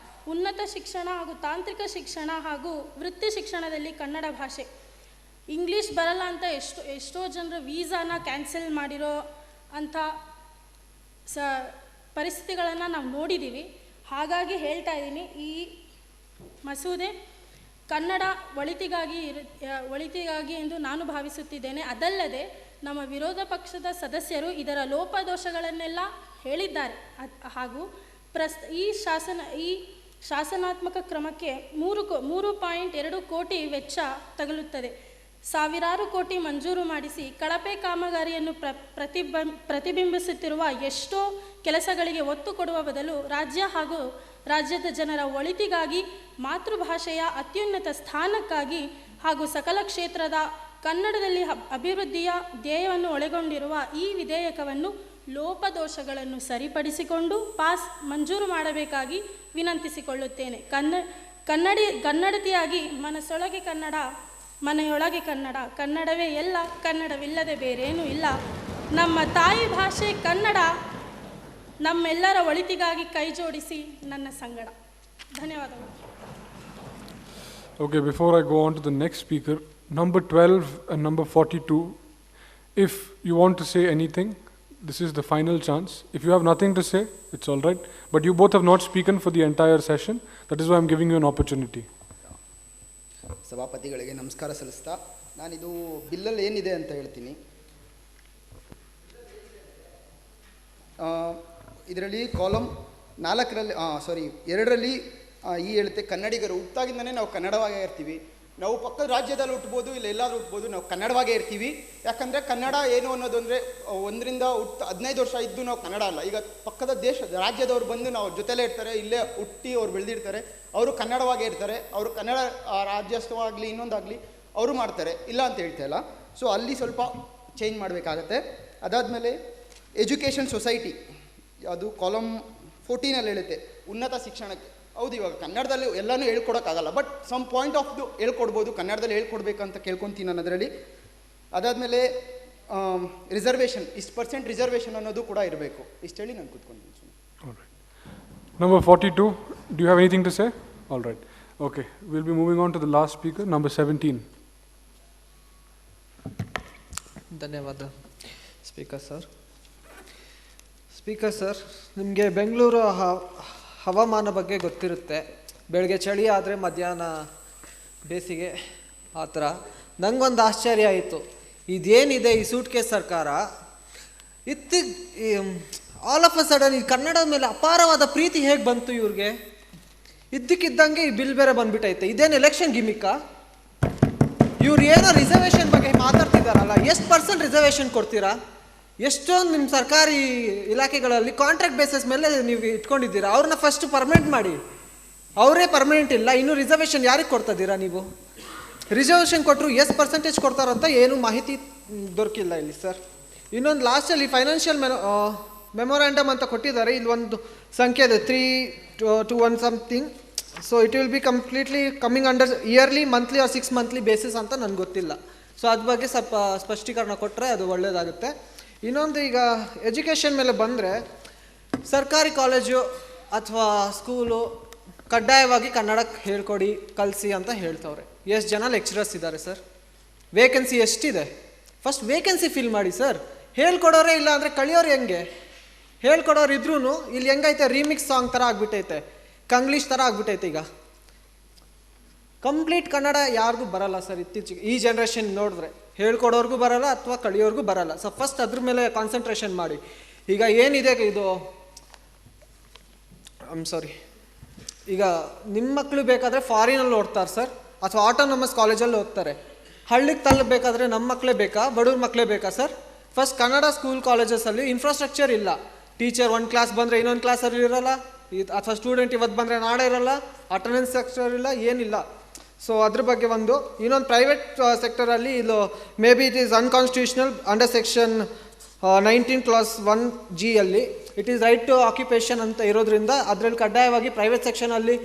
ಉನ್ನತ ಶಿಕ್ಷಣ ಹಾಗೂ ತಾಂತ್ರಿಕ ಶಿಕ್ಷಣ ಹಾಗೂ ವೃತ್ತಿ ಶಿಕ್ಷಣದಲ್ಲಿ ಕನ್ನಡ ಭಾಷೆ. ಇಂಗ್ಲೀಷ್ ಬರಲ್ಲ ಅಂತ ಎಷ್ಟೋ ಜನರು ವೀಸಾನ ಕ್ಯಾನ್ಸಲ್ ಮಾಡಿರೋ ಅಂಥ ಪರಿಸ್ಥಿತಿಗಳನ್ನು ನಾವು ನೋಡಿದ್ದೀವಿ. ಹಾಗಾಗಿ ಹೇಳ್ತಾ ಇದ್ದೀನಿ, ಈ ಮಸೂದೆ ಕನ್ನಡ ಒಳಿತಿಗಾಗಿ ಎಂದು ನಾನು ಭಾವಿಸುತ್ತಿದ್ದೇನೆ. ಅದಲ್ಲದೆ ನಮ್ಮ ವಿರೋಧ ಪಕ್ಷದ ಸದಸ್ಯರು ಇದರ ಲೋಪದೋಷಗಳನ್ನೆಲ್ಲ ಹೇಳಿದ್ದಾರೆ. ಹಾಗೂ ಈ ಶಾಸನಾತ್ಮಕ ಕ್ರಮಕ್ಕೆ 3.2 ಕೋಟಿ ವೆಚ್ಚ ತಗಲುತ್ತದೆ. ಸಾವಿರಾರು ಕೋಟಿ ಮಂಜೂರು ಮಾಡಿಸಿ ಕಳಪೆ ಕಾಮಗಾರಿಯನ್ನು ಪ್ರತಿಬಿಂಬಿಸುತ್ತಿರುವ ಎಷ್ಟೋ ಕೆಲಸಗಳಿಗೆ ಒತ್ತು ಕೊಡುವ ಬದಲು ರಾಜ್ಯ ಹಾಗೂ ರಾಜ್ಯದ ಜನರ ಒಳಿತಿಗಾಗಿ, ಮಾತೃಭಾಷೆಯ ಅತ್ಯುನ್ನತ ಸ್ಥಾನಕ್ಕಾಗಿ ಹಾಗೂ ಸಕಲ ಕ್ಷೇತ್ರದ ಕನ್ನಡದಲ್ಲಿ ಅಭಿವೃದ್ಧಿಯ ಧ್ಯೇಯವನ್ನು ಒಳಗೊಂಡಿರುವ ಈ ವಿಧೇಯಕವನ್ನು ಲೋಪದೋಷಗಳನ್ನು ಸರಿಪಡಿಸಿಕೊಂಡು ಮಂಜೂರು ಮಾಡಬೇಕಾಗಿ ವಿನಂತಿಸಿಕೊಳ್ಳುತ್ತೇನೆ. ಕನ್ನಡತಿಯಾಗಿ ಮನಸ್ಸೊಳಗೆ ಕನ್ನಡ, ಮನೆಯೊಳಗೆ ಕನ್ನಡ, ಕನ್ನಡವೇ ಎಲ್ಲ, ಕನ್ನಡವಿಲ್ಲದೆ ಬೇರೇನೂ ಇಲ್ಲ. ನಮ್ಮ ತಾಯಿ ಭಾಷೆ ಕನ್ನಡ, ನಮ್ಮೆಲ್ಲರ ಒಳಿತಿಗಾಗಿ ಕೈ ಜೋಡಿಸಿ ನನ್ನ ಸಂಗಡ. ಧನ್ಯವಾದಗಳು. Okay, before I go on to the next speaker, number 12 and number 42, if you want to say anything, this is the final chance. If you have nothing to say, it's all right. But you both have not spoken for the entire session. That is why I'm giving you an opportunity. ಸಭಾಪತಿಗಳಿಗೆ ನಮಸ್ಕಾರ ಸಲ್ಲಿಸ್ತಾ ನಾನಿದು ಬಿಲ್ಲಲ್ಲಿ ಏನಿದೆ ಅಂತ ಹೇಳ್ತೀನಿ. ಇದರಲ್ಲಿ column 2ರಲ್ಲಿ ಈ ಹೇಳುತ್ತೆ, ಕನ್ನಡಿಗರು ಹುಟ್ಟಾಗಿಂದನೇ ನಾವು ಕನ್ನಡವಾಗೇ ಇರ್ತೀವಿ. ನಾವು ಪಕ್ಕದ ರಾಜ್ಯದಲ್ಲಿ ಹುಟ್ಬೋದು, ಇಲ್ಲ ಎಲ್ಲಾದರೂ ಹುಟ್ಬೋದು, ನಾವು ಕನ್ನಡವಾಗೇ ಇರ್ತೀವಿ. ಯಾಕಂದರೆ ಕನ್ನಡ ಏನು ಅನ್ನೋದು ಅಂದರೆ 15 ವರ್ಷ ಇದ್ದು ನಾವು ಕನ್ನಡ ಅಲ್ಲ. ಈಗ ಪಕ್ಕದ ರಾಜ್ಯದವ್ರು ಬಂದು ನಾವು ಜೊತೆಲೇ ಇರ್ತಾರೆ, ಇಲ್ಲೇ ಹುಟ್ಟಿ ಅವ್ರು ಬೆಳೆದಿರ್ತಾರೆ, ಅವರು ಕನ್ನಡವಾಗೇ ಇರ್ತಾರೆ. ಅವರು ಕನ್ನಡ ರಾಜ್ಯೋತ್ಸವವಾಗಲಿ ಇನ್ನೊಂದಾಗಲಿ ಅವರು ಮಾಡ್ತಾರೆ, ಇಲ್ಲ ಅಂತ ಹೇಳ್ತಾ ಇಲ್ಲ. ಸೊ ಅಲ್ಲಿ ಸ್ವಲ್ಪ ಚೇಂಜ್ ಮಾಡಬೇಕಾಗತ್ತೆ. ಅದಾದಮೇಲೆ ಎಜುಕೇಷನ್ ಸೊಸೈಟಿ, ಅದು ಕಾಲಮ್ 14ಅಲ್ಲಿ ಹೇಳುತ್ತೆ ಉನ್ನತ ಶಿಕ್ಷಣಕ್ಕೆ. ಹೌದು, ಇವಾಗ ಕನ್ನಡದಲ್ಲಿ ಎಲ್ಲನೂ ಹೇಳ್ಕೊಡೋಕ್ಕಾಗಲ್ಲ, ಬಟ್ ಸಮ್ ಪಾಯಿಂಟ್ ಆಫ್ ಹೇಳ್ಕೊಡ್ಬೋದು, ಕನ್ನಡದಲ್ಲಿ ಹೇಳ್ಕೊಡ್ಬೇಕಂತ ಕೇಳ್ಕೊತೀನಿ ನಾನು ಅದರಲ್ಲಿ. ಅದಾದಮೇಲೆ ರಿಸರ್ವೇಷನ್, ಇಷ್ಟು % ರಿಸರ್ವೇಷನ್ ಅನ್ನೋದು ಕೂಡ ಇರಬೇಕು. ಇಷ್ಟು ಹೇಳಿ ನಾನು ಕೂತ್ಕೊಂಡಿದ್ದೀನಿ. Number 42, do you have anything to say? All right. Okay, we'll be moving on to the last speaker, number 17. ಧನ್ಯವಾದ ಸ್ಪೀಕರ್ ಸರ್. ನಿಮಗೆ ಬೆಂಗಳೂರು ಹವಾಮಾನ ಬಗ್ಗೆ ಗೊತ್ತಿರುತ್ತೆ. ಬೆಳಗ್ಗೆ ಚಳಿ ಆದರೆ ಮಧ್ಯಾಹ್ನ ಬೇಸಿಗೆ, ಆ ಥರ. ನಂಗೊಂದು ಆಶ್ಚರ್ಯ ಆಯಿತು, ಇದೇನಿದೆ ಈ ಸೂಟ್ ಕೇಸ್ ಸರ್ಕಾರ, ಆಲ್ ಆಫ್ ಅ ಸಡನ್ ಈ ಕನ್ನಡದ ಮೇಲೆ ಅಪಾರವಾದ ಪ್ರೀತಿ ಹೇಗೆ ಬಂತು ಇವ್ರಿಗೆ? ಇದ್ದಕ್ಕಿದ್ದಂಗೆ ಈ ಬಿಲ್ ಬೇರೆ ಬಂದ್ಬಿಟ್ಟೈತೆ. ಇದೇನು ಎಲೆಕ್ಷನ್ ಗಿಮಿಕ್ಕಾ? ಇವ್ರು ಏನೋ ರಿಸರ್ವೇಷನ್ ಬಗ್ಗೆ ಮಾತಾಡ್ತಿದ್ದಾರಲ್ಲ, ಎಷ್ಟು % ರಿಸರ್ವೇಷನ್ ಕೊಡ್ತೀರಾ? ಎಷ್ಟೊಂದು ನಿಮ್ಮ ಸರ್ಕಾರಿ ಇಲಾಖೆಗಳಲ್ಲಿ ಕಾಂಟ್ರಾಕ್ಟ್ ಬೇಸಿಸ್ ಮೇಲೆ ನೀವು ಇಟ್ಕೊಂಡಿದ್ದೀರಾ. ಅವ್ರನ್ನ ಫಸ್ಟ್ ಪರ್ಮನೆಂಟ್ ಮಾಡಿ. ಅವರೇ ಪರ್ಮನೆಂಟ್ ಇಲ್ಲ, ಇನ್ನೂ ರಿಸರ್ವೇಷನ್ ಯಾರಿಗೆ ಕೊಡ್ತಾ ಇದ್ದೀರಾ ನೀವು? ರಿಸರ್ವೇಷನ್ ಕೊಟ್ಟರು ಎಷ್ಟು % ಕೊಡ್ತಾರಂತ ಏನೂ ಮಾಹಿತಿ ದೊರಕಿಲ್ಲ ಇಲ್ಲಿ ಸರ್. ಇನ್ನೊಂದು ಲಾಸ್ಟಲ್ಲಿ ಫೈನಾನ್ಷಿಯಲ್ ಮೆಮೊರಾಂಡಮ್ ಅಂತ ಕೊಟ್ಟಿದ್ದಾರೆ. ಇಲ್ಲಿ ಒಂದು ಸಂಖ್ಯೆ ಇದೆ 321 something. So it will be completely coming under yearly, monthly or 6 monthly basis ಅಂತ ನನಗೆ ಗೊತ್ತಿಲ್ಲ. ಸೊ ಅದ್ರ ಬಗ್ಗೆ ಸ್ವಲ್ಪ ಸ್ಪಷ್ಟೀಕರಣ ಕೊಟ್ಟರೆ ಅದು ಒಳ್ಳೆಯದಾಗುತ್ತೆ. ಇನ್ನೊಂದು, ಈಗ ಎಜುಕೇಷನ್ ಮೇಲೆ ಬಂದರೆ, ಸರ್ಕಾರಿ ಕಾಲೇಜು ಅಥವಾ ಸ್ಕೂಲು ಕಡ್ಡಾಯವಾಗಿ ಕನ್ನಡ ಹೇಳ್ಕೊಡಿ, ಕಲಿಸಿ ಅಂತ ಹೇಳ್ತವ್ರೆ. ಎಷ್ಟು ಜನ ಲೆಕ್ಚರರ್ಸ್ ಇದ್ದಾರೆ ಸರ್? ವೇಕೆನ್ಸಿ ಎಷ್ಟಿದೆ? ಫಸ್ಟ್ ವೇಕೆನ್ಸಿ ಫಿಲ್ ಮಾಡಿ ಸರ್. ಹೇಳ್ಕೊಡೋರೇ ಇಲ್ಲ ಅಂದರೆ ಕಳಿಯೋರು ಹೆಂಗೆ? ಹೇಳ್ಕೊಡೋರು ಇದ್ರೂ ಇಲ್ಲಿ ಹೆಂಗೈತೆ, ರೀಮಿಕ್ಸ್ ಸಾಂಗ್ ಥರ ಆಗ್ಬಿಟ್ಟೈತೆ, ಕಂಗ್ಲೀಷ್ ಥರ ಆಗ್ಬಿಟ್ಟೈತೆ. ಈಗ ಕಂಪ್ಲೀಟ್ ಕನ್ನಡ ಯಾರಿಗೂ ಬರಲ್ಲ ಸರ್ ಇತ್ತೀಚೆಗೆ. ಈ ಜನ್ರೇಷನ್ ನೋಡಿದ್ರೆ ಹೇಳ್ಕೊಡೋರ್ಗೂ ಬರಲ್ಲ ಅಥವಾ ಕಳಿಯೋರ್ಗೂ ಬರಲ್ಲ. ಸೊ ಫಸ್ಟ್ ಅದ್ರ ಮೇಲೆ ಕಾನ್ಸಂಟ್ರೇಷನ್ ಮಾಡಿ. ಈಗ ಏನಿದೆ ಇದು, ಈಗ ನಿಮ್ಮ ಮಕ್ಕಳು ಬೇಕಾದರೆ ಫಾರಿನಲ್ಲಿ ಓದ್ತಾರೆ ಸರ್, ಅಥವಾ ಆಟೋನಮಸ್ ಕಾಲೇಜಲ್ಲಿ ಓದ್ತಾರೆ. ಹಳ್ಳಿಗೆ ತಳ್ಳಬೇಕಾದ್ರೆ ನಮ್ಮ ಮಕ್ಕಳೇ ಬೇಕಾ, ಬಡವ್ರ ಮಕ್ಕಳೇ ಬೇಕಾ ಸರ್? ಫಸ್ಟ್ ಕನ್ನಡ ಸ್ಕೂಲ್ ಕಾಲೇಜಸಲ್ಲಿ ಇನ್ಫ್ರಾಸ್ಟ್ರಕ್ಚರ್ ಇಲ್ಲ. ಟೀಚರ್ ಒಂದು ಕ್ಲಾಸ್ ಬಂದರೆ ಇನ್ನೊಂದು ಕ್ಲಾಸಲ್ಲಿ ಇರಲ್ಲ, ಅಥವಾ ಸ್ಟೂಡೆಂಟ್ ಇವತ್ತು ಬಂದರೆ ನಾಳೆ ಇರಲ್ಲ, ಅಟೆಂಡೆನ್ಸ್ ಸ್ಟ್ರಕ್ಚರ್ ಇಲ್ಲ, ಏನಿಲ್ಲ. ಸೊ ಅದ್ರ ಬಗ್ಗೆ ಒಂದು. ಇನ್ನೊಂದು ಪ್ರೈವೇಟ್ ಸೆಕ್ಟರಲ್ಲಿ ಇದು may be it is unconstitutional under section 19 clause 1G ಅಲ್ಲಿ it is right to occupation ಅಂತ ಇರೋದ್ರಿಂದ ಅದರಲ್ಲಿ ಕಡ್ಡಾಯವಾಗಿ ಪ್ರೈವೇಟ್ ಸೆಕ್ಷನಲ್ಲಿ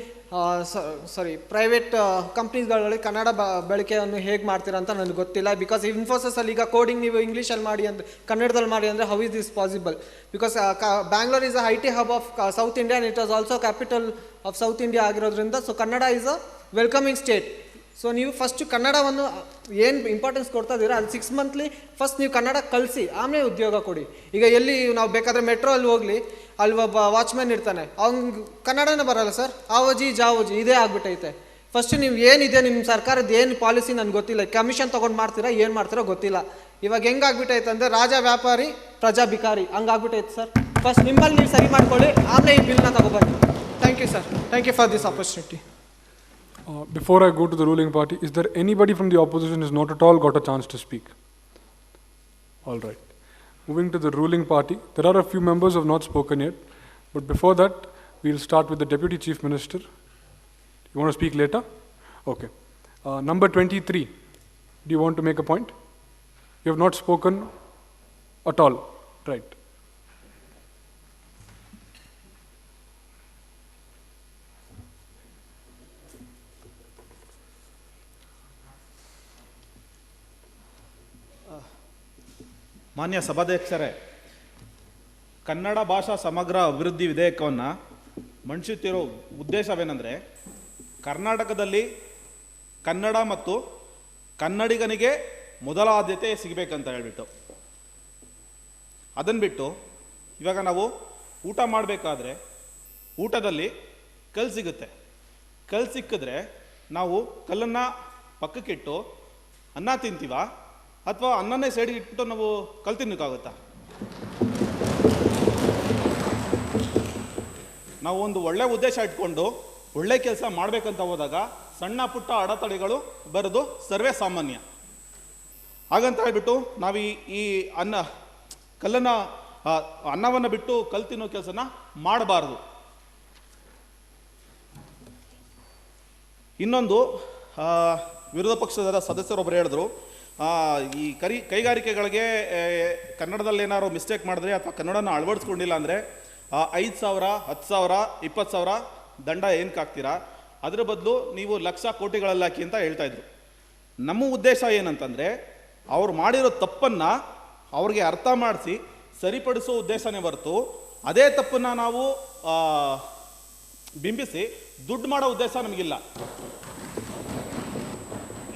ಪ್ರೈವೇಟ್ ಕಂಪ್ನೀಸ್ಗಳಲ್ಲಿ ಕನ್ನಡ ಬಳಕೆಯನ್ನು ಹೇಗೆ ಮಾಡ್ತೀರಾ ಅಂತ ನನಗೆ ಗೊತ್ತಿಲ್ಲ. ಬಿಕಾಸ್ ಇನ್ಫೋಸಿಸಲ್ಲಿ ಈಗ ಕೋಡಿಂಗ್ ನೀವು ಇಂಗ್ಲೀಷಲ್ಲಿ ಮಾಡಿ ಅಂದರೆ ಕನ್ನಡದಲ್ಲಿ ಮಾಡಿ ಅಂದರೆ how is this possible? Because Bangalore is a IT hub of south India and it was also capital of south India ಆಗಿರೋದ್ರಿಂದ so Kannada is a welcoming state. So ನೀವು ಫಸ್ಟು ಕನ್ನಡವನ್ನು ಏನು ಇಂಪಾರ್ಟೆನ್ಸ್ ಕೊಡ್ತಾ ಇದ್ದೀರಾ ಅದು 6 ಮಂತ್ಲಿ ಫಸ್ಟ್ ನೀವು ಕನ್ನಡ ಕಲಿಸಿ ಆಮೇಲೆ ಉದ್ಯೋಗ ಕೊಡಿ. ಈಗ ಎಲ್ಲಿ ನಾವು ಬೇಕಾದರೆ ಮೆಟ್ರೋ ಅಲ್ಲಿ ಹೋಗಲಿ, ಅಲ್ಲಿ ಒಬ್ಬ ವಾಚ್ಮ್ಯಾನ್ ಇರ್ತಾನೆ, ಅವ್ನಿಗೆ ಕನ್ನಡನೇ ಬರಲ್ಲ ಸರ್, ಆವೋಜಿ ಜಾವೋಜಿ ಇದೇ ಆಗ್ಬಿಟ್ಟೈತೆ. ಫಸ್ಟು ನೀವು ಏನಿದೆ ನಿಮ್ಮ ಸರ್ಕಾರದ ಏನು ಪಾಲಿಸಿ ನನಗೆ ಗೊತ್ತಿಲ್ಲ, ಕಮಿಷನ್ ತೊಗೊಂಡು ಮಾಡ್ತೀರಾ ಏನು ಮಾಡ್ತೀರೋ ಗೊತ್ತಿಲ್ಲ. ಇವಾಗ ಹೆಂಗಾಗ್ಬಿಟ್ಟೈತೆ ಅಂದರೆ ರಾಜ ವ್ಯಾಪಾರಿ ಪ್ರಜಾ ಭಿಕಾರಿ ಹಂಗಾಗ್ಬಿಟ್ಟೈತೆ ಸರ್. ಫಸ್ಟ್ ನಿಮ್ಮಲ್ಲಿ ನೀವು ಸರಿ ಮಾಡ್ಕೊಳ್ಳಿ, ಆಮೇಲೆ ಈ ಬಿಲ್ನ ತಗೊಬನ್ನಿ. Thank you sir, thank you for this opportunity. Before I go to the ruling party, is there anybody from the opposition who has not at all got a chance to speak? All right. Moving to the ruling party, there are a few members who have not spoken yet. But before that, we'll start with the Deputy Chief Minister. You want to speak later? Okay. Number 23, do you want to make a point? You have not spoken at all. Right. ಮಾನ್ಯ ಸಭಾಧ್ಯಕ್ಷರೇ, ಕನ್ನಡ ಭಾಷಾ ಸಮಗ್ರ ಅಭಿವೃದ್ಧಿ ವಿಧೇಯಕವನ್ನು ಮಂಡಿಸುತ್ತಿರೋ ಉದ್ದೇಶವೇನೆಂದರೆ ಕರ್ನಾಟಕದಲ್ಲಿ ಕನ್ನಡ ಮತ್ತು ಕನ್ನಡಿಗನಿಗೆ ಮೊದಲ ಆದ್ಯತೆ ಸಿಗಬೇಕಂತ ಹೇಳ್ಬಿಟ್ಟು. ಅದನ್ನು ಬಿಟ್ಟು ಇವಾಗ ನಾವು ಊಟ ಮಾಡಬೇಕಾದ್ರೆ ಊಟದಲ್ಲಿ ಕಲ್ಲು ಸಿಗುತ್ತೆ, ಕಲ್ಲು ಸಿಕ್ಕಿದ್ರೆ ನಾವು ಕಲ್ಲನ್ನು ಪಕ್ಕಕ್ಕಿಟ್ಟು ಅನ್ನ ತಿಂತೀವ ಅಥವಾ ಅನ್ನನೇ ಸೈಡಿಗೆ ಇಟ್ಬಿಟ್ಟು ನಾವು ಕಲ್ಲು ತಿನ್ನೋಕ್ಕಾಗುತ್ತಾ? ನಾವು ಒಂದು ಒಳ್ಳೆ ಉದ್ದೇಶ ಇಟ್ಕೊಂಡು ಒಳ್ಳೆ ಕೆಲಸ ಮಾಡಬೇಕಂತ ಹೋದಾಗ ಸಣ್ಣ ಪುಟ್ಟ ಅಡೆತಡೆಗಳು ಬರೋದು ಸರ್ವೇ ಸಾಮಾನ್ಯ. ಹಾಗಂತ ಹೇಳ್ಬಿಟ್ಟು ನಾವು ಈ ಅನ್ನವನ್ನು ಬಿಟ್ಟು ಕಲ್ಲು ತಿನ್ನೋ ಕೆಲಸನ ಮಾಡಬಾರ್ದು. ಇನ್ನೊಂದು ವಿರೋಧ ಪಕ್ಷದ ಸದಸ್ಯರೊಬ್ಬರು ಹೇಳಿದ್ರು, ಈ ಕೈಗಾರಿಕೆಗಳಿಗೆ ಕನ್ನಡದಲ್ಲಿ ಏನಾದ್ರು ಮಿಸ್ಟೇಕ್ ಮಾಡಿದ್ರೆ ಅಥವಾ ಕನ್ನಡನ ಅಳವಡಿಸ್ಕೊಂಡಿಲ್ಲ ಅಂದರೆ 5,000, 10,000, 20,000 ದಂಡ ಏನಕ್ಕೆ ಹಾಕ್ತೀರಾ? ಅದರ ಬದಲು ನೀವು ಲಕ್ಷ ಕೋಟಿಗಳಲ್ಲಿ ಹಾಕಿ ಅಂತ ಹೇಳ್ತಾಯಿದ್ರು. ನಮ್ಮ ಉದ್ದೇಶ ಏನಂತಂದರೆ ಅವ್ರು ಮಾಡಿರೋ ತಪ್ಪನ್ನು ಅವ್ರಿಗೆ ಅರ್ಥ ಮಾಡಿಸಿ ಸರಿಪಡಿಸೋ ಉದ್ದೇಶನೇ ಹೊರತು ಅದೇ ತಪ್ಪನ್ನು ನಾವು ಬಿಂಬಿಸಿ ದುಡ್ಡು ಮಾಡೋ ಉದ್ದೇಶ ನಮಗಿಲ್ಲ.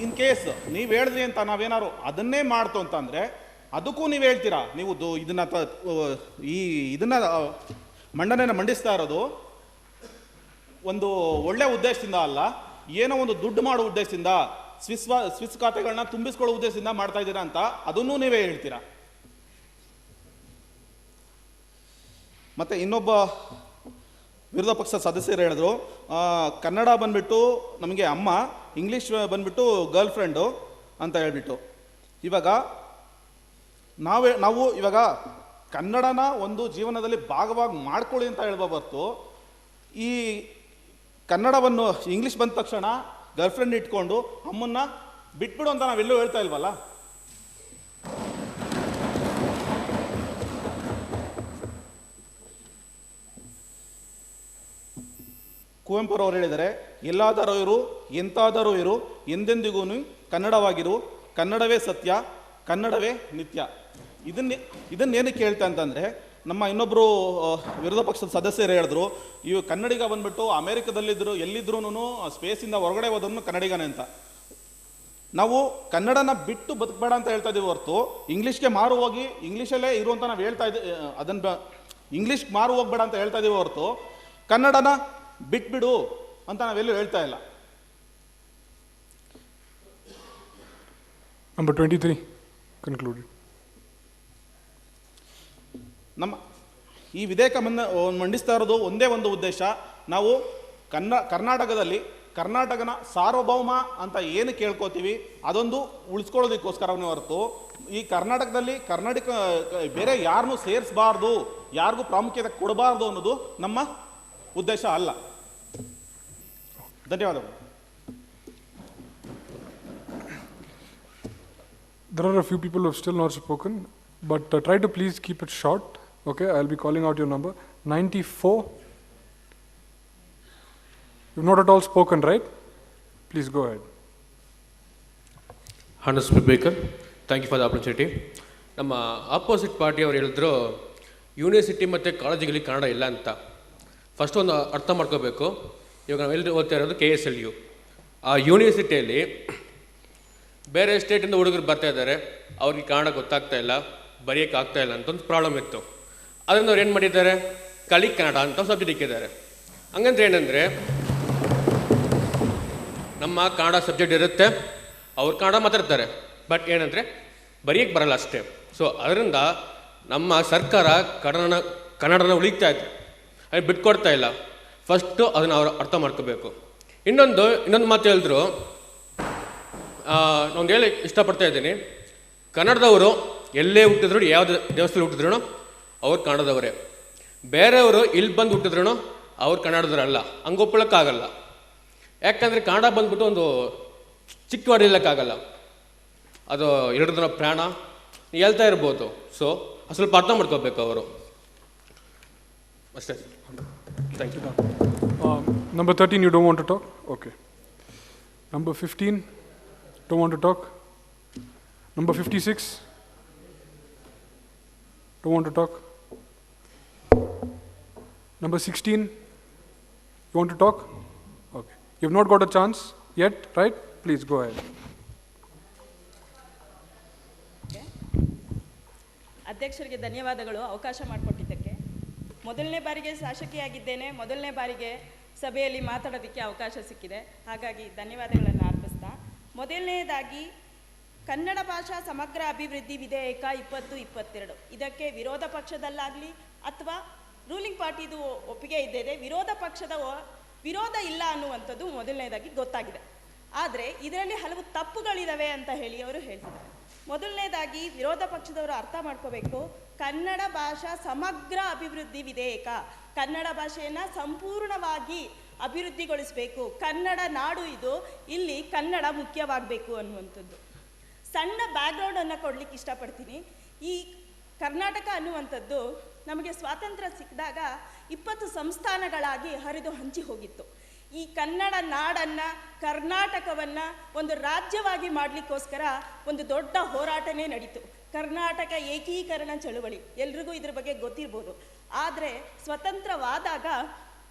ಇನ್ ಕೇಸ್ ನೀವು ಹೇಳಿದ್ರಿ ಅಂತ ನಾವೇನಾದ್ರು ಅದನ್ನೇ ಮಾಡ್ತು ಅಂತಂದರೆ ಅದಕ್ಕೂ ನೀವು ಹೇಳ್ತೀರಾ ನೀವು ಇದನ್ನ ಮಂಡನೆಯನ್ನು ಮಂಡಿಸ್ತಾ ಇರೋದು ಒಂದು ಒಳ್ಳೆ ಉದ್ದೇಶದಿಂದ ಅಲ್ಲ, ಏನೋ ಒಂದು ದುಡ್ಡು ಮಾಡೋ ಉದ್ದೇಶದಿಂದ ಸ್ವಿಸ್ ಖಾತೆಗಳನ್ನ ತುಂಬಿಸ್ಕೊಳ್ಳೋ ಉದ್ದೇಶದಿಂದ ಮಾಡ್ತಾ ಇದ್ದೀರಾ ಅಂತ ಅದನ್ನೂ ನೀವೇ ಹೇಳ್ತೀರಾ. ಮತ್ತು ಇನ್ನೊಬ್ಬ ವಿರೋಧ ಪಕ್ಷ ಸದಸ್ಯರು ಹೇಳಿದ್ರು, ಕನ್ನಡ ಬಂದ್ಬಿಟ್ಟು ನಮಗೆ ಅಮ್ಮ, ಇಂಗ್ಲೀಷ್ ಬಂದ್ಬಿಟ್ಟು ಗರ್ಲ್ ಫ್ರೆಂಡು ಅಂತ ಹೇಳ್ಬಿಟ್ಟು. ಇವಾಗ ನಾವು ಇವಾಗ ಕನ್ನಡನ ಒಂದು ಜೀವನದಲ್ಲಿ ಭಾಗವಾಗಿ ಮಾಡ್ಕೊಳ್ಳಿ ಅಂತ ಹೇಳ್ಬೋ ಹೊರತು ಈ ಕನ್ನಡವನ್ನು ಇಂಗ್ಲೀಷ್ ಬಂದ ತಕ್ಷಣ ಗರ್ಲ್ ಫ್ರೆಂಡ್ ಇಟ್ಕೊಂಡು ಅಮ್ಮನ್ನ ಬಿಟ್ಬಿಡು ಅಂತ ನಾವೆಲ್ಲೂ ಹೇಳ್ತಾ ಇಲ್ವಲ್ಲ. ಕುವೆಂಪುರವರು ಹೇಳಿದರೆ, ಎಲ್ಲಾದರೂ ಇರು ಎಂತಾದರೂ ಇರು ಎಂದೆಂದಿಗೂ ಕನ್ನಡವಾಗಿರು, ಕನ್ನಡವೇ ಸತ್ಯ, ಕನ್ನಡವೇ ನಿತ್ಯ. ಇದನ್ನೇನಕ್ಕೆ ಹೇಳ್ತಾ ಅಂತಂದರೆ, ನಮ್ಮ ಇನ್ನೊಬ್ಬರು ವಿರೋಧ ಪಕ್ಷದ ಸದಸ್ಯರು ಹೇಳಿದ್ರು, ಇವು ಕನ್ನಡಿಗ ಬಂದ್ಬಿಟ್ಟು ಅಮೇರಿಕದಲ್ಲಿದ್ದರು ಎಲ್ಲಿದ್ರೂ ಸ್ಪೇಸಿಂದ ಹೊರಗಡೆ ಹೋದನ್ನು ಕನ್ನಡಿಗನೇ ಅಂತ. ನಾವು ಕನ್ನಡನ ಬಿಟ್ಟು ಬದುಕಬೇಡ ಅಂತ ಹೇಳ್ತಾ ಇದ್ದೀವಿ ಹೊರತು ಇಂಗ್ಲೀಷ್ಗೆ ಮಾರು ಹೋಗಿ ಇಂಗ್ಲೀಷಲ್ಲೇ ಇರು ಅಂತ ನಾವು ಹೇಳ್ತಾ ಇದ್ದೀವಿ. ಅದನ್ನು ಇಂಗ್ಲೀಷ್ಗೆ ಮಾರು ಹೋಗ್ಬೇಡ ಅಂತ ಹೇಳ್ತಾ ಇದ್ದೀವಿ ಹೊರತು ಕನ್ನಡನ ಬಿಟ್ಬಿಡು ಅಂತ ನಾವೆಲ್ಲೂ ಹೇಳ್ತಾ ಇಲ್ಲ. Number 23 concluded. ನಮ್ಮ ಈ ವಿಧೇಯಕ ಮಂಡಿಸ್ತಾ ಇರೋದು ಒಂದೇ ಒಂದು ಉದ್ದೇಶ, ನಾವು ಕರ್ನಾಟಕದಲ್ಲಿ ಕರ್ನಾಟಕನ ಸಾರ್ವಭೌಮ ಅಂತ ಏನು ಕೇಳ್ಕೊತೀವಿ ಅದೊಂದು ಉಳಿಸ್ಕೊಳ್ಳೋದಕ್ಕೋಸ್ಕರವೇ ಹೊರತು ಈ ಕರ್ನಾಟಕದಲ್ಲಿ ಬೇರೆ ಯಾರನ್ನೂ ಸೇರಿಸಬಾರ್ದು, ಯಾರಿಗೂ ಪ್ರಾಮುಖ್ಯತೆ ಕೊಡಬಾರ್ದು ಅನ್ನೋದು ನಮ್ಮ ಉದ್ದೇಶ ಅಲ್ಲ. ಧನ್ಯವಾದಗಳು. There are a few people who have still not spoken, but try to please keep it short. Okay, I'll be calling out your number. 94. You've not at all spoken, right? Please go ahead. Honorable Speaker, thank you for the opportunity. ನಮ್ಮ opposite ಪಾರ್ಟಿಯವರು ಹೇಳಿದ್ರು university ಮತ್ತು ಕಾಲೇಜುಗಳಿಗೆ ಕನ್ನಡ ಇಲ್ಲ ಅಂತ. First ಒಂದು ಅರ್ಥ ಮಾಡ್ಕೋಬೇಕು. ಇವಾಗ ನಾವೆಲ್ಲರೂ ಓದ್ತಾ ಇರೋದು KSLU. ಆ ಯೂನಿವರ್ಸಿಟಿಯಲ್ಲಿ ಬೇರೆ ಸ್ಟೇಟಿಂದ ಹುಡುಗರು ಬರ್ತಾ ಇದ್ದಾರೆ, ಅವ್ರಿಗೆ ಕನ್ನಡ ಗೊತ್ತಾಗ್ತಾ ಇಲ್ಲ, ಬರೆಯೋಕ್ಕೆ ಆಗ್ತಾ ಇಲ್ಲ ಅಂತ ಒಂದು ಪ್ರಾಬ್ಲಮ್ ಇತ್ತು. ಅದನ್ನು ಅವ್ರು ಏನು ಮಾಡಿದ್ದಾರೆ, ಕಲಿ ಕನ್ನಡ ಅಂತ ಸಬ್ಜೆಕ್ಟ್ ಇಕ್ಕಿದ್ದಾರೆ. ಹಂಗಂದ್ರೆ ಏನಂದರೆ ನಮ್ಮ ಕನ್ನಡ ಸಬ್ಜೆಕ್ಟ್ ಇರುತ್ತೆ, ಅವ್ರು ಕನ್ನಡ ಮಾತಾಡ್ತಾರೆ, ಬಟ್ ಏನಂದರೆ ಬರೆಯೋಕ್ಕೆ ಬರಲ್ಲ ಅಷ್ಟೇ. ಸೊ ಅದರಿಂದ ನಮ್ಮ ಸರ್ಕಾರ ಕನ್ನಡನ ಉಳಿತಾ ಇತ್ತು, ಅದು ಬಿಟ್ಕೊಡ್ತಾ ಇಲ್ಲ. ಫಸ್ಟು ಅದನ್ನು ಅವ್ರು ಅರ್ಥ ಮಾಡ್ಕೋಬೇಕು. ಇನ್ನೊಂದು ಮಾತು ಹೇಳಿದ್ರು, ನಾನು ಹೇಳಿ ಇಷ್ಟಪಡ್ತಾ ಇದ್ದೀನಿ, ಕನ್ನಡದವರು ಎಲ್ಲೇ ಹುಟ್ಟಿದ್ರು, ಯಾವುದೇ ದೇವಸ್ಥಾನ ಹುಟ್ಟಿದ್ರು ಅವ್ರು ಕನ್ನಡದವರೇ. ಬೇರೆಯವರು ಇಲ್ಲಿ ಬಂದು ಹುಟ್ಟಿದ್ರು ಅವ್ರು ಕನ್ನಡದವರಲ್ಲ, ಹಂಗೆ ಒಪ್ಪಳಕ್ಕಾಗಲ್ಲ. ಯಾಕಂದರೆ ಕನ್ನಡ ಬಂದ್ಬಿಟ್ಟು ಒಂದು ಚಿಕ್ಕ ಹೊಡಿಲಿಕ್ಕಾಗಲ್ಲ, ಅದು ಹಿಡಿದ್ರ ಪ್ರಾಣ ಹೇಳ್ತಾ ಇರ್ಬೋದು. ಸೊ ಸ್ವಲ್ಪ ಅರ್ಥ ಮಾಡ್ಕೋಬೇಕು ಅವರು ಅಷ್ಟೇ. Thank you. Number 13, you don't want to talk? Okay. Number 15, don't want to talk? Number 56, don't want to talk? Number 16, you want to talk? Okay. You've not got a chance yet, right? Please go ahead. ಅಧ್ಯಕ್ಷರಿಗೆ ಧನ್ಯವಾದಗಳು ಅವಕಾಶ ಮಾಡಿಕೊಟ್ಟಿದ್ದಕ್ಕೆ. ಮೊದಲನೇ ಬಾರಿಗೆ ಶಾಸಕಿಯಾಗಿದ್ದೇನೆ, ಮೊದಲನೇ ಬಾರಿಗೆ ಸಭೆಯಲ್ಲಿ ಮಾತಾಡೋದಕ್ಕೆ ಅವಕಾಶ ಸಿಕ್ಕಿದೆ, ಹಾಗಾಗಿ ಧನ್ಯವಾದಗಳನ್ನು ಅರ್ಪಿಸ್ತಾ, ಮೊದಲನೇದಾಗಿ ಕನ್ನಡ ಭಾಷಾ ಸಮಗ್ರ ಅಭಿವೃದ್ಧಿ ವಿಧೇಯಕ 2022 ಇದಕ್ಕೆ ವಿರೋಧ ಪಕ್ಷದಲ್ಲಾಗಲಿ ಅಥವಾ ರೂಲಿಂಗ್ ಪಾರ್ಟಿದು ಒಪ್ಪಿಗೆ ಇದ್ದಿದೆ, ವಿರೋಧ ಪಕ್ಷದ ವಿರೋಧ ಇಲ್ಲ ಅನ್ನುವಂಥದ್ದು ಮೊದಲನೇದಾಗಿ ಗೊತ್ತಾಗಿದೆ. ಆದರೆ ಇದರಲ್ಲಿ ಹಲವು ತಪ್ಪುಗಳಿದ್ದಾವೆ ಅಂತ ಹೇಳಿ ಅವರು ಹೇಳ್ತಿದ್ದಾರೆ. ಮೊದಲನೇದಾಗಿ ವಿರೋಧ ಪಕ್ಷದವರು ಅರ್ಥ ಮಾಡ್ಕೋಬೇಕು, ಕನ್ನಡ ಭಾಷಾ ಸಮಗ್ರ ಅಭಿವೃದ್ಧಿ ವಿಧೇಯಕ, ಕನ್ನಡ ಭಾಷೆಯನ್ನು ಸಂಪೂರ್ಣವಾಗಿ ಅಭಿವೃದ್ಧಿಗೊಳಿಸಬೇಕು, ಕನ್ನಡ ನಾಡು ಇದು, ಇಲ್ಲಿ ಕನ್ನಡ ಮುಖ್ಯವಾಗಬೇಕು ಅನ್ನುವಂಥದ್ದು. ಸಣ್ಣ ಬ್ಯಾಕ್ಗ್ರೌಂಡನ್ನು ಕೊಡಲಿಕ್ಕೆ ಇಷ್ಟಪಡ್ತೀನಿ. ಈ ಕರ್ನಾಟಕ ಅನ್ನುವಂಥದ್ದು ನಮಗೆ ಸ್ವಾತಂತ್ರ್ಯ ಸಿಕ್ಕಿದಾಗ 20 ಸಂಸ್ಥಾನಗಳಾಗಿ ಹರಿದು ಹಂಚಿ ಹೋಗಿತ್ತು. ಈ ಕನ್ನಡ ನಾಡನ್ನು, ಕರ್ನಾಟಕವನ್ನು ಒಂದು ರಾಜ್ಯವಾಗಿ ಮಾಡಲಿಕ್ಕೋಸ್ಕರ ಒಂದು ದೊಡ್ಡ ಹೋರಾಟನೇ ನಡೀತು, ಕರ್ನಾಟಕ ಏಕೀಕರಣ ಚಳುವಳಿ. ಎಲ್ರಿಗೂ ಇದ್ರ ಬಗ್ಗೆ ಗೊತ್ತಿರ್ಬೋದು. ಆದರೆ ಸ್ವತಂತ್ರವಾದಾಗ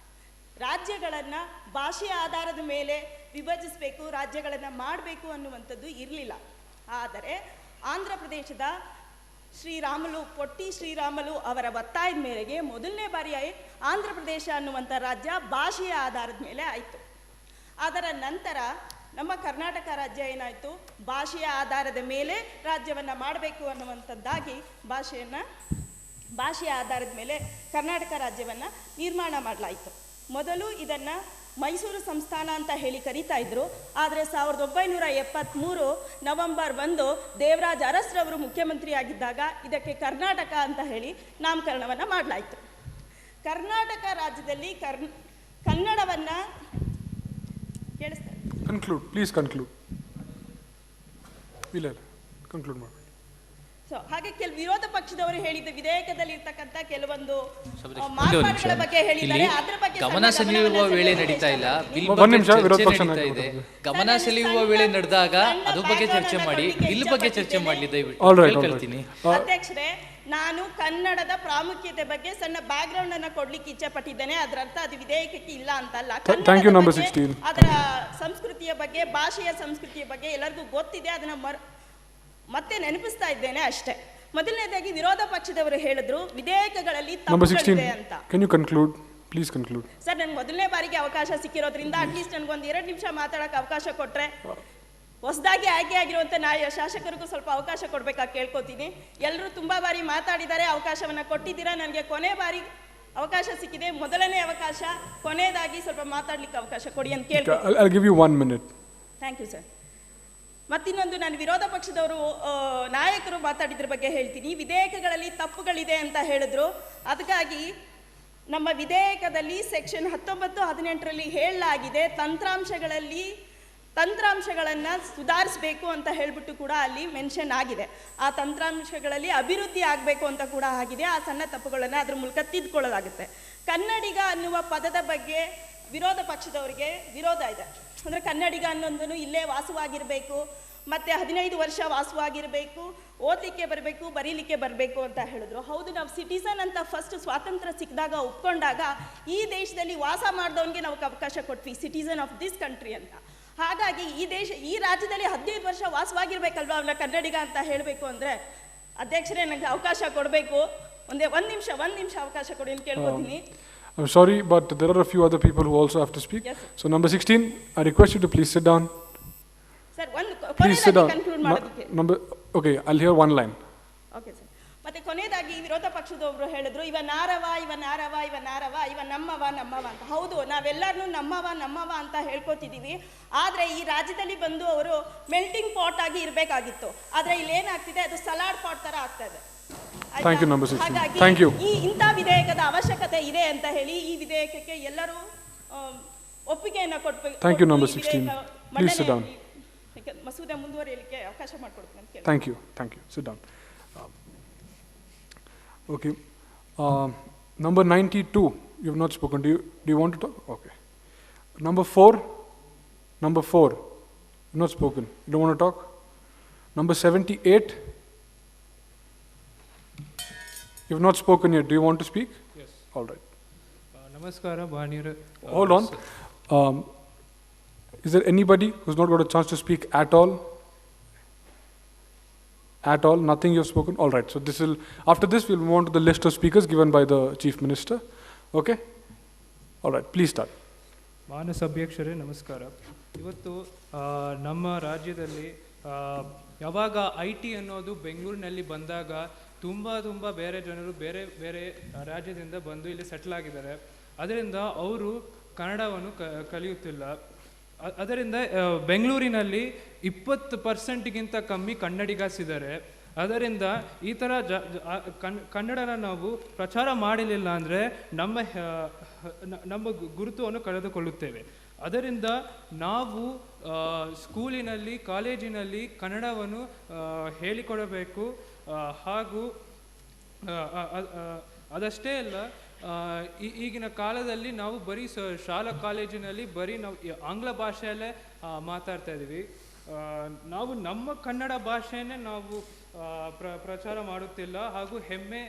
ರಾಜ್ಯಗಳನ್ನು ಭಾಷೆಯ ಆಧಾರದ ಮೇಲೆ ವಿಭಜಿಸಬೇಕು, ರಾಜ್ಯಗಳನ್ನು ಮಾಡಬೇಕು ಅನ್ನುವಂಥದ್ದು ಇರಲಿಲ್ಲ. ಆದರೆ ಆಂಧ್ರ ಪ್ರದೇಶದ ಪೊಟ್ಟಿ ಶ್ರೀರಾಮುಲು ಅವರ ಒತ್ತಾಯದ ಮೇರೆಗೆ ಮೊದಲನೇ ಬಾರಿ ಆಂಧ್ರ ಪ್ರದೇಶ ಅನ್ನುವಂಥ ರಾಜ್ಯ ಭಾಷೆಯ ಆಧಾರದ ಮೇಲೆ ಆಯಿತು. ಅದರ ನಂತರ ನಮ್ಮ ಕರ್ನಾಟಕ ರಾಜ್ಯ ಏನಾಯಿತು, ಭಾಷೆಯ ಆಧಾರದ ಮೇಲೆ ರಾಜ್ಯವನ್ನು ಮಾಡಬೇಕು ಅನ್ನುವಂಥದ್ದಾಗಿ ಭಾಷೆಯ ಆಧಾರದ ಮೇಲೆ ಕರ್ನಾಟಕ ರಾಜ್ಯವನ್ನು ನಿರ್ಮಾಣ ಮಾಡಲಾಯಿತು. ಮೊದಲು ಇದನ್ನು ಮೈಸೂರು ಸಂಸ್ಥಾನ ಅಂತ ಹೇಳಿ ಕರೀತಾ ಇದ್ರು. ಆದರೆ 1973 ನವೆಂಬರ್ 1 ದೇವರಾಜ ಅರಸ್ರವರು ಮುಖ್ಯಮಂತ್ರಿಯಾಗಿದ್ದಾಗ ಇದಕ್ಕೆ ಕರ್ನಾಟಕ ಅಂತ ಹೇಳಿ ನಾಮಕರಣವನ್ನು ಮಾಡಲಾಯಿತು. ಕರ್ನಾಟಕ ರಾಜ್ಯದಲ್ಲಿ ಕನ್ನಡವನ್ನು ಕೇಳಿಸ್ತಾರೆ. Conclude, please conclude. ಇಲ್ಲ ಕನ್ಕ್ಲೂಡ್ ಮಾಡಿ. ಸೊ ಹಾಗೆ ವಿರೋಧ ಪಕ್ಷದವರು ಹೇಳಿದ ವಿಧೇಯಕದಲ್ಲಿ ಇರ್ತಕ್ಕಂಥ ಕೆಲವೊಂದು ಮಾರ್ಪಾಡುಗಳ ಬಗ್ಗೆ ಹೇಳಿದ್ದಾರೆ. ಅದರ ಬಗ್ಗೆ ಗಮನ ಸೆಳೆಯುವ ವೇಳೆ ನಡೀತಾ ಇಲ್ಲ, ಬಿಲ್ ಇದೆ. ಗಮನ ಸೆಳೆಯುವ ವೇಳೆ ನಡೆದಾಗ ಅದ್ರ ಬಗ್ಗೆ ಚರ್ಚೆ ಮಾಡಿ, ಬಿಲ್ ಬಗ್ಗೆ ಚರ್ಚೆ ಮಾಡಲಿ ದಯವಿಟ್ಟು ಕೇಳ್ತೀನಿ. ಅಧ್ಯಕ್ಷರೇ, ನಾನು ಕನ್ನಡದ ಪ್ರಾಮುಖ್ಯತೆ ಬಗ್ಗೆ ಸಣ್ಣ ಬ್ಯಾಕ್ ಗ್ರೌಂಡ್ ಅನ್ನ ಕೊಡ್ಲಿಕ್ಕೆ ಇಚ್ಛೆ ಪಟ್ಟಿದ್ದೇನೆ. ಅದರ ಅರ್ಥ ಅದು ವಿಧೇಯಕಕ್ಕೆ ಇಲ್ಲ ಅಂತಲ್ಲ. ಅದರ ಸಂಸ್ಕೃತಿಯ ಬಗ್ಗೆ, ಭಾಷೆಯ ಸಂಸ್ಕೃತಿಯ ಬಗ್ಗೆ ಎಲ್ಲರಿಗೂ ಗೊತ್ತಿದೆ, ಅದನ್ನ ಮತ್ತೆ ನೆನಪಿಸ್ತಾ ಇದ್ದೇನೆ ಅಷ್ಟೇ. ಮೊದಲನೇದಾಗಿ ವಿರೋಧ ಪಕ್ಷದವರು ಹೇಳಿದ್ರು ವಿಧೇಯಕಗಳಲ್ಲಿ ತಪ್ಪುಗಳಿದೆ ಅಂತ. ಸರ್, ನನಗೆ ಮೊದಲನೇ ಬಾರಿಗೆ ಅವಕಾಶ ಸಿಕ್ಕಿರೋದ್ರಿಂದ ಅಟ್ಲೀಸ್ಟ್ ನನಗೊಂದು 2 ನಿಮಿಷ ಮಾತಾಡೋಕೆ ಅವಕಾಶ ಕೊಟ್ಟರೆ, ಹೊಸದಾಗಿ ಆಯ್ಕೆ ಆಗಿರುವಂಥ ಶಾಸಕರಿಗೂ ಸ್ವಲ್ಪ ಅವಕಾಶ ಕೊಡಬೇಕಾಗಿ ಕೇಳ್ಕೊತೀನಿ. ಎಲ್ಲರೂ ತುಂಬ ಬಾರಿ ಮಾತಾಡಿದ್ದಾರೆ, ಅವಕಾಶವನ್ನು ಕೊಟ್ಟಿದ್ದೀರಾ. ನನಗೆ ಕೊನೆ ಬಾರಿ ಅವಕಾಶ ಸಿಕ್ಕಿದೆ, ಮೊದಲನೇ ಅವಕಾಶ, ಕೊನೆಯದಾಗಿ ಸ್ವಲ್ಪ ಮಾತಾಡ್ಲಿಕ್ಕೆ ಅವಕಾಶ ಕೊಡಿ ಅಂತ ಕೇಳ್ತೀನಿ. Thank you sir. ಮತ್ತಿನ್ನೊಂದು, ನಾನು ವಿರೋಧ ಪಕ್ಷದವರು ನಾಯಕರು ಮಾತಾಡಿದ್ರ ಬಗ್ಗೆ ಹೇಳ್ತೀನಿ. ವಿಧೇಯಕಗಳಲ್ಲಿ ತಪ್ಪುಗಳಿದೆ ಅಂತ ಹೇಳಿದ್ರು. ಅದಕ್ಕಾಗಿ ನಮ್ಮ ವಿಧೇಯಕದಲ್ಲಿ ಸೆಕ್ಷನ್ 19, 18ರಲ್ಲಿ ಹೇಳಲಾಗಿದೆ, ತಂತ್ರಾಂಶಗಳಲ್ಲಿ ತಂತ್ರಾಂಶಗಳನ್ನು ಸುಧಾರಿಸಬೇಕು ಅಂತ ಹೇಳಿಬಿಟ್ಟು ಕೂಡ ಅಲ್ಲಿ ಮೆನ್ಷನ್ ಆಗಿದೆ. ಆ ತಂತ್ರಾಂಶಗಳಲ್ಲಿ ಅಭಿವೃದ್ಧಿ ಆಗಬೇಕು ಅಂತ ಕೂಡ ಆಗಿದೆ. ಆ ಸಣ್ಣ ತಪ್ಪುಗಳನ್ನು ಅದ್ರ ಮೂಲಕ ತಿದ್ದುಕೊಳ್ಳಲಾಗುತ್ತೆ. ಕನ್ನಡಿಗ ಅನ್ನುವ ಪದದ ಬಗ್ಗೆ ವಿರೋಧ ಪಕ್ಷದವರಿಗೆ ವಿರೋಧ ಇದೆ. ಅಂದರೆ ಕನ್ನಡಿಗ ಅನ್ನೋದನ್ನು ಇಲ್ಲೇ ವಾಸವಾಗಿರಬೇಕು, ಮತ್ತು 15 ವರ್ಷ ವಾಸವಾಗಿರಬೇಕು, ಓದಲಿಕ್ಕೆ ಬರಬೇಕು, ಬರೀಲಿಕ್ಕೆ ಬರಬೇಕು ಅಂತ ಹೇಳಿದ್ರು. ಹೌದು, ನಾವು ಸಿಟಿಸನ್ ಅಂತ ಫಸ್ಟ್ ಸ್ವಾತಂತ್ರ್ಯ ಸಿಕ್ಕಿದಾಗ ಒಪ್ಕೊಂಡಾಗ ಈ ದೇಶದಲ್ಲಿ ವಾಸ ಮಾಡಿದವನಿಗೆ ನಾವು ಅವಕಾಶ ಕೊಟ್ವಿ, ಸಿಟಿಸನ್ ಆಫ್ ದಿಸ್ ಕಂಟ್ರಿ ಅಂತ. ಹಾಗಾಗಿ ಈ ರಾಜ್ಯದಲ್ಲಿ 15 ವರ್ಷ ವಾಸವಾಗಿರ್ಬೇಕಲ್ವಾ ಅವನ ಕನ್ನಡಿಗ ಅಂತ ಹೇಳಬೇಕು ಅಂದರೆ, ಅಧ್ಯಕ್ಷರೇ ನನಗೆ ಅವಕಾಶ ಕೊಡಬೇಕು. ಒಂದು ನಿಮಿಷ ಅವಕಾಶ ಕೊಡಿ ಅಂತ ಕೇಳ್ಕೊತೀನಿ. I'm sorry, but there are a few other people who also have to speak. Yes, so number 16, I request you to please sit down. Sir, Please sit down. Conclude ಮಾಡೋದಕ್ಕೆ. Okay, I'll hear one line. Okay sir. ಮತ್ತೆ ಕೊನೆಯದಾಗಿ ವಿರೋಧ ಪಕ್ಷದವರು ಹೇಳಿದ್ರು, ಇವ ನಾರವ ಇವ ನಮ್ಮವ ಅಂತ. ಹೌದು, ನಾವೆಲ್ಲರೂ ನಮ್ಮವ ಅಂತ ಹೇಳ್ಕೊತಿದ್ದೀವಿ. ಆದರೆ ಈ ರಾಜ್ಯದಲ್ಲಿ ಬಂದು ಅವರು ಮೆಲ್ಟಿಂಗ್ ಪಾಟ್ ಆಗಿ ಇರಬೇಕಾಗಿತ್ತು. ಆದರೆ ಇಲ್ಲಿ ಏನಾಗ್ತಿದೆ, ಅದು ಸಲಾಡ್ ಪಾಟ್ ಥರ ಆಗ್ತಾ ಇದೆ. Thank you, number 16. ಹಾಗಾಗಿ Thank you. ಈ ಇಂಥ ವಿಧೇಯಕದ ಅವಶ್ಯಕತೆ ಇದೆ ಅಂತ ಹೇಳಿ ಈ ವಿಧೇಯಕಕ್ಕೆ ಎಲ್ಲರೂ ಒಪ್ಪಿಗೆಯನ್ನು ಕೊಡಬೇಕು. Thank you, number 16. Please sit down. ಮಸೂದೆ ಮುಂದುವರಿಯಲಿಕ್ಕೆ ಅವಕಾಶ ಮಾಡಿಕೊಡ್ತೀನಿ ಅಂತ ಕೇಳಿ. Thank you. Sit down. Okay. Number 92, you have not spoken. Do you want to talk? Okay. Number 4, you have not spoken. You don't want to talk? Number 78, you have not spoken yet. Do you want to speak? Yes. All right. Namaskara, Bhanir. Hold on. Is there anybody who's not got a chance to speak at all? At all? Nothing you have spoken? All right. So after this, we'll move on to the list of speakers given by the Chief Minister. Okay? All right. Please start. ಮಾನ್ಯ ಸಭಾಧ್ಯಕ್ಷರೇ ನಮಸ್ಕಾರ. ಇವತ್ತು ನಮ್ಮ ರಾಜ್ಯದಲ್ಲಿ ಯಾವಾಗ IT ಅನ್ನೋದು ಬೆಂಗಳೂರಿನಲ್ಲಿ ಬಂದಾಗ ತುಂಬ ಬೇರೆ ಜನರು ಬೇರೆ ರಾಜ್ಯದಿಂದ ಬಂದು ಇಲ್ಲಿ ಸೆಟ್ಲ್ ಆಗಿದ್ದಾರೆ. ಅದರಿಂದ ಅವರು ಕನ್ನಡವನ್ನು ಕಲಿಯುತ್ತಿಲ್ಲ. ಅದರಿಂದ ಬೆಂಗಳೂರಿನಲ್ಲಿ 20% ಕಮ್ಮಿ ಕನ್ನಡಿಗರಿದ್ದಾರೆ. ಅದರಿಂದ ಈ ಥರ ಕನ್ನಡನ ನಾವು ಪ್ರಚಾರ ಮಾಡಲಿಲ್ಲ ಅಂದರೆ ನಮ್ಮ ಗುರುತುವನ್ನು ಕಳೆದುಕೊಳ್ಳುತ್ತೇವೆ. ಅದರಿಂದ ನಾವು ಸ್ಕೂಲಿನಲ್ಲಿ, ಕಾಲೇಜಿನಲ್ಲಿ ಕನ್ನಡವನ್ನು ಹೇಳಿಕೊಡಬೇಕು. ಹಾಗೂ ಅದಷ್ಟೇ ಅಲ್ಲ, ಈಗಿನ ಕಾಲದಲ್ಲಿ ನಾವು ಬರೀ ಶಾಲಾ ಕಾಲೇಜಿನಲ್ಲಿ ಬರೀ ನಾವು ಆಂಗ್ಲ ಭಾಷೆಯಲ್ಲೇ ಮಾತಾಡ್ತಾ ಇದ್ದೀವಿ. ನಾವು ನಮ್ಮ ಕನ್ನಡ ಭಾಷೆಯನ್ನೇ ನಾವು ಪ್ರಚಾರ ಮಾಡುತ್ತಿಲ್ಲ. ಹಾಗೂ ಹೆಮ್ಮೆ,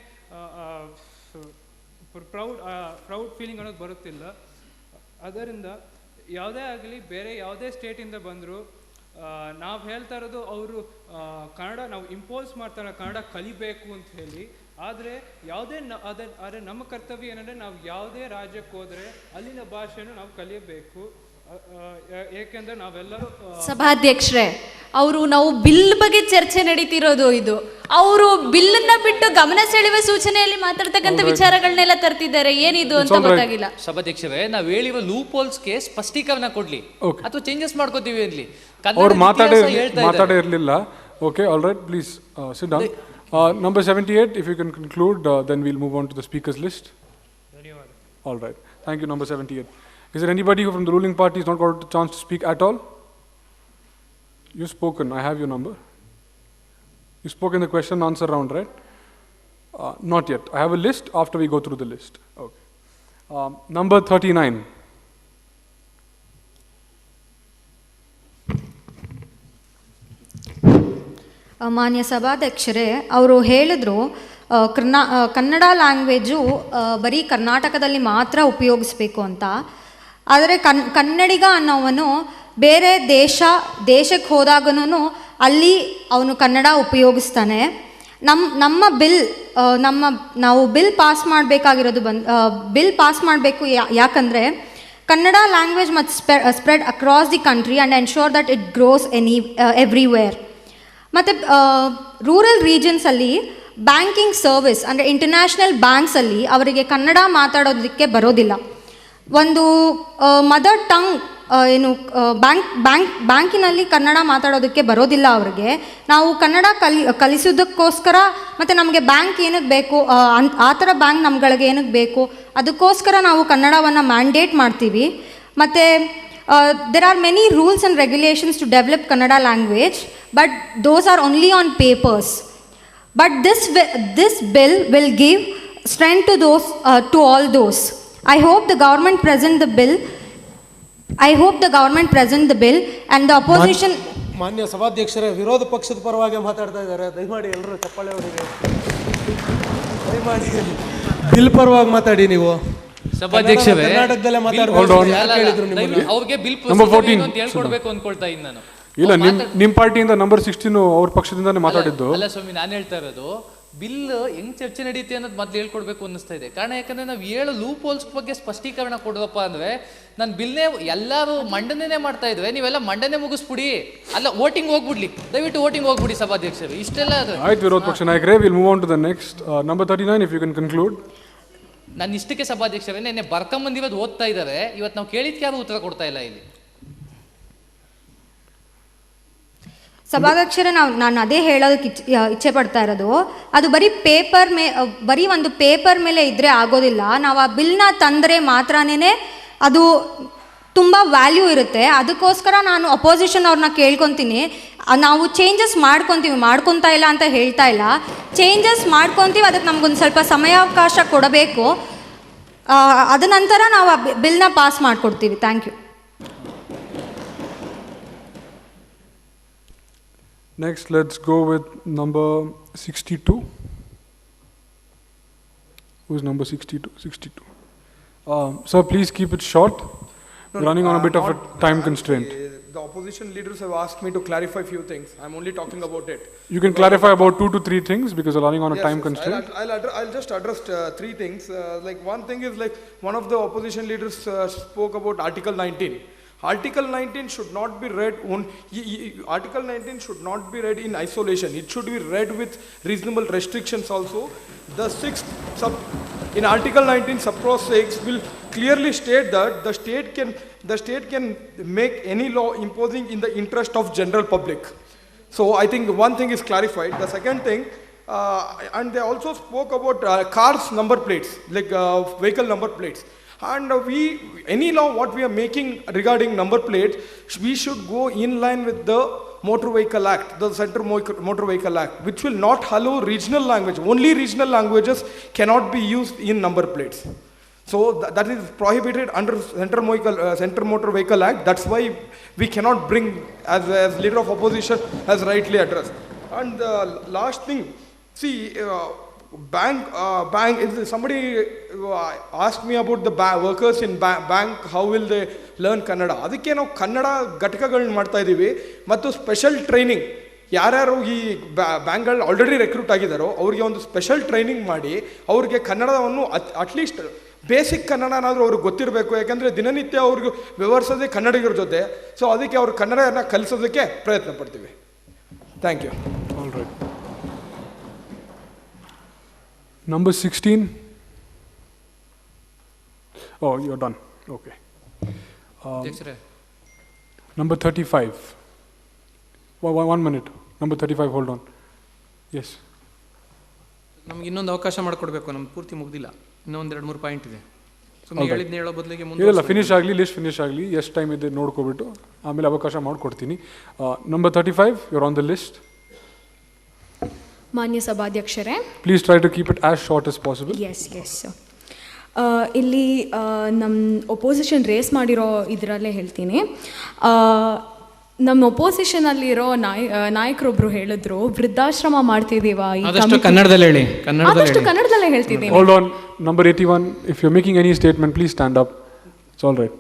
ಪ್ರೌಡ್ ಫೀಲಿಂಗ್ ಅನ್ನೋದು ಬರುತ್ತಿಲ್ಲ. ಅದರಿಂದ ಯಾವುದೇ ಆಗಲಿ, ಬೇರೆ ಯಾವುದೇ ಸ್ಟೇಟಿಂದ ಬಂದರೂ ನಾವು ಹೇಳ್ತಾ ಇರೋದು, ಅವರು ಕನ್ನಡ ನಾವು ಇಂಪೋಸ್ ಮಾಡ್ತಾರೆ, ಕನ್ನಡ ಕಲಿಬೇಕು ಅಂತ ಹೇಳಿ. ಆದರೆ ಆದರೆ ನಮ್ಮ ಕರ್ತವ್ಯ ಏನಂದರೆ, ನಾವು ಯಾವುದೇ ರಾಜ್ಯಕ್ಕೆ ಹೋದರೆ ಅಲ್ಲಿನ ಭಾಷೆಯನ್ನು ನಾವು ಕಲಿಯಬೇಕು. ಏಕೆಂದರೆ ನಾವೆಲ್ಲರೂ ಸಭಾಧ್ಯಕ್ಷರೇ, ನಾವು ಬಿಲ್ ಬಗ್ಗೆ ಚರ್ಚೆ ನಡೀತಿರೋದು ಇದು. ಅವರು ಬಿಲ್ಲನ್ನ ಬಿಟ್ಟು ಗಮನ ಸೆಳೆಯುವ ಸೂಚನೆಯಲ್ಲಿ ಮಾತಾಡ್ತಕ್ಕಂಥ ವಿಚಾರಗಳನ್ನೆಲ್ಲ ತರ್ತಿದ್ದಾರೆ. ಏನಿದು ಅಂತ ಗೊತ್ತಾಗಿಲ್ಲ. ಸಭಾಧ್ಯಕ್ಷರೇ, ನಾವು ಹೇಳಿರೋ ಲೂಪ್ ಹೋಲ್ಸ್ಗೆ ಸ್ಪಷ್ಟೀಕರಣ ಕೊಡ್ಲಿ ಅಥವಾ ಚೇಂಜಸ್ ಮಾಡ್ಕೋತೀವಿ ಇಲ್ಲಿ. ಅವ್ರು ಮಾತಾಡೇ ಇರಲಿಲ್ಲ. Okay, all right, please sit down. Number 78, if you can conclude, then we'll move on to the speakers list. All right. Thank you, number 78. Is there anybody who from the ruling party has not got a chance to speak at all? You've spoken. I have your number. You spoke in the question and answer round, right? Not yet. I have a list after we go through the list. Okay. Number 39. ಮಾನ್ಯ ಸಭಾಧ್ಯಕ್ಷರೇ, ಅವರು ಹೇಳಿದ್ರು Kannada language ಬರೀ ಕರ್ನಾಟಕದಲ್ಲಿ ಮಾತ್ರ ಉಪಯೋಗಿಸ್ಬೇಕು ಅಂತ. ಆದರೆ ಕನ್ನಡಿಗ ಅನ್ನೋವನು ಬೇರೆ ದೇಶಕ್ಕೆ ಹೋದಾಗನೂ ಅಲ್ಲಿ ಅವನು ಕನ್ನಡ ಉಪಯೋಗಿಸ್ತಾನೆ. ನಮ್ಮ ನಾವು ಬಿಲ್ ಪಾಸ್ ಮಾಡಬೇಕಾಗಿರೋದು ಬಿಲ್ ಪಾಸ್ ಮಾಡಬೇಕು. ಯಾಕಂದರೆ Kannada language must spread across the country and ensure that it gross everywhere. ಮತ್ತು ರೂರಲ್ ರೀಜನ್ಸಲ್ಲಿ ಬ್ಯಾಂಕಿಂಗ್ ಸರ್ವಿಸ್ ಅಂದರೆ ಇಂಟರ್ನ್ಯಾಷನಲ್ ಬ್ಯಾಂಕ್ಸಲ್ಲಿ ಅವರಿಗೆ ಕನ್ನಡ ಮಾತಾಡೋದಕ್ಕೆ ಬರೋದಿಲ್ಲ. ಒಂದು ಮದರ್ ಟಂಗ್ ಬ್ಯಾಂಕಿನಲ್ಲಿ ಕನ್ನಡ ಮಾತಾಡೋದಕ್ಕೆ ಬರೋದಿಲ್ಲ ಅವ್ರಿಗೆ. ನಾವು ಕನ್ನಡ ಕಲಿಸೋದಕ್ಕೋಸ್ಕರ ಮತ್ತು ನಮಗೆ ಬ್ಯಾಂಕ್ ಏನಕ್ಕೆ ಬೇಕು, ಆ ಥರ ಬ್ಯಾಂಕ್ ನಮ್ಗಳಿಗೆ ಏನಕ್ಕೆ ಬೇಕು, ಅದಕ್ಕೋಸ್ಕರ ನಾವು ಕನ್ನಡವನ್ನು ಮ್ಯಾಂಡೇಟ್ ಮಾಡ್ತೀವಿ. ಮತ್ತು there are many rules and regulations to develop Kannada language, but those are only on papers. But this bill will give strength to those, to all those. I hope the government present the bill. And the opposition. ಮಾನ್ಯ ಸಭಾಧ್ಯಕ್ಷರೇ, ವಿರೋಧ ಪಕ್ಷದ ಪರವಾಗಿ ಮಾತಾಡ್ತಾ ಇದ್ದಾರೆ. ದಯಮಾಡಿ ಎಲ್ಲರೂ ಚಪ್ಪಾಳೆ ಹೊಡಿರಿ. ದಯಮಾಡಿ ಬಿಲ್ ಪರವಾಗಿ ಮಾತಾಡಿ. ನೀವು ಸಭಾಧ್ಯಕ್ಷರೇ, ಕರ್ನಾಟಕದಲ್ಲೇ ಅವ್ರಿಗೆ ಬಿಲ್ ಅಂತ ಹೇಳ್ಕೊಡ್ಬೇಕು ಅನ್ಕೊಳ್ತಾ ಇದ್ದೀನಿ ನಾನು. ಇಲ್ಲ, ನಿಮ್ಮ ಪಾರ್ಟಿಯಿಂದ ನಂಬರ್ 16 ಅವ್ರ ಪಕ್ಷದಿಂದಾನೇ ಮಾತಾಡಿದ್ದು. ಅಲ್ಲ ಸ್ವಾಮಿ, ನಾನು ಹೇಳ್ತಾ ಇರೋದು ಬಿಲ್ ಹೆಂಗ್ ಚರ್ಚೆ ನಡೀತೆ ಅನ್ನೋದು ಮೊದಲು ಹೇಳ್ಕೊಡ್ಬೇಕು ಅನ್ನಿಸ್ತಾ ಇದೆ. ಕಾರಣ ಯಾಕಂದ್ರೆ ನಾವು 7 ಲೂಪ್ ಹೋಲ್ಸ್ ಬಗ್ಗೆ ಸ್ಪಷ್ಟೀಕರಣ ಕೊಡುವಪ್ಪ ಅಂದ್ರೆ ನಾನು ಬಿಲ್ನೇ ಎಲ್ಲರೂ ಮಂಡನೆ ಮಾಡ್ತಾ ಇದ್ವಿ, ನೀವೆಲ್ಲ ಮಂಡನೆ ಮುಗಿಸ್ಬಿಡಿ, ಅಲ್ಲ ವೋಟಿಂಗ್ ಹೋಗ್ಬಿಡ್ಲಿ, ದಯವಿಟ್ಟು ವೋಟಿಂಗ್ ಹೋಗ್ಬಿಡಿ ಸಭಾಧ್ಯಕ್ಷರು. ಇಷ್ಟೆಲ್ಲ ಆಯ್ತು ವಿರೋಧ ಪಕ್ಷ ನಾಯಕರೇ, will move on to the next number 39 if you can conclude. ನಾನು ಇಷ್ಟಕ್ಕೆ ಸಭಾಧ್ಯಕ್ಷರೇ, ನೆನ್ನೆ ಬರ್ಕೊಂಬಂದಿರೋದು ಓದ್ತಾ ಇದ್ದಾರೆ, ಇವತ್ತು ನಾವು ಕೇಳಿದ್ಕೆ ಯಾರು ಉತ್ತರ ಕೊಡ್ತಾ ಇಲ್ಲ ಇಲ್ಲಿ. ಸಭಾಧ್ಯಕ್ಷರೇ, ನಾನು ಅದೇ ಹೇಳೋದಕ್ಕೆ ಇಚ್ಛೆ ಪಡ್ತಾ ಇರೋದು, ಅದು ಬರೀ ಒಂದು ಪೇಪರ್ ಮೇಲೆ ಇದ್ದರೆ ಆಗೋದಿಲ್ಲ. ನಾವು ಆ ಬಿಲ್ನ ತಂದರೆ ಮಾತ್ರನೇ ಅದು ತುಂಬ ವ್ಯಾಲ್ಯೂ ಇರುತ್ತೆ. ಅದಕ್ಕೋಸ್ಕರ ನಾನು ಅಪೋಸಿಷನ್ ಅವ್ರನ್ನ ಕೇಳ್ಕೊತೀನಿ, ನಾವು ಚೇಂಜಸ್ ಮಾಡ್ಕೊತಾ ಇಲ್ಲ ಅಂತ ಹೇಳ್ತಾ ಇಲ್ಲ, ಚೇಂಜಸ್ ಮಾಡ್ಕೊತೀವಿ, ಅದಕ್ಕೆ ನಮಗೊಂದು ಸ್ವಲ್ಪ ಸಮಯಾವಕಾಶ ಕೊಡಬೇಕು. ಅದ ನಂತರ ನಾವು ಆ ಬಿಲ್ನ ಪಾಸ್ ಮಾಡಿಕೊಡ್ತೀವಿ. Thank you. Next, let's go with number 62. Who's number 62? 62. Sir, please keep it short. We're running on a bit of a time constraint. The opposition leaders have asked me to clarify a few things. I'm only talking about it. You can clarify about 2 to 3 things because we're running on a time constraint. I'll just address 3 things. Like one thing is, like one of the opposition leaders spoke about Article 19. Article 19 should not be read Article 19 should not be read in isolation. It should be read with reasonable restrictions also. The 6th in Article 19 subclause 6 will clearly state that the state can make any law imposing in the interest of general public. So I think one thing is clarified. The second thing, and they also spoke about cars number plates, like vehicle number plates. And any law what we are making regarding number plates, we should go in line with the Motor Vehicle Act, the Central Motor Vehicle Act, which will not allow regional language. Only regional languages cannot be used in number plates. So that is prohibited under Central Motor Vehicle Act. That's why we cannot bring, as leader of opposition has rightly addressed. And the last thing, see, bank. Somebody asked me about the workers in bank. How will they learn Kannada? ಅದಕ್ಕೆ ನಾವು ಕನ್ನಡ ಘಟಕಗಳನ್ನ ಮಾಡ್ತಾ ಇದ್ದೀವಿ ಮತ್ತು special training. ಯಾರ್ಯಾರು ಈ ಬ್ಯಾಂಕ್ಗಳು already recruit ಆಗಿದ್ದಾರೋ ಅವ್ರಿಗೆ ಒಂದು ಸ್ಪೆಷಲ್ ಟ್ರೈನಿಂಗ್ ಮಾಡಿ ಅವ್ರಿಗೆ ಕನ್ನಡವನ್ನು ಅಟ್ಲೀಸ್ಟ್ ಬೇಸಿಕ್ ಕನ್ನಡನಾದರೂ ಅವ್ರಿಗೆ ಗೊತ್ತಿರಬೇಕು. ಯಾಕಂದರೆ ದಿನನಿತ್ಯ ಅವ್ರಿಗೆ ವ್ಯವಹರಿಸೋದೇ ಕನ್ನಡಿಗರ ಜೊತೆ. ಸೊ ಅದಕ್ಕೆ ಅವ್ರು ಕನ್ನಡನ ಕಲಿಸೋದಕ್ಕೆ ಪ್ರಯತ್ನ ಪಡ್ತೀವಿ. Thank you. All right. Number 16. Oh, you're done. Okay. Number 35. 1 minute. Number 35, hold on. Yes. ನಮ್ಗೆ ಇನ್ನೊಂದು ಅವಕಾಶ ಮಾಡಿಕೊಡ್ಬೇಕು, ನಮ್ಗೆ ಪೂರ್ತಿ ಮುಗ್ದಿಲ್ಲ, ಇನ್ನೊಂದು 2-3 ಪಾಯಿಂಟ್ ಇದೆ. ಹೇಳಿದ್ನ ಹೇಳೋ ಬದಲಿಗೆ ಇಲ್ಲ, ಫಿನಿಶ್ ಆಗಲಿ, ಲಿಸ್ಟ್ ಫಿನಿಶ್ ಆಗಲಿ, ಎಷ್ಟು ಟೈಮ್ ಇದೆ ನೋಡ್ಕೊಬಿಟ್ಟು ಆಮೇಲೆ ಅವಕಾಶ ಮಾಡಿಕೊಡ್ತೀನಿ. Number 35, you're on the list. ಮಾನ್ಯ ಸಭಾಧ್ಯಕ್ಷರೇ, please try to keep it as short as possible. Yes. ಇಲ್ಲಿ ನಮ್ಮ ಒಪೋಸಿಷನ್ ರೇಸ್ ಮಾಡಿರೋ ಇದರಲ್ಲೇ ಹೇಳ್ತೀನಿ. ನಮ್ಮ ಒಪೋಸಿಷನಲ್ಲಿರೋ ನಾಯಕರೊಬ್ರು ಹೇಳಿದ್ರು, ವೃದ್ಧಾಶ್ರಮ ಮಾಡ್ತಿದ್ದೀವ. ಕನ್ನಡದಲ್ಲಿ ಹೇಳಿ. ಕನ್ನಡದಲ್ಲೇ ಹೇಳ್ತಿದ್ದೀನಿ. Hold on. Number 81, if you making any statement please stand up. It's all right.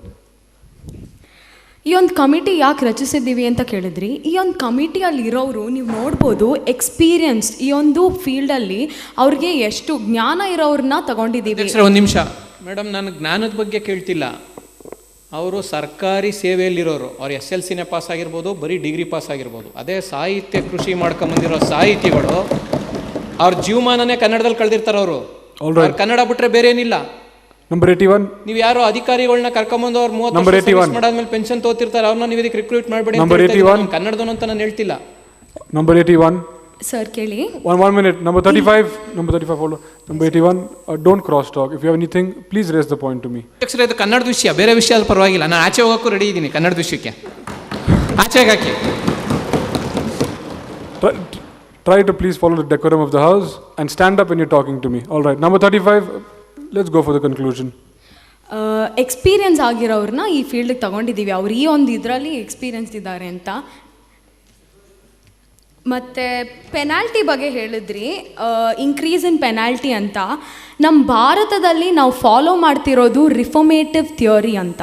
ಈ ಒಂದು ಕಮಿಟಿ ಯಾಕೆ ರಚಿಸಿದ್ದೀವಿ ಅಂತ ಕೇಳಿದ್ರಿ. ಈ ಒಂದು ಕಮಿಟಿಯಲ್ಲಿ ಇರೋರು ನೀವು ನೋಡ್ಬೋದು, ಎಕ್ಸ್ಪೀರಿಯನ್ಸ್ ಈ ಒಂದು ಫೀಲ್ಡಲ್ಲಿ ಅವ್ರಿಗೆ ಎಷ್ಟು ಜ್ಞಾನ ಇರೋರನ್ನ ತಗೊಂಡಿದ್ದೀವಿ. ಒಂದು ನಿಮಿಷ ಮೇಡಮ್, ನಾನು ಜ್ಞಾನದ ಬಗ್ಗೆ ಕೇಳ್ತಿಲ್ಲ. ಅವರು ಸರ್ಕಾರಿ ಸೇವೆಯಲ್ಲಿರೋರು, ಅವ್ರು SLCನೇ ಪಾಸ್ ಆಗಿರ್ಬೋದು, ಬರೀ ಡಿಗ್ರಿ ಪಾಸ್ ಆಗಿರ್ಬೋದು. ಅದೇ ಸಾಹಿತ್ಯ ಕೃಷಿ ಮಾಡ್ಕೊಂಬಂದಿರೋ ಸಾಹಿತಿಗಳು ಅವ್ರ ಜೀವಮಾನನೇ ಕನ್ನಡದಲ್ಲಿ ಕಳೆದಿರ್ತಾರೆ. ಅವರು ಕನ್ನಡ ಬಿಟ್ರೆ ಬೇರೆ ಏನಿಲ್ಲ. ನಂಬರ್ 81. ನೀವು ಯಾರೋ ಅಧಿಕಾರಿಗಳನ್ನ ಕರ್ಕೊಂಬಂದು ಅವ್ರು 30 ವರ್ಷ ಮಾಡಾದ್ಮೇಲೆ ಪೆನ್ಷನ್ ತಗೋತಿರ್ತಾರೆ, ಅವ್ರನ್ನ ನೀವು ಇದಕ್ಕೆ ರಿಕ್ರೂಟ್ ಮಾಡಬೇಡಿ. ಕನ್ನಡದವನು ಅಂತ ನಾನು ಹೇಳ್ತಿಲ್ಲ. ನಂಬರ್ 81. ಸರ್ ಕೇಳಿ. One minute. Number 35, follow. Number 81, don't cross talk. If you have anything, please raise the point to me. ಅಧ್ಯಕ್ಷರೇ, ಇದು ಕನ್ನಡದ ವಿಷಯ, ಬೇರೆ ವಿಷಯ ಅದು ಪರವಾಗಿಲ್ಲ. ನಾನು ಆಚೆ ಹೋಗೋಕ್ಕೂ ರೆಡಿ ಇದ್ದೀನಿ ಕನ್ನಡದ ವಿಷಯಕ್ಕೆ. ಆಚೆಗೆ ಹಾಕಿ. Try to please follow the decorum of the house and stand up when you're talking to me. All right. Number 35, let's go for the conclusion. Experience ಆಗಿರೋರನ್ನ ಈ ಫೀಲ್ಡಿಗೆ ತಗೊಂಡಿದ್ದೀವಿ. ಅವ್ರು ಈ ಒಂದು ಇದರಲ್ಲಿ ಎಕ್ಸ್ಪೀರಿಯನ್ಸ್ ಇದ್ದಾರೆ ಅಂತ. ಮತ್ತು ಪೆನಾಲ್ಟಿ ಬಗ್ಗೆ ಹೇಳಿದ್ರಿ, ಇನ್ಕ್ರೀಸ್ ಇನ್ ಪೆನಾಲ್ಟಿ ಅಂತ. ನಮ್ಮ ಭಾರತದಲ್ಲಿ ನಾವು ಫಾಲೋ ಮಾಡ್ತಿರೋದು ರಿಫಾರ್ಮೇಟಿವ್ ಥಿಯರಿ ಅಂತ.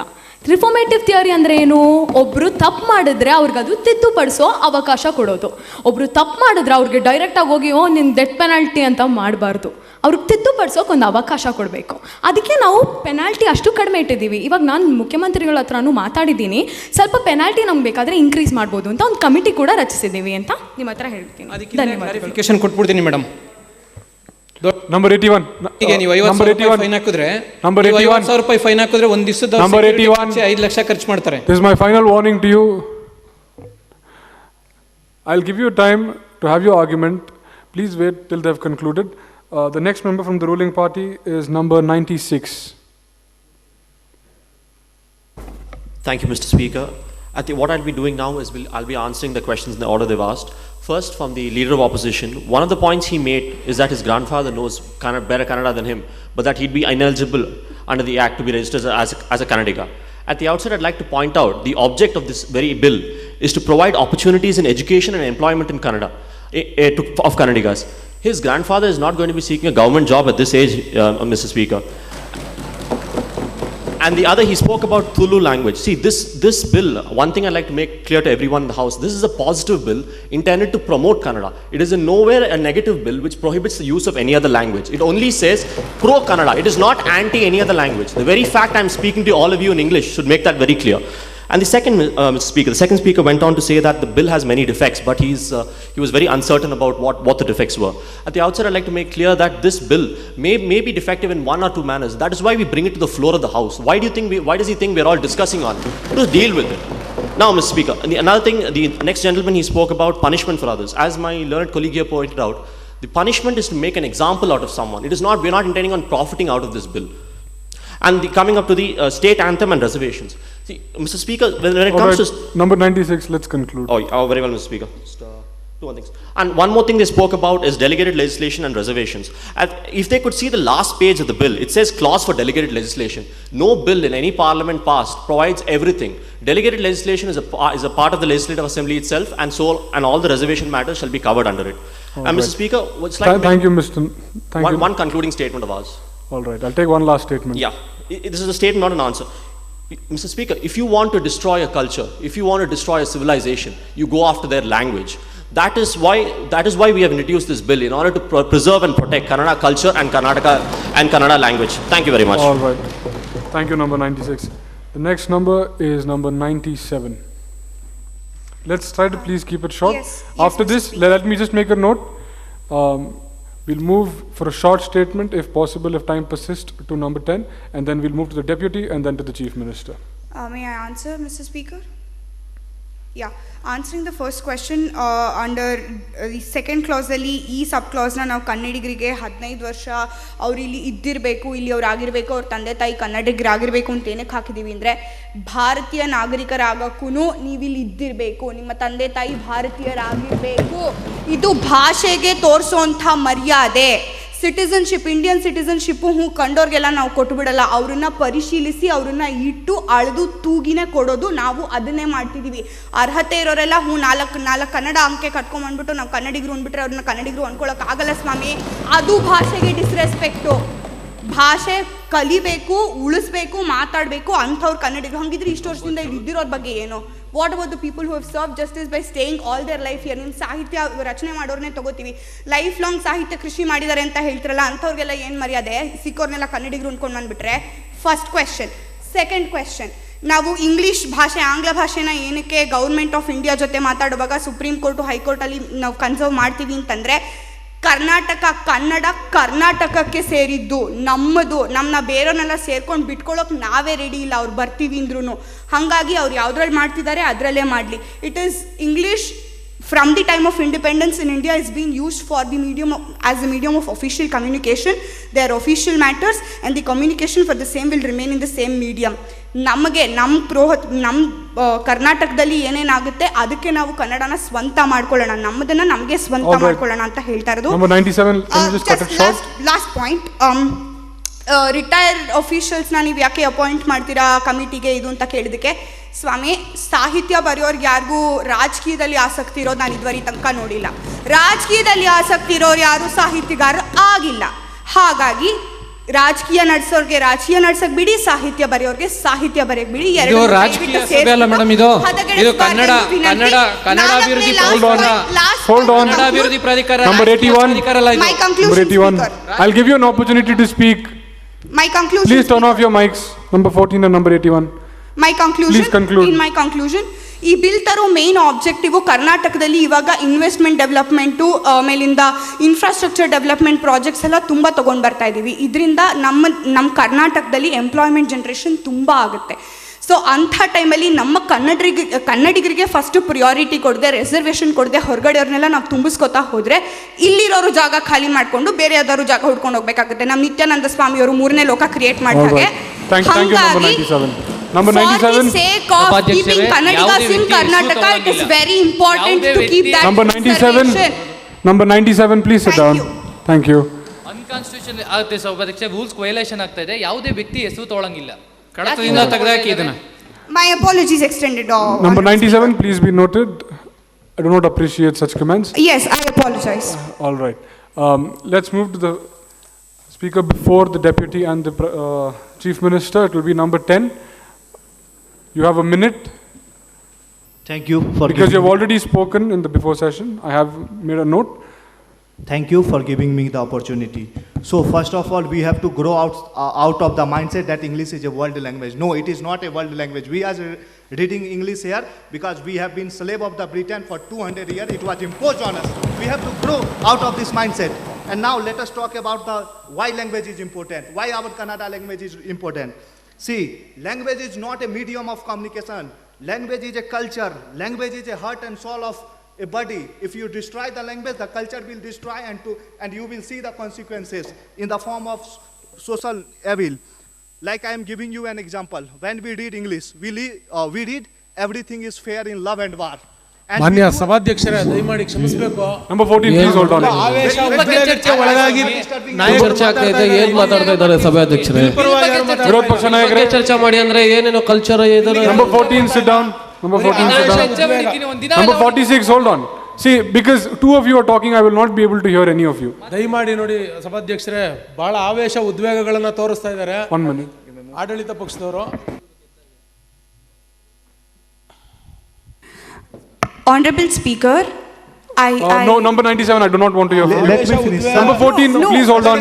ರಿಫಾರ್ಮೇಟಿವ್ ಥಿಯರಿ ಅಂದರೆ ಏನು? ಒಬ್ಬರು ತಪ್ಪು ಮಾಡಿದ್ರೆ ಅವ್ರಿಗದು ತಿದ್ದುಪಡಿಸೋ ಅವಕಾಶ ಕೊಡೋದು. ಒಬ್ಬರು ತಪ್ಪು ಮಾಡಿದ್ರೆ ಅವ್ರಿಗೆ ಡೈರೆಕ್ಟಾಗಿ ಹೋಗಿ ನಿನ್ನ ಡೆತ್ ಪೆನಾಲ್ಟಿ ಅಂತ ಮಾಡಬಾರ್ದು. ಅವ್ರಿಗೆ ತಿದ್ದುಪಡಿಸೋಕೆ ಒಂದು ಅವಕಾಶ ಕೊಡಬೇಕು. ಅದಕ್ಕೆ ನಾವು ಪೆನಾಲ್ಟಿ ಅಷ್ಟು ಕಡಿಮೆ ಇಟ್ಟಿದ್ದೀವಿ. ಇವಾಗ ನಾನು ಮುಖ್ಯಮಂತ್ರಿಗಳ ಹತ್ರನೂ ಮಾತಾಡಿದ್ದೀನಿ, ಸ್ವಲ್ಪ ಪೆನಾಲ್ಟಿ ನಮ್ಗೆ ಬೇಕಾದರೆ ಇನ್ಕ್ರೀಸ್ ಮಾಡ್ಬೋದು ಅಂತ ಒಂದು ಕಮಿಟಿ ಕೂಡ ರಚಿಸಿದ್ದೀವಿ ಅಂತ ನಿಮ್ಮ ಹತ್ರ ಹೇಳ್ತೀನಿ. ಕ್ಲಾರಿಫಿಕೇಶನ್ ಕೊಟ್ಬಿಡ್ತೀನಿ ಮೇಡಮ್. ನಂಬರ್ 81. ಈಗ ನೀವು 50,000 ಫೈನ್ ಹಾಕಿದ್ರೆ, ನಂಬರ್ 81 1,000 ರೂಪಾಯಿ ಫೈನ್ ಹಾಕಿದ್ರೆ ಒಂದು ದಿವಸದ ನಂಬರ್ 81 5 ಲಕ್ಷ ಖರ್ಚು ಮಾಡ್ತಾರೆ. This is my final warning to you. I'll give you time to have your argument. Please wait till they've concluded. The next member from the ruling party is number 96. Thank you, Mr. Speaker. I think what I'll be doing now is I'll be answering the questions in the order they've asked. First, from the leader of opposition, one of the points he made is that his grandfather knows better Kannada than him, but that he'd be ineligible under the Act to be registered as a Kannadiga. At the outset, I'd like to point out the object of this very bill is to provide opportunities in education and employment in Kannada, of Kannadigas. His grandfather is not going to be seeking a government job at this age, Mr. Speaker. And the other, he spoke about Tulu language. See, this bill, one thing I'd like to make clear to everyone in the House, this is a positive bill intended to promote Kannada. It is in nowhere a negative bill which prohibits the use of any other language. It only says pro-Kannada. It is not anti any other language. The very fact I'm speaking to all of you in English should make that very clear. And the second, Mr. Speaker, the second speaker went on to say that the bill has many defects, but he was very uncertain about what the defects were. At the outset, I'd like to make clear that this bill may be defective in one or two manners. That is why we bring it to the floor of the House. Why does he think we're all discussing on it? To deal with it. Now, Mr. Speaker, another thing, the next gentleman, he spoke about punishment for others. As my learned colleague here pointed out, the punishment is to make an example out of someone. It is not, we're not intending on profiting out of this bill. And coming up to the state anthem and reservations. See, Mr. Speaker, when it comes to... Number 96, let's conclude. Oh, very well, Mr. Speaker. Just, two more things. And one more thing they spoke about is delegated legislation and reservations. If they could see the last page of the bill, it says clause for delegated legislation. No bill in any parliament passed provides everything. Delegated legislation is a part of the Legislative Assembly itself, and all the reservation matters shall be covered under it. And Mr. Speaker, what's like... Thank you, Mr. Thank you. One concluding statement of ours. All right, I'll take one last statement. Yeah, this is a statement, not an answer. Mr. Speaker, if you want to destroy a culture, if you want to destroy a civilization, you go after their language. That is why we have introduced this bill, in order to preserve and protect Kannada culture and Kannada language. Thank you very much. All right. Thank you, number 96. The next number is number 97. Let's try to please keep it short. Yes, After this, let me just make a note. We'll move for a short statement, if possible, if time persists, to number 10, and then we'll move to the deputy and then to the chief minister. May I answer, Mr. Speaker? Yeah, answering the first question, under the second clause ಅಲ್ಲಿ ಈ ಸಬ್ ಕ್ಲಾಸ್ನ ನಾವು ಕನ್ನಡಿಗರಿಗೆ 15 ವರ್ಷ ಅವ್ರು ಇಲ್ಲಿ ಇದ್ದಿರಬೇಕು, ಇಲ್ಲಿ ಅವ್ರು ಆಗಿರಬೇಕು, ಅವ್ರ ತಂದೆ ತಾಯಿ ಕನ್ನಡಿಗರಾಗಿರಬೇಕು ಅಂತ ಏನಕ್ಕೆ ಹಾಕಿದ್ದೀವಿ ಅಂದರೆ, ಭಾರತೀಯ ನಾಗರಿಕರಾಗಕ್ಕೂ ನೀವಿಲ್ಲಿ ಇದ್ದಿರಬೇಕು, ನಿಮ್ಮ ತಂದೆ ತಾಯಿ ಭಾರತೀಯರಾಗಿರಬೇಕು. ಇದು ಭಾಷೆಗೆ ತೋರಿಸೋಂಥ ಮರ್ಯಾದೆ. ಸಿಟಿಸನ್ಶಿಪ್, ಇಂಡಿಯನ್ ಸಿಟಿಸನ್ಶಿಪ್ಪು ಕಂಡೋರಿಗೆಲ್ಲ ನಾವು ಕೊಟ್ಟುಬಿಡಲ್ಲ, ಅವ್ರನ್ನ ಪರಿಶೀಲಿಸಿ ಅವ್ರನ್ನ ಇಟ್ಟು ಅಳೆದು ತೂಗಿನೇ ಕೊಡೋದು, ನಾವು ಅದನ್ನೇ ಮಾಡ್ತಿದ್ದೀವಿ. ಅರ್ಹತೆ ಇರೋರೆಲ್ಲ ನಾಲ್ಕು ಕನ್ನಡ ಅಂಕೆ ಕಟ್ಕೊಂಡ್ಬಂದ್ಬಿಟ್ಟು ನಾವು ಕನ್ನಡಿಗರು ಅಂದ್ಬಿಟ್ರೆ ಅವ್ರನ್ನ ಕನ್ನಡಿಗರು ಅಂದ್ಕೊಳ್ಳೋಕ್ಕಾಗಲ್ಲ ಸ್ವಾಮಿ. ಅದು ಭಾಷೆಗೆ ಡಿಸ್ರೆಸ್ಪೆಕ್ಟು. ಭಾಷೆ ಕಲಿಬೇಕು, ಉಳಿಸ್ಬೇಕು, ಮಾತಾಡಬೇಕು, ಅಂಥವ್ರು ಕನ್ನಡಿಗರು. ಹಂಗಿದ್ರೆ ಇಷ್ಟು ವರ್ಷದಿಂದ ಇಲ್ಲಿ ಇದ್ದಿರೋರ ಬಗ್ಗೆ ಏನು? What about the people who have serve justice by staying all their life here? ನಿಮ್ಮ ಸಾಹಿತ್ಯ ರಚನೆ ಮಾಡೋರನ್ನೇ ತಗೋತೀವಿ, ಲೈಫ್ ಲಾಂಗ್ ಸಾಹಿತ್ಯ ಕೃಷಿ ಮಾಡಿದ್ದಾರೆ ಅಂತ ಹೇಳ್ತಿರಲ್ಲ, ಅಂಥವ್ರಿಗೆಲ್ಲ ಏನು ಮರ್ಯಾದೆ? ಸಿಕ್ಕೋರ್ನೆಲ್ಲ ಕನ್ನಡಿಗರು ಅಂದ್ಕೊಂಡು ಬಂದುಬಿಟ್ರೆ. First question. ಸೆಕೆಂಡ್ ಕ್ವೆಶ್ಚನ್, ನಾವು ಇಂಗ್ಲೀಷ್ ಭಾಷೆ, ಆಂಗ್ಲ ಭಾಷೆನ ಏನಕ್ಕೆ ಗೌರ್ಮೆಂಟ್ ಆಫ್ ಇಂಡಿಯಾ ಜೊತೆ ಮಾತಾಡುವಾಗ ಸುಪ್ರೀಂ ಕೋರ್ಟು ಹೈಕೋರ್ಟಲ್ಲಿ ನಾವು ಕನ್ಸರ್ವ್ ಮಾಡ್ತೀವಿ ಅಂತಂದರೆ, ಕನ್ನಡ ಕರ್ನಾಟಕಕ್ಕೆ ಸೇರಿದ್ದು, ನಮ್ಮದು. ನಮ್ಮನ್ನ ಬೇರೆಯವ್ರನ್ನೆಲ್ಲ ಸೇರ್ಕೊಂಡು ಬಿಟ್ಕೊಳ್ಳೋಕೆ ನಾವೇ ರೆಡಿ ಇಲ್ಲ, ಅವ್ರು ಬರ್ತೀವಿ ಅಂದ್ರೂ. ಹಾಗಾಗಿ ಅವ್ರು ಯಾವುದ್ರಲ್ಲಿ ಮಾಡ್ತಿದ್ದಾರೆ ಅದರಲ್ಲೇ ಮಾಡಲಿ. It is English from the time of independence in India is being used for the as a medium of official communication. They are official matters and the communication for the same will remain in the same medium. ನಮಗೆ ನಮ್ಮ ಕರ್ನಾಟಕದಲ್ಲಿ ಏನೇನಾಗುತ್ತೆ ಅದಕ್ಕೆ ನಾವು ಕನ್ನಡನ ಸ್ವಂತ ಮಾಡ್ಕೊಳ್ಳೋಣ, ನಮ್ಮದನ್ನ ನಮಗೆ ಸ್ವಂತ ಮಾಡ್ಕೊಳ್ಳೋಣ ಅಂತ ಹೇಳ್ತಾ ಇರೋದು. ಲಾಸ್ಟ್ ಪಾಯಿಂಟ್, ರಿಟೈರ್ಡ್ ಅಫಿಷಿಯಲ್ಸ್ನ ನೀವು ಯಾಕೆ ಅಪಾಯಿಂಟ್ ಮಾಡ್ತೀರಾ ಕಮಿಟಿಗೆ ಇದು ಅಂತ ಕೇಳಿದಕ್ಕೆ, ಸ್ವಾಮಿ ಸಾಹಿತ್ಯ ಬರೆಯೋರ್ಗೆ ಯಾರಿಗೂ ರಾಜಕೀಯದಲ್ಲಿ ಆಸಕ್ತಿ ಇರೋದು ನಾನು ಇದುವರೆಗೆ ತನಕ ನೋಡಿಲ್ಲ. ರಾಜಕೀಯದಲ್ಲಿ ಆಸಕ್ತಿ ಇರೋರು ಯಾರು ಸಾಹಿತ್ಯಗಾರರು ಆಗಿಲ್ಲ. ಹಾಗಾಗಿ ರಾಜಕೀಯ ನಡೆಸೋರ್ಗೆ ರಾಜಕೀಯ ನಡ್ಸಕ್ ಬಿಡಿ, ಸಾಹಿತ್ಯ ಬರೆಯೋರ್ಗೆ ಸಾಹಿತ್ಯ ಬರೆಯಕ್ ಬಿಡಿ. I'll give you an opportunity to speak. My conclusion. Please turn off your mics. Number 14 and number 81. My conclusion. Please conclude. In my conclusion, ಈ ಬಿಲ್ ತರೋ ಮೇನ್ ಆಬ್ಜೆಕ್ಟಿವ್ ಕರ್ನಾಟಕದಲ್ಲಿ ಇವಾಗ ಇನ್ವೆಸ್ಟ್ಮೆಂಟ್ ಡೆವಲಪ್ಮೆಂಟು ಆಮೇಲಿಂದ ಇನ್ಫ್ರಾಸ್ಟ್ರಕ್ಚರ್ ಡೆವಲಪ್ಮೆಂಟ್ ಪ್ರಾಜೆಕ್ಟ್ಸ್ ಎಲ್ಲ ತುಂಬ ತೊಗೊಂಡು ಬರ್ತಾ ಇದ್ದೀವಿ. ಇದರಿಂದ ನಮ್ಮ ಕರ್ನಾಟಕದಲ್ಲಿ ಎಂಪ್ಲಾಯ್ಮೆಂಟ್ ಜನ್ರೇಷನ್ ತುಂಬ ಆಗುತ್ತೆ. ಸೊ ಅಂಥ ಟೈಮಲ್ಲಿ ನಮ್ಮ ಕನ್ನಡಿಗರಿಗೆ ಫಸ್ಟು ಪ್ರಿಯಾರಿಟಿ ಕೊಡದೆ, ರಿಸರ್ವೇಷನ್ ಕೊಡದೆ ಹೊರಗಡೆಯವ್ರನ್ನೆಲ್ಲ ನಾವು ತುಂಬಿಸ್ಕೊತಾ ಹೋದರೆ ಇಲ್ಲಿರೋರು ಜಾಗ ಖಾಲಿ ಮಾಡಿಕೊಂಡು ಬೇರೆ ಯಾವ್ದಾದ್ರು ಜಾಗ ಹುಡ್ಕೊಂಡು ಹೋಗ್ಬೇಕಾಗುತ್ತೆ. ನಮ್ಮ ನಿತ್ಯಾನಂದ ಸ್ವಾಮಿಯವರು 3ನೇ ಲೋಕ create ಮಾಡಿದಾಗೆ. Number 97. For the sake of keeping Kannadigas in Karnataka, it is very important to keep that Number 97. Number 97, please sit down. Thank you. ಅನ್ಕಾನ್ಸ್ಟಿಟ್ಯೂಷನ್ ಆಗುತ್ತೆ ಸಭಾಧ್ಯಕ್ಷ, ರೂಲ್ಸ್ ವೈಲೇಷನ್ ಆಗ್ತಾ ಇದೆ. ಯಾವುದೇ ವ್ಯಕ್ತಿ ಹೆಸರು ತೊಗೊಳಂಗಿಲ್ಲ, ಕಡತದಿಂದ ತೆಗೆದಾಕಿ ಇದನ್ನ. My apologies extended. Number 97, please be noted. I do not appreciate such comments. Yes, I apologize. All right. Let's move to the speaker before the deputy and the chief minister. It will be number 10. You have a minute. Thank you for because you have already spoken in the before session. I have made a note. Thank you for giving me the opportunity. So first of all, we have to grow out of the mindset that English is a world language. No, it is not a world language. We are reading English here because we have been slave of the Britain for 200 years. It was imposed on us. We have to grow out of this mindset. And now let us talk about why language is important. Why our Kannada language is important. See, language is not a medium of communication. Language is a culture. Language is a heart and soul of a body. If you destroy the language, the culture will destroy and you will see the consequences in the form of social evil. Like I am giving you an example. When we read English, we read everything is fair in love and war. ಮಾನ್ಯ ಸಭಾಧ್ಯಕ್ಷರೇ, ದಯಮಾಡಿ ಕ್ಷಮಿಸಬೇಕು. Number 14, please hold on. ಚರ್ಚೆ ಒಳಗಾಗಿ ಚರ್ಚೆ ಆಗ್ತಾ ಇದೆ. ಏನ್ ಮಾತಾಡ್ತಾ ಇದ್ದಾರೆ ಸಭಾಧ್ಯಕ್ಷರೇ? ವಿರೋಧ ಪಕ್ಷ ನಾಯಕರೇ ಚರ್ಚೆ ಮಾಡಿ ಅಂದ್ರೆ ಏನೇನೋ ಕಲ್ಚರ್ ಇದೆ. Number 14, sit down. Number 14, sit down. Number 46, hold on. See, because two of you are talking, I will not be able to hear any of you. ದಯಮಾಡಿ ನೋಡಿ ಸಭಾಧ್ಯಕ್ಷರೇ, ಬಹಳ ಆವೇಶ ಉದ್ವೇಗಗಳನ್ನ ತೋರಿಸ್ತಾ ಇದ್ದಾರೆ 1 minute. ಆಡಳಿತ ಪಕ್ಷದವರು. Honorable Speaker, no, number 97, I do not want to hear from you. Let me finish. Number 14, please hold on.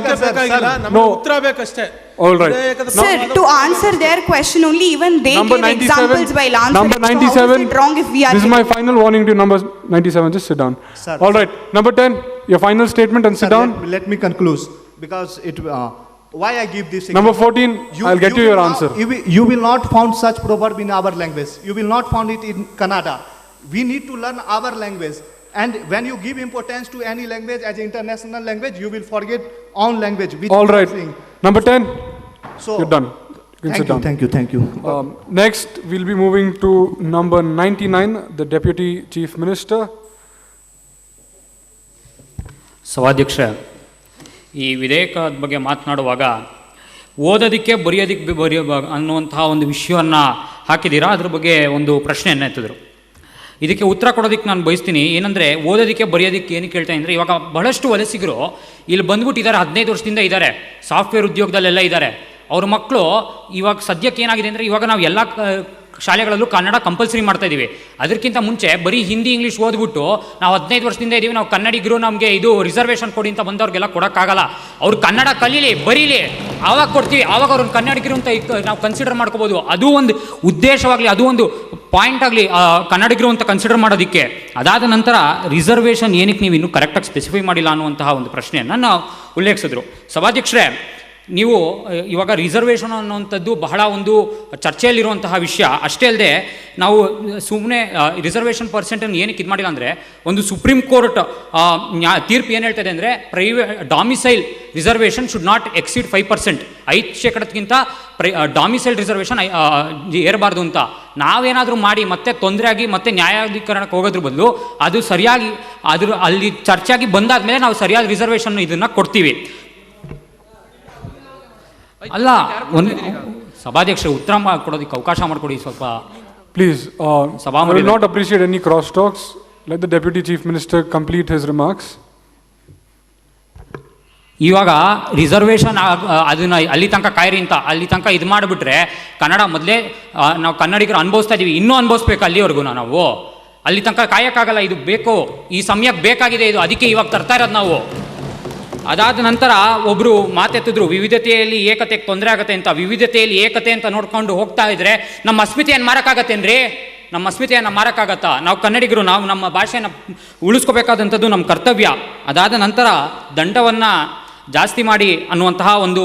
No. ಉತ್ತರ ಬೇಕಷ್ಟೇ. All right. Sir, to answer their question only, even they gave examples while answering. Number 97, so how is it wrong if we are... This is my final warning to you, number 97, just sit down. Sir, all right, number 10, your final statement and sit down. Let me conclude, because why I give this example. Number 14, I'll get you your answer. You will not find such proverb in our language. You will not find it in Kannada. We need to learn our language. And when you give importance to any language as an international language, you will forget own language. All right. Number 10, so, you're done. You can sit down. Thank you. Next, we'll be moving to number 99, the Deputy Chief Minister. ಸಭಾಧ್ಯಕ್ಷ, ಈ ವಿಧೇಯಕದ ಬಗ್ಗೆ ಮಾತನಾಡುವಾಗ ಓದೋದಕ್ಕೆ ಬರೆಯೋದಕ್ಕೆ ಅನ್ನುವಂತಹ ಒಂದು ವಿಷಯವನ್ನು ಹಾಕಿದ್ದೀರಾ, ಅದ್ರ ಬಗ್ಗೆ ಒಂದು ಪ್ರಶ್ನೆಯನ್ನು ಎತ್ತಿದ್ರು. ಇದಕ್ಕೆ ಉತ್ತರ ಕೊಡೋದಕ್ಕೆ ನಾನು ಬಯಸ್ತೀನಿ. ಏನಂದರೆ ಓದೋದಕ್ಕೆ ಬರೆಯೋದಕ್ಕೆ ಏನು ಕೇಳ್ತಾ ಅಂದರೆ, ಇವಾಗ ಬಹಳಷ್ಟು ವಲಸಿಗರು ಇಲ್ಲಿ ಬಂದ್ಬಿಟ್ಟಿದ್ದಾರೆ, 15 ವರ್ಷದಿಂದ ಇದ್ದಾರೆ, ಸಾಫ್ಟ್ವೇರ್ ಉದ್ಯೋಗದಲ್ಲೆಲ್ಲ ಇದ್ದಾರೆ. ಅವ್ರ ಮಕ್ಕಳು ಇವಾಗ ಸದ್ಯಕ್ಕೆ ಏನಾಗಿದೆ ಅಂದರೆ, ಇವಾಗ ನಾವು ಎಲ್ಲ ಶಾಲೆಗಳಲ್ಲೂ ಕನ್ನಡ ಕಂಪಲ್ಸರಿ ಮಾಡ್ತಾ ಇದ್ದೀವಿ. ಅದಕ್ಕಿಂತ ಮುಂಚೆ ಬರೀ ಹಿಂದಿ ಇಂಗ್ಲೀಷ್ ಓದ್ಬಿಟ್ಟು ನಾವು 15 ವರ್ಷದಿಂದ ಇದ್ದೀವಿ, ನಾವು ಕನ್ನಡಿಗರು ನಮಗೆ ಇದು ರಿಸರ್ವೇಷನ್ ಕೊಡಿ ಅಂತ ಬಂದವ್ರಿಗೆಲ್ಲ ಕೊಡೋಕ್ಕಾಗಲ್ಲ. ಅವ್ರು ಕನ್ನಡ ಕಲೀಲಿ, ಬರೀಲಿ, ಆವಾಗ ಕೊಡ್ತೀವಿ. ಆವಾಗ ಅವ್ರನ್ನ ಕನ್ನಡಿಗರು ಅಂತ ನಾವು ಕನ್ಸಿಡರ್ ಮಾಡ್ಕೋಬೋದು. ಅದು ಒಂದು ಉದ್ದೇಶವಾಗಲಿ, ಅದು ಒಂದು ಪಾಯಿಂಟ್ ಆಗಲಿ ಕನ್ನಡಿಗರು ಅಂತ ಕನ್ಸಿಡರ್ ಮಾಡೋದಕ್ಕೆ. ಅದಾದ ನಂತರ ರಿಸರ್ವೇಷನ್ ಏನಕ್ಕೆ ನೀವು ಇನ್ನೂ ಕರೆಕ್ಟಾಗಿ ಸ್ಪೆಸಿಫೈ ಮಾಡಿಲ್ಲ ಅನ್ನುವಂತಹ ಒಂದು ಪ್ರಶ್ನೆಯನ್ನು ನಾವು ಉಲ್ಲೇಖಿಸಿದ್ರು. ಸಭಾಧ್ಯಕ್ಷರೇ, ನೀವು ಇವಾಗ ರಿಸರ್ವೇಷನ್ ಅನ್ನುವಂಥದ್ದು ಬಹಳ ಒಂದು ಚರ್ಚೆಯಲ್ಲಿರುವಂತಹ ವಿಷಯ. ಅಷ್ಟೇ ಅಲ್ಲದೆ ನಾವು ಸುಮ್ಮನೆ ರಿಸರ್ವೇಷನ್ ಪರ್ಸೆಂಟನ್ನು ಏನಕ್ಕೆ ಇದು ಮಾಡಿಲ್ಲ ಅಂದರೆ, ಒಂದು ಸುಪ್ರೀಂ ಕೋರ್ಟ್ ತೀರ್ಪು ಏನು ಹೇಳ್ತದೆ ಅಂದರೆ, domicile reservation should not exceed 5%, 5%ಗಿಂತ ಡಾಮಿಸೈಲ್ ರಿಸರ್ವೇಷನ್ ಏರಬಾರ್ದು ಅಂತ. ನಾವೇನಾದರೂ ಮಾಡಿ ಮತ್ತೆ ತೊಂದರೆ ಆಗಿ ಮತ್ತೆ ನ್ಯಾಯಾಧೀಕರಣಕ್ಕೆ ಹೋಗೋದ್ರ ಬದಲು ಅದು ಸರಿಯಾಗಿ ಅಲ್ಲಿ ಚರ್ಚೆಯಾಗಿ ಬಂದಾದ ಮೇಲೆ ನಾವು ಸರಿಯಾದ ರಿಸರ್ವೇಷನ್ ಇದನ್ನು ಕೊಡ್ತೀವಿ. ಅಲ್ಲ, ಒಂದು ಸಭಾಧ್ಯಕ್ಷ ಉತ್ತರ ಕೊಡೋದಕ್ಕೆ ಅವಕಾಶ ಮಾಡಿಕೊಡಿ ಸ್ವಲ್ಪ please. I will not appreciate any cross talks. Let the Deputy Chief Minister complete his remarks. ಇವಾಗ ರಿಸರ್ವೇಷನ್ ಅದನ್ನ ಅಲ್ಲಿ ತನಕ ಕಾಯಿರಿ ಅಂತ ಅಲ್ಲಿ ತನಕ ಇದು ಮಾಡಿಬಿಟ್ರೆ ಕನ್ನಡ ಮೊದಲೇ ನಾವು ಕನ್ನಡಿಗರು ಅನುಭವಿಸ್ತಾ ಇದ್ದೀವಿ, ಇನ್ನೂ ಅನುಭವಿಸ್ಬೇಕು ಅಲ್ಲಿವರೆಗೂ ನಾವು. ಅಲ್ಲಿ ತನಕ ಕಾಯೋಕ್ಕಾಗಲ್ಲ, ಇದು ಬೇಕು, ಈ ಸಮಯಕ್ಕೆ ಬೇಕಾಗಿದೆ ಇದು, ಅದಕ್ಕೆ ಇವಾಗ ತರ್ತಾ ಇರೋದು ನಾವು. ಅದಾದ ನಂತರ ಒಬ್ಬರು ಮಾತೆತ್ತಿದ್ರು ವಿವಿಧತೆಯಲ್ಲಿ ಏಕತೆಗೆ ತೊಂದರೆ ಆಗುತ್ತೆ ಅಂತ. ವಿವಿಧತೆಯಲ್ಲಿ ಏಕತೆ ಅಂತ ನೋಡ್ಕೊಂಡು ಹೋಗ್ತಾ ಇದ್ರೆ ನಮ್ಮ ಅಸ್ಮಿತೆಯನ್ನು ಮಾರಕ್ಕಾಗತ್ತೇನ್ರಿ? ನಮ್ಮ ಅಸ್ಮಿತೆಯನ್ನು ಮಾರಕ್ಕಾಗತ್ತಾ? ನಾವು ಕನ್ನಡಿಗರು, ನಾವು ನಮ್ಮ ಭಾಷೆಯನ್ನು ಉಳಿಸ್ಕೋಬೇಕಾದಂಥದ್ದು ನಮ್ಮ ಕರ್ತವ್ಯ. ಅದಾದ ನಂತರ ದಂಡವನ್ನು ಜಾಸ್ತಿ ಮಾಡಿ ಅನ್ನುವಂತಹ ಒಂದು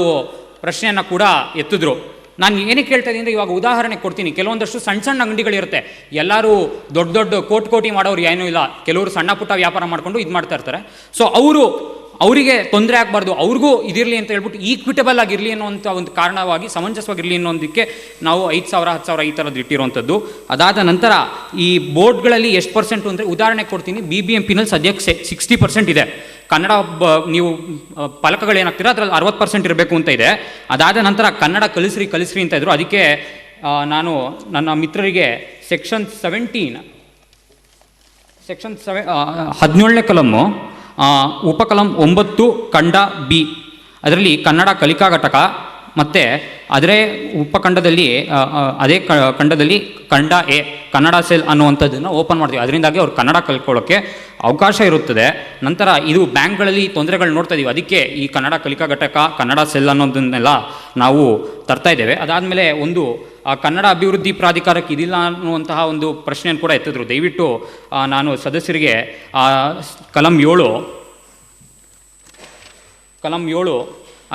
ಪ್ರಶ್ನೆಯನ್ನು ಕೂಡ ಎತ್ತಿದ್ರು. ನಾನು ಏನಕ್ಕೆ ಹೇಳ್ತಾ ಇದ್ದೀನಿ ಅಂದರೆ, ಇವಾಗ ಉದಾಹರಣೆ ಕೊಡ್ತೀನಿ. ಕೆಲವೊಂದಷ್ಟು ಸಣ್ಣ ಸಣ್ಣ ಅಂಗಡಿಗಳಿರುತ್ತೆ, ಎಲ್ಲರೂ ದೊಡ್ಡ ದೊಡ್ಡ ಕೋಟಿ ಮಾಡೋರು ಏನೂ ಇಲ್ಲ, ಕೆಲವರು ಸಣ್ಣ ಪುಟ್ಟ ವ್ಯಾಪಾರ ಮಾಡಿಕೊಂಡು ಇದು ಮಾಡ್ತಾ ಇರ್ತಾರೆ. ಸೊ ಅವರಿಗೆ ತೊಂದರೆ ಆಗಬಾರ್ದು, ಅವ್ರಿಗೂ ಇದಿರಲಿ ಅಂತ ಹೇಳ್ಬಿಟ್ಟು ಈಕ್ವಿಟಬಲ್ ಆಗಿರಲಿ ಅನ್ನೋಂಥ ಒಂದು ಕಾರಣವಾಗಿ, ಸಮಂಜಸವಾಗಿರಲಿ ಅನ್ನೋದಕ್ಕೆ ನಾವು 5,000 10,000 ಈ ಥರದ್ದು ಇಟ್ಟಿರುವಂಥದ್ದು. ಅದಾದ ನಂತರ ಈ ಬೋರ್ಡ್ಗಳಲ್ಲಿ ಎಷ್ಟು ಪರ್ಸೆಂಟು ಅಂದರೆ ಉದಾಹರಣೆ ಕೊಡ್ತೀನಿ. BBMPನಲ್ಲಿ ಸದ್ಯಕ್ಕೆ 60% ಇದೆ. ಕನ್ನಡ ನೀವು ಫಲಕಗಳೇನಾಗ್ತೀರ ಅದರಲ್ಲಿ 60% ಇರಬೇಕು ಅಂತ ಇದೆ. ಅದಾದ ನಂತರ ಕನ್ನಡ ಕಲಿಸ್ರಿ ಅಂತ ಇದ್ರು. ಅದಕ್ಕೆ ನಾನು ನನ್ನ ಮಿತ್ರರಿಗೆ ಸೆಕ್ಷನ್ 17ನೇ ಕಲಮ್ಮು ಉಪಕಲಂ 9 ಖಂಡ ಬಿ, ಅದರಲ್ಲಿ ಕನ್ನಡ ಕಲಿಕಾ ಘಟಕ ಮತ್ತು ಅದರೇ ಉಪಖಂಡದಲ್ಲಿ ಅದೇ ಖಂಡದಲ್ಲಿ ಖಂಡ ಎ ಕನ್ನಡ ಸೆಲ್ ಅನ್ನುವಂಥದ್ದನ್ನು ಓಪನ್ ಮಾಡ್ತೀವಿ. ಅದರಿಂದಾಗಿ ಅವ್ರು ಕನ್ನಡ ಕಲ್ತ್ಕೊಳ್ಳೋಕ್ಕೆ ಅವಕಾಶ ಇರುತ್ತದೆ. ನಂತರ ಇದು ಬ್ಯಾಂಕ್ಗಳಲ್ಲಿ ತೊಂದರೆಗಳು ನೋಡ್ತಾ ಇದ್ದೀವಿ, ಅದಕ್ಕೆ ಈ ಕನ್ನಡ ಕಲಿಕಾ ಘಟಕ, ಕನ್ನಡ ಸೆಲ್ ಅನ್ನೋದನ್ನೆಲ್ಲ ನಾವು ತರ್ತಾ ಇದ್ದೇವೆ. ಅದಾದಮೇಲೆ ಒಂದು ಕನ್ನಡ ಅಭಿವೃದ್ಧಿ ಪ್ರಾಧಿಕಾರಕ್ಕೆ ಇದಿಲ್ಲ ಅನ್ನುವಂತಹ ಒಂದು ಪ್ರಶ್ನೆಯನ್ನು ಕೂಡ ಎತ್ತಿದ್ರು. ದಯವಿಟ್ಟು ನಾನು ಸದಸ್ಯರಿಗೆ ಕಲಂ 7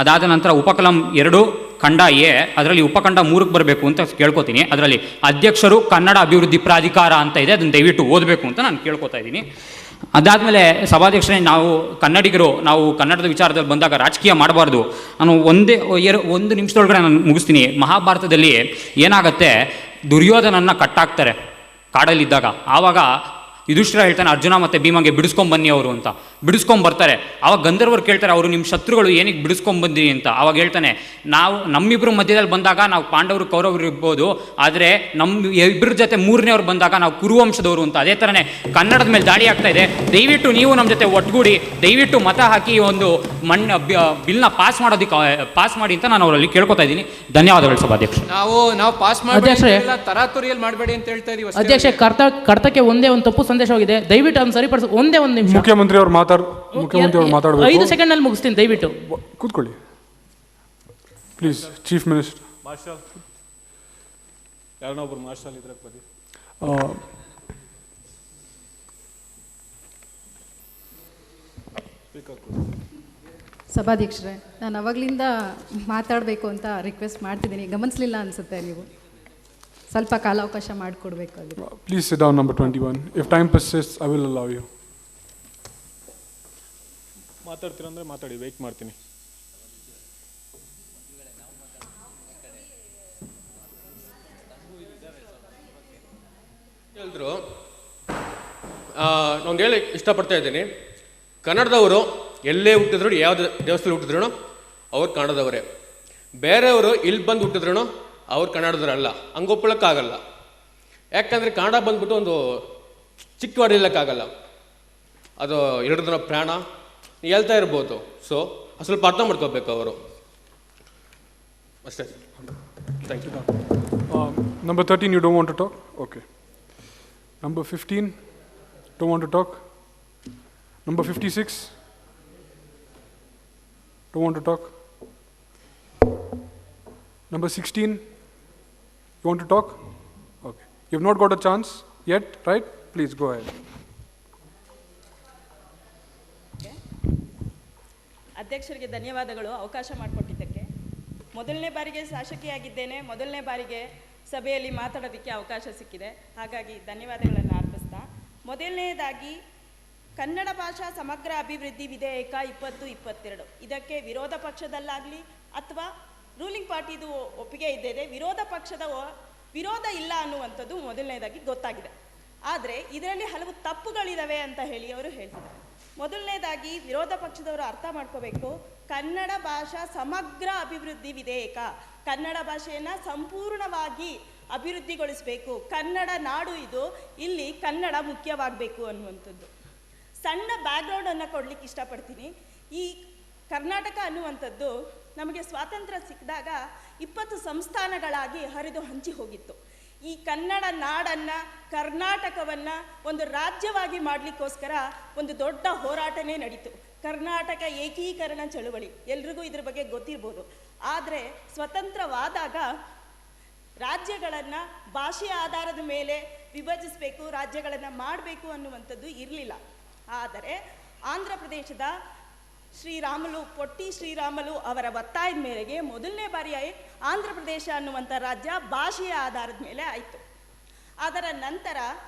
ಅದಾದ ನಂತರ ಉಪಕಲಂ 2 ಖಂಡ ಎ, ಅದರಲ್ಲಿ ಉಪಖಂಡ 3ಕ್ಕೆ ಬರಬೇಕು ಅಂತ ಕೇಳ್ಕೊತೀನಿ. ಅದರಲ್ಲಿ ಅಧ್ಯಕ್ಷರು ಕನ್ನಡ ಅಭಿವೃದ್ಧಿ ಪ್ರಾಧಿಕಾರ ಅಂತ ಇದೆ, ಅದನ್ನು ದಯವಿಟ್ಟು ಓದಬೇಕು ಅಂತ ನಾನು ಕೇಳ್ಕೊತಾ ಇದ್ದೀನಿ. ಅದಾದಮೇಲೆ ಸಭಾಧ್ಯಕ್ಷರೇ, ನಾವು ಕನ್ನಡಿಗರು, ನಾವು ಕನ್ನಡದ ವಿಚಾರದಲ್ಲಿ ಬಂದಾಗ ರಾಜಕೀಯ ಮಾಡಬಾರ್ದು. ನಾನು ಒಂದು ನಿಮಿಷದೊಳಗಡೆ ನಾನು ಮುಗಿಸ್ತೀನಿ. ಮಹಾಭಾರತದಲ್ಲಿ ಏನಾಗುತ್ತೆ, ದುರ್ಯೋಧನನ್ನು ಕಟ್ಟಾಕ್ತಾರೆ ಕಾಡಲ್ಲಿದ್ದಾಗ. ಆವಾಗ ಯುಧಿಷ್ಠಿರ ಹೇಳ್ತಾನೆ ಅರ್ಜುನ ಮತ್ತು ಭೀಮಗೆ ಬಿಡಿಸ್ಕೊಂಬನ್ನಿ ಅವರು ಅಂತ. ಬಿಡಿಸ್ಕೊಂಬರ್ತಾರೆ. ಆವಾಗ ಗಂಧರ್ವರು ಕೇಳ್ತಾರೆ, ಅವರು ನಿಮ್ಮ ಶತ್ರುಗಳು ಏನಕ್ಕೆ ಬಿಡಿಸ್ಕೊಂಬಂದಿರಿ ಅಂತ. ಆವಾಗ ಹೇಳ್ತಾನೆ, ನಮ್ಮಿಬ್ಬರು ಮಧ್ಯದಲ್ಲಿ ಬಂದಾಗ ನಾವು ಪಾಂಡವರು ಕೌರವರು ಇರ್ಬೋದು, ಆದರೆ ನಮ್ಮ ಇಬ್ಬರ ಜೊತೆ 3ನೇವ್ರು ಬಂದಾಗ ನಾವು ಕುರುವಂಶದವರು ಅಂತ. ಅದೇ ಥರನೇ ಕನ್ನಡದ ಮೇಲೆ ದಾಳಿ ಆಗ್ತಾ ಇದೆ. ದಯವಿಟ್ಟು ನೀವು ನಮ್ಮ ಜೊತೆ ಒಟ್ಟುಗೂಡಿ ದಯವಿಟ್ಟು ಮತ ಹಾಕಿ ಒಂದು ಬಿಲ್ನ ಪಾಸ್ ಮಾಡಿ ಅಂತ ನಾನು ಅವರಲ್ಲಿ ಕೇಳ್ಕೊತಾ ಇದ್ದೀನಿ. ಧನ್ಯವಾದಗಳು ಸಭಾಧ್ಯಕ್ಷ. ನಾವು ಪಾಸ್ ಮಾಡಿ ತರಾತುರಿಯಲ್ಲಿ ಮಾಡಬೇಡಿ ಅಂತ ಹೇಳ್ತಾ ಇದೀವಿ ಅಧ್ಯಕ್ಷ. ಕರ್ತಕ್ಕೆ ಒಂದೇ ಒಂದು ತಪ್ಪು ಸಂದೇಶವಾಗಿದೆ, ದಯವಿಟ್ಟು ಅದನ್ನು ಸರಿಪಡಿಸಿ. ಒಂದೇ ಒಂದು ನಿಮಿಷ. ಮುಖ್ಯಮಂತ್ರಿ ಅವರು ಮಾತಾಡಬೇಕು. 5 ಸೆಕೆಂಡ್ನಲ್ಲಿ ಮುಗಿಸ್ತೀನಿ, ದಯವಿಟ್ಟು ಕೂತ್ಕೊಳ್ಳಿ ಪ್ಲೀಸ್. ಚೀಫ್ ಮಿನಿಸ್ಟರ್ ಯಾರನ್ನೊಬ್ರು ಮಾರ್ಷಲ್ ಇದ್ರೆ ಬನ್ನಿ. ಸಭಾಧ್ಯಕ್ಷರೇ, ನಾನು ಅವಾಗಲಿಂದ ಮಾತಾಡಬೇಕು ಅಂತ ರಿಕ್ವೆಸ್ಟ್ ಮಾಡ್ತಿದ್ದೀನಿ, ಗಮನಿಸಲಿಲ್ಲ ಅನಿಸುತ್ತೆ. ನೀವು ಸ್ವಲ್ಪ ಕಾಲಾವಕಾಶ ಮಾಡಿಕೊಡ್ಬೇಕಾಗಿದೆ. Please sit down. Number 21. If time persists I will allow you. ಮಾತಾಡ್ತೀರಂದ್ರೆ ಮಾತಾಡಿ, ವೆಯ್ಟ್ ಮಾಡ್ತೀನಿ. ಹೇಳಿದ್ರು, ನಾನು ಹೇಳಿ ಇಷ್ಟಪಡ್ತಾ ಇದ್ದೀನಿ, ಕನ್ನಡದವರು ಎಲ್ಲೇ ಹುಟ್ಟಿದ್ರು, ಯಾವ ದೇವಸ್ಥಾನ ಹುಟ್ಟಿದ್ರು ಅವ್ರು ಕನ್ನಡದವರೇ. ಬೇರೆಯವರು ಇಲ್ಲಿ ಬಂದು ಹುಟ್ಟಿದ್ರು ಅವ್ರು ಕನ್ನಡದವರಲ್ಲ, ಹಂಗೊಪ್ಪಳಕ್ಕಾಗಲ್ಲ. ಯಾಕಂದರೆ ಕನ್ನಡ ಬಂದ್ಬಿಟ್ಟು ಒಂದು ಚಿಕ್ಕ ಹೊಡಿಲಿಕ್ಕಾಗಲ್ಲ, ಅದು 2 ದಿನ ಪ್ರಾಣ ಹೇಳ್ತಾ ಇರ್ಬೋದು. ಸೊ ಸ್ವಲ್ಪ ಅರ್ಥ ಮಾಡ್ಕೋಬೇಕು ಅವರು ಅಷ್ಟೇ. Thank you. Number 13, you don't want to talk? Okay. Number 15, don't want to talk? Number 56, don't want to talk? Number 16, you want to talk? Okay. You've not got a chance yet, right? Please go ahead. ಅಧ್ಯಕ್ಷರಿಗೆ ಧನ್ಯವಾದಗಳು ಅವಕಾಶ ಮಾಡಿಕೊಟ್ಟಿದ್ದಕ್ಕೆ. ಮೊದಲನೇ ಬಾರಿಗೆ ಶಾಸಕಿಯಾಗಿದ್ದೇನೆ, ಮೊದಲನೇ ಬಾರಿಗೆ ಸಭೆಯಲ್ಲಿ ಮಾತಾಡೋದಕ್ಕೆ ಅವಕಾಶ ಸಿಕ್ಕಿದೆ. ಹಾಗಾಗಿ ಧನ್ಯವಾದಗಳನ್ನು ಅರ್ಪಿಸ್ತಾ, ಮೊದಲನೇದಾಗಿ ಕನ್ನಡ ಭಾಷಾ ಸಮಗ್ರ ಅಭಿವೃದ್ಧಿ ವಿಧೇಯಕ 2022 ಇದಕ್ಕೆ ವಿರೋಧ ಪಕ್ಷದಲ್ಲಾಗಲಿ ಅಥವಾ ರೂಲಿಂಗ್ ಪಾರ್ಟಿದು ಒಪ್ಪಿಗೆ ಇದ್ದಿದೆ, ವಿರೋಧ ಪಕ್ಷದ ವಿರೋಧ ಇಲ್ಲ ಅನ್ನುವಂಥದ್ದು ಮೊದಲನೇದಾಗಿ ಗೊತ್ತಾಗಿದೆ. ಆದರೆ ಇದರಲ್ಲಿ ಹಲವು ತಪ್ಪುಗಳಿದ್ದಾವೆ ಅಂತ ಹೇಳಿ ಅವರು ಹೇಳ್ತಿದ್ದಾರೆ. ಮೊದಲನೇದಾಗಿ ವಿರೋಧ ಪಕ್ಷದವರು ಅರ್ಥ ಮಾಡ್ಕೋಬೇಕು, ಕನ್ನಡ ಭಾಷಾ ಸಮಗ್ರ ಅಭಿವೃದ್ಧಿ ವಿಧೇಯಕ, ಕನ್ನಡ ಭಾಷೆಯನ್ನು ಸಂಪೂರ್ಣವಾಗಿ ಅಭಿವೃದ್ಧಿಗೊಳಿಸಬೇಕು, ಕನ್ನಡ ನಾಡು ಇದು, ಇಲ್ಲಿ ಕನ್ನಡ ಮುಖ್ಯವಾಗಬೇಕು ಅನ್ನುವಂಥದ್ದು. ಸಣ್ಣ ಬ್ಯಾಕ್ಗ್ರೌಂಡನ್ನು ಕೊಡಲಿಕ್ಕೆ ಇಷ್ಟಪಡ್ತೀನಿ. ಈ ಕರ್ನಾಟಕ ಅನ್ನುವಂಥದ್ದು ನಮಗೆ ಸ್ವಾತಂತ್ರ್ಯ ಸಿಕ್ಕಿದಾಗ 20 ಸಂಸ್ಥಾನಗಳಾಗಿ ಹರಿದು ಹಂಚಿ ಹೋಗಿತ್ತು. ಈ ಕನ್ನಡ ನಾಡನ್ನು, ಕರ್ನಾಟಕವನ್ನು ಒಂದು ರಾಜ್ಯವಾಗಿ ಮಾಡಲಿಕ್ಕೋಸ್ಕರ ಒಂದು ದೊಡ್ಡ ಹೋರಾಟನೇ ನಡೀತು. ಕರ್ನಾಟಕ ಏಕೀಕರಣ ಚಳುವಳಿ, ಎಲ್ರಿಗೂ ಇದ್ರ ಬಗ್ಗೆ ಗೊತ್ತಿರ್ಬೋದು. ಆದರೆ ಸ್ವತಂತ್ರವಾದಾಗ ರಾಜ್ಯಗಳನ್ನು ಭಾಷೆಯ ಆಧಾರದ ಮೇಲೆ ವಿಭಜಿಸಬೇಕು, ರಾಜ್ಯಗಳನ್ನು ಮಾಡಬೇಕು ಅನ್ನುವಂಥದ್ದು ಇರಲಿಲ್ಲ. ಆದರೆ ಆಂಧ್ರ ಪ್ರದೇಶದ ಪೊಟ್ಟಿ ಶ್ರೀರಾಮುಲು ಅವರ ಒತ್ತಾಯದ ಮೇರೆಗೆ ಮೊದಲನೇ ಬಾರಿ ಆಂಧ್ರ ಪ್ರದೇಶ ಅನ್ನುವಂಥ ರಾಜ್ಯ ಭಾಷೆಯ ಆಧಾರದ ಮೇಲೆ ಆಯಿತು. ಅದರ ನಂತರ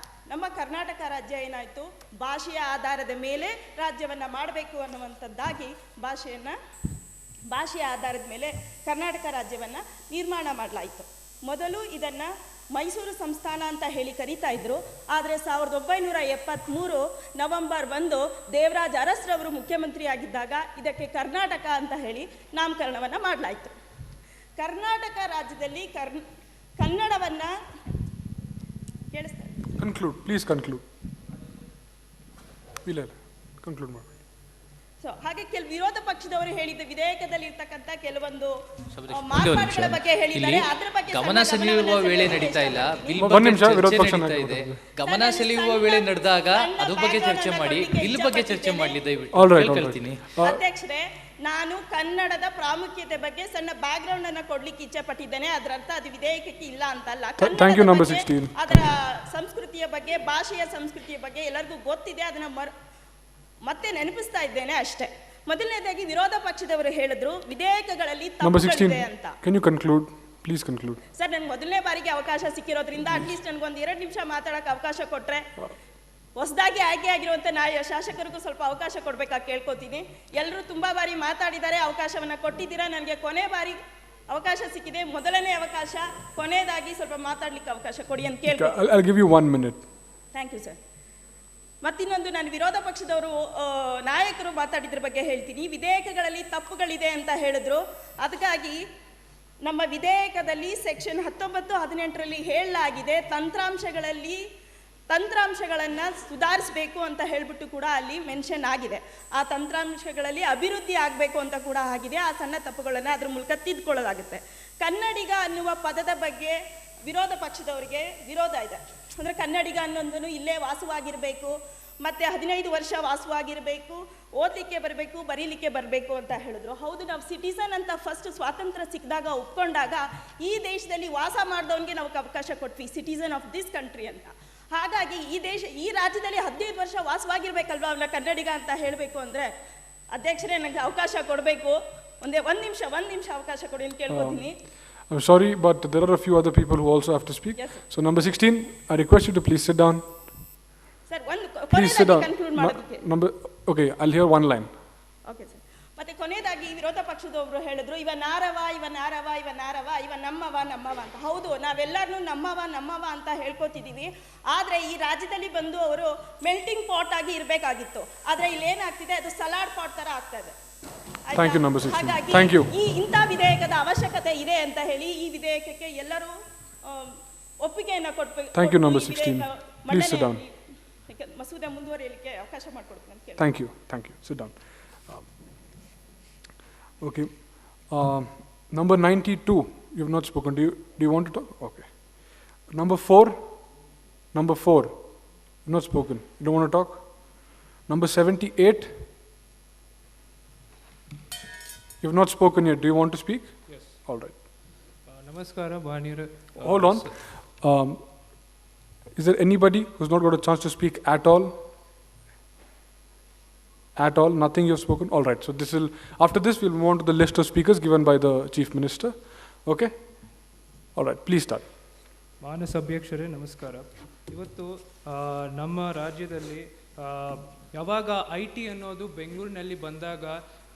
ನಮ್ಮ ಕರ್ನಾಟಕ ರಾಜ್ಯ ಏನಾಯಿತು, ಭಾಷೆಯ ಆಧಾರದ ಮೇಲೆ ರಾಜ್ಯವನ್ನು ಮಾಡಬೇಕು ಅನ್ನುವಂಥದ್ದಾಗಿ ಭಾಷೆಯ ಆಧಾರದ ಮೇಲೆ ಕರ್ನಾಟಕ ರಾಜ್ಯವನ್ನು ನಿರ್ಮಾಣ ಮಾಡಲಾಯಿತು. ಮೊದಲು ಇದನ್ನು ಮೈಸೂರು ಸಂಸ್ಥಾನ ಅಂತ ಹೇಳಿ ಕರೀತಾ ಇದ್ರು. ಆದರೆ 1973 ನವೆಂಬರ್ 1 ದೇವರಾಜ ಅರಸ್ರವರು ಮುಖ್ಯಮಂತ್ರಿಯಾಗಿದ್ದಾಗ ಇದಕ್ಕೆ ಕರ್ನಾಟಕ ಅಂತ ಹೇಳಿ ನಾಮಕರಣವನ್ನು ಮಾಡಲಾಯಿತು. ಕರ್ನಾಟಕ ರಾಜ್ಯದಲ್ಲಿ ಕನ್ನಡವನ್ನು ಕೇಳಿಸ್ತಾರೆ. Conclude please, conclude. ಕನ್ಕ್ಲೂಡ್ ಮಾಡಿ. ಸೊ ಹಾಗೆ ಕೆಲವು ವಿರೋಧ ಪಕ್ಷದವರು ಹೇಳಿದ ವಿಧೇಯಕದಲ್ಲಿ ಇರ್ತಕ್ಕಂಥ ಕೆಲವೊಂದು ಮಾರ್ಪಾಡುಗಳ ಬಗ್ಗೆ ಹೇಳಿದ್ದಾರೆ. ಅದರ ಬಗ್ಗೆ ಗಮನ ಸೆಳೆಯುವ ವೇಳೆ ನಡೀತಾ ಇಲ್ಲ, ಬಿಲ್ ನಡೀತಾ ಇದೆ. ಗಮನ ಸೆಳೆಯುವ ವೇಳೆ ನಡೆದಾಗ ಅದ್ರ ಬಗ್ಗೆ ಚರ್ಚೆ ಮಾಡಿ, ಬಿಲ್ ಬಗ್ಗೆ ಚರ್ಚೆ ಮಾಡಲಿ ದಯವಿಟ್ಟು ಹೇಳ್ತೀನಿ. ಅಧ್ಯಕ್ಷರೇ, ನಾನು ಕನ್ನಡದ ಪ್ರಾಮುಖ್ಯತೆ ಬಗ್ಗೆ ಸಣ್ಣ ಬ್ಯಾಕ್ ಗ್ರೌಂಡ್ ಅನ್ನ ಕೊಡ್ಲಿಕ್ಕೆ ಇಚ್ಛೆ ಪಟ್ಟಿದ್ದೇನೆ. ಅದರ ಅರ್ಥ ಅದು ವಿಧೇಯಕಕ್ಕೆ ಇಲ್ಲ ಅಂತಲ್ಲ. ಅದರ ಸಂಸ್ಕೃತಿಯ ಬಗ್ಗೆ, ಭಾಷೆಯ ಸಂಸ್ಕೃತಿಯ ಬಗ್ಗೆ ಎಲ್ಲರಿಗೂ ಗೊತ್ತಿದೆ, ಅದನ್ನ ಮತ್ತೆ ನೆನಪಿಸ್ತಾ ಇದ್ದೇನೆ ಅಷ್ಟೇ. ಮೊದಲನೇದಾಗಿ ವಿರೋಧ ಪಕ್ಷದವರು ಹೇಳಿದ್ರು ವಿಧೇಯಕಗಳಲ್ಲಿ ತಪ್ಪುಗಳಿದೆ ಅಂತ. Can you conclude? Please conclude. Sir, ನನಗೆ ಮೊದಲನೇ ಬಾರಿಗೆ ಅವಕಾಶ ಸಿಕ್ಕಿರೋದ್ರಿಂದ ಅಟ್ಲೀಸ್ಟ್ ನನಗೊಂದು 2 ನಿಮಿಷ ಮಾತಾಡೋಕೆ ಅವಕಾಶ ಕೊಟ್ಟರೆ, ಹೊಸದಾಗಿ ಆಯ್ಕೆ ಆಗಿರುವಂಥ ಶಾಸಕರಿಗೂ ಸ್ವಲ್ಪ ಅವಕಾಶ ಕೊಡ್ಬೇಕಾಗಿ ಕೇಳ್ಕೊತೀನಿ. ಎಲ್ಲರೂ ತುಂಬ ಬಾರಿ ಮಾತಾಡಿದ್ದಾರೆ, ಅವಕಾಶವನ್ನು ಕೊಟ್ಟಿದ್ದೀರಾ. ನನಗೆ ಕೊನೆ ಬಾರಿ ಅವಕಾಶ ಸಿಕ್ಕಿದೆ, ಮೊದಲನೇ ಅವಕಾಶ, ಕೊನೆಯದಾಗಿ ಸ್ವಲ್ಪ ಮಾತಾಡ್ಲಿಕ್ಕೆ ಅವಕಾಶ ಕೊಡಿ ಅಂತ ಕೇಳ್ತೀನಿ. I'll give you 1 minute. Thank you sir. ಮತ್ತಿನ್ನೊಂದು, ನಾನು ವಿರೋಧ ಪಕ್ಷದವರು ನಾಯಕರು ಮಾತಾಡಿದ್ರ ಬಗ್ಗೆ ಹೇಳ್ತೀನಿ. ವಿಧೇಯಕಗಳಲ್ಲಿ ತಪ್ಪುಗಳಿದೆ ಅಂತ ಹೇಳಿದ್ರು. ಅದಕ್ಕಾಗಿ ನಮ್ಮ ವಿಧೇಯಕದಲ್ಲಿ ಸೆಕ್ಷನ್ 19-18ರಲ್ಲಿ ಹೇಳಲಾಗಿದೆ, ತಂತ್ರಾಂಶಗಳನ್ನು ಸುಧಾರಿಸಬೇಕು ಅಂತ ಹೇಳಿಬಿಟ್ಟು ಕೂಡ ಅಲ್ಲಿ ಮೆನ್ಷನ್ ಆಗಿದೆ. ಆ ತಂತ್ರಾಂಶಗಳಲ್ಲಿ ಅಭಿವೃದ್ಧಿ ಆಗಬೇಕು ಅಂತ ಕೂಡ ಆಗಿದೆ. ಆ ಸಣ್ಣ ತಪ್ಪುಗಳನ್ನು ಅದ್ರ ಮೂಲಕ ತಿದ್ದುಕೊಳ್ಳಲಾಗುತ್ತೆ. ಕನ್ನಡಿಗ ಅನ್ನುವ ಪದದ ಬಗ್ಗೆ ವಿರೋಧ ಪಕ್ಷದವರಿಗೆ ವಿರೋಧ ಇದೆ. ಅಂದರೆ ಕನ್ನಡಿಗ ಅನ್ನೊಂದನ್ನು ಇಲ್ಲೇ ವಾಸವಾಗಿರಬೇಕು, ಮತ್ತು 15 ವರ್ಷ ವಾಸವಾಗಿರಬೇಕು, ಓದಲಿಕ್ಕೆ ಬರಬೇಕು, ಬರೀಲಿಕ್ಕೆ ಬರಬೇಕು ಅಂತ ಹೇಳಿದ್ರು. ಹೌದು, ನಾವು ಸಿಟಿಸನ್ ಅಂತ ಫಸ್ಟ್ ಸ್ವಾತಂತ್ರ್ಯ ಸಿಕ್ಕಿದಾಗ ಒಪ್ಕೊಂಡಾಗ ಈ ದೇಶದಲ್ಲಿ ವಾಸ ಮಾಡಿದವನಿಗೆ ನಾವು ಅವಕಾಶ ಕೊಟ್ವಿ, ಸಿಟಿಸನ್ ಆಫ್ ದಿಸ್ ಕಂಟ್ರಿ ಅಂತ. ಹಾಗಾಗಿ ಈ ರಾಜ್ಯದಲ್ಲಿ 15 ವರ್ಷ ವಾಸವಾಗಿರ್ಬೇಕಲ್ವಾ ಅವನ ಕನ್ನಡಿಗ ಅಂತ ಹೇಳಬೇಕು ಅಂದರೆ, ಅಧ್ಯಕ್ಷರೇ ನನಗೆ ಅವಕಾಶ ಕೊಡಬೇಕು. ಒಂದು ನಿಮಿಷ ಅವಕಾಶ ಕೊಡಿ ಅಂತ ಕೇಳ್ಕೊತೀನಿ. I'm sorry, but there are a few other people who also have to speak. Yes, so number 16, I request you to please sit down. Sir, please sit down. Okay, I'll hear one line. Okay, sir. ಮತ್ತೆ ಕೊನೆಯದಾಗಿ ವಿರೋಧ ಪಕ್ಷದವರು ಹೇಳಿದ್ರು, ಇವ ನಾರವ ಇವ ನಮ್ಮವ ಅಂತ. ಹೌದು, ನಾವೆಲ್ಲರೂ ನಮ್ಮವ ಅಂತ ಹೇಳ್ಕೊತಿದ್ದೀವಿ. ಆದರೆ ಈ ರಾಜ್ಯದಲ್ಲಿ ಬಂದು ಅವರು ಮೆಲ್ಟಿಂಗ್ ಪಾಟ್ ಆಗಿ ಇರಬೇಕಾಗಿತ್ತು. ಆದರೆ ಇಲ್ಲಿ ಏನಾಗ್ತಿದೆ, ಅದು ಸಲಾಡ್ ಪಾಟ್ ಥರ ಆಗ್ತಾ ಇದೆ. Thank you, number 16. Thank you. ಈ ಇಂಥ ವಿಧೇಯಕದ ಅವಶ್ಯಕತೆ ಇದೆ ಅಂತ ಹೇಳಿ ಈ ವಿಧೇಯಕಕ್ಕೆ ಎಲ್ಲರೂ ಒಪ್ಪಿಗೆಯನ್ನು ಕೊಡಬೇಕು. Thank you, number 16. Please sit down. ಮಸೂದೆ ಮುಂದುವರಿಯಲಿಕ್ಕೆ ಅವಕಾಶ ಮಾಡಿಕೊಡ್ತೀನಿ ಅಂತ ಕೇಳಿ. Thank you. Sit down. Okay. Number 92, you have not spoken. Do you want to talk? Okay. Number 4, you have not spoken. You don't want to talk? Number 78, you have not spoken yet. Do you want to speak? Yes. All right. Namaskara, Bhanir. Hold on. Is there anybody who's not got a chance to speak at all? At all? Nothing you've spoken? All right. So this will, after this, we'll move on to the list of speakers given by the Chief Minister. Okay? All right. Please start. ಮಾನ್ಯ ಸಭಾಧ್ಯಕ್ಷರೇ ನಮಸ್ಕಾರ. ಇವತ್ತು ನಮ್ಮ ರಾಜ್ಯದಲ್ಲಿ ಯಾವಾಗ IT ಅನ್ನೋದು ಬೆಂಗಳೂರಿನಲ್ಲಿ ಬಂದಾಗ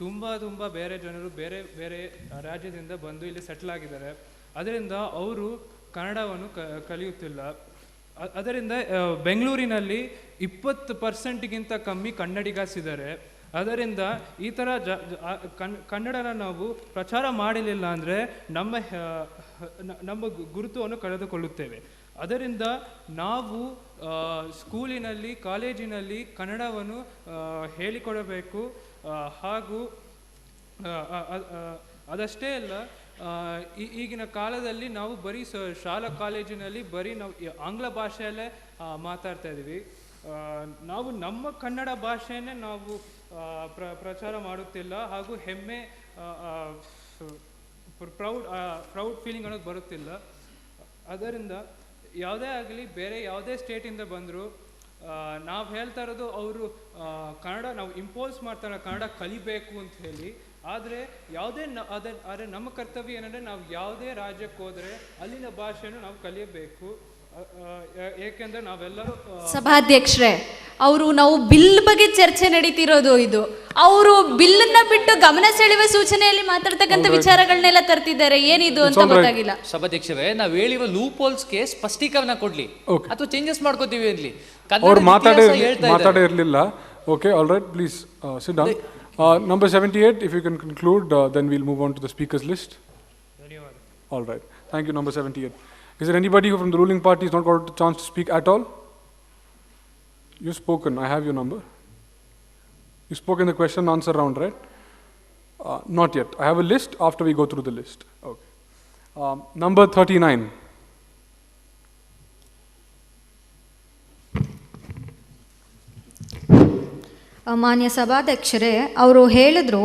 ತುಂಬ ಬೇರೆ ಜನರು ಬೇರೆ ಬೇರೆ ರಾಜ್ಯದಿಂದ ಬಂದು ಇಲ್ಲಿ ಸೆಟ್ಲ್ ಆಗಿದ್ದಾರೆ. ಅದರಿಂದ ಅವರು ಕನ್ನಡವನ್ನು ಕಲಿಯುತ್ತಿಲ್ಲ. ಅದರಿಂದ ಬೆಂಗಳೂರಿನಲ್ಲಿ 20% ಕಮ್ಮಿ ಕನ್ನಡಿಗರಿದ್ದಾರೆ. ಅದರಿಂದ ಈ ಥರ ಕನ್ನಡನ ನಾವು ಪ್ರಚಾರ ಮಾಡಲಿಲ್ಲ ಅಂದರೆ ನಮ್ಮ ಗುರುತುವನ್ನು ಕಳೆದುಕೊಳ್ಳುತ್ತೇವೆ. ಅದರಿಂದ ನಾವು ಸ್ಕೂಲಿನಲ್ಲಿ ಕಾಲೇಜಿನಲ್ಲಿ ಕನ್ನಡವನ್ನು ಹೇಳಿಕೊಡಬೇಕು. ಹಾಗೂ ಅದಷ್ಟೇ ಅಲ್ಲ, ಈಗಿನ ಕಾಲದಲ್ಲಿ ನಾವು ಬರೀ ಶಾಲಾ ಕಾಲೇಜಿನಲ್ಲಿ ಬರೀ ನಾವು ಆಂಗ್ಲ ಭಾಷೆಯಲ್ಲೇ ಮಾತಾಡ್ತಾ ಇದ್ದೀವಿ. ನಾವು ನಮ್ಮ ಕನ್ನಡ ಭಾಷೆಯನ್ನೇ ನಾವು ಪ್ರಚಾರ ಮಾಡುತ್ತಿಲ್ಲ. ಹಾಗೂ ಹೆಮ್ಮೆ ಪ್ರೌಡ್ ಫೀಲಿಂಗ್ ಅನ್ನೋದು ಬರುತ್ತಿಲ್ಲ. ಅದರಿಂದ ಯಾವುದೇ ಆಗಲಿ ಬೇರೆ ಯಾವುದೇ ಸ್ಟೇಟಿಂದ ಬಂದರೂ ನಾವು ಹೇಳ್ತಾ ಇರೋದು ಅವರು ಕನ್ನಡ ನಾವು ಇಂಪೋಸ್ ಮಾಡ್ತಾರೆ, ಕನ್ನಡ ಕಲಿಬೇಕು ಅಂತ ಹೇಳಿ. ಆದರೆ ಆದರೆ ನಮ್ಮ ಕರ್ತವ್ಯ ಏನಂದರೆ ನಾವು ಯಾವುದೇ ರಾಜ್ಯಕ್ಕೆ ಹೋದರೆ ಅಲ್ಲಿನ ಭಾಷೆಯನ್ನು ನಾವು ಕಲಿಯಬೇಕು. ಏಕೆಂದರೆ ನಾವೆಲ್ಲರೂ ಸಭಾಧ್ಯಕ್ಷರೇ, ಅವರು ನಾವು ಬಿಲ್ ಬಗ್ಗೆ ಚರ್ಚೆ ನಡೀತಿರೋದು ಇದು. ಅವರು ಬಿಲ್ಲನ್ನ ಬಿಟ್ಟು ಗಮನ ಸೆಳೆಯುವ ಸೂಚನೆಯಲ್ಲಿ ಮಾತಾಡ್ತಕ್ಕಂಥ ವಿಚಾರಗಳನ್ನೆಲ್ಲ ತರ್ತಿದ್ದಾರೆ. ಏನಿದು ಅಂತ ಗೊತ್ತಾಗಿಲ್ಲ. ಸಭಾಧ್ಯಕ್ಷರೇ, ನಾವು ಹೇಳಿರೋ ಲೂಪ್ ಹೋಲ್ಸ್ಗೆ ಸ್ಪಷ್ಟೀಕರಣ ಕೊಡ್ಲಿ ಅಥವಾ ಚೇಂಜಸ್ ಮಾಡ್ಕೋತೀವಿ ಅಲ್ಲಿ. ಅವ್ರು ಮಾತಾಡೇ ಇರಲಿಲ್ಲ. Okay, all right, please sit down. Number 78, if you can conclude, then we'll move on to the speakers list. All right. Thank you, number 78. Is there anybody who from the ruling party has not got a chance to speak at all? You've spoken. I have your number. You spoke in the question and answer round, right? Not yet. I have a list after we go through the list. Okay. Number 39. ಮಾನ್ಯ ಸಭಾಧ್ಯಕ್ಷರೇ, ಅವರು ಹೇಳಿದ್ರು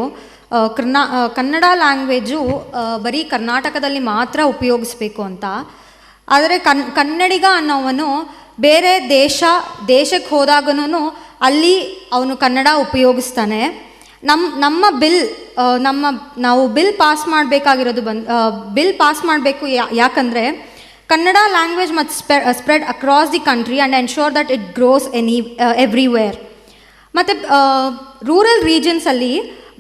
Kannada language ಬರೀ ಕರ್ನಾಟಕದಲ್ಲಿ ಮಾತ್ರ ಉಪಯೋಗಿಸ್ಬೇಕು ಅಂತ. ಆದರೆ ಕನ್ನಡಿಗ ಅನ್ನೋವನು ಬೇರೆ ದೇಶಕ್ಕೆ ಹೋದಾಗನೂ ಅಲ್ಲಿ ಅವನು ಕನ್ನಡ ಉಪಯೋಗಿಸ್ತಾನೆ. ನಮ್ಮ ನಾವು ಬಿಲ್ ಪಾಸ್ ಮಾಡಬೇಕಾಗಿರೋದು ಬಿಲ್ ಪಾಸ್ ಮಾಡಬೇಕು. ಯಾಕಂದರೆ Kannada language must spread across the country and ensure that it gross everywhere. ಮತ್ತು ರೂರಲ್ ರೀಜನ್ಸಲ್ಲಿ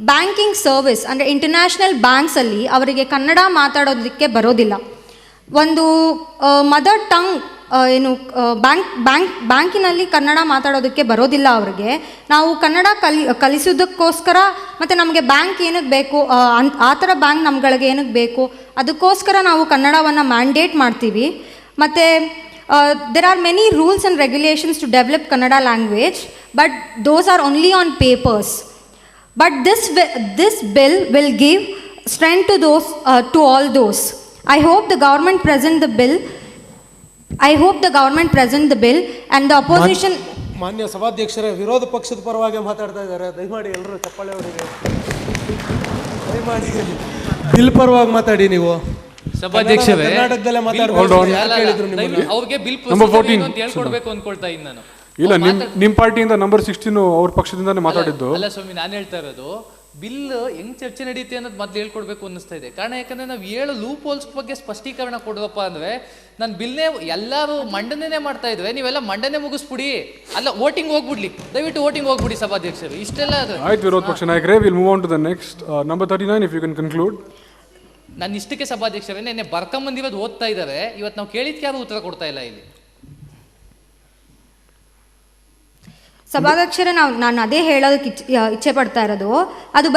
ಬ್ಯಾಂಕಿಂಗ್ ಸರ್ವಿಸ್ ಅಂದರೆ ಇಂಟರ್ನ್ಯಾಷನಲ್ ಬ್ಯಾಂಕ್ಸಲ್ಲಿ ಅವರಿಗೆ ಕನ್ನಡ ಮಾತಾಡೋದಕ್ಕೆ ಬರೋದಿಲ್ಲ. ಒಂದು ಮದರ್ ಟಂಗ್ ಬ್ಯಾಂಕಿನಲ್ಲಿ ಕನ್ನಡ ಮಾತಾಡೋದಕ್ಕೆ ಬರೋದಿಲ್ಲ ಅವ್ರಿಗೆ. ನಾವು ಕನ್ನಡ ಕಲಿಸೋದಕ್ಕೋಸ್ಕರ ಮತ್ತು ನಮಗೆ ಬ್ಯಾಂಕ್ ಏನಕ್ಕೆ ಬೇಕು, ಆ ಥರ ಬ್ಯಾಂಕ್ ನಮ್ಗಳಿಗೆ ಏನಕ್ಕೆ ಬೇಕು, ಅದಕ್ಕೋಸ್ಕರ ನಾವು ಕನ್ನಡವನ್ನು ಮ್ಯಾಂಡೇಟ್ ಮಾಡ್ತೀವಿ. ಮತ್ತು there are many rules and regulations to develop Kannada language, but those are only on papers. But this bill will give strength to those to all those. I hope the government present the bill. And the opposition. ಮಾನ್ಯ ಸಭಾಧ್ಯಕ್ಷರೇ, ವಿರೋಧ ಪಕ್ಷದ ಪರವಾಗಿ ಮಾತಾಡ್ತಾ ಇದ್ದಾರೆ. ದಯಮಾಡಿ ಎಲ್ಲರೂ ಚಪ್ಪಾಳೆ ಹೊಡಿರಿ. ದಯಮಾಡಿ ಬಿಲ್ ಪರವಾಗಿ ಮಾತಾಡಿ. ನೀವು ಸಭಾಧ್ಯಕ್ಷರೇ, ಕರ್ನಾಟಕದಲ್ಲೇ ಅವ್ರಿಗೆ ಬಿಲ್ ಅಂತ ಹೇಳ್ಕೊಡ್ಬೇಕು ಅನ್ಕೊಳ್ತಾ ಇದ್ದೀನಿ ನಾನು. ಇಲ್ಲ, ನಿಮ್ಮ ಪಾರ್ಟಿಯಿಂದ ನಂಬರ್ 16 ಅವ್ರ ಪಕ್ಷದಿಂದಾನೇ ಮಾತಾಡಿದ್ದು. ಅಲ್ಲ ಸ್ವಾಮಿ, ನಾನು ಹೇಳ್ತಾ ಇರೋದು ಬಿಲ್ ಹೆಂಗ್ ಚರ್ಚೆ ನಡೀತೆ ಅನ್ನೋದು ಮೊದಲು ಹೇಳ್ಕೊಡ್ಬೇಕು ಅನ್ನಿಸ್ತಾ ಇದೆ. ಕಾರಣ ಯಾಕಂದ್ರೆ ನಾವು 7 ಲೂಪ್ ಹೋಲ್ಸ್ ಬಗ್ಗೆ ಸ್ಪಷ್ಟೀಕರಣ ಕೊಡುವಪ್ಪ ಅಂದ್ರೆ ನಾನು ಬಿಲ್ನೇ ಎಲ್ಲರೂ ಮಂಡನೆ ಮಾಡ್ತಾ ಇದ್ರೆ ನೀವೆಲ್ಲ ಮಂಡನೆ ಮುಗಿಸ್ಬಿಡಿ, ಅಲ್ಲ ವೋಟಿಂಗ್ ಹೋಗ್ಬಿಡ್ಲಿ, ದಯವಿಟ್ಟು ವೋಟಿಂಗ್ ಹೋಗ್ಬಿಡಿ ಸಭಾಧ್ಯಕ್ಷರು. ಇಷ್ಟೆಲ್ಲ ಆಯ್ತು ವಿರೋಧ ಪಕ್ಷ ನಾಯಕರೇ. Will move on to the next number 39 if you can conclude. ನಾನು ಇಷ್ಟಕ್ಕೆ ಸಭಾಧ್ಯಕ್ಷರೇ, ನೆನ್ನೆ ಬರ್ಕೊಂಬಂದಿರೋದು ಓದ್ತಾ ಇದ್ದಾರೆ, ಇವತ್ತು ನಾವು ಕೇಳಿದ್ಕೆ ಯಾರು ಉತ್ತರ ಕೊಡ್ತಾ ಇಲ್ಲ ಇಲ್ಲಿ. ಸಭಾಧ್ಯಕ್ಷರೇ, ನಾನು ಅದೇ ಹೇಳೋದಕ್ಕೆ ಇಚ್ಛೆ ಪಡ್ತಾ ಇರೋದು, ಅದು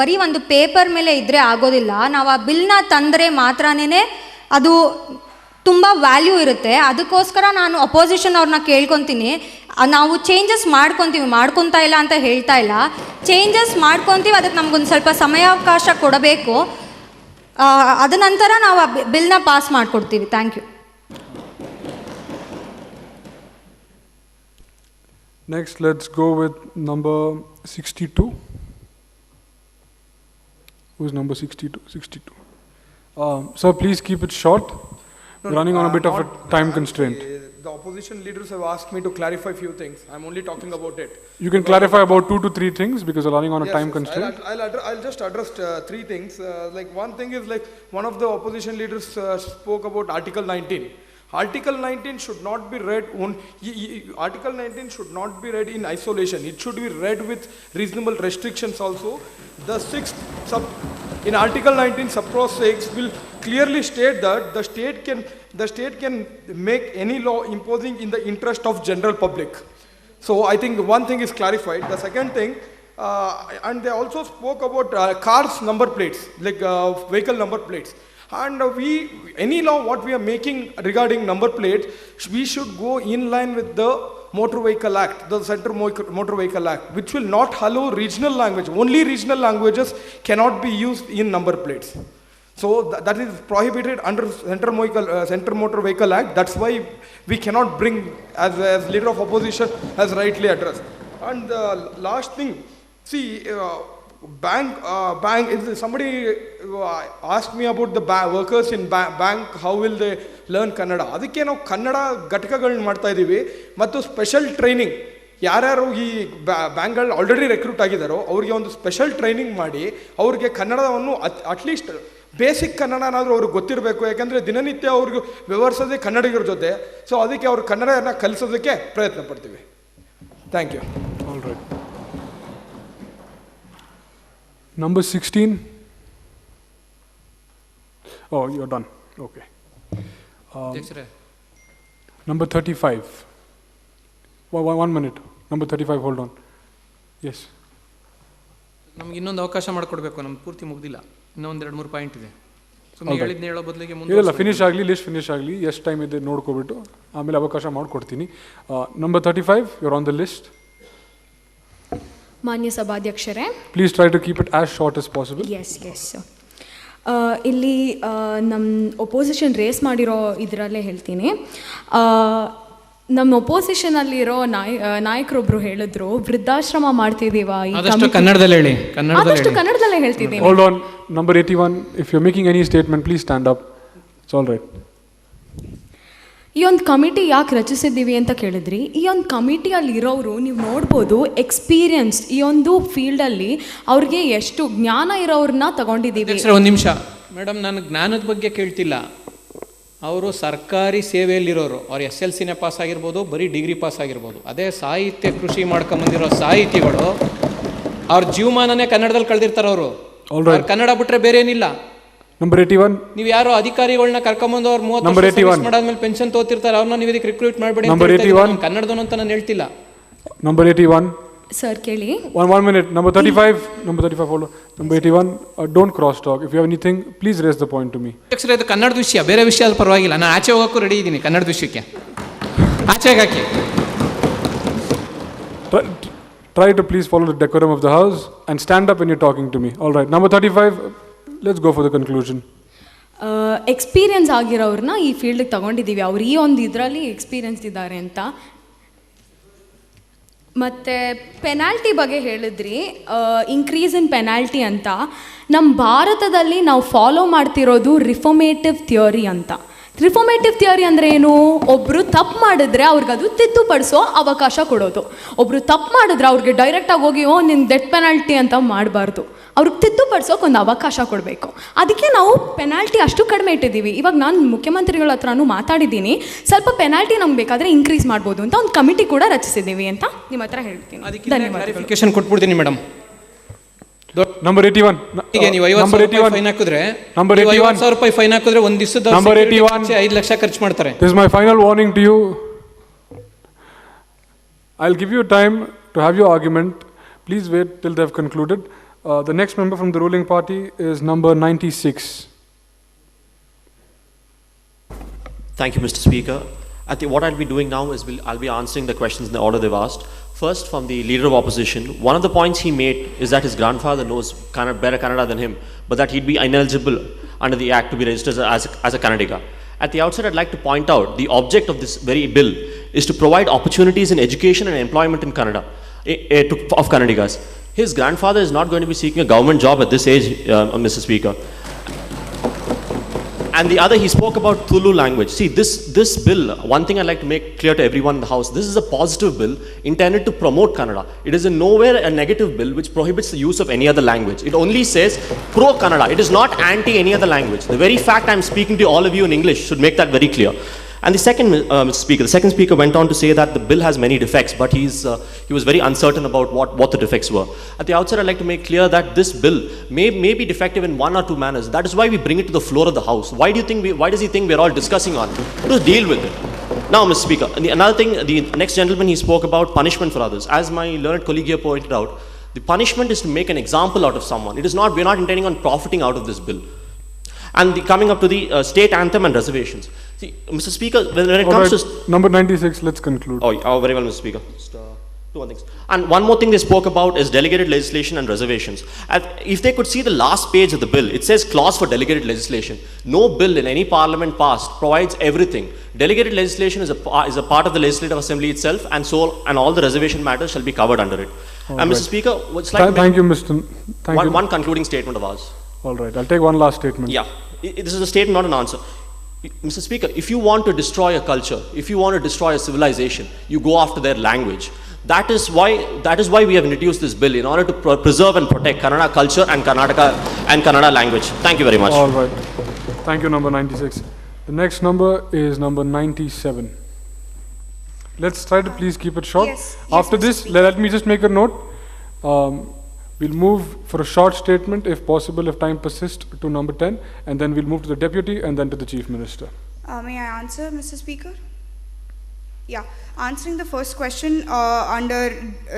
ಬರೀ ಒಂದು ಪೇಪರ್ ಮೇಲೆ ಇದ್ದರೆ ಆಗೋದಿಲ್ಲ. ನಾವು ಆ ಬಿಲ್ನ ತಂದರೆ ಮಾತ್ರನೇ ಅದು ತುಂಬ ವ್ಯಾಲ್ಯೂ ಇರುತ್ತೆ. ಅದಕ್ಕೋಸ್ಕರ ನಾನು ಅಪೋಸಿಷನ್ ಅವ್ರನ್ನ ಕೇಳ್ಕೊತೀನಿ, ನಾವು ಚೇಂಜಸ್ ಮಾಡ್ಕೊತಾ ಇಲ್ಲ ಅಂತ ಹೇಳ್ತಾ ಇಲ್ಲ, ಚೇಂಜಸ್ ಮಾಡ್ಕೊತೀವಿ. ಅದಕ್ಕೆ ನಮಗೊಂದು ಸ್ವಲ್ಪ ಸಮಯಾವಕಾಶ ಕೊಡಬೇಕು. ಅದ ನಂತರ ನಾವು ಆ ಬಿಲ್ನ ಪಾಸ್ ಮಾಡಿಕೊಡ್ತೀವಿ. Thank you. Next, let's go with number 62. Who's number 62? 62. Sir, please keep it short. We're running on a bit of a time constraint. the opposition leaders have asked me to clarify few things. I'm only talking about it. You can clarify about 2 to 3 things because we're running on a Yes, time yes. constraint. I'll just address 3 things. Like one thing is like one of the opposition leaders spoke about Article 19. Article 19 should not be read Article 19 should not be read in isolation. It should be read with reasonable restrictions also. The in Article 19 subclause 6 will clearly state that the state can make any law imposing in the interest of general public. So I think one thing is clarified. The second thing, and they also spoke about cars number plates, like vehicle number plates. And any law what we are making regarding number plates, we should go in line with the Motor Vehicle Act, the Central Motor Vehicle Act, which will not allow regional language. Only regional languages cannot be used in number plates. So that is prohibited under Central Motor Vehicle Act. That's why we cannot bring, as leader of opposition has rightly addressed. And the last thing, see, bank. Somebody asked me about the workers in bank. How will they learn Kannada? ಅದಕ್ಕೆ ನಾವು ಕನ್ನಡ ಘಟಕಗಳನ್ನ ಮಾಡ್ತಾ ಇದ್ದೀವಿ ಮತ್ತು special training ಯಾರ್ಯಾರು ಈ ಬ್ಯಾಂಕ್ಗಳು already recruit ಆಗಿದ್ದಾರೋ ಅವ್ರಿಗೆ ಒಂದು ಸ್ಪೆಷಲ್ ಟ್ರೈನಿಂಗ್ ಮಾಡಿ ಅವ್ರಿಗೆ ಕನ್ನಡವನ್ನು ಅಟ್ಲೀಸ್ಟ್ ಬೇಸಿಕ್ ಕನ್ನಡನಾದರೂ ಅವ್ರಿಗೆ ಗೊತ್ತಿರಬೇಕು. ಯಾಕಂದರೆ ದಿನನಿತ್ಯ ಅವ್ರಿಗೆ ವ್ಯವಹರಿಸೋದೇ ಕನ್ನಡಿಗರ ಜೊತೆ. ಸೊ ಅದಕ್ಕೆ ಅವ್ರು ಕನ್ನಡನ ಕಲಿಸೋದಕ್ಕೆ ಪ್ರಯತ್ನ ಪಡ್ತೀವಿ. Thank you. All right. Number 16. Oh, you're done. Okay. Number 35. 1 minute. Number 35, hold on. Yes. ನಮ್ಗೆ ಇನ್ನೊಂದು ಅವಕಾಶ ಮಾಡಿಕೊಡ್ಬೇಕು, ನಮ್ಗೆ ಪೂರ್ತಿ ಮುಗ್ದಿಲ್ಲ, ಇನ್ನೊಂದು 2-3 ಪಾಯಿಂಟ್ ಇದೆ. ಸುಮ್ಮನೆ ಹೇಳಿದ್ನ ಹೇಳೋ ಬದಲಿಗೆ ಇಲ್ಲ, ಫಿನಿಶ್ ಆಗಲಿ, ಲಿಸ್ಟ್ ಫಿನಿಶ್ ಆಗಲಿ, ಎಷ್ಟು ಟೈಮ್ ಇದೆ ನೋಡ್ಕೊಬಿಟ್ಟು ಆಮೇಲೆ ಅವಕಾಶ ಮಾಡಿಕೊಡ್ತೀನಿ. Number 35, you're on the list. ಮಾನ್ಯ ಸಭಾಧ್ಯಕ್ಷರೇ, please try to keep it as short as possible. Yes. ಇಲ್ಲಿ ನಮ್ಮ ಒಪೋಸಿಷನ್ ರೇಸ್ ಮಾಡಿರೋ ಇದರಲ್ಲೇ ಹೇಳ್ತೀನಿ. ನಮ್ಮ ಒಪೋಸಿಷನಲ್ಲಿರೋ ನಾಯಕರೊಬ್ರು ಹೇಳಿದ್ರು, ವೃದ್ಧಾಶ್ರಮ ಮಾಡ್ತಿದ್ದೀವ. ಕನ್ನಡದಲ್ಲೇ ಹೇಳಿ, ಕನ್ನಡದಲ್ಲೇ ಹೇಳ್ತಿದ್ದೀನಿ. Hold on, number 81, if you're making any statement, please stand up. It's all right. ಈ ಒಂದು ಕಮಿಟಿ ಯಾಕೆ ರಚಿಸಿದ್ದೀವಿ ಅಂತ ಕೇಳಿದ್ರಿ. ಈ ಒಂದು ಕಮಿಟಿಯಲ್ಲಿ ಇರೋರು ನೀವು ನೋಡ್ಬೋದು, ಎಕ್ಸ್ಪೀರಿಯನ್ಸ್ ಈ ಒಂದು ಫೀಲ್ಡಲ್ಲಿ ಅವ್ರಿಗೆ ಎಷ್ಟು ಜ್ಞಾನ ಇರೋರನ್ನ ತಗೊಂಡಿದ್ದೀವಿ. ಒಂದು ನಿಮಿಷ ಮೇಡಮ್, ನಾನು ಜ್ಞಾನದ ಬಗ್ಗೆ ಕೇಳ್ತಿಲ್ಲ. ಅವರು ಸರ್ಕಾರಿ ಸೇವೆಯಲ್ಲಿರೋರು, ಅವ್ರು SLCನೇ ಪಾಸ್ ಆಗಿರ್ಬೋದು, ಬರೀ ಡಿಗ್ರಿ ಪಾಸ್ ಆಗಿರ್ಬೋದು. ಅದೇ ಸಾಹಿತ್ಯ ಕೃಷಿ ಮಾಡ್ಕೊಂಬಂದಿರೋ ಸಾಹಿತಿಗಳು ಅವ್ರ ಜೀವಮಾನನೇ ಕನ್ನಡದಲ್ಲಿ ಕಳೆದಿರ್ತಾರೆ. ಅವರು ಕನ್ನಡ ಬಿಟ್ರೆ ಬೇರೆ ಏನಿಲ್ಲ. Number 81. ನೀವು ಯಾರೋ ಅಧಿಕಾರಿಗಳನ್ನ ಕರ್ಕೊಂಬಂದು ಅವ್ರು 30 ವರ್ಷ ಮಾಡಾದ್ಮೇಲೆ ಪೆನ್ಷನ್ ತಗೋತಿರ್ತಾರೆ, ಅವ್ರನ್ನ ನೀವು ಇದಕ್ಕೆ ರಿಕ್ರೂಟ್ ಮಾಡಬೇಡಿ. ಕನ್ನಡದವನು ಅಂತ ನಾನು ಹೇಳ್ತಿಲ್ಲ. Number 81. ಸರ್ ಕೇಳಿ. One minute. Number 35. Number 35, hold on. Number 81, don't cross talk. If you have anything, please raise the point to me. ಅಧ್ಯಕ್ಷರೇ, ಇದು ಕನ್ನಡದ ವಿಷಯ, ಬೇರೆ ವಿಷಯ ಅದು ಪರವಾಗಿಲ್ಲ. ನಾನು ಆಚೆ ಹೋಗೋಕ್ಕೂ ರೆಡಿ ಇದ್ದೀನಿ. ಕನ್ನಡದ ವಿಷಯಕ್ಕೆ ಆಚೆಗೆ ಹಾಕಿ. Try to please follow the decorum of the house and stand up when you're talking to me. All right. Number 35. Let's go for the conclusion. Experience ಆಗಿರೋರನ್ನ ಈ ಫೀಲ್ಡಿಗೆ ತಗೊಂಡಿದ್ದೀವಿ. ಅವ್ರು ಈ ಒಂದು ಇದರಲ್ಲಿ ಎಕ್ಸ್ಪೀರಿಯನ್ಸ್ ಇದ್ದಾರೆ ಅಂತ. ಮತ್ತು ಪೆನಾಲ್ಟಿ ಬಗ್ಗೆ ಹೇಳಿದ್ರಿ, ಇನ್ಕ್ರೀಸ್ ಇನ್ ಪೆನಾಲ್ಟಿ ಅಂತ. ನಮ್ಮ ಭಾರತದಲ್ಲಿ ನಾವು ಫಾಲೋ ಮಾಡ್ತಿರೋದು ರಿಫಾರ್ಮೇಟಿವ್ ಥಿಯರಿ ಅಂತ. ರಿಫಾರ್ಮೇಟಿವ್ ಥಿಯರಿ ಅಂದರೆ ಏನು? ಒಬ್ಬರು ತಪ್ಪು ಮಾಡಿದ್ರೆ ಅವ್ರಿಗೆ ಅದು ತಿದ್ದುಪಡಿಸೋ ಅವಕಾಶ ಕೊಡೋದು. ಒಬ್ಬರು ತಪ್ಪು ಮಾಡಿದ್ರೆ ಅವ್ರಿಗೆ ಡೈರೆಕ್ಟಾಗಿ ಹೋಗಿ ನಿನ್ನ ಡೆತ್ ಪೆನಾಲ್ಟಿ ಅಂತ ಮಾಡಬಾರ್ದು. ಅವ್ರಿಗೆ ತಿದ್ದುಪಡಿಸೋಕೆ ಒಂದು ಅವಕಾಶ ಕೊಡಬೇಕು. ಅದಕ್ಕೆ ನಾವು ಪೆನಾಲ್ಟಿ ಅಷ್ಟು ಕಡಿಮೆ ಇಟ್ಟಿದ್ದೀವಿ. ಇವಾಗ ನಾನು ಮುಖ್ಯಮಂತ್ರಿಗಳ ಹತ್ರನೂ ಮಾತಾಡಿದ್ದೀನಿ, ಸ್ವಲ್ಪ ಪೆನಾಲ್ಟಿ ನಮ್ಗೆ ಬೇಕಾದರೆ ಇನ್ಕ್ರೀಸ್ ಮಾಡ್ಬೋದು ಅಂತ ಒಂದು ಕಮಿಟಿ ಕೂಡ ರಚಿಸಿದ್ದೀವಿ ಅಂತ ನಿಮ್ಮ ಹತ್ರ ಹೇಳ್ತೀನಿ. ಕ್ಲಾರಿಫಿಕೇಶನ್ ಕೊಟ್ಬಿಡ್ತೀನಿ ಮೇಡಮ್. Number 81. ಈಗ ನೀವು 50,000 ಫೈನ್ ಹಾಕಿದ್ರೆ, Number 81, 50,000 ಫೈನ್ ಹಾಕಿದ್ರೆ ಒಂದು ದಿವಸದ 5 ಲಕ್ಷ ಖರ್ಚು ಮಾಡ್ತಾರೆ. This is my final warning to you. I'll give you time to have your argument. Please wait till they have concluded. The next member from the ruling party is number 96. Thank you, Mr. Speaker. I think what I'll be doing now is I'll be answering the questions in the order they've asked. First, from the leader of opposition, one of the points he made is that his grandfather knows better Kannada than him, but that he'd be ineligible under the Act to be registered as a Kannadiga. At the outset, I'd like to point out the object of this very bill is to provide opportunities in education and employment in Kannada, of Kannadigas. His grandfather is not going to be seeking a government job at this age, Mr. Speaker. And the other, he spoke about Thulu language. See, this bill, one thing I'd like to make clear to everyone in the House, this is a positive bill intended to promote Kannada. It is in nowhere a negative bill which prohibits the use of any other language. It only says pro-Kannada. It is not anti any other language. The very fact I'm speaking to all of you in English should make that very clear. And the second speaker went on to say that the bill has many defects, but he was very uncertain about what the defects were. At the outset, I'd like to make clear that this bill may be defective in one or two manners. That is why we bring it to the floor of the House. Why does he think we're all discussing on it? To deal with it. Now, Mr. Speaker, another thing, the next gentleman, he spoke about punishment for others. As my learned colleague here pointed out, the punishment is to make an example out of someone. We're not intending on profiting out of this bill. And coming up to the state anthem and reservations. See, Mr. Speaker, when it comes to... Number 96, let's conclude. Oh, very well, Mr. Speaker. Just, two more things. And one more thing they spoke about is delegated legislation and reservations. If they could see the last page of the bill, it says clause for delegated legislation. No bill in any parliament passed provides everything. Delegated legislation is a part of the Legislative Assembly itself, and all the reservation matters shall be covered under it. And right. Mr. Speaker, thank you, Mr. One concluding statement of ours. All right, I'll take one last statement. Yeah, this is a statement, not an answer. Mr. Speaker, if you want to destroy a culture, if you want to destroy a civilization, you go after their language. That is why we have introduced this bill, in order to preserve and protect Kannada culture and Kannada language. Thank you very much. All right. Thank you, number 96. The next number is number 97. Let's try to please keep it short. Yes, After Mr. this, Speaker. let me just make a note. We'll move for a short statement, if possible, if time persists, to number 10, and then we'll move to the Deputy and then to the Chief Minister. May I answer, Mr. Speaker? Yeah, answering the first question, under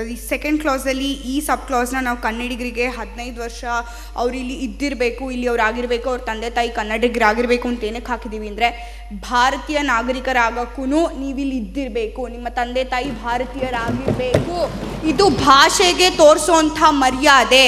the second clause ಅಲ್ಲಿ ಈ ಸಬ್ ಕ್ಲಾಸ್ನ ನಾವು ಕನ್ನಡಿಗರಿಗೆ 15 ವರ್ಷ ಅವ್ರು ಇಲ್ಲಿ ಇದ್ದಿರಬೇಕು, ಇಲ್ಲಿ ಅವ್ರು ಆಗಿರಬೇಕು, ಅವ್ರ ತಂದೆ ತಾಯಿ ಕನ್ನಡಿಗರಾಗಿರಬೇಕು ಅಂತ ಏನಕ್ಕೆ ಹಾಕಿದ್ದೀವಿ ಅಂದರೆ, ಭಾರತೀಯ ನಾಗರಿಕರಾಗಕ್ಕೂ ನೀವಿಲ್ಲಿ ಇದ್ದಿರಬೇಕು, ನಿಮ್ಮ ತಂದೆ ತಾಯಿ ಭಾರತೀಯರಾಗಿರಬೇಕು. ಇದು ಭಾಷೆಗೆ ತೋರಿಸೋಂಥ ಮರ್ಯಾದೆ.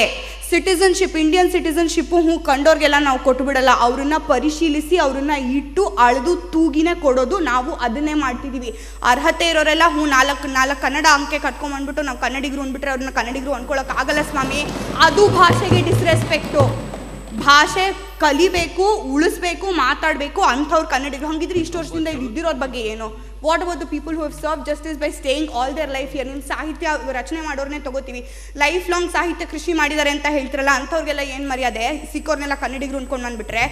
ಸಿಟಿಸನ್ಶಿಪ್, ಇಂಡಿಯನ್ ಸಿಟಿಸನ್ಶಿಪ್ಪು ಕಂಡೋರ್ಗೆಲ್ಲ ನಾವು ಕೊಟ್ಬಿಡಲ್ಲ, ಅವ್ರನ್ನ ಪರಿಶೀಲಿಸಿ ಅವ್ರನ್ನ ಇಟ್ಟು ಅಳೆದು ತೂಗಿನೇ ಕೊಡೋದು, ನಾವು ಅದನ್ನೇ ಮಾಡ್ತಿದ್ದೀವಿ. ಅರ್ಹತೆ ಇರೋರೆಲ್ಲ ನಾಲ್ಕು ಕನ್ನಡ ಅಂಕೆ ಕಟ್ಕೊಂಡ್ಬಂದ್ಬಿಟ್ಟು ನಾವು ಕನ್ನಡಿಗರು ಅಂದ್ಬಿಟ್ರೆ ಅವ್ರನ್ನ ಕನ್ನಡಿಗರು ಅಂದ್ಕೊಳ್ಳೋಕ್ಕಾಗಲ್ಲ ಸ್ವಾಮಿ. ಅದು ಭಾಷೆಗೆ ಡಿಸ್ರೆಸ್ಪೆಕ್ಟು. ಭಾಷೆ ಕಲಿಬೇಕು, ಉಳಿಸ್ಬೇಕು, ಮಾತಾಡಬೇಕು, ಅಂಥವ್ರು ಕನ್ನಡಿಗರು. ಹಂಗಿದ್ರೆ ಇಷ್ಟು ವರ್ಷದಿಂದ ಇಲ್ಲಿ ಇದ್ದಿರೋರ ಬಗ್ಗೆ ಏನು? What about the people who have serve justice by staying all their life here? ನಿಮ್ಮ ಸಾಹಿತ್ಯ ರಚನೆ ಮಾಡೋರನ್ನೇ ತಗೋತೀವಿ, ಲೈಫ್ ಲಾಂಗ್ ಸಾಹಿತ್ಯ ಕೃಷಿ ಮಾಡಿದ್ದಾರೆ ಅಂತ ಹೇಳ್ತಿರಲ್ಲ, ಅಂಥವ್ರಿಗೆಲ್ಲ ಏನು ಮರ್ಯಾದೆ? ಸಿಕ್ಕೋರ್ನೆಲ್ಲ ಕನ್ನಡಿಗರು ಅಂದ್ಕೊಂಡು ಬಂದುಬಿಟ್ರೆ.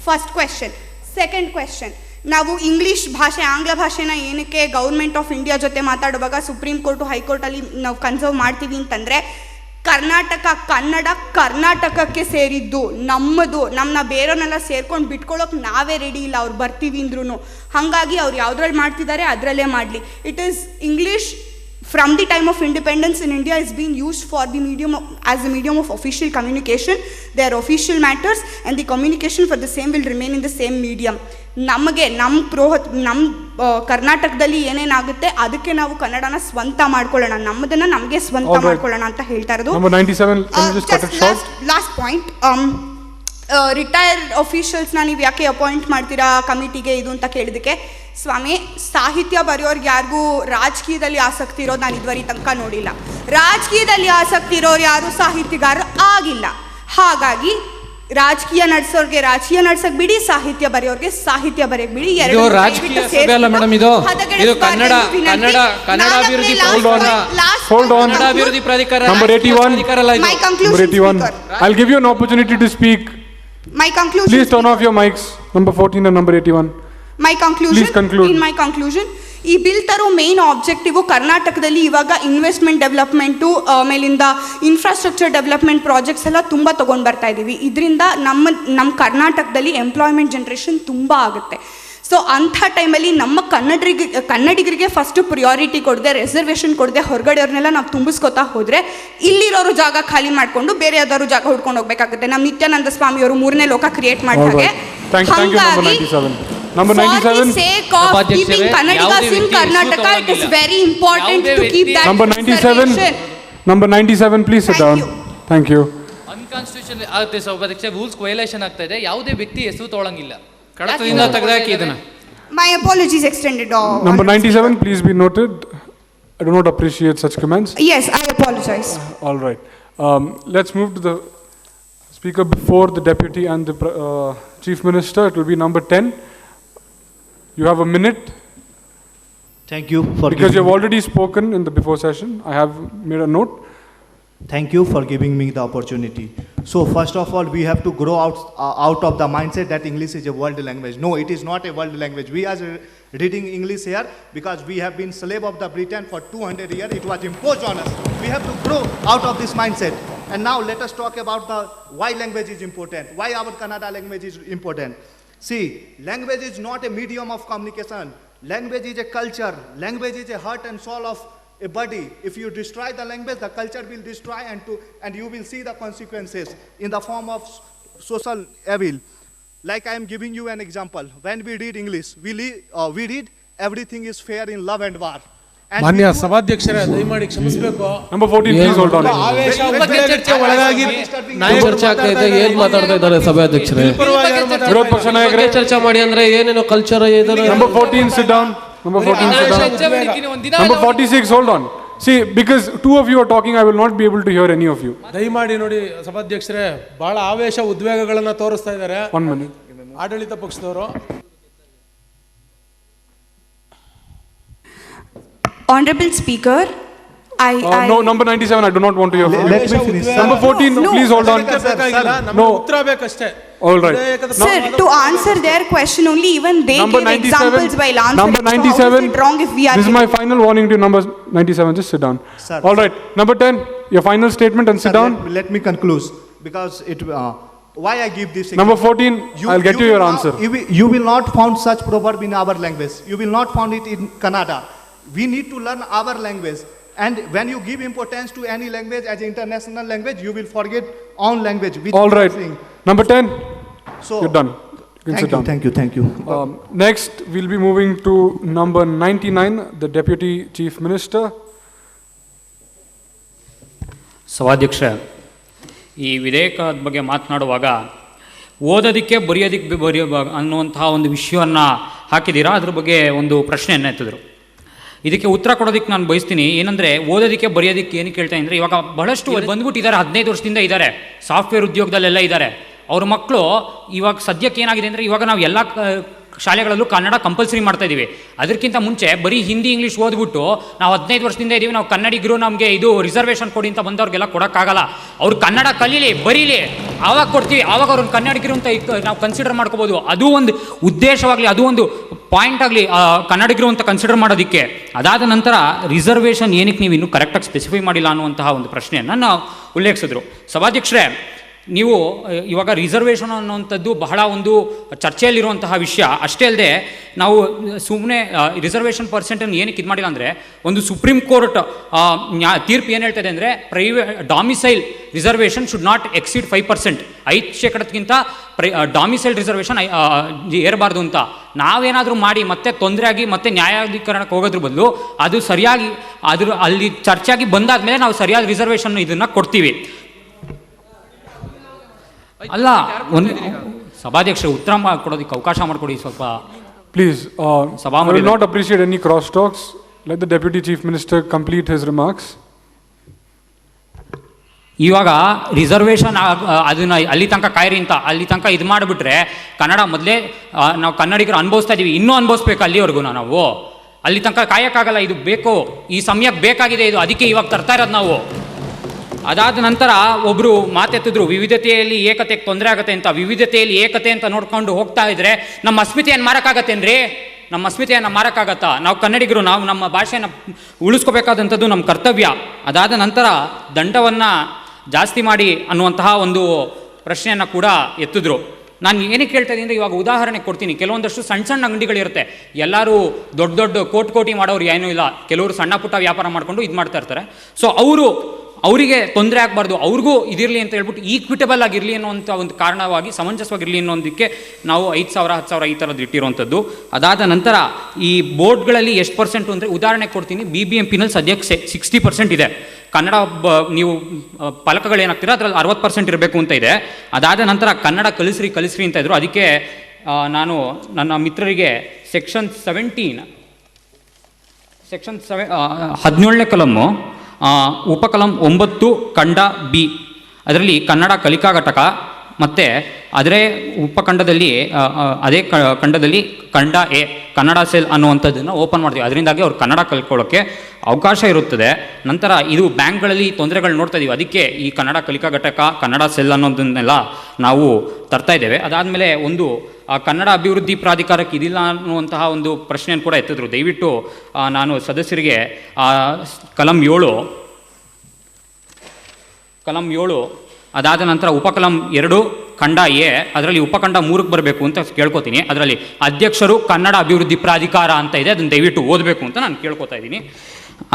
First question. ಸೆಕೆಂಡ್ ಕ್ವೆಶ್ಚನ್, ನಾವು ಇಂಗ್ಲೀಷ್ ಭಾಷೆ, ಆಂಗ್ಲ ಭಾಷೆನ ಏನಕ್ಕೆ ಗೌರ್ಮೆಂಟ್ ಆಫ್ ಇಂಡಿಯಾ ಜೊತೆ ಮಾತಾಡುವಾಗ ಸುಪ್ರೀಂ ಕೋರ್ಟು ಹೈಕೋರ್ಟಲ್ಲಿ ನಾವು ಕನ್ಸರ್ವ್ ಮಾಡ್ತೀವಿ ಅಂತಂದರೆ, ಕನ್ನಡ ಕರ್ನಾಟಕಕ್ಕೆ ಸೇರಿದ್ದು, ನಮ್ಮದು. ನಮ್ಮನ್ನ ಬೇರೆಯವ್ರನ್ನೆಲ್ಲ ಸೇರ್ಕೊಂಡು ಬಿಟ್ಕೊಳ್ಳೋಕೆ ನಾವೇ ರೆಡಿ ಇಲ್ಲ, ಅವ್ರು ಬರ್ತೀವಿ ಅಂದ್ರೂ. ಹಾಗಾಗಿ ಅವ್ರು ಯಾವುದ್ರಲ್ಲಿ ಮಾಡ್ತಿದ್ದಾರೆ ಅದರಲ್ಲೇ ಮಾಡಲಿ. It is English from the time of independence in India is being used for the as a medium of official communication. They are official matters and the communication for the same will remain in the same medium. ನಮಗೆ ನಮ್ಮ ಕರ್ನಾಟಕದಲ್ಲಿ ಏನೇನಾಗುತ್ತೆ ಅದಕ್ಕೆ ನಾವು ಕನ್ನಡನ ಸ್ವಂತ ಮಾಡ್ಕೊಳ್ಳೋಣ, ನಮ್ಮದನ್ನ ನಮಗೆ ಸ್ವಂತ ಮಾಡ್ಕೊಳ್ಳೋಣ ಅಂತ ಹೇಳ್ತಾ ಇರೋದು. ಲಾಸ್ಟ್ ಪಾಯಿಂಟ್, ರಿಟೈರ್ಡ್ ಅಫಿಷಿಯಲ್ಸ್ನ ನೀವು ಯಾಕೆ ಅಪಾಯಿಂಟ್ ಮಾಡ್ತೀರಾ ಕಮಿಟಿಗೆ ಇದು ಅಂತ ಕೇಳಿದಕ್ಕೆ, ಸ್ವಾಮಿ, ಸಾಹಿತ್ಯ ಬರೆಯೋರ್ಗೆ ಯಾರಿಗೂ ರಾಜಕೀಯದಲ್ಲಿ ಆಸಕ್ತಿ ಇರೋದು ನಾನು ಇದುವರೆ ತನಕ ನೋಡಿಲ್ಲ. ರಾಜಕೀಯದಲ್ಲಿ ಆಸಕ್ತಿ ಇರೋರು ಯಾರು ಸಾಹಿತ್ಯಗಾರರು ಆಗಿಲ್ಲ. ಹಾಗಾಗಿ ರಾಜಕೀಯ ನಡೆಸೋರ್ಗೆ ರಾಜಕೀಯ ನಡ್ಸಕ್ ಬಿಡಿ, ಸಾಹಿತ್ಯ ಬರೆಯೋರ್ಗೆ ಸಾಹಿತ್ಯ ಬರೆಯಕ್ ಬಿಡಿ. Number 81. I'll give you an opportunity to speak. My conclusion. Please turn off your mics. Number 14 and number 81. My conclusion. Please conclude. In my conclusion, ಈ ಬಿಲ್ ತರೋ ಮೇನ್ ಆಬ್ಜೆಕ್ಟಿವ್ ಕರ್ನಾಟಕದಲ್ಲಿ ಇವಾಗ ಇನ್ವೆಸ್ಟ್ಮೆಂಟ್ ಡೆವಲಪ್ಮೆಂಟು, ಆಮೇಲಿಂದ ಇನ್ಫ್ರಾಸ್ಟ್ರಕ್ಚರ್ ಡೆವಲಪ್ಮೆಂಟ್ ಪ್ರಾಜೆಕ್ಟ್ಸ್ ಎಲ್ಲ ತುಂಬ ತೊಗೊಂಡು ಬರ್ತಾ ಇದ್ದೀವಿ. ಇದರಿಂದ ನಮ್ಮ ಕರ್ನಾಟಕದಲ್ಲಿ ಎಂಪ್ಲಾಯ್ಮೆಂಟ್ ಜನ್ರೇಷನ್ ತುಂಬ ಆಗುತ್ತೆ. ಸೊ ಅಂಥ ಟೈಮಲ್ಲಿ ನಮ್ಮ ಕನ್ನಡಿಗರಿಗೆ ಫಸ್ಟ್ ಪ್ರಿಯಾರಿಟಿ ಕೊಡದೆ, ರಿಸರ್ವೇಷನ್ ಕೊಡದೆ, ಹೊರಗಡೆಯವ್ರನ್ನೆಲ್ಲ ನಾವು ತುಂಬಿಸ್ಕೊತಾ ಹೋದರೆ ಇಲ್ಲಿರೋರು ಜಾಗ ಖಾಲಿ ಮಾಡಿಕೊಂಡು ಬೇರೆ ಯಾವ್ದಾದ್ರು ಜಾಗ ಹುಡ್ಕೊಂಡು ಹೋಗ್ಬೇಕಾಗುತ್ತೆ. ನಮ್ಮ ನಿತ್ಯಾನಂದ ಸ್ವಾಮಿಯವರು 3ನೇ ಲೋಕ ಕ್ರಿಯೇಟ್ ಮಾಡಿದಾಗೆ. ಹಾಗಾಗಿ Number 97. For the sake of keeping Kannadigas in Karnataka, it is very important to keep that Number 97. Number 97, please sit down. Thank you. ಅನ್ಕಾನ್ಸ್ಟಿಟ್ಯೂಷನ್ ಆಗುತ್ತೆ ಸಭಾಧ್ಯಕ್ಷ, ರೂಲ್ಸ್ ವೈಲೇಷನ್ ಆಗ್ತಾ ಇದೆ. ಯಾವುದೇ ವ್ಯಕ್ತಿ ಹೆಸರು ತೊಗೊಳಂಗಿಲ್ಲ, ಕಡತದಿಂದ ತೆಗೆದಾಕಿ ಇದನ್ನ. My apologies extended. Number 97, please be noted. I do not appreciate such comments. Yes, I apologize. All right. Let's move to the speaker before the Deputy and the Chief Minister. It will be number 10. You have a minute. Thank you for because you have already spoken in the before session. I have made a note. Thank you for giving me the opportunity. So first of all, we have to grow out of the mindset that English is a world language. No, it is not a world language. We are reading English here because we have been slave of the Britain for 200 years. It was imposed on us. We have to grow out of this mindset. And now let us talk about why language is important. Why our Kannada language is important. See, language is not a medium of communication. Language is a culture. Language is a heart and soul of a body. If you destroy the language, the culture will destroy, and you will see the consequences in the form of social evil. Like I am giving you an example. When we read English, we read everything is fair in love and war. ಮಾನ್ಯ ಸಭಾಧ್ಯಕ್ಷರೇ ದಯಮಾಡಿ ಕ್ಷಮಿಸಬೇಕು. Number 14 please hold on. ಆವೇಶ ಚರ್ಚೆ ಒಳಗಾಗಿ ಚರ್ಚೆ ಆಗ್ತಾ ಇದೆ. ಏನ್ ಮಾತಾಡ್ತಾ ಇದ್ದಾರೆ ಸಭಾಧ್ಯಕ್ಷರೇ? ವಿರೋಧ ಪಕ್ಷ ನಾಯಕರೇ ಚರ್ಚೆ ಮಾಡಿ ಅಂದ್ರೆ ಏನೇನೋ ಕಲ್ಚರ್ ಇದೆ. Number 14 sit down. Number 14 sit down. Number 46 hold on. See, because two of you are talking, I will not be able to hear any of you. ದಯಮಾಡಿ ನೋಡಿ ಸಭಾಧ್ಯಕ್ಷರೇ, ಬಹಳ ಆವೇಶ ಉದ್ವೇಗಗಳನ್ನ ತೋರಿಸ್ತಾ ಇದ್ದಾರೆ. 1 minute. ಆಡಳಿತ ಪಕ್ಷದವರು. Honorable Speaker, no, number 97, I do not want to hear. Let me finish. Number 14, No. please hold on. No. ಉತ್ತರ ಬೇಕಷ್ಟೇ. All right. Sir, to answer their question only, even they Number gave examples while answering. Number 97. So how is it wrong if we are? This is my final warning to you, number 97. Just sit down. Sir. All right. Number 10, your final statement and sit down. Let me conclude because why I give this Number example. 14, I'll get you your answer. You will not find such proverb in our language. You will not find it in Kannada. We need to learn our language. And when you give importance to any language as an international language, you will forget own language. All right. Number 10, So, you're done. You can sit down. Thank you. Next, we'll be moving to number 99, the Deputy Chief Minister. ಸಭಾಧ್ಯಕ್ಷ, ಈ ವಿಧೇಯಕದ ಬಗ್ಗೆ ಮಾತನಾಡುವಾಗ ಓದೋದಕ್ಕೆ ಬರೆಯೋದಕ್ಕೆ ಅನ್ನುವಂತಹ ಒಂದು ವಿಷಯವನ್ನು ಹಾಕಿದ್ದೀರಾ, ಅದ್ರ ಬಗ್ಗೆ ಒಂದು ಪ್ರಶ್ನೆಯನ್ನು ಎತ್ತಿದ್ರು. ಇದಕ್ಕೆ ಉತ್ತರ ಕೊಡೋದಕ್ಕೆ ನಾನು ಬಯಸ್ತೀನಿ. ಏನಂದರೆ ಓದೋದಕ್ಕೆ ಬರೆಯೋದಕ್ಕೆ ಏನು ಕೇಳ್ತಾ ಅಂದರೆ, ಇವಾಗ ಬಹಳಷ್ಟು ಬಂದ್ಬಿಟ್ಟಿದ್ದಾರೆ, 15 ವರ್ಷದಿಂದ ಇದ್ದಾರೆ, ಸಾಫ್ಟ್ವೇರ್ ಉದ್ಯೋಗದಲ್ಲೆಲ್ಲ ಇದ್ದಾರೆ. ಅವ್ರ ಮಕ್ಕಳು ಇವಾಗ ಸದ್ಯಕ್ಕೆ ಏನಾಗಿದೆ ಅಂದರೆ, ಇವಾಗ ನಾವು ಎಲ್ಲ ಶಾಲೆಗಳಲ್ಲೂ ಕನ್ನಡ ಕಂಪಲ್ಸರಿ ಮಾಡ್ತಾ ಇದ್ದೀವಿ. ಅದಕ್ಕಿಂತ ಮುಂಚೆ ಬರೀ ಹಿಂದಿ ಇಂಗ್ಲೀಷ್ ಓದ್ಬಿಟ್ಟು ನಾವು 15 ವರ್ಷದಿಂದ ಇದ್ದೀವಿ, ನಾವು ಕನ್ನಡಿಗರು, ನಮಗೆ ಇದು ರಿಸರ್ವೇಷನ್ ಕೊಡಿ ಅಂತ ಬಂದವ್ರಿಗೆಲ್ಲ ಕೊಡೋಕ್ಕಾಗಲ್ಲ. ಅವ್ರು ಕನ್ನಡ ಕಲೀಲಿ, ಬರೀಲಿ, ಆವಾಗ ಕೊಡ್ತೀವಿ. ಆವಾಗ ಅವ್ರನ್ನ ಕನ್ನಡಿಗರು ಅಂತ ನಾವು ಕನ್ಸಿಡರ್ ಮಾಡ್ಕೋಬೋದು. ಅದು ಒಂದು ಉದ್ದೇಶವಾಗಲಿ, ಅದು ಒಂದು ಪಾಯಿಂಟ್ ಆಗಲಿ ಕನ್ನಡಿಗರು ಅಂತ ಕನ್ಸಿಡರ್ ಮಾಡೋದಕ್ಕೆ. ಅದಾದ ನಂತರ ರಿಸರ್ವೇಷನ್ ಏನಕ್ಕೆ ನೀವು ಇನ್ನೂ ಕರೆಕ್ಟಾಗಿ ಸ್ಪೆಸಿಫೈ ಮಾಡಿಲ್ಲ ಅನ್ನುವಂತಹ ಒಂದು ಪ್ರಶ್ನೆಯನ್ನು ನಾವು ಉಲ್ಲೇಖಿಸಿದ್ರು. ಸಭಾಧ್ಯಕ್ಷರೇ, ನೀವು ಇವಾಗ ರಿಸರ್ವೇಷನ್ ಅನ್ನುವಂಥದ್ದು ಬಹಳ ಒಂದು ಚರ್ಚೆಯಲ್ಲಿರುವಂತಹ ವಿಷಯ. ಅಷ್ಟೇ ಅಲ್ಲದೆ ನಾವು ಸುಮ್ಮನೆ ರಿಸರ್ವೇಷನ್ ಪರ್ಸೆಂಟನ್ನು ಏನಕ್ಕೆ ಇದು ಮಾಡಿಲ್ಲ ಅಂದರೆ, ಒಂದು ಸುಪ್ರೀಂ ಕೋರ್ಟ್ ತೀರ್ಪು ಏನು ಹೇಳ್ತದೆ ಅಂದರೆ, domicile reservation should not exceed 5%. 5%ಗಿಂತ ಡಾಮಿಸೈಲ್ ರಿಸರ್ವೇಷನ್ ಏರಬಾರ್ದು ಅಂತ. ನಾವೇನಾದರೂ ಮಾಡಿ ಮತ್ತೆ ತೊಂದರೆ ಆಗಿ ಮತ್ತೆ ನ್ಯಾಯಾಧೀಕರಣಕ್ಕೆ ಹೋಗೋದ್ರ ಬದಲು ಅದು ಸರಿಯಾಗಿ ಅಲ್ಲಿ ಚರ್ಚೆಯಾಗಿ ಬಂದಾದ ಮೇಲೆ ನಾವು ಸರಿಯಾದ ರಿಸರ್ವೇಷನ್ ಇದನ್ನು ಕೊಡ್ತೀವಿ. ಅಲ್ಲ, ಒಂದು ಸಭಾಧ್ಯಕ್ಷರು ಉತ್ತರ ಕೊಡೋದಕ್ಕೆ ಅವಕಾಶ ಮಾಡಿಕೊಡಿ ಸ್ವಲ್ಪ please. I will not appreciate any cross talks. Let the Deputy Chief Minister complete his remarks. ಇವಾಗ ರಿಸರ್ವೇಷನ್ ಅದನ್ನ ಅಲ್ಲಿ ತನಕ ಕಾಯಿರಿ ಅಂತ ಅಲ್ಲಿ ತನಕ ಇದು ಮಾಡಿಬಿಟ್ರೆ, ಕನ್ನಡ ಮೊದಲೇ ನಾವು ಕನ್ನಡಿಗರು ಅನುಭವಿಸ್ತಾ ಇದ್ದೀವಿ, ಇನ್ನೂ ಅನುಭವಿಸ್ಬೇಕು ಅಲ್ಲಿವರೆಗೂ ನಾವು. ಅಲ್ಲಿ ತನಕ ಕಾಯಕ್ಕಾಗಲ್ಲ. ಇದು ಬೇಕು, ಈ ಸಮಯಕ್ಕೆ ಬೇಕಾಗಿದೆ ಇದು, ಅದಕ್ಕೆ ಇವಾಗ ತರ್ತಾ ಇರೋದು ನಾವು. ಅದಾದ ನಂತರ ಒಬ್ಬರು ಮಾತೆತ್ತಿದ್ರು, ವಿವಿಧತೆಯಲ್ಲಿ ಏಕತೆಗೆ ತೊಂದರೆ ಆಗುತ್ತೆ ಅಂತ. ವಿವಿಧತೆಯಲ್ಲಿ ಏಕತೆ ಅಂತ ನೋಡ್ಕೊಂಡು ಹೋಗ್ತಾ ಇದ್ರೆ ನಮ್ಮ ಅಸ್ಮಿತೆಯನ್ನು ಮಾರಕ್ಕಾಗತ್ತೇನ್ರಿ? ನಮ್ಮ ಅಸ್ಮಿತೆಯನ್ನು ಮಾರಕ್ಕಾಗತ್ತಾ? ನಾವು ಕನ್ನಡಿಗರು, ನಾವು ನಮ್ಮ ಭಾಷೆಯನ್ನು ಉಳಿಸ್ಕೋಬೇಕಾದಂಥದ್ದು ನಮ್ಮ ಕರ್ತವ್ಯ. ಅದಾದ ನಂತರ ದಂಡವನ್ನು ಜಾಸ್ತಿ ಮಾಡಿ ಅನ್ನುವಂತಹ ಒಂದು ಪ್ರಶ್ನೆಯನ್ನು ಕೂಡ ಎತ್ತಿದ್ರು. ನಾನು ಏನಕ್ಕೆ ಹೇಳ್ತಾ ಇದ್ದೀನಿ ಅಂದರೆ, ಇವಾಗ ಉದಾಹರಣೆ ಕೊಡ್ತೀನಿ. ಕೆಲವೊಂದಷ್ಟು ಸಣ್ಣ ಸಣ್ಣ ಅಂಗಡಿಗಳಿರುತ್ತೆ, ಎಲ್ಲರೂ ದೊಡ್ಡ ದೊಡ್ಡ ಕೋಟಿ ಮಾಡೋರು ಏನೂ ಇಲ್ಲ. ಕೆಲವರು ಸಣ್ಣ ಪುಟ್ಟ ವ್ಯಾಪಾರ ಮಾಡಿಕೊಂಡು ಇದು ಮಾಡ್ತಾ ಇರ್ತಾರೆ. ಸೊ ಅವರಿಗೆ ತೊಂದರೆ ಆಗಬಾರ್ದು, ಅವ್ರಿಗೂ ಇದಿರಲಿ ಅಂತ ಹೇಳ್ಬಿಟ್ಟು ಈಕ್ವಿಟಬಲ್ ಆಗಿರಲಿ ಅನ್ನೋಂಥ ಒಂದು ಕಾರಣವಾಗಿ, ಸಮಂಜಸವಾಗಿರಲಿ ಅನ್ನೋದಕ್ಕೆ ನಾವು 5,000 10,000 ಈ ಥರದ್ದು ಇಟ್ಟಿರುವಂಥದ್ದು. ಅದಾದ ನಂತರ ಈ ಬೋರ್ಡ್ಗಳಲ್ಲಿ ಎಷ್ಟು ಪರ್ಸೆಂಟು ಅಂದರೆ, ಉದಾಹರಣೆ ಕೊಡ್ತೀನಿ. BBMPನಲ್ಲಿ ಸದ್ಯಕ್ಕೆ 60% ಇದೆ. ಕನ್ನಡ ನೀವು ಫಲಕಗಳೇನಾಗ್ತೀರ ಅದರಲ್ಲಿ 60% ಇರಬೇಕು ಅಂತ ಇದೆ. ಅದಾದ ನಂತರ ಕನ್ನಡ ಕಲಿಸ್ರಿ ಅಂತ ಇದ್ರು. ಅದಕ್ಕೆ ನಾನು ನನ್ನ ಮಿತ್ರರಿಗೆ ಸೆಕ್ಷನ್ 17ನೇ ಕಲಮ್ಮು ಉಪಕಲಂ 9 ಖಂಡ B ಅದರಲ್ಲಿ ಕನ್ನಡ ಕಲಿಕಾ ಘಟಕ ಮತ್ತು ಅದರೇ ಉಪಖಂಡದಲ್ಲಿ ಅದೇ ಖಂಡದಲ್ಲಿ ಖಂಡ ಎ ಕನ್ನಡ ಸೆಲ್ ಅನ್ನುವಂಥದ್ದನ್ನು ಓಪನ್ ಮಾಡ್ತೀವಿ. ಅದರಿಂದಾಗಿ ಅವ್ರು ಕನ್ನಡ ಕಲ್ತ್ಕೊಳ್ಳೋಕ್ಕೆ ಅವಕಾಶ ಇರುತ್ತದೆ. ನಂತರ ಇದು ಬ್ಯಾಂಕ್ಗಳಲ್ಲಿ ತೊಂದರೆಗಳು ನೋಡ್ತಾ ಇದ್ದೀವಿ, ಅದಕ್ಕೆ ಈ ಕನ್ನಡ ಕಲಿಕಾ ಘಟಕ, ಕನ್ನಡ ಸೆಲ್ ಅನ್ನೋದನ್ನೆಲ್ಲ ನಾವು ತರ್ತಾ ಇದ್ದೇವೆ. ಅದಾದಮೇಲೆ ಒಂದು ಕನ್ನಡ ಅಭಿವೃದ್ಧಿ ಪ್ರಾಧಿಕಾರಕ್ಕೆ ಇದಿಲ್ಲ ಅನ್ನುವಂತಹ ಒಂದು ಪ್ರಶ್ನೆಯನ್ನು ಕೂಡ ಎತ್ತಿದ್ರು. ದಯವಿಟ್ಟು ನಾನು ಸದಸ್ಯರಿಗೆ ಕಲಂ 7 ಅದಾದ ನಂತರ ಉಪಕಲಂ 2 ಖಂಡ ಎ ಅದರಲ್ಲಿ ಉಪಖಂಡ 3ಕ್ಕೆ ಬರಬೇಕು ಅಂತ ಕೇಳ್ಕೊತೀನಿ. ಅದರಲ್ಲಿ ಅಧ್ಯಕ್ಷರು ಕನ್ನಡ ಅಭಿವೃದ್ಧಿ ಪ್ರಾಧಿಕಾರ ಅಂತ ಇದೆ, ಅದನ್ನು ದಯವಿಟ್ಟು ಓದಬೇಕು ಅಂತ ನಾನು ಕೇಳ್ಕೊತಾ ಇದ್ದೀನಿ.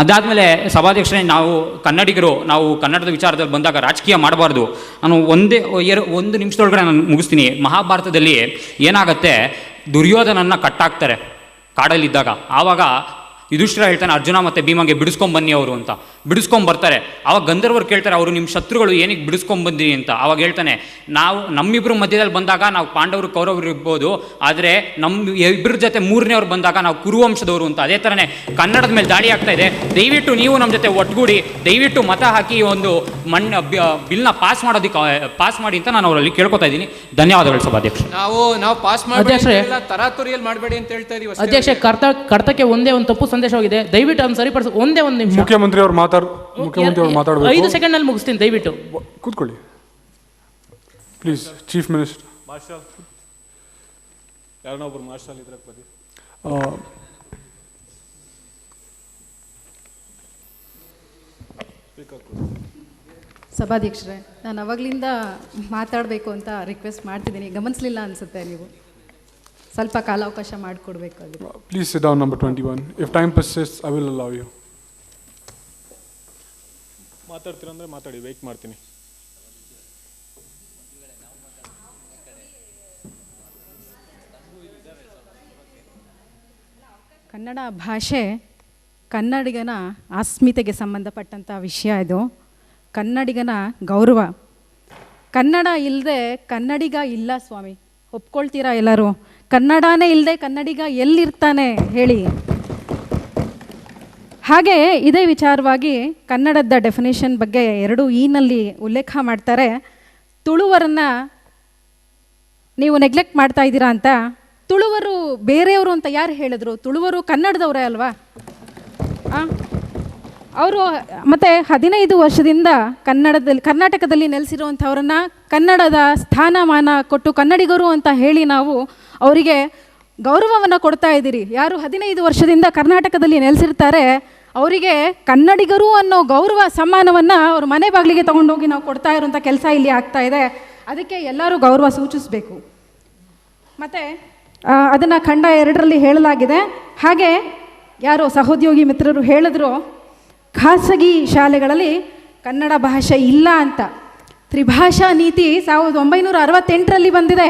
ಅದಾದಮೇಲೆ ಸಭಾಧ್ಯಕ್ಷರೇ, ನಾವು ಕನ್ನಡಿಗರು ನಾವು ಕನ್ನಡದ ವಿಚಾರದಲ್ಲಿ ಬಂದಾಗ ರಾಜಕೀಯ ಮಾಡಬಾರ್ದು. ನಾನು ಒಂದು ನಿಮಿಷದೊಳಗಡೆ ನಾನು ಮುಗಿಸ್ತೀನಿ. ಮಹಾಭಾರತದಲ್ಲಿ ಏನಾಗುತ್ತೆ, ದುರ್ಯೋಧನನ್ನು ಕಟ್ಟಾಕ್ತಾರೆ ಕಾಡಲ್ಲಿದ್ದಾಗ. ಆವಾಗ ಯುಧಿಷ್ಠಿರ ಹೇಳ್ತಾನೆ ಅರ್ಜುನ ಮತ್ತು ಭೀಮಗೆ ಬಿಡಿಸ್ಕೊಂಬನ್ನಿ ಅವರು ಅಂತ. ಬಿಡಿಸ್ಕೊಂಬರ್ತಾರೆ. ಆವಾಗ ಗಂಧರ್ವರು ಕೇಳ್ತಾರೆ, ಅವರು ನಿಮ್ಮ ಶತ್ರುಗಳು ಏನಕ್ಕೆ ಬಿಡಿಸ್ಕೊಂಬಂದಿರಿ ಅಂತ. ಆವಾಗ ಹೇಳ್ತಾನೆ, ನಮ್ಮಿಬ್ಬರು ಮಧ್ಯದಲ್ಲಿ ಬಂದಾಗ ನಾವು ಪಾಂಡವರು ಕೌರವರು ಇರ್ಬೋದು, ಆದರೆ ಇಬ್ಬರ ಜೊತೆ 3ನೇವ್ರು ಬಂದಾಗ ನಾವು ಕುರುವಂಶದವರು ಅಂತ. ಅದೇ ಥರನೇ ಕನ್ನಡದ ಮೇಲೆ ದಾಳಿ ಆಗ್ತಾ ಇದೆ. ದಯವಿಟ್ಟು ನೀವು ನಮ್ಮ ಜೊತೆ ಒಟ್ಟುಗೂಡಿ ದಯವಿಟ್ಟು ಮತ ಹಾಕಿ ಒಂದು ಬಿಲ್ನ ಪಾಸ್ ಮಾಡಿ ಅಂತ ನಾನು ಅವರಲ್ಲಿ ಕೇಳ್ಕೊತಾ ಇದ್ದೀನಿ. ಧನ್ಯವಾದಗಳು ಸಭಾಧ್ಯಕ್ಷ. ನಾವು ಪಾಸ್ ಮಾಡಿ ತರಾತುರಿಯಲ್ಲಿ ಮಾಡಬೇಡಿ ಅಂತ ಹೇಳ್ತಾ ಇದೀವಿ ಅಧ್ಯಕ್ಷ. ಕರ್ತಕ್ಕೆ ಒಂದೇ ಒಂದು ತಪ್ಪು ಸಂದೇಶ ಹೋಗಿದೆ, ದಯವಿಟ್ಟು ಅದನ್ನು ಸರಿಪಡಿಸಿ. ಒಂದೇ ಒಂದು ನಿಮಿಷ. ಮುಖ್ಯಮಂತ್ರಿ ಅವರು ಮಾತಾಡಬೇಕು. 5 ಸೆಕೆಂಡ್ನಲ್ಲಿ ಮುಗಿಸ್ತೀನಿ, ದಯವಿಟ್ಟು ಕೂತ್ಕೊಳ್ಳಿ ಪ್ಲೀಸ್. ಚೀಫ್ ಮಿನಿಸ್ಟರ್ ಮಾರ್ಷಲ್, ಯಾರನ್ನೊಬ್ರು ಮಾರ್ಷಲ್ ಇದ್ರೆ ಬನ್ನಿ. ಸಭಾಧ್ಯಕ್ಷರೇ, ನಾನು ಅವಾಗಲಿಂದ ಮಾತಾಡಬೇಕು ಅಂತ ರಿಕ್ವೆಸ್ಟ್ ಮಾಡ್ತಿದ್ದೀನಿ, ಗಮನಿಸಲಿಲ್ಲ ಅನಿಸುತ್ತೆ ನೀವು. ಸ್ವಲ್ಪ ಕಾಲಾವಕಾಶ ಮಾಡಿಕೊಡ್ಬೇಕು. ಅದು please sit down. Number 21. If time persists I will allow you. ಮಾತಾಡ್ತೀರಂದ್ರೆ ಮಾತಾಡಿ, ವೆಯ್ಟ್ ಮಾಡ್ತೀನಿ. ಕನ್ನಡ ಭಾಷೆ ಕನ್ನಡಿಗನ ಅಸ್ಮಿತೆಗೆ ಸಂಬಂಧಪಟ್ಟಂಥ ವಿಷಯ ಇದು. ಕನ್ನಡಿಗನ ಗೌರವ. ಕನ್ನಡ ಇಲ್ಲದೆ ಕನ್ನಡಿಗ ಇಲ್ಲ ಸ್ವಾಮಿ, ಒಪ್ಕೊಳ್ತೀರಾ ಎಲ್ಲರೂ? ಕನ್ನಡನೇ ಇಲ್ಲದೆ ಕನ್ನಡಿಗ ಎಲ್ಲಿರ್ತಾನೆ ಹೇಳಿ? ಹಾಗೆ ಇದೇ ವಿಚಾರವಾಗಿ ಕನ್ನಡದ ಡೆಫಿನೇಷನ್ ಬಗ್ಗೆ 2 ಉಲ್ಲೇಖ ಮಾಡ್ತಾರೆ. ತುಳುವರನ್ನು ನೀವು ನೆಗ್ಲೆಕ್ಟ್ ಮಾಡ್ತಾ ಇದ್ದೀರಾ ಅಂತ. ತುಳುವರು ಬೇರೆಯವರು ಅಂತ ಯಾರು ಹೇಳಿದ್ರು? ತುಳುವರು ಕನ್ನಡದವರೇ ಅಲ್ವಾ? ಅವರು ಮತ್ತು 15 ವರ್ಷದಿಂದ ಕರ್ನಾಟಕದಲ್ಲಿ ನೆಲೆಸಿರುವಂಥವ್ರನ್ನ ಕನ್ನಡದ ಸ್ಥಾನಮಾನ ಕೊಟ್ಟು ಕನ್ನಡಿಗರು ಅಂತ ಹೇಳಿ ನಾವು ಅವರಿಗೆ ಗೌರವವನ್ನು ಕೊಡ್ತಾ ಇದ್ದೀರಿ. ಯಾರು 15 ವರ್ಷದಿಂದ ಕರ್ನಾಟಕದಲ್ಲಿ ನೆಲೆಸಿರ್ತಾರೆ ಅವರಿಗೆ ಕನ್ನಡಿಗರು ಅನ್ನೋ ಗೌರವ ಸಮ್ಮಾನವನ್ನು ಅವ್ರ ಮನೆ ಬಾಗಿಲಿಗೆ ತೊಗೊಂಡೋಗಿ ನಾವು ಕೊಡ್ತಾ ಇರೋಂಥ ಕೆಲಸ ಇಲ್ಲಿ ಆಗ್ತಾ ಇದೆ. ಅದಕ್ಕೆ ಎಲ್ಲರೂ ಗೌರವ ಸೂಚಿಸಬೇಕು. ಮತ್ತು ಅದನ್ನು ಖಂಡ 2ರಲ್ಲಿ ಹೇಳಲಾಗಿದೆ. ಹಾಗೆ ಯಾರೋ ಸಹೋದ್ಯೋಗಿ ಮಿತ್ರರು ಹೇಳಿದ್ರು, ಖಾಸಗಿ ಶಾಲೆಗಳಲ್ಲಿ ಕನ್ನಡ ಭಾಷೆ ಇಲ್ಲ ಅಂತ. ತ್ರಿಭಾಷಾ ನೀತಿ 1968ರಲ್ಲಿ ಬಂದಿದೆ.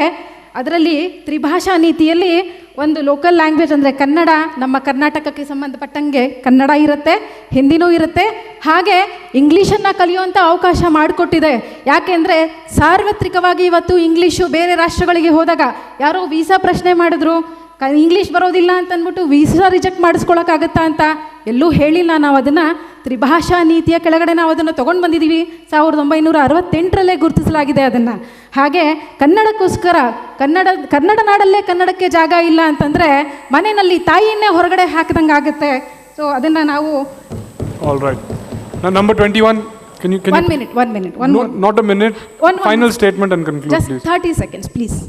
ಅದರಲ್ಲಿ ತ್ರಿಭಾಷಾ ನೀತಿಯಲ್ಲಿ ಒಂದು ಲೋಕಲ್ ಲ್ಯಾಂಗ್ವೇಜ್ ಅಂದರೆ ಕನ್ನಡ, ನಮ್ಮ ಕರ್ನಾಟಕಕ್ಕೆ ಸಂಬಂಧಪಟ್ಟಂಗೆ ಕನ್ನಡ ಇರುತ್ತೆ, ಹಿಂದಿನೂ ಇರುತ್ತೆ. ಹಾಗೆ ಇಂಗ್ಲೀಷನ್ನು ಕಲಿಯುವಂಥ ಅವಕಾಶ ಮಾಡಿಕೊಟ್ಟಿದೆ. ಯಾಕೆಂದರೆ ಸಾರ್ವತ್ರಿಕವಾಗಿ ಇವತ್ತು ಇಂಗ್ಲೀಷು ಬೇರೆ ರಾಷ್ಟ್ರಗಳಿಗೆ ಹೋದಾಗ ಯಾರೋ ವೀಸಾ ಪ್ರಶ್ನೆ ಮಾಡಿದ್ರು, ಇಂಗ್ಲೀಷ್ ಬರೋದಿಲ್ಲ ಅಂತಂದ್ಬಿಟ್ಟು ವೀಸಾ ರಿಜೆಕ್ಟ್ ಮಾಡಿಸ್ಕೊಳಕ್ಕಾಗತ್ತಾ ಅಂತ ಎಲ್ಲೂ ಹೇಳಿಲ್ಲ. ನಾವು ಅದನ್ನು ತ್ರಿಭಾಷಾ ನೀತಿಯ ಕೆಳಗಡೆ ನಾವು ಅದನ್ನು ತೊಗೊಂಡು ಬಂದಿದ್ದೀವಿ. 1968ರಲ್ಲೇ ಗುರುತಿಸಲಾಗಿದೆ ಅದನ್ನು. ಹಾಗೆ ಕನ್ನಡಕ್ಕೋಸ್ಕರ ಕನ್ನಡ ನಾಡಲ್ಲೇ ಕನ್ನಡಕ್ಕೆ ಜಾಗ ಇಲ್ಲ ಅಂತಂದರೆ ಮನೆಯಲ್ಲಿ ತಾಯಿಯನ್ನೇ ಹೊರಗಡೆ ಹಾಕಿದಂಗೆ ಆಗುತ್ತೆ. ಸೊ ಅದನ್ನು ನಾವು all right. Number 21. Can you 1 minute. Not a minute. Final statement and conclude, just please. 30 seconds, please.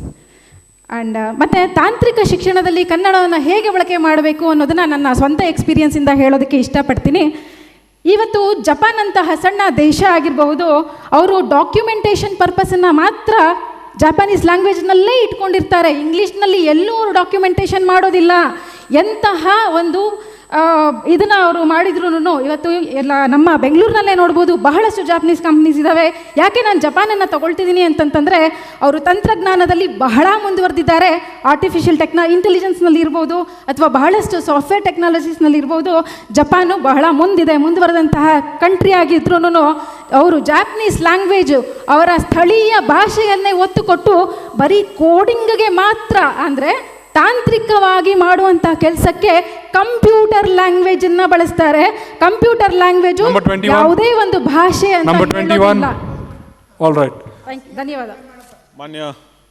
And ಮತ್ತು ತಾಂತ್ರಿಕ ಶಿಕ್ಷಣದಲ್ಲಿ ಕನ್ನಡವನ್ನು ಹೇಗೆ ಬಳಕೆ ಮಾಡಬೇಕು ಅನ್ನೋದನ್ನು ನನ್ನ ಸ್ವಂತ ಎಕ್ಸ್ಪೀರಿಯನ್ಸಿಂದ ಹೇಳೋದಕ್ಕೆ ಇಷ್ಟಪಡ್ತೀನಿ. ಇವತ್ತು ಜಪಾನ್ ಅಂತಹ ಸಣ್ಣ ದೇಶ ಆಗಿರಬಹುದು, ಅವರು ಡಾಕ್ಯುಮೆಂಟೇಷನ್ ಪರ್ಪಸನ್ನು ಮಾತ್ರ ಜಾಪಾನೀಸ್ ಲ್ಯಾಂಗ್ವೇಜ್ನಲ್ಲೇ ಇಟ್ಕೊಂಡಿರ್ತಾರೆ. ಇಂಗ್ಲೀಷ್ನಲ್ಲಿ ಎಲ್ಲೂ ಅವರು ಡಾಕ್ಯುಮೆಂಟೇಷನ್ ಮಾಡೋದಿಲ್ಲ. ಎಂತಹ ಒಂದು ಇದನ್ನು ಅವರು ಮಾಡಿದ್ರು. ಇವತ್ತು ಎಲ್ಲ ನಮ್ಮ ಬೆಂಗಳೂರಿನಲ್ಲೇ ನೋಡ್ಬೋದು, ಬಹಳಷ್ಟು ಜಾಪನೀಸ್ ಕಂಪ್ನೀಸ್ ಇದ್ದಾವೆ. ಯಾಕೆ ನಾನು ಜಪಾನನ್ನು ತಗೊಳ್ತಿದ್ದೀನಿ ಅಂತಂತಂದರೆ ಅವರು ತಂತ್ರಜ್ಞಾನದಲ್ಲಿ ಬಹಳ ಮುಂದುವರೆದಿದ್ದಾರೆ. ಆರ್ಟಿಫಿಷಿಯಲ್ ಇಂಟೆಲಿಜೆನ್ಸ್ನಲ್ಲಿ ಇರ್ಬೋದು ಅಥವಾ ಬಹಳಷ್ಟು ಸಾಫ್ಟ್ವೇರ್ ಟೆಕ್ನಾಲಜೀಸ್ನಲ್ಲಿ ಇರ್ಬೋದು. ಜಪಾನು ಬಹಳ ಮುಂದುವರೆದಂತಹ ಕಂಟ್ರಿ ಆಗಿದ್ರೂ ಅವರು ಜಾಪನೀಸ್ ಲ್ಯಾಂಗ್ವೇಜು ಅವರ ಸ್ಥಳೀಯ ಭಾಷೆಯನ್ನೇ ಒತ್ತು ಕೊಟ್ಟು ಬರೀ ಕೋಡಿಂಗ್ಗೆ ಮಾತ್ರ, ಅಂದರೆ ತಾಂತ್ರಿಕವಾಗಿ ಮಾಡುವಂಥ ಕೆಲಸಕ್ಕೆ ಕಂಪ್ಯೂಟರ್ ಲ್ಯಾಂಗ್ವೇಜನ್ನು ಬಳಸ್ತಾರೆ. ಕಂಪ್ಯೂಟರ್ ಲ್ಯಾಂಗ್ವೇಜು ಯಾವುದೇ ಒಂದು ಭಾಷೆ ಅಂತ Number 21. All right. ಧನ್ಯವಾದ. ಮಾನ್ಯ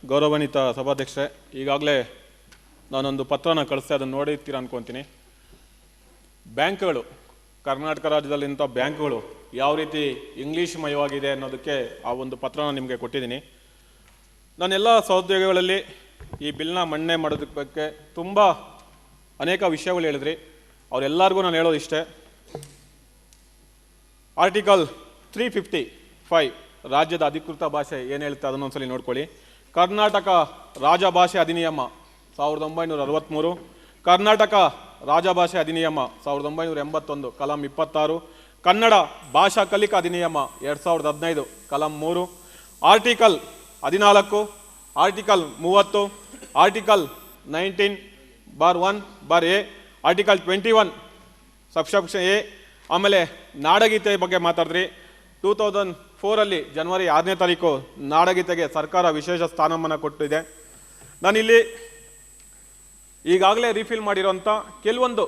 ಗೌರವಾನ್ವಿತ ಸಭಾಧ್ಯಕ್ಷರೇ, ಈಗಾಗಲೇ ನಾನೊಂದು ಪತ್ರನ ಕಳಿಸ್ತೆ, ಅದನ್ನು ನೋಡಿರ್ತೀರ ಅನ್ಕೊತೀನಿ. ಬ್ಯಾಂಕ್ಗಳು, ಕರ್ನಾಟಕ ರಾಜ್ಯದಲ್ಲಿಂಥ ಬ್ಯಾಂಕ್ಗಳು ಯಾವ ರೀತಿ ಇಂಗ್ಲೀಷ್ ಮಯವಾಗಿದೆ ಅನ್ನೋದಕ್ಕೆ ಆ ಒಂದು ಪತ್ರನ ನಿಮಗೆ ಕೊಟ್ಟಿದ್ದೀನಿ. ನಾನೆಲ್ಲ ಸಹೋದ್ಯೋಗಿಗಳಲ್ಲಿ ಈ ಬಿಲ್ನ ಮಂಡನೆ ಮಾಡೋದಕ್ಕೆ ಬಗ್ಗೆ ತುಂಬ ಅನೇಕ ವಿಷಯಗಳು ಹೇಳಿದ್ರಿ. ಅವರೆಲ್ಲರಿಗೂ ನಾನು ಹೇಳೋದು ಇಷ್ಟೇ, ಆರ್ಟಿಕಲ್ 355 ರಾಜ್ಯದ ಅಧಿಕೃತ ಭಾಷೆ ಏನು ಹೇಳುತ್ತೆ ಅದನ್ನೊಂದ್ಸಲಿ ನೋಡ್ಕೊಳ್ಳಿ. ಕರ್ನಾಟಕ ರಾಜಭಾಷೆ ಅಧಿನಿಯಮ 1963, ಕರ್ನಾಟಕ ರಾಜಭಾಷೆ ಅಧಿನಿಯಮ 1981 ಕಲಂ 26, ಕನ್ನಡ ಭಾಷಾ ಕಲಿಕಾ ಅಧಿನಿಯಮ 2015 ಕಲಂ 3, article 14, article 30, article 19(1)(a), article 21 subsection A. ಆಮೇಲೆ ನಾಡಗೀತೆ ಬಗ್ಗೆ ಮಾತಾಡಿದ್ರಿ. 2004 ಜನವರಿ 6ನೇ ತಾರೀಕು ನಾಡಗೀತೆಗೆ ಸರ್ಕಾರ ವಿಶೇಷ ಸ್ಥಾನಮಾನ ಕೊಟ್ಟಿದೆ. ನಾನಿಲ್ಲಿ ಈಗಾಗಲೇ ರೀಫಿಲ್ ಮಾಡಿರೋಂಥ ಕೆಲವೊಂದು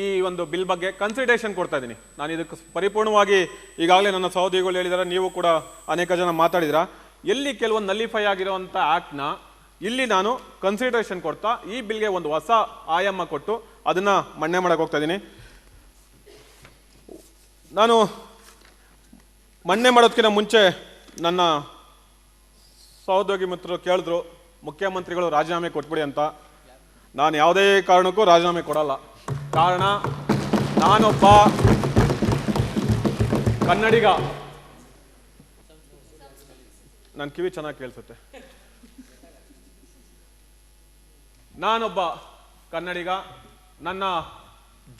ಈ ಒಂದು ಬಿಲ್ ಬಗ್ಗೆ ಕನ್ಸಿಡರೇಷನ್ ಕೊಡ್ತಾ ಇದ್ದೀನಿ. ನಾನು ಇದಕ್ಕೆ ಪರಿಪೂರ್ಣವಾಗಿ ಈಗಾಗಲೇ ನನ್ನ ಸಹೋದ್ಯೋಗಿಗಳು ಹೇಳಿದ್ದಾರೆ, ನೀವು ಕೂಡ ಅನೇಕ ಜನ ಮಾತಾಡಿದ್ರ. ಎಲ್ಲಿ ಕೆಲವೊಂದು ನಲ್ಲಿಫೈ ಆಗಿರೋವಂಥ ಆ್ಯಕ್ಟ್ನ ಇಲ್ಲಿ ನಾನು ಕನ್ಸಿಡರೇಷನ್ ಕೊಡ್ತಾ ಈ ಬಿಲ್ಗೆ ಒಂದು ಹೊಸ ಆಯಾಮ ಕೊಟ್ಟು ಅದನ್ನು ಮಂಡನೆ ಮಾಡೋಕ್ಕೆ ಹೋಗ್ತಾ ಇದ್ದೀನಿ. ನಾನು ಮಂಡನೆ ಮಾಡೋದಕ್ಕಿಂತ ಮುಂಚೆ ನನ್ನ ಸಹೋದ್ಯೋಗಿ ಮಿತ್ರರು ಕೇಳಿದ್ರು, ಮುಖ್ಯಮಂತ್ರಿಗಳು ರಾಜೀನಾಮೆ ಕೊಟ್ಬಿಡಿ ಅಂತ. ನಾನು ಯಾವುದೇ ಕಾರಣಕ್ಕೂ ರಾಜೀನಾಮೆ ಕೊಡಲ್ಲ. ಕಾರಣ, ನಾನೊಬ್ಬ ಕನ್ನಡಿಗ. ನನ್ನ ಕಿವಿ ಚೆನ್ನಾಗಿ ಕೇಳಿಸುತ್ತೆ. ನಾನೊಬ್ಬ ಕನ್ನಡಿಗ. ನನ್ನ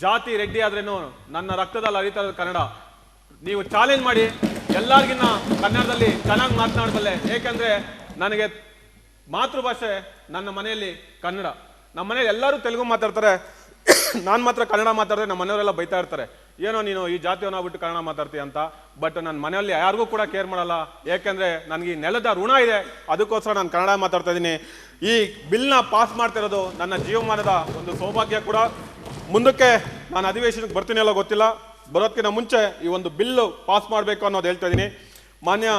ಜಾತಿ ರೆಡ್ಡಿ ಆದ್ರೇನು ನನ್ನ ರಕ್ತದಲ್ಲಿ ಹರಿತಾ ಇರೋದು ಕನ್ನಡ. ನೀವು ಚಾಲೆಂಜ್ ಮಾಡಿ, ಎಲ್ಲರಿಗಿನ್ನ ಕನ್ನಡದಲ್ಲಿ ಚೆನ್ನಾಗಿ ಮಾತನಾಡಬಲ್ಲೆ. ಏಕೆಂದರೆ ನನಗೆ ಮಾತೃಭಾಷೆ ನನ್ನ ಮನೆಯಲ್ಲಿ ಕನ್ನಡ. ನಮ್ಮ ಮನೇಲಿ ಎಲ್ಲರೂ ತೆಲುಗು ಮಾತಾಡ್ತಾರೆ, ನಾನು ಮಾತ್ರ ಕನ್ನಡ ಮಾತಾಡಿದ್ರೆ ನಮ್ಮ ಮನೆಯವರೆಲ್ಲ ಬೈತಾ ಇರ್ತಾರೆ, ಏನೋ ನೀನು ಈ ಜಾತಿಯವನ್ನಾಗ್ಬಿಟ್ಟು ಕನ್ನಡ ಮಾತಾಡ್ತೀಯ ಅಂತ. ಬಟ್ ನನ್ನ ಮನೆಯಲ್ಲಿ ಯಾರಿಗೂ ಕೂಡ ಕೇರ್ ಮಾಡಲ್ಲ, ಏಕೆಂದರೆ ನನಗೆ ಈ ನೆಲದ ಋಣ ಇದೆ, ಅದಕ್ಕೋಸ್ಕರ ನಾನು ಕನ್ನಡ ಮಾತಾಡ್ತಾ ಇದ್ದೀನಿ. ಈ ಬಿಲ್ನ ಪಾಸ್ ಮಾಡ್ತಿರೋದು ನನ್ನ ಜೀವಮಾನದ ಒಂದು ಸೌಭಾಗ್ಯ ಕೂಡ. ಮುಂದಕ್ಕೆ ನಾನು ಅಧಿವೇಶನಕ್ಕೆ ಬರ್ತೀನಿ ಅಲ್ಲ ಗೊತ್ತಿಲ್ಲ, ಬರೋದಕ್ಕಿಂತ ಮುಂಚೆ ಈ ಒಂದು ಬಿಲ್ಲು ಪಾಸ್ ಮಾಡಬೇಕು ಅನ್ನೋದು ಹೇಳ್ತಾ ಇದ್ದೀನಿ. ಮಾನ್ಯ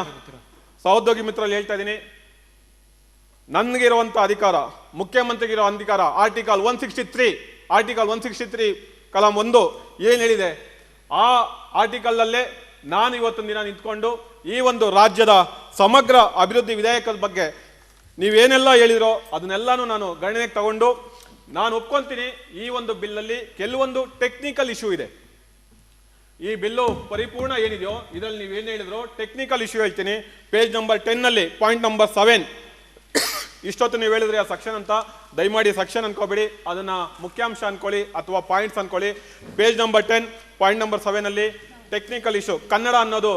ಸಹೋದ್ಯೋಗಿ ಮಿತ್ರರಲ್ಲಿ ಹೇಳ್ತಾ ಇದ್ದೀನಿ, ನನಗಿರುವಂಥ ಅಧಿಕಾರ, ಮುಖ್ಯಮಂತ್ರಿಗಿರೋ ಅಧಿಕಾರ ಆರ್ಟಿಕಲ್ 163 ಕಲಂ 1 ಏನು ಹೇಳಿದೆ, ಆ ಆರ್ಟಿಕಲ್ನಲ್ಲೇ ನಾನು ಇವತ್ತೊಂದು ದಿನ ನಿಂತ್ಕೊಂಡು ಈ ಒಂದು ರಾಜ್ಯದ ಸಮಗ್ರ ಅಭಿವೃದ್ಧಿ ವಿಧೇಯಕದ ಬಗ್ಗೆ ನೀವೇನೆಲ್ಲ ಹೇಳಿದ್ರೋ ಅದನ್ನೆಲ್ಲನೂ ನಾನು ಗಣನೆಗೆ ತಗೊಂಡು ನಾನು ಒಪ್ಕೊಂತೀನಿ. ಈ ಒಂದು ಬಿಲ್ಲಲ್ಲಿ ಕೆಲವೊಂದು ಟೆಕ್ನಿಕಲ್ ಇಶ್ಯೂ ಇದೆ. ಈ ಬಿಲ್ಲು ಪರಿಪೂರ್ಣ ಏನಿದೆಯೋ ಇದರಲ್ಲಿ ನೀವೇನು ಹೇಳಿದ್ರು ಟೆಕ್ನಿಕಲ್ ಇಶ್ಯೂ ಹೇಳ್ತೀನಿ. ಪೇಜ್ ನಂಬರ್ 10 ಪಾಯಿಂಟ್ ನಂಬರ್ 7 ಇಷ್ಟೊತ್ತು ನೀವು ಹೇಳಿದ್ರಿ ಆ ಸೆಕ್ಷನ್ ಅಂತ, ದಯಮಾಡಿ ಸೆಕ್ಷನ್ ಅನ್ಕೋಬೇಡಿ, ಅದನ್ನ ಮುಖ್ಯಾಂಶ ಅನ್ಕೊಳ್ಳಿ ಅಥವಾ ಪಾಯಿಂಟ್ಸ್ ಅನ್ಕೊಳ್ಳಿ. Page number 10 point number 7 technical issue Kannada ಅನ್ನೋದು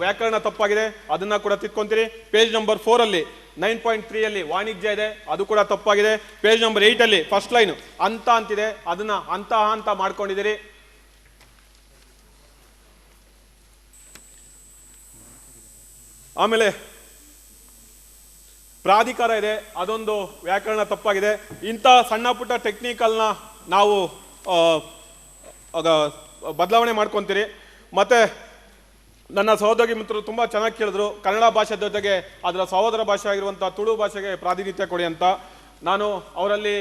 ವ್ಯಾಕರಣ ತಪ್ಪಾಗಿದೆ, ಅದನ್ನ ಕೂಡ ತಿದ್ಕೊಂತೀರಿ. ಪೇಜ್ ನಂಬರ್ 4 9.3 ವಾಣಿಜ್ಯ ಇದೆ, ಅದು ಕೂಡ ತಪ್ಪಾಗಿದೆ. ಪೇಜ್ ನಂಬರ್ 8 ಫಸ್ಟ್ ಲೈನ್ ಅಂತ ಅಂತಿದೆ, ಅದನ್ನ ಅಂತ ಮಾಡ್ಕೊಂಡಿದ್ದೀರಿ. ಆಮೇಲೆ ಪ್ರಾಧಿಕಾರ ಇದೆ, ಅದೊಂದು ವ್ಯಾಕರಣ ತಪ್ಪಾಗಿದೆ. ಇಂಥ ಸಣ್ಣ ಪುಟ್ಟ ಟೆಕ್ನಿಕಲ್ನ ನಾವು ಬದಲಾವಣೆ ಮಾಡ್ಕೊತೀರಿ. ಮತ್ತು ನನ್ನ ಸಹೋದ್ಯೋಗಿ ಮಿತ್ರರು ತುಂಬ ಚೆನ್ನಾಗಿ ಕೇಳಿದ್ರು, ಕನ್ನಡ ಭಾಷೆ ಜೊತೆಗೆ ಅದರ ಸಹೋದರ ಭಾಷೆ ಆಗಿರುವಂಥ ತುಳು ಭಾಷೆಗೆ ಪ್ರಾತಿನಿಧ್ಯ ಕೊಡಿ ಅಂತ. ನಾನು ಅವರಲ್ಲಿ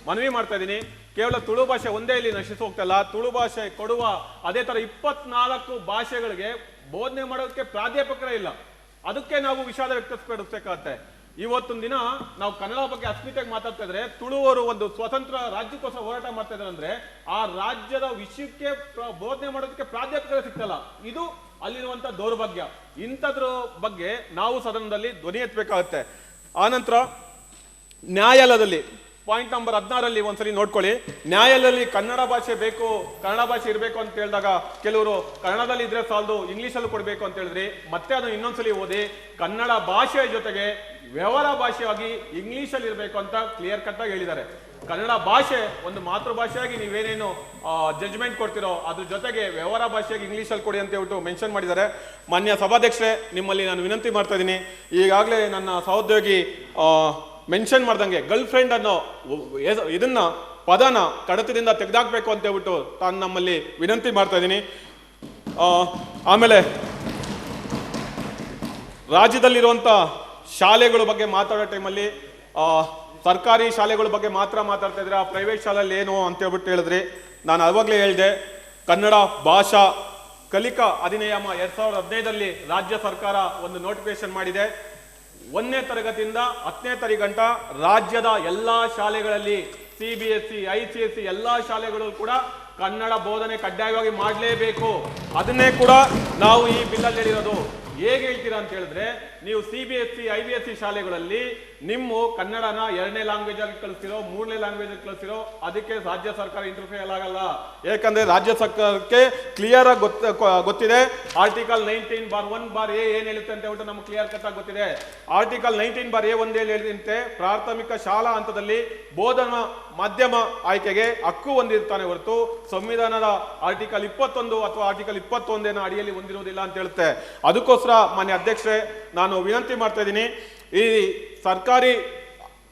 ಮನವಿ ಮಾಡ್ತಾ ಇದ್ದೀನಿ, ಕೇವಲ ತುಳು ಭಾಷೆ ಒಂದೇ ಇಲ್ಲಿ ನಶಿಸಿ ಹೋಗ್ತಾ ಇಲ್ಲ, ತುಳು ಭಾಷೆ ಕೊಡುವ ಅದೇ ಥರ 24 ಭಾಷೆಗಳಿಗೆ ಬೋಧನೆ ಮಾಡೋದಕ್ಕೆ ಪ್ರಾಧ್ಯಾಪಕರೇ ಇಲ್ಲ. ಅದಕ್ಕೆ ನಾವು ವಿಷಾದ ವ್ಯಕ್ತಪಡಿಸಬೇಕಾಗತ್ತೆ. ಇವತ್ತೊಂದು ದಿನ ನಾವು ಕನ್ನಡ ಬಗ್ಗೆ ಅಸ್ಮಿತೆಗೆ ಮಾತಾಡ್ತಾ ಇದ್ರೆ, ತುಳುವರು ಒಂದು ಸ್ವತಂತ್ರ ರಾಜ್ಯಕ್ಕೋಸ್ಕರ ಹೋರಾಟ ಮಾಡ್ತಾ ಇದ್ದಾರೆ ಅಂದ್ರೆ ಆ ರಾಜ್ಯದ ವಿಷಯಕ್ಕೆ ಬೋಧನೆ ಮಾಡೋದಕ್ಕೆ ಪ್ರಾಧ್ಯಾಪಕರೇ ಸಿಗ್ತಲ್ಲ. ಇದು ಅಲ್ಲಿರುವಂತ ದೌರ್ಭಾಗ್ಯ. ಇಂಥದ್ರ ಬಗ್ಗೆ ನಾವು ಸದನದಲ್ಲಿ ಧ್ವನಿ ಎತ್ತಬೇಕಾಗತ್ತೆ. ಆನಂತರ ನ್ಯಾಯಾಲಯದಲ್ಲಿ ಪಾಯಿಂಟ್ ನಂಬರ್ 16 ಒಂದ್ಸಲಿ ನೋಡ್ಕೊಳ್ಳಿ. ನ್ಯಾಯಾಲಯದಲ್ಲಿ ಕನ್ನಡ ಭಾಷೆ ಬೇಕು, ಕನ್ನಡ ಭಾಷೆ ಇರಬೇಕು ಅಂತ ಹೇಳಿದಾಗ ಕೆಲವರು ಕನ್ನಡದಲ್ಲಿ ಇದ್ರೆ ಸಾಲದು ಇಂಗ್ಲೀಷಲ್ಲೂ ಕೊಡಬೇಕು ಅಂತ ಹೇಳಿದ್ರಿ. ಮತ್ತೆ ಅದನ್ನು ಇನ್ನೊಂದ್ಸಲಿ ಓದಿ, ಕನ್ನಡ ಭಾಷೆಯ ಜೊತೆಗೆ ವ್ಯವಹಾರ ಭಾಷೆಯಾಗಿ ಇಂಗ್ಲೀಷಲ್ಲಿ ಇರಬೇಕು ಅಂತ ಕ್ಲಿಯರ್ ಕಟ್ ಆಗಿ ಹೇಳಿದ್ದಾರೆ. ಕನ್ನಡ ಭಾಷೆ ಒಂದು ಮಾತೃಭಾಷೆಯಾಗಿ ನೀವೇನೇನು ಜಡ್ಜ್ಮೆಂಟ್ ಕೊಡ್ತಿರೋ ಅದ್ರ ಜೊತೆಗೆ ವ್ಯವಹಾರ ಭಾಷೆಯಾಗಿ ಇಂಗ್ಲೀಷಲ್ಲಿ ಕೊಡಿ ಅಂತ ಹೇಳ್ಬಿಟ್ಟು ಮೆನ್ಷನ್ ಮಾಡಿದ್ದಾರೆ. ಮಾನ್ಯ ಸಭಾಧ್ಯಕ್ಷರೇ, ನಿಮ್ಮಲ್ಲಿ ನಾನು ವಿನಂತಿ ಮಾಡ್ತಾ ಇದ್ದೀನಿ, ಈಗಾಗಲೇ ನನ್ನ ಸಹೋದ್ಯೋಗಿ ಮೆನ್ಷನ್ ಮಾಡ್ದಂಗೆ ಗರ್ಲ್ ಫ್ರೆಂಡ್ ಅನ್ನೋ ಇದನ್ನ ಪದನ ಕಡತದಿಂದ ತೆಗೆದಾಕ್ಬೇಕು ಅಂತ ಹೇಳ್ಬಿಟ್ಟು ತಾನು ನಮ್ಮಲ್ಲಿ ವಿನಂತಿ ಮಾಡ್ತಾ ಇದ್ದೀನಿ. ಆಮೇಲೆ ರಾಜ್ಯದಲ್ಲಿರುವಂಥ ಶಾಲೆಗಳ ಬಗ್ಗೆ ಮಾತಾಡೋ ಟೈಮಲ್ಲಿ ಸರ್ಕಾರಿ ಶಾಲೆಗಳ ಬಗ್ಗೆ ಮಾತ್ರ ಮಾತಾಡ್ತಾ ಇದ್ರೆ ಆ ಪ್ರೈವೇಟ್ ಶಾಲೆಯಲ್ಲಿ ಏನು ಅಂತ ಹೇಳ್ಬಿಟ್ಟು ಹೇಳಿದ್ರಿ. ನಾನು ಅವಾಗಲೇ ಹೇಳಿದೆ, ಕನ್ನಡ ಭಾಷಾ ಕಲಿಕಾ ಅಧಿನಿಯಮ 2015 ರಾಜ್ಯ ಸರ್ಕಾರ ಒಂದು ನೋಟಿಫಿಕೇಶನ್ ಮಾಡಿದೆ. 1ನೇ ತರಗತಿಯಿಂದ 10ನೇ ತರಗಂಟ ರಾಜ್ಯದ ಎಲ್ಲಾ ಶಾಲೆಗಳಲ್ಲಿ CBSE, ICSE ಎಲ್ಲಾ ಶಾಲೆಗಳು ಕೂಡ ಕನ್ನಡ ಬೋಧನೆ ಕಡ್ಡಾಯವಾಗಿ ಮಾಡಲೇಬೇಕು. ಅದನ್ನೇ ಕೂಡ ನಾವು ಈ ಬಿಲ್ಲಲ್ಲಿ ಹೇಳಿರೋದು. ಹೇಗೆ ಹೇಳ್ತೀರಾ ಅಂತ ಹೇಳಿದ್ರೆ, ನೀವು CBSE, IBSE ಶಾಲೆಗಳಲ್ಲಿ ನಿಮ್ಮ ಕನ್ನಡನ 2ನೇ ಲ್ಯಾಂಗ್ವೇಜ್ ಅಲ್ಲಿ ಕಲಿಸ್ತಿರೋ, 3ನೇ ಲ್ಯಾಂಗ್ವೇಜ್ ಅಲ್ಲಿ ಕಲಿಸ್ತಿರೋ, ಅದಕ್ಕೆ ರಾಜ್ಯ ಸರ್ಕಾರ ಇಂಟರ್ಫಿಯರ್ ಆಗಲ್ಲ. ಯಾಕಂದ್ರೆ ರಾಜ್ಯ ಸರ್ಕಾರಕ್ಕೆ ಕ್ಲಿಯರ್ ಆಗಿ ಗೊತ್ತಿದೆ. ಆರ್ಟಿಕಲ್ 19(1)(a) ಏನ್ ಹೇಳುತ್ತೆ ಅಂತ ಹೇಳ್ಬಿಟ್ಟು ನಮ್ಗೆ ಕ್ಲಿಯರ್ ಕಟ್ ಆಗಿ ಗೊತ್ತಿದೆ. ಆರ್ಟಿಕಲ್ 19(a)(1) ಹೇಳಿದಂತೆ ಪ್ರಾಥಮಿಕ ಶಾಲಾ ಹಂತದಲ್ಲಿ ಬೋಧನಾ ಮಾಧ್ಯಮ ಆಯ್ಕೆಗೆ ಹಕ್ಕು ಹೊಂದಿರ್ತಾನೆ ಹೊರತು ಸಂವಿಧಾನದ ಆರ್ಟಿಕಲ್ 21 ಅಥವಾ ಆರ್ಟಿಕಲ್ 21 ಅಡಿಯಲ್ಲಿ ಹೊಂದಿರುವುದಿಲ್ಲ ಅಂತ ಹೇಳುತ್ತೆ. ಅದಕ್ಕೋಸ್ಕರ ಮಾನ್ಯ ಅಧ್ಯಕ್ಷರೇ, ನಾನು ವಿನಂತಿ ಮಾಡ್ತಾ ಇದ್ದೀನಿ, ಈ ಸರ್ಕಾರಿ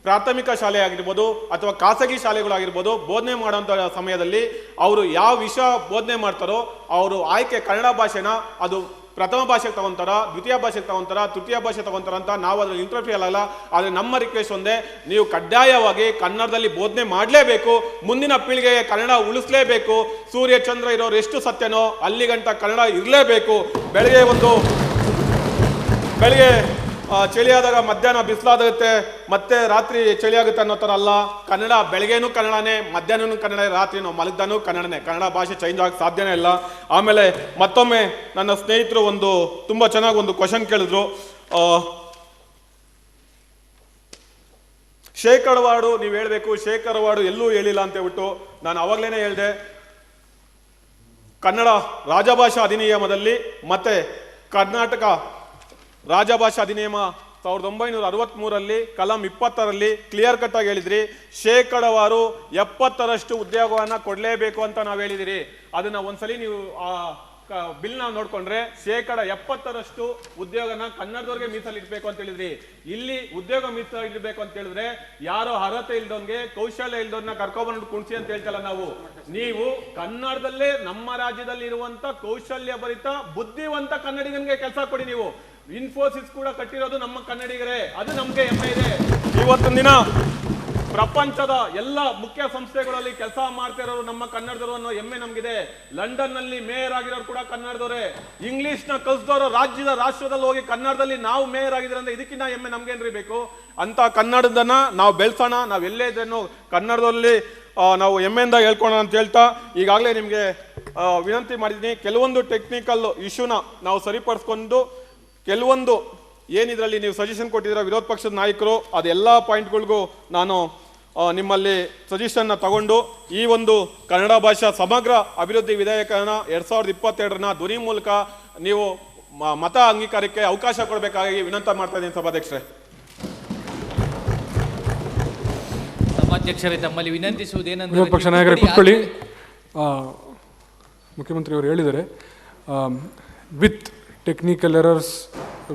ಪ್ರಾಥಮಿಕ ಶಾಲೆ ಆಗಿರ್ಬೋದು ಅಥವಾ ಖಾಸಗಿ ಶಾಲೆಗಳಾಗಿರ್ಬೋದು, ಬೋಧನೆ ಮಾಡುವಂಥ ಸಮಯದಲ್ಲಿ ಅವರು ಯಾವ ವಿಷಯ ಬೋಧನೆ ಮಾಡ್ತಾರೋ ಅವರು ಆಯ್ಕೆ ಕನ್ನಡ ಭಾಷೆನ ಅದು ಪ್ರಥಮ ಭಾಷೆಗೆ ತಗೊಂತಾರ, ದ್ವಿತೀಯ ಭಾಷೆಗೆ ತಗೊಂತಾರ, ತೃತೀಯ ಭಾಷೆ ತಗೊಂತಾರ ಅಂತ ನಾವು ಅದ್ರಲ್ಲಿ ಇಂಟರ್ಫಿಯರ್ ಆಗಲ್ಲ. ಆದರೆ ನಮ್ಮ ರಿಕ್ವೆಸ್ಟ್ ಒಂದೇ, ನೀವು ಕಡ್ಡಾಯವಾಗಿ ಕನ್ನಡದಲ್ಲಿ ಬೋಧನೆ ಮಾಡಲೇಬೇಕು. ಮುಂದಿನ ಪೀಳಿಗೆಗೆ ಕನ್ನಡ ಉಳಿಸಲೇಬೇಕು. ಸೂರ್ಯ ಚಂದ್ರ ಇರೋರು ಎಷ್ಟು ಸತ್ಯನೋ ಅಲ್ಲಿಗಂಟ ಕನ್ನಡ ಇರಲೇಬೇಕು. ಬೆಳಿಗ್ಗೆ ಚಳಿ ಆದಾಗ ಮಧ್ಯಾಹ್ನ ಬಿಸಿಲಾಗುತ್ತೆ, ಮತ್ತೆ ರಾತ್ರಿ ಚಳಿ ಆಗುತ್ತೆ ಅನ್ನೋ ಥರ ಅಲ್ಲ. ಕನ್ನಡ ಬೆಳಗ್ಗೆನೂ ಕನ್ನಡನೇ, ಮಧ್ಯಾಹ್ನನೂ ಕನ್ನಡ, ರಾತ್ರಿನೂ ಮಲಗ್ದಾನು ಕನ್ನಡನೇ. ಕನ್ನಡ ಭಾಷೆ ಚೇಂಜ್ ಆಗಕ್ಕೆ ಸಾಧ್ಯನೇ ಇಲ್ಲ. ಆಮೇಲೆ ಮತ್ತೊಮ್ಮೆ ನನ್ನ ಸ್ನೇಹಿತರು ತುಂಬ ಚೆನ್ನಾಗಿ ಒಂದು ಕ್ವಶನ್ ಕೇಳಿದ್ರು. ಶೇಕಡವಾಡು ನೀವು ಹೇಳಬೇಕು, ಶೇಕಡವಾಡು ಎಲ್ಲೂ ಹೇಳಿಲ್ಲ ಅಂತ ಹೇಳ್ಬಿಟ್ಟು ನಾನು ಅವಾಗಲೇ ಹೇಳಿದೆ. ಕನ್ನಡ ರಾಜಭಾಷಾ ಅಧಿನಿಯಮದಲ್ಲಿ ಮತ್ತೆ ಕರ್ನಾಟಕ ರಾಜಭಾಷಾ ಅಧಿನಿಯಮ 1963 ಕಲಂ 20 ಕ್ಲಿಯರ್ ಕಟ್ ಆಗಿ ಹೇಳಿದ್ರಿ, ಶೇಕಡವಾರು 70% ಉದ್ಯೋಗವನ್ನ ಕೊಡಲೇಬೇಕು ಅಂತ ನಾವು ಹೇಳಿದಿರಿ. ಅದನ್ನ ಒಂದ್ಸಲಿ ನೀವು ಬಿಲ್ ನಾವು ನೋಡ್ಕೊಂಡ್ರೆ ಶೇಕಡ 70% ಉದ್ಯೋಗನ ಕನ್ನಡದವ್ರಿಗೆ ಮೀಸಲಿಡ್ಬೇಕು ಅಂತ ಹೇಳಿದ್ರಿ. ಇಲ್ಲಿ ಉದ್ಯೋಗ ಮೀಸಲಿಡ್ಬೇಕು ಅಂತ ಹೇಳಿದ್ರೆ ಯಾರೋ ಅರ್ಹತೆ ಇಲ್ದವನ್ಗೆ, ಕೌಶಲ್ಯ ಇಲ್ದವ್ರನ್ನ ಕರ್ಕೊಬಂದು ಕುಣಿಸಿ ಅಂತ ಹೇಳ್ತಲ್ಲ ನಾವು. ನೀವು ಕನ್ನಡದಲ್ಲೇ ನಮ್ಮ ರಾಜ್ಯದಲ್ಲಿ ಇರುವಂತ ಕೌಶಲ್ಯ ಭರಿತ ಬುದ್ಧಿವಂತ ಕನ್ನಡಿಗನಿಗೆ ಕೆಲಸ ಕೊಡಿ. ನೀವು ಇನ್ಫೋಸಿಸ್ ಕೂಡ ಕಟ್ಟಿರೋದು ನಮ್ಮ ಕನ್ನಡಿಗರೇ, ಅದು ನಮ್ಗೆ ಹೆಮ್ಮೆ ಇದೆ. ಇವತ್ತಿನ ದಿನ ಪ್ರಪಂಚದ ಎಲ್ಲ ಮುಖ್ಯ ಸಂಸ್ಥೆಗಳಲ್ಲಿ ಕೆಲಸ ಮಾಡ್ತಾ ಇರೋರು ನಮ್ಮ ಕನ್ನಡದವರು ಅನ್ನೋ ಹೆಮ್ಮೆ ನಮ್ಗಿದೆ. ಲಂಡನ್ ನಲ್ಲಿ ಮೇಯರ್ ಆಗಿರೋರು ಕೂಡ ಕನ್ನಡದವರೇ. ಇಂಗ್ಲಿಷ್ ನ ಕಲಿಸಿದವರು ರಾಷ್ಟ್ರದಲ್ಲಿ ಹೋಗಿ ಕನ್ನಡದಲ್ಲಿ ನಾವು ಮೇಯರ್ ಆಗಿದ್ರೆ ಅಂದ್ರೆ ಇದಕ್ಕಿಂತ ಹೆಮ್ಮೆ ನಮ್ಗೇನ್ರಿ ಬೇಕು? ಅಂತ ಕನ್ನಡದನ್ನ ನಾವು ಬೆಳೆಸೋಣ. ನಾವು ಎಲ್ಲೇ ಇದ್ರೇನು ಕನ್ನಡದಲ್ಲಿ ನಾವು ಹೆಮ್ಮೆಯಿಂದ ಹೇಳ್ಕೊಳ್ಳೋಣ ಅಂತ ಹೇಳ್ತಾ ಈಗಾಗಲೇ ನಿಮಗೆ ವಿನಂತಿ ಮಾಡಿದ್ದೀನಿ. ಕೆಲವೊಂದು ಟೆಕ್ನಿಕಲ್ ಇಶ್ಯೂನ ನಾವು ಸರಿಪಡಿಸ್ಕೊಂಡು ಕೆಲವೊಂದು ಏನಿದ್ರಲ್ಲಿ ನೀವು ಸಜೆಷನ್ ಕೊಟ್ಟಿದ್ದೀರ ವಿರೋಧ ಪಕ್ಷದ ನಾಯಕರು, ಅದೆಲ್ಲ ಪಾಯಿಂಟ್ಗಳಿಗೂ ನಾನು ನಿಮ್ಮಲ್ಲಿ ಸಜೆಷನ್ನ ತಗೊಂಡು ಈ ಒಂದು ಕನ್ನಡ ಭಾಷಾ ಸಮಗ್ರ ಅಭಿವೃದ್ಧಿ ವಿಧೇಯಕನ 2022 ಧ್ವನಿ ಮೂಲಕ ನೀವು ಮತ ಅಂಗೀಕಾರಕ್ಕೆ ಅವಕಾಶ ಕೊಡಬೇಕಾಗಿ ವಿನಂತಿ ಮಾಡ್ತಾ ಇದ್ದೀನಿ ಸಭಾಧ್ಯಕ್ಷರೇ. ಸಭಾಧ್ಯಕ್ಷರೇ, ತಮ್ಮಲ್ಲಿ ವಿನಂತಿಸುವುದೇನೆಂದರೆ ವಿರೋಧ ಪಕ್ಷ ನಾಯಕರೇ ಕೂತ್ಕೊಳ್ಳಿ. ಮುಖ್ಯಮಂತ್ರಿಯವರು ಹೇಳಿದ್ದಾರೆ, with technical errors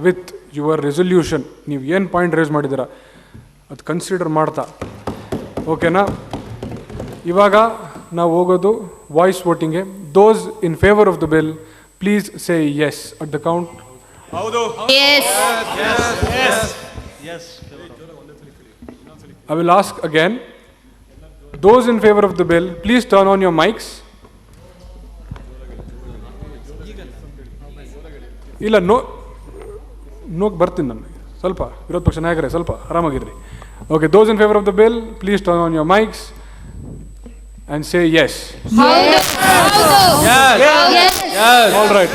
with your resolution ನೀವು ಏನು ಪಾಯಿಂಟ್ ರೇಸ್ ಮಾಡಿದ್ದೀರಾ ಅದು ಕನ್ಸಿಡರ್ ಮಾಡ್ತಾ, ಓಕೆನಾ? ಇವಾಗ ನಾವು ಹೋಗೋದು ವಾಯ್ಸ್ ವೋಟಿಂಗ್ಗೆ. Those in favour of the bill please say yes at the count. ಹೌದು. I will ask again. Those in favor of the bill, please turn on your mics. ಇಲ್ಲ ನೋಗೆ ಬರ್ತೀನಿ ನಾನು ಸ್ವಲ್ಪ. ವಿರೋಧ ಪಕ್ಷ ನಾಯಕರೇ ಸ್ವಲ್ಪ ಆರಾಮಾಗಿರ್ರಿ. Okay, those in favour of the bill please turn on your mics and say yes. All right.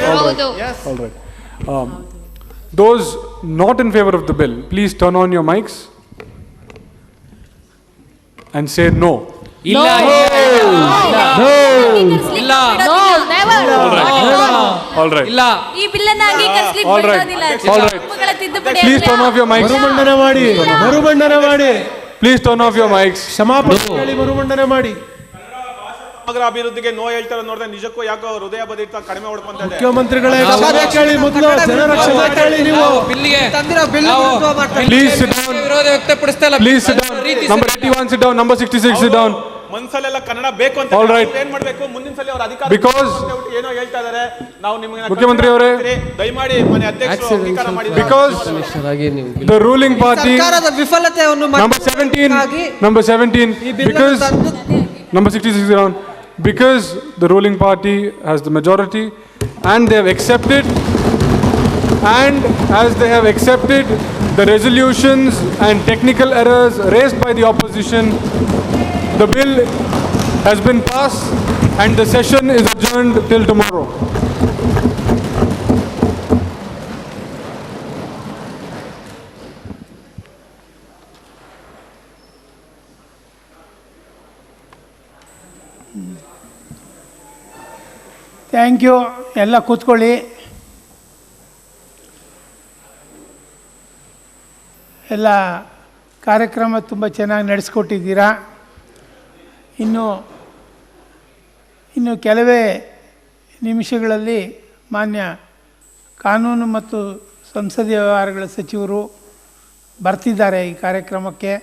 Those not in favor of the bill, please turn on your mics and say no. ಇಲ್ಲ ಇಲ್ಲ All right. ಈ ಬಿಲ್ಲನ್ನ ಅಂಗೀಕರಿಸಲಿಕ್ಕೆ ಬಿಡೋದಿಲ್ಲ. ತಪ್ಪುಗಳ ತಿದ್ದುಪಡಿ Please turn off your mics. ಮರುಮಂಡನೆ ಮಾಡಿ. Please turn off your mics. ಕ್ಷಮಾಪಣೆ ಹೇಳಿ ಮರುಮಂಡನೆ ಮಾಡಿ. ಸಮಗ್ರ ಅಭಿವೃದ್ಧಿಗೆ ನೋ ಹೇಳ್ತಾರೆ ನೋಡಿದ್ರೆ ನಿಜಕ್ಕೂ ಯಾಕೋ ಹೃದಯ ಬದಿತ ಕಡಿಮೆ ಹೊಡ್ಕೊಂತ ಇದೆ. ಮುಖ್ಯಮಂತ್ರಿಗಳೇ ಕ್ಷಮೆ ಕೇಳಿ, ಮೊದಲು ಜನರ ಕ್ಷಮೆ ಕೇಳಿ. ನೀವು Please sit down. Please sit down. Number 81 sit down. Number 66 sit down. ಮನ್ಸಲ್ಲೆಲ್ಲ Kannada ಬೇಕು ಅಂತ All right. ಏನ್ ಮಾಡ್ಬೇಕು ಮುಂದಿನ ಸಲ ಅವ್ರ ಅಧಿಕಾರ Because- ಏನೋ ಹೇಳ್ತಾ ಇದಾರೆ ನಾವು ನಿಮಗೆ ಮುಖ್ಯಮಂತ್ರಿ ಅವರೇ, ದಯಮಾಡಿ ಮನೆ ಅಧ್ಯಕ್ಷರು ಅಂಗೀಕಾರ ಮಾಡಿ because the ruling party ಸರ್ಕಾರದ ವಿಫಲತೆಯನ್ನು number 17 because number 66 around, because the ruling party has the majority and they have accepted, and as they have accepted the resolutions and technical errors raised by the opposition, the bill has been passed and the session is adjourned till tomorrow. Thank you. ಎಲ್ಲ ಕೂತ್ಕೊಳ್ಳಿ. ಎಲ್ಲ ಕಾರ್ಯಕ್ರಮ ತುಂಬ ಚೆನ್ನಾಗಿ ನಡೆಸ್ಕೊಟ್ಟಿದ್ದೀರಾ. ಇನ್ನು ಕೆಲವೇ ನಿಮಿಷಗಳಲ್ಲಿ ಮಾನ್ಯ ಕಾನೂನು ಮತ್ತು ಸಂಸದೀಯ ವ್ಯವಹಾರಗಳ ಸಚಿವರು ಬರ್ತಿದ್ದಾರೆ ಈ ಕಾರ್ಯಕ್ರಮಕ್ಕೆ.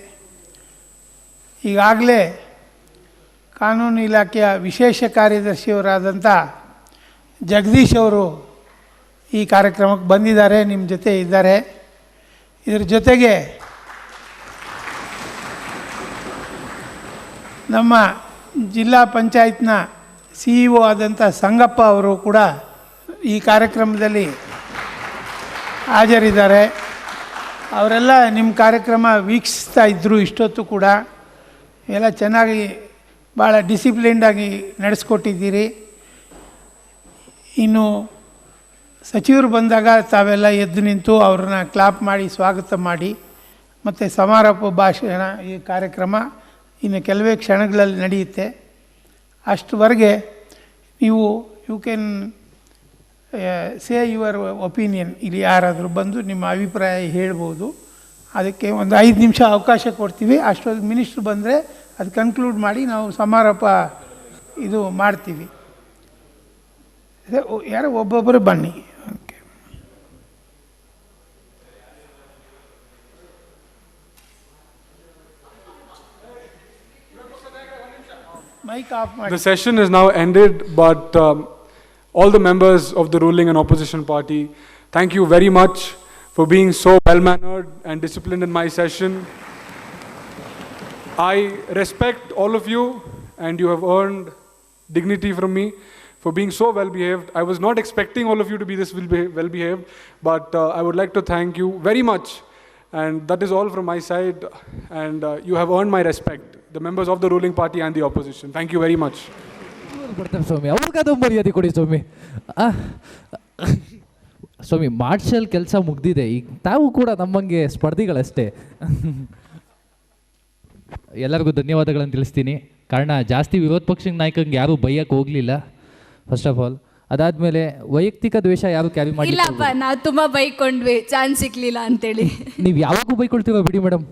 ಈಗಾಗಲೇ ಕಾನೂನು ಇಲಾಖೆಯ ವಿಶೇಷ ಕಾರ್ಯದರ್ಶಿಯವರಾದಂಥ ಜಗದೀಶ್ ಅವರು ಈ ಕಾರ್ಯಕ್ರಮಕ್ಕೆ ಬಂದಿದ್ದಾರೆ, ನಿಮ್ಮ ಜೊತೆ ಇದ್ದಾರೆ. ಇದರ ಜೊತೆಗೆ ನಮ್ಮ ಜಿಲ್ಲಾ ಪಂಚಾಯತ್ನ CEO ಆದಂಥ ಸಂಗಪ್ಪ ಅವರು ಕೂಡ ಈ ಕಾರ್ಯಕ್ರಮದಲ್ಲಿ ಹಾಜರಿದ್ದಾರೆ. ಅವರೆಲ್ಲ ನಿಮ್ಮ ಕಾರ್ಯಕ್ರಮ ವೀಕ್ಷಿಸ್ತಾ ಇದ್ದರು ಇಷ್ಟೊತ್ತು ಕೂಡ. ಎಲ್ಲ ಚೆನ್ನಾಗಿ ಭಾಳ ಡಿಸಿಪ್ಲಿನ್ಡಾಗಿ ನಡೆಸ್ಕೊಟ್ಟಿದ್ದೀರಿ. ಇನ್ನು ಸಚಿವರು ಬಂದಾಗ ತಾವೆಲ್ಲ ಎದ್ದು ನಿಂತು ಅವ್ರನ್ನ ಕ್ಲಾಪ್ ಮಾಡಿ ಸ್ವಾಗತ ಮಾಡಿ, ಮತ್ತು ಸಮಾರೋಪ ಭಾಷಣ ಈ ಕಾರ್ಯಕ್ರಮ ಇನ್ನು ಕೆಲವೇ ಕ್ಷಣಗಳಲ್ಲಿ ನಡೆಯುತ್ತೆ. ಅಷ್ಟುವರೆಗೆ ನೀವು you can say your opinion. ಇಲ್ಲಿ ಯಾರಾದರೂ ಬಂದು ನಿಮ್ಮ ಅಭಿಪ್ರಾಯ ಹೇಳ್ಬೋದು. ಅದಕ್ಕೆ ಒಂದು 5 ನಿಮಿಷ ಅವಕಾಶ ಕೊಡ್ತೀವಿ. ಅಷ್ಟೊಂದು ಮಿನಿಸ್ಟ್ರು ಬಂದರೆ ಅದು ಕನ್ಕ್ಲೂಡ್ ಮಾಡಿ ನಾವು ಸಮಾರೋಪ ಇದು ಮಾಡ್ತೀವಿ. ಯಾರೋ ಒಬ್ಬೊಬ್ಬರು ಬನ್ನಿ. ಓಕೆ, ಮೈಕ್ ಆಫ್ ಮಾಡಿ. The session is now ended, but all the members of the ruling and opposition party, thank you very much for being so well-mannered and disciplined in my session. I respect all of you, and you have earned dignity from me for being so well-behaved. I was not expecting all of you to be this well-behaved, but I would like to thank you very much. And that is all from my side, and you have earned my respect, the members of the ruling party and the opposition. Thank you very much. ಸ್ವಾಮಿ ಅವ್ರಿಗಾದ ಮರ್ಯಾದೆ ಕೊಡಿ ಸ್ವಾಮಿ. ಸ್ವಾಮಿ marshal ಕೆಲಸ ಮುಗ್ದಿದೆ, ಈಗ ತಾವು ಕೂಡ ನಮ್ಮಂಗೆ ಸ್ಪರ್ಧಿಗಳಷ್ಟೇ. ಎಲ್ಲರಿಗೂ ಧನ್ಯವಾದಗಳನ್ನು ತಿಳಿಸ್ತೀನಿ. ಕಾರಣ ಜಾಸ್ತಿ ವಿರೋಧ ಪಕ್ಷದ ನಾಯಕಂಗೆ ಯಾರೂ ಬೈಯಕ್ಕೆ ಹೋಗಲಿಲ್ಲ ಫಸ್ಟ್ ಆಫ್ ಆಲ್. ಅದಾದಮೇಲೆ ವೈಯಕ್ತಿಕ ದ್ವೇಷ ಯಾರು ಕ್ಯಾರಿ ಮಾಡಿ ಇಲ್ಲಪ್ಪ, ನಾವು ತುಂಬ ಬೈಕೊಂಡ್ವಿ, ಚಾನ್ಸ್ ಸಿಕ್ಲಿಲ್ಲ ಅಂತೇಳಿ. ನೀವು ಯಾವಾಗೂ ಬೈಕೊಳ್ತೀವ ಬಿಡಿ ಮೇಡಮ್.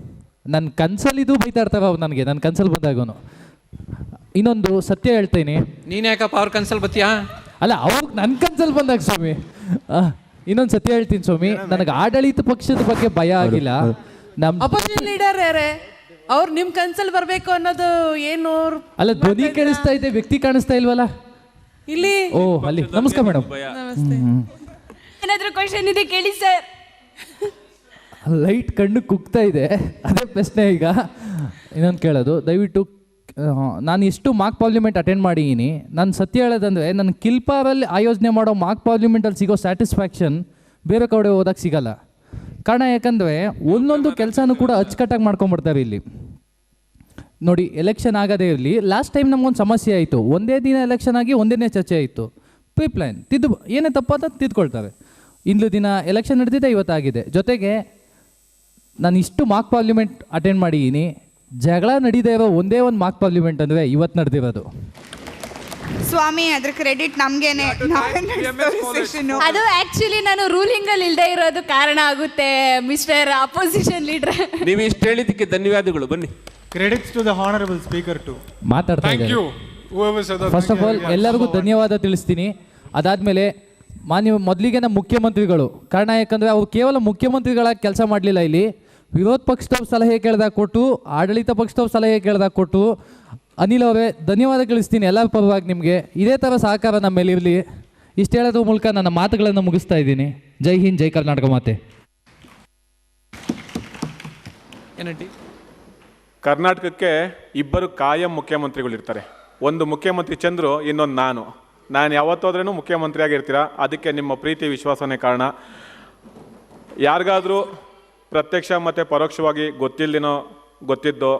ನನ್ನ ಕನ್ಸಲ್ಲಿ ಇದು ಬೈತಾ ಇರ್ತಾವ ಅವ್ರು ನನಗೆ, ನನ್ನ ಕನ್ಸಲ್ಲಿ ಬಂದಾಗನು. ಇನ್ನೊಂದು ಸತ್ಯ ಹೇಳ್ತೇನೆ. ನೀನು ಯಾಕಪ್ಪ ಅವ್ರ ಕನ್ಸಲ್ಲಿ ಬತ್ತೀಯಾ? ಅಲ್ಲ, ಅವ್ರಿಗೆ ನನ್ನ ಕನ್ಸಲ್ಲಿ ಬಂದಾಗ ಸ್ವಾಮಿ. ಇನ್ನೊಂದು ಸತ್ಯ ಹೇಳ್ತೀನಿ ಸ್ವಾಮಿ, ನನಗೆ ಆಡಳಿತ ಪಕ್ಷದ ಬಗ್ಗೆ ಭಯ ಆಗಿಲ್ಲ. ನಮ್ಮ ಅಪೋಸಿಷನ್ ಲೀಡರ್ ಯಾರೇ ಅವ್ರು ನಿಮ್ಮ ಕನ್ಸಲ್ಲಿ ಬರಬೇಕು ಅನ್ನೋದು ಏನು? ಅಲ್ಲ, ಧ್ವನಿ ಕೇಳಿಸ್ತಾ ಇದೆ, ವ್ಯಕ್ತಿ ಕಾಣಿಸ್ತಾ ಇಲ್ವಲ್ಲ ಇಲ್ಲಿ. ಓ, ಅಲ್ಲಿ. ನಮಸ್ಕಾರ ಮೇಡಮ್. ಏನಾದರೂ ಕ್ವಶನ್ ಇದೆ ಕೇಳಿ ಸರ್. ಲೈಟ್ ಕಣ್ಣು ಕುಗ್ತಾ ಇದೆ, ಅದೇ ಪ್ರಶ್ನೆ. ಈಗ ಇನ್ನೊಂದು ಕೇಳೋದು, ದಯವಿಟ್ಟು ನಾನು ಎಷ್ಟು ಮಾಕ್ ಪಾರ್ಲಿಮೆಂಟ್ ಅಟೆಂಡ್ ಮಾಡಿದ್ದೀನಿ. ನಾನು ಸತ್ಯ ಹೇಳೋದಂದರೆ, ನನ್ನ ಕಿಲ್ಪಾರಲ್ಲಿ ಆಯೋಜನೆ ಮಾಡೋ ಮಾಕ್ ಪಾರ್ಲಿಮೆಂಟಲ್ಲಿ ಸಿಗೋ ಸ್ಯಾಟಿಸ್ಫ್ಯಾಕ್ಷನ್ ಬೇರೆ ಕಡೆ ಹೋದಾಗ ಸಿಗಲ್ಲ. ಕಾರಣ ಯಾಕಂದರೆ ಒಂದೊಂದು ಕೆಲಸನೂ ಕೂಡ ಅಚ್ಚುಕಟ್ಟಾಗಿ ಮಾಡ್ಕೊಂಡ್ಬಿಡ್ತಾರೆ ಇಲ್ಲಿ. ನೋಡಿ, ಎಲೆಕ್ಷನ್ ಆಗೋದೇ ಇರಲಿ, ಲಾಸ್ಟ್ ಟೈಮ್ ನಮಗೊಂದು ಸಮಸ್ಯೆ ಆಯಿತು. ಒಂದೇ ದಿನ ಎಲೆಕ್ಷನ್ ಆಗಿ ಒಂದೇ ಚರ್ಚೆ ಆಯಿತು. ಪ್ರೀಪ್ಲ್ಯಾನ್ ಏನೇ ತಪ್ಪಾದ ತಿದ್ಕೊಳ್ತಾರೆ. ಇಂದು ದಿನ ಎಲೆಕ್ಷನ್ ನಡೆದಿದೆ, ಇವತ್ತಾಗಿದೆ. ಜೊತೆಗೆ ನಾನು ಇಷ್ಟು ಮಾಕ್ ಪಾರ್ಲಿಮೆಂಟ್ ಅಟೆಂಡ್ ಮಾಡಿದ್ದೀನಿ. ಜಗಳ ನಡೀದೇ ಇರೋ ಒಂದೇ ಒಂದು ಮಾಕ್ ಪಾರ್ಲಿಮೆಂಟ್ ಅಂದರೆ ಇವತ್ತು ನಡೆದಿರೋದು. ಸ್ವಾಮಿ, ಅದ್ರ ಕ್ರೆಡಿಟ್ ನಮಗೇನೆ. ಅದು ಆಕ್ಚುಲಿ ನಾನು ರೂಲಿಂಗಲ್ಲಿ ಇಲ್ಲದೆ ಇರೋದು ಕಾರಣ ಆಗುತ್ತೆ ಮಿಸ್ಟರ್ ಅಪೋಸಿಷನ್ ಲೀಡರ್. ನೀವು ಇಷ್ಟು ಹೇಳಿದ್ದಕ್ಕೆ ಧನ್ಯವಾದಗಳು. ಬನ್ನಿ. Credits to the honourable speaker to ಮಾತಾಡ್ತಾ ಇದ್ದಾರೆ. ಫಸ್ಟ್ ಆಫ್ ಆಲ್ ಎಲ್ಲರಿಗೂ ಧನ್ಯವಾದ ತಿಳಿಸ್ತೀನಿ. ಅದಾದಮೇಲೆ ಮೊದಲಿಗೆ ನಮ್ಮ ಮುಖ್ಯಮಂತ್ರಿಗಳು. ಕಾರಣ ಯಾಕಂದರೆ ಅವರು ಕೇವಲ ಮುಖ್ಯಮಂತ್ರಿಗಳಾಗಿ ಕೆಲಸ ಮಾಡಲಿಲ್ಲ. ಇಲ್ಲಿ ವಿರೋಧ ಪಕ್ಷದವ್ರು ಸಲಹೆ ಕೇಳಿದಾಗ ಕೊಟ್ಟು, ಆಡಳಿತ ಪಕ್ಷದವ್ರು ಸಲಹೆ ಕೇಳಿದಾಗ ಕೊಟ್ಟು, ಅನಿಲ್ ಅವರೇ, ಧನ್ಯವಾದ ತಿಳಿಸ್ತೀನಿ ಎಲ್ಲರ ಪರವಾಗಿ ನಿಮಗೆ. ಇದೇ ಥರ ಸಹಕಾರ ನಮ್ಮ ಮೇಲೆ ಇರಲಿ. ಇಷ್ಟು ಹೇಳೋದ್ರ ಮೂಲಕ ನನ್ನ ಮಾತುಗಳನ್ನು ಮುಗಿಸ್ತಾ ಇದ್ದೀನಿ. ಜೈ ಹಿಂದ್, ಜೈ ಕರ್ನಾಟಕ ಮಾತೆ. ಏನಂಟಿ? ಕರ್ನಾಟಕಕ್ಕೆ ಇಬ್ಬರು ಕಾಯಂ ಮುಖ್ಯಮಂತ್ರಿಗಳಿರ್ತಾರೆ. ಒಂದು ಮುಖ್ಯಮಂತ್ರಿ ಚಂದ್ರು, ಇನ್ನೊಂದು ನಾನು ಯಾವತ್ತೋದ್ರೂ ಮುಖ್ಯಮಂತ್ರಿಯಾಗಿರ್ತೀರ. ಅದಕ್ಕೆ ನಿಮ್ಮ ಪ್ರೀತಿ ವಿಶ್ವಾಸನೇ ಕಾರಣ. ಯಾರಿಗಾದರೂ ಪ್ರತ್ಯಕ್ಷ ಮತ್ತು ಪರೋಕ್ಷವಾಗಿ ಗೊತ್ತಿಲ್ಲದಿನೋ ಗೊತ್ತಿದ್ದೋ,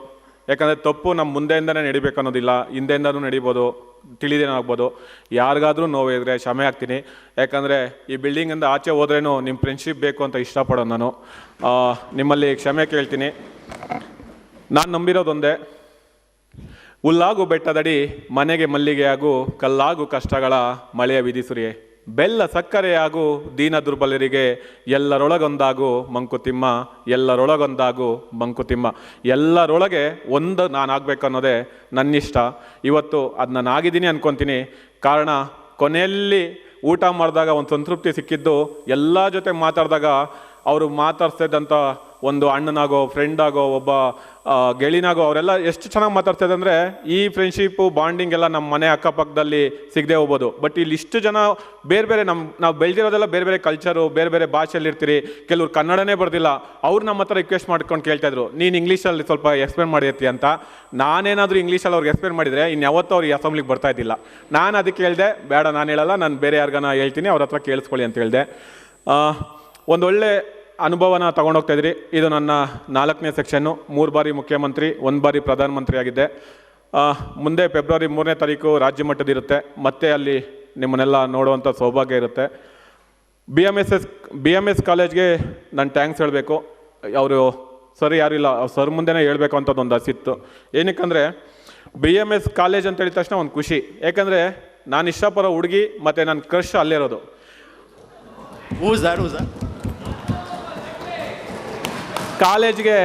ಯಾಕಂದರೆ ತಪ್ಪು ನಮ್ಮ ಮುಂದೆಯಿಂದನೇ ನಡಿಬೇಕು ಅನ್ನೋದಿಲ್ಲ, ಹಿಂದೆಯಿಂದನೂ ನಡಿಬೋದು, ತಿಳಿದೇನೋ ಆಗ್ಬೋದು. ಯಾರಿಗಾದರೂ ನೋವಿದ್ರೆ ಕ್ಷಮೆ ಆಗ್ತೀನಿ. ಯಾಕಂದರೆ ಈ ಬಿಲ್ಡಿಂಗಿಂದ ಆಚೆ ಹೋದ್ರೇನು ನಿಮ್ಮ ಫ್ರೆಂಡ್ಶಿಪ್ ಬೇಕು ಅಂತ ಇಷ್ಟಪಡೋದು ನಾನು. ನಿಮ್ಮಲ್ಲಿ ಕ್ಷಮೆ ಕೇಳ್ತೀನಿ. ನಾನು ನಂಬಿರೋದೊಂದೇ, ಹುಲ್ಲಾಗು ಬೆಟ್ಟದಡಿ ಮನೆಗೆ ಮಲ್ಲಿಗೆಯಾಗು, ಕಲ್ಲಾಗು ಕಷ್ಟಗಳ ಮಳೆಯ ವಿಧಿಸುರಿಯೇ, ಬೆಲ್ಲ ಸಕ್ಕರೆಯಾಗು ದೀನ ದುರ್ಬಲರಿಗೆ, ಎಲ್ಲರೊಳಗೊಂದಾಗು ಮಂಕುತಿಮ್ಮ, ಎಲ್ಲರೊಳಗೊಂದಾಗು ಮಂಕುತಿಮ್ಮ. ಎಲ್ಲರೊಳಗೆ ಒಂದು ನಾನು ಆಗಬೇಕನ್ನೋದೇ ನನ್ನಿಷ್ಟ. ಇವತ್ತು ಅದು ನಾನು ಆಗಿದ್ದೀನಿ ಅನ್ಕೊತೀನಿ. ಕಾರಣ, ಕೊನೆಯಲ್ಲಿ ಊಟ ಮಾಡಿದಾಗ ಒಂದು ಸಂತೃಪ್ತಿ ಸಿಕ್ಕಿದ್ದು, ಎಲ್ಲ ಜೊತೆ ಮಾತಾಡಿದಾಗ ಅವರು ಮಾತಾಡ್ಸ್ತಿದ್ದಂಥ ಒಂದು ಅಣ್ಣನಾಗೋ, ಫ್ರೆಂಡಾಗೋ, ಒಬ್ಬ ಗೆಳಿನಾಗೋ, ಅವರೆಲ್ಲ ಎಷ್ಟು ಚೆನ್ನಾಗಿ ಮಾತಾಡ್ತಿದೆ ಅಂದರೆ, ಈ ಫ್ರೆಂಡ್ಶಿಪ್ಪು ಬಾಂಡಿಂಗ್ ಎಲ್ಲ ನಮ್ಮ ಮನೆ ಅಕ್ಕಪಕ್ಕದಲ್ಲಿ ಸಿಗದೆ ಹೋಗ್ಬೋದು. ಬಟ್ ಇಲ್ಲಿ ಇಷ್ಟು ಜನ ಬೇರೆ ಬೇರೆ ನಾವು ಬೆಳೆದಿರೋದೆಲ್ಲ ಬೇರೆ ಬೇರೆ ಕಲ್ಚರು, ಬೇರೆ ಬೇರೆ ಭಾಷೆಯಲ್ಲಿ ಇರ್ತೀರಿ. ಕೆಲವ್ರು ಕನ್ನಡನೇ ಬರ್ದಿಲ್ಲ. ಅವ್ರು ನಮ್ಮ ಹತ್ರ ರಿಕ್ವೆಸ್ಟ್ ಮಾಡ್ಕೊಂಡು ಕೇಳ್ತಾಯಿದ್ರು, ನೀನು ಇಂಗ್ಲೀಷಲ್ಲಿ ಸ್ವಲ್ಪ ಎಕ್ಸ್ಪ್ಲೇನ್ ಮಾಡಿರ್ತಿ ಅಂತ. ನಾನೇನಾದರೂ ಇಂಗ್ಲೀಷಲ್ಲಿ ಅವ್ರಿಗೆ ಎಕ್ಸ್ಪ್ಲೇನ್ ಮಾಡಿದರೆ ಇನ್ಯಾವತ್ತೂ ಅವ್ರು ಈ ಅಸೆಂಬ್ಲಿಗೆ ಬರ್ತಾ ಇದ್ದಿಲ್ಲ. ನಾನು ಅದಕ್ಕೆ ಹೇಳಿದೆ, ಬೇಡ ನಾನು ಹೇಳಲ್ಲ, ನಾನು ಬೇರೆ ಯಾರಿಗಾನ ಹೇಳ್ತೀನಿ, ಅವ್ರ ಹತ್ರ ಕೇಳಿಸ್ಕೊಳ್ಳಿ ಅಂತ ಹೇಳಿದೆ. ಒಂದೊಳ್ಳೆ ಅನುಭವನ ತೊಗೊಂಡೋಗ್ತಾಯಿದ್ರಿ. ಇದು ನನ್ನ 4ನೇ ಸೆಕ್ಷನ್ನು. 3 ಬಾರಿ ಮುಖ್ಯಮಂತ್ರಿ, 1 ಬಾರಿ ಪ್ರಧಾನಮಂತ್ರಿ ಆಗಿದ್ದೆ. ಮುಂದೆ ಫೆಬ್ರವರಿ 3ನೇ ತಾರೀಕು ರಾಜ್ಯ ಮಟ್ಟದಿರುತ್ತೆ. ಮತ್ತೆ ಅಲ್ಲಿ ನಿಮ್ಮನ್ನೆಲ್ಲ ನೋಡುವಂಥ ಸೌಭಾಗ್ಯ ಇರುತ್ತೆ. ಬಿ ಎಮ್ ಎಸ್ ಕಾಲೇಜ್ಗೆ ನಾನು ಥ್ಯಾಂಕ್ಸ್ ಹೇಳಬೇಕು. ಅವರು ಸರ್ ಯಾರು ಇಲ್ಲ, ಸರ್ ಮುಂದೆನೇ ಹೇಳಬೇಕು ಅಂತದ್ದು ಒಂದು ಹಸಿತ್ತು. ಏನಕ್ಕಂದರೆ BMS ಕಾಲೇಜ್ ಅಂತ ಹೇಳಿದ ತಕ್ಷಣ ಒಂದು ಖುಷಿ. ಯಾಕಂದರೆ ನಾನು ಇಷ್ಟಪಡೋ ಹುಡುಗಿ ಮತ್ತು ನನ್ನ ಕ್ರಶ್ ಅಲ್ಲೇ ಇರೋದು. ಕಾಲೇಜ್ಗೆ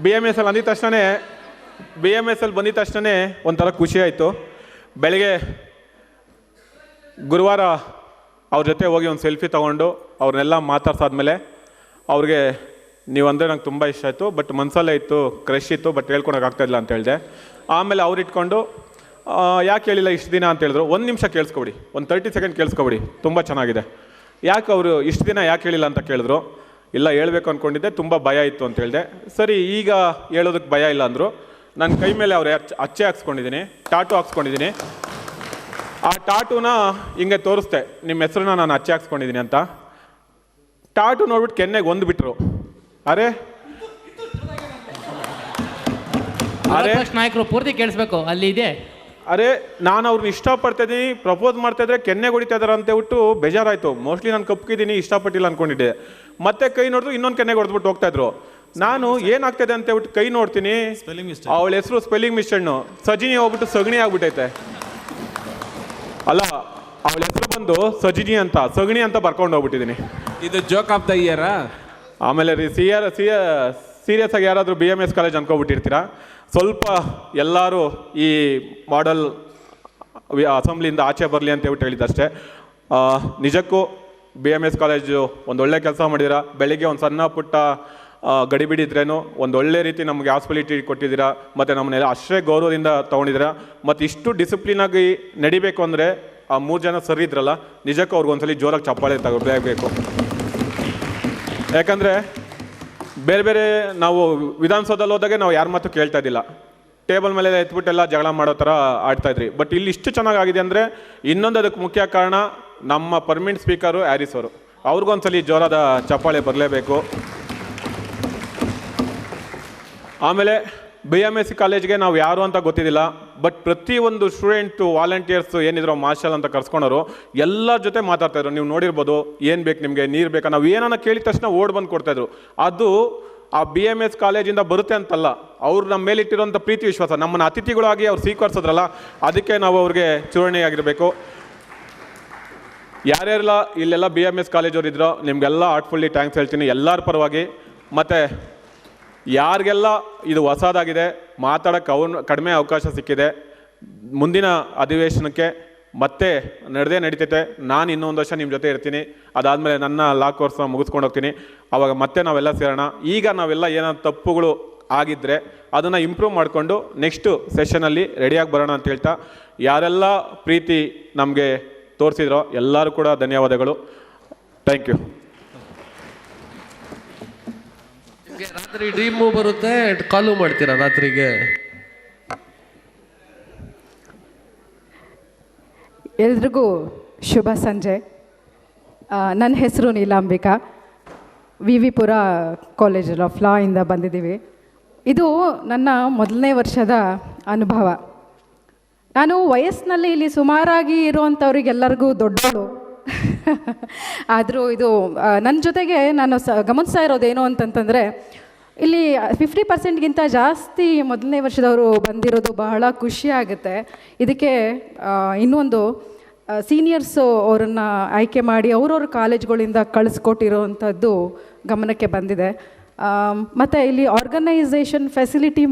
BMS ಅಲ್ಲಿ ಬಂದಿದ ತಕ್ಷಣ ಒಂಥರ ಖುಷಿ ಆಯಿತು. ಬೆಳಗ್ಗೆ ಗುರುವಾರ ಅವ್ರ ಜೊತೆ ಹೋಗಿ ಒಂದು ಸೆಲ್ಫಿ ತೊಗೊಂಡು ಅವ್ರನ್ನೆಲ್ಲ ಮಾತಾಡ್ಸಾದ್ಮೇಲೆ ಅವ್ರಿಗೆ ನೀವು ಅಂದರೆ ನಂಗೆ ತುಂಬ ಇಷ್ಟ ಆಯಿತು, ಬಟ್ ಮನಸ್ಸಲ್ಲೇ ಇತ್ತು, ಕ್ರಶ್ ಇತ್ತು, ಬಟ್ ಹೇಳ್ಕೊಳಕ್ಕಾಗ್ತಾಯಿಲ್ಲ ಅಂತ ಹೇಳಿದೆ. ಆಮೇಲೆ ಅವ್ರು ಇಟ್ಕೊಂಡು ಯಾಕೆ ಹೇಳಿಲ್ಲ ಇಷ್ಟು ದಿನ ಅಂತ ಹೇಳಿದ್ರು. 1 ನಿಮಿಷ ಕೇಳಿಸ್ಕೊಬಿಡಿ, ಒಂದು 30 ಸೆಕೆಂಡ್ ಕೇಳಿಸ್ಕೊಬಿಡಿ, ತುಂಬ ಚೆನ್ನಾಗಿದೆ. ಯಾಕೆ ಅವರು ಇಷ್ಟು ದಿನ ಯಾಕೆ ಹೇಳಿಲ್ಲ ಅಂತ ಕೇಳಿದ್ರು. ಇಲ್ಲ ಹೇಳಬೇಕು ಅಂದ್ಕೊಂಡಿದ್ದೆ, ತುಂಬ ಭಯ ಇತ್ತು ಅಂತ ಹೇಳಿದೆ. ಸರಿ, ಈಗ ಹೇಳೋದಕ್ಕೆ ಭಯ ಇಲ್ಲ ಅಂದರು. ನನ್ನ ಕೈ ಮೇಲೆ ಅವ್ರು ಅಚ್ಚೆ ಹಾಕ್ಸ್ಕೊಂಡಿದ್ದೀನಿ, ಟಾಟು ಹಾಕ್ಸ್ಕೊಂಡಿದ್ದೀನಿ. ಆ ಟಾಟುನ ಹಿಂಗೆ ತೋರಿಸ್ದೆ, ನಿಮ್ಮ ಹೆಸರನ್ನ ನಾನು ಅಚ್ಚೆ ಹಾಕ್ಸ್ಕೊಂಡಿದ್ದೀನಿ ಅಂತ. ಟಾಟು ನೋಡ್ಬಿಟ್ಟು ಕೆನ್ನೆಗೆ ಒಂದ್ಬಿಟ್ರು. ಅರೆ ನಾಯಕರು ಪೂರ್ತಿ ಕೇಳಿಸ್ಬೇಕು, ಅಲ್ಲಿ ಇದೆ. ಅರೆ ನಾನು ಅವ್ರನ್ನ ಇಷ್ಟಪಡ್ತಾಯಿದ್ದೀನಿ, ಪ್ರಪೋಸ್ ಮಾಡ್ತಾಯಿದ್ರೆ ಕೆನ್ನೆ ಹೊಡಿತಾ ಇದ್ದಾರೆ ಅಂತ ಹೇಳ್ಬಿಟ್ಟು ಬೇಜಾರಾಯಿತು. ಮೋಸ್ಟ್ಲಿ ನಾನು ಕಪ್ಪಿದ್ದೀನಿ, ಇಷ್ಟಪಟ್ಟಿಲ್ಲ ಅಂದ್ಕೊಂಡಿದ್ದೆ. ಮತ್ತೆ ಕೈ ನೋಡಿದ್ರು ಇನ್ನೊಂದು ಕೆನ್ನೆಗೆ ಹೊಡೆದ್ಬಿಟ್ಟು ಹೋಗ್ತಾಯಿದ್ರು. ನಾನು ಏನಾಗ್ತಾಯಿದೆ ಅಂತ ಹೇಳ್ಬಿಟ್ಟು ಕೈ ನೋಡ್ತೀನಿ, ಅವಳ ಹೆಸರು ಸ್ಪೆಲ್ಲಿಂಗ್ ಮಿಸ್ಟೇಕ್ನು, ಸಜಿನಿ ಹೋಗ್ಬಿಟ್ಟು ಸಗಣಿ ಆಗ್ಬಿಟ್ಟೈತೆ. ಅಲ್ಲ, ಅವಳ ಹೆಸರು ಬಂದು ಸಜಿನಿ ಅಂತ, ಸಗಣಿ ಅಂತ ಬರ್ಕೊಂಡು ಹೋಗ್ಬಿಟ್ಟಿದ್ದೀನಿ. ಇದು ಜೋಕ್ ಆಫ್ ದ ಇಯರಾ? ಆಮೇಲೆ ಸೀರಿಯಸ್ ಆಗಿ ಯಾರಾದರೂ BMS ಕಾಲೇಜ್ ಅನ್ಕೊಬಿಟ್ಟಿರ್ತೀರಾ. ಸ್ವಲ್ಪ ಎಲ್ಲರೂ ಈ ಮಾಡೆಲ್ ಅಸೆಂಬ್ಲಿಯಿಂದ ಆಚೆ ಬರಲಿ ಅಂತ ಹೇಳ್ಬಿಟ್ಟು ಹೇಳಿದ್ದಷ್ಟೇ. ನಿಜಕ್ಕೂ BMS ಕಾಲೇಜು ಒಂದೊಳ್ಳೆ ಕೆಲಸ ಮಾಡಿದ್ದೀರಾ. ಬೆಳಿಗ್ಗೆ ಒಂದು ಸಣ್ಣ ಪುಟ್ಟ ಗಡಿಬಿಡಿದ್ರೇನು ಒಂದೊಳ್ಳೆ ರೀತಿ ನಮಗೆ ಹಾಸ್ಪಿಲಿಟಿ ಕೊಟ್ಟಿದ್ದೀರಾ, ಮತ್ತು ನಮ್ಮನ್ನೆಲ್ಲ ಅಷ್ಟೇ ಗೌರವದಿಂದ ತೊಗೊಂಡಿದ್ದೀರಾ. ಮತ್ತು ಇಷ್ಟು ಡಿಸಿಪ್ಲಿನಾಗಿ ನಡಿಬೇಕು ಅಂದರೆ ಆ 3 ಜನ ಸರಿ ಇದ್ರಲ್ಲ, ನಿಜಕ್ಕೂ ಅವ್ರಿಗೊಂದ್ಸಲಿ ಜೋರಾಗಿ ಚಪ್ಪಾಳೆ ತಗೋಬೇಕು. ಯಾಕಂದರೆ ಬೇರೆ ಬೇರೆ ನಾವು ವಿಧಾನಸೌಧದಲ್ಲಿ ಹೋದಾಗೆ ನಾವು ಯಾರ ಮಾತು ಕೇಳ್ತಾ ಇದ್ದಿಲ್ಲ, ಟೇಬಲ್ ಮೇಲೆ ಎತ್ಬಿಟ್ಟೆಲ್ಲ ಜಗಳ ಮಾಡೋ ಥರ ಆಡ್ತಾಯಿದ್ರಿ. ಬಟ್ ಇಲ್ಲಿ ಇಷ್ಟು ಚೆನ್ನಾಗಿದೆ ಅಂದರೆ ಇನ್ನೊಂದು ಅದಕ್ಕೆ ಮುಖ್ಯ ಕಾರಣ ನಮ್ಮ ಪರ್ಮನೆಂಟ್ ಸ್ಪೀಕರು ಹ್ಯಾರಿಸ್ ಅವರು. ಅವ್ರಿಗೊಂದ್ಸಲಿ ಜೋರಾದ ಚಪ್ಪಾಳೆ ಬರಲೇಬೇಕು. ಆಮೇಲೆ BMS ಕಾಲೇಜ್ಗೆ ನಾವು ಯಾರು ಅಂತ ಗೊತ್ತಿದ್ದಿಲ್ಲ, ಬಟ್ ಪ್ರತಿಯೊಂದು ಸ್ಟೂಡೆಂಟು ವಾಲಂಟಿಯರ್ಸು ಏನಿದ್ರು ಮಾರ್ಷಲ್ ಅಂತ ಕರ್ಸ್ಕೊಂಡವರು ಎಲ್ಲರ ಜೊತೆ ಮಾತಾಡ್ತಾಯಿದ್ರು. ನೀವು ನೋಡಿರ್ಬೋದು, ಏನು ಬೇಕು ನಿಮಗೆ, ನೀರು ಬೇಕಾ, ನಾವು ಏನನ್ನ ಕೇಳಿದ ತಕ್ಷಣ ಓಡ್ ಬಂದು ಕೊಡ್ತಾಯಿದ್ರು. ಅದು ಆ BMS ಕಾಲೇಜಿಂದ ಬರುತ್ತೆ ಅಂತಲ್ಲ, ಅವ್ರು ನಮ್ಮ ಮೇಲಿಟ್ಟಿರೋಂಥ ಪ್ರೀತಿ ವಿಶ್ವಾಸ, ನಮ್ಮನ್ನು ಅತಿಥಿಗಳಾಗಿ ಅವ್ರು ಸ್ವೀಕರಿಸಿದ್ರಲ್ಲ, ಅದಕ್ಕೆ ನಾವು ಅವ್ರಿಗೆ ಚೂರಣೆಯಾಗಿರಬೇಕು. ಯಾರ್ಯಾರೆಲ್ಲ ಇಲ್ಲೆಲ್ಲ BMS ಕಾಲೇಜವ್ರು ಇದ್ರೋ ನಿಮಗೆಲ್ಲ ಹಾರ್ಟ್ಫುಲ್ಲಿ ಥ್ಯಾಂಕ್ಸ್ ಹೇಳ್ತೀನಿ ಎಲ್ಲರ ಪರವಾಗಿ. ಮತ್ತು ಯಾರಿಗೆಲ್ಲ ಇದು ಹೊಸದಾಗಿದೆ, ಮಾತಾಡೋಕ್ಕೆ ಕಡಿಮೆ ಅವಕಾಶ ಸಿಕ್ಕಿದೆ, ಮುಂದಿನ ಅಧಿವೇಶನಕ್ಕೆ ಮತ್ತೆ ನಡೀತೈತೆ. ನಾನು ಇನ್ನೊಂದು ವರ್ಷ ನಿಮ್ಮ ಜೊತೆ ಇರ್ತೀನಿ. ಅದಾದಮೇಲೆ ನನ್ನ ಲಾ ಕೋರ್ಸ್ನ ಮುಗಿಸ್ಕೊಂಡು ಹೋಗ್ತೀನಿ. ಆವಾಗ ಮತ್ತೆ ನಾವೆಲ್ಲ ಸೇರೋಣ. ಈಗ ನಾವೆಲ್ಲ ಏನಾದ್ರು ತಪ್ಪುಗಳು ಆಗಿದ್ದರೆ ಅದನ್ನು ಇಂಪ್ರೂವ್ ಮಾಡಿಕೊಂಡು ನೆಕ್ಸ್ಟು ಸೆಷನಲ್ಲಿ ರೆಡಿಯಾಗಿ ಬರೋಣ ಅಂತ ಹೇಳ್ತಾ, ಯಾರೆಲ್ಲ ಪ್ರೀತಿ ನಮಗೆ ತೋರಿಸಿದ್ರೋ ಎಲ್ಲರೂ ಕೂಡ ಧನ್ಯವಾದಗಳು. Thank you. ರಾತ್ರಿ ಡ್ರೀಮು ಬರುತ್ತೆ, ಕಾಲು ಮಾಡ್ತೀರಾ ರಾತ್ರಿಗೆ? ಎಲ್ರಿಗೂ ಶುಭ ಸಂಜೆ. ನನ್ನ ಹೆಸರು ನೀಲಾಂಬಿಕಾ, ವಿ ಪುರ ಕಾಲೇಜ್ ಆಫ್ ಲಾ ಇಂದ ಬಂದಿದ್ದೀವಿ. ಇದು ನನ್ನ ಮೊದಲನೇ ವರ್ಷದ ಅನುಭವ. ನಾನು ವಯಸ್ಸಿನಲ್ಲಿ ಇಲ್ಲಿ ಸುಮಾರಾಗಿ ಇರುವಂಥವ್ರಿಗೆಲ್ಲರಿಗೂ ದೊಡ್ಡವಳು. ಆದರೂ ಇದು ನನ್ನ ಜೊತೆಗೆ ನಾನು ಗಮನಿಸ್ತಾ ಇರೋದೇನು ಅಂತಂತಂದರೆ, ಇಲ್ಲಿ 50%ಗಿಂತ ಜಾಸ್ತಿ ಮೊದಲನೇ ವರ್ಷದವರು ಬಂದಿರೋದು ಬಹಳ ಖುಷಿ ಆಗುತ್ತೆ. ಇದಕ್ಕೆ ಇನ್ನೊಂದು ಸೀನಿಯರ್ಸು ಅವರನ್ನು ಆಯ್ಕೆ ಮಾಡಿ ಅವ್ರವ್ರ ಕಾಲೇಜ್ಗಳಿಂದ ಕಳಿಸ್ಕೊಟ್ಟಿರೋವಂಥದ್ದು ಗಮನಕ್ಕೆ ಬಂದಿದೆ. ಮತ್ತು ಇಲ್ಲಿ ಆರ್ಗನೈಸೇಷನ್ ಫೆಸಿಲಿಟಿ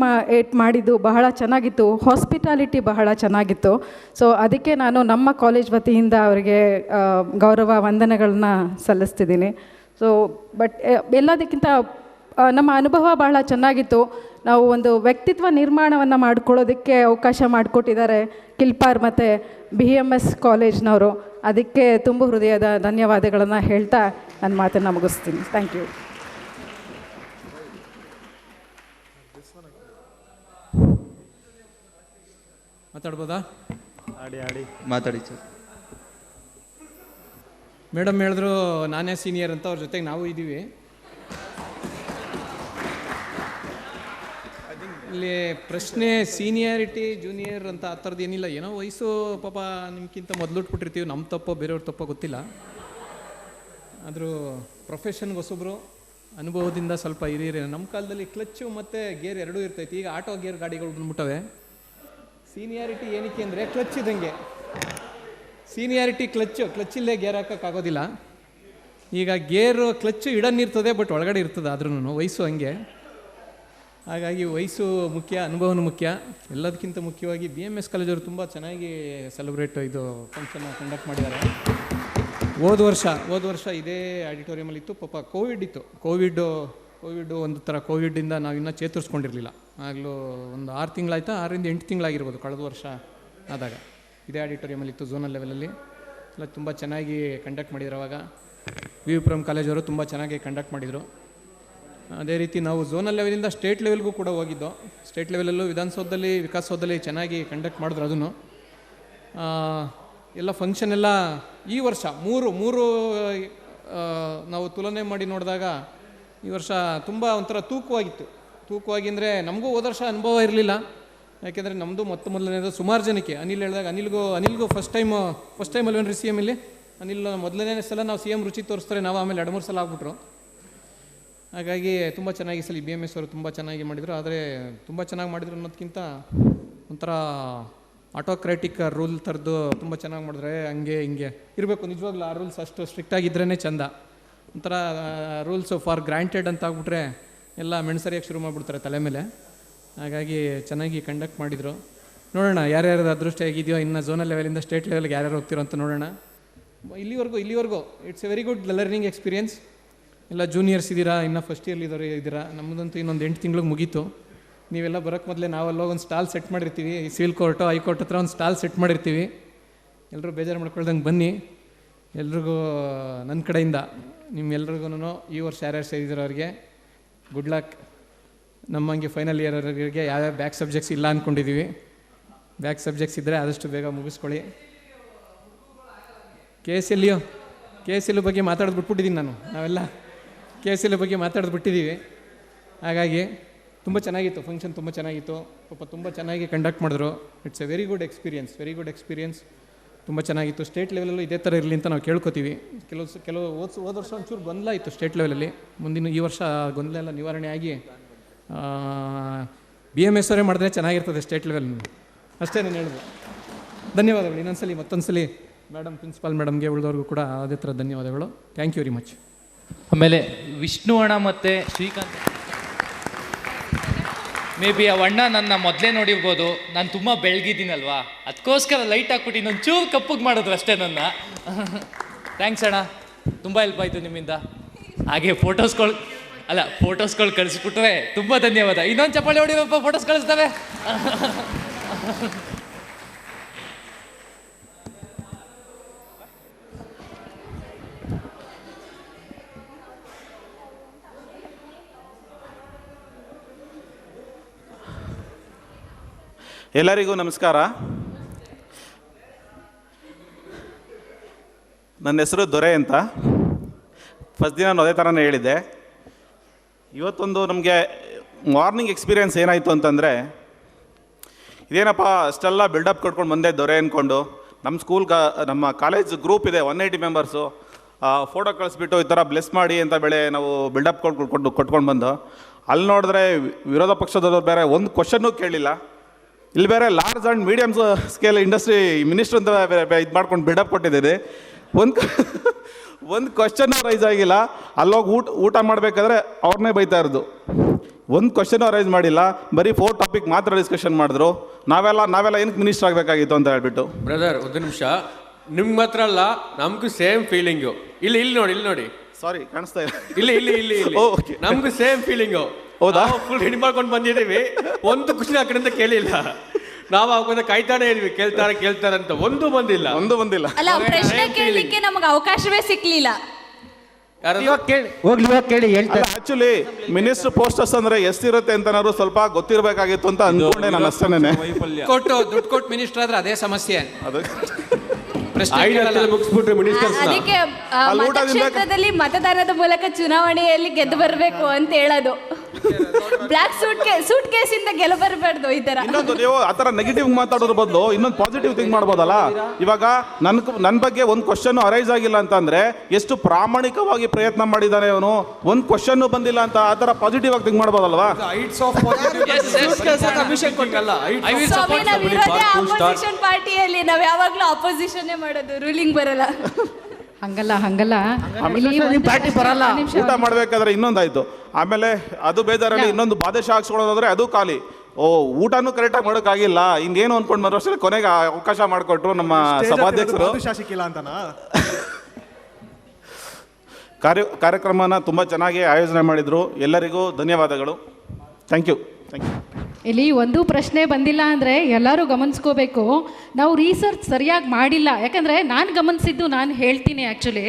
ಮಾಡಿದ್ದು ಬಹಳ ಚೆನ್ನಾಗಿತ್ತು, ಹಾಸ್ಪಿಟಾಲಿಟಿ ಬಹಳ ಚೆನ್ನಾಗಿತ್ತು. ಸೊ ಅದಕ್ಕೆ ನಾನು ನಮ್ಮ ಕಾಲೇಜ್ ವತಿಯಿಂದ ಅವರಿಗೆ ಗೌರವ ವಂದನೆಗಳನ್ನ ಸಲ್ಲಿಸ್ತಿದ್ದೀನಿ. ಸೊ ಬಟ್ ಎಲ್ಲದಕ್ಕಿಂತ ನಮ್ಮ ಅನುಭವ ಬಹಳ ಚೆನ್ನಾಗಿತ್ತು. ನಾವು ಒಂದು ವ್ಯಕ್ತಿತ್ವ ನಿರ್ಮಾಣವನ್ನು ಮಾಡ್ಕೊಳ್ಳೋದಕ್ಕೆ ಅವಕಾಶ ಮಾಡಿಕೊಟ್ಟಿದ್ದಾರೆ ಕಿಲ್ಪಾರ್ ಮತ್ತು BMS ಕಾಲೇಜ್ನವರು. ಅದಕ್ಕೆ ತುಂಬ ಹೃದಯದ ಧನ್ಯವಾದಗಳನ್ನು ಹೇಳ್ತಾ ನನ್ನ ಮಾತನ್ನು ಮುಗಿಸ್ತೀನಿ. Thank you. ಮಾತಾಡ್ಬೋದಾ? ಆಡಿ ಮಾತಾಡಿ ಸರ್. ಮೇಡಮ್ ಹೇಳಿದ್ರು ನಾನೇ ಸೀನಿಯರ್ ಅಂತ, ಅವ್ರ ಜೊತೆಗೆ ನಾವು ಇದ್ದೀವಿ. ಇಲ್ಲಿ ಪ್ರಶ್ನೆ ಸೀನಿಯಾರಿಟಿ ಜೂನಿಯರ್ ಅಂತ ಆ ಥರದ್ದು ಏನಿಲ್ಲ. ಏನೋ ವಯಸ್ಸು ಪಾಪ ನಿಮ್ಗಿಂತ ಮೊದಲು ಉಟ್ಬಿಟ್ಟಿರ್ತೀವಿ, ನಮ್ಮ ತಪ್ಪೋ ಬೇರೆಯವ್ರ ತಪ್ಪೋ ಗೊತ್ತಿಲ್ಲ. ಆದರೂ ಪ್ರೊಫೆಷನ್ಗೆ ಹೊಸಬ್ರು, ಅನುಭವದಿಂದ ಸ್ವಲ್ಪ ಹಿರಿಯರು. ನಮ್ಮ ಕಾಲದಲ್ಲಿ ಕ್ಲಚ್ಚು ಮತ್ತು ಗೇರ್ ಎರಡೂ ಇರ್ತೈತಿ. ಈಗ ಆಟೋ ಗೇರ್ ಗಾಡಿಗಳು ಬಂದ್ಬಿಟ್ಟವೆ. ಸೀನಿಯಾರಿಟಿ ಏನಕ್ಕೆ ಅಂದರೆ ಕ್ಲಚ್ ಇದ್ದಂಗೆ. ಸೀನಿಯಾರಿಟಿ ಕ್ಲಚ್ಚಿಲ್ಲೇ ಗೇರ್ ಹಾಕೋಕ್ಕಾಗೋದಿಲ್ಲ. ಈಗ ಗೇರು ಕ್ಲಚ್ಚು ಇಡನ್ನಿರ್ತದೆ, ಬಟ್ ಒಳಗಡೆ ಇರ್ತದೆ. ಆದ್ರೂ ವಯಸ್ಸು ಹಂಗೆ. ಹಾಗಾಗಿ ವಯಸ್ಸು ಮುಖ್ಯ, ಅನುಭವನೂ ಮುಖ್ಯ. ಎಲ್ಲದಕ್ಕಿಂತ ಮುಖ್ಯವಾಗಿ BMS ಕಾಲೇಜವರು ತುಂಬ ಚೆನ್ನಾಗಿ ಸೆಲೆಬ್ರೇಟ್ ಇದು ಫಂಕ್ಷನ್ನ ಕಂಡಕ್ಟ್ ಮಾಡಿದ್ದಾರೆ. ಹೋದ ವರ್ಷ ಇದೇ ಆಡಿಟೋರಿಯಮಲ್ಲಿ ಇತ್ತು. ಪಾಪ ಕೋವಿಡ್ ಇತ್ತು. ಕೋವಿಡ್ ಒಂದು ಥರ ಕೋವಿಡಿಂದ ನಾವು ಇನ್ನೂ ಚೇತರಿಸ್ಕೊಂಡಿರಲಿಲ್ಲ. ಆಗಲೂ ಒಂದು 6 ತಿಂಗಳಾಯ್ತಾ, 6ರಿಂದ 8 ತಿಂಗಳಾಗಿರ್ಬೋದು ಕಳೆದ ವರ್ಷ ಆದಾಗ. ಇದೇ ಆಡಿಟೋರಿಯಮಲ್ಲಿ ಇತ್ತು, ಝೋನಲ್ ಲೆವೆಲಲ್ಲಿ ಎಲ್ಲ ತುಂಬ ಚೆನ್ನಾಗಿ ಕಂಡಕ್ಟ್ ಮಾಡಿದ್ರು. ಅವಾಗ ವಿ ಪುರಂ ಕಾಲೇಜವರು ತುಂಬ ಚೆನ್ನಾಗಿ ಕಂಡಕ್ಟ್ ಮಾಡಿದರು. ಅದೇ ರೀತಿ ನಾವು ಝೋನಲ್ ಲೆವೆಲಿಂದ ಸ್ಟೇಟ್ ಲೆವೆಲ್ಗೂ ಕೂಡ ಹೋಗಿದ್ದು. ಸ್ಟೇಟ್ ಲೆವೆಲಲ್ಲೂ ವಿಧಾನಸೌಧದಲ್ಲಿ, ವಿಕಾಸಸೌಧದಲ್ಲಿ ಚೆನ್ನಾಗಿ ಕಂಡಕ್ಟ್ ಮಾಡಿದ್ರು. ಅದನ್ನು ಎಲ್ಲ ಫಂಕ್ಷನ್ ಎಲ್ಲ ಈ ವರ್ಷ ಮೂರು ನಾವು ತುಲನೆ ಮಾಡಿ ನೋಡಿದಾಗ ಈ ವರ್ಷ ತುಂಬ ಒಂಥರ ತೂಕವಾಗಿ ಅಂದರೆ ನಮಗೂ ಹೋದ ವರ್ಷ ಅನುಭವ ಇರಲಿಲ್ಲ. ಯಾಕೆಂದರೆ ನಮ್ಮದು ಮೊದಲನೇದು ಸುಮಾರು ಜನಕ್ಕೆ ಅನಿಲ್ ಹೇಳಿದಾಗ ಅನಿಲ್ಗೂ ಫಸ್ಟ್ ಟೈಮ್ ಅಲ್ವೇನ್ರಿ CM ಇಲ್ಲಿ. ಅನಿಲ್ ಮೊದಲನೇ ಸಲ ನಾವು CM ರುಚಿ ತೋರಿಸ್ತಾರೆ, ನಾವು ಆಮೇಲೆ 2-3 ಸಲ ಆಗ್ಬಿಟ್ರು. ಹಾಗಾಗಿ ತುಂಬ ಚೆನ್ನಾಗಿ ಸಲ BMS ಅವರು ತುಂಬ ಚೆನ್ನಾಗಿ ಮಾಡಿದರು. ಆದರೆ ತುಂಬ ಚೆನ್ನಾಗಿ ಮಾಡಿದ್ರು ಅನ್ನೋದಕ್ಕಿಂತ ಒಂಥರ ಆಟೋಕ್ರಾಟಿಕ್ ರೂಲ್ ಥರದ್ದು ತುಂಬ ಚೆನ್ನಾಗಿ ಮಾಡಿದ್ರೆ. ಹಂಗೆ ಹಿಂಗೆ ಇರಬೇಕು ನಿಜವಾಗ್ಲೂ. ಆ ರೂಲ್ಸ್ ಅಷ್ಟು ಸ್ಟ್ರಿಕ್ಟಾಗಿದ್ರೇ ಚೆಂದ. ಒಂಥರ ರೂಲ್ಸು ಫಾರ್ ಗ್ರಾಂಟೆಡ್ ಅಂತ ಆಗ್ಬಿಟ್ರೆ ಎಲ್ಲ ಮೆಣಸರಿಯಾಗಿ ಶುರು ಮಾಡಿಬಿಡ್ತಾರೆ ತಲೆ ಮೇಲೆ. ಹಾಗಾಗಿ ಚೆನ್ನಾಗಿ ಕಂಡಕ್ಟ್ ಮಾಡಿದರು. ನೋಡೋಣ ಯಾರ್ಯಾರು ಅದೃಷ್ಟ ಹೇಗಿದೆಯೋ, ಇನ್ನು ಝೋನಲ್ ಲೆವೆಲಿಂದ ಸ್ಟೇಟ್ ಲೆವೆಲ್ಗೆ ಯಾರ್ಯಾರು ಹೋಗ್ತಿರೋ ಅಂತ ನೋಡೋಣ. ಇಲ್ಲಿವರೆಗೂ it's A very good learning experience. ಎಲ್ಲ ಜೂನಿಯರ್ಸ್ ಇದ್ದೀರಾ, ಇನ್ನು ಫಸ್ಟ್ ಇಯರ್ಲಿದ್ದವರು ನಮ್ಮದಂತೂ ಇನ್ನೊಂದು 8 ತಿಂಗಳಿಗೆ ಮುಗೀತು. ನೀವೆಲ್ಲ ಬರೋಕ್ಕೆ ಮೊದಲೇ ನಾವೆಲ್ಲ ಒಂದು ಸ್ಟಾಲ್ ಸೆಟ್ ಮಾಡಿರ್ತೀವಿ. ಈ ಸಿವಿಲ್ ಕೋರ್ಟು ಹೈಕೋರ್ಟ್ ಹತ್ರ ಒಂದು ಸ್ಟಾಲ್ ಸೆಟ್ ಮಾಡಿರ್ತೀವಿ. ಎಲ್ಲರೂ ಬೇಜಾರು ಮಾಡ್ಕೊಳ್ದಂಗೆ ಬನ್ನಿ. ಎಲ್ರಿಗೂ ನನ್ನ ಕಡೆಯಿಂದ ನಿಮ್ಮೆಲ್ರಿಗೂ ಈ ವರ್ಷ ಯಾರ್ಯಾರು ಸೇರಿದ್ರು ಅವ್ರಿಗೆ ಗುಡ್ ಲಕ್. ನಮ್ಮಂಗೆ ಫೈನಲ್ ಇಯರ್ವರೆಗೆ ಯಾವ್ಯಾವ ಬ್ಯಾಕ್ ಸಬ್ಜೆಕ್ಟ್ಸ್ ಇಲ್ಲ ಅಂದ್ಕೊಂಡಿದ್ದೀವಿ. ಬ್ಯಾಕ್ ಸಬ್ಜೆಕ್ಟ್ಸ್ ಇದ್ದರೆ ಆದಷ್ಟು ಬೇಗ ಮುಗಿಸ್ಕೊಳ್ಳಿ. KSL ಬಗ್ಗೆ ಮಾತಾಡೋದು ಬಿಟ್ಬಿಟ್ಟಿದ್ದೀನಿ ನಾನು. ನಾವೆಲ್ಲ KSL ಬಗ್ಗೆ ಮಾತಾಡೋದು ಬಿಟ್ಟಿದ್ದೀವಿ. ಹಾಗಾಗಿ ತುಂಬ ಚೆನ್ನಾಗಿತ್ತು ಫಂಕ್ಷನ್, ತುಂಬ ಚೆನ್ನಾಗಿತ್ತು. ಪಾಪ ತುಂಬ ಚೆನ್ನಾಗಿ ಕಂಡಕ್ಟ್ ಮಾಡಿದ್ರು. It's A very good experience. ತುಂಬ ಚೆನ್ನಾಗಿತ್ತು. ಸ್ಟೇಟ್ ಲೆವೆಲಲ್ಲೂ ಇದೇ ಥರ ಇರಲಿ ಅಂತ ನಾವು ಕೇಳ್ಕೊತೀವಿ. ಕೆಲವು ಹೋದ ವರ್ಷ ಒಂಚೂರು ಗೊಂದಲ ಇತ್ತು ಸ್ಟೇಟ್ ಲೆವೆಲಲ್ಲಿ. ಈ ವರ್ಷ ಗೊಂದಲ ಎಲ್ಲ ನಿವಾರಣೆ ಆಗಿ BMS ಅವರೇ ಮಾಡಿದ್ರೆ ಚೆನ್ನಾಗಿರ್ತದೆ ಸ್ಟೇಟ್ ಲೆವೆಲ್. ಅಷ್ಟೇ ನಾನು ಹೇಳಿದೆ. ಧನ್ಯವಾದಗಳು ಮತ್ತೊಂದ್ಸಲಿ ಮೇಡಮ್, ಪ್ರಿನ್ಸಿಪಾಲ್ ಮೇಡಮ್ಗೆ, ಉಳಿದವ್ರಿಗೂ ಕೂಡ ಅದೇ ಥರ ಧನ್ಯವಾದಗಳು. Thank you very much. ಆಮೇಲೆ ವಿಷ್ಣು ಅಣ್ಣ ಮತ್ತು ಶ್ರೀಕಾಂತ್, ಮೇ ಬಿ ಆ ಅಣ್ಣ ನನ್ನ ಮೊದಲೇ ನೋಡಿರ್ಬೋದು. ನಾನು ತುಂಬ ಬೆಳಗಿದ್ದೀನಲ್ವಾ, ಅದಕ್ಕೋಸ್ಕರ ಲೈಟ್ ಹಾಕ್ಬಿಟ್ಟು ಇನ್ನೊಂದು ಚೂರು ಕಪ್ಪಗೆ ಮಾಡಿದ್ರು ಅಷ್ಟೇ ನನ್ನ. ಥ್ಯಾಂಕ್ಸ್ ಅಣ್ಣ, ತುಂಬ ಹೆಲ್ಪ್ ಆಯಿತು ನಿಮ್ಮಿಂದ. ಹಾಗೆ ಅಲ್ಲ ಫೋಟೋಸ್ಗಳು ಕಳಿಸ್ಬಿಟ್ರೆ ತುಂಬಾ ಧನ್ಯವಾದ. ಇನ್ನೊಂದು ಚಪ್ಪಾಳೆ ಹೊಡಿರಪ್ಪ, ಫೋಟೋಸ್ ಕಳಿಸ್ತವೆ. ಎಲ್ಲರಿಗೂ ನಮಸ್ಕಾರ. ನನ್ನ ಹೆಸರು ದೊರೆ ಅಂತ. ಫಸ್ಟ್ ದಿನ ನಾನು ಅದೇ ಥರನೇ ಹೇಳಿದ್ದೆ. ಇವತ್ತೊಂದು ನಮಗೆ ಮಾರ್ನಿಂಗ್ ಎಕ್ಸ್ಪೀರಿಯೆನ್ಸ್ ಏನಾಯಿತು ಅಂತಂದರೆ, ಇದೇನಪ್ಪ ಅಷ್ಟೆಲ್ಲ ಬಿಲ್ಡಪ್ ಕೊಟ್ಕೊಂಡು ಬಂದೆ ದೊರೆ ಅಂದ್ಕೊಂಡು. ನಮ್ಮ ಕಾಲೇಜ್ ಗ್ರೂಪ್ ಇದೆ 180 ಮೆಂಬರ್ಸು. ಫೋಟೋ ಕಳಿಸ್ಬಿಟ್ಟು ಈ ಥರ ಬ್ಲೆಸ್ ಮಾಡಿ ಅಂತ ನಾವು ಬಿಲ್ಡಪ್ ಕೊಟ್ಕೊಂಡು ಬಂದು ಅಲ್ಲಿ ನೋಡಿದ್ರೆ ವಿರೋಧ ಪಕ್ಷದವ್ರು ಬೇರೆ ಒಂದು ಕ್ವಶನ್ನೂ ಕೇಳಿಲ್ಲ. ಇಲ್ಲಿ ಬೇರೆ large and medium scale industry minister ಅಂತ ಇದು ಮಾಡ್ಕೊಂಡು ಬಿಲ್ಡಪ್ ಕೊಟ್ಟಿದ್ದೀರಿ. ಒಂದು ಕ್ವಶನ್ನೂ ರೈಸ್ ಆಗಿಲ್ಲ. ಅಲ್ಲೋಗಿ ಊಟ ಮಾಡಬೇಕಾದ್ರೆ ಅವ್ರನ್ನೇ ಬೈತಾ ಇರೋದು. ಒಂದು ಕ್ವಶನ್ನೂ ರೈಸ್ ಮಾಡಿಲ್ಲ, ಬರೀ 4 ಟಾಪಿಕ್ ಮಾತ್ರ ಡಿಸ್ಕಷನ್ ಮಾಡಿದ್ರು. ನಾವೆಲ್ಲ ಏನಕ್ಕೆ ಮಿನಿಸ್ಟರ್ ಆಗಬೇಕಾಗಿತ್ತು ಅಂತ ಹೇಳ್ಬಿಟ್ಟು. ಬ್ರದರ್ ಒಂದು ನಿಮಿಷ, ನಿಮ್ಗೆ ಮಾತ್ರ ಅಲ್ಲ ನಮಗೂ ಸೇಮ್ ಫೀಲಿಂಗು. ಇಲ್ಲಿ ನೋಡಿ ಸಾರಿ ಕಾಣಿಸ್ತಾ ಇಲ್ಲ. ಇಲ್ಲಿ ನಮಗೂ ಸೇಮ್ ಫೀಲಿಂಗು. ಹೌದಾ? ಫುಲ್ ಹಿಡಿ ಮಾಡ್ಕೊಂಡು ಬಂದಿದ್ದೀವಿ. ಒಂದು ಖುಷಿ ಆ ಕಡೆಯಿಂದ ಕೇಳಿಲ್ಲ. ನಾವು ಆಗೋದ ಕಾಯ್ತಾನೆ ಇದೀವಿ, ಕೇಳ್ತಾರೆ ಅಂತ ಒಂದು ಬಂದಿಲ್ಲ. ಅಲ್ಲ, ಪ್ರಶ್ನೆ ಕೇಳಲಿಕ್ಕೆ ನಮಗೆ ಅವಕಾಶವೇ ಸಿಕ್ಲಿಲ್ಲ. ಕೇಳಿ ಹೇಳ್ತಾರೆ. ಆಕ್ಚುಲಿ ಮಿನಿಸ್ಟರ್ ಪೋಸ್ಟರ್ಸ್ ಅಂದ್ರೆ ಎಷ್ಟಿರುತ್ತೆ ಅಂತ ಸ್ವಲ್ಪ ಗೊತ್ತಿರಬೇಕಾಗಿತ್ತು ಅಂತ ಅನ್ಕೊಂಡೆ ನಾನು ಅಷ್ಟೇನೆ. ದುಡ್ಡು ಕೊಟ್ಟು ಮಿನಿಸ್ಟರ್ ಆದ್ರೆ ಅದೇ ಸಮಸ್ಯೆ. ಮುಗಿಸ್ಬಿಟ್ರೆ ಮಿನಿಸ್ಟರ್ಸ್ ಅದಕ್ಕೆ ಮತಕ್ಷೇತ್ರದಲ್ಲಿ ಮತದಾನದ ಮೂಲಕ ಚುನಾವಣೆಯಲ್ಲಿ ಗೆದ್ದು ಬರಬೇಕು ಅಂತ ಹೇಳೋದು. ಬ್ಲಾಕ್ ಸೂಟ್ ಕೇಸಿಂದ ಗೆಲ್ಲಬರಬಾರ್ದು ಈ ತರ. ಇನ್ನೊಂದು ನೀವು ಆ ಥರ ನೆಗೆಟಿವ್ ಮಾತಾಡೋದ್ರ ಬದಲು ಇನ್ನೊಂದು ಪಾಸಿಟಿವ್ ಥಿಂಕ್ ಮಾಡ್ಬೋದಲ್ಲ. ಇವಾಗ ನನ್ನ ಬಗ್ಗೆ ಒಂದು ಕ್ವಶನ್ ಅರೈಸ್ ಆಗಿಲ್ಲ ಅಂತಂದ್ರೆ ಎಷ್ಟು ಪ್ರಾಮಾಣಿಕವಾಗಿ ಪ್ರಯತ್ನ ಮಾಡಿದ್ದಾನೆ ಅವನು, ಒಂದು ಕ್ವಶನ್ ಬಂದಿಲ್ಲ ಅಂತ ಆ ಥರ ಪಾಸಿಟಿವ್ ಆಗಿ ಥಿಂಕ್ ಮಾಡ್ಬೋದಲ್ವಾ? ಅಪೋಸಿಷನ್ ಪಾರ್ಟಿಯಲ್ಲಿ ನಾವು ಯಾವಾಗ್ಲೂ ಅಪೋಸಿಷನ್ ಮಾಡೋದು, ರೂಲಿಂಗ್ ಬರಲ್ಲ. ಹಂಗಲ್ಲ ಪಾರ್ಟಿ ಬರಲ್ಲ. ಊಟ ಮಾಡ್ಬೇಕಾದ್ರೆ ಇನ್ನೊಂದಾಯ್ತು. ಆಮೇಲೆ ಅದು ಬೇಜಾರಲ್ಲಿ ಇನ್ನೊಂದು ಬಾದೇಶ ಹಾಕ್ಸ್ಕೊಳ್ಳೋದಾದ್ರೆ ಅದು ಖಾಲಿ. ಊಟನೂ ಕರೆಕ್ಟಾಗಿ ಮಾಡೋಕ್ಕಾಗಿಲ್ಲ. ಹಿಂಗೇನು ಅಂದ್ಕೊಂಡು ಬರೋ ಅಷ್ಟೇ ಕೊನೆಗೆ ಅವಕಾಶ ಮಾಡಿಕೊಟ್ರು ನಮ್ಮ ಸಭಾಧ್ಯಕ್ಷರು. ಕಾರ್ಯಕ್ರಮನ ತುಂಬ ಚೆನ್ನಾಗಿ ಆಯೋಜನೆ ಮಾಡಿದ್ರು. ಎಲ್ಲರಿಗೂ ಧನ್ಯವಾದಗಳು. Thank you. ಇಲ್ಲಿ ಒಂದು ಪ್ರಶ್ನೆ ಬಂದಿಲ್ಲ ಅಂದರೆ ಎಲ್ಲರೂ ಗಮನಿಸ್ಕೋಬೇಕು, ನಾವು ರಿಸರ್ಚ್ ಸರಿಯಾಗಿ ಮಾಡಿಲ್ಲ. ಯಾಕಂದರೆ ನಾನು ಗಮನಿಸಿದ್ದು ನಾನು ಹೇಳ್ತೀನಿ. ಆ್ಯಕ್ಚುಲಿ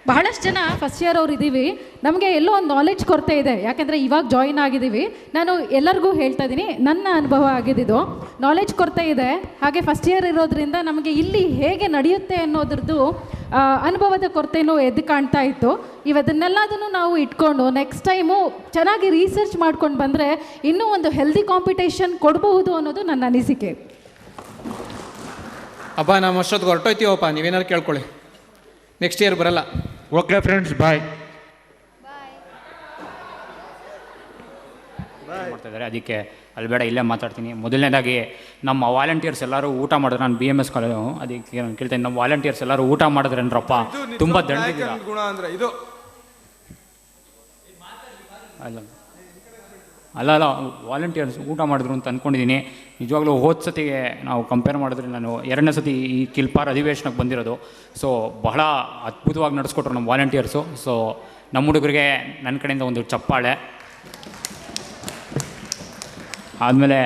ಬಹಳಷ್ಟು ಜನ ಫಸ್ಟ್ ಇಯರ್ ಅವ್ರು ಇದ್ದೀವಿ, ನಮಗೆ ಎಲ್ಲೋ ಒಂದು ನಾಲೆಡ್ಜ್ ಕೊರತೆ ಇದೆ. ಯಾಕಂದರೆ ಇವಾಗ ಜಾಯಿನ್ ಆಗಿದ್ದೀವಿ. ನಾನು ಎಲ್ಲರಿಗೂ ಹೇಳ್ತಾ ಇದ್ದೀನಿ, ನನ್ನ ಅನುಭವ ಆಗಿದ್ದು ನಾಲೆಡ್ಜ್ ಕೊರತೆ ಇದೆ. ಹಾಗೆ ಫಸ್ಟ್ ಇಯರ್ ಇರೋದ್ರಿಂದ ನಮಗೆ ಇಲ್ಲಿ ಹೇಗೆ ನಡೆಯುತ್ತೆ ಅನ್ನೋದ್ರದ್ದು ಅನುಭವದ ಕೊರತೆಯೂ ಎದ್ದು ಕಾಣ್ತಾ ಇತ್ತು. ಇವದನ್ನೆಲ್ಲದನ್ನು ನಾವು ಇಟ್ಕೊಂಡು ನೆಕ್ಸ್ಟ್ ಟೈಮು ಚೆನ್ನಾಗಿ ರಿಸರ್ಚ್ ಮಾಡ್ಕೊಂಡು ಬಂದರೆ ಇನ್ನೂ ಒಂದು ಹೆಲ್ದಿ ಕಾಂಪಿಟೇಷನ್ ಕೊಡಬಹುದು ಅನ್ನೋದು ನನ್ನ ಅನಿಸಿಕೆ. ಅಪ್ಪ ನಾವು ಅಷ್ಟೊತ್ತಿಗೆ ಹೊರಟೋಯ್ತೀವಪ್ಪ, ನೀವೇನಾದ್ರು ಕೇಳ್ಕೊಳ್ಳಿ. ನೆಕ್ಸ್ಟ್ ಇಯರ್ ಬರಲ್ಲ. ಓಕೆ ಫ್ರೆಂಡ್ಸ್, ಬಾಯ್. ಮಾಡ್ತಾ ಇದ್ದಾರೆ, ಅದಕ್ಕೆ ಅಲ್ಲಿ ಬೇಡ ಇಲ್ಲೇ ಮಾತಾಡ್ತೀನಿ. ಮೊದಲನೇದಾಗಿ ನಮ್ಮ ವಾಲಂಟಿಯರ್ಸ್ ಎಲ್ಲರೂ ಊಟ ಮಾಡಿದ್ರೆ, ನಾನು BMS ಕಾಲೇಜು, ಅದಕ್ಕೆ ನಾನು ಕೇಳ್ತೇನೆ, ನಮ್ಮ ವಾಲಂಟಿಯರ್ಸ್ ಎಲ್ಲರೂ ಊಟ ಮಾಡಿದ್ರೇನ್ರಪ್ಪ? ತುಂಬ ದಂಡ ಗುಣ ಅಂದ್ರೆ ಇದು ಅಲ್ಲ ವಾಲಂಟಿಯರ್ಸ್ ಊಟ ಮಾಡಿದ್ರು ಅಂತ ಅಂದ್ಕೊಂಡಿದ್ದೀನಿ. ನಿಜವಾಗ್ಲೂ ಹೋದ ಸತಿಗೆ ನಾವು ಕಂಪೇರ್ ಮಾಡಿದ್ರೆ ನಾನು 2ನೇ ಸತಿ ಈ ಕಿಲ್ಪಾರ್ ಅಧಿವೇಶನಕ್ಕೆ ಬಂದಿರೋದು. ಸೊ ಬಹಳ ಅದ್ಭುತವಾಗಿ ನಡೆಸ್ಕೊಟ್ರು ನಮ್ಮ ವಾಲಂಟಿಯರ್ಸು. ಸೊ ನಮ್ಮ ಹುಡುಗರಿಗೆ ನನ್ನ ಕಡೆಯಿಂದ ಒಂದು ಚಪ್ಪಾಳೆ. ಆದಮೇಲೆ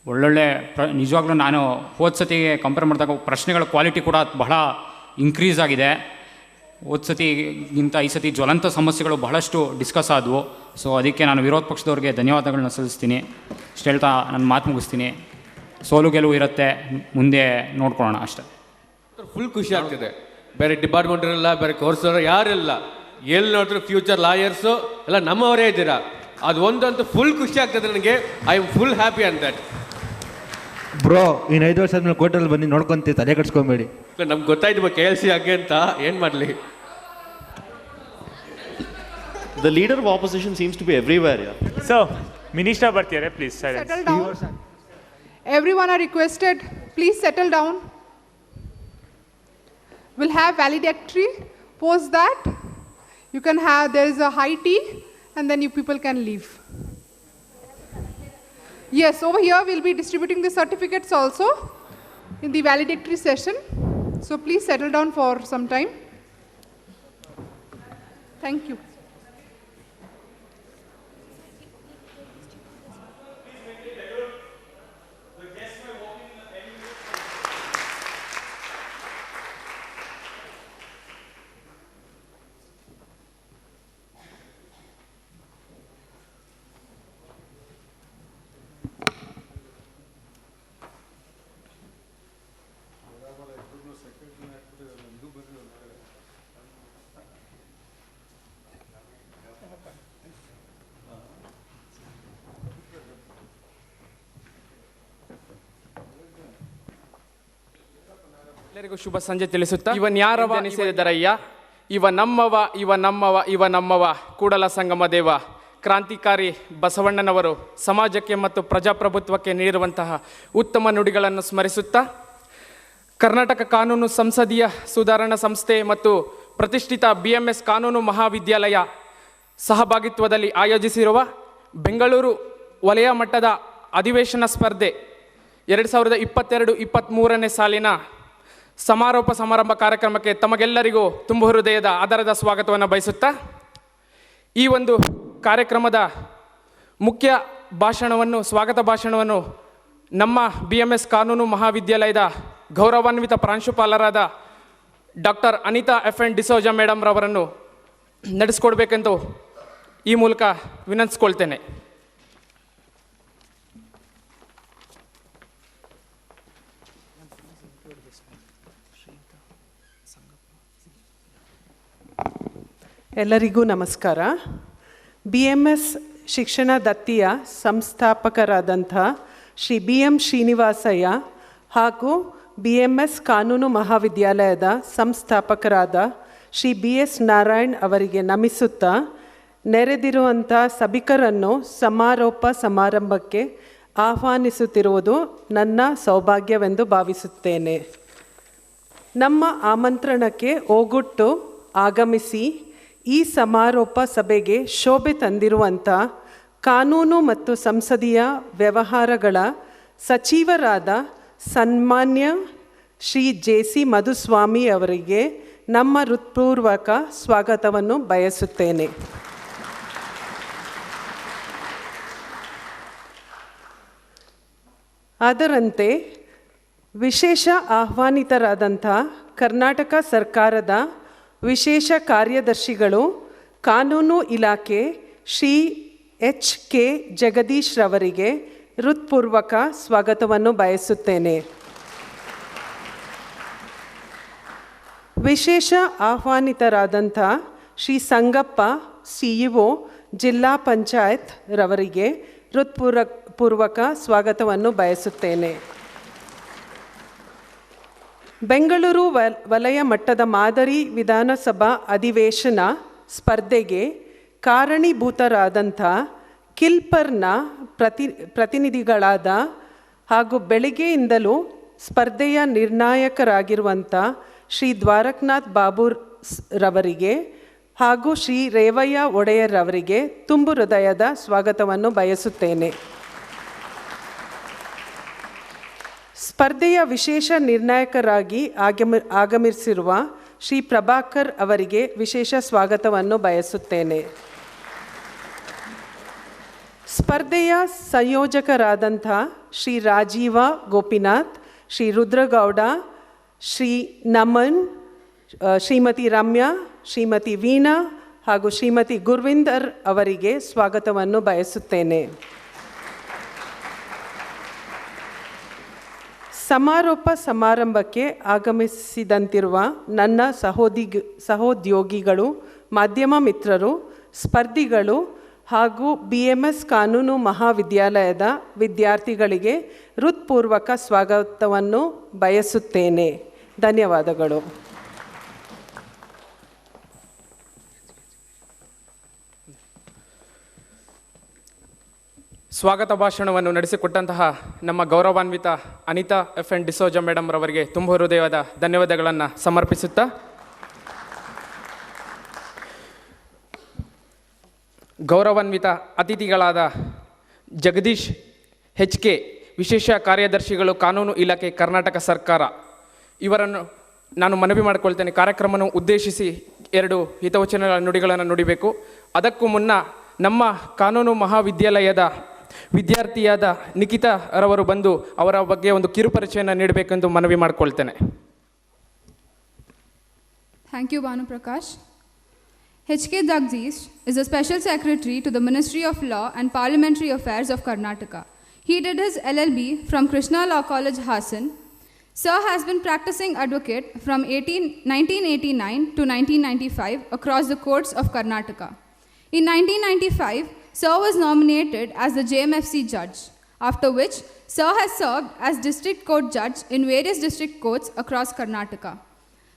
ಒಳ್ಳೊಳ್ಳೆ ನಿಜವಾಗ್ಲೂ ನಾನು ಹೋದ ಸತಿಗೆ ಕಂಪೇರ್ ಮಾಡಿದಾಗ ಪ್ರಶ್ನೆಗಳ ಕ್ವಾಲಿಟಿ ಕೂಡ ಬಹಳ ಇನ್ಕ್ರೀಸ್ ಆಗಿದೆ. ಹೋದ ಸತಿಗಿಂತ ಈ ಸತಿ ಜ್ವಲಂತ ಸಮಸ್ಯೆಗಳು ಬಹಳಷ್ಟು ಡಿಸ್ಕಸ್ ಆದವು. ಸೊ ಅದಕ್ಕೆ ನಾನು ವಿರೋಧ ಪಕ್ಷದವ್ರಿಗೆ ಧನ್ಯವಾದಗಳನ್ನ ಸಲ್ಲಿಸ್ತೀನಿ. ಇಷ್ಟು ಹೇಳ್ತಾ ನನ್ನ ಮಾತು ಮುಗಿಸ್ತೀನಿ. ಸೋಲು ಗೆಲುವು ಇರುತ್ತೆ, ಮುಂದೆ ನೋಡ್ಕೊಳ್ಳೋಣ ಅಷ್ಟೇ. ಫುಲ್ ಖುಷಿ ಆಗ್ತಿದೆ. ಬೇರೆ ಡಿಪಾರ್ಟ್ಮೆಂಟ್ ಇರಲ್ಲ, ಬೇರೆ ಕೋರ್ಸ್ ಯಾರಿಲ್ಲ, ಎಲ್ಲಿ ನೋಡಿದ್ರು ಫ್ಯೂಚರ್ ಲಾಯರ್ಸು ಎಲ್ಲ ನಮ್ಮವರೇ ಇದ್ದೀರಾ. ಅದು ಒಂದಂತೂ ಫುಲ್ ಖುಷಿ ಆಗ್ತದೆ ನನಗೆ. I am full happy on that. Bro, ಇನ್ನು 5 ವರ್ಷ ಆದ್ಮೇಲೆ ಕೋರ್ಟಲ್ಲಿ ಬಂದು ನೋಡ್ಕೊಂತೀವಿ, ತಲೆ ಕಟ್ಸ್ಕೊಬೇಡಿ. ನಮ್ಗೆ ಗೊತ್ತಾಯ್ತು KLC ಹಾಗೆ ಅಂತ, ಏನು ಮಾಡಲಿ. The leader of opposition seems to be everywhere. Yeah. So, Minister Bhartiya, please silence. Settle down. Everyone are requested, please settle down. We'll have valedictory. Post that, you can have, there is a high tea, and then you people can leave. Yes, over here we'll be distributing the certificates also in the valedictory session. So please settle down for some time. Thank you. ಎಲ್ಲರಿಗೂ ಶುಭ ಸಂಜೆ ತಿಳಿಸುತ್ತಾ ಇವನ್ ಯಾರವ ಎನಿಸಿದರಯ್ಯ, ಇವ ನಮ್ಮವ ಇವ ನಮ್ಮವ ಇವ ನಮ್ಮವ ಕೂಡಲ ಸಂಗಮ ದೇವ ಕ್ರಾಂತಿಕಾರಿ ಬಸವಣ್ಣನವರು ಸಮಾಜಕ್ಕೆ ಮತ್ತು ಪ್ರಜಾಪ್ರಭುತ್ವಕ್ಕೆ ನೀಡಿರುವಂತಹ ಉತ್ತಮ ನುಡಿಗಳನ್ನು ಸ್ಮರಿಸುತ್ತಾ ಕರ್ನಾಟಕ ಕಾನೂನು ಸಂಸದೀಯ ಸುಧಾರಣಾ ಸಂಸ್ಥೆ ಮತ್ತು ಪ್ರತಿಷ್ಠಿತ BMS ಕಾನೂನು ಮಹಾವಿದ್ಯಾಲಯ ಸಹಭಾಗಿತ್ವದಲ್ಲಿ ಆಯೋಜಿಸಿರುವ ಬೆಂಗಳೂರು ವಲಯ ಮಟ್ಟದ ಅಧಿವೇಶನ ಸ್ಪರ್ಧೆ 2022-23ನೇ ಸಾಲಿನ ಸಮಾರೋಪ ಸಮಾರಂಭ ಕಾರ್ಯಕ್ರಮಕ್ಕೆ ತಮಗೆಲ್ಲರಿಗೂ ತುಂಬ ಹೃದಯದ ಆಧಾರದ ಸ್ವಾಗತವನ್ನು ಬಯಸುತ್ತಾ ಈ ಒಂದು ಕಾರ್ಯಕ್ರಮದ ಮುಖ್ಯ ಭಾಷಣವನ್ನು ಸ್ವಾಗತ ಭಾಷಣವನ್ನು ನಮ್ಮ BMS ಕಾನೂನು ಮಹಾವಿದ್ಯಾಲಯದ ಗೌರವಾನ್ವಿತ ಪ್ರಾಂಶುಪಾಲರಾದ doctor Anita FN D'Souza madam ರವರನ್ನು ನಡೆಸಿಕೊಡ್ಬೇಕೆಂದು ಈ ಮೂಲಕ ವಿನಂತಿಸ್ಕೊಳ್ತೇನೆ. ಎಲ್ಲರಿಗೂ ನಮಸ್ಕಾರ. BMS ಶಿಕ್ಷಣ ದತ್ತಿಯ ಸಂಸ್ಥಾಪಕರಾದಂಥ ಶ್ರೀ BM ಶ್ರೀನಿವಾಸಯ್ಯ ಹಾಗೂ BMS ಕಾನೂನು ಮಹಾವಿದ್ಯಾಲಯದ ಸಂಸ್ಥಾಪಕರಾದ ಶ್ರೀ BS ನಾರಾಯಣ್ ಅವರಿಗೆ ನಮಿಸುತ್ತಾ ನೆರೆದಿರುವಂಥ ಸಭಿಕರನ್ನು ಸಮಾರೋಪ ಸಮಾರಂಭಕ್ಕೆ ಆಹ್ವಾನಿಸುತ್ತಿರುವುದು ನನ್ನ ಸೌಭಾಗ್ಯವೆಂದು ಭಾವಿಸುತ್ತೇನೆ. ನಮ್ಮ ಆಮಂತ್ರಣಕ್ಕೆ ಓಗೊಟ್ಟು ಆಗಮಿಸಿ ಈ ಸಮಾರೋಪ ಸಭೆಗೆ ಶೋಭೆ ತಂದಿರುವಂಥ ಕಾನೂನು ಮತ್ತು ಸಂಸದೀಯ ವ್ಯವಹಾರಗಳ ಸಚಿವರಾದ ಸನ್ಮಾನ್ಯ ಶ್ರೀ JC ಮಧುಸ್ವಾಮಿ ಅವರಿಗೆ ನಮ್ಮ ಹೃತ್ಪೂರ್ವಕ ಸ್ವಾಗತವನ್ನು ಬಯಸುತ್ತೇನೆ. ಅದರಂತೆ ವಿಶೇಷ ಆಹ್ವಾನಿತರಾದಂಥ ಕರ್ನಾಟಕ ಸರ್ಕಾರದ ವಿಶೇಷ ಕಾರ್ಯದರ್ಶಿಗಳು ಕಾನೂನು ಇಲಾಖೆ ಶ್ರೀ HK ಜಗದೀಶ್ ರವರಿಗೆ ಹೃತ್ಪೂರ್ವಕ ಸ್ವಾಗತವನ್ನು ಬಯಸುತ್ತೇನೆ. ವಿಶೇಷ ಆಹ್ವಾನಿತರಾದಂಥ ಶ್ರೀ ಸಂಗಪ್ಪ CEO ಜಿಲ್ಲಾ ಪಂಚಾಯತ್ ರವರಿಗೆ ಹೃತ್ಪೂರ್ವಕ ಸ್ವಾಗತವನ್ನು ಬಯಸುತ್ತೇನೆ. ಬೆಂಗಳೂರು ವಲಯ ಮಟ್ಟದ ಮಾದರಿ ವಿಧಾನಸಭಾ ಅಧಿವೇಶನ ಸ್ಪರ್ಧೆಗೆ ಕಾರಣೀಭೂತರಾದಂಥ ಕಿಲ್ಪರ್ನ ಪ್ರತಿನಿಧಿಗಳಾದ ಹಾಗೂ ಬೆಳಿಗ್ಗೆಯಿಂದಲೂ ಸ್ಪರ್ಧೆಯ ನಿರ್ಣಾಯಕರಾಗಿರುವಂಥ ಶ್ರೀ ದ್ವಾರಕನಾಥ್ ಬಾಬು ರವರಿಗೆ ಹಾಗೂ ಶ್ರೀ ರೇವಯ್ಯ ಒಡೆಯರ್ ಅವರಿಗೆ ತುಂಬು ಹೃದಯದ ಸ್ವಾಗತವನ್ನು ಬಯಸುತ್ತೇನೆ. ಸ್ಪರ್ಧೆಯ ವಿಶೇಷ ನಿರ್ಣಾಯಕರಾಗಿ ಆಗಮಿಸಿರುವ ಶ್ರೀ ಪ್ರಭಾಕರ್ ಅವರಿಗೆ ವಿಶೇಷ ಸ್ವಾಗತವನ್ನು ಬಯಸುತ್ತೇನೆ. ಸ್ಪರ್ಧೆಯ ಸಂಯೋಜಕರಾದಂಥ ಶ್ರೀ ರಾಜೀವ ಗೋಪಿನಾಥ್, ಶ್ರೀ ರುದ್ರಗೌಡ, ಶ್ರೀ ನಮನ್, ಶ್ರೀಮತಿ ರಮ್ಯಾ, ಶ್ರೀಮತಿ ವೀಣಾ ಹಾಗೂ ಶ್ರೀಮತಿ ಗುರ್ವಿಂದರ್ ಅವರಿಗೆ ಸ್ವಾಗತವನ್ನು ಬಯಸುತ್ತೇನೆ. ಸಮಾರೋಪ ಸಮಾರಂಭಕ್ಕೆ ಆಗಮಿಸಿದಂತಿರುವ ನನ್ನ ಸಹೋದ್ಯೋಗಿಗಳು, ಮಾಧ್ಯಮ ಮಿತ್ರರು, ಸ್ಪರ್ಧಿಗಳು ಹಾಗೂ BMS ಕಾನೂನು ಮಹಾವಿದ್ಯಾಲಯದ ವಿದ್ಯಾರ್ಥಿಗಳಿಗೆ ಹೃತ್ಪೂರ್ವಕ ಸ್ವಾಗತವನ್ನು ಬಯಸುತ್ತೇನೆ. ಧನ್ಯವಾದಗಳು. ಸ್ವಾಗತ ಭಾಷಣವನ್ನು ನಡೆಸಿಕೊಟ್ಟಂತಹ ನಮ್ಮ ಗೌರವಾನ್ವಿತ ಅನಿತಾ FN ಡಿಸೋಜಾ ಮೇಡಮ್ ರವರಿಗೆ ತುಂಬ ಹೃದಯದ ಧನ್ಯವಾದಗಳನ್ನು ಸಮರ್ಪಿಸುತ್ತಾ ಗೌರವಾನ್ವಿತ ಅತಿಥಿಗಳಾದ ಜಗದೀಶ್ HK ವಿಶೇಷ ಕಾರ್ಯದರ್ಶಿಗಳು ಕಾನೂನು ಇಲಾಖೆ ಕರ್ನಾಟಕ ಸರ್ಕಾರ ಇವರನ್ನು ನಾನು ಮನವಿ ಮಾಡಿಕೊಳ್ತೇನೆ. ಕಾರ್ಯಕ್ರಮವನ್ನು ಉದ್ದೇಶಿಸಿ 2 ಹಿತವಚನಗಳ ನುಡಿಗಳನ್ನು ನುಡಿಬೇಕು. ಅದಕ್ಕೂ ಮುನ್ನ ನಮ್ಮ ಕಾನೂನು ಮಹಾವಿದ್ಯಾಲಯದ ವಿದ್ಯಾರ್ಥಿಯಾದ ನಿಖಿತಾ ರವರು ಬಂದು ಅವರ ಬಗ್ಗೆ ಒಂದು ಕಿರುಪರಿಚಯನ ನೀಡಬೇಕೆಂದು ಮನವಿ ಮಾಡಿಕೊಳ್ತೇನೆ. Thank you, Banu Prakash. HK Jagdish is a Special Secretary to the Ministry of Law and Parliamentary Affairs of Karnataka. He did his LLB from Krishna Law College, Hassan. Sir has been practicing advocate from 1989 to 1995 across the courts of Karnataka. In 1995, Sir was nominated as the JMFC judge, after which Sir has served as district court judge in various district courts across Karnataka.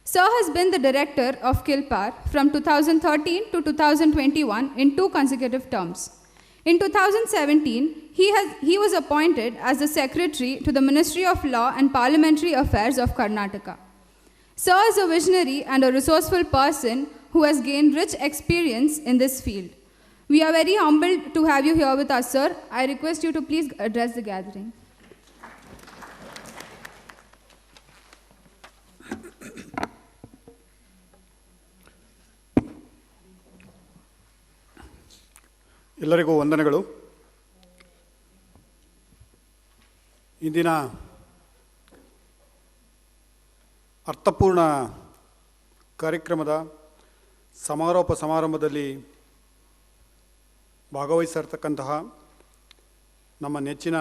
Sir has been the director of Kilpar from 2013 to 2021 in 2 consecutive terms. In 2017, he was appointed as the secretary to the Ministry of Law and Parliamentary Affairs of Karnataka. Sir is a visionary and a resourceful person who has gained rich experience in this field. We are very humbled to have you here with us, sir. I request you to please address the gathering. ಎಲ್ಲರಿಗೂ ವಂದನೆಗಳು. ಇಂದಿನ ಅರ್ಥಪೂರ್ಣ ಕಾರ್ಯಕ್ರಮದ ಸಮಾರೋಪ ಸಮಾರಂಭದಲ್ಲಿ ಭಾಗವಹಿಸಿರ್ತಕ್ಕಂತಹ ನಮ್ಮ ನೆಚ್ಚಿನ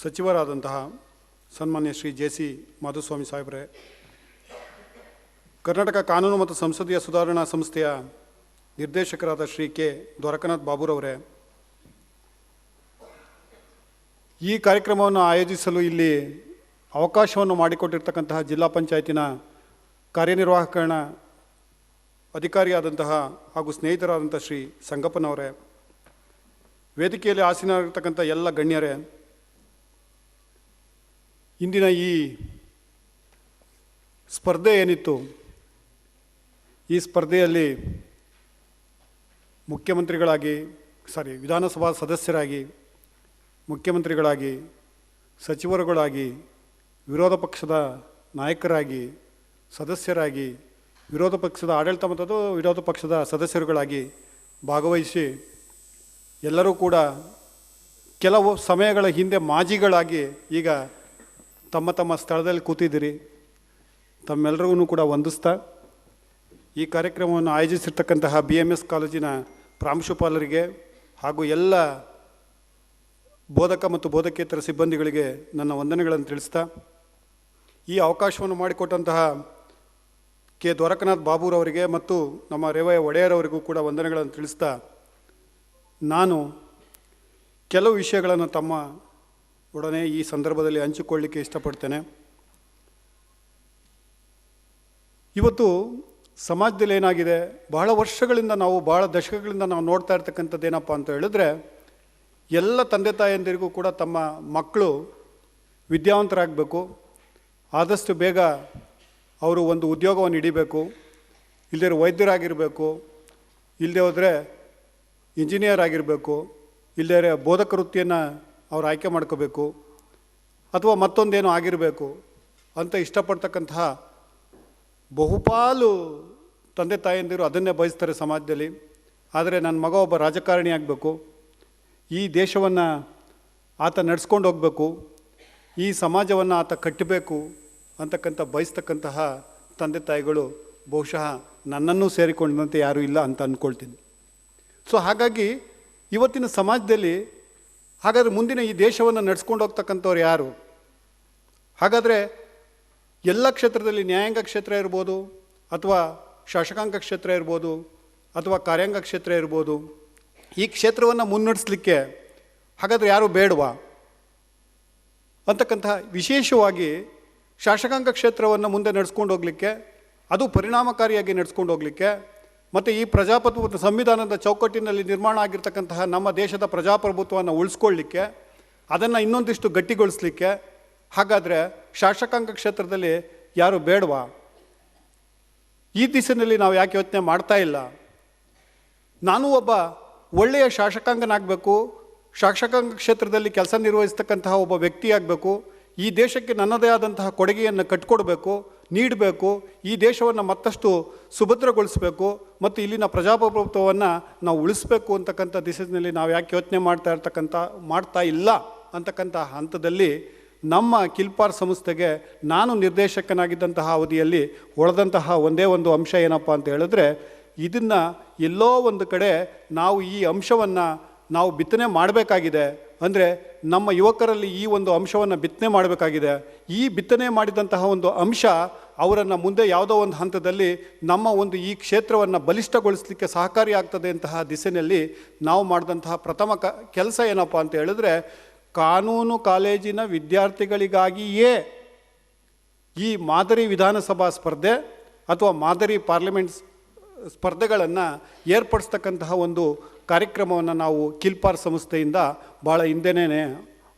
ಸಚಿವರಾದಂತಹ ಸನ್ಮಾನ್ಯ ಶ್ರೀ ಜೆ.ಸಿ. ಮಾಧುಸ್ವಾಮಿ ಸಾಹೇಬರೇ, ಕರ್ನಾಟಕ ಕಾನೂನು ಮತ್ತು ಸಂಸದೀಯ ಸುಧಾರಣಾ ಸಂಸ್ಥೆಯ ನಿರ್ದೇಶಕರಾದ ಶ್ರೀ ಕೆ. ದ್ವಾರಕನಾಥ್ ಬಾಬುರವರೇ, ಈ ಕಾರ್ಯಕ್ರಮವನ್ನು ಆಯೋಜಿಸಲು ಇಲ್ಲಿ ಅವಕಾಶವನ್ನು ಮಾಡಿಕೊಟ್ಟಿರ್ತಕ್ಕಂತಹ ಜಿಲ್ಲಾ ಪಂಚಾಯತಿನ ಕಾರ್ಯನಿರ್ವಾಹಕ ಅಧಿಕಾರಿಯಾದಂತಹ ಹಾಗೂ ಸ್ನೇಹಿತರಾದಂಥ ಶ್ರೀ ಸಂಗಪ್ಪನವರೇ, ವೇದಿಕೆಯಲ್ಲಿ ಆಸೀನರಾಗಿರ್ತಕ್ಕಂಥ ಎಲ್ಲ ಗಣ್ಯರೇ, ಇಂದಿನ ಈ ಸ್ಪರ್ಧೆ ಏನಿತ್ತು, ಈ ಸ್ಪರ್ಧೆಯಲ್ಲಿ ವಿಧಾನಸಭಾ ಸದಸ್ಯರಾಗಿ, ಮುಖ್ಯಮಂತ್ರಿಗಳಾಗಿ, ಸಚಿವರುಗಳಾಗಿ, ವಿರೋಧ ಪಕ್ಷದ ನಾಯಕರಾಗಿ, ಸದಸ್ಯರಾಗಿ, ವಿರೋಧ ಪಕ್ಷದ ಆಡಳಿತ ಮತ್ತು ವಿರೋಧ ಪಕ್ಷದ ಸದಸ್ಯರುಗಳಾಗಿ ಭಾಗವಹಿಸಿ ಎಲ್ಲರೂ ಕೂಡ ಕೆಲವು ಸಮಯಗಳ ಹಿಂದೆ ಮಾಜಿಗಳಾಗಿ ಈಗ ತಮ್ಮ ತಮ್ಮ ಸ್ಥಳದಲ್ಲಿ ಕೂತಿದ್ದೀರಿ. ತಮ್ಮೆಲ್ಲರಿಗೂ ಕೂಡ ವಂದಿಸ್ತಾ ಈ ಕಾರ್ಯಕ್ರಮವನ್ನು ಆಯೋಜಿಸಿರ್ತಕ್ಕಂತಹ BMS ಕಾಲೇಜಿನ ಪ್ರಾಂಶುಪಾಲರಿಗೆ ಹಾಗೂ ಎಲ್ಲ ಬೋಧಕ ಮತ್ತು ಬೋಧಕೇತರ ಸಿಬ್ಬಂದಿಗಳಿಗೆ ನನ್ನ ವಂದನೆಗಳನ್ನು ತಿಳಿಸ್ತಾ, ಈ ಅವಕಾಶವನ್ನು ಮಾಡಿಕೊಟ್ಟಂತಹ ಕೆ. ದ್ವಾರಕನಾಥ್ ಬಾಬುರವರಿಗೆ ಮತ್ತು ನಮ್ಮ ರೇವಯ್ಯ ಒಡೆಯರವರಿಗೂ ಕೂಡ ವಂದನೆಗಳನ್ನು ತಿಳಿಸ್ತಾ, ನಾನು ಕೆಲವು ವಿಷಯಗಳನ್ನು ತಮ್ಮ ಒಡನೆ ಈ ಸಂದರ್ಭದಲ್ಲಿ ಹಂಚಿಕೊಳ್ಳಲಿಕ್ಕೆ ಇಷ್ಟಪಡ್ತೇನೆ. ಇವತ್ತು ಸಮಾಜದಲ್ಲಿ ಏನಾಗಿದೆ, ಬಹಳ ವರ್ಷಗಳಿಂದ ಬಹಳ ದಶಕಗಳಿಂದ ನಾವು ನೋಡ್ತಾ ಇರ್ತಕ್ಕಂಥದ್ದೇನಪ್ಪ ಅಂತ ಹೇಳಿದ್ರೆ, ಎಲ್ಲ ತಂದೆ ತಾಯಂದಿರಿಗೂ ಕೂಡ ತಮ್ಮ ಮಕ್ಕಳು ವಿದ್ಯಾವಂತರಾಗಬೇಕು, ಆದಷ್ಟು ಬೇಗ ಅವರು ಒಂದು ಉದ್ಯೋಗವನ್ನು ಹಿಡಿಬೇಕು, ಇಲ್ಲದೇ ವೈದ್ಯರಾಗಿರಬೇಕು, ಇಲ್ಲದೆ ಹೋದರೆ ಇಂಜಿನಿಯರ್ ಆಗಿರಬೇಕು, ಇಲ್ಲದೇ ಬೋಧಕ ವೃತ್ತಿಯನ್ನು ಅವ್ರು ಆಯ್ಕೆ ಮಾಡ್ಕೋಬೇಕು, ಅಥವಾ ಮತ್ತೊಂದೇನೋ ಆಗಿರಬೇಕು ಅಂತ ಇಷ್ಟಪಡ್ತಕ್ಕಂತಹ ಬಹುಪಾಲು ತಂದೆ ತಾಯಂದಿರು ಅದನ್ನೇ ಬಯಸ್ತಾರೆ ಸಮಾಜದಲ್ಲಿ. ಆದರೆ ನನ್ನ ಮಗ ಒಬ್ಬ ರಾಜಕಾರಣಿ ಆಗಬೇಕು, ಈ ದೇಶವನ್ನು ಆತ ನಡೆಸ್ಕೊಂಡು ಹೋಗಬೇಕು, ಈ ಸಮಾಜವನ್ನು ಆತ ಕಟ್ಟಬೇಕು ಅಂತಕ್ಕಂಥ ಬಯಸ್ತಕ್ಕಂತಹ ತಂದೆ ತಾಯಿಗಳು ಬಹುಶಃ ನನ್ನನ್ನು ಸೇರಿಕೊಂಡಂತೆ ಯಾರೂ ಇಲ್ಲ ಅಂತ ಅಂದ್ಕೊಳ್ತೀನಿ. ಸೊ ಹಾಗಾಗಿ ಇವತ್ತಿನ ಸಮಾಜದಲ್ಲಿ ಹಾಗಾದರೆ ಮುಂದಿನ ಈ ದೇಶವನ್ನು ನಡೆಸ್ಕೊಂಡು ಹೋಗ್ತಕ್ಕಂಥವ್ರು ಯಾರು? ಹಾಗಾದರೆ ಎಲ್ಲ ಕ್ಷೇತ್ರದಲ್ಲಿ ನ್ಯಾಯಾಂಗ ಕ್ಷೇತ್ರ ಇರ್ಬೋದು, ಅಥವಾ ಶಾಸಕಾಂಗ ಕ್ಷೇತ್ರ ಇರ್ಬೋದು, ಅಥವಾ ಕಾರ್ಯಾಂಗ ಕ್ಷೇತ್ರ ಇರ್ಬೋದು, ಈ ಕ್ಷೇತ್ರವನ್ನು ಮುನ್ನಡೆಸಲಿಕ್ಕೆ ಹಾಗಾದರೆ ಯಾರು ಬೇಡವಾ ಅಂತಕ್ಕಂತಹ, ವಿಶೇಷವಾಗಿ ಶಾಸಕಾಂಗ ಕ್ಷೇತ್ರವನ್ನು ಮುಂದೆ ನಡೆಸ್ಕೊಂಡು ಹೋಗಲಿಕ್ಕೆ, ಅದು ಪರಿಣಾಮಕಾರಿಯಾಗಿ ನಡೆಸ್ಕೊಂಡು ಹೋಗಲಿಕ್ಕೆ, ಮತ್ತು ಈ ಪ್ರಜಾಪ್ರಭುತ್ವ ಸಂವಿಧಾನದ ಚೌಕಟ್ಟಿನಲ್ಲಿ ನಿರ್ಮಾಣ ಆಗಿರ್ತಕ್ಕಂತಹ ನಮ್ಮ ದೇಶದ ಪ್ರಜಾಪ್ರಭುತ್ವವನ್ನು ಉಳಿಸ್ಕೊಳ್ಳಿಕ್ಕೆ, ಅದನ್ನು ಇನ್ನೊಂದಿಷ್ಟು ಗಟ್ಟಿಗೊಳಿಸಲಿಕ್ಕೆ ಹಾಗಾದರೆ ಶಾಸಕಾಂಗ ಕ್ಷೇತ್ರದಲ್ಲಿ ಯಾರು ಬೇಡವಾ? ಈ ದಿಸೆಯಲ್ಲಿ ನಾವು ಯಾಕೆ ಯೋಚನೆ ಮಾಡ್ತಾ ಇಲ್ಲ? ನಾನು ಒಬ್ಬ ಒಳ್ಳೆಯ ಶಾಸಕಾಂಗನಾಗಬೇಕು, ಶಾಸಕಾಂಗ ಕ್ಷೇತ್ರದಲ್ಲಿ ಕೆಲಸ ನಿರ್ವಹಿಸ್ತಕ್ಕಂತಹ ಒಬ್ಬ ವ್ಯಕ್ತಿಯಾಗಬೇಕು, ಈ ದೇಶಕ್ಕೆ ನನ್ನದೇ ಆದಂತಹ ಕೊಡುಗೆಯನ್ನು ಕಟ್ಟಿಕೊಡ್ಬೇಕು, ನೀಡಬೇಕು, ಈ ದೇಶವನ್ನು ಮತ್ತಷ್ಟು ಸುಭದ್ರಗೊಳಿಸಬೇಕು ಮತ್ತು ಇಲ್ಲಿನ ಪ್ರಜಾಪ್ರಭುತ್ವವನ್ನು ನಾವು ಉಳಿಸಬೇಕು ಅಂತಕ್ಕಂಥ ದಿಸೆಯಲ್ಲಿ ನಾವು ಯಾಕೆ ಯೋಚನೆ ಮಾಡ್ತಾ ಇಲ್ಲ ಅಂತಕ್ಕಂಥ ಹಂತದಲ್ಲಿ ನಮ್ಮ ಕಿಲ್ಪಾರ್ ಸಂಸ್ಥೆಗೆ ನಾನು ನಿರ್ದೇಶಕನಾಗಿದ್ದಂತಹ ಅವಧಿಯಲ್ಲಿ ಉಳಿದಂತಹ ಒಂದೇ ಒಂದು ಅಂಶ ಏನಪ್ಪ ಅಂತ ಹೇಳಿದ್ರೆ, ಇದನ್ನು ಎಲ್ಲೋ ಒಂದು ಕಡೆ ನಾವು ಈ ಅಂಶವನ್ನು ನಾವು ಬಿತ್ತನೆ ಮಾಡಬೇಕಾಗಿದೆ. ಅಂದರೆ ನಮ್ಮ ಯುವಕರಲ್ಲಿ ಈ ಒಂದು ಅಂಶವನ್ನು ಬಿತ್ತನೆ ಮಾಡಬೇಕಾಗಿದೆ. ಈ ಬಿತ್ತನೆ ಮಾಡಿದಂತಹ ಒಂದು ಅಂಶ ಅವರನ್ನು ಮುಂದೆ ಯಾವುದೋ ಒಂದು ಹಂತದಲ್ಲಿ ನಮ್ಮ ಒಂದು ಈ ಕ್ಷೇತ್ರವನ್ನು ಬಲಿಷ್ಠಗೊಳಿಸಲಿಕ್ಕೆ ಸಹಕಾರಿಯಾಗ್ತದೆ ಅಂತಹ ದಿಸೆಯಲ್ಲಿ ನಾವು ಮಾಡಿದಂತಹ ಪ್ರಥಮ ಕೆಲಸ ಏನಪ್ಪ ಅಂತ ಹೇಳಿದ್ರೆ, ಕಾನೂನು ಕಾಲೇಜಿನ ವಿದ್ಯಾರ್ಥಿಗಳಿಗಾಗಿಯೇ ಈ ಮಾದರಿ ವಿಧಾನಸಭಾ ಸ್ಪರ್ಧೆ ಅಥವಾ ಮಾದರಿ ಪಾರ್ಲಿಮೆಂಟ್ ಸ್ಪರ್ಧೆಗಳನ್ನು ಏರ್ಪಡಿಸ್ತಕ್ಕಂತಹ ಒಂದು ಕಾರ್ಯಕ್ರಮವನ್ನು ನಾವು ಕಿಲ್ಪಾರ್ ಸಂಸ್ಥೆಯಿಂದ ಭಾಳ ಹಿಂದೆನೇ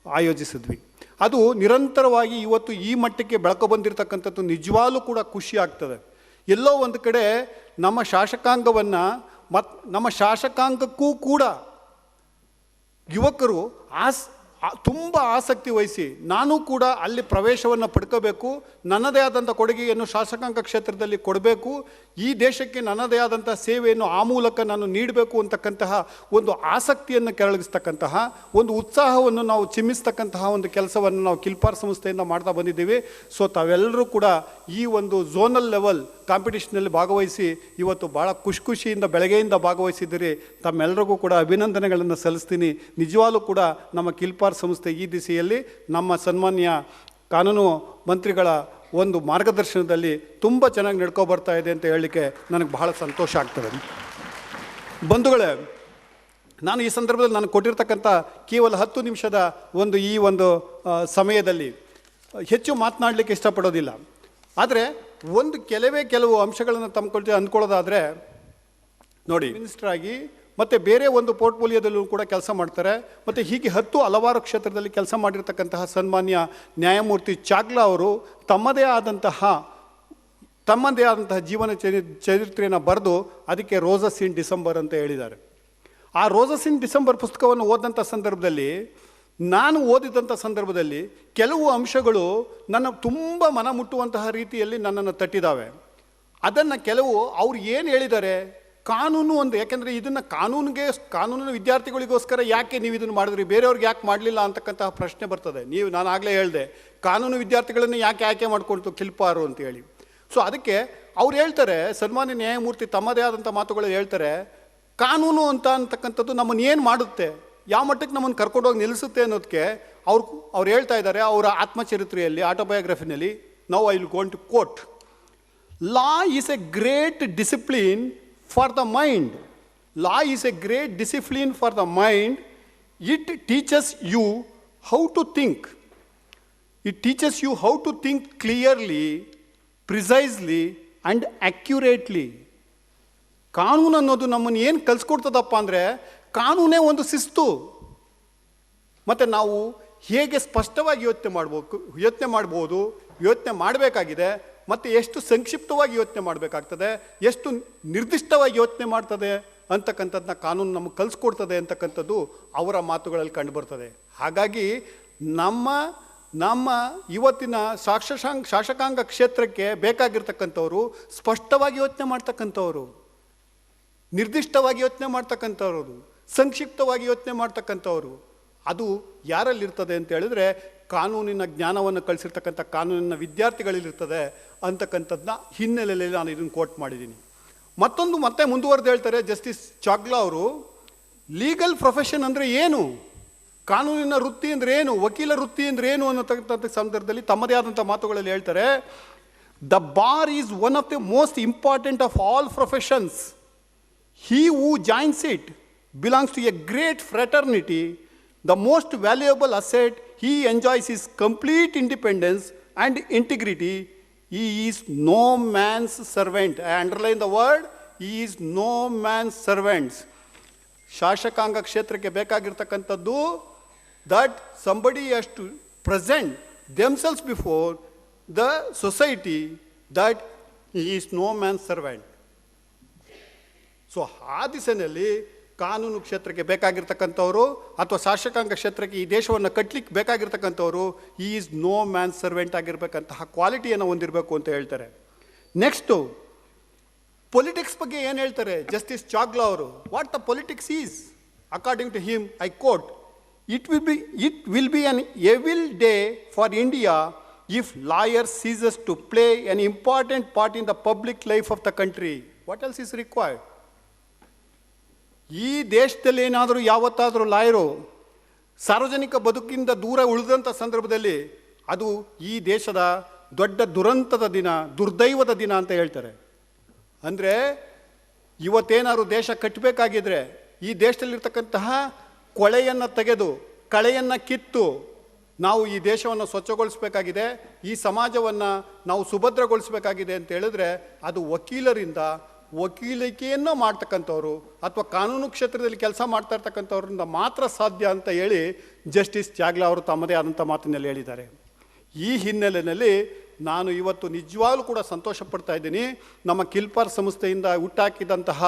ಆಯೋಜಿಸಿದ್ವಿ. ಅದು ನಿರಂತರವಾಗಿ ಇವತ್ತು ಈ ಮಟ್ಟಕ್ಕೆ ಬೆಳಕು ಬಂದಿರತಕ್ಕಂಥದ್ದು ನಿಜವಾಗ್ಲೂ ಕೂಡ ಖುಷಿ ಆಗ್ತದೆ. ಎಲ್ಲೋ ಒಂದು ಕಡೆ ನಮ್ಮ ಶಾಸಕಾಂಗವನ್ನು ನಮ್ಮ ಶಾಸಕಾಂಗಕ್ಕೂ ಕೂಡ ಯುವಕರು ತುಂಬ ಆಸಕ್ತಿ ವಹಿಸಿ ನಾನು ಕೂಡ ಅಲ್ಲಿ ಪ್ರವೇಶವನ್ನು ಪಡ್ಕೋಬೇಕು, ನನ್ನದೇ ಆದಂಥ ಕೊಡುಗೆಯನ್ನು ಶಾಸಕಾಂಗ ಕ್ಷೇತ್ರದಲ್ಲಿ ಕೊಡಬೇಕು, ಈ ದೇಶಕ್ಕೆ ನನ್ನದೇ ಆದಂಥ ಸೇವೆಯನ್ನು ಆ ಮೂಲಕ ನಾನು ನೀಡಬೇಕು ಅಂತಕ್ಕಂತಹ ಒಂದು ಆಸಕ್ತಿಯನ್ನು ಕೆರಳಿಸ್ತಕ್ಕಂತಹ ಒಂದು ಉತ್ಸಾಹವನ್ನು ನಾವು ಚಿಮ್ಮಿಸ್ತಕ್ಕಂತಹ ಒಂದು ಕೆಲಸವನ್ನು ನಾವು ಕಿಲ್ಪಾರ್ ಸಂಸ್ಥೆಯಿಂದ ಮಾಡ್ತಾ ಬಂದಿದ್ದೀವಿ. ಸೊ ತಾವೆಲ್ಲರೂ ಕೂಡ ಈ ಒಂದು ಝೋನಲ್ ಲೆವೆಲ್ ಕಾಂಪಿಟೇಷನಲ್ಲಿ ಭಾಗವಹಿಸಿ ಇವತ್ತು ಭಾಳ ಖುಷಿಯಿಂದ ಬೆಳಗ್ಗೆಯಿಂದ ಭಾಗವಹಿಸಿದ್ದೀರಿ. ತಮ್ಮೆಲ್ಲರಿಗೂ ಕೂಡ ಅಭಿನಂದನೆಗಳನ್ನು ಸಲ್ಲಿಸ್ತೀನಿ. ನಿಜವಾಗ್ಲೂ ಕೂಡ ನಮ್ಮ ಕಿಲ್ಪಾರ್ ಸಂಸ್ಥೆ ಈ ದಿಸೆಯಲ್ಲಿ ನಮ್ಮ ಸನ್ಮಾನ್ಯ ಕಾನೂನು ಮಂತ್ರಿಗಳ ಒಂದು ಮಾರ್ಗದರ್ಶನದಲ್ಲಿ ತುಂಬ ಚೆನ್ನಾಗಿ ನಡ್ಕೊ ಬರ್ತಾ ಇದೆ ಅಂತ ಹೇಳಲಿಕ್ಕೆ ನನಗೆ ಬಹಳ ಸಂತೋಷ ಆಗ್ತದೆ. ಬಂಧುಗಳೇ, ನಾನು ಈ ಸಂದರ್ಭದಲ್ಲಿ ನಾನು ಕೊಟ್ಟಿರ್ತಕ್ಕಂಥ ಕೇವಲ 10 ನಿಮಿಷದ ಈ ಒಂದು ಸಮಯದಲ್ಲಿ ಹೆಚ್ಚು ಮಾತನಾಡಲಿಕ್ಕೆ ಇಷ್ಟಪಡೋದಿಲ್ಲ. ಆದರೆ ಕೆಲವು ಅಂಶಗಳನ್ನು ತಮ್ಮ ಅಂದ್ಕೊಳ್ಳೋದಾದರೆ ನೋಡಿ, ಮಿನಿಸ್ಟರ್ ಆಗಿ ಮತ್ತು ಬೇರೆ ಒಂದು ಪೋರ್ಟ್ಫೋಲಿಯೋದಲ್ಲೂ ಕೂಡ ಕೆಲಸ ಮಾಡ್ತಾರೆ. ಮತ್ತು ಹೀಗೆ ಹಲವಾರು ಕ್ಷೇತ್ರದಲ್ಲಿ ಕೆಲಸ ಮಾಡಿರ್ತಕ್ಕಂತಹ ಸನ್ಮಾನ್ಯ ನ್ಯಾಯಮೂರ್ತಿ ಚಾಗ್ಲಾ ಅವರು ತಮ್ಮದೇ ಆದಂತಹ ಜೀವನ ಚರಿತ್ರೆಯನ್ನು ಬರೆದು ಅದಕ್ಕೆ ರೋಸಸ್ ಇನ್ ಡಿಸೆಂಬರ್ ಅಂತ ಹೇಳಿದ್ದಾರೆ. ಆ ರೋಸಸ್ ಇನ್ ಡಿಸೆಂಬರ್ ಪುಸ್ತಕವನ್ನು ಓದಿದಂಥ ಸಂದರ್ಭದಲ್ಲಿ ನಾನು ಓದಿದಂಥ ಸಂದರ್ಭದಲ್ಲಿ ಕೆಲವು ಅಂಶಗಳು ನನ್ನ ತುಂಬ ಮನ ಮುಟ್ಟುವಂತಹ ರೀತಿಯಲ್ಲಿ ನನ್ನನ್ನು ತಟ್ಟಿದ್ದಾವೆ. ಅದನ್ನು ಕೆಲವು ಅವ್ರು ಏನು ಹೇಳಿದ್ದಾರೆ, ಕಾನೂನು ಯಾಕೆಂದರೆ ಇದನ್ನು ಕಾನೂನಿನ ವಿದ್ಯಾರ್ಥಿಗಳಿಗೋಸ್ಕರ ಯಾಕೆ ನೀವು ಇದನ್ನು ಮಾಡಿದ್ರಿ, ಬೇರೆಯವ್ರಿಗೆ ಯಾಕೆ ಮಾಡಲಿಲ್ಲ ಅಂತಕ್ಕಂತಹ ಪ್ರಶ್ನೆ ಬರ್ತದೆ. ನಾನು ಆಗಲೇ ಹೇಳಿದೆ, ಕಾನೂನು ವಿದ್ಯಾರ್ಥಿಗಳನ್ನು ಯಾಕೆ ಆಯ್ಕೆ ಮಾಡ್ಕೊಳ್ತು ಕಿಲ್ಪಾರು ಅಂತೇಳಿ. ಸೊ ಅದಕ್ಕೆ ಅವ್ರು ಹೇಳ್ತಾರೆ, ಸನ್ಮಾನ್ಯ ನ್ಯಾಯಮೂರ್ತಿ ತಮ್ಮದೇ ಆದಂಥ ಮಾತುಗಳು ಹೇಳ್ತಾರೆ, ಕಾನೂನು ಅಂತಕ್ಕಂಥದ್ದು ನಮ್ಮನ್ನು ಏನು ಮಾಡುತ್ತೆ, ಯಾವ ಮಟ್ಟಕ್ಕೆ ನಮ್ಮನ್ನು ಕರ್ಕೊಂಡೋಗಿ ನಿಲ್ಲಿಸುತ್ತೆ ಅನ್ನೋದಕ್ಕೆ ಅವ್ರು ಹೇಳ್ತಾ ಇದ್ದಾರೆ ಅವರ ಆತ್ಮಚರಿತ್ರೆಯಲ್ಲಿ, ಆಟೋಬಯೋಗ್ರಫಿನಲ್ಲಿ. Now I will going to quote, law is a great discipline for the mind. Law is a great discipline for the mind. It teaches you how to think. It teaches you how to think clearly, precisely and accurately. ಕಾನೂನು ಅನ್ನೋದು ನಮ್ಮನ್ನು ಏನು ಕಲಿಸ್ಕೊಡ್ತದಪ್ಪ ಅಂದರೆ, ಕಾನೂನೇ ಒಂದು ಶಿಸ್ತು. ಮತ್ತು ನಾವು ಹೇಗೆ ಸ್ಪಷ್ಟವಾಗಿ ಯೋಚನೆ ಮಾಡಬೇಕಾಗಿದೆ, ಮತ್ತು ಎಷ್ಟು ಸಂಕ್ಷಿಪ್ತವಾಗಿ ಯೋಚನೆ ಮಾಡಬೇಕಾಗ್ತದೆ, ಎಷ್ಟು ನಿರ್ದಿಷ್ಟವಾಗಿ ಯೋಚನೆ ಮಾಡ್ತದೆ ಅಂತಕ್ಕಂಥದ್ದನ್ನ ಕಾನೂನು ನಮಗೆ ಕಲಿಸ್ಕೊಡ್ತದೆ ಅಂತಕ್ಕಂಥದ್ದು ಅವರ ಮಾತುಗಳಲ್ಲಿ ಕಂಡುಬರ್ತದೆ. ಹಾಗಾಗಿ ನಮ್ಮ ಇವತ್ತಿನ ಶಾಸಕಾಂಗ ಕ್ಷೇತ್ರಕ್ಕೆ ಬೇಕಾಗಿರ್ತಕ್ಕಂಥವ್ರು ಸ್ಪಷ್ಟವಾಗಿ ಯೋಚನೆ ಮಾಡ್ತಕ್ಕಂಥವ್ರು, ನಿರ್ದಿಷ್ಟವಾಗಿ ಯೋಚನೆ ಮಾಡ್ತಕ್ಕಂಥವ್ರು, ಸಂಕ್ಷಿಪ್ತವಾಗಿ ಯೋಚನೆ ಮಾಡ್ತಕ್ಕಂಥವ್ರು. ಅದು ಯಾರಲ್ಲಿರ್ತದೆ ಅಂತ ಹೇಳಿದ್ರೆ, ಕಾನೂನಿನ ಜ್ಞಾನವನ್ನು ಕಳಿಸಿರ್ತಕ್ಕಂಥ ಕಾನೂನಿನ ವಿದ್ಯಾರ್ಥಿಗಳಲ್ಲಿರ್ತದೆ ಅಂತಕ್ಕಂಥದ್ದನ್ನ ಹಿನ್ನೆಲೆಯಲ್ಲಿ ನಾನು ಇದನ್ನು ಕೋಟ್ ಮಾಡಿದ್ದೀನಿ. ಮತ್ತೆ ಮುಂದುವರೆದು ಹೇಳ್ತಾರೆ ಜಸ್ಟಿಸ್ ಚಾಗ್ಲಾ ಅವರು, ಲೀಗಲ್ ಪ್ರೊಫೆಷನ್ ಅಂದರೆ ಏನು, ಕಾನೂನಿನ ವೃತ್ತಿ ಅಂದರೆ ಏನು, ವಕೀಲ ವೃತ್ತಿ ಅಂದರೆ ಏನು ಅನ್ನತಕ್ಕಂಥ ಸಂದರ್ಭದಲ್ಲಿ ತಮ್ಮದೇ ಆದಂಥ ಮಾತುಗಳಲ್ಲಿ ಹೇಳ್ತಾರೆ, the bar is one of the most important of all professions. He who joins it belongs to a great fraternity. The most valuable asset he enjoys is complete independence and integrity. He is no man's servant. I underline the word, he is no man's servant. ಶಾಸಕಾಂಗ ಕ್ಷೇತ್ರಕ್ಕೆ ಬೇಕಾಗಿರ್ತಕ್ಕಂಥದ್ದು that somebody has to present themselves before the society that he is no man's servant. So ಆ ದಿಸೆಯಲ್ಲಿ ಕಾನೂನು ಕ್ಷೇತ್ರಕ್ಕೆ ಬೇಕಾಗಿರ್ತಕ್ಕಂಥವ್ರು ಅಥವಾ ಶಾಸಕಾಂಗ ಕ್ಷೇತ್ರಕ್ಕೆ ಈ ದೇಶವನ್ನು ಕಟ್ಟಲಿಕ್ಕೆ ಬೇಕಾಗಿರ್ತಕ್ಕಂಥವ್ರು ಈ ಈಸ್ ನೋ ಮ್ಯಾನ್ ಸರ್ವೆಂಟ್ ಆಗಿರಬೇಕಂತಹ ಕ್ವಾಲಿಟಿಯನ್ನು ಹೊಂದಿರಬೇಕು ಅಂತ ಹೇಳ್ತಾರೆ. ನೆಕ್ಸ್ಟು ಪೊಲಿಟಿಕ್ಸ್ ಬಗ್ಗೆ ಏನು ಹೇಳ್ತಾರೆ ಜಸ್ಟಿಸ್ ಚಾಗ್ಲಾ ಅವರು, what the politics is according to him, I quote, it will be an evil day for India if lawyer ceases to play an important part in the public life of the country. What else is required? ಈ ದೇಶದಲ್ಲಿ ಏನಾದರೂ ಯಾವತ್ತಾದರೂ lawyer ಸಾರ್ವಜನಿಕ ಬದುಕಿಂದ ದೂರ ಉಳಿದಂಥ ಸಂದರ್ಭದಲ್ಲಿ ಅದು ಈ ದೇಶದ ದೊಡ್ಡ ದುರಂತದ ದಿನ, ದುರ್ದೈವದ ದಿನ ಅಂತ ಹೇಳ್ತಾರೆ. ಅಂದರೆ ಇವತ್ತೇನಾದ್ರು ದೇಶ ಕಟ್ಟಬೇಕಾಗಿದ್ರೆ ಈ ದೇಶದಲ್ಲಿರ್ತಕ್ಕಂತಹ ಕೊಳೆಯನ್ನು ತೆಗೆದು ಕಳೆಯನ್ನು ಕಿತ್ತು ನಾವು ಈ ದೇಶವನ್ನು ಸ್ವಚ್ಛಗೊಳಿಸಬೇಕಾಗಿದೆ, ಈ ಸಮಾಜವನ್ನು ನಾವು ಸುಭದ್ರಗೊಳಿಸಬೇಕಾಗಿದೆ ಅಂತ ಹೇಳಿದ್ರೆ ಅದು ವಕೀಲರಿಂದ, ವಕೀಲಿಕೆಯನ್ನು ಮಾಡ್ತಕ್ಕಂಥವ್ರು ಅಥವಾ ಕಾನೂನು ಕ್ಷೇತ್ರದಲ್ಲಿ ಕೆಲಸ ಮಾಡ್ತಾ ಇರ್ತಕ್ಕಂಥವ್ರಿಂದ ಮಾತ್ರ ಸಾಧ್ಯ ಅಂತ ಹೇಳಿ ಜಸ್ಟಿಸ್ ಜಾಗ್ಲಾ ಅವರು ತಮ್ಮದೇ ಆದಂಥ ಮಾತಿನಲ್ಲಿ ಹೇಳಿದ್ದಾರೆ. ಈ ಹಿನ್ನೆಲೆಯಲ್ಲಿ ನಾನು ಇವತ್ತು ನಿಜವಾಗ್ಲೂ ಕೂಡ ಸಂತೋಷ ಪಡ್ತಾ ಇದ್ದೀನಿ. ನಮ್ಮ ಕಿಲ್ಪಾರ್ ಸಂಸ್ಥೆಯಿಂದ ಹುಟ್ಟಾಕಿದಂತಹ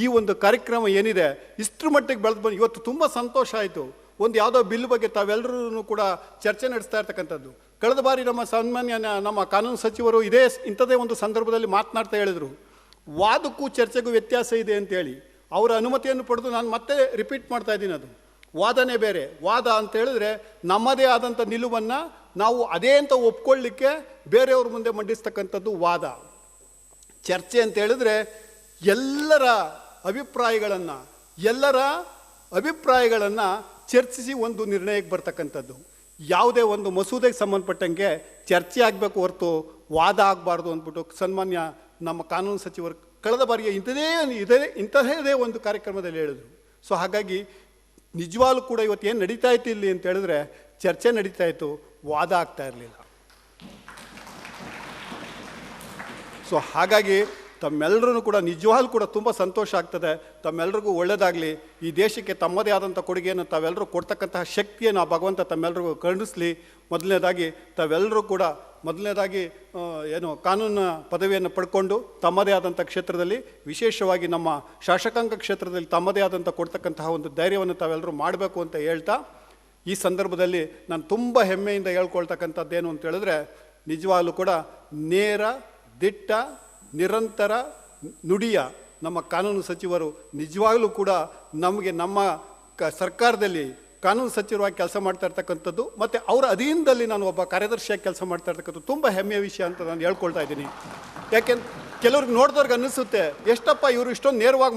ಈ ಒಂದು ಕಾರ್ಯಕ್ರಮ ಏನಿದೆ ಇಷ್ಟರ ಮಟ್ಟಿಗೆ ಬೆಳೆದು ಬಂದು ಇವತ್ತು ತುಂಬ ಸಂತೋಷ ಆಯಿತು. ಒಂದು ಯಾವುದೋ ಬಿಲ್ ಬಗ್ಗೆ ತಾವೆಲ್ಲರೂ ಕೂಡ ಚರ್ಚೆ ನಡೆಸ್ತಾ ಇರ್ತಕ್ಕಂಥದ್ದು. ಕಳೆದ ಬಾರಿ ನಮ್ಮ ಸನ್ಮಾನ್ಯ ನಮ್ಮ ಕಾನೂನು ಸಚಿವರು ಇಂಥದೇ ಒಂದು ಸಂದರ್ಭದಲ್ಲಿ ಮಾತನಾಡ್ತಾ ಹೇಳಿದರು, ವಾದಕ್ಕೂ ಚರ್ಚೆಗೂ ವ್ಯತ್ಯಾಸ ಇದೆ ಅಂತೇಳಿ. ಅವರ ಅನುಮತಿಯನ್ನು ಪಡೆದು ನಾನು ಮತ್ತೆ ರಿಪೀಟ್ ಮಾಡ್ತಾ ಇದ್ದೀನಿ. ಅದು ವಾದನೇ ಬೇರೆ. ವಾದ ಅಂತ ಹೇಳಿದ್ರೆ ನಮ್ಮದೇ ಆದಂಥ ನಿಲುವನ್ನು ನಾವು ಅದೇ ಅಂತ ಒಪ್ಕೊಳ್ಳಿಕ್ಕೆ ಬೇರೆಯವ್ರ ಮುಂದೆ ಮಂಡಿಸ್ತಕ್ಕಂಥದ್ದು ವಾದ. ಚರ್ಚೆ ಅಂತ ಹೇಳಿದ್ರೆ ಎಲ್ಲರ ಅಭಿಪ್ರಾಯಗಳನ್ನು ಚರ್ಚಿಸಿ ಒಂದು ನಿರ್ಣಯಕ್ಕೆ ಬರ್ತಕ್ಕಂಥದ್ದು. ಯಾವುದೇ ಒಂದು ಮಸೂದೆಗೆ ಸಂಬಂಧಪಟ್ಟಂಗೆ ಚರ್ಚೆ ಆಗಬೇಕು ಹೊರತು ವಾದ ಆಗಬಾರ್ದು ಅಂದ್ಬಿಟ್ಟು ಸನ್ಮಾನ್ಯ ನಮ್ಮ ಕಾನೂನು ಸಚಿವರು ಕಳೆದ ಬಾರಿಗೆ ಇಂತಹದೇ ಒಂದು ಕಾರ್ಯಕ್ರಮದಲ್ಲಿ ಹೇಳಿದರು. ಸೊ ಹಾಗಾಗಿ ನಿಜವಾಗ್ಲೂ ಕೂಡ ಇವತ್ತು ಏನು ನಡೀತಾ ಇತ್ತು ಇಲ್ಲಿ ಅಂತ ಹೇಳಿದ್ರೆ ಚರ್ಚೆ ನಡೀತಾ ಇತ್ತು, ವಾದ ಆಗ್ತಾ ಇರಲಿಲ್ಲ. ಸೊ ಹಾಗಾಗಿ ತಮ್ಮೆಲ್ಲರೂ ಕೂಡ ನಿಜವಾಗ್ಲೂ ಕೂಡ ತುಂಬ ಸಂತೋಷ ಆಗ್ತದೆ. ತಮ್ಮೆಲ್ಲರಿಗೂ ಒಳ್ಳೆಯದಾಗಲಿ. ಈ ದೇಶಕ್ಕೆ ತಮ್ಮದೇ ಆದಂಥ ಕೊಡುಗೆಯನ್ನು ತಾವೆಲ್ಲರೂ ಕೊಡ್ತಕ್ಕಂತಹ ಶಕ್ತಿಯನ್ನು ಆ ಭಗವಂತ ತಮ್ಮೆಲ್ಲರಿಗೂ ಕರುಣಿಸಲಿ. ತಾವೆಲ್ಲರೂ ಕೂಡ ಕಾನೂನು ಪದವಿಯನ್ನು ಪಡ್ಕೊಂಡು ತಮ್ಮದೇ ಆದಂಥ ಕ್ಷೇತ್ರದಲ್ಲಿ, ವಿಶೇಷವಾಗಿ ನಮ್ಮ ಶಾಸಕಾಂಗ ಕ್ಷೇತ್ರದಲ್ಲಿ ತಮ್ಮದೇ ಆದಂಥ ಕೊಡ್ತಕ್ಕಂತಹ ಒಂದು ಧೈರ್ಯವನ್ನು ತಾವೆಲ್ಲರೂ ಮಾಡಬೇಕು ಅಂತ ಹೇಳ್ತಾ, ಈ ಸಂದರ್ಭದಲ್ಲಿ ನಾನು ತುಂಬ ಹೆಮ್ಮೆಯಿಂದ ಹೇಳ್ಕೊಳ್ತಕ್ಕಂಥದ್ದೇನು ಅಂತ ಹೇಳಿದ್ರೆ, ನಿಜವಾಗ್ಲೂ ಕೂಡ ನೇರ, ದಿಟ್ಟ, ನಿರಂತರ ನುಡಿಯ ನಮ್ಮ ಕಾನೂನು ಸಚಿವರು ನಿಜವಾಗ್ಲೂ ಕೂಡ ನಮಗೆ ನಮ್ಮ ಸರ್ಕಾರದಲ್ಲಿ ಕಾನೂನು ಸಚಿವರಾಗಿ ಕೆಲಸ ಮಾಡ್ತಾ ಇರ್ತಕ್ಕಂಥದ್ದು ಮತ್ತು ಅವರ ಅಧೀನದಲ್ಲಿ ನಾನು ಒಬ್ಬ ಕಾರ್ಯದರ್ಶಿಯಾಗಿ ಕೆಲಸ ಮಾಡ್ತಾ ಇರ್ತಕ್ಕಂಥದ್ದು ತುಂಬ ಹೆಮ್ಮೆಯ ವಿಷಯ ಅಂತ ನಾನು ಹೇಳ್ಕೊಳ್ತಾ ಇದ್ದೀನಿ. ಯಾಕೆಂದ್ರೆ ಕೆಲವ್ರಿಗೆ ನೋಡಿದವ್ರಿಗೆ ಅನ್ನಿಸುತ್ತೆ, ಎಷ್ಟಪ್ಪ ಇವರು ಇಷ್ಟೊಂದು ನೇರವಾಗಿ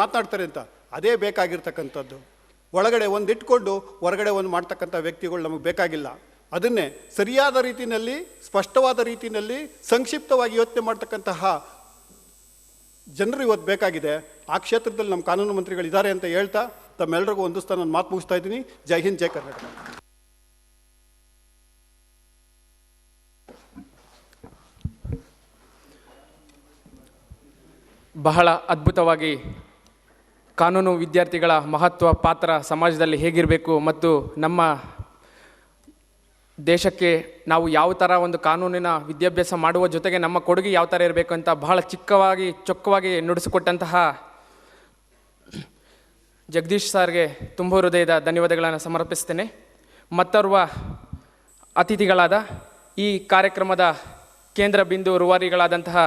ಮಾತನಾಡ್ತಾರೆ ಅಂತ. ಅದೇ ಬೇಕಾಗಿರ್ತಕ್ಕಂಥದ್ದು. ಒಳಗಡೆ ಒಂದು ಇಟ್ಕೊಂಡು ಹೊರಗಡೆ ಒಂದು ಮಾಡ್ತಕ್ಕಂಥ ವ್ಯಕ್ತಿಗಳು ನಮಗೆ ಬೇಕಾಗಿಲ್ಲ. ಅದನ್ನೇ ಸರಿಯಾದ ರೀತಿಯಲ್ಲಿ, ಸ್ಪಷ್ಟವಾದ ರೀತಿಯಲ್ಲಿ, ಸಂಕ್ಷಿಪ್ತವಾಗಿ ಯೋಚನೆ ಮಾಡ್ತಕ್ಕಂತಹ ಜನರು ಇವತ್ತು ಬೇಕಾಗಿದೆ. ಆ ಕ್ಷೇತ್ರದಲ್ಲಿ ನಮ್ಮ ಕಾನೂನು ಮಂತ್ರಿಗಳಿದ್ದಾರೆ ಅಂತ ಹೇಳ್ತಾ ತಮ್ಮೆಲ್ಲರಿಗೂ ಒಂದು ಸ್ಥಾನ ನಾನು ಮಾತು ಮುಗಿಸ್ತಾ ಇದ್ದೀನಿ. ಜೈ ಹಿಂದ್, ಜೈ ಕರ್ನಾಟಕ. ಬಹಳ ಅದ್ಭುತವಾಗಿ ಕಾನೂನು ವಿದ್ಯಾರ್ಥಿಗಳ ಮಹತ್ವ ಪಾತ್ರ ಸಮಾಜದಲ್ಲಿ ಹೇಗಿರಬೇಕು ಮತ್ತು ನಮ್ಮ ದೇಶಕ್ಕೆ ನಾವು ಯಾವ ಥರ ಒಂದು ಕಾನೂನಿನ ವಿದ್ಯಾಭ್ಯಾಸ ಮಾಡುವ ಜೊತೆಗೆ ನಮ್ಮ ಕೊಡುಗೆ ಯಾವ ಥರ ಇರಬೇಕು ಅಂತ ಬಹಳ ಚೊಕ್ಕವಾಗಿ ನುಡಿಸಿಕೊಟ್ಟಂತಹ ಜಗದೀಶ್ ಸರ್ಗೆ ತುಂಬ ಹೃದಯದ ಧನ್ಯವಾದಗಳನ್ನು ಸಮರ್ಪಿಸ್ತೇನೆ. ಮತ್ತೋರ್ವ ಅತಿಥಿಗಳಾದ ಈ ಕಾರ್ಯಕ್ರಮದ ಕೇಂದ್ರ ಬಿಂದು ರೂವಾರಿಗಳಾದಂತಹ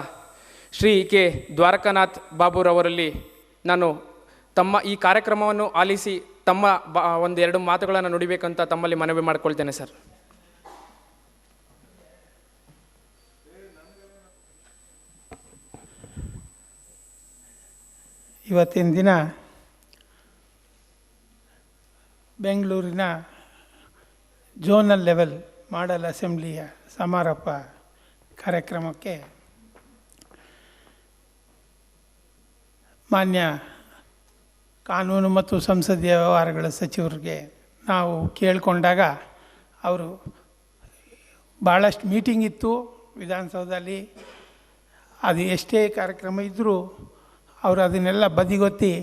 ಶ್ರೀ ಕೆ ದ್ವಾರಕಾನಾಥ್ ಬಾಬುರವರಲ್ಲಿ ನಾನು ಈ ಕಾರ್ಯಕ್ರಮವನ್ನು ಆಲಿಸಿ ಒಂದೆರಡು ಮಾತುಗಳನ್ನು ನುಡಿಬೇಕಂತ ತಮ್ಮಲ್ಲಿ ಮನವಿ ಮಾಡಿಕೊಳ್ತೇನೆ ಸರ್. ಇವತ್ತಿನ ದಿನ ಬೆಂಗಳೂರಿನ ಝೋನಲ್ ಲೆವೆಲ್ ಮಾಡಲ್ ಅಸೆಂಬ್ಲಿಯ ಸಮಾರೋಪ ಕಾರ್ಯಕ್ರಮಕ್ಕೆ ಮಾನ್ಯ ಕಾನೂನು ಮತ್ತು ಸಂಸದೀಯ ವ್ಯವಹಾರಗಳ ಸಚಿವರಿಗೆ ನಾವು ಕೇಳಿಕೊಂಡಾಗ ಅವರು ಭಾಳಷ್ಟು ಮೀಟಿಂಗ್ ಇತ್ತು ವಿಧಾನಸೌಧದಲ್ಲಿ. ಅದು ಎಷ್ಟೇ ಕಾರ್ಯಕ್ರಮ ಇದ್ದರೂ ಅವರು ಅದನ್ನೆಲ್ಲ ಬದಿಗೊತ್ತಿ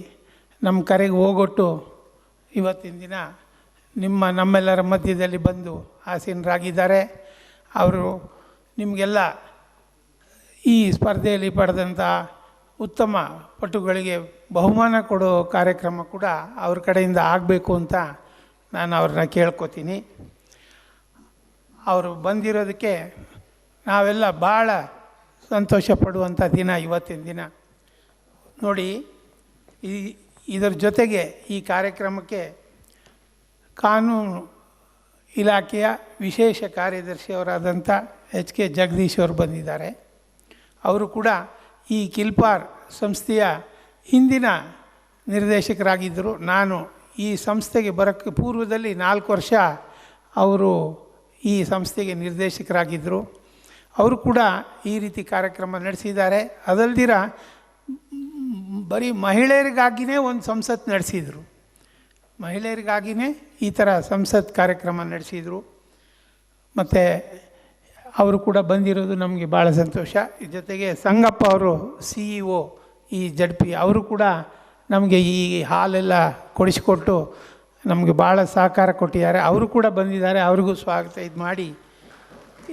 ನಮ್ಮ ಕರೆಗೆ ಹೋಗೊಟ್ಟು ಇವತ್ತಿನ ದಿನ ನಮ್ಮೆಲ್ಲರ ಮಧ್ಯದಲ್ಲಿ ಬಂದು ಆಸೀನರಾಗಿದ್ದಾರೆ. ಅವರು ನಿಮಗೆಲ್ಲ ಈ ಸ್ಪರ್ಧೆಯಲ್ಲಿ ಪಡೆದಂಥ ಉತ್ತಮ ಪಟುಗಳಿಗೆ ಬಹುಮಾನ ಕೊಡೋ ಕಾರ್ಯಕ್ರಮ ಕೂಡ ಅವ್ರ ಕಡೆಯಿಂದ ಆಗಬೇಕು ಅಂತ ನಾನು ಅವ್ರನ್ನ ಕೇಳ್ಕೊತೀನಿ. ಅವರು ಬಂದಿರೋದಕ್ಕೆ ನಾವೆಲ್ಲ ಭಾಳ ಸಂತೋಷ ಪಡುವಂಥ ದಿನ ಇವತ್ತಿನ ದಿನ. ನೋಡಿ, ಇದರ ಜೊತೆಗೆ ಈ ಕಾರ್ಯಕ್ರಮಕ್ಕೆ ಕಾನೂನು ಇಲಾಖೆಯ ವಿಶೇಷ ಕಾರ್ಯದರ್ಶಿಯವರಾದಂಥ ಎಚ್ ಕೆ ಜಗದೀಶ್ ಅವರು ಬಂದಿದ್ದಾರೆ. ಅವರು ಕೂಡ ಈ ಕಿಲ್ಪಾರ್ ಸಂಸ್ಥೆಯ ಹಿಂದಿನ ನಿರ್ದೇಶಕರಾಗಿದ್ದರು. ನಾನು ಈ ಸಂಸ್ಥೆಗೆ ಬರೋಕ್ಕೆ ಪೂರ್ವದಲ್ಲಿ 4 ವರ್ಷ ಅವರು ಈ ಸಂಸ್ಥೆಗೆ ನಿರ್ದೇಶಕರಾಗಿದ್ದರು. ಅವರು ಕೂಡ ಈ ರೀತಿ ಕಾರ್ಯಕ್ರಮ ನಡೆಸಿದ್ದಾರೆ. ಅದಲ್ದಿರ ಬರೀ ಮಹಿಳೆಯರಿಗಾಗಿಯೇ ಒಂದು ಸಂಸತ್ ನಡೆಸಿದರು. ಮಹಿಳೆಯರಿಗಾಗಿಯೇ ಈ ಥರ ಸಂಸತ್ ಕಾರ್ಯಕ್ರಮ ನಡೆಸಿದರು. ಮತ್ತು ಅವರು ಕೂಡ ಬಂದಿರೋದು ನಮಗೆ ಭಾಳ ಸಂತೋಷ. ಜೊತೆಗೆ ಸಂಗಪ್ಪ ಅವರು CEO ಈ ZP ಅವರು ಕೂಡ ನಮಗೆ ಈ ಹಾಲೆಲ್ಲ ಕೊಡಿಸಿಕೊಟ್ಟು ನಮಗೆ ಭಾಳ ಸಹಕಾರ ಕೊಟ್ಟಿದ್ದಾರೆ. ಅವರು ಕೂಡ ಬಂದಿದ್ದಾರೆ, ಅವ್ರಿಗೂ ಸ್ವಾಗತ ಇದು ಮಾಡಿ.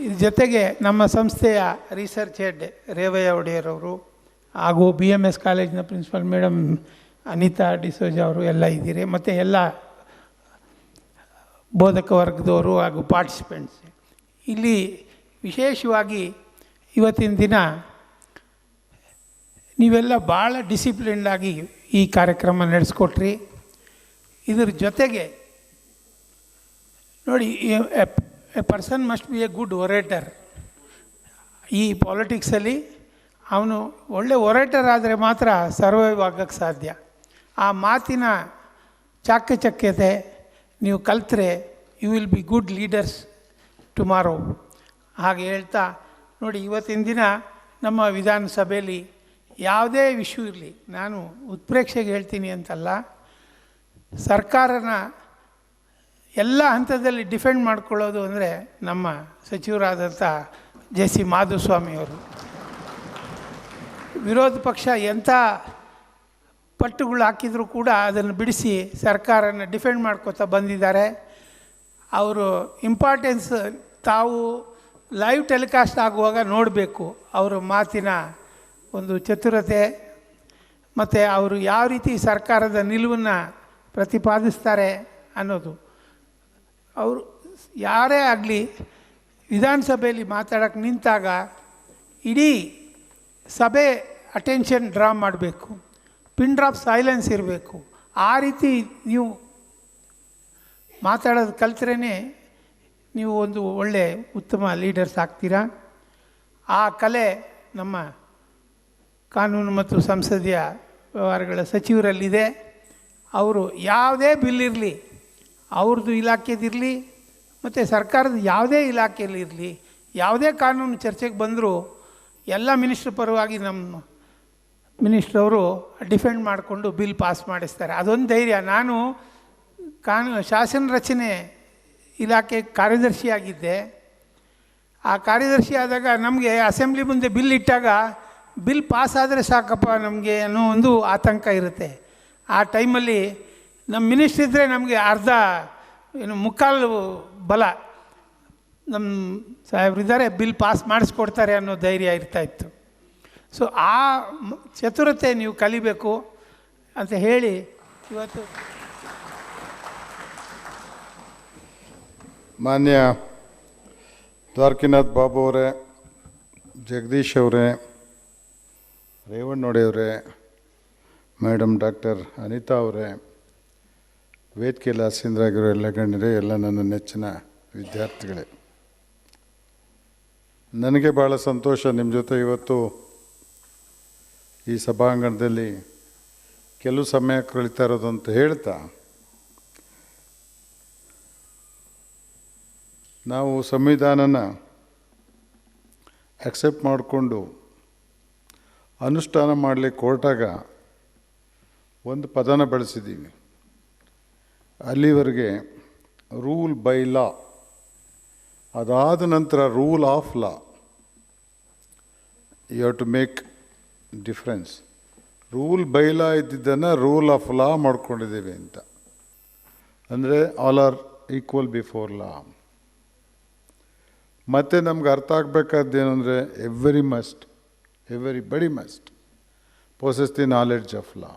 ಇದ್ರ ಜೊತೆಗೆ ನಮ್ಮ ಸಂಸ್ಥೆಯ ರಿಸರ್ಚ್ ಹೆಡ್ ರೇವಯ್ಯ ಒಡೆಯರವರು ಹಾಗೂ BMS ಕಾಲೇಜಿನ ಪ್ರಿನ್ಸಿಪಲ್ ಮೇಡಮ್ ಅನಿತಾ ಡಿಸೋಜ ಅವರು ಎಲ್ಲ ಇದ್ದೀರಿ. ಮತ್ತು ಎಲ್ಲ ಬೋಧಕ ವರ್ಗದವರು ಹಾಗೂ ಪಾರ್ಟಿಸಿಪೆಂಟ್ಸ್. ಇಲ್ಲಿ ವಿಶೇಷವಾಗಿ ಇವತ್ತಿನ ದಿನ ನೀವೆಲ್ಲ ಭಾಳ ಡಿಸಿಪ್ಲಿನ್ಡಾಗಿ ಈ ಕಾರ್ಯಕ್ರಮ ನಡೆಸ್ಕೊಟ್ರಿ. ಇದ್ರ ಜೊತೆಗೆ ನೋಡಿ, A person must be A good orator. ಈ ಪಾಲಿಟಿಕ್ಸಲ್ಲಿ ಅವನು ಒಳ್ಳೆ ಒರೇಟರ್ ಆದರೆ ಮಾತ್ರ ಸರ್ವೈವ್ ಆಗೋಕ್ಕೆ ಸಾಧ್ಯ. ಆ ಮಾತಿನ ಚಾಕಚಕ್ಯತೆ ನೀವು ಕಲ್ತ್ರೆ you will be good leaders tomorrow. ಹಾಗೆ ಹೇಳ್ತಾ ನೋಡಿ, ಇವತ್ತಿನ ದಿನ ನಮ್ಮ ವಿಧಾನಸಭೆಯಲ್ಲಿ ಯಾವುದೇ ವಿಷಯ ಇರಲಿ, ನಾನು ಉತ್ಪ್ರೇಕ್ಷೆಗೆ ಹೇಳ್ತೀನಿ ಅಂತಲ್ಲ, ಸರ್ಕಾರನ ಎಲ್ಲ ಹಂತದಲ್ಲಿ ಡಿಫೆಂಡ್ ಮಾಡ್ಕೊಳ್ಳೋದು ಅಂದರೆ ನಮ್ಮ ಸಚಿವರಾದಂಥ JC ಮಾಧುಸ್ವಾಮಿಯವರು. ವಿರೋಧ ಪಕ್ಷ ಎಂಥ ಪಟ್ಟುಗಳು ಹಾಕಿದರೂ ಕೂಡ ಅದನ್ನು ಬಿಡಿಸಿ ಸರ್ಕಾರನ ಡಿಫೆಂಡ್ ಮಾಡ್ಕೋತಾ ಬಂದಿದ್ದಾರೆ. ಅವರು ಇಂಪಾರ್ಟೆನ್ಸ್ ತಾವು ಲೈವ್ ಟೆಲಿಕಾಸ್ಟ್ ಆಗುವಾಗ ನೋಡಬೇಕು ಅವರ ಮಾತಿನ ಒಂದು ಚತುರತೆ, ಮತ್ತು ಅವರು ಯಾವ ರೀತಿ ಸರ್ಕಾರದ ನಿಲುವನ್ನು ಪ್ರತಿಪಾದಿಸ್ತಾರೆ ಅನ್ನೋದು. ಅವರು ಯಾರೇ ಆಗಲಿ ವಿಧಾನಸಭೆಯಲ್ಲಿ ಮಾತಾಡೋಕ್ಕೆ ನಿಂತಾಗ ಇಡೀ ಸಭೆ ಅಟೆನ್ಷನ್ ಡ್ರಾ ಮಾಡಬೇಕು, ಪಿನ್ ಡ್ರಾಪ್ ಸೈಲೆನ್ಸ್ ಇರಬೇಕು. ಆ ರೀತಿ ನೀವು ಮಾತಾಡೋದು ಕಲ್ತ್ರೇ ನೀವು ಒಂದು ಒಳ್ಳೆ ಉತ್ತಮ ಲೀಡರ್ಸ್ ಆಗ್ತೀರಾ. ಆ ಕಲೆ ನಮ್ಮ ಕಾನೂನು ಮತ್ತು ಸಂಸದೀಯ ವ್ಯವಹಾರಗಳ ಸಚಿವರಲ್ಲಿದೆ. ಅವರು ಯಾವುದೇ ಬಿಲ್ ಇರಲಿ, ಅವ್ರದ್ದು ಇಲಾಖೆದಿರಲಿ ಮತ್ತು ಸರ್ಕಾರದ ಯಾವುದೇ ಇಲಾಖೆಯಲ್ಲಿರಲಿ, ಯಾವುದೇ ಕಾನೂನು ಚರ್ಚೆಗೆ ಬಂದರೂ ಎಲ್ಲ ಮಿನಿಸ್ಟ್ರ್ ಪರವಾಗಿ ನಮ್ಮ ಮಿನಿಸ್ಟ್ರವರು ಡಿಫೆಂಡ್ ಮಾಡಿಕೊಂಡು ಬಿಲ್ ಪಾಸ್ ಮಾಡಿಸ್ತಾರೆ. ಅದೊಂದು ಧೈರ್ಯ. ನಾನು ಶಾಸನ ರಚನೆ ಇಲಾಖೆ ಕಾರ್ಯದರ್ಶಿಯಾಗಿದ್ದೆ. ಆ ಕಾರ್ಯದರ್ಶಿ ಆದಾಗ ನಮಗೆ ಅಸೆಂಬ್ಲಿ ಮುಂದೆ ಬಿಲ್ ಇಟ್ಟಾಗ ಬಿಲ್ ಪಾಸ್ ಆದರೆ ಸಾಕಪ್ಪ ನಮಗೆ ಅನ್ನೋ ಒಂದು ಆತಂಕ ಇರುತ್ತೆ. ಆ ಟೈಮಲ್ಲಿ ನಮ್ಮ ಮಿನಿಸ್ಟ್ರ್ ಇದ್ದರೆ ನಮಗೆ ಅರ್ಧ ಮುಕ್ಕಾಲು ಬಲ ನಮ್ಮ ಸಾಹೇಬ್ರಿದ್ದಾರೆ, ಬಿಲ್ ಪಾಸ್ ಮಾಡಿಸ್ಕೊಡ್ತಾರೆ ಅನ್ನೋ ಧೈರ್ಯ ಇರ್ತಾಯಿತ್ತು. ಸೊ ಆ ಚತುರತೆ ನೀವು ಕಲಿಬೇಕು ಅಂತ ಹೇಳಿ ಇವತ್ತು ಮಾನ್ಯ ದ್ವಾರಕಿನಾಥ್ ಬಾಬು ಅವರೇ, ಜಗದೀಶ್ ಅವರೇ, ರೇವಣ್ಣನವರೇ, ಮೇಡಮ್ ಡಾಕ್ಟರ್ ಅನಿತಾ ಅವರೇ, ವೇದಿಕೆಯಲ್ಲಿ ಆಸೀನರಾಗಿರೋ ಎಲ್ಲ ಗಣ್ಯರೇ, ಎಲ್ಲ ನನ್ನ ನೆಚ್ಚಿನ ವಿದ್ಯಾರ್ಥಿಗಳೇ, ನನಗೆ ಭಾಳ ಸಂತೋಷ ನಿಮ್ಮ ಜೊತೆ ಇವತ್ತು ಈ ಸಭಾಂಗಣದಲ್ಲಿ ಕೆಲವು ಸಮಯ ಕಳೀತಾ ಇರೋದು ಅಂತ ಹೇಳ್ತಾ, ನಾವು ಸಂವಿಧಾನನ ಅಕ್ಸೆಪ್ಟ್ ಮಾಡಿಕೊಂಡು ಅನುಷ್ಠಾನ ಮಾಡಲಿಕ್ಕೆ ಹೊರಟಾಗ ಒಂದು ಪದನ ಬಳಸಿದ್ದೀವಿ. ಅಲ್ಲಿವರೆಗೆ ರೂಲ್ ಬೈ ಲಾ, ಅದಾದ ನಂತರ rule of law. You have to make difference. Rule by law ಇದ್ದಿದ್ದನ್ನು ರೂಲ್ ಆಫ್ ಲಾ ಮಾಡ್ಕೊಂಡಿದ್ದೀವಿ ಅಂತ. ಅಂದರೆ all are equal before law. ಮತ್ತು ನಮ್ಗೆ ಅರ್ಥ ಆಗಬೇಕಾದ್ದೇನು ಅಂದರೆ everybody must possess the knowledge of law.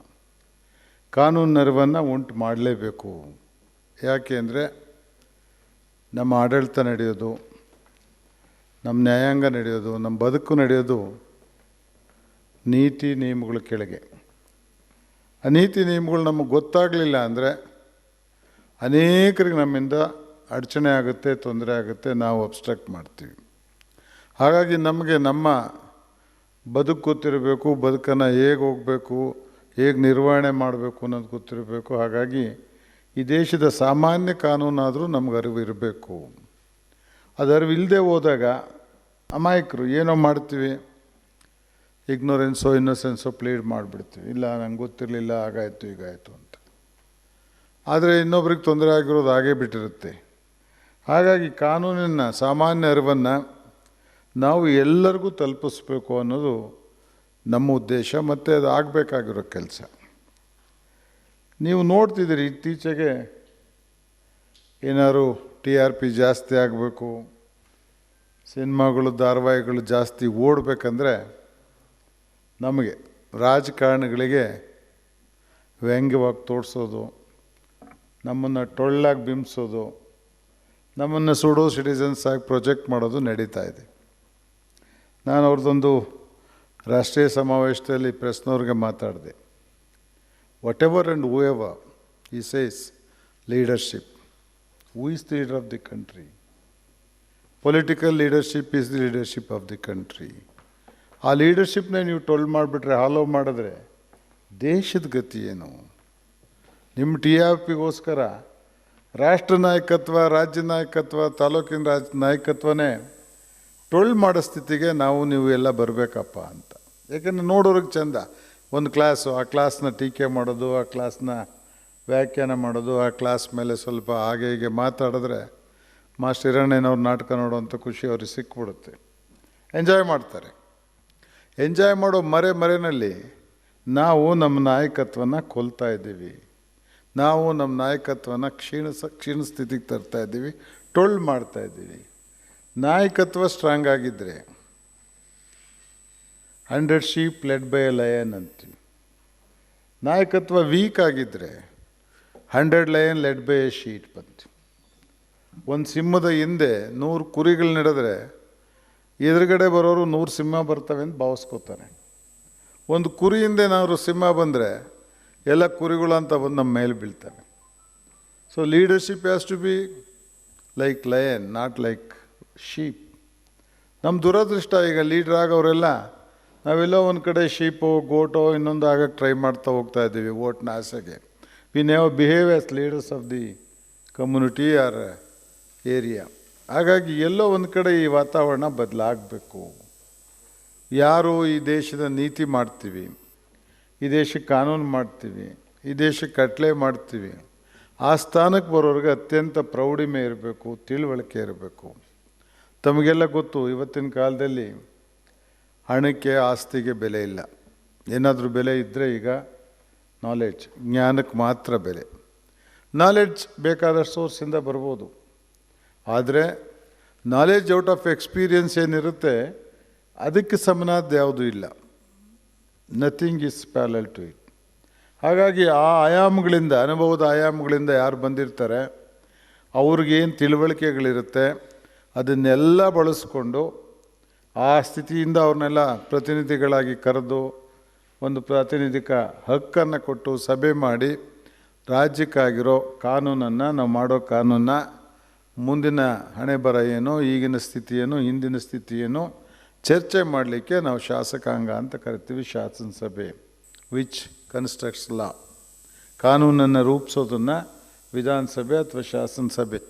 ಕಾನೂನು ನೆರವನ್ನು ಉಂಟು ಮಾಡಲೇಬೇಕು. ಯಾಕೆ ಅಂದರೆ ನಮ್ಮ ಆಡಳಿತ ನಡೆಯೋದು, ನಮ್ಮ ನ್ಯಾಯಾಂಗ ನಡೆಯೋದು, ನಮ್ಮ ಬದುಕು ನಡೆಯೋದು ನೀತಿ ನಿಯಮಗಳ ಕೆಳಗೆ. ಆ ನೀತಿ ನಿಯಮಗಳು ನಮಗೆ ಗೊತ್ತಾಗಲಿಲ್ಲ ಅಂದರೆ ಅನೇಕರಿಗೆ ನಮ್ಮಿಂದ ಅಡಚಣೆ ಆಗುತ್ತೆ, ತೊಂದರೆ ಆಗುತ್ತೆ, ನಾವು ಅಬ್ಸ್ಟ್ರಾಕ್ಟ್ ಮಾಡ್ತೀವಿ. ಹಾಗಾಗಿ ನಮಗೆ ನಮ್ಮ ಬದುಕು ಗೊತ್ತಿರಬೇಕು, ಬದುಕನ್ನು ಹೇಗೆ ಹೋಗಬೇಕು, ಹೇಗೆ ನಿರ್ವಹಣೆ ಮಾಡಬೇಕು ಅನ್ನೋದು ಗೊತ್ತಿರಬೇಕು. ಹಾಗಾಗಿ ಈ ದೇಶದ ಸಾಮಾನ್ಯ ಕಾನೂನಾದರೂ ನಮ್ಗೆ ಅರಿವು ಇರಬೇಕು. ಅದು ಅರಿವು ಇಲ್ಲದೆ ಹೋದಾಗ ಅಮಾಯಕರು ಏನೋ ಮಾಡ್ತೀವಿ, ಇನ್ನೊಸೆನ್ಸೋ ಪ್ಲೀಡ್ ಮಾಡಿಬಿಡ್ತೀವಿ. ಇಲ್ಲ ನಂಗೆ ಗೊತ್ತಿರಲಿಲ್ಲ, ಹಾಗಾಯಿತು ಹೀಗಾಯಿತು ಅಂತ. ಆದರೆ ಇನ್ನೊಬ್ರಿಗೆ ತೊಂದರೆ ಆಗಿರೋದು ಹಾಗೇ ಬಿಟ್ಟಿರುತ್ತೆ. ಹಾಗಾಗಿ ಕಾನೂನಿನ ಸಾಮಾನ್ಯ ಅರಿವನ್ನು ನಾವು ಎಲ್ಲರಿಗೂ ತಲುಪಿಸ್ಬೇಕು ಅನ್ನೋದು ನಮ್ಮ ಉದ್ದೇಶ, ಮತ್ತು ಅದು ಆಗಬೇಕಾಗಿರೋ ಕೆಲಸ. ನೀವು ನೋಡ್ತಿದ್ದೀರಿ ಇತ್ತೀಚೆಗೆ ಏನಾದ್ರು TRP ಜಾಸ್ತಿ ಆಗಬೇಕು, ಸಿನಿಮಾಗಳು ಧಾರಾವಾಹಿಗಳು ಜಾಸ್ತಿ ಓಡಬೇಕಂದ್ರೆ ನಮಗೆ ರಾಜಕಾರಣಿಗಳಿಗೆ ವ್ಯಂಗ್ಯವಾಗಿ ತೋರಿಸೋದು, ನಮ್ಮನ್ನು ಟೊಳ್ಳಾಗಿ ಬಿಂಬಿಸೋದು, ನಮ್ಮನ್ನು ಸುಡೋ ಸಿಟಿಸನ್ಸ್ ಆಗಿ ಪ್ರೊಜೆಕ್ಟ್ ಮಾಡೋದು ನಡೀತಾ ಇದೆ. ನಾನು ಅವ್ರದ್ದೊಂದು ರಾಷ್ಟ್ರೀಯ ಸಮಾವೇಶದಲ್ಲಿ ಪ್ರೆಸ್ನವ್ರಿಗೆ ಮಾತಾಡಿದೆ. Whatever and whoever he says leadership, who is the leader of the country? Political leadership is the leadership of the country. ಆ ಲೀಡರ್ಶಿಪ್ನ ನೀವು ಟೊಲ್ ಮಾಡಿಬಿಟ್ರೆ, ಹಾಲೋ ಮಾಡಿದ್ರೆ ದೇಶದ ಗತಿ ಏನು? ನಿಮ್ಮ TRPಗೋಸ್ಕರ ರಾಷ್ಟ್ರ ನಾಯಕತ್ವ, ರಾಜ್ಯ ನಾಯಕತ್ವ, ತಾಲೂಕಿನ ನಾಯಕತ್ವನೇ ಟೊಳ್ಳು ಮಾಡೋ ಸ್ಥಿತಿಗೆ ನೀವು ಎಲ್ಲ ಬರಬೇಕಪ್ಪ ಅಂತ. ಯಾಕೆಂದರೆ ನೋಡೋರಿಗೆ ಚೆಂದ, ಒಂದು ಕ್ಲಾಸು, ಆ ಕ್ಲಾಸ್ನ ಟೀಕೆ ಮಾಡೋದು, ಆ ಕ್ಲಾಸ್ನ ವ್ಯಾಖ್ಯಾನ ಮಾಡೋದು, ಆ ಕ್ಲಾಸ್ ಮೇಲೆ ಸ್ವಲ್ಪ ಹಾಗೆ ಹೀಗೆ ಮಾತಾಡಿದ್ರೆ ಮಾಸ್ಟರ್ ಹಿರಣ್ಣನವ್ರ ನಾಟಕ ನೋಡೋವಂಥ ಖುಷಿ ಅವ್ರಿಗೆ ಸಿಕ್ಬಿಡುತ್ತೆ. ಎಂಜಾಯ್ ಮಾಡ್ತಾರೆ. ಎಂಜಾಯ್ ಮಾಡೋ ಮರೆನಲ್ಲಿ ನಾವು ನಮ್ಮ ನಾಯಕತ್ವನ ಕೊಲ್ತಾ ಇದ್ದೀವಿ. ನಾವು ನಮ್ಮ ನಾಯಕತ್ವನ ಕ್ಷೀಣ ಸ್ಥಿತಿಗೆ ತರ್ತಾ ಇದ್ದೀವಿ, ಟೊಳ್ಳು ಮಾಡ್ತಾ ಇದ್ದೀವಿ. ನಾಯಕತ್ವ ಸ್ಟ್ರಾಂಗ್ ಆಗಿದ್ದರೆ 100 sheep led by a lion ಅಂತೀವಿ. ನಾಯಕತ್ವ ವೀಕ್ ಆಗಿದ್ದರೆ 100 lion led by a sheep ಅಂತೀವಿ. ಒಂದು ಸಿಂಹದ ಹಿಂದೆ 100 ಕುರಿಗಳು ನಡೆದ್ರೆ ಎದುರುಗಡೆ ಬರೋರು 100 ಸಿಂಹ ಬರ್ತವೆ ಅಂತ ಭಾವಿಸ್ಕೋತಾರೆ. ಒಂದು ಕುರಿ ಹಿಂದೆ ನಾವು ಸಿಂಹ ಬಂದರೆ ಎಲ್ಲ ಕುರಿಗಳು ಅಂತ ಬಂದು ನಮ್ಮ ಮೇಲೆ ಬೀಳ್ತವೆ. So leadership has to be like lion, not like sheep. ನಮ್ಮ ದುರದೃಷ್ಟ, ಈಗ ಲೀಡ್ರ್ ಆಗೋರೆಲ್ಲ ನಾವೆಲ್ಲೋ ಒಂದು ಕಡೆ ಶೀಪೋ ಗೋಟೋ ಇನ್ನೊಂದು ಆಗಕ್ಕೆ ಟ್ರೈ ಮಾಡ್ತಾ ಹೋಗ್ತಾ ಇದ್ದೀವಿ ಓಟ್ನ ಆಸೆಗೆ. We never behave as leaders of the community or area. ಹಾಗಾಗಿ ಎಲ್ಲೋ ಒಂದು ಕಡೆ ಈ ವಾತಾವರಣ ಬದಲಾಗಬೇಕು. ಯಾರು ಈ ದೇಶದ ನೀತಿ ಮಾಡ್ತೀವಿ, ಈ ದೇಶಕ್ಕೆ ಕಾನೂನು ಮಾಡ್ತೀವಿ, ಈ ದೇಶಕ್ಕೆ ಕಟ್ಲೆ ಮಾಡ್ತೀವಿ, ಆ ಸ್ಥಾನಕ್ಕೆ ಬರೋರಿಗೆ ಅತ್ಯಂತ ಪ್ರೌಢಿಮೆ ಇರಬೇಕು, ತಿಳುವಳಿಕೆ ಇರಬೇಕು. ತಮಗೆಲ್ಲ ಗೊತ್ತು, ಇವತ್ತಿನ ಕಾಲದಲ್ಲಿ ಹಣಕ್ಕೆ ಆಸ್ತಿಗೆ ಬೆಲೆ ಇಲ್ಲ. ಏನಾದರೂ ಬೆಲೆ ಇದ್ದರೆ ಈಗ ನಾಲೆಡ್ಜ್, ಜ್ಞಾನಕ್ಕೆ ಮಾತ್ರ ಬೆಲೆ. ನಾಲೆಡ್ಜ್ ಬೇಕಾದಷ್ಟು ಸೋರ್ಸಿಂದ ಬರ್ಬೋದು, ಆದರೆ ನಾಲೆಡ್ಜ್ ಔಟ್ ಆಫ್ ಎಕ್ಸ್ಪೀರಿಯನ್ಸ್ ಏನಿರುತ್ತೆ ಅದಕ್ಕೆ ಸಮನಾದ ಯಾವುದೂ ಇಲ್ಲ. Nothing is parallel to it. ಹಾಗಾಗಿ ಆ ಆಯಾಮಗಳಿಂದ, ಅನುಭವದ ಆಯಾಮಗಳಿಂದ ಯಾರು ಬಂದಿರ್ತಾರೆ ಅವ್ರಿಗೇನು ತಿಳುವಳಿಕೆಗಳಿರುತ್ತೆ ಅದನ್ನೆಲ್ಲ ಬಳಸ್ಕೊಂಡು ಆ ಸ್ಥಿತಿಯಿಂದ ಅವ್ರನ್ನೆಲ್ಲ ಪ್ರತಿನಿಧಿಗಳಾಗಿ ಕರೆದು ಒಂದು ಪ್ರಾತಿನಿಧಿಕ ಹಕ್ಕನ್ನು ಕೊಟ್ಟು ಸಭೆ ಮಾಡಿ ರಾಜ್ಯಕ್ಕಾಗಿರೋ ಕಾನೂನನ್ನು, ನಾವು ಮಾಡೋ ಕಾನೂನನ್ನ ಮುಂದಿನ ಹಣೆ ಬರ ಏನು, ಈಗಿನ ಸ್ಥಿತಿ ಏನು, ಹಿಂದಿನ ಸ್ಥಿತಿ ಏನು ಚರ್ಚೆ ಮಾಡಲಿಕ್ಕೆ ನಾವು ಶಾಸಕಾಂಗ ಅಂತ ಕರಿತೀವಿ, ಶಾಸನ ಸಭೆ, ವಿಚ್ ಕನ್ಸ್ಟ್ರಕ್ಟ್ಸ್ ಲಾ. ಕಾನೂನನ್ನು ರೂಪಿಸೋದನ್ನು ವಿಧಾನಸಭೆ ಅಥವಾ ಶಾಸನ ಸಭೆ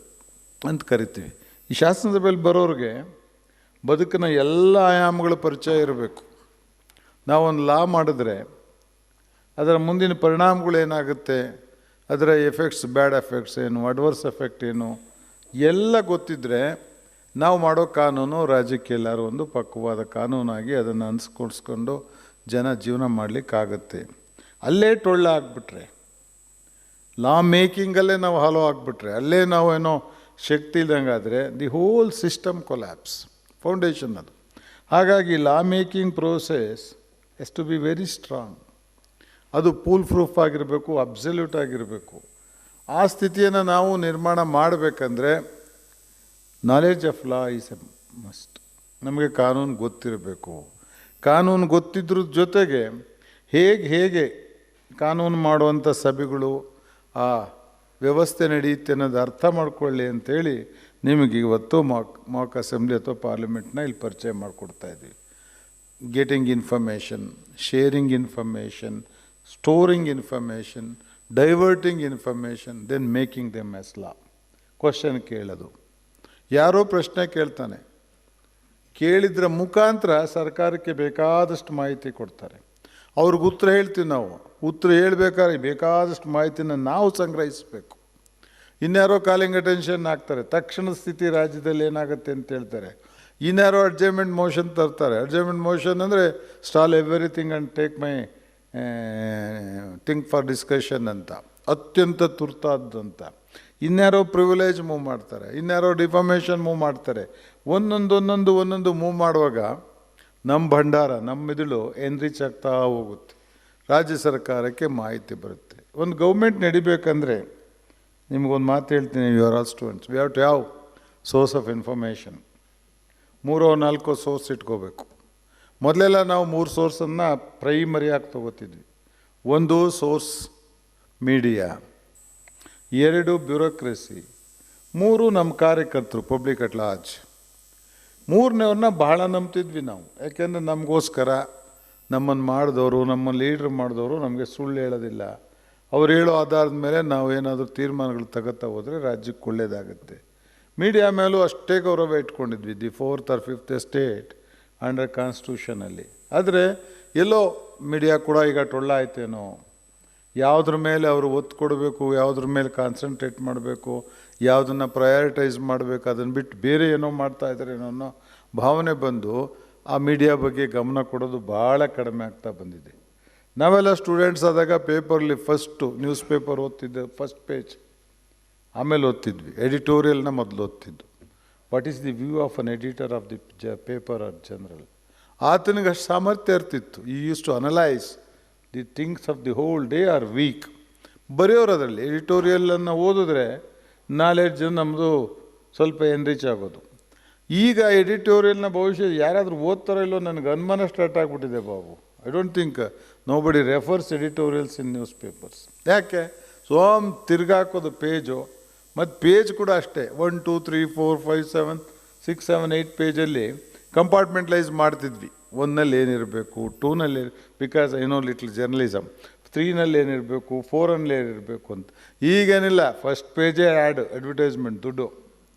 ಅಂತ ಕರಿತೀವಿ. ಈ ಶಾಸನ ಸಭೆಯಲ್ಲಿ ಬರೋರಿಗೆ ಬದುಕಿನ ಎಲ್ಲ ಆಯಾಮಗಳ ಪರಿಚಯ ಇರಬೇಕು. ನಾವೊಂದು ಲಾ ಮಾಡಿದ್ರೆ ಅದರ ಮುಂದಿನ ಪರಿಣಾಮಗಳೇನಾಗುತ್ತೆ, ಅದರ ಎಫೆಕ್ಟ್ಸ್, ಬ್ಯಾಡ್ ಎಫೆಕ್ಟ್ಸ್ ಏನು, ಅಡ್ವರ್ಸ್ ಎಫೆಕ್ಟ್ ಏನು ಎಲ್ಲ ಗೊತ್ತಿದ್ದರೆ ನಾವು ಮಾಡೋ ಕಾನೂನು ರಾಜ್ಯಕ್ಕೆ ಎಲ್ಲರೂ ಒಂದು ಪಕ್ವವಾದ ಕಾನೂನಾಗಿ ಅದನ್ನು ಅನುಸ್ಕೊಳ್ಸ್ಕೊಂಡು ಜನ ಜೀವನ ಮಾಡಲಿಕ್ಕಾಗತ್ತೆ. ಅಲ್ಲೇ ಟೊಳ್ಳ ಆಗಿಬಿಟ್ರೆ, ಲಾ ಮೇಕಿಂಗಲ್ಲೇ ನಾವು ಹಾಲೋ ಆಗಿಬಿಟ್ರೆ, ಅಲ್ಲೇ ನಾವು ಏನೋ ಶಕ್ತಿ ಇಲ್ದಂಗಾದರೆ the whole system collapse, foundation ಅದು. ಹಾಗಾಗಿ law making process has to be very strong. ಅದು ಫೂಲ್ ಪ್ರೂಫ್ ಆಗಿರಬೇಕು, ಅಬ್ಸಲ್ಯೂಟ್ ಆಗಿರಬೇಕು. ಆ ಸ್ಥಿತಿಯನ್ನು ನಾವು ನಿರ್ಮಾಣ ಮಾಡಬೇಕಂದ್ರೆ knowledge of law is a must. ನಮಗೆ ಕಾನೂನು ಗೊತ್ತಿರಬೇಕು. ಕಾನೂನು ಗೊತ್ತಿದ್ರ ಜೊತೆಗೆ ಹೇಗೆ ಕಾನೂನು ಮಾಡುವಂಥ ಸಭೆಗಳು, ಆ ವ್ಯವಸ್ಥೆ ನಡೆಯುತ್ತೆ ಅನ್ನೋದು ಅರ್ಥ ಮಾಡ್ಕೊಳ್ಳಿ ಅಂಥೇಳಿ ನಿಮಗೆ ಇವತ್ತು ಮಾಕ್ ಅಸೆಂಬ್ಲಿ ಅಥವಾ ಪಾರ್ಲಿಮೆಂಟ್ನ ಇಲ್ಲಿ ಪರಿಚಯ ಮಾಡಿಕೊಡ್ತಾ ಇದ್ದೀವಿ. Getting information, sharing information, storing information, diverting information, then making them as law. Question ಕೇಳೋದು, ಯಾರೋ ಪ್ರಶ್ನೆ ಕೇಳ್ತಾನೆ, ಕೇಳಿದ್ರ ಮುಖಾಂತರ ಸರ್ಕಾರಕ್ಕೆ ಬೇಕಾದಷ್ಟು ಮಾಹಿತಿ ಕೊಡ್ತಾರೆ. ಅವ್ರಿಗೆ ಉತ್ತರ ಹೇಳ್ತೀವಿ ನಾವು. ಉತ್ತರ ಹೇಳ್ಬೇಕಾದ್ರೆ ಬೇಕಾದಷ್ಟು ಮಾಹಿತಿನ ನಾವು ಸಂಗ್ರಹಿಸಬೇಕು. ಇನ್ಯಾರೋ ಕಾಲಿಂಗ್ ಅಟೆನ್ಷನ್ ಹಾಕ್ತಾರೆ, ತಕ್ಷಣದ ಸ್ಥಿತಿ ರಾಜ್ಯದಲ್ಲಿ ಏನಾಗುತ್ತೆ ಅಂತ ಹೇಳ್ತಾರೆ. ಇನ್ಯಾರೋ ಅಡ್ಜರ್ಮೆಂಟ್ ಮೋಷನ್ ತರ್ತಾರೆ. ಅಡ್ಜರ್ಮೆಂಟ್ ಮೋಷನ್ ಅಂದರೆ stall everything and take my think for discussion ಅಂತ, ಅತ್ಯಂತ ತುರ್ತಾದಂತ. ಇನ್ಯಾರೋ ಪ್ರಿವಿಲೇಜ್ ಮೂವ್ ಮಾಡ್ತಾರೆ, ಇನ್ಯಾರೋ ಡಿಫಾಮೇಷನ್ ಮೂವ್ ಮಾಡ್ತಾರೆ. ಒಂದೊಂದು ಮೂವ್ ಮಾಡುವಾಗ ನಮ್ಮ ಭಂಡಾರ, ನಮ್ಮ ಮಿದುಳು ಎನ್ರಿಚ್ ಆಗ್ತಾ ಹೋಗುತ್ತೆ. ರಾಜ್ಯ ಸರ್ಕಾರಕ್ಕೆ ಮಾಹಿತಿ ಬರುತ್ತೆ. ಒಂದು ಗೌರ್ಮೆಂಟ್ ನಡಿಬೇಕಂದ್ರೆ ನಿಮಗೊಂದು ಮಾತು ಹೇಳ್ತೀನಿ, you are all students, we have to have source of information. 3-4 source ಇಟ್ಕೋಬೇಕು. ಮೊದಲೆಲ್ಲ ನಾವು 3 ಸೋರ್ಸನ್ನು ಪ್ರೈಮರಿಯಾಗಿ ತೊಗೋತಿದ್ವಿ. 1 ಸೋರ್ಸ್ ಮೀಡಿಯಾ, 2 ಬ್ಯೂರೋಕ್ರಸಿ, 3 ನಮ್ಮ ಕಾರ್ಯಕರ್ತರು ಪಬ್ಲಿಕ್ ಅಟ್ ಲಾರ್ಜ್. 3ನೇವ್ರನ್ನ ಬಹಳ ನಂಬ್ತಿದ್ವಿ ನಾವು. ಯಾಕೆಂದರೆ ನಮಗೋಸ್ಕರ ನಮ್ಮನ್ನು ಮಾಡಿದವರು, ನಮ್ಮನ್ನು ಲೀಡ್ರ್ ಮಾಡಿದವರು ನಮಗೆ ಸುಳ್ಳು ಹೇಳೋದಿಲ್ಲ. ಅವ್ರು ಹೇಳೋ ಆಧಾರದ ಮೇಲೆ ನಾವು ಏನಾದರೂ ತೀರ್ಮಾನಗಳು ತಗೋತಾ ಹೋದರೆ ರಾಜ್ಯಕ್ಕೆ ಒಳ್ಳೆಯದಾಗುತ್ತೆ. ಮೀಡಿಯಾ ಮೇಲೂ ಅಷ್ಟೇ ಗೌರವ ಇಟ್ಕೊಂಡಿದ್ವಿ. The 4th or 5th estate under ಕಾನ್ಸ್ಟಿಟ್ಯೂಷನಲ್ಲಿ. ಆದರೆ ಎಲ್ಲೋ ಮೀಡಿಯಾ ಕೂಡ ಈಗ ಟೊಳ್ಳಾಯ್ತೇನೋ, ಯಾವುದ್ರ ಮೇಲೆ ಅವರು ಒತ್ತು ಕೊಡಬೇಕು, ಯಾವುದ್ರ ಮೇಲೆ ಕಾನ್ಸಂಟ್ರೇಟ್ ಮಾಡಬೇಕು, ಯಾವುದನ್ನು ಪ್ರಯಾರಿಟೈಸ್ ಮಾಡಬೇಕು, ಅದನ್ನು ಬಿಟ್ಟು ಬೇರೆ ಏನೋ ಮಾಡ್ತಾಯಿದ್ದಾರೇನೋ ಅನ್ನೋ ಭಾವನೆ ಬಂದು ಆ ಮೀಡಿಯಾ ಬಗ್ಗೆ ಗಮನ ಕೊಡೋದು ಭಾಳ ಕಡಿಮೆ ಆಗ್ತಾ ಬಂದಿದೆ. ನಾವೆಲ್ಲ ಸ್ಟೂಡೆಂಟ್ಸ್ ಆದಾಗ ಪೇಪರ್ಲಿ ಫಸ್ಟು ನ್ಯೂಸ್ ಪೇಪರ್ ಓದ್ತಿದ್ದೆ, ಫಸ್ಟ್ ಪೇಜ್, ಆಮೇಲೆ ಓದ್ತಿದ್ವಿ. ಎಡಿಟೋರಿಯಲ್ನ ಮೊದಲು ಓದ್ತಿದ್ದು. What is the view of an editor of the paper or general. ಆತನಿಗೆ ಅಷ್ಟು ಸಾಮರ್ಥ್ಯ ಇರ್ತಿತ್ತು. He used to analyse the things of the whole day or week. ಬರೆಯೋರು ಅದರಲ್ಲಿ ಎಡಿಟೋರಿಯಲನ್ನು ಓದಿದ್ರೆ ನಾಲೆಡ್ಜ್ ನಮ್ಮದು ಸ್ವಲ್ಪ ಎನ್ರಿಚ್ ಆಗೋದು. ಈಗ ಎಡಿಟೋರಿಯಲ್ನ ಭವಿಷ್ಯ ಯಾರಾದರೂ ಓದ್ತಾರೋ ಇಲ್ಲೋ ನನಗೆ ಅನುಮಾನ ಸ್ಟಾರ್ಟ್ ಆಗಿಬಿಟ್ಟಿದೆ Babu. I don't think nobody refers editorials in news papers. ಯಾಕೆ? ತಿರ್ಗಾಕೋದು ಪೇಜು, ಮತ್ತು ಪೇಜ್ ಕೂಡ ಅಷ್ಟೇ 1, 2, 3, 4, 5, 7, 6, 7, 8 ಪೇಜಲ್ಲಿ ಕಂಪಾರ್ಟ್ಮೆಂಟಲೈಸ್ ಮಾಡ್ತಿದ್ವಿ. 1ನಲ್ಲಿ ಏನಿರಬೇಕು, 2ನಲ್ಲಿ ಬಿಕಾಸ್ ಲಿಟ್ಲ್ ಜರ್ನಲಿಸಮ್, 3ನಲ್ಲಿ ಏನಿರಬೇಕು, 4ನಲ್ಲಿ ಏನಿರಬೇಕು ಅಂತ. ಈಗೇನಿಲ್ಲ, ಫಸ್ಟ್ ಪೇಜೇ ಆ್ಯಡ್, ಅಡ್ವರ್ಟೈಸ್ಮೆಂಟ್, ದುಡ್ಡು.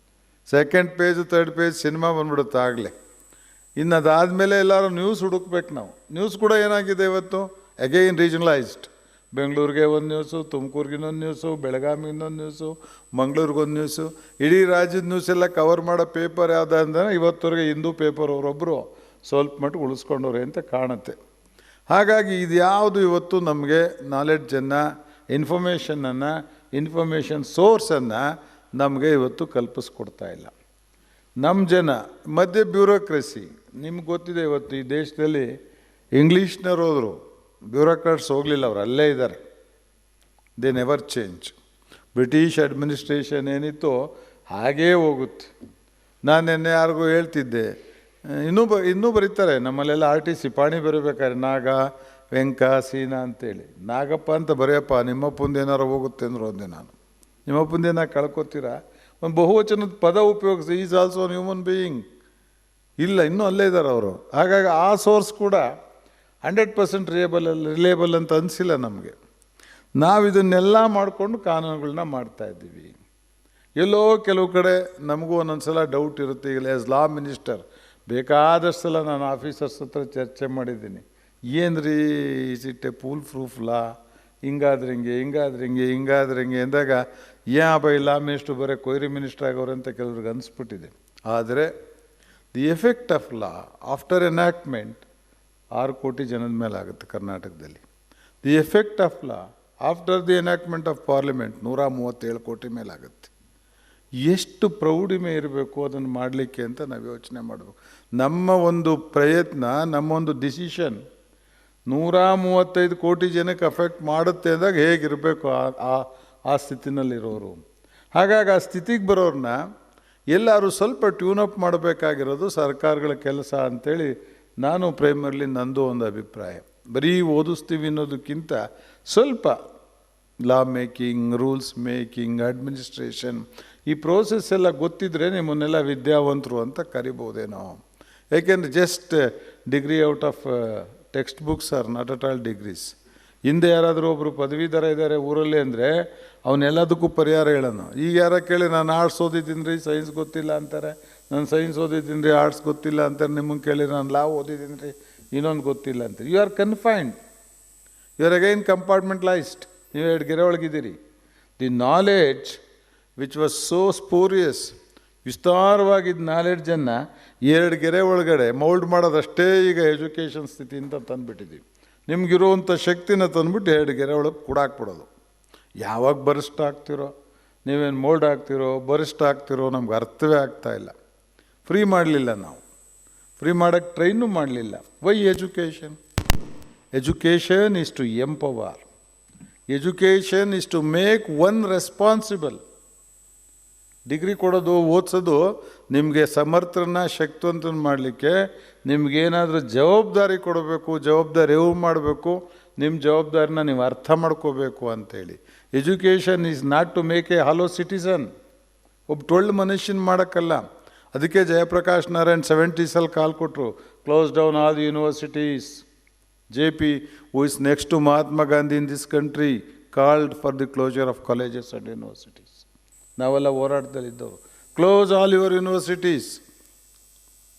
Second page, 3rd page cinema ಬಂದ್ಬಿಡುತ್ತೆ ಆಗಲೇ. ಇನ್ನು ಅದಾದಮೇಲೆ ಎಲ್ಲರೂ ನ್ಯೂಸ್ ಹುಡುಕ್ಬೇಕು ನಾವು. ನ್ಯೂಸ್ ಕೂಡ ಏನಾಗಿದೆ ಇವತ್ತು, ಅಗೈನ್ ರೀಜನಲೈಸ್ಡ್. ಬೆಂಗಳೂರಿಗೆ ಒಂದು ನ್ಯೂಸು, ತುಮಕೂರಿಗೆ ಇನ್ನೊಂದು ನ್ಯೂಸು, ಬೆಳಗಾವಿಗೆ ಇನ್ನೊಂದು ನ್ಯೂಸು, ಮಂಗಳೂರಿಗೊಂದು ನ್ಯೂಸು. ಇಡೀ ರಾಜ್ಯದ ನ್ಯೂಸ್ ಎಲ್ಲ ಕವರ್ ಮಾಡೋ ಪೇಪರ್ ಯಾವ್ದು ಅಂದರೆ ಇವತ್ತವರೆಗೆ ಹಿಂದೂ ಪೇಪರ್ ಅವರೊಬ್ಬರು ಸ್ವಲ್ಪ ಮಟ್ಟಿಗೆ ಉಳಿಸ್ಕೊಂಡವ್ರೆ ಅಂತ ಕಾಣುತ್ತೆ. ಹಾಗಾಗಿ ಇದು ಯಾವುದು ಇವತ್ತು ನಮಗೆ ನಾಲೆಡ್ಜನ್ನು, ಇನ್ಫಾರ್ಮೇಷನ್ ಸೋರ್ಸನ್ನು ನಮಗೆ ಇವತ್ತು ಕಲ್ಪಿಸ್ಕೊಡ್ತಾ ಇಲ್ಲ. ನಮ್ಮ ಜನ ಮಧ್ಯೆ ಬ್ಯೂರೋಕ್ರಸಿ. ನಿಮ್ಗೆ ಗೊತ್ತಿದೆ ಇವತ್ತು ಈ ದೇಶದಲ್ಲಿ ಇಂಗ್ಲೀಷ್ನವ್ರು ಹೋದರು, ಬ್ಯೂರೋಕ್ರಾಟ್ಸ್ ಹೋಗಲಿಲ್ಲ, ಅವರು ಅಲ್ಲೇ ಇದ್ದಾರೆ. They never change. British administration ಏನಿತ್ತು ಹಾಗೇ ಹೋಗುತ್ತೆ. ನಾನು ನಿನ್ನೆ ಯಾರಿಗೂ ಹೇಳ್ತಿದ್ದೆ, ಇನ್ನೂ ಬರೀತಾರೆ ನಮ್ಮಲ್ಲೆಲ್ಲ RTC ಪಾಣಿ ಬರೀಬೇಕಾದ್ರೆ ನಾಗ, ವೆಂಕ, ಸೀನಾ ಅಂತೇಳಿ. ನಾಗಪ್ಪ ಅಂತ ಬರೆಯಪ್ಪ, ನಿಮ್ಮಪ್ಪಂದು ಏನಾರು ಹೋಗುತ್ತೆ ಅಂದರು ಅಂದೆ ನಾನು. ನಿಮ್ಮಪ್ಪಂದು ಏನಾರು ಕಳ್ಕೊತೀರಾ? ಒಂದು ಬಹುವಚನದ ಪದ ಉಪಯೋಗಿಸಿ, is also an human being. ಇಲ್ಲ, ಇನ್ನೂ ಅಲ್ಲೇ ಇದ್ದಾರೆ ಅವರು. ಹಾಗಾಗಿ ಆ ಸೋರ್ಸ್ ಕೂಡ 100% ರಿಲೇಬಲ್ ಅಂತ ಅನಿಸಿಲ್ಲ ನಮಗೆ. ನಾವು ಇದನ್ನೆಲ್ಲ ಮಾಡಿಕೊಂಡು ಕಾನೂನುಗಳನ್ನ ಮಾಡ್ತಾಯಿದ್ದೀವಿ. ಎಲ್ಲೋ ಕೆಲವು ಕಡೆ ನಮಗೂ ಒಂದೊಂದು ಸಲ ಡೌಟ್ ಇರುತ್ತೆ. ಈಗ ಆ್ಯಸ್ ಲಾ ಮಿನಿಸ್ಟರ್ ಬೇಕಾದಷ್ಟು ಸಲ ನಾನು ಆಫೀಸರ್ಸ್ ಹತ್ರ ಚರ್ಚೆ ಮಾಡಿದ್ದೀನಿ. ಏನು ರೀ, is it a foolproof law, ಹಿಂಗಾದ್ರೆ ಹಿಂಗೆ ಅಂದಾಗ ಬೈ ಲಾ ಮಿನಿಸ್ಟ್ರು ಬರೀ ಕೊಯ್ರಿ ಮಿನಿಸ್ಟರ್ ಆಗೋರು ಅಂತ ಕೆಲವ್ರಿಗೆ ಅನಿಸ್ಬಿಟ್ಟಿದೆ. ಆದರೆ the effect of law after enactment 6 ಕೋಟಿ ಜನದ ಮೇಲೆ ಆಗುತ್ತೆ ಕರ್ನಾಟಕದಲ್ಲಿ. The effect of law after the enactment of parliament 137 ಕೋಟಿ ಮೇಲಾಗುತ್ತೆ. ಎಷ್ಟು ಪ್ರೌಢಿಮೆ ಇರಬೇಕು ಅದನ್ನು ಮಾಡಲಿಕ್ಕೆ ಅಂತ ನಾವು ಯೋಚನೆ ಮಾಡಬೇಕು. ನಮ್ಮ ಒಂದು ಪ್ರಯತ್ನ, ನಮ್ಮೊಂದು ಡಿಸಿಷನ್ 135 ಕೋಟಿ ಜನಕ್ಕೆ ಅಫೆಕ್ಟ್ ಮಾಡುತ್ತೆ ಅಂದಾಗ ಹೇಗಿರಬೇಕು ಆ ಸ್ಥಿತಿನಲ್ಲಿರೋರು. ಹಾಗಾಗಿ ಆ ಸ್ಥಿತಿಗೆ ಬರೋರನ್ನ ಎಲ್ಲರೂ ಸ್ವಲ್ಪ ಟ್ಯೂನಪ್ ಮಾಡಬೇಕಾಗಿರೋದು ಸರ್ಕಾರಗಳ ಕೆಲಸ ಅಂಥೇಳಿ ನಾನು ಪ್ರೈಮರ್ಲಿ ನಂದು ಒಂದು ಅಭಿಪ್ರಾಯ. ಬರೀ ಓದಿಸ್ತೀವಿ ಅನ್ನೋದಕ್ಕಿಂತ ಸ್ವಲ್ಪ law making, rules making, administration ಈ ಪ್ರೋಸೆಸ್ ಎಲ್ಲ ಗೊತ್ತಿದ್ದರೆ ನಿಮ್ಮನ್ನೆಲ್ಲ ವಿದ್ಯಾವಂತರು ಅಂತ ಕರಿಬೋದೇನೋ. ಏಕೆಂದರೆ just degree out of text books are not at all degrees. ಹಿಂದೆ ಯಾರಾದರೂ ಒಬ್ಬರು ಪದವೀಧರ ಇದ್ದಾರೆ ಊರಲ್ಲಿ ಅಂದರೆ ಅವನ್ನೆಲ್ಲದಕ್ಕೂ ಪರಿಹಾರ ಹೇಳೋಣ. ಈಗ ಯಾರ ಕೇಳಿ ನಾನು ಆರ್ಟ್ಸ್ ಓದಿದ್ದೀನಿ ರೀ, ಸೈನ್ಸ್ ಗೊತ್ತಿಲ್ಲ ಅಂತಾರೆ. ನಾನು ಸೈನ್ಸ್ ಓದಿದ್ದೀನಿ ರೀ, ಆರ್ಟ್ಸ್ ಗೊತ್ತಿಲ್ಲ ಅಂತಾರೆ. ನಿಮಗೆ ಕೇಳಿ ನಾನು ಲಾ ಓದಿದ್ದೀನಿ ರೀ, ಇನ್ನೊಂದು ಗೊತ್ತಿಲ್ಲ ಅಂತಾರೆ. You are confined you are again compartmentalised. ನೀವು 2 ಗೆರೆ ಒಳಗಿದ್ದೀರಿ. The knowledge which was so spurious, ವಿಸ್ತಾರವಾಗಿದ್ದ ನಾಲೆಡ್ಜನ್ನು 2 ಗೆರೆ ಒಳಗಡೆ ಮೌಲ್ಡ್ ಮಾಡೋದಷ್ಟೇ ಈಗ ಎಜುಕೇಷನ್ ಸ್ಥಿತಿ ಅಂತ ತಂದುಬಿಟ್ಟಿದ್ದೀವಿ. ನಿಮಗಿರುವಂಥ ಶಕ್ತಿನ ತಂದುಬಿಟ್ಟು 2 ಗೆರೆ ಒಳಗೆ ಕೂಡಾಕ್ಬಿಡೋದು. ಯಾವಾಗ ಬರಿಷ್ಠ ಆಗ್ತಿರೋ, ನೀವೇನು ಮೋಲ್ಡ್ ಆಗ್ತಿರೋ, ಬರಿಷ್ಠ ಆಗ್ತಿರೋ ನಮ್ಗೆ ಅರ್ಥವೇ ಆಗ್ತಾಯಿಲ್ಲ. ಫ್ರೀ ಮಾಡಲಿಲ್ಲ ನಾವು, ಫ್ರೀ ಮಾಡೋಕ್ಕೆ ಟ್ರೈನೂ ಮಾಡಲಿಲ್ಲ. Why education? Education is to empower. Education is to make one responsible. Degree ಕೊಡೋದು, ಓದಿಸೋದು ನಿಮಗೆ ಸಮರ್ಥರನ್ನ ಶಕ್ತಿವಂತನ ಮಾಡಲಿಕ್ಕೆ, ನಿಮಗೇನಾದರೂ ಜವಾಬ್ದಾರಿ ಕೊಡಬೇಕು, ಜವಾಬ್ದಾರಿ ಮಾಡಬೇಕು, ನಿಮ್ಮ ಜವಾಬ್ದಾರಿನ ನೀವು ಅರ್ಥ ಮಾಡ್ಕೋಬೇಕು ಅಂತೇಳಿ. Education is not to make a hollow citizen. ಒಬ್ಬ ಟೊಳ್ಳು ಮನುಷ್ಯನ ಮಾಡೋಕ್ಕಲ್ಲ. ಅದಕ್ಕೆ ಜಯಪ್ರಕಾಶ್ ನಾರಾಯಣ್ 70s ಕಾಲ್ ಕೊಟ್ಟರು, close down all the universities. JP, who is next to Mahatma Gandhi in this country, called for the closure of colleges and universities. ನಾವೆಲ್ಲ ಹೋರಾಟದಲ್ಲಿದ್ದವರು. Close all your universities.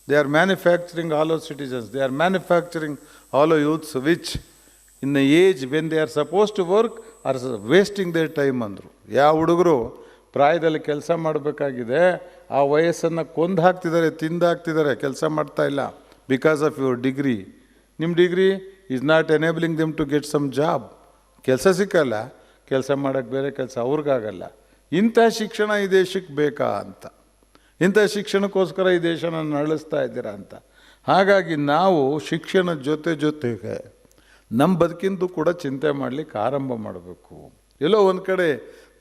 They are manufacturing hollow citizens, they are manufacturing hollow youths which in the age when they are suppose to work or wasting their time ಅಂದರು. ಯಾವ ಹುಡುಗರು ಪ್ರಾಯದಲ್ಲಿ ಕೆಲಸ ಮಾಡಬೇಕಾಗಿದೆ ಆ ವಯಸ್ಸನ್ನು ಕೊಂದು ಹಾಕ್ತಿದ್ದಾರೆ, ತಿಂದು ಹಾಕ್ತಿದ್ದಾರೆ, ಕೆಲಸ ಮಾಡ್ತಾ ಇಲ್ಲ ಬಿಕಾಸ್ ಆಫ್ ಯುವರ್ ಡಿಗ್ರಿ. ನಿಮ್ಮ degree is not enabling them to get some job. ಕೆಲಸ ಸಿಕ್ಕಲ್ಲ, ಕೆಲಸ ಮಾಡೋಕ್ಕೆ ಬೇರೆ ಕೆಲಸ ಅವ್ರಿಗಾಗಲ್ಲ. ಇಂಥ ಶಿಕ್ಷಣ ಈ ದೇಶಕ್ಕೆ ಬೇಕಾ ಅಂತ, ಇಂಥ ಶಿಕ್ಷಣಕ್ಕೋಸ್ಕರ ಈ ದೇಶನ ನಡೆಸ್ತಾ ಇದ್ದೀರಾ ಅಂತ. ಹಾಗಾಗಿ ನಾವು ಶಿಕ್ಷಣದ ಜೊತೆಗೆ ನಮ್ಮ ಬದುಕಿಂದು ಕೂಡ ಚಿಂತೆ ಮಾಡಲಿಕ್ಕೆ ಆರಂಭ ಮಾಡಬೇಕು. ಎಲ್ಲೋ ಒಂದು ಕಡೆ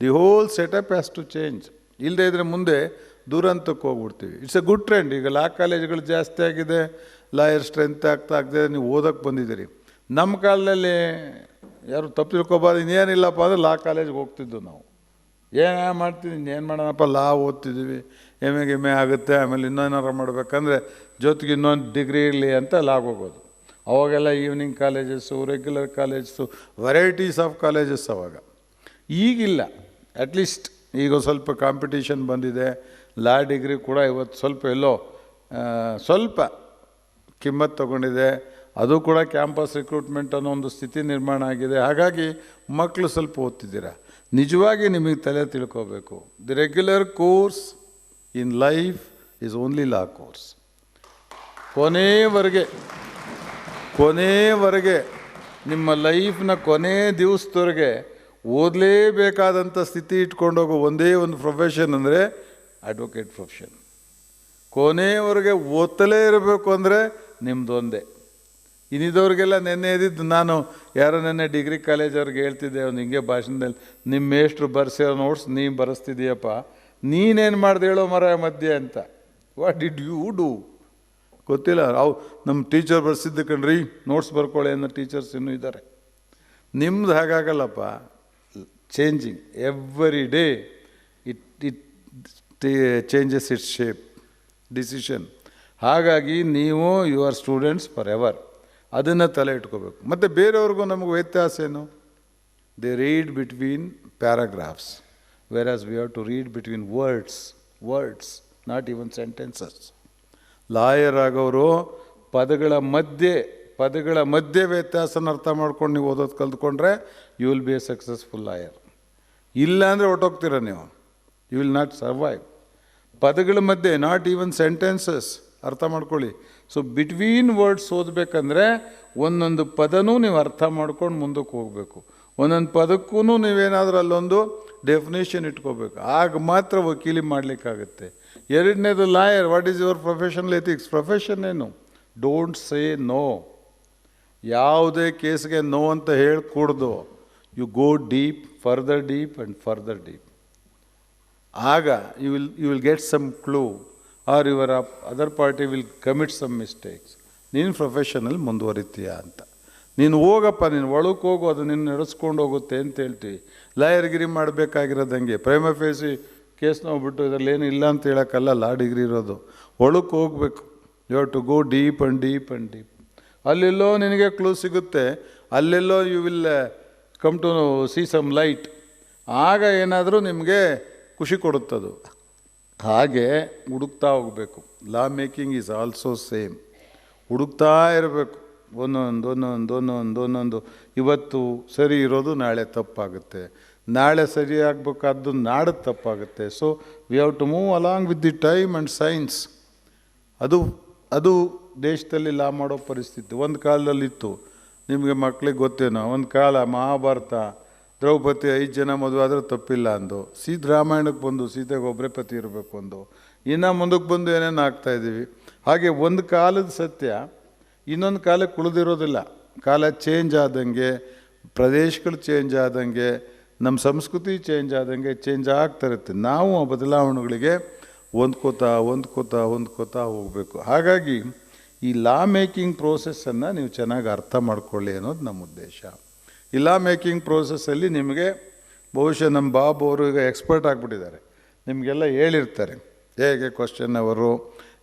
the whole setup has to change. ಇಲ್ಲದೇ ಇದ್ದರೆ ಮುಂದೆ ದುರಂತಕ್ಕೆ ಹೋಗ್ಬಿಡ್ತೀವಿ. It's a good trend. ಈಗ ಲಾ ಕಾಲೇಜ್ಗಳು ಜಾಸ್ತಿ ಆಗಿದೆ, ಲಾಯರ್ ಸ್ಟ್ರೆಂತ್ ಆಗ್ತಾಗಿದೆ, ನೀವು ಓದೋಕ್ಕೆ ಬಂದಿದ್ದೀರಿ. ನಮ್ಮ ಕಾಲದಲ್ಲಿ ಯಾರು ತಪ್ಪು ತಿಳ್ಕೊಬಾರ್ದು, ಇನ್ನೇನಿಲ್ಲಪ್ಪ ಅಂದರೆ ಲಾ ಕಾಲೇಜ್ಗೆ ಹೋಗ್ತಿದ್ದು ನಾವು. ಏನು ಮಾಡ್ತಿದ್ವಿ, ಇನ್ನೇನು ಮಾಡೋಣಪ್ಪ, ಲಾ ಓದ್ತಿದ್ದೀವಿ, ಎಮ್ ಎ ಆಗುತ್ತೆ, ಆಮೇಲೆ ಇನ್ನೇನಾರು ಮಾಡಬೇಕಂದ್ರೆ ಜೊತೆಗೆ ಇನ್ನೊಂದು ಡಿಗ್ರಿ ಇರಲಿ ಅಂತ ಲಾಗ್ ಹೋಗೋದು. ಅವಾಗೆಲ್ಲ evening colleges, regular colleges, varieties of colleges ಅವಾಗ. ಈಗಿಲ್ಲ. ಅಟ್ಲೀಸ್ಟ್ ಈಗ ಸ್ವಲ್ಪ ಕಾಂಪಿಟೀಷನ್ ಬಂದಿದೆ. ಲಾ ಡಿಗ್ರಿ ಕೂಡ ಇವತ್ತು ಸ್ವಲ್ಪ ಎಲ್ಲೋ ಸ್ವಲ್ಪ ಕಿಮ್ಮತ್ತು ತಗೊಂಡಿದೆ. ಅದು ಕೂಡ ಕ್ಯಾಂಪಸ್ ರಿಕ್ರೂಟ್ಮೆಂಟ್ ಅನ್ನೋ ಒಂದು ಸ್ಥಿತಿ ನಿರ್ಮಾಣ ಆಗಿದೆ. ಹಾಗಾಗಿ ಮಕ್ಕಳು ಸ್ವಲ್ಪ ಓದ್ತಿದ್ದೀರಾ. ನಿಜವಾಗಿ ನಿಮಗೆ ತಲೆ ತಿಳ್ಕೋಬೇಕು, the regular course in life is only law course. ಕೊನೆಯವರೆಗೆ ನಿಮ್ಮ ಲೈಫ್ನ ಕೊನೆ ದಿವಸದವರೆಗೆ ಓದಲೇಬೇಕಾದಂಥ ಸ್ಥಿತಿ ಇಟ್ಕೊಂಡೋಗೋ ಒಂದೇ ಒಂದು ಪ್ರೊಫೆಷನ್ ಅಂದರೆ ಅಡ್ವೊಕೇಟ್ ಪ್ರೊಫೆಷನ್. ಕೊನೆಯವರೆಗೆ ಓದ್ತಲೇ ಇರಬೇಕು ಅಂದರೆ ನಿಮ್ಮದೊಂದೇ. ಇನ್ನಿದವ್ರಿಗೆಲ್ಲ ನೆನ್ನೆ ಇದ್ದಿದ್ದು, ನಾನು ಯಾರೋ ನೆನ್ನೆ ಡಿಗ್ರಿ ಕಾಲೇಜವ್ರಿಗೆ ಹೇಳ್ತಿದ್ದೆ, ಅವ್ನು ಹಿಂಗೆ ಭಾಷಣದಲ್ಲಿ, ನಿಮ್ಮ ಮೇಷ್ಟ್ರು ಬರ್ಸಿರೋ ನೋಟ್ಸ್ ನೀನು ಬರೆಸ್ತಿದ್ದೀಯಪ್ಪ, ನೀನೇನು ಮಾಡ್ದೆ ಹೇಳೋ ಮರ ಮಧ್ಯೆ ಅಂತ. ವಾಟ್ ಡಿಡ್ ಯು ಡೂ ಗೊತ್ತಿಲ್ಲ. ನಮ್ಮ ಟೀಚರ್ ಬರ್ಸಿದ್ದು ಕಣ್ರಿ, ನೋಟ್ಸ್ ಬರ್ಕೊಳ್ಳಿ ಅನ್ನೋ ಟೀಚರ್ಸ್ ಇನ್ನೂ ಇದ್ದಾರೆ. ನಿಮ್ದು ಹಾಗಾಗಲ್ಲಪ್ಪ. Changing every day it changes its shape, decision. ಹಾಗಾಗಿ ನೀವು you are students forever. ಅದನ್ನು ತಲೆ ಇಟ್ಕೋಬೇಕು. ಮತ್ತು ಬೇರೆಯವ್ರಿಗೂ ನಮಗೆ ವ್ಯತ್ಯಾಸ ಏನು? They read between paragraphs, whereas we have to read between words, not even sentences. Lawyer ಆಗೋರು ಪದಗಳ ಮಧ್ಯೆ ವ್ಯತ್ಯಾಸನ ಅರ್ಥ ಮಾಡ್ಕೊಂಡು ನೀವು ಓದೋದು ಕಲ್ತ್ಕೊಂಡ್ರೆ you will be a successful lawyer. ಇಲ್ಲ ಅಂದರೆ ಹೊಟ್ಟೋಗ್ತೀರ ನೀವು, ಯು ವಿಲ್ ನಾಟ್ ಸರ್ವೈವ್. ಪದಗಳ ಮಧ್ಯೆ, ನಾಟ್ ಈವನ್ ಸೆಂಟೆನ್ಸಸ್, ಅರ್ಥ ಮಾಡ್ಕೊಳ್ಳಿ. ಸೊ ಬಿಟ್ವೀನ್ ವರ್ಡ್ಸ್ ಓದಬೇಕಂದ್ರೆ ಒಂದೊಂದು ಪದನೂ ನೀವು ಅರ್ಥ ಮಾಡ್ಕೊಂಡು ಮುಂದಕ್ಕೆ ಹೋಗಬೇಕು. ಒಂದೊಂದು ಪದಕ್ಕೂ ನೀವೇನಾದರೂ ಅಲ್ಲೊಂದು ಡೆಫಿನೇಷನ್ ಇಟ್ಕೋಬೇಕು. ಆಗ ಮಾತ್ರ ವಕೀಲಿ ಮಾಡಲಿಕ್ಕಾಗುತ್ತೆ. ಎರಡನೇದು lawyer. What is your professional ethics? Profession ಏನು? Don't say no. ಯಾವುದೇ ಕೇಸ್ಗೆ ನೋ ಅಂತ ಹೇಳ್ಕೂಡ್ದು. You go deep, further deep and further deep. ಆಗ you will get some clue, or your other party will commit some mistakes. ನೀನು ಪ್ರೊಫೆಷನಲ್ಲಿ ಮುಂದುವರಿತೀಯ ಅಂತ. ನೀನು ಹೋಗಪ್ಪ, ನೀನು ಒಳಕ್ಕೆ ಹೋಗು, ಅದು ನಿನ್ನ ನಡೆಸ್ಕೊಂಡು ಹೋಗುತ್ತೆ ಅಂತ ಹೇಳ್ತೀವಿ. ಲಾಯರ್ಗಿರಿ ಮಾಡಬೇಕಾಗಿರೋದಂಗೆ ಪ್ರೈಮ ಫೇಸಿ ಕೇಸ್ನ ಹೋಗ್ಬಿಟ್ಟು ಇದರಲ್ಲೇನು ಇಲ್ಲ ಅಂತ ಹೇಳೋಕ್ಕಲ್ಲ ಲಾ ಡಿಗ್ರಿ ಇರೋದು. ಒಳಕ್ಕೆ ಹೋಗಬೇಕು. You have to go deep and deep and deep. ಅಲ್ಲೆಲ್ಲೋ ನಿನಗೆ ಕ್ಲೂ ಸಿಗುತ್ತೆ, ಅಲ್ಲೆಲ್ಲೋ you will come to see some light. ಆಗ ಏನಾದರೂ ನಿಮಗೆ ಖುಷಿ ಕೊಡುತ್ತದು. ಹಾಗೆ ಹುಡುಕ್ತಾ ಹೋಗಬೇಕು. Law making is also same. ಹುಡುಕ್ತಾ ಇರಬೇಕು. ಒಂದೊಂದು ಇವತ್ತು ಸರಿ ಇರೋದು ನಾಳೆ ತಪ್ಪಾಗುತ್ತೆ, ನಾಳೆ ಸರಿ ಆಗಬೇಕಾದ್ದು ನಾಳೆ ತಪ್ಪಾಗುತ್ತೆ. So we have to move along with the time and science. ಅದು ದೇಶದಲ್ಲಿ ಲಾ ಮಾಡೋ ಪರಿಸ್ಥಿತಿ ಒಂದು ಕಾಲದಲ್ಲಿತ್ತು. ನಿಮಗೆ ಮಕ್ಕಳಿಗೆ ಗೊತ್ತೇನೋ, ಒಂದು ಕಾಲ ಮಹಾಭಾರತ ದ್ರೌಪದಿ 5 ಜನ ಮದುವೆ ಆದರೆ ತಪ್ಪಿಲ್ಲ ಅಂದು, ರಾಮಾಯಣಕ್ಕೆ ಬಂದು ಸೀತೆಗೆ ಒಬ್ಬರೇ ಪತಿ ಇರಬೇಕು ಅಂದು, ಇನ್ನು ಮುಂದಕ್ಕೆ ಬಂದು ಏನೇನು ಆಗ್ತಾಯಿದ್ದೀವಿ. ಹಾಗೆ ಒಂದು ಕಾಲದ ಸತ್ಯ ಇನ್ನೊಂದು ಕಾಲಕ್ಕೆ ಉಳಿದಿರೋದಿಲ್ಲ. ಕಾಲ ಚೇಂಜ್ ಆದಂಗೆ, ಪ್ರದೇಶಗಳು ಚೇಂಜ್ ಆದಂಗೆ, ನಮ್ಮ ಸಂಸ್ಕೃತಿ ಚೇಂಜ್ ಆದಂಗೆ ಚೇಂಜ್ ಆಗ್ತಾ ಇರುತ್ತೆ. ನಾವು ಆ ಬದಲಾವಣೆಗಳಿಗೆ ಹೊಂದ್ಕೋತಾ ಹೋಗಬೇಕು. ಹಾಗಾಗಿ ಈ ಲಾ ಮೇಕಿಂಗ್ ಪ್ರೋಸೆಸ್ಸನ್ನು ನೀವು ಚೆನ್ನಾಗಿ ಅರ್ಥ ಮಾಡ್ಕೊಳ್ಳಿ ಅನ್ನೋದು ನಮ್ಮ ಉದ್ದೇಶ. ಈ ಲಾ ಮೇಕಿಂಗ್ ಪ್ರೋಸೆಸ್ಸಲ್ಲಿ ನಿಮಗೆ ಬಹುಶಃ ನಮ್ಮ ಬಾಬು ಅವರು ಈಗ ಎಕ್ಸ್ಪರ್ಟ್ ಆಗಿಬಿಟ್ಟಿದ್ದಾರೆ. ನಿಮಗೆಲ್ಲ ಹೇಳಿರ್ತಾರೆ ಹೇಗೆ ಕ್ವಶನ್ ಅವರು,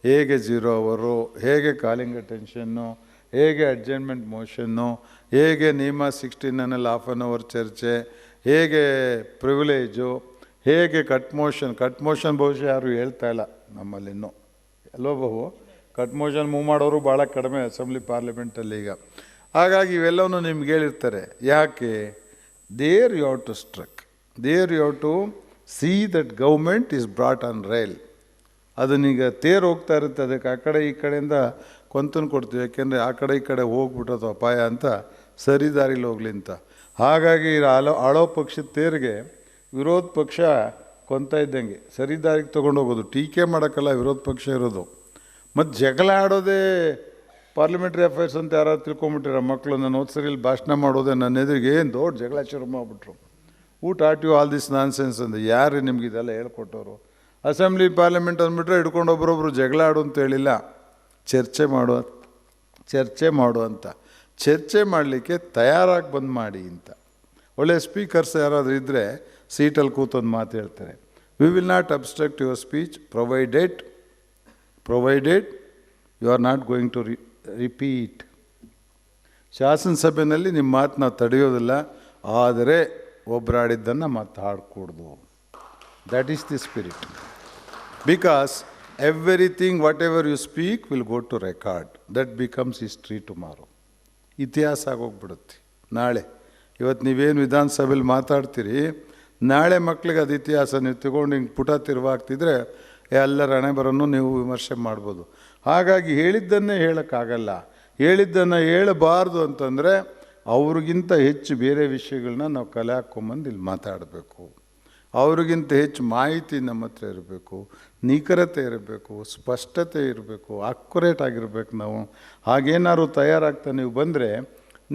ಹೇಗೆ 0 ಅವರು, ಹೇಗೆ ಕಾಲಿಂಗ್ ಅಟೆನ್ಷನ್ನು, ಹೇಗೆ ಅಡ್ಜರ್ನ್ಮೆಂಟ್ ಮೋಷನ್ನು, ಹೇಗೆ ನಿಯಮ 16 ಹಾಫ್ ಆನ್ ಅವರ್ ಚರ್ಚೆ, ಹೇಗೆ ಪ್ರಿವಿಲೇಜು, ಹೇಗೆ ಕಟ್ ಮೋಷನ್ ಬಹುಶಃ ಯಾರು ಹೇಳ್ತಾ ಇಲ್ಲ ನಮ್ಮಲ್ಲಿ ಇನ್ನೂ. ಅಲ್ವೋ ಬಾಬು? ಕಟ್ ಮೋಷನ್ ಮೂವ್ ಮಾಡೋರು ಭಾಳ ಕಡಿಮೆ ಅಸೆಂಬ್ಲಿ ಪಾರ್ಲಿಮೆಂಟಲ್ಲಿ ಈಗ. ಹಾಗಾಗಿ ಇವೆಲ್ಲವೂ ನಿಮ್ಗೆ ಹೇಳಿರ್ತಾರೆ. ಯಾಕೆ? There you have to struck, there you have to see that government is brought on rail. ಅದನ್ನೀಗ ತೇರು ಹೋಗ್ತಾ ಇರುತ್ತೆ, ಅದಕ್ಕೆ ಆ ಕಡೆ ಈ ಕಡೆಯಿಂದ ಕೊಂತನ್ನು ಕೊಡ್ತೀವಿ, ಯಾಕೆಂದರೆ ಆ ಕಡೆ ಈ ಕಡೆ ಹೋಗ್ಬಿಟ್ಟೋದು ಅಪಾಯ ಅಂತ, ಸರಿ ದಾರಿಲಿ ಹೋಗ್ಲಿ ಅಂತ. ಹಾಗಾಗಿ ಆಳೋ ಪಕ್ಷದ ತೇರಿಗೆ ವಿರೋಧ ಪಕ್ಷ ಕೊಂತ ಇದ್ದಂಗೆ ಸರಿ ದಾರಿಗೆ ತೊಗೊಂಡು ಹೋಗೋದು. ಟೀಕೆ ಮಾಡೋಕ್ಕಲ್ಲ ವಿರೋಧ ಪಕ್ಷ ಇರೋದು. ಮತ್ತು ಜಗಳ ಆಡೋದೇ ಪಾರ್ಲಿಮೆಂಟ್ರಿ ಅಫೇರ್ಸ್ ಅಂತ ಯಾರಾದ್ರು ತಿಳ್ಕೊಂಬಿಟ್ಟಿರೋ ಮಕ್ಕಳು. ನಾನು ಓದ್ಸರಿಯಲ್ಲಿ ಭಾಷಣ ಮಾಡೋದೇ ನನ್ನ ಎದುರಿಗೆ ಏನು ದೊಡ್ಡ ಜಗಳ ಶುರು ಮಾಡಿಬಿಟ್ರು. Taught you all this nonsense ಅಂದೆ. ಯಾರು ನಿಮ್ಗೆ ಇದೆಲ್ಲ ಹೇಳ್ಕೊಟ್ಟವರು? ಅಸೆಂಬ್ಲಿ ಪಾರ್ಲಿಮೆಂಟ್ ಅಂದ್ಬಿಟ್ರೆ ಹಿಡ್ಕೊಂಡು ಒಬ್ಬರೊಬ್ಬರು ಜಗಳ ಆಡು ಅಂತ ಹೇಳಿಲ್ಲ, ಚರ್ಚೆ ಮಾಡು ಅಂತ. ಚರ್ಚೆ ಮಾಡಲಿಕ್ಕೆ ತಯಾರಾಗಿ ಬಂದು ಮಾಡಿ ಅಂತ. ಒಳ್ಳೆಯ ಸ್ಪೀಕರ್ಸ್ ಯಾರಾದರೂ ಇದ್ದರೆ ಸೀಟಲ್ಲಿ ಕೂತೊಂದು ಮಾತು ಹೇಳ್ತಾರೆ, we will not obstruct your speech provided you are not going to repeat. ಶಾಸನಸಭೆಯಲ್ಲಿ ನಿಮ್ಮ ಮಾತು ನಾವು ತಡೆಯೋದಿಲ್ಲ, ಆದರೆ ಒಬ್ಬರಾಡಿದ್ದನ್ನು ಮಾತಾಡಕೂಡ್ದು. That is the spirit. Because everything whatever you speak will go to record. That becomes history tomorrow. ಇತಿಹಾಸ ಆಗೋಗ್ಬಿಡುತ್ತೆ ನಾಳೆ. ಇವತ್ತು ನೀವೇನು ವಿಧಾನಸಭೆಯಲ್ಲಿ ಮಾತಾಡ್ತೀರಿ, ನಾಳೆ ಮಕ್ಕಳಿಗೆ ಅದು ಇತಿಹಾಸ ನೀವು ತಗೊಂಡು ಹಿಂಗೆ ಪುಟ ತಿರುವಾಗ್ತಿದ್ರೆ ಎಲ್ಲರ ಹಣೆ ಬರೋನ್ನು ನೀವು ವಿಮರ್ಶೆ ಮಾಡ್ಬೋದು. ಹಾಗಾಗಿ ಹೇಳಿದ್ದನ್ನೇ ಹೇಳೋಕ್ಕಾಗಲ್ಲ. ಹೇಳಿದ್ದನ್ನು ಹೇಳಬಾರ್ದು ಅಂತಂದರೆ ಅವ್ರಿಗಿಂತ ಹೆಚ್ಚು ಬೇರೆ ವಿಷಯಗಳನ್ನ ನಾವು ಕಲೆ ಹಾಕ್ಕೊಂಬಂದು ಇಲ್ಲಿ ಮಾತಾಡಬೇಕು. ಅವ್ರಿಗಿಂತ ಹೆಚ್ಚು ಮಾಹಿತಿ ನಮ್ಮ ಹತ್ರ ಇರಬೇಕು, ನಿಖರತೆ ಇರಬೇಕು, ಸ್ಪಷ್ಟತೆ ಇರಬೇಕು, ಅಕ್ಯುರೇಟ್ ಆಗಿರ್ಬೇಕು ನಾವು. ಹಾಗೇನಾದ್ರು ತಯಾರಾಗ್ತಾ ನೀವು ಬಂದರೆ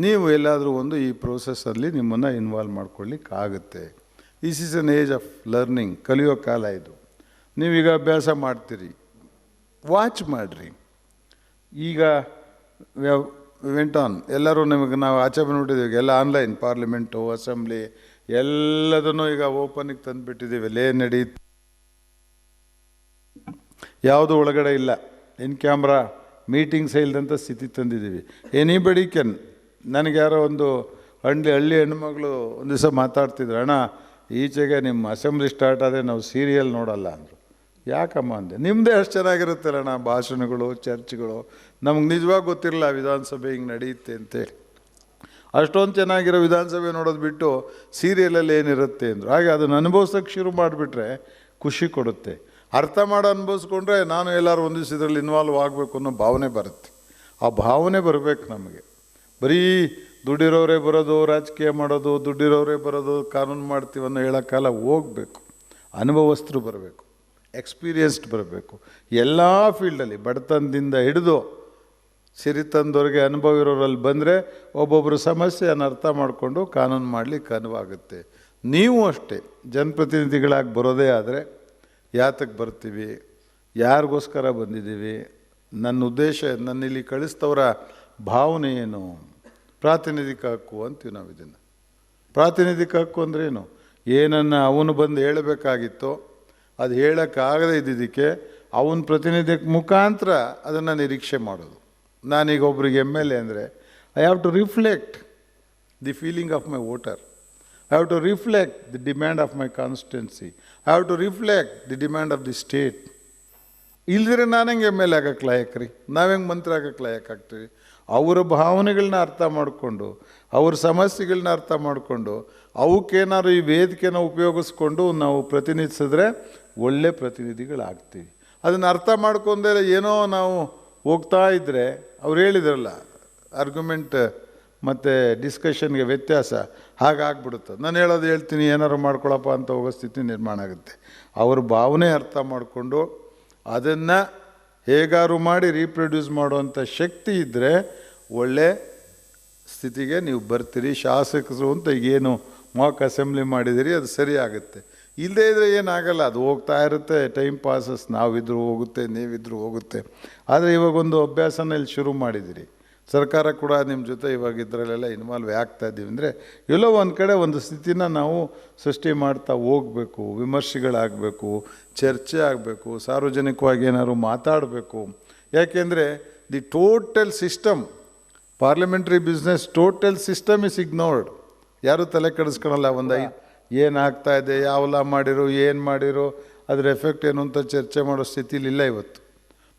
ನೀವು ಎಲ್ಲಾದರೂ ಒಂದು ಈ ಪ್ರೋಸೆಸ್ಸಲ್ಲಿ ನಿಮ್ಮನ್ನು ಇನ್ವಾಲ್ವ್ ಮಾಡ್ಕೊಳ್ಳಿಕ್ಕಾಗುತ್ತೆ. This is an age of learning. ಕಲಿಯೋ ಕಾಲ ಇದು. ನೀವೀಗ ಅಭ್ಯಾಸ ಮಾಡ್ತೀರಿ, ವಾಚ್ ಮಾಡಿರಿ. ಈಗ ವೆಂಟ್ ಆನ್ ಎಲ್ಲರೂ ನಿಮಗೆ ನಾವು ಆಚೆ ಬಂದುಬಿಟ್ಟಿದ್ದೀವಿ. ಎಲ್ಲ ಆನ್ಲೈನ್, ಪಾರ್ಲಿಮೆಂಟು, ಅಸೆಂಬ್ಲಿ ಎಲ್ಲದನ್ನು ಈಗ ಓಪನಿಗೆ ತಂದುಬಿಟ್ಟಿದ್ದೀವಿ. ನಡಿ ಯಾವುದು ಒಳಗಡೆ ಇಲ್ಲ, ಇನ್ ಕ್ಯಾಮ್ರಾ ಮೀಟಿಂಗ್ಸೇ ಇಲ್ಲದಂಥ ಸ್ಥಿತಿ ತಂದಿದ್ದೀವಿ. Anybody can. ನನಗೆ ಯಾರೋ ಒಂದು ಹಳ್ಳಿ ಹೆಣ್ಮಗಳು ಒಂದು ದಿವಸ ಮಾತಾಡ್ತಿದ್ರು, ಅಣ್ಣ ಈಚೆಗೆ ನಿಮ್ಮ ಅಸೆಂಬ್ಲಿ ಸ್ಟಾರ್ಟ್ ಆದರೆ ನಾವು ಸೀರಿಯಲ್ ನೋಡಲ್ಲ ಅಂದರು. ಯಾಕಮ್ಮ ಅಂದೆ. ನಿಮ್ಮದೇ ಅಷ್ಟು ಚೆನ್ನಾಗಿರುತ್ತಲ್ಲಣ್ಣ ಭಾಷಣಗಳು, ಚರ್ಚ್ಗಳು. ನಮ್ಗೆ ನಿಜವಾಗಿ ಗೊತ್ತಿರಲ್ಲ ವಿಧಾನಸಭೆ ಹಿಂಗೆ ನಡೆಯುತ್ತೆ ಅಂತೇಳಿ. ಅಷ್ಟೊಂದು ಚೆನ್ನಾಗಿರೋ ವಿಧಾನಸಭೆ ನೋಡೋದು ಬಿಟ್ಟು ಸೀರಿಯಲಲ್ಲಿ ಏನಿರುತ್ತೆ ಅಂದರು. ಹಾಗೆ ಅದನ್ನು ಅನುಭವಿಸೋಕ್ಕೆ ಶುರು ಮಾಡಿಬಿಟ್ರೆ ಖುಷಿ ಕೊಡುತ್ತೆ. ಅರ್ಥ ಮಾಡೋ ಅನುಭವಿಸ್ಕೊಂಡ್ರೆ ನಾನು ಎಲ್ಲರೂ ಒಂದು ದಿವಸ ಇದರಲ್ಲಿ ಇನ್ವಾಲ್ವ್ ಆಗಬೇಕು ಅನ್ನೋ ಭಾವನೆ ಬರುತ್ತೆ. ಆ ಭಾವನೆ ಬರಬೇಕು ನಮಗೆ. ಬರೀ ದುಡ್ಡಿರೋರೇ ಬರೋದು, ರಾಜಕೀಯ ಮಾಡೋದು, ದುಡ್ಡಿರೋರೇ ಬರೋದು, ಕಾನೂನು ಮಾಡ್ತೀವಿ ಅನ್ನೋ ಹೇಳೋಕ್ಕಾಲ ಹೋಗಬೇಕು. ಅನುಭವಸ್ಥರು ಬರಬೇಕು, ಎಕ್ಸ್ಪೀರಿಯನ್ಸ್ಡ್ ಬರಬೇಕು. ಎಲ್ಲ ಫೀಲ್ಡಲ್ಲಿ ಬಡತನದಿಂದ ಹಿಡಿದು ಸಿರಿತನದವರೆಗೆ ಅನುಭವ ಇರೋರಲ್ಲಿ ಬಂದರೆ ಒಬ್ಬೊಬ್ಬರು ಸಮಸ್ಯೆಯನ್ನು ಅರ್ಥ ಮಾಡಿಕೊಂಡು ಕಾನೂನು ಮಾಡಲಿಕ್ಕೆ ಅನುವಾಗುತ್ತೆ. ನೀವು ಅಷ್ಟೇ ಜನಪ್ರತಿನಿಧಿಗಳಾಗಿ ಬರೋದೇ ಆದರೆ ಯಾತಕ್ಕೆ ಬರ್ತೀವಿ, ಯಾರಿಗೋಸ್ಕರ ಬಂದಿದ್ದೀವಿ, ನನ್ನ ಉದ್ದೇಶ, ನನ್ನಿಲ್ಲಿ ಕಳಿಸ್ತವರ ಭಾವನೆ ಏನು, ಪ್ರಾತಿನಿಧಿಕ ಹಕ್ಕು ಅಂತೀವಿ ನಾವು ಇದನ್ನು. ಪ್ರಾತಿನಿಧಿಕ ಹಕ್ಕು ಅಂದ್ರೇನು? ಏನನ್ನು ಅವನು ಬಂದು ಹೇಳಬೇಕಾಗಿತ್ತೋ ಅದು ಹೇಳೋಕ್ಕಾಗದೇ ಇದ್ದಿದ್ದಕ್ಕೆ ಅವನ ಪ್ರತಿನಿಧಿಕ ಮುಖಾಂತರ ಅದನ್ನು ನಿರೀಕ್ಷೆ ಮಾಡೋದು. ನಾನೀಗ ಒಬ್ರಿಗೆ MLA ಅಂದರೆ I have to reflect the feeling of my voter. I have to reflect the demand of my constituency. I have to reflect the demand of the state. ಇಲ್ದಿರೆ ನಾನು ಹೆಂಗೆ MLA ಆಗಕ್ಕೆ ಲಾಯಕ್ ರೀ? ನಾವು ಹೆಂಗೆ ಮಂತ್ರಿ ಆಗಕ್ಕೆ ಲಾಯಕ್ ಆಗ್ತೀವಿ? ಅವರ ಭಾವನೆಗಳನ್ನ ಅರ್ಥ ಮಾಡಿಕೊಂಡು ಅವ್ರ ಸಮಸ್ಯೆಗಳನ್ನ ಅರ್ಥ ಮಾಡಿಕೊಂಡು ಅವಕ್ಕೇನಾದ್ರು ಈ ವೇದಿಕೆನ ಉಪಯೋಗಿಸ್ಕೊಂಡು ನಾವು ಪ್ರತಿನಿಧಿಸಿದ್ರೆ ಒಳ್ಳೆ ಪ್ರತಿನಿಧಿಗಳಾಗ್ತೀವಿ. ಅದನ್ನು ಅರ್ಥ ಮಾಡ್ಕೊಂಡೇ ಏನೋ ನಾವು ಹೋಗ್ತಾ ಇದ್ದರೆ ಅವ್ರು ಹೇಳಿದ್ರಲ್ಲ ಆರ್ಗ್ಯುಮೆಂಟ್ ಮತ್ತು ಡಿಸ್ಕಷನ್ಗೆ ವ್ಯತ್ಯಾಸ ಹಾಗಾಗ್ಬಿಡುತ್ತೆ. ನಾನು ಹೇಳೋದು ಹೇಳ್ತೀನಿ ಏನಾರು ಮಾಡ್ಕೊಳಪ್ಪ ಅಂತ ಹೋಗೋ ಸ್ಥಿತಿ ನಿರ್ಮಾಣ ಆಗುತ್ತೆ. ಅವ್ರ ಭಾವನೆ ಅರ್ಥ ಮಾಡಿಕೊಂಡು ಅದನ್ನು ಹೇಗಾರು ಮಾಡಿ ರೀಪ್ರೊಡ್ಯೂಸ್ ಮಾಡುವಂಥ ಶಕ್ತಿ ಇದ್ದರೆ ಒಳ್ಳೆ ಸ್ಥಿತಿಗೆ ನೀವು ಬರ್ತೀರಿ. ಶಾಸಕರು ಅಂತ ಈಗೇನು ಮಾಕ್ ಅಸೆಂಬ್ಲಿ ಮಾಡಿದಿರಿ ಅದು ಸರಿ ಆಗುತ್ತೆ. ಇಲ್ಲದೇ ಇದ್ದರೆ ಏನಾಗಲ್ಲ, ಅದು ಹೋಗ್ತಾ ಇರುತ್ತೆ, ಟೈಮ್ ಪಾಸಸ್. ನಾವಿದ್ರೂ ಹೋಗುತ್ತೆ, ನೀವಿದ್ರೂ ಹೋಗುತ್ತೆ. ಆದರೆ ಇವಾಗೊಂದು ಅಭ್ಯಾಸನ ಇಲ್ಲಿ ಶುರು ಮಾಡಿದ್ದೀರಿ. ಸರ್ಕಾರ ಕೂಡ ನಿಮ್ಮ ಜೊತೆ ಇವಾಗ ಇದರಲ್ಲೆಲ್ಲ ಇನ್ವಾಲ್ವ್ ಆಗ್ತಾ ಇದ್ದೀವಿ ಅಂದರೆ ಎಲ್ಲೋ ಒಂದು ಕಡೆ ಒಂದು ಸ್ಥಿತಿನ ನಾವು ಸೃಷ್ಟಿ ಮಾಡ್ತಾ ಹೋಗಬೇಕು. ವಿಮರ್ಶೆಗಳಾಗಬೇಕು, ಚರ್ಚೆ ಆಗಬೇಕು, ಸಾರ್ವಜನಿಕವಾಗಿ ಏನಾದ್ರು ಮಾತಾಡಬೇಕು. ಯಾಕೆಂದರೆ the total system, parliamentary business total system is ignored. ಯಾರೂ ತಲೆ ಕೆಡಿಸ್ಕೊಳಲ್ಲ. ಒಂದು ಏನಾಗ್ತಾ ಇದೆ, ಯಾವ ಲಾ ಮಾಡಿರೋ, ಏನು ಮಾಡಿರೋ, ಅದರ ಎಫೆಕ್ಟ್ ಏನು ಅಂತ ಚರ್ಚೆ ಮಾಡೋ ಸ್ಥಿತಿಲಿ ಇಲ್ಲ ಇವತ್ತು.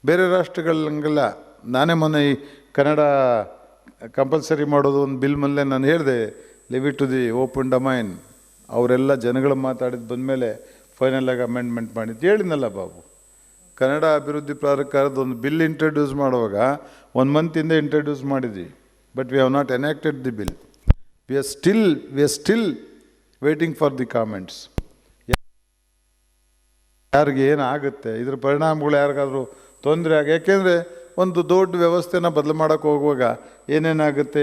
ಬೇರೆ ರಾಷ್ಟ್ರಗಳಂಗೆಲ್ಲ ನಾನೇ ಮೊನ್ನೆ ಈ ಕನ್ನಡ ಕಂಪಲ್ಸರಿ ಮಾಡೋದು ಒಂದು ಬಿಲ್ ಮೇಲೆ ನಾನು ಹೇಳಿದೆ, leave it to the open domain. ಅವರೆಲ್ಲ ಜನಗಳು ಮಾತಾಡಿದ್ದು ಬಂದಮೇಲೆ ಫೈನಲಾಗಿ ಅಮೆಂಡ್ಮೆಂಟ್ ಮಾಡಿದ್ದು ಹೇಳಿದ್ನಲ್ಲ ಬಾಬು. ಕನ್ನಡ ಅಭಿವೃದ್ಧಿ ಪ್ರಾಧಿಕಾರದ ಒಂದು ಬಿಲ್ ಇಂಟ್ರಡ್ಯೂಸ್ ಮಾಡುವಾಗ 1 ಮಂತಿಂದ ಇಂಟ್ರಡ್ಯೂಸ್ ಮಾಡಿದ್ವಿ. But we have not enacted the bill. We are still waiting for the comments. ಯಾರಿಗೆ ಏನಾಗುತ್ತೆ, ಇದ್ರ ಪರಿಣಾಮಗಳು ಯಾರಿಗಾದರೂ ತೊಂದರೆ ಆಗಿ, ಯಾಕೆಂದರೆ ಒಂದು ದೊಡ್ಡ ವ್ಯವಸ್ಥೆನ ಬದಲು ಮಾಡೋಕ್ಕೆ ಹೋಗುವಾಗ ಏನೇನಾಗುತ್ತೆ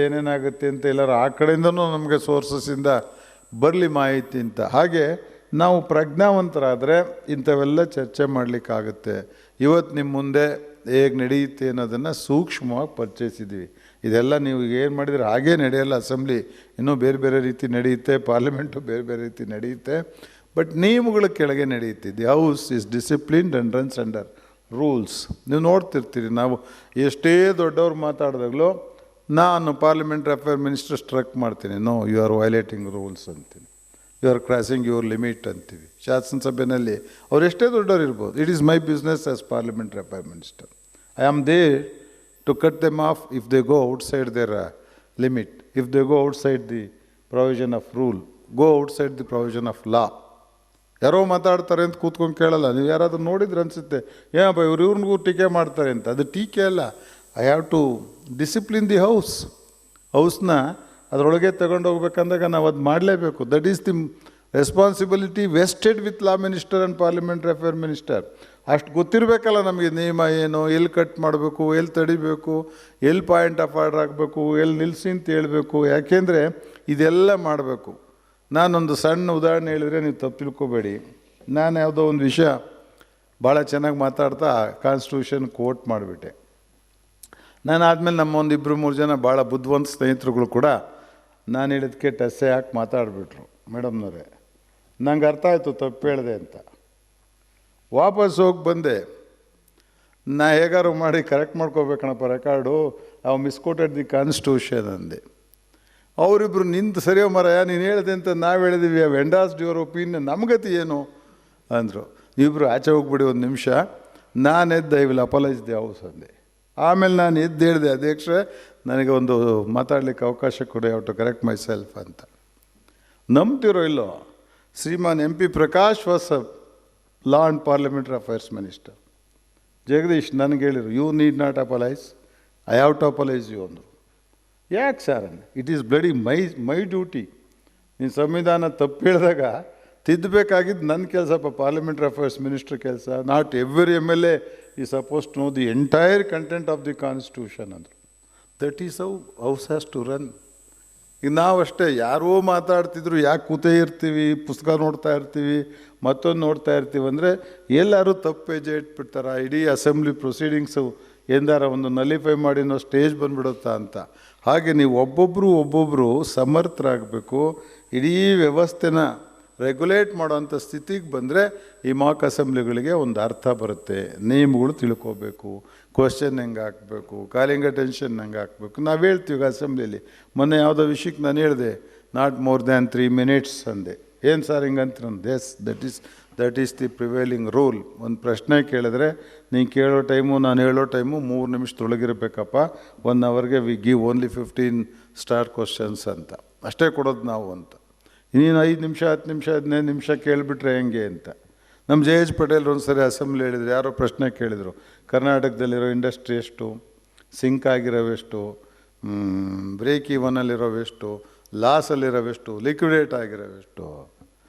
ಅಂತ ಎಲ್ಲರೂ ಆ ಕಡೆಯಿಂದನೂ ನಮಗೆ ಸೋರ್ಸಸ್ಸಿಂದ ಬರಲಿ ಮಾಹಿತಿ ಅಂತ. ಹಾಗೆ ನಾವು ಪ್ರಜ್ಞಾವಂತರಾದರೆ ಇಂಥವೆಲ್ಲ ಚರ್ಚೆ ಮಾಡಲಿಕ್ಕಾಗುತ್ತೆ. ಇವತ್ತು ನಿಮ್ಮ ಮುಂದೆ ಹೇಗೆ ನಡೆಯುತ್ತೆ ಅನ್ನೋದನ್ನು ಸೂಕ್ಷ್ಮವಾಗಿ ಪರಿಚಯಿಸಿದ್ದೀವಿ. ಇದೆಲ್ಲ ನೀವು ಏನು ಮಾಡಿದರೆ ಹಾಗೇ ನಡೆಯಲ್ಲ. ಅಸೆಂಬ್ಲಿ ಇನ್ನೂ ಬೇರೆ ಬೇರೆ ರೀತಿ ನಡೆಯುತ್ತೆ, ಪಾರ್ಲಿಮೆಂಟು ಬೇರೆ ಬೇರೆ ರೀತಿ ನಡೆಯುತ್ತೆ. ಬಟ್ ನಿಯಮಗಳ ಕೆಳಗೆ ನಡೆಯುತ್ತೆ. The house is disciplined and runs under rules. ನೀವು ನೋಡ್ತಿರ್ತೀರಿ, ನಾವು ಎಷ್ಟೇ ದೊಡ್ಡವ್ರು ಮಾತಾಡಿದಾಗಲೂ ನಾನು ಪಾರ್ಲಿಮೆಂಟ್ರಿ ಅಫೇರ್ ಮಿನಿಸ್ಟರ್ ಸ್ಟ್ರಕ್ ಮಾಡ್ತೀನಿ, no you are violating rules ಅಂತೀನಿ, you are crossing your limit ಅಂತೀವಿ. ಶಾಸನಸಭೆಯಲ್ಲಿ ಅವ್ರು ಎಷ್ಟೇ ದೊಡ್ಡವ್ರು ಇರ್ಬೋದು. It is my business as parliamentary affair minister. I am there to cut them off if they go outside their limit, if they go outside the provision of rule, go outside the provision of law. ಯಾರೋ ಮಾತಾಡ್ತಾರೆ ಅಂತ ಕೂತ್ಕೊಂಡು ಕೇಳಲ್ಲ. ನೀವು ಯಾರಾದರೂ ನೋಡಿದ್ರೆ ಅನಿಸುತ್ತೆ ಏನಪ್ಪ ಇವ್ರಿಗೂ ಟೀಕೆ ಮಾಡ್ತಾರೆ ಅಂತ. ಅದು ಟೀಕೆ ಅಲ್ಲ. I have to discipline the ಹೌಸ್ನ ಅದರೊಳಗೆ ತಗೊಂಡು ಹೋಗ್ಬೇಕಂದಾಗ ನಾವು ಅದು ಮಾಡಲೇಬೇಕು. That is the responsibility vested with law minister and parliamentary affair minister. ಅಷ್ಟು ಗೊತ್ತಿರಬೇಕಲ್ಲ ನಮಗೆ ನಿಯಮ ಏನು, ಎಲ್ಲಿ ಕಟ್ ಮಾಡಬೇಕು, ಎಲ್ಲಿ ತಡಿಬೇಕು, ಎಲ್ಲಿ ಪಾಯಿಂಟ್ ಆಫ್ ಆರ್ಡರ್ ಆಗಬೇಕು, ಎಲ್ಲಿ ನಿಲ್ಲಿಸಿ ಅಂತ ಹೇಳಬೇಕು. ಯಾಕೆಂದರೆ ಇದೆಲ್ಲ ಮಾಡಬೇಕು. ನಾನೊಂದು ಸಣ್ಣ ಉದಾಹರಣೆ ಹೇಳಿದರೆ ನೀವು ತಪ್ಪು ತಿಳ್ಕೊಬೇಡಿ. ನಾನು ಯಾವುದೋ ಒಂದು ವಿಷಯ ಭಾಳ ಚೆನ್ನಾಗಿ ಮಾತಾಡ್ತಾ ಕಾನ್ಸ್ಟಿಟ್ಯೂಷನ್ ಕೋಟ್ ಮಾಡಿಬಿಟ್ಟೆ. ನಾನು ಆದಮೇಲೆ ನಮ್ಮ ಒಂದು 2-3 ಜನ ಭಾಳ ಬುದ್ಧಿವಂತ ಸ್ನೇಹಿತರುಗಳು ಕೂಡ ನಾನು ಹೇಳಿದಕ್ಕೆ ಟಸ್ಸೆ ಹಾಕಿ ಮಾತಾಡಿಬಿಟ್ರು. ಮೇಡಮ್ನವರೇ, ನಂಗೆ ಅರ್ಥ ಆಯಿತು ತಪ್ಪು ಹೇಳಿದೆ ಅಂತ. ವಾಪಸ್ ಹೋಗಿ ಬಂದೆ. ನಾ ಹೇಗಾರು ಮಾಡಿ ಕರೆಕ್ಟ್ ಮಾಡ್ಕೋಬೇಕಣಪ್ಪ ರೆಕಾರ್ಡು, ಅವು ಮಿಸ್ಕೋಟೆಡ್ ದಿ ಕಾನ್ಸ್ಟಿಟ್ಯೂಷನ್ ಅಂದೆ. ಅವರಿಬ್ಬರು ನಿಂತು ಸರಿಯೋ ಮರಯ್ಯ ನೀನು ಹೇಳಿದೆ ಅಂತ ನಾವು ಹೇಳಿದ್ದೀವಿ, ಅವು ಎಂಡಾಸ್ಡ್ ಯುವರ್ ಒಪಿನಿಯನ್, ನಮ್ಗತಿ ಏನು ಅಂದರು. ಇಬ್ಬರು ಆಚೆ ಹೋಗ್ಬಿಡಿ ಒಂದು ನಿಮಿಷ. ನಾನು ಎದ್ದು ಐ ವಿಲ್ ಅಪಾಲೈಸ್ ದಿ ಹೌಸ್ ಅಂದೆ. ಆಮೇಲೆ ನಾನು ಎದ್ದು ಹೇಳಿದೆ, ಅಧ್ಯಕ್ಷರೇ ನನಗೆ ಒಂದು ಮಾತಾಡಲಿಕ್ಕೆ ಅವಕಾಶ ಕೊಡಿ, how to correct myself ಅಂತ. ನಂಬ್ತಿರೋ ಇಲ್ಲೋ, Shriman MP Prakash was a law and parliamentary affairs minister. Jagadish ನನಗೆ ಹೇಳಿರು, you need not apologise, I have to apologise you ಅಂದರು. ಯಾಕೆ ಸರ್ ಅಂದೆ. It is bloody my duty. ನೀನು ಸಂವಿಧಾನ ತಪ್ಪು ಹೇಳಿದಾಗ ತಿದ್ದಬೇಕಾಗಿದ್ದು ನನ್ನ ಕೆಲಸಪ್ಪ, ಪಾರ್ಲಿಮೆಂಟ್ರಿ ಅಫೇರ್ಸ್ ಮಿನಿಸ್ಟರ್ ಕೆಲಸ. Not every MLA he suppose to know the entire content of the constitution ಅಂದರು. That is how house has to run. ಈಗ ನಾವಷ್ಟೇ ಯಾರೋ ಮಾತಾಡ್ತಿದ್ರು ಯಾಕೆ ಕೂತೇ ಇರ್ತೀವಿ, ಪುಸ್ತಕ ನೋಡ್ತಾ ಇರ್ತೀವಿ, ಮತ್ತೊಂದು ನೋಡ್ತಾ ಇರ್ತೀವಿ ಅಂದರೆ ಎಲ್ಲರೂ ತಪ್ಪು ಹೆಜ್ಜೆ ಇಟ್ಬಿಡ್ತಾರೆ. ಇಡೀ ಅಸೆಂಬ್ಲಿ ಪ್ರೊಸೀಡಿಂಗ್ಸು ಎಂದಾರ ಒಂದು ನಲಿಫೈ ಮಾಡಿ ನಾವು ಸ್ಟೇಜ್ ಬಂದುಬಿಡುತ್ತಾ ಅಂತ. ಹಾಗೆ ನೀವು ಒಬ್ಬೊಬ್ಬರು ಸಮರ್ಥರಾಗಬೇಕು. ಇಡೀ ವ್ಯವಸ್ಥೆನ ರೆಗ್ಯುಲೇಟ್ ಮಾಡೋವಂಥ ಸ್ಥಿತಿಗೆ ಬಂದರೆ ಈ ಮಾಕ್ ಅಸೆಂಬ್ಲಿಗಳಿಗೆ ಒಂದು ಅರ್ಥ ಬರುತ್ತೆ. ನಿಯಮಗಳು ತಿಳ್ಕೋಬೇಕು, ಕ್ವಶನ್ ಹೆಂಗೆ ಹಾಕಬೇಕು, ಕಾಲಿಂಗ್ ಅಟೆನ್ಷನ್ ಹೆಂಗೆ ಹಾಕಬೇಕು. ನಾವು ಹೇಳ್ತೀವಿ ಅಸೆಂಬ್ಲಿಯಲ್ಲಿ. ಮೊನ್ನೆ ಯಾವುದೋ ವಿಷಯಕ್ಕೆ ನಾನು ಹೇಳಿದೆ, ನಾಟ್ ಮೋರ್ ದ್ಯಾನ್ 3 minutes ಅಂದೆ. ಏನು ಸರ್ ಹಿಂಗಂತ ನಂದು, yes that is that is the prevailing rule. ಒಂದು ಪ್ರಶ್ನೆ ಕೇಳಿದ್ರೆ ನೀನು ಕೇಳೋ ಟೈಮು ನಾನು ಹೇಳೋ ಟೈಮು 3 ನಿಮಿಷದೊಳಗಿರಬೇಕಪ್ಪ. 1 ಅವರ್ಗೆ we give only 15 star questions ಅಂತ ಅಷ್ಟೇ ಕೊಡೋದು ನಾವು ಅಂತ. ನೀನು 5 ನಿಮಿಷ 10 ನಿಮಿಷ 15 ನಿಮಿಷ ಕೇಳಿಬಿಟ್ರೆ ಹೆಂಗೆ ಅಂತ. ನಮ್ಮ ಜೆ ಎಚ್ ಪಟೇಲ್ ಒಂದು ಸರಿ ಅಸೆಂಬ್ಲಿ ಹೇಳಿದ್ರು, ಯಾರೋ ಪ್ರಶ್ನೆ ಕೇಳಿದರು, ಕರ್ನಾಟಕದಲ್ಲಿರೋ ಇಂಡಸ್ಟ್ರಿ ಎಷ್ಟು, ಸಿಂಕ್ ಆಗಿರೋವೆಷ್ಟು, ಬ್ರೇಕ್ ಇವನಲ್ಲಿರೋವೆಷ್ಟು, ಲಾಸಲ್ಲಿರೋವೆಷ್ಟು, ಲಿಕ್ವಿಡೇಟ್ ಆಗಿರೋವೆಷ್ಟು.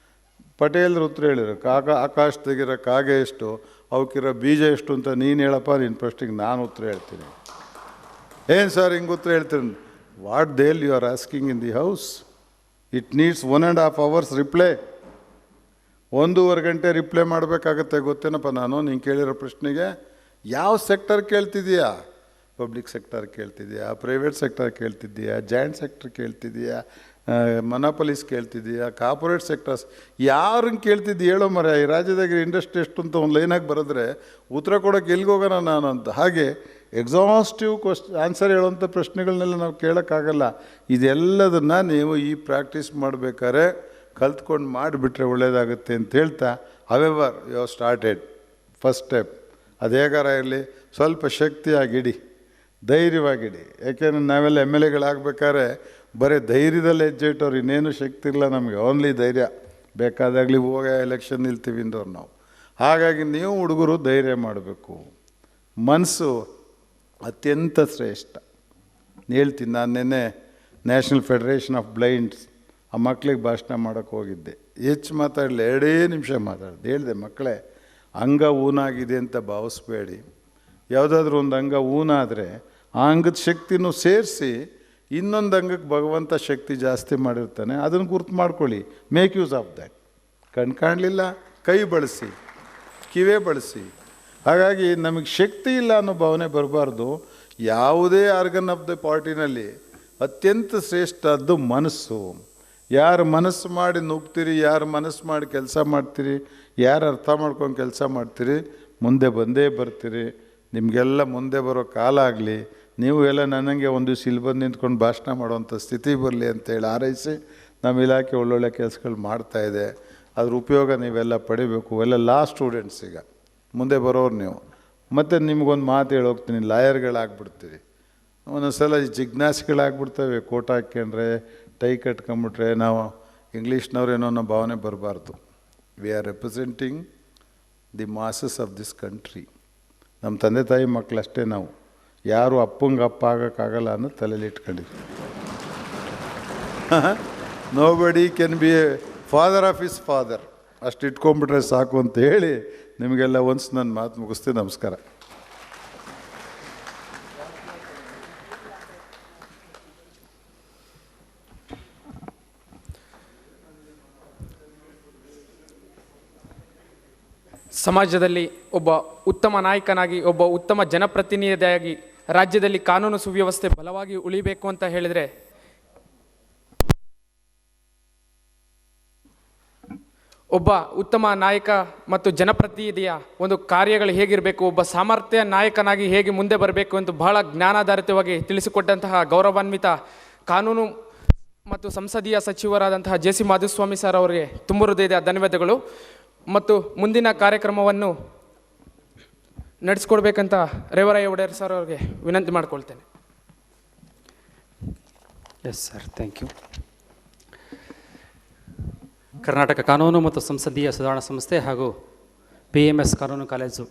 ಪಟೇಲ್ರು ಉತ್ತರ ಹೇಳಿದರು, ಆಕಾಶದಾಗಿರೋ ಕಾಗೆ ಎಷ್ಟು, ಅವಕ್ಕಿರೋ ಬೀಜ ಎಷ್ಟು ಅಂತ ನೀನು ಹೇಳಪ್ಪ, ನಿನ್ನ ಪ್ರಶ್ನೆಗೆ ನಾನು ಉತ್ತರ ಹೇಳ್ತೀನಿ. ಏನು ಸರ್ ಹಿಂಗೆ ಉತ್ತರ ಹೇಳ್ತೀನಿ? What the hell you are asking in the house? It needs 1.5 hours reply. 1.5 ಗಂಟೆ ರಿಪ್ಲೈ ಮಾಡಬೇಕಾಗತ್ತೆ. ಗೊತ್ತೇನಪ್ಪ ನಾನು ನೀನು ಕೇಳಿರೋ ಪ್ರಶ್ನೆಗೆ? ಯಾವ ಸೆಕ್ಟರ್ ಕೇಳ್ತಿದ್ದೀಯಾ? ಪಬ್ಲಿಕ್ ಸೆಕ್ಟರ್ ಕೇಳ್ತಿದ್ದೀಯಾ, ಪ್ರೈವೇಟ್ ಸೆಕ್ಟರ್ ಕೇಳ್ತಿದ್ದೀಯಾ, ಜಾಯಿಂಟ್ ಸೆಕ್ಟರ್ ಕೇಳ್ತಿದ್ದೀಯಾ, ಮೊನೋಪೊಲೀಸ್ ಕೇಳ್ತಿದ್ದೀಯಾ, ಕಾರ್ಪೊರೇಟ್ ಸೆಕ್ಟರ್ಸ್, ಯಾರನ್ನು ಕೇಳ್ತಿದ್ದೀಯ ಹೇಳೋ ಮರ? ಈ ರಾಜ್ಯದಾಗ ಇಂಡಸ್ಟ್ರಿ ಎಷ್ಟು ಅಂತ ಒಂದು ಲೈನಾಗಿ ಬರೆದ್ರೆ ಉತ್ತರ ಕೊಡೋಕೆ ಎಲ್ಲಿಗೆ ಹೋಗೋಣ ನಾನು ಅಂತ. ಹಾಗೆ ಎಕ್ಸಾಸ್ಟಿವ್ ಆನ್ಸರ್ ಹೇಳೋವಂಥ ಪ್ರಶ್ನೆಗಳನ್ನೆಲ್ಲ ನಾವು ಕೇಳೋಕ್ಕಾಗಲ್ಲ. ಇದೆಲ್ಲದನ್ನು ನೀವು ಈ ಪ್ರಾಕ್ಟೀಸ್ ಮಾಡಬೇಕಾದ್ರೆ ಕಲ್ತ್ಕೊಂಡು ಮಾಡಿಬಿಟ್ರೆ ಒಳ್ಳೆಯದಾಗುತ್ತೆ ಅಂತ ಹೇಳ್ತಾ, however you have started first step. ಅದು ಹೇಗಾರ ಇರಲಿ, ಸ್ವಲ್ಪ ಶಕ್ತಿಯಾಗಿಡಿ, ಧೈರ್ಯವಾಗಿಡಿ. ಯಾಕೆಂದರೆ ನಾವೆಲ್ಲ ಎಮ್ ಎಲ್ ಎಗಳಾಗಬೇಕಾದ್ರೆ ಬರೀ ಧೈರ್ಯದಲ್ಲಿ ಹೆಜ್ಜೆ ಇಟ್ಟವ್ರು, ಇನ್ನೇನು ಶಕ್ತಿ ಇಲ್ಲ ನಮಗೆ, ಓನ್ಲಿ ಧೈರ್ಯ. ಬೇಕಾದಾಗಲಿ ಹೋಗ ಎಲೆಕ್ಷನ್ ನಿಲ್ತೀವಿ ಅಂದವ್ರು ನಾವು. ಹಾಗಾಗಿ ನೀವು ಹುಡುಗರು ಧೈರ್ಯ ಮಾಡಬೇಕು. ಮನಸ್ಸು ಅತ್ಯಂತ ಶ್ರೇಷ್ಠ. ಹೇಳ್ತೀನಿ, ನಾನು ನಿನ್ನೆ ನ್ಯಾಷನಲ್ ಫೆಡರೇಷನ್ ಆಫ್ ಬ್ಲೈಂಡ್ಸ್ ಆ ಮಕ್ಳಿಗೆ ಭಾಷಣ ಮಾಡೋಕ್ಕೆ ಹೋಗಿದ್ದೆ. ಹೆಚ್ಚು ಮಾತಾಡಲಿ, 2 ನಿಮಿಷ ಮಾತಾಡಿದೆ. ಹೇಳಿದೆ, ಮಕ್ಕಳೇ, ಅಂಗ ಊನಾಗಿದೆ ಅಂತ ಭಾವಿಸ್ಬೇಡಿ. ಯಾವುದಾದ್ರೂ ಒಂದು ಅಂಗ ಊನಾದರೆ ಆ ಅಂಗದ ಶಕ್ತಿನೂ ಸೇರಿಸಿ ಇನ್ನೊಂದು ಅಂಗಕ್ಕೆ ಭಗವಂತ ಶಕ್ತಿ ಜಾಸ್ತಿ ಮಾಡಿರ್ತಾನೆ. ಅದನ್ನು ಗುರ್ತು ಮಾಡ್ಕೊಳ್ಳಿ, ಮೇಕ್ ಯೂಸ್ ಆಫ್ ದ್ಯಾಟ್. ಕಾಣಲಿಲ್ಲ, ಕೈ ಬಳಸಿ, ಕಿವೇ ಬಳಸಿ. ಹಾಗಾಗಿ ನಮಗೆ ಶಕ್ತಿ ಇಲ್ಲ ಅನ್ನೋ ಭಾವನೆ ಬರಬಾರ್ದು. ಯಾವುದೇ ಆರ್ಗನ್ ಆಫ್ ದ ಪಾರ್ಟಿನಲ್ಲಿ ಅತ್ಯಂತ ಶ್ರೇಷ್ಠದ್ದು ಮನಸ್ಸು. ಯಾರು ಮನಸ್ಸು ಮಾಡಿ ನುಗ್ತೀರಿ, ಯಾರು ಮನಸ್ಸು ಮಾಡಿ ಕೆಲಸ ಮಾಡ್ತೀರಿ, ಯಾರು ಅರ್ಥ ಮಾಡ್ಕೊಂಡು ಕೆಲಸ ಮಾಡ್ತೀರಿ, ಮುಂದೆ ಬಂದೇ ಬರ್ತೀರಿ. ನಿಮಗೆಲ್ಲ ಮುಂದೆ ಬರೋ ಕಾಲ ಆಗಲಿ. ನೀವು ಎಲ್ಲ ನನಗೆ ಒಂದು ದಿವಸ ಇಲ್ಲಿ ಬಂದು ನಿಂತ್ಕೊಂಡು ಭಾಷಣ ಮಾಡುವಂಥ ಸ್ಥಿತಿ ಬರಲಿ ಅಂತೇಳಿ ಹಾರೈಸಿ ನಮ್ಮ ಇಲಾಖೆ ಒಳ್ಳೊಳ್ಳೆ ಕೆಲಸಗಳು ಮಾಡ್ತಾಯಿದೆ. ಅದ್ರ ಉಪಯೋಗ ನೀವೆಲ್ಲ ಪಡಿಬೇಕು. ಎಲ್ಲ ಲಾ ಸ್ಟೂಡೆಂಟ್ಸ್ ಈಗ ಮುಂದೆ ಬರೋರು ನೀವು. ಮತ್ತು ನಿಮಗೊಂದು ಮಾತು ಹೇಳೋಗ್ತೀನಿ, ಲಾಯರ್ಗಳಾಗ್ಬಿಡ್ತೀರಿ. ಒಂದೊಂದು ಸಲ ಜಿಜ್ಞಾಸೆಗಳಾಗ್ಬಿಡ್ತವೆ. ಕೋಟ್ ಹಾಕ್ಕೊಂಡ್ರೆ, ಟೈ ಕಟ್ಕೊಂಬಿಟ್ರೆ ನಾವು ಇಂಗ್ಲೀಷ್ನವ್ರೇನೋ ಅನ್ನೋ ಭಾವನೆ ಬರಬಾರ್ದು. We are representing the masses of this country. ನಮ್ಮ ತಂದೆ ತಾಯಿ ಮಕ್ಕಳಷ್ಟೇ ನಾವು. ಯಾರು ಅಪ್ಪಂಗೆ ಅಪ್ಪ ಆಗೋಕ್ಕಾಗಲ್ಲ ಅನ್ನೋ ತಲೆಯಲ್ಲಿ ಇಟ್ಕೊಂಡಿದ್ವಿ. ನೋ ಬಡಿ can be A father of his father. ಅಷ್ಟು ಇಟ್ಕೊಂಡ್ಬಿಟ್ರೆ ಸಾಕು ಅಂತ ಹೇಳಿ ನಿಮಗೆಲ್ಲ ಒನ್ಸ್ ನನ್ನ ಮಾತು ಮುಗಿಸ್ತೀನಿ. ನಮಸ್ಕಾರ. ಸಮಾಜದಲ್ಲಿ ಒಬ್ಬ ಉತ್ತಮ ನಾಯಕನಾಗಿ, ಒಬ್ಬ ಉತ್ತಮ ಜನಪ್ರತಿನಿಧಿಯಾಗಿ ರಾಜ್ಯದಲ್ಲಿ ಕಾನೂನು ಸುವ್ಯವಸ್ಥೆ ಬಲವಾಗಿ ಉಳಿಬೇಕು ಅಂತ ಹೇಳಿದರೆ ಒಬ್ಬ ಉತ್ತಮ ನಾಯಕ ಮತ್ತು ಜನಪ್ರತಿನಿಧಿಯ ಒಂದು ಕಾರ್ಯಗಳು ಹೇಗಿರಬೇಕು, ಒಬ್ಬ ಸಾಮರ್ಥ್ಯ ನಾಯಕನಾಗಿ ಹೇಗೆ ಮುಂದೆ ಬರಬೇಕು ಅಂತ ಬಹಳ ಜ್ಞಾನಾಧಾರಿತವಾಗಿ ತಿಳಿಸಿಕೊಟ್ಟಂತಹ ಗೌರವಾನ್ವಿತ ಕಾನೂನು ಮತ್ತು ಸಂಸದೀಯ ಸಚಿವರಾದಂತಹ ಜೆ ಸಿ ಮಾಧುಸ್ವಾಮಿ ಸರ್ ಅವರಿಗೆ ತುಂಬ ಹೃದಯದ ಧನ್ಯವಾದಗಳು. ಮತ್ತು ಮುಂದಿನ ಕಾರ್ಯಕ್ರಮವನ್ನು ನಡೆಸ್ಕೊಡ್ಬೇಕಂತ ರೇವರಾಯ ಒಡೆಯರ್ ಸರ್ ಅವ್ರಿಗೆ ವಿನಂತಿ ಮಾಡ್ಕೊಳ್ತೇನೆ. Yes sir, thank you. Karnataka ಕಾನೂನು ಮತ್ತು ಸಂಸದೀಯ ಸುಧಾರಣಾ ಸಂಸ್ಥೆ ಹಾಗೂ PMS ಕಾನೂನು ಕಾಲೇಜು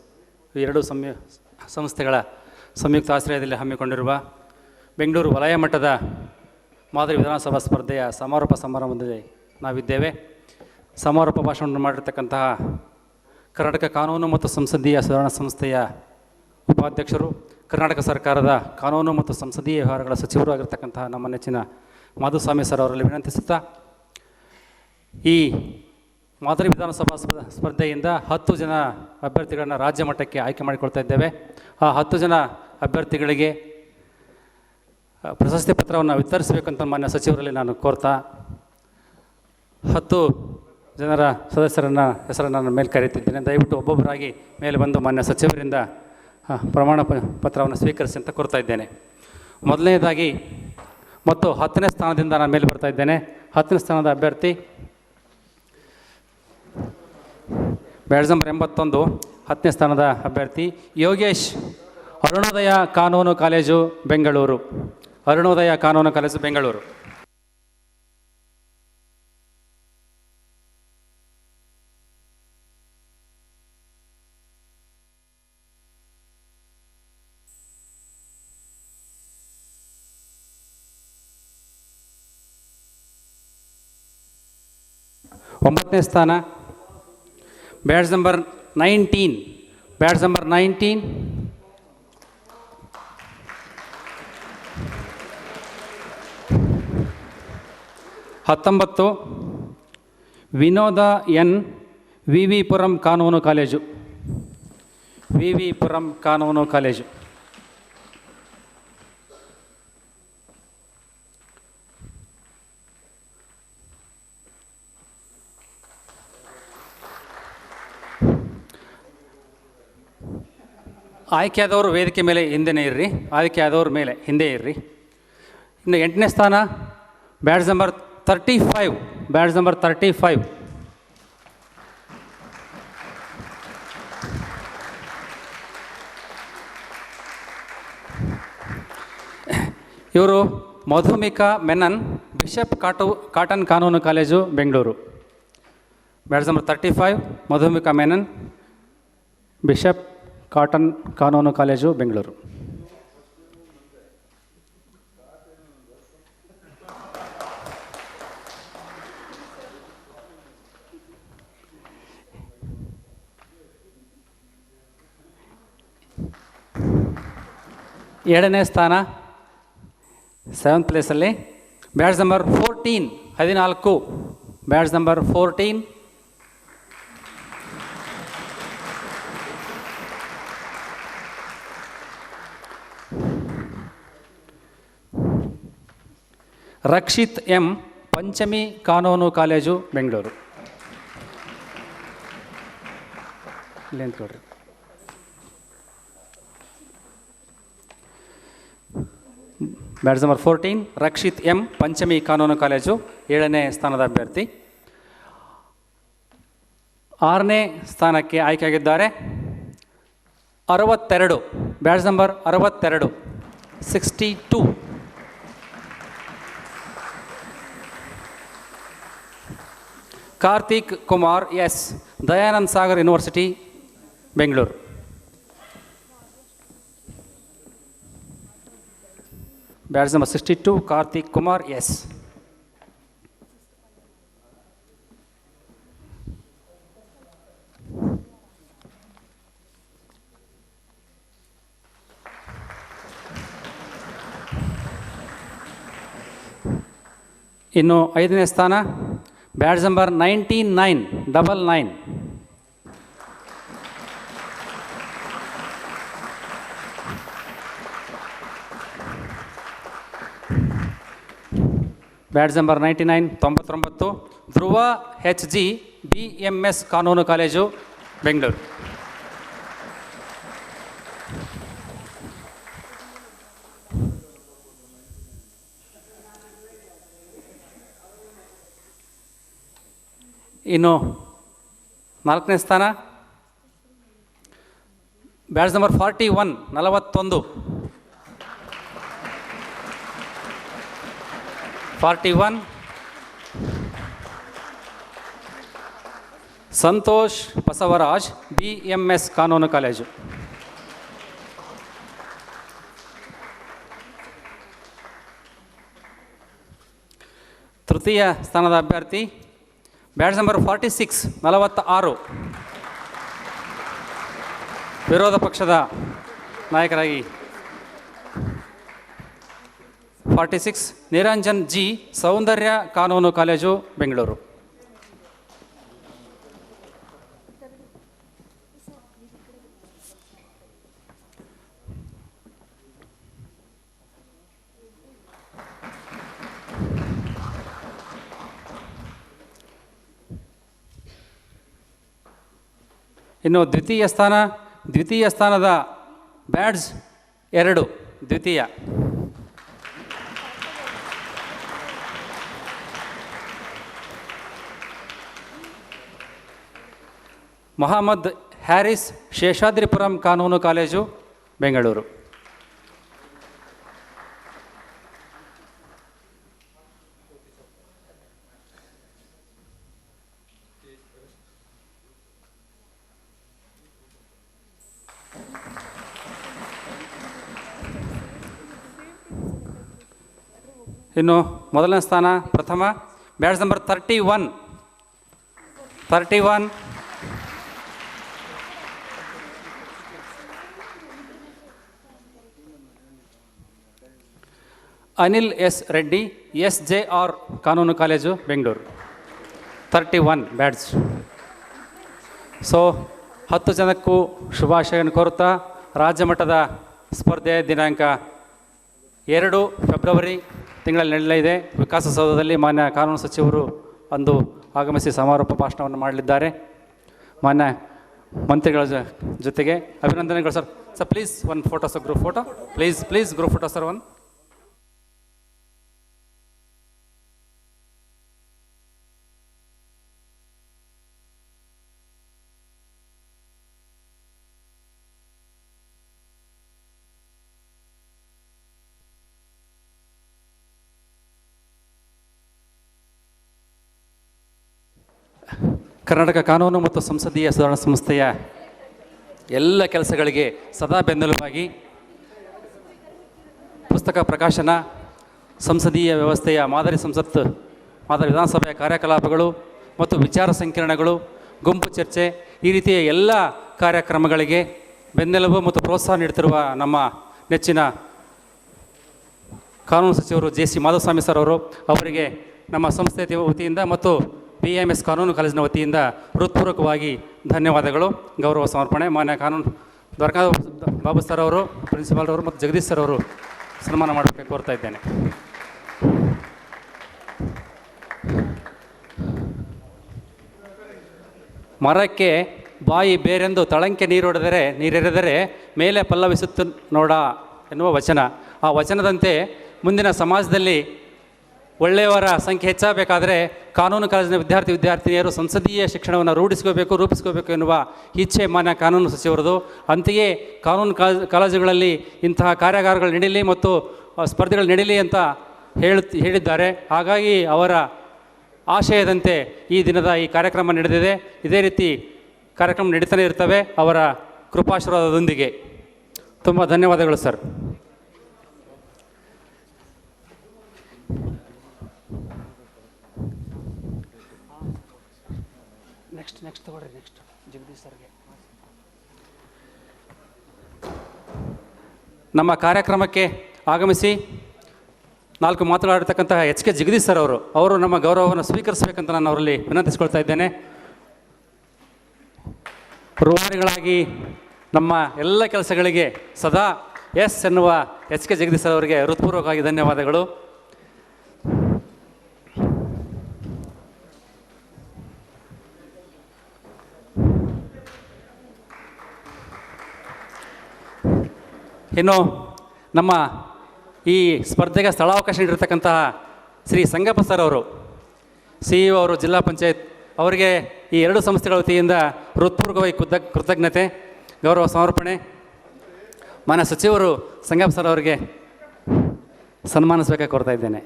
ಎರಡು ಸಂಸ್ಥೆಗಳ ಸಂಯುಕ್ತ ಆಶ್ರಯದಲ್ಲಿ ಹಮ್ಮಿಕೊಂಡಿರುವ ಬೆಂಗಳೂರು ವಲಯ ಮಟ್ಟದ ಮಾದರಿ ವಿಧಾನಸಭಾ ಸ್ಪರ್ಧೆಯ ಸಮಾರೋಪ ಸಮಾರಂಭದಲ್ಲಿ ನಾವಿದ್ದೇವೆ. ಸಮಾರೋಪ ಭಾಷಣವನ್ನು ಮಾಡಿರ್ತಕ್ಕಂತಹ ಕರ್ನಾಟಕ ಕಾನೂನು ಮತ್ತು ಸಂಸದೀಯ ಸುಧಾರಣಾ ಸಂಸ್ಥೆಯ ಉಪಾಧ್ಯಕ್ಷರು, ಕರ್ನಾಟಕ ಸರ್ಕಾರದ ಕಾನೂನು ಮತ್ತು ಸಂಸದೀಯ ವ್ಯವಹಾರಗಳ ಸಚಿವರು ಆಗಿರ್ತಕ್ಕಂತಹ ನಮ್ಮ ನೆಚ್ಚಿನ ಮಾಧುಸ್ವಾಮಿ ಸರ್ ಅವರಲ್ಲಿ ವಿನಂತಿಸುತ್ತಾ, ಈ ಮಾದರಿ ವಿಧಾನಸಭಾ ಸ್ಪರ್ಧೆಯಿಂದ 10 ಜನ ಅಭ್ಯರ್ಥಿಗಳನ್ನು ರಾಜ್ಯ ಮಟ್ಟಕ್ಕೆ ಆಯ್ಕೆ ಮಾಡಿಕೊಳ್ತಾ ಇದ್ದೇವೆ. ಆ 10 ಜನ ಅಭ್ಯರ್ಥಿಗಳಿಗೆ ಪ್ರಶಸ್ತಿ ಪತ್ರವನ್ನು ವಿತರಿಸಬೇಕಂತ ಮಾನ್ಯ ಸಚಿವರಲ್ಲಿ ನಾನು ಕೋರ್ತಾ 10 ಜನರ ಹೆಸರನ್ನು ನಾನು ಮೇಲೆ ಕರೀತಿದ್ದೇನೆ. ದಯವಿಟ್ಟು ಒಬ್ಬೊಬ್ಬರಾಗಿ ಮೇಲೆ ಬಂದು ಮಾನ್ಯ ಸಚಿವರಿಂದ ಪ್ರಮಾಣ ಪತ್ರವನ್ನು ಸ್ವೀಕರಿಸಿ ಅಂತ ಕೋರ್ತಾ ಇದ್ದೇನೆ. ಮೊದಲನೇದಾಗಿ ಮತ್ತು 10ನೇ ಸ್ಥಾನದಿಂದ ನಾನು ಮೇಲೆ ಬರ್ತಾ ಇದ್ದೇನೆ. 10ನೇ ಸ್ಥಾನದ ಅಭ್ಯರ್ಥಿ ಬ್ಯಾಡ್ಜ್ ನಂಬರ್ 81 10ನೇ ಸ್ಥಾನದ ಅಭ್ಯರ್ಥಿ ಯೋಗೇಶ್, ಅರುಣೋದಯ ಕಾನೂನು ಕಾಲೇಜು ಬೆಂಗಳೂರು. ಅರುಣೋದಯ ಕಾನೂನು ಕಾಲೇಜು ಬೆಂಗಳೂರು. ಒಂಬತ್ತನೇ ಸ್ಥಾನ ಬ್ಯಾಡ್ಜ್ ನಂಬರ್ 19. ಬ್ಯಾಡ್ಜ್ ನಂಬರ್ 19 19 ವಿನೋದ ಎನ್, ವಿ ವಿ ಪುರಂ ಕಾನೂನು ಕಾಲೇಜು. ವಿ ವಿ ಪುರಂ ಕಾನೂನು ಕಾಲೇಜು. ಆಯ್ಕೆಯಾದವರು ವೇದಿಕೆ ಮೇಲೆ ಹಿಂದೆನೇ ಇರ್ರಿ. ಆಯ್ಕೆಯಾದವ್ರ ಮೇಲೆ ಹಿಂದೆ ಇರ್ರಿ. ಇನ್ನು 8ನೇ ಸ್ಥಾನ ಬ್ಯಾಡ್ಜ್ ನಂಬರ್ 35. ಬ್ಯಾಡ್ಜ್ ನಂಬರ್ 35 ಇವರು ಮಧುಮಿಕಾ ಮೆನನ್, ಬಿಷಪ್ ಕಾಟನ್ ಕಾನೂನು college Bengaluru. Badge number 35 Madhumika Menon, Bishop Cotton ಕಾನೂನು ಕಾಲೇಜು ಬೆಂಗಳೂರು. ಏಳನೇ ಸ್ಥಾನ 7th ಪ್ಲೇಸಲ್ಲಿ badge number 14 14. Badge number 14 Rakshith M, Panchami ಕಾನೂನು ಕಾಲೇಜು ಬೆಂಗಳೂರು. ಇಲ್ಲಿ ಅಂದ್ಕೊಡ್ರಿ. Badge number 14 Rakshith M, Panchami ಕಾನೂನು ಕಾಲೇಜು 7ನೇ ಸ್ಥಾನದ ಅಭ್ಯರ್ಥಿ. 6ನೇ ಸ್ಥಾನಕ್ಕೆ ಆಯ್ಕೆಯಾಗಿದ್ದಾರೆ 62. Badge number 62 62 Karthik Kumar S, Dayanand Sagar university Bengaluru. Badge number 62 Karthik Kumar S. ಇನ್ನು 5ನೇ ಸ್ಥಾನ ಬ್ಯಾಡ್ಜ್ ನಂಬರ್ 99. ಬ್ಯಾಡ್ಜ್ ನಂಬರ್ 99 ಧ್ರುವ ಎಚ್ ಜಿ, BMS ಕಾನೂನು ಕಾಲೇಜು ಬೆಂಗಳೂರು. ಇನ್ನು 4ನೇ ಸ್ಥಾನ badge number 41 41 Santosh Basavaraj, BMS ಕಾನೂನು ಕಾಲೇಜು. ತೃತೀಯ ಸ್ಥಾನದ ಅಭ್ಯರ್ಥಿ ಬ್ಯಾಡ್ಜ್ ನಂಬರ್ 46 46 ವಿರೋಧ ಪಕ್ಷದ ನಾಯಕರಾಗಿ 46 ನಿರಂಜನ್ ಜಿ, ಸೌಂದರ್ಯ ಕಾನೂನು ಕಾಲೇಜು ಬೆಂಗಳೂರು. ಇನ್ನು ದ್ವಿತೀಯ ಸ್ಥಾನದ ಬ್ಯಾಡ್ಜ್ 2 ದ್ವಿತೀಯ ಮೊಹಮ್ಮದ್ ಹ್ಯಾರಿಸ್, ಶೇಷಾದ್ರಿಪುರಂ ಕಾನೂನು ಕಾಲೇಜು, ಬೆಂಗಳೂರು. ಇನ್ನು ಮೊದಲನೇ ಸ್ಥಾನ ಪ್ರಥಮ batch number 31 Anil S Reddy, SJR ಕಾನೂನು ಕಾಲೇಜು, ಬೆಂಗಳೂರು. 31 ಬ್ಯಾಡ್ಜ್. ಸೊ 10 ಜನಕ್ಕೂ ಶುಭಾಶಯವನ್ನು ಕೋರುತ್ತಾ ರಾಜ್ಯ ಮಟ್ಟದ ಸ್ಪರ್ಧೆ ದಿನಾಂಕ 2 ಫೆಬ್ರವರಿ ತಿಂಗಳಲ್ಲಿ ನಡೆಯಲಿದೆ. ವಿಕಾಸಸೌಧದಲ್ಲಿ ಮಾನ್ಯ ಕಾನೂನು ಸಚಿವರು ಅಂದು ಆಗಮಿಸಿ ಸಮಾರೋಪ ಭಾಷಣವನ್ನು ಮಾಡಲಿದ್ದಾರೆ. ಮಾನ್ಯ ಮಂತ್ರಿಗಳ ಜೊತೆಗೆ ಅಭಿನಂದನೆಗಳು sir. Sir please one photo sir, group photo please group photo sir one. Karnataka ಕಾನೂನು ಮತ್ತು ಸಂಸದೀಯ ಸುಧಾರಣಾ ಸಂಸ್ಥೆಯ ಎಲ್ಲ ಕೆಲಸಗಳಿಗೆ ಸದಾ ಬೆನ್ನೆಲುಬಾಗಿ ಪುಸ್ತಕ ಪ್ರಕಾಶನ, ಸಂಸದೀಯ ವ್ಯವಸ್ಥೆಯ ಮಾದರಿ ಮಾದರಿ ವಿಧಾನಸಭೆಯ ಕಾರ್ಯಕಲಾಪಗಳು ಮತ್ತು ವಿಚಾರ ಸಂಕಿರಣಗಳು, ಗುಂಪು ಚರ್ಚೆ, ಈ ರೀತಿಯ ಎಲ್ಲ ಕಾರ್ಯಕ್ರಮಗಳಿಗೆ ಬೆನ್ನೆಲುಬು ಮತ್ತು ಪ್ರೋತ್ಸಾಹ ನೀಡುತ್ತಿರುವ ನಮ್ಮ ನೆಚ್ಚಿನ ಕಾನೂನು ಸಚಿವರು JC ಮಾಧುಸ್ವಾಮಿ ಸರ್ ಅವರು, ಅವರಿಗೆ ನಮ್ಮ ಸಂಸ್ಥೆ ವತಿಯಿಂದ ಮತ್ತು BMS ಕಾನೂನು ಕಾಲೇಜಿನ ವತಿಯಿಂದ ಹೃತ್ಪೂರ್ವಕವಾಗಿ ಧನ್ಯವಾದಗಳು, ಗೌರವ ಸಮರ್ಪಣೆ. ಮಾನ್ಯ ಕಾನೂನು ದ್ವಾರಕಾ ಬಾಬು ಸರ್ ಅವರು, ಪ್ರಿನ್ಸಿಪಾಲ್ ಅವರು ಮತ್ತು ಜಗದೀಶ್ ಸರ್ ಅವರು ಸನ್ಮಾನ ಮಾಡಬೇಕು ಕೋರ್ತಾ ಇದ್ದೇನೆ. ಮರಕ್ಕೆ ಬಾಯಿ ಬೇರೆಂದು ತಳಂಕೆ ನೀರೆರೆದರೆ ಮೇಲೆ ಪಲ್ಲವಿಸುತ್ತ ನೋಡ ಎನ್ನುವ ವಚನ. ಆ ವಚನದಂತೆ ಮುಂದಿನ ಸಮಾಜದಲ್ಲಿ ಒಳ್ಳೆಯವರ ಸಂಖ್ಯೆ ಹೆಚ್ಚಾಗಬೇಕಾದರೆ ಕಾನೂನು ಕಾಲೇಜಿನ ವಿದ್ಯಾರ್ಥಿನಿಯರು ಸಂಸದೀಯ ಶಿಕ್ಷಣವನ್ನು ರೂಪಿಸ್ಕೋಬೇಕು ಎನ್ನುವ ಇಚ್ಛೆ ಮಾನ್ಯ ಕಾನೂನು ಸಚಿವರದು. ಅಂತೆಯೇ ಕಾನೂನು ಕಾಲೇಜುಗಳಲ್ಲಿ ಇಂತಹ ಕಾರ್ಯಾಗಾರಗಳು ನಡೀಲಿ ಮತ್ತು ಸ್ಪರ್ಧೆಗಳು ನಡೀಲಿ ಅಂತ ಹೇಳಿದ್ದಾರೆ. ಹಾಗಾಗಿ ಅವರ ಆಶಯದಂತೆ ಈ ದಿನದ ಈ ಕಾರ್ಯಕ್ರಮ ನಡೆದಿದೆ. ಇದೇ ರೀತಿ ಕಾರ್ಯಕ್ರಮ ನಡೀತಾನೆ ಇರ್ತವೆ ಅವರ ಕೃಪಾಶೀರ್ವಾದದೊಂದಿಗೆ. ತುಂಬ ಧನ್ಯವಾದಗಳು ಸರ್. ನೆಕ್ಸ್ಟ್ ತಗೊಳ್ರಿ. ನೆಕ್ಸ್ಟ್ ಜಗದೀಶ್ ಸರ್ಗೆ. ನಮ್ಮ ಕಾರ್ಯಕ್ರಮಕ್ಕೆ ಆಗಮಿಸಿ 4 ಮಾತನಾಡಿರ್ತಕ್ಕಂತಹ HK ಜಗದೀಶ್ ಸರ್ ಅವರು ನಮ್ಮ ಗೌರವವನ್ನು ಸ್ವೀಕರಿಸಬೇಕಂತ ನಾನು ಅವರಲ್ಲಿ ವಿನಂತಿಸ್ಕೊಳ್ತಾ ಇದ್ದೇನೆ. ರೂವಾರಿಗಳಾಗಿ ನಮ್ಮ ಎಲ್ಲ ಕೆಲಸಗಳಿಗೆ ಸದಾ ಎಸ್ ಎನ್ನುವ HK ಜಗದೀಶ್ ಸರ್ ಅವರಿಗೆ ಹೃತ್ಪೂರ್ವಕವಾಗಿ ಧನ್ಯವಾದಗಳು. ಇನ್ನು ನಮ್ಮ ಈ ಸ್ಪರ್ಧೆಗೆ ಸ್ಥಳಾವಕಾಶ ನೀಡಿರ್ತಕ್ಕಂತಹ ಶ್ರೀ ಸಂಗಪ್ಪ ಸರ್ ಅವರು, CEO ಅವರು, ಜಿಲ್ಲಾ ಪಂಚಾಯತ್ ಅವರಿಗೆ ಈ 2 ಸಂಸ್ಥೆಗಳ ವತಿಯಿಂದ ಹೃತ್ಪೂರ್ವಕವಾಗಿ ಕೃತಜ್ಞತೆ, ಗೌರವ ಸಮರ್ಪಣೆ. ಮಾನ್ಯ ಸಚಿವರು ಸಂಗಪ್ಪ ಸರ್ ಅವರಿಗೆ ಸನ್ಮಾನಿಸಬೇಕಾಗಿ ಕೋರ್ತಾ ಇದ್ದೇನೆ.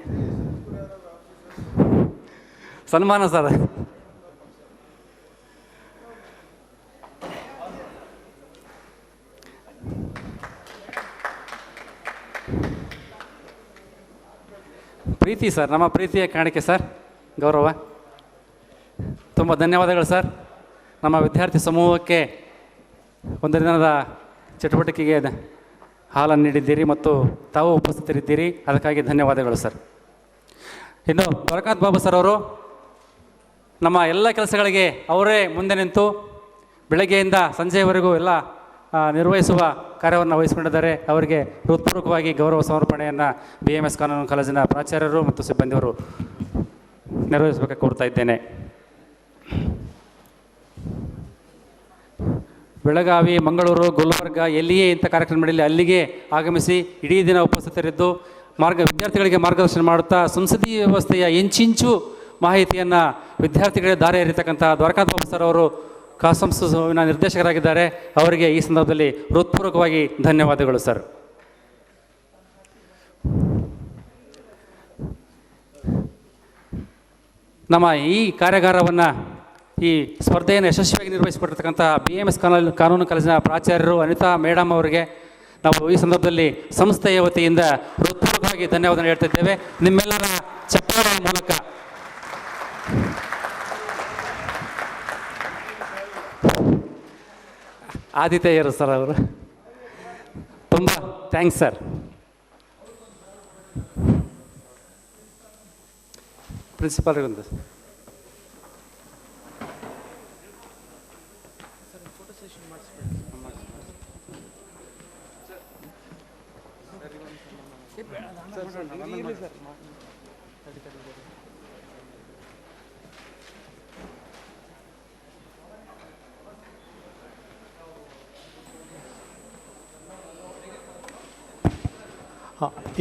ಸನ್ಮಾನ ಸರ್. ಪ್ರೀತಿ ಸರ್, ನಮ್ಮ ಪ್ರೀತಿಯ ಕಾಣಿಕೆ ಸರ್, ಗೌರವ. ತುಂಬ ಧನ್ಯವಾದಗಳು ಸರ್. ನಮ್ಮ ವಿದ್ಯಾರ್ಥಿ ಸಮೂಹಕ್ಕೆ ಒಂದು ದಿನದ ಚಟುವಟಿಕೆಗೆ ಹಾಲನ್ನು ನೀಡಿದ್ದೀರಿ ಮತ್ತು ತಾವು ಉಪಸ್ಥಿತರಿದ್ದೀರಿ, ಅದಕ್ಕಾಗಿ ಧನ್ಯವಾದಗಳು ಸರ್. ಇನ್ನು ಬರಕಾತ್ ಬಾಬು ಸರ್ ಅವರು ನಮ್ಮ ಎಲ್ಲ ಕೆಲಸಗಳಿಗೆ ಅವರೇ ಮುಂದೆ ನಿಂತು ಬೆಳಗ್ಗೆಯಿಂದ ಸಂಜೆಯವರೆಗೂ ಎಲ್ಲ ನಿರ್ವಹಿಸುವ ಕಾರ್ಯವನ್ನು ವಹಿಸಿಕೊಂಡಿದ್ದಾರೆ. ಅವರಿಗೆ ಹೃತ್ಪೂರ್ವಕವಾಗಿ ಗೌರವ ಸಮರ್ಪಣೆಯನ್ನು BMS ಕಾನೂನು ಕಾಲೇಜಿನ ಪ್ರಾಚಾರ್ಯರು ಮತ್ತು ಸಿಬ್ಬಂದಿಯವರು ನೆರವೇರಿಸಬೇಕಾಗಿ ಕೋರ್ತಾ ಇದ್ದೇನೆ. ಬೆಳಗಾವಿ, ಮಂಗಳೂರು, ಗುಲ್ಬರ್ಗ ಎಲ್ಲಿಯೇ ಇಂಥ ಕಾರ್ಯಕ್ರಮ ನಡೆಯಲಿ ಅಲ್ಲಿಗೆ ಆಗಮಿಸಿ ಇಡೀ ದಿನ ಉಪಸ್ಥಿತರಿದ್ದು ವಿದ್ಯಾರ್ಥಿಗಳಿಗೆ ಮಾರ್ಗದರ್ಶನ ಮಾಡುತ್ತಾ ಸಂಸದೀಯ ವ್ಯವಸ್ಥೆಯ ಇಂಚಿಂಚು ಮಾಹಿತಿಯನ್ನು ವಿದ್ಯಾರ್ಥಿಗಳಿಗೆ ದಾರಿ ಎರಿತಕ್ಕಂಥ ದ್ವಾರಕಾತ್ ಬಾಬು ಸರ್ ಅವರು ಸಂಸ್ಥೆಯ ನಿರ್ದೇಶಕರಾಗಿದ್ದಾರೆ. ಅವರಿಗೆ ಈ ಸಂದರ್ಭದಲ್ಲಿ ಹೃತ್ಪೂರ್ವಕವಾಗಿ ಧನ್ಯವಾದಗಳು ಸರ್. ನಮ್ಮ ಈ ಕಾರ್ಯಾಗಾರವನ್ನು, ಈ ಸ್ಪರ್ಧೆಯನ್ನು ಯಶಸ್ವಿಯಾಗಿ ನಿರ್ವಹಿಸಿಕೊಟ್ಟಿರ್ತಕ್ಕಂಥ BMS ಕಾನೂನು ಕಾಲೇಜಿನ ಪ್ರಾಚಾರ್ಯರು ಅನಿತಾ ಮೇಡಮ್ ಅವರಿಗೆ ನಾವು ಈ ಸಂದರ್ಭದಲ್ಲಿ ಸಂಸ್ಥೆಯ ವತಿಯಿಂದ ಹೃತ್ಪೂರ್ವಕವಾಗಿ ಧನ್ಯವಾದ ಹೇಳ್ತಿದ್ದೇವೆ. ನಿಮ್ಮೆಲ್ಲರ ಚಪ್ಪಾಳೆಯ ಮೂಲಕ ಆದಿತ್ಯರು ಸರ್ ಅವರು ತುಂಬ ಥ್ಯಾಂಕ್ಸ್ ಸರ್. ಪ್ರಿನ್ಸಿಪಾಲ್ರಿಗೊಂದು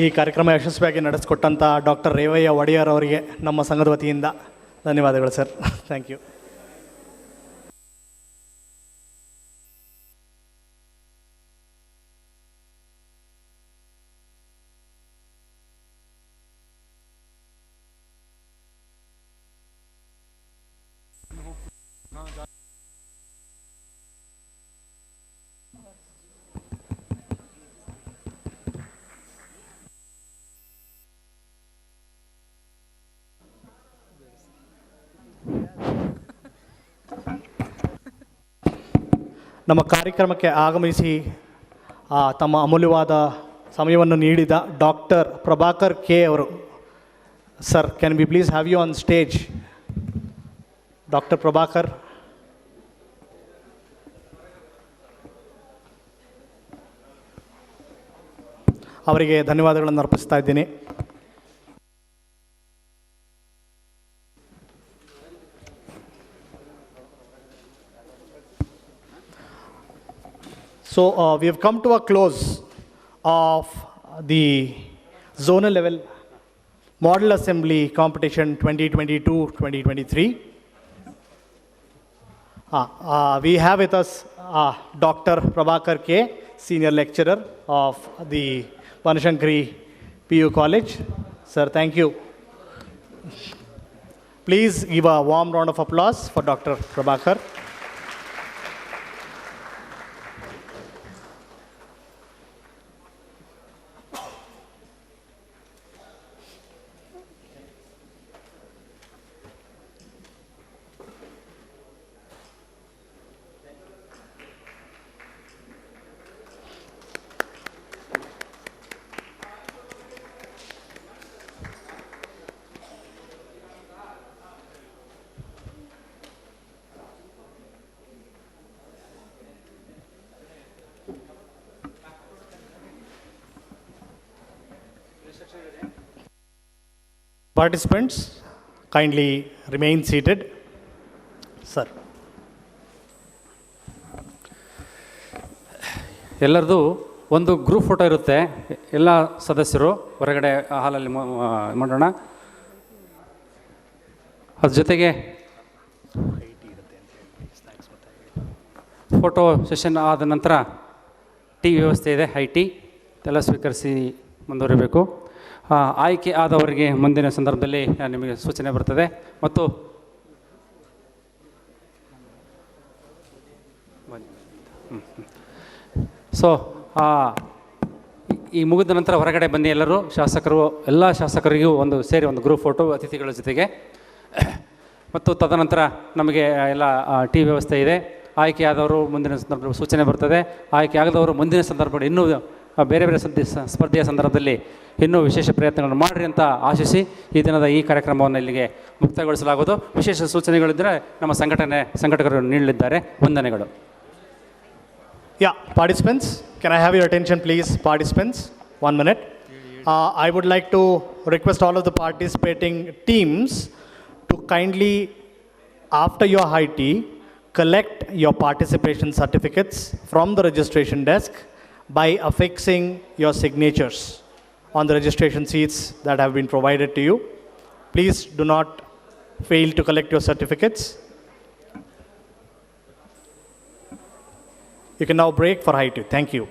ಈ ಕಾರ್ಯಕ್ರಮ ಯಶಸ್ವಿಯಾಗಿ ನಡೆಸಿಕೊಟ್ಟಂಥ ಡಾಕ್ಟರ್ ರೇವಯ್ಯ ಒಡೆಯರ್ ಅವರಿಗೆ ನಮ್ಮ ಸಂಘದ ವತಿಯಿಂದ ಧನ್ಯವಾದಗಳು ಸರ್. Thank you. ನಮ್ಮ ಕಾರ್ಯಕ್ರಮಕ್ಕೆ ಆಗಮಿಸಿ ತಮ್ಮ ಅಮೂಲ್ಯವಾದ ಸಮಯವನ್ನು ನೀಡಿದ ಡಾಕ್ಟರ್ ಪ್ರಭಾಕರ್ ಕೆ ಅವರು, sir can we please have you on stage? Doctor Prabhakar. ಅವರಿಗೆ ಧನ್ಯವಾದಗಳನ್ನು ಅರ್ಪಿಸ್ತಾ ಇದ್ದೀನಿ. So we have come to a close of the zonal level model assembly competition 2022-2023. We have with us Dr. Prabhakar K, senior lecturer of the Banashankari PU College. Sir, thank you. Please give a warm round of applause for Dr. Prabhakar. Participants, kindly remain seated. Sir. ಎಲ್ಲರದು ಒಂದು group photo ಇರುತ್ತೆ. ಎಲ್ಲ ಸದಸ್ಯರು ಹೊರಗಡೆ ಹಾಲಲ್ಲಿ ಮಾಡೋಣ. ಅದ್ರ ಜೊತೆಗೆ ಫೋಟೋ ಸೆಷನ್ ಆದ ನಂತರ ಟೀ ವ್ಯವಸ್ಥೆ ಇದೆ, IT ಎಲ್ಲ ಸ್ವೀಕರಿಸಿ ಮುಂದುವರಿಬೇಕು. ಆಯ್ಕೆ ಆದವರಿಗೆ ಮುಂದಿನ ಸಂದರ್ಭದಲ್ಲಿ ನಿಮಗೆ ಸೂಚನೆ ಬರ್ತದೆ. ಮತ್ತು ಸೊ ಈ ಮುಗಿದ ನಂತರ ಹೊರಗಡೆ ಬನ್ನಿ ಎಲ್ಲರೂ. ಶಾಸಕರು, ಎಲ್ಲ ಶಾಸಕರಿಗೂ ಸೇರಿ ಒಂದು ಗ್ರೂಪ್ ಫೋಟೋ ಅತಿಥಿಗಳ ಜೊತೆಗೆ. ಮತ್ತು ತದನಂತರ ನಮಗೆ ಎಲ್ಲ ಟೀ ವ್ಯವಸ್ಥೆ ಇದೆ. ಆಯ್ಕೆ ಆದವರು ಮುಂದಿನ ಸಂದರ್ಭದಲ್ಲಿ ಸೂಚನೆ ಬರ್ತದೆ. ಆಯ್ಕೆ ಆಗದವರು ಮುಂದಿನ ಸಂದರ್ಭದಲ್ಲಿ ಇನ್ನೂ ಬೇರೆ ಬೇರೆ ಸ್ಪರ್ಧೆಯ ಸಂದರ್ಭದಲ್ಲಿ ಇನ್ನೂ ವಿಶೇಷ ಪ್ರಯತ್ನಗಳನ್ನು ಮಾಡಿರಿ ಅಂತ ಆಶಿಸಿ ಈ ದಿನದ ಈ ಕಾರ್ಯಕ್ರಮವನ್ನು ಇಲ್ಲಿಗೆ ಮುಕ್ತಾಯಗೊಳಿಸಲಾಗುವುದು. ವಿಶೇಷ ಸೂಚನೆಗಳಿದ್ದರೆ ನಮ್ಮ ಸಂಘಟಕರು ನೀಡಲಿದ್ದಾರೆ. ವಂದನೆಗಳು. Yeah, participants, can I have your attention please, participants? 1 minute. I would like to request all of the participating teams to kindly, after your high tea, collect your participation certificates from the registration desk by affixing your signatures on the registration sheets that have been provided to you. Please do not fail to collect your certificates. You can now break for high tea. Thank you.